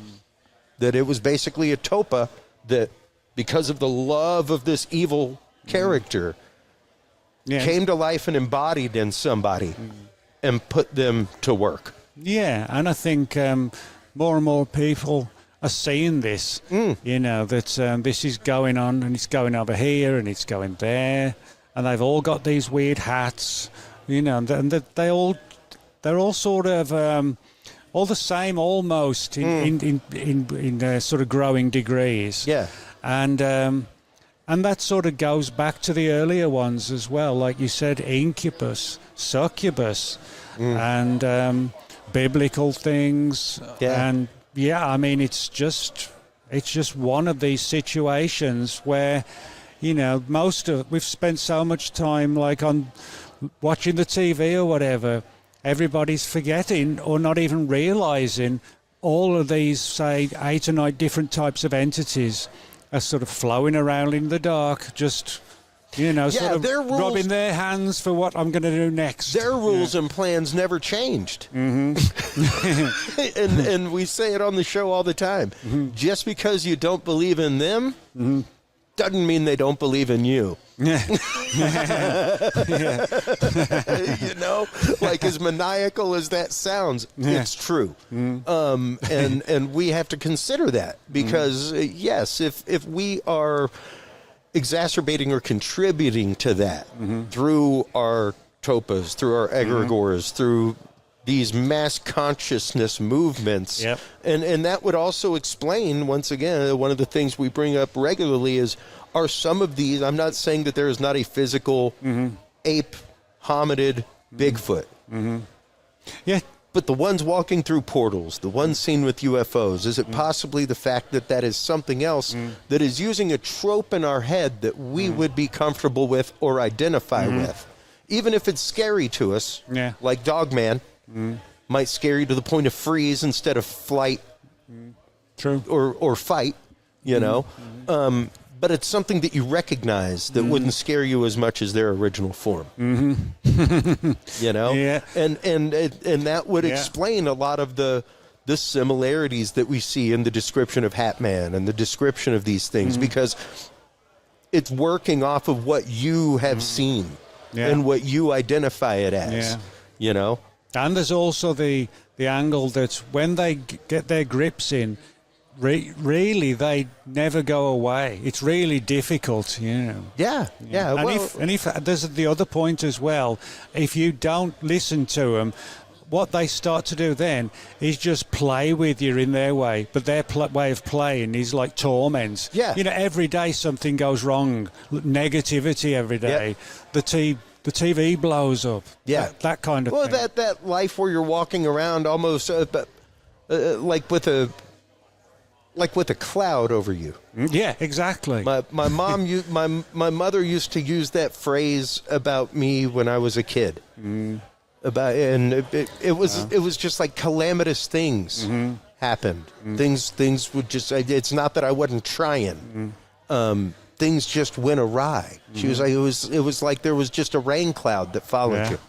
That it was basically a topa that, because of the love of this evil character, came to life and embodied in somebody and put them to work. Yeah, and I think more and more people are seeing this, that this is going on, and it's going over here and it's going there, and they've all got these weird hats, and they're all sort of all the same almost in sort of growing degrees. Yeah, and that sort of goes back to the earlier ones as well, like you said, incubus, succubus, and biblical things, and. Yeah, I mean, it's just one of these situations where, we've spent so much time like on watching the TV or whatever, everybody's forgetting or not even realizing all of these, say, 8 or 9 different types of entities are sort of flowing around in the dark, just... sort of rubbing their hands for what I'm going to do next. Their rules and plans never changed. And we say it on the show all the time. Just because you don't believe in them doesn't mean they don't believe in you. Like as maniacal as that sounds, it's true. And we have to consider that because, yes, if we are exacerbating or contributing to that through our topas, through our egregores, through these mass consciousness movements. And that would also explain, once again, one of the things we bring up regularly are some of these, I'm not saying that there is not a physical ape, hominid, Bigfoot. But the ones walking through portals, the ones seen with UFOs, is it possibly the fact that that is something else that is using a trope in our head that we would be comfortable with or identify with? Even if it's scary to us, like Dogman, might scare you to the point of freeze instead of flight or fight, you know? But it's something that you recognize that wouldn't scare you as much as their original form. You know? Yeah. And that would explain a lot of the similarities that we see in the description of Hat Man and the description of these things, because it's working off of what you have seen and what you identify it as, you know? And there's also the angle that when they get their grips in, really, they never go away. It's really difficult, you know. Yeah. And if there's the other point as well, if you don't listen to them, what they start to do then is just play with you in their way. But their way of playing is like torment. Yeah. You know, every day something goes wrong. Negativity every day. The TV blows up. Yeah. That kind of thing. Well, that life where you're walking around almost like with a cloud over you. Yeah, exactly. My mom, my mother used to use that phrase about me when I was a kid. It was just like calamitous things happened. Things would just. It's not that I wasn't trying. Things just went awry. She was like, it was like there was just a rain cloud that followed you.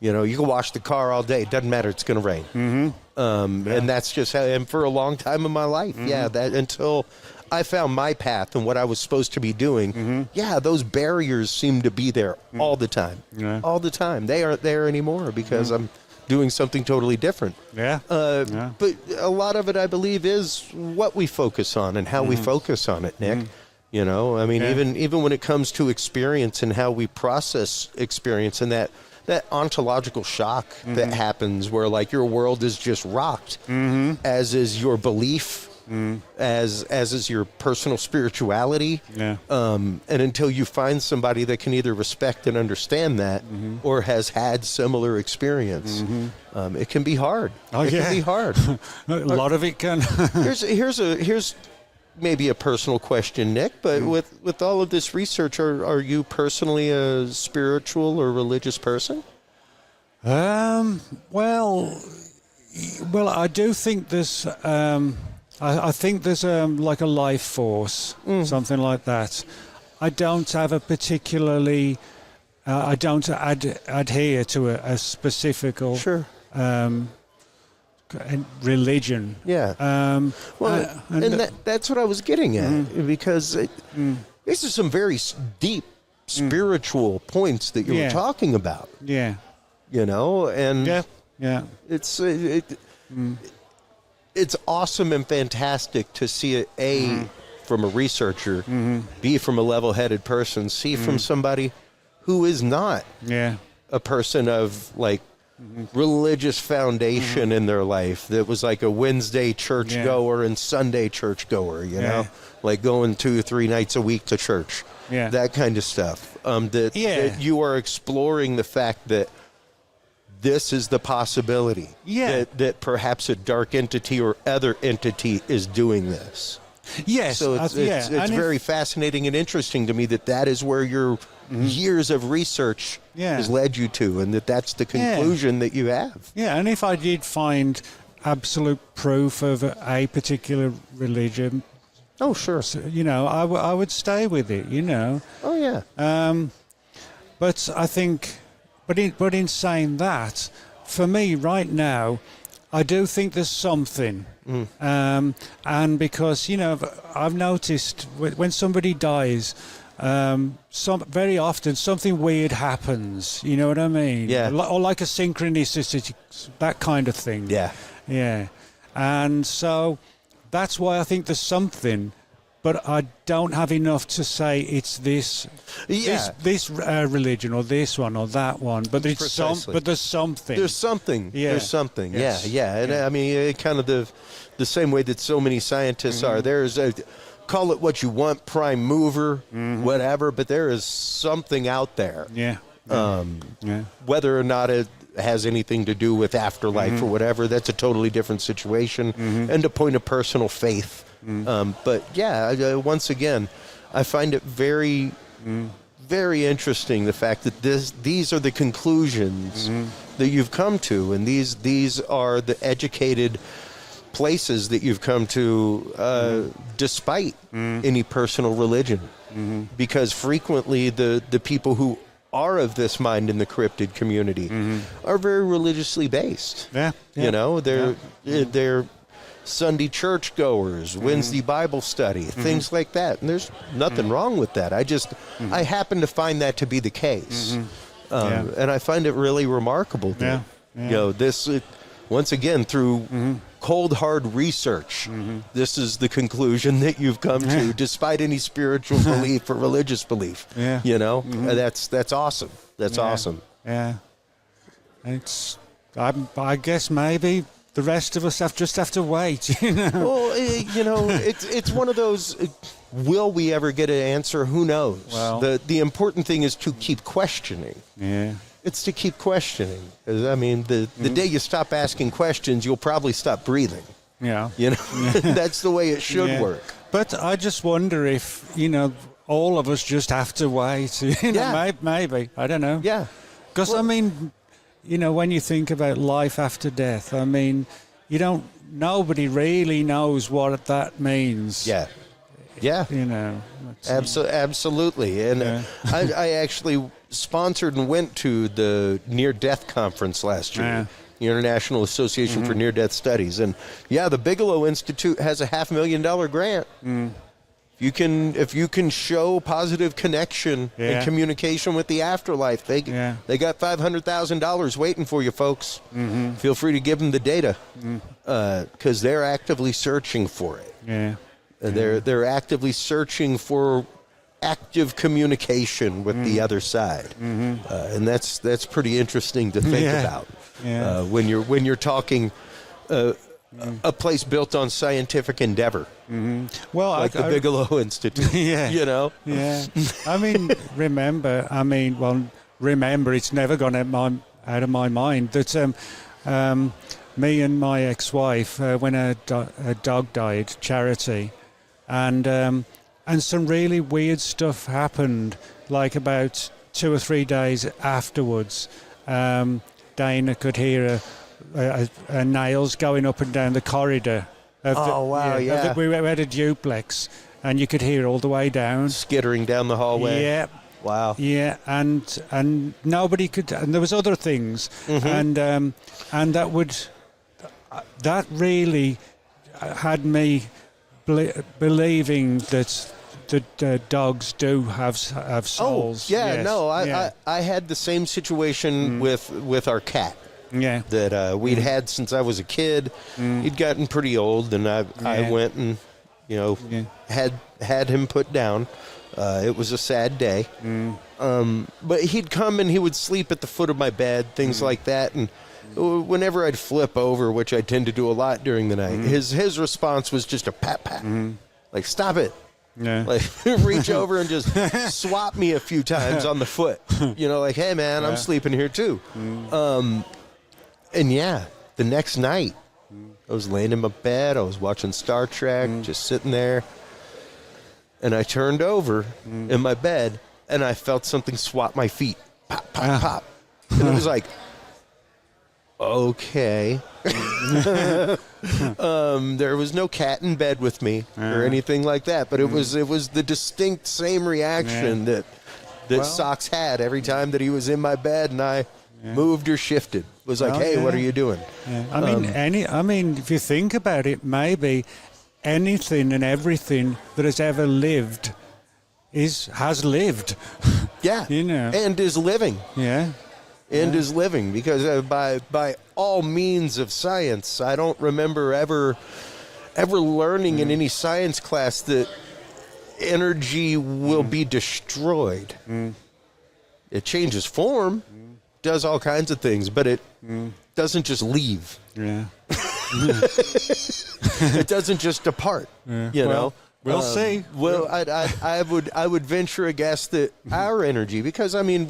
You know, you can wash the car all day. It doesn't matter. It's going to rain. And that's just how, and for a long time in my life, that until I found my path and what I was supposed to be doing, those barriers seem to be there all the time. All the time. They aren't there anymore because I'm doing something totally different. But a lot of it, I believe, is what we focus on and how we focus on it, Nick. You know, I mean, even when it comes to experience and how we process experience and that ontological shock that happens where like your world is just rocked, as is your belief, as is your personal spirituality. And until you find somebody that can either respect and understand that or has had similar experience, it can be hard. It can be hard. A lot of it can. Here's maybe a personal question, Nick, but with all of this research, are you personally a spiritual or religious person? Well, I do think there's. I think there's like a life force, something like that. I don't have a particularly. I don't adhere to a specific or religion. That's what I was getting at, because these are some very deep spiritual points that you were talking about. You know, and it's awesome and fantastic to see it, from a researcher, B, from a level-headed person, C, from somebody who is not a person of like religious foundation in their life, that was like a Wednesday church goer and Sunday church goer, you know, like going 2 or 3 nights a week to church, that kind of stuff. That you are exploring the fact that this is the possibility that perhaps a dark entity or other entity is doing this. So it's very fascinating and interesting to me that is where your years of research has led you to, and that's the conclusion that you have. And if I did find absolute proof of a particular religion, you know, I would stay with it, you know. But I think, but in saying that, for me right now, I do think there's something. And because, you know, I've noticed when somebody dies, very often something weird happens. You know what I mean? Or like a synchronicity, that kind of thing. And so that's why I think there's something. But I don't have enough to say it's this religion or this one or that one. But it's but there's something. There's something. There's something. And I mean, kind of the same way that so many scientists are. There's call it what you want, prime mover, whatever. But there is something out there. Whether or not it has anything to do with afterlife or whatever, that's a totally different situation and a point of personal faith. But yeah, once again, I find it very, very interesting, the fact that these are the conclusions that you've come to, and these are the educated places that you've come to despite any personal religion. Because frequently the people who are of this mind in the cryptid community are very religiously based. You know, they're Sunday church goers, Wednesday Bible study, things like that. And there's nothing wrong with that. I happen to find that to be the case. And I find it really remarkable that, you know, this, once again, through cold, hard research, this is the conclusion that you've come to, despite any spiritual belief or religious belief. You know, that's awesome. That's awesome. Yeah. I guess maybe the rest of us have to wait. You know? Well, you know, it's one of those. Will we ever get an answer? Who knows? Well, the important thing is to keep questioning. It's to keep questioning. I mean, the day you stop asking questions, you'll probably stop breathing. You know, that's the way it should work. But I just wonder if, you know, all of us just have to wait. You know, maybe. I don't know. Because, I mean, you know, when you think about life after death, I mean, nobody really knows what that means. You know. Absolutely. And I actually sponsored and went to the Near-Death Conference last year, the International Association for Near-Death Studies. And, the Bigelow Institute has a $500,000 grant. If you can show positive connection and communication with the afterlife, they got $500,000 waiting for you, folks. Feel free to give them the data because they're actively searching for it. They're actively searching for active communication with the other side, and that's pretty interesting to think about when you're talking a place built on scientific endeavor. Well, like the Bigelow Institute. You know. I mean, remember, it's never gone out of my mind that me and my ex-wife, when a dog died, Charity, and some really weird stuff happened, like about 2 or 3 days afterwards. Dana could hear nails going up and down the corridor. We had a duplex, and you could hear all the way down. Skittering down the hallway. Wow. Yeah, and nobody could, and there was other things, and that really had me believing that dogs do have souls. I had the same situation with our cat. That we'd had since I was a kid. He'd gotten pretty old, and I went and had him put down. It was a sad day, but he'd come and he would sleep at the foot of my bed, things like that. And whenever I'd flip over, which I tend to do a lot during the night, his response was just a pat, like stop it. Like reach over and just swap me a few times on the foot. You know, like, hey man, I'm sleeping here too. And the next night, I was laying in my bed, I was watching Star Trek, just sitting there, and I turned over in my bed, and I felt something swap my feet. Pop, pop, pop. And it was like, okay. There was no cat in bed with me or anything like that, but it was the distinct same reaction that Socks had every time that he was in my bed and I moved or shifted. It was like, hey, what are you doing? I mean, if you think about it, maybe anything and everything that has ever lived has lived. You know, and is living. Is living, because by all means of science, I don't remember ever learning in any science class that energy will be destroyed. It changes form, does all kinds of things, but it doesn't just leave. It doesn't just depart. You know, We'll see. Well, I would venture a guess that our energy, because I mean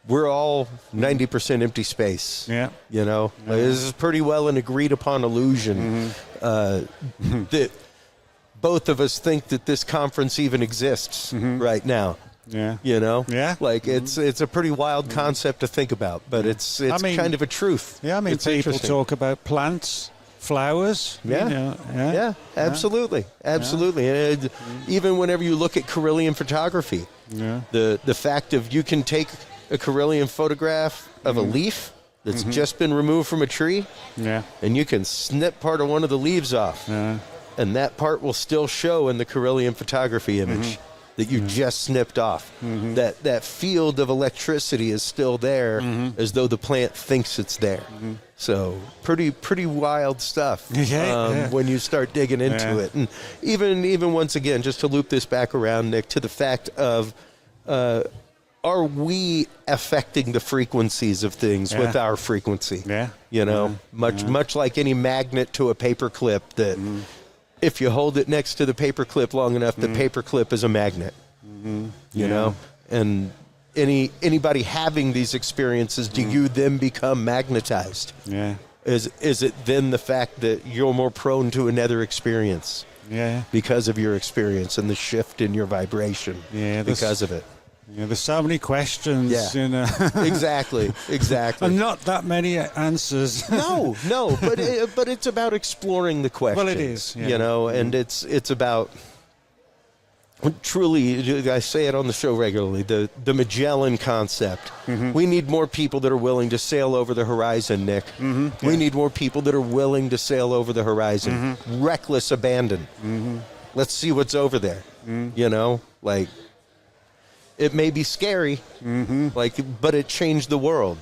we're all 90% empty space. Yeah. You know, this is pretty well an agreed upon illusion that both of us think that this conference even exists right now. Yeah. You know? Yeah. Like it's a pretty wild concept to think about, but it's kind of a truth. Yeah, I mean, it's people talk about plants, flowers. Yeah. You know, Yeah, absolutely. Absolutely. And even whenever you look at Carillion photography, the fact of you can take a Carillion photograph of a leaf that's just been removed from a tree, and you can snip part of one of the leaves off, and that part will still show in the Carillion photography image that you just snipped off. That field of electricity is still there, as though the plant thinks it's there. So pretty wild stuff when you start digging into it. And even once again, just to loop this back around, Nick, to the fact of are we affecting the frequencies of things with our frequency? You know, much like any magnet to a paper clip that if you hold it next to the paper clip long enough, the paper clip is a magnet. You know? And anybody having these experiences, do you then become magnetized? Is it then the fact that you're more prone to another experience? Because of your experience and the shift in your vibration because of it. Yeah, there's so many questions, you know. Exactly. And not that many answers. No, but it's about exploring the questions. Well, it is, you know, and it's about truly, I say it on the show regularly, the Magellan concept. We need more people that are willing to sail over the horizon, Nick. We need more people that are willing to sail over the horizon. Reckless abandon. Let's see what's over there. You know, like, it may be scary, but it changed the world.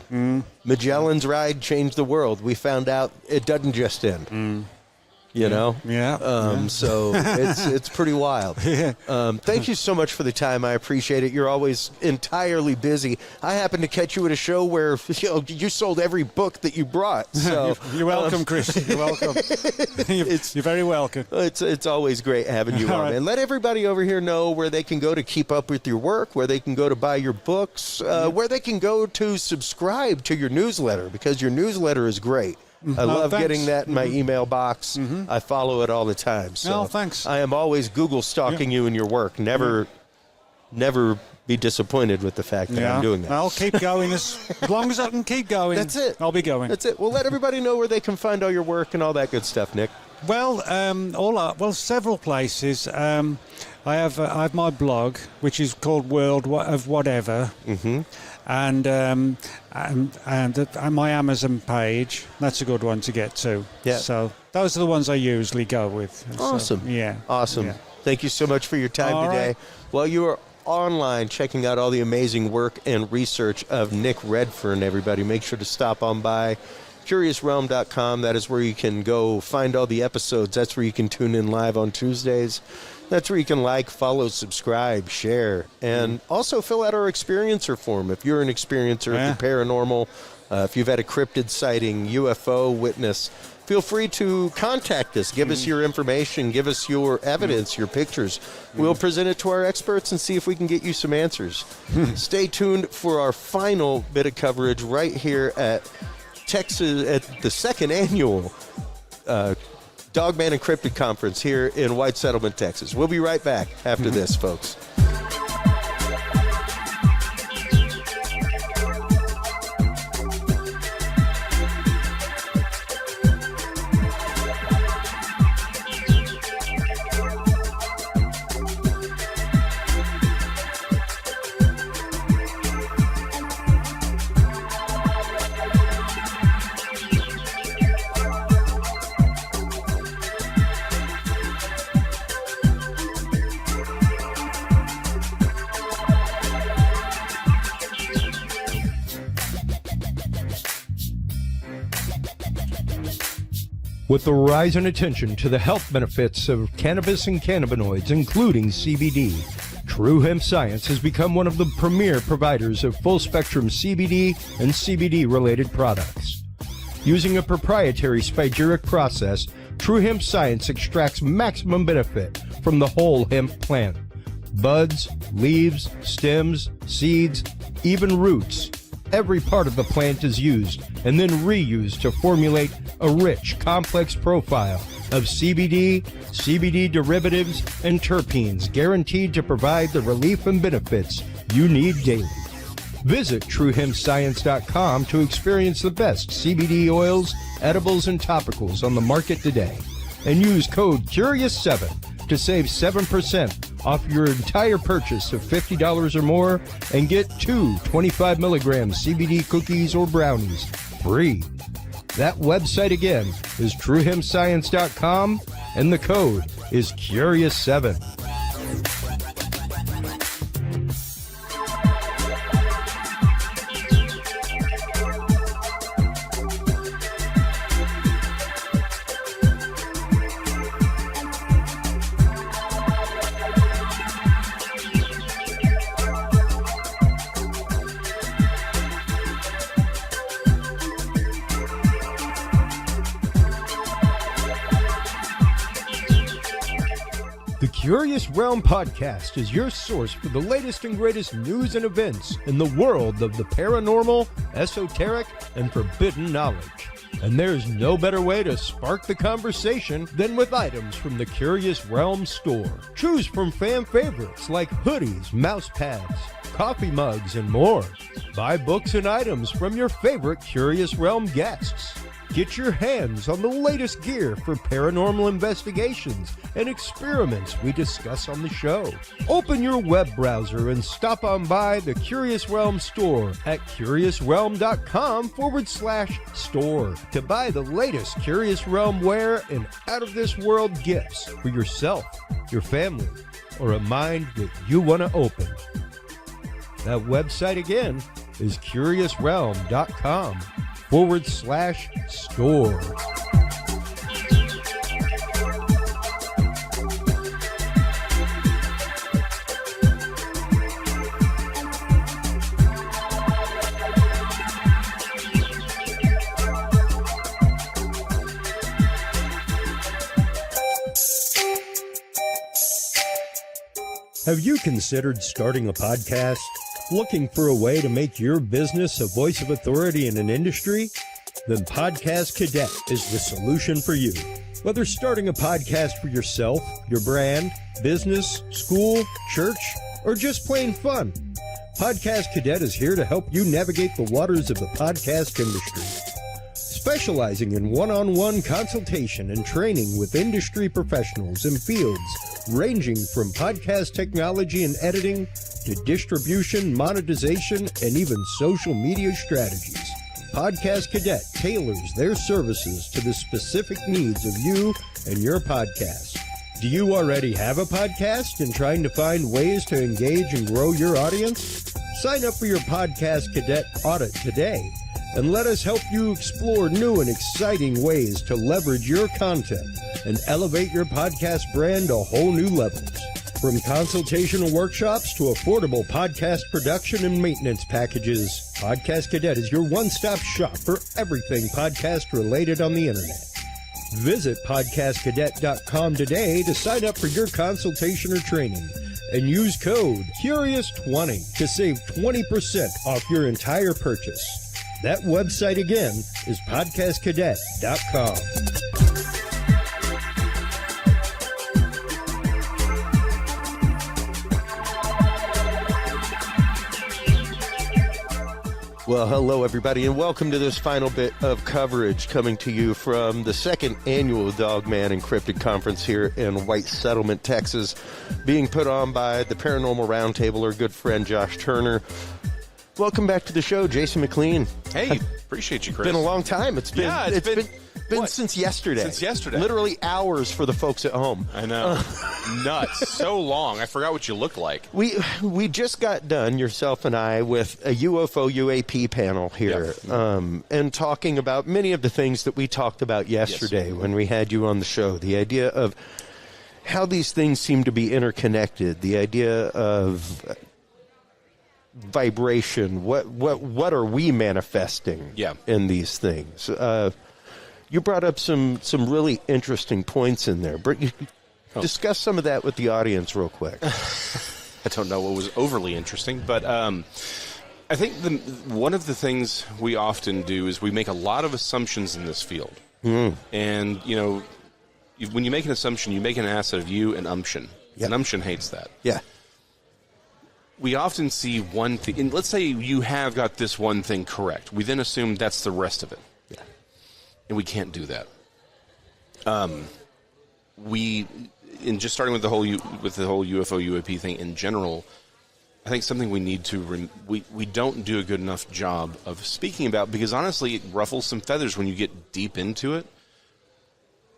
Magellan's ride changed the world. We found out it doesn't just end. You know? So it's pretty wild. Thank you so much for the time. I appreciate it. You're always entirely busy. I happened to catch you at a show where you sold every book that you brought. So You're welcome, Chris. You're welcome. You're very welcome. It's always great having you on. Right. And let everybody over here know where they can go to keep up with your work, where they can go to buy your books, where they can go to subscribe to your newsletter, because your newsletter is great. I love getting that in my email box. I follow it all the time. So thanks. I am always Google stalking you and your work. Never be disappointed with the fact that I'm doing that. I'll keep going as long as I can keep going. That's it. I'll be going. That's it. Well, let everybody know where they can find all your work and all that good stuff, Nick. Well, several places. I have my blog, which is called World of Whatever, and my Amazon page. That's a good one to get to. Yeah. So those are the ones I usually go with. Awesome. So, Awesome. Yeah. Thank you so much for your time today. Right. While you are online checking out all the amazing work and research of Nick Redfern, everybody, make sure to stop on by CuriousRealm.com. That is where you can go find all the episodes. That's where you can tune in live on Tuesdays. That's where you can like, follow, subscribe, share, and also fill out our experiencer form. If you're an experiencer of the paranormal, if you've had a cryptid sighting, UFO witness, feel free to contact us. Give us your information. Give us your evidence, your pictures. We'll present it to our experts and see if we can get you some answers. Stay tuned for our final bit of coverage right here at Texas, at the second annual Dogman and Cryptid Conference here in White Settlement, Texas. We'll be right back after this, folks. With the rise in attention to the health benefits of cannabis and cannabinoids, including CBD, True Hemp Science has become one of the premier providers of full-spectrum CBD and CBD-related products. Using a proprietary spagyric process, True Hemp Science extracts maximum benefit from from the whole hemp plant. Buds, leaves, stems, seeds, even roots. Every part of the plant is used and then reused to formulate a rich, complex profile of CBD, CBD derivatives, and terpenes guaranteed to provide the relief and benefits you need daily. Visit TrueHempScience.com to experience the best CBD oils, edibles, and topicals on the market today. And use code CURIOUS7 to save 7% off your entire purchase of $50 or more and get 2 25 milligram CBD cookies or brownies free. That website again is TrueHempScience.com and the code is CURIOUS7. The Curious Realm Podcast is your source for the latest and greatest news and events in the world of the paranormal, esoteric, and forbidden knowledge. And there's no better way to spark the conversation than with items from the Curious Realm store. Choose from fan favorites like hoodies, mouse pads, coffee mugs, and more. Buy books and items from your favorite Curious Realm guests. Get your hands on the latest gear for paranormal investigations and experiments we discuss on the show. Open your web browser and stop on by the Curious Realm store at curiousrealm.com/store to buy the latest Curious Realm wear and out-of-this-world gifts for yourself, your family, or a mind that you want to open. That website again is curiousrealm.com/store. Have you considered starting a podcast? Looking for a way to make your business a voice of authority in an industry? Then Podcast Cadet is the solution for you. Whether starting a podcast for yourself, your brand, business, school, church, or just plain fun, Podcast Cadet is here to help you navigate the waters of the podcast industry. Specializing in one-on-one consultation and training with industry professionals in fields ranging from podcast technology and editing to distribution, monetization, and even social media strategies. Podcast Cadet tailors their services to the specific needs of you and your podcast. Do you already have a podcast and trying to find ways to engage and grow your audience? Sign up for your Podcast Cadet audit today and let us help you explore new and exciting ways to leverage your content and elevate your podcast brand to whole new levels. From consultational workshops to affordable podcast production and maintenance packages, Podcast Cadet is your one-stop shop for everything podcast related on the internet. Visit podcastcadet.com today to sign up for your consultation or training and use code CURIOUS20 to save 20% off your entire purchase. That website again is podcastcadet.com. Well, hello, everybody, and welcome to this final bit of coverage coming to you from the second annual Dogman and Cryptid Conference here in White Settlement, Texas, being put on by the Paranormal Roundtable, our good friend Josh Turner. Welcome back to the show, Jason Mclean. Hey, appreciate you, Chris. It's been a long time. It's been been since yesterday. Since yesterday. Literally hours for the folks at home. I know. Nuts. So long. I forgot what you looked like. We just got done, yourself and I, with a UFO UAP panel here, and talking about many of the things that we talked about yesterday when we had you on the show. The idea of how these things seem to be interconnected. The idea of vibration. What are we manifesting in these things? You brought up some really interesting points in there. Discuss some of that with the audience real quick. I don't know what was overly interesting, but I think one of the things we often do is we make a lot of assumptions in this field. And, when you make an assumption, you make an asset of you and umption. Yep. And umption hates that. Yeah. We often see one thing, and let's say you have got this one thing correct. We then assume that's the rest of it. Yeah. And we can't do that. Just starting with the whole UFO UAP thing in general, I think something we need to we don't do a good enough job of speaking about, because honestly it ruffles some feathers when you get deep into it.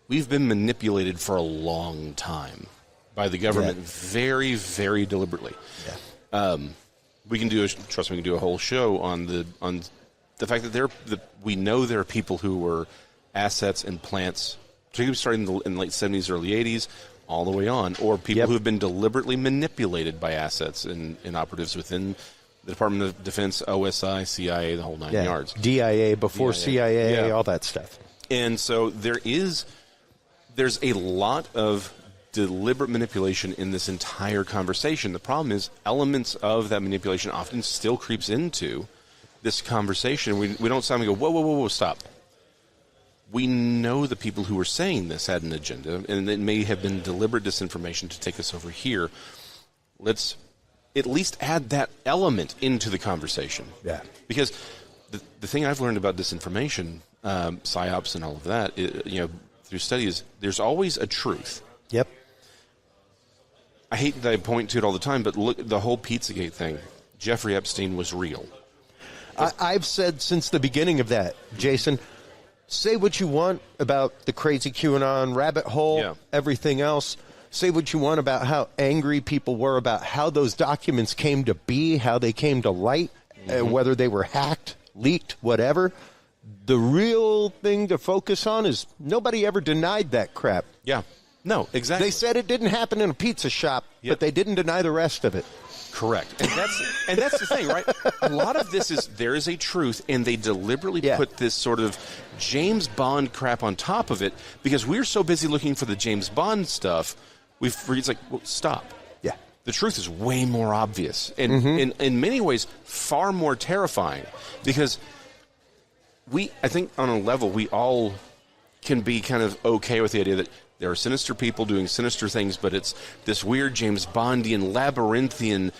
We've been manipulated for a long time by the government, very, very deliberately. Yeah. We can do a whole show on the fact that we know there are people who were assets and plants, particularly starting in the late 70s, early 80s, all the way on, or people who have been deliberately manipulated by assets and operatives within the Department of Defense, OSI, CIA, the whole nine yards. DIA before CIA, all that stuff. And so there's a lot of deliberate manipulation in this entire conversation. The problem is elements of that manipulation often still creeps into this conversation. We don't stop and go, whoa, stop. We know the people who were saying this had an agenda, and it may have been deliberate disinformation to take us over here. Let's at least add that element into the conversation. Yeah. Because the thing I've learned about disinformation, psyops and all of that, through studies, there's always a truth. Yep. I hate that I point to it all the time, but look, the whole Pizzagate thing, Jeffrey Epstein was real. I've said since the beginning of that, Jason, say what you want about the crazy QAnon rabbit hole, everything else. Say what you want about how angry people were about how those documents came to be, how they came to light, whether they were hacked, leaked, whatever. The real thing to focus on is nobody ever denied that crap. Yeah. No, exactly. They said it didn't happen in a pizza shop, but they didn't deny the rest of it. Correct. And that's the thing, right? A lot of this is there is a truth, and they deliberately put this sort of James Bond crap on top of it because we're so busy looking for the James Bond stuff, it's like, well, stop. Yeah. The truth is way more obvious and in many ways far more terrifying because I think on a level we all can be kind of okay with the idea that there are sinister people doing sinister things, but it's this weird James Bondian, labyrinthian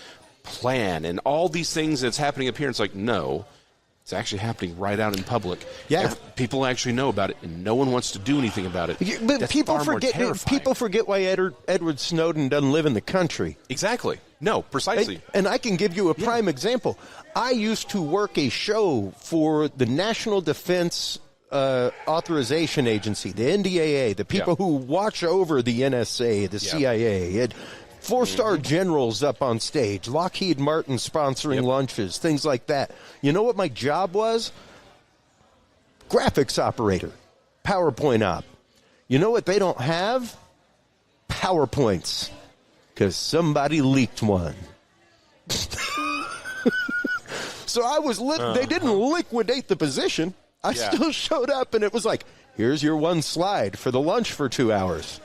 plan and all these things that's happening up here. It's like, no, it's actually happening right out in public. Yeah. People actually know about it, and no one wants to do anything about it. But that's people far more terrifying. People forget why Edward Snowden doesn't live in the country. Exactly. No, precisely. And I can give you a prime example. I used to work a show for the National Defense Authorization Agency, the NDAA, the people who watch over the NSA, the CIA, and four-star generals up on stage, Lockheed Martin sponsoring lunches, things like that. You know what my job was? Graphics operator, PowerPoint op. You know what they don't have? PowerPoints, because somebody leaked one. So I was they didn't liquidate the position. I still showed up, and it was like, here's your one slide for the lunch for 2 hours.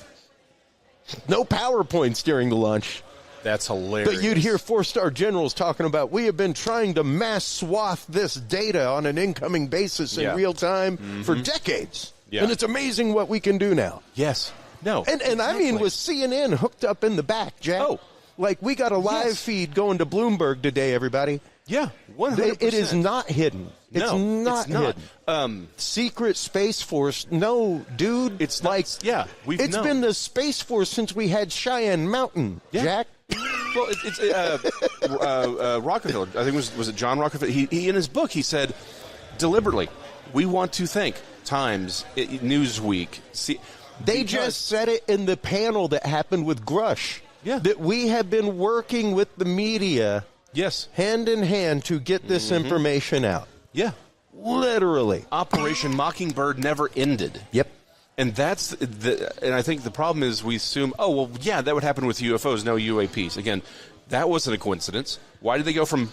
No PowerPoints during the lunch. That's hilarious. But you'd hear four-star generals talking about, we have been trying to mass swath this data on an incoming basis in real time for decades. Yeah. And it's amazing what we can do now. Yes. No. And exactly. I mean, with CNN hooked up in the back, Jack. Oh. Like, we got a live feed going to Bloomberg today, everybody. Yeah, 100%. It is not hidden. It's not hidden. Secret Space Force. No, dude. It's like, it's been the Space Force since we had Cheyenne Mountain, Jack. Well, it's Rockefeller. I think was it John Rockefeller? He in his book he said deliberately, we want to thank Times, Newsweek. They just said it in the panel that happened with Grush. Yeah, that we have been working with the media. Yes, hand in hand to get this information out. Yeah, literally. Operation Mockingbird never ended. Yep. And that's and I think the problem is we assume, oh, well, yeah, that would happen with UFOs, no UAPs. Again, that wasn't a coincidence. Why did they go from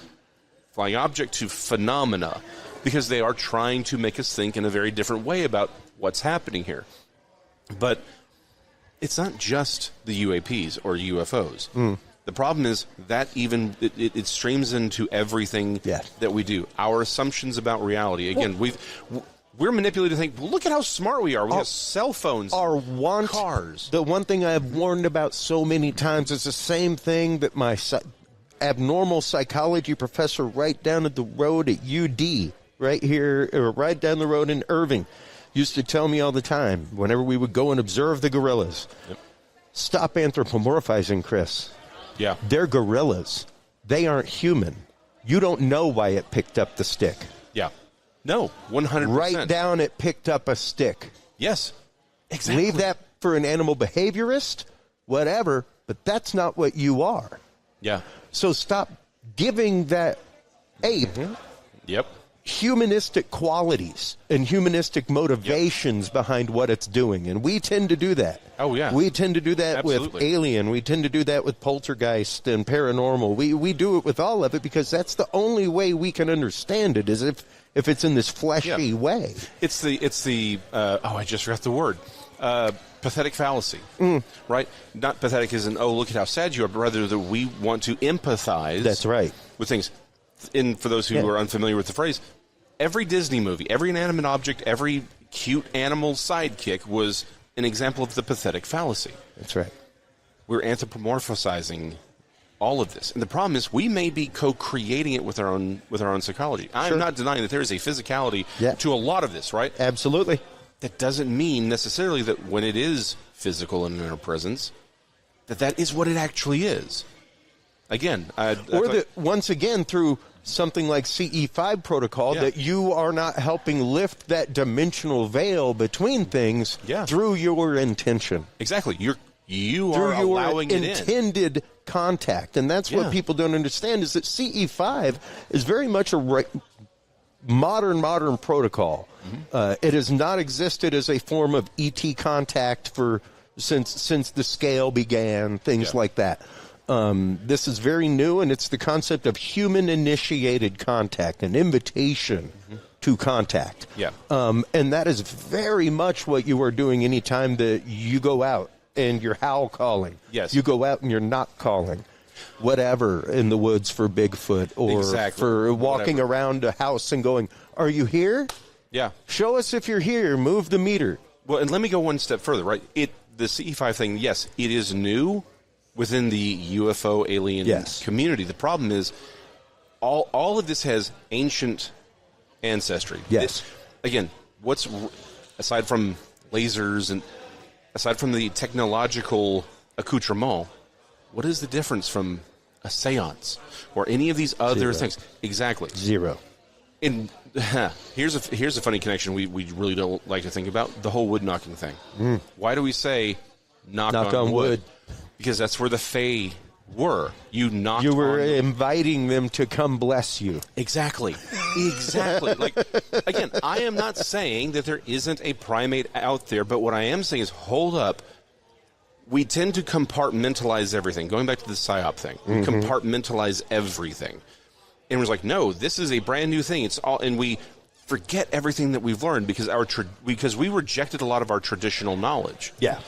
flying object to phenomena? Because they are trying to make us think in a very different way about what's happening here. But It's not just the UAPs or UFOs. The problem is that even it streams into everything that we do. Our assumptions about reality. Again, we're manipulated to think, well, look at how smart we are. We have cell phones, cars. The one thing I have warned about so many times is the same thing that my abnormal psychology professor right down at the road at UD, right here, or right down the road in Irving, used to tell me all the time whenever we would go and observe the gorillas. Stop anthropomorphizing, Chris. Yeah. They're gorillas. They aren't human. You don't know why it picked up the stick. Yeah. No, 100%. Write down it picked up a stick. Yes. Exactly. Leave that for an animal behaviorist, whatever, but that's not what you are. Yeah. So stop giving that ape humanistic qualities and humanistic motivations behind what it's doing. And we tend to do that. Oh, yeah. We tend to do that with Alien. We tend to do that with Poltergeist and Paranormal. We do it with all of it because that's the only way we can understand it, is if it's in this fleshy way. It's the I just forgot the word. Pathetic fallacy, right? Not pathetic as in, oh, look at how sad you are, but rather that we want to empathize. That's right. With things. And for those who are unfamiliar with the phrase, every Disney movie, every inanimate object, every cute animal sidekick was an example of the pathetic fallacy. That's right. We're anthropomorphizing all of this, and the problem is we may be co-creating it with our own psychology. I'm not denying that there is a physicality to a lot of this, right? Absolutely. That doesn't mean necessarily that when it is physical and in our presence, that is what it actually is. Again, once again, through something like CE5 protocol, that you are not helping lift that dimensional veil between things through your intention. Exactly. You are allowing it in. Intended contact. And that's what people don't understand, is that CE5 is very much a modern protocol. It has not existed as a form of ET contact since the scale began, things like that. This is very new, and it's the concept of human-initiated contact, an invitation to contact. Yeah. And that is very much what you are doing anytime that you go out and you're howl calling. Yes. You go out and you're not calling. Whatever in the woods for Bigfoot, or for walking around a house and going, "Are you here? Yeah. Show us if you're here. Move the meter." Well, and let me go one step further, right? The CE5 thing, yes, it is new within the UFO alien community. The problem is all of this has ancient ancestry. Yes. Again, aside from lasers and aside from the technological accoutrement, what is the difference from a seance or any of these other things? Exactly. Zero. And here's a funny connection we really don't like to think about: the whole wood knocking thing. Why do we say knock on wood? Because that's where the Fae were. You were inviting them to come bless you. Exactly. Like, again, I am not saying that there isn't a primate out there, but what I am saying is, hold up. We tend to compartmentalize everything. Going back to the PSYOP thing, we compartmentalize everything. And we're like, no, this is a brand new thing. It's all, and we forget everything that we've learned because we rejected a lot of our traditional knowledge. Yeah.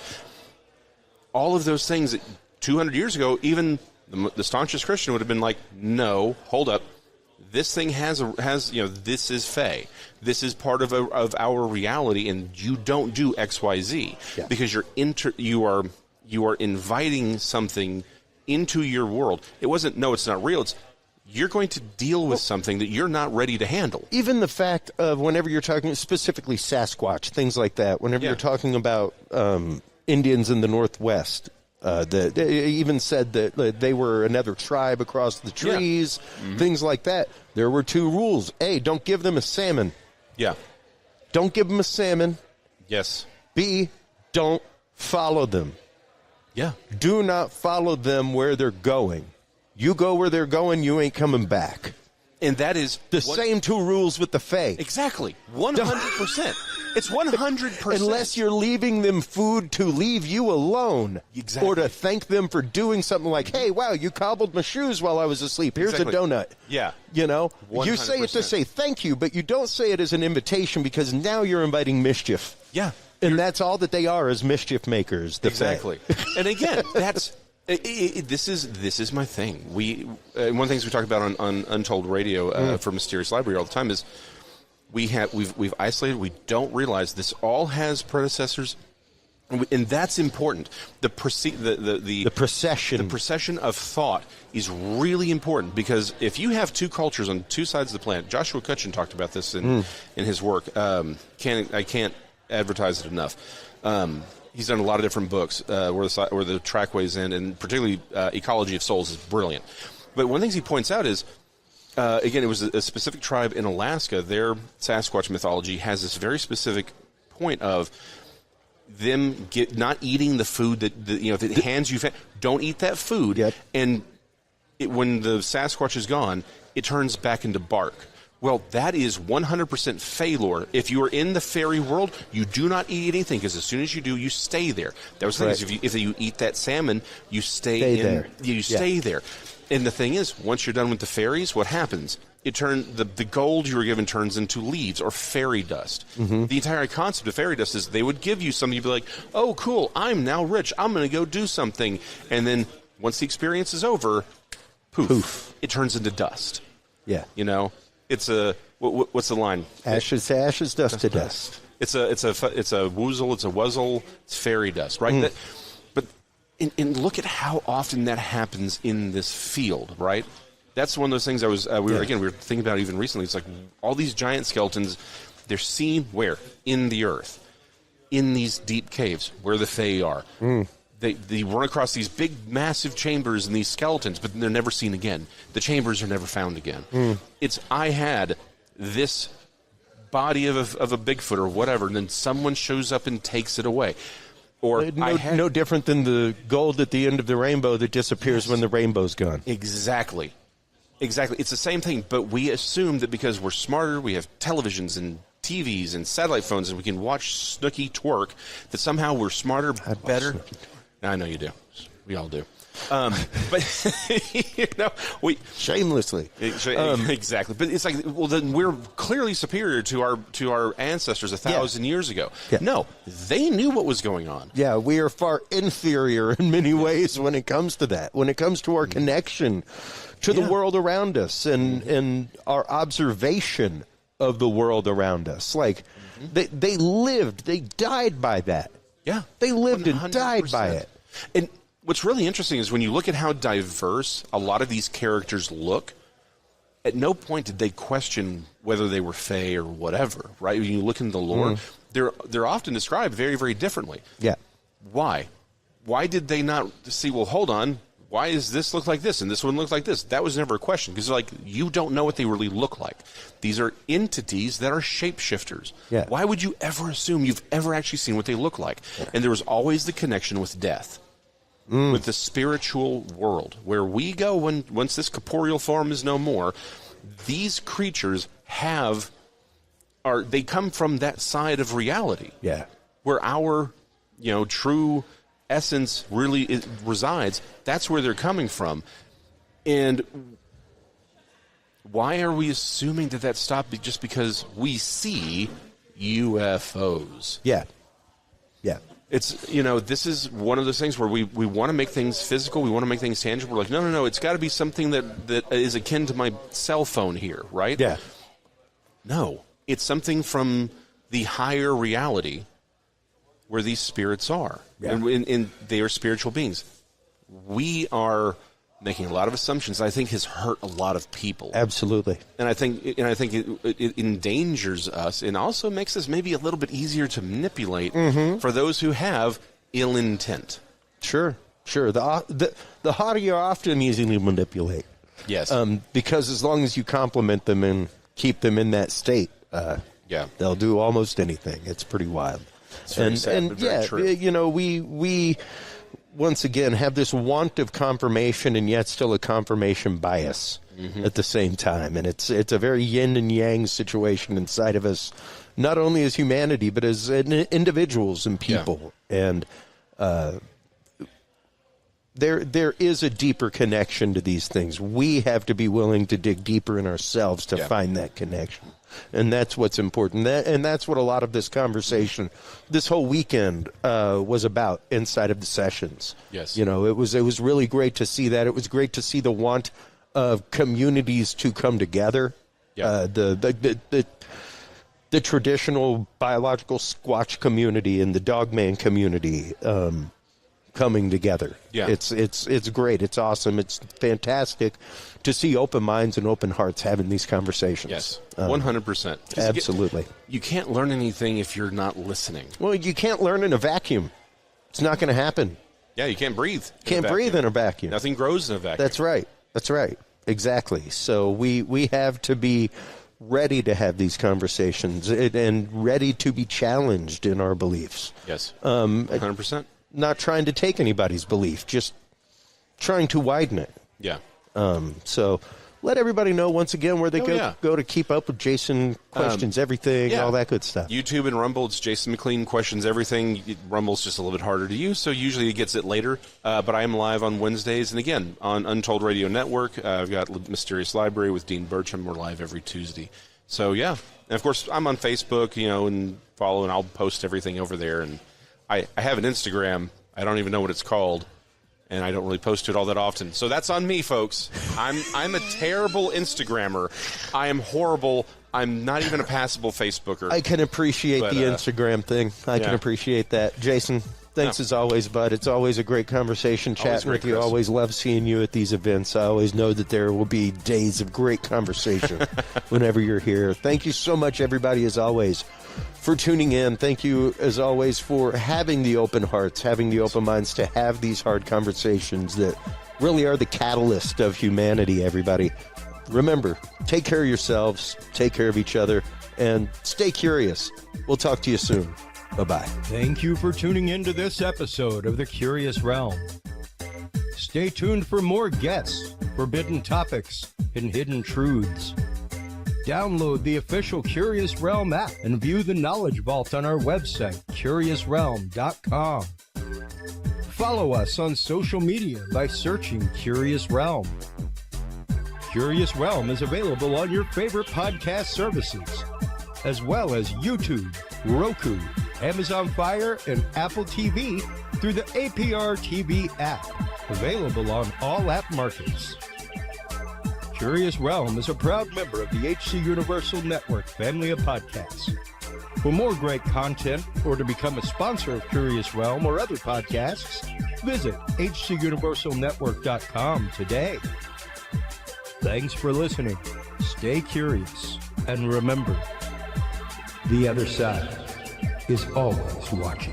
All of those things that 200 years ago, even the staunchest Christian would have been like, no, hold up. This thing has this is Fae. This is part of our reality, and you don't do X, Y, Z because you are inviting something into your world. It wasn't, no, it's not real. It's, you're going to deal with something that you're not ready to handle. Even the fact of whenever you're talking specifically Sasquatch, things like that, whenever you're talking about Indians in the Northwest, they even said that they were another tribe across the trees, things like that. There were two rules. A, don't give them a salmon. Yeah. Don't give them a salmon. Yes. B, don't follow them. Yeah. Do not follow them where they're going. You go where they're going, you ain't coming back. And that is the same two rules with the Fae. Exactly. 100%. It's 100%. Unless you're leaving them food to leave you alone. Exactly. Or to thank them for doing something like, hey, wow, you cobbled my shoes while I was asleep. Here's a donut. Yeah. You know? 100%. You say it to say thank you, but you don't say it as an invitation because now you're inviting mischief. Yeah. And that's all that they are, is mischief makers. Exactly. And again, that's this is my thing. One of the things we talk about on Untold Radio for Mysterious Library all the time is we've isolated. We don't realize this all has predecessors. And that's important. The procession of thought is really important, because if you have two cultures on two sides of the planet, Joshua Cutchin talked about this in his work. I can't advertise it enough. He's done a lot of different books where the trackways end, and particularly Ecology of Souls is brilliant. But one of the things he points out is, again, it was a specific tribe in Alaska. Their Sasquatch mythology has this very specific point of them not eating the food that hands you. Don't eat that food. Yep. And when the Sasquatch is gone, it turns back into bark. Well, that is 100% Fey lore. If you are in the fairy world, you do not eat anything, because as soon as you do, you stay there. That was the thing. If you eat that salmon, you stay there. You stay there. And the thing is, once you're done with the fairies, what happens? The gold you were given turns into leaves or fairy dust. Mm-hmm. The entire concept of fairy dust is they would give you something, you'd be like, oh, cool, I'm now rich, I'm going to go do something. And then once the experience is over, poof. It turns into dust. Yeah. It's what's the line? Ashes to ashes, dust to dust. It's a woozle, it's a wuzzle, it's fairy dust, right? And look at how often that happens in this field, right? That's one of those things we were thinking about even recently. It's like all these giant skeletons, they're seen where? In the earth. In these deep caves where the Fae are. They run across these big, massive chambers and these skeletons, but they're never seen again. The chambers are never found again. I had this body of a Bigfoot or whatever, and then someone shows up and takes it away. Or no different than the gold at the end of the rainbow that disappears when the rainbow's gone. Exactly. It's the same thing, but we assume that because we're smarter, we have televisions and TVs and satellite phones, and we can watch Snooki twerk, that somehow we're smarter, better. I know you do. We all do. But shamelessly, exactly. But it's like, well, then we're clearly superior to our ancestors 1,000 years ago. Yeah. No, they knew what was going on. Yeah, we are far inferior in many ways when it comes to that. When it comes to our connection to the world around us and our observation of the world around us, like they lived, they died by that. Yeah, they lived 100%. And died by it. And what's really interesting is when you look at how diverse a lot of these characters look, at no point did they question whether they were Fae or whatever, right? When you look into the lore, they're often described very, very differently. Yeah. Why? Why did they not see, well, hold on, why does this look like this and this one looks like this? That was never a question, because like, you don't know what they really look like. These are entities that are shapeshifters. Yeah. Why would you ever assume you've ever actually seen what they look like? Yeah. And there was always the connection with death. With the spiritual world, where we go once this corporeal form is no more. These creatures they come from that side of reality, where our true essence really resides. That's where they're coming from. And why are we assuming that stopped just because we see UFOs? Yeah. It's, this is one of those things where we want to make things physical. We want to make things tangible. We're like, no, it's got to be something that is akin to my cell phone here, right? Yeah. No, it's something from the higher reality where these spirits are. Yeah. And they are spiritual beings. We are making a lot of assumptions I think has hurt a lot of people. Absolutely. And I think it endangers us, and also makes us maybe a little bit easier to manipulate for those who have ill intent. Sure. The haughty are often easily manipulate. Yes. Because as long as you compliment them and keep them in that state, they'll do almost anything. It's pretty wild. It's very sad, but very true. We once again have this want of confirmation and yet still a confirmation bias at the same time. And it's a very yin and yang situation inside of us, not only as humanity, but as individuals and people. Yeah. And there is a deeper connection to these things. We have to be willing to dig deeper in ourselves to find that connection. And that's what's important. And that's what a lot of this conversation, this whole weekend, was about inside of the sessions. Yes. You know, it was really great to see that. It was great to see the want of communities to come together. Yeah. The traditional biological Squatch community and the Dogman community coming together. Yeah. It's great. It's awesome. It's fantastic to see open minds and open hearts having these conversations. Yes, 100%. Absolutely. You can't learn anything if you're not listening. Well, you can't learn in a vacuum. It's not going to happen. Yeah, you can't breathe. Can't breathe in a vacuum. Nothing grows in a vacuum. That's right. That's right. Exactly. So we have to be ready to have these conversations and ready to be challenged in our beliefs. Yes, 100%. Not trying to take anybody's belief, just trying to widen it. Yeah. So let everybody know once again where they go to keep up with Jason Questions Everything and all that good stuff. YouTube and Rumble, it's Jason Mclean Questions Everything. Rumble's just a little bit harder to use, so usually it gets it later. But I am live on Wednesdays, and again, on Untold Radio Network. I've got Mysterious Library with Dean Burcham. We're live every Tuesday. So, yeah. And, of course, I'm on Facebook, and follow, and I'll post everything over there. And I have an Instagram. I don't even know what it's called. And I don't really post to it all that often. So that's on me, folks. I'm a terrible Instagrammer. I am horrible. I'm not even a passable Facebooker. I can appreciate the Instagram thing. I can appreciate that. Jason, thanks as always, bud. It's always a great conversation chatting with you. Always love seeing you at these events. I always know that there will be days of great conversation whenever you're here. Thank you so much, everybody, as always, for tuning in. Thank you, as always, for having the open hearts, having the open minds to have these hard conversations that really are the catalyst of humanity, everybody. Remember, take care of yourselves, take care of each other, and stay curious. We'll talk to you soon. Bye-bye. Thank you for tuning in to this episode of The Curious Realm. Stay tuned for more guests, forbidden topics, and hidden truths. Download the official Curious Realm app and view the Knowledge Vault on our website, curiousrealm.com. Follow us on social media by searching Curious Realm. Curious Realm is available on your favorite podcast services, as well as YouTube, Roku, Amazon Fire, and Apple TV through the APR TV app, available on all app markets. Curious Realm is a proud member of the HC Universal Network family of podcasts. For more great content or to become a sponsor of Curious Realm or other podcasts, visit hcuniversalnetwork.com today. Thanks for listening. Stay curious. And remember, the other side is always watching.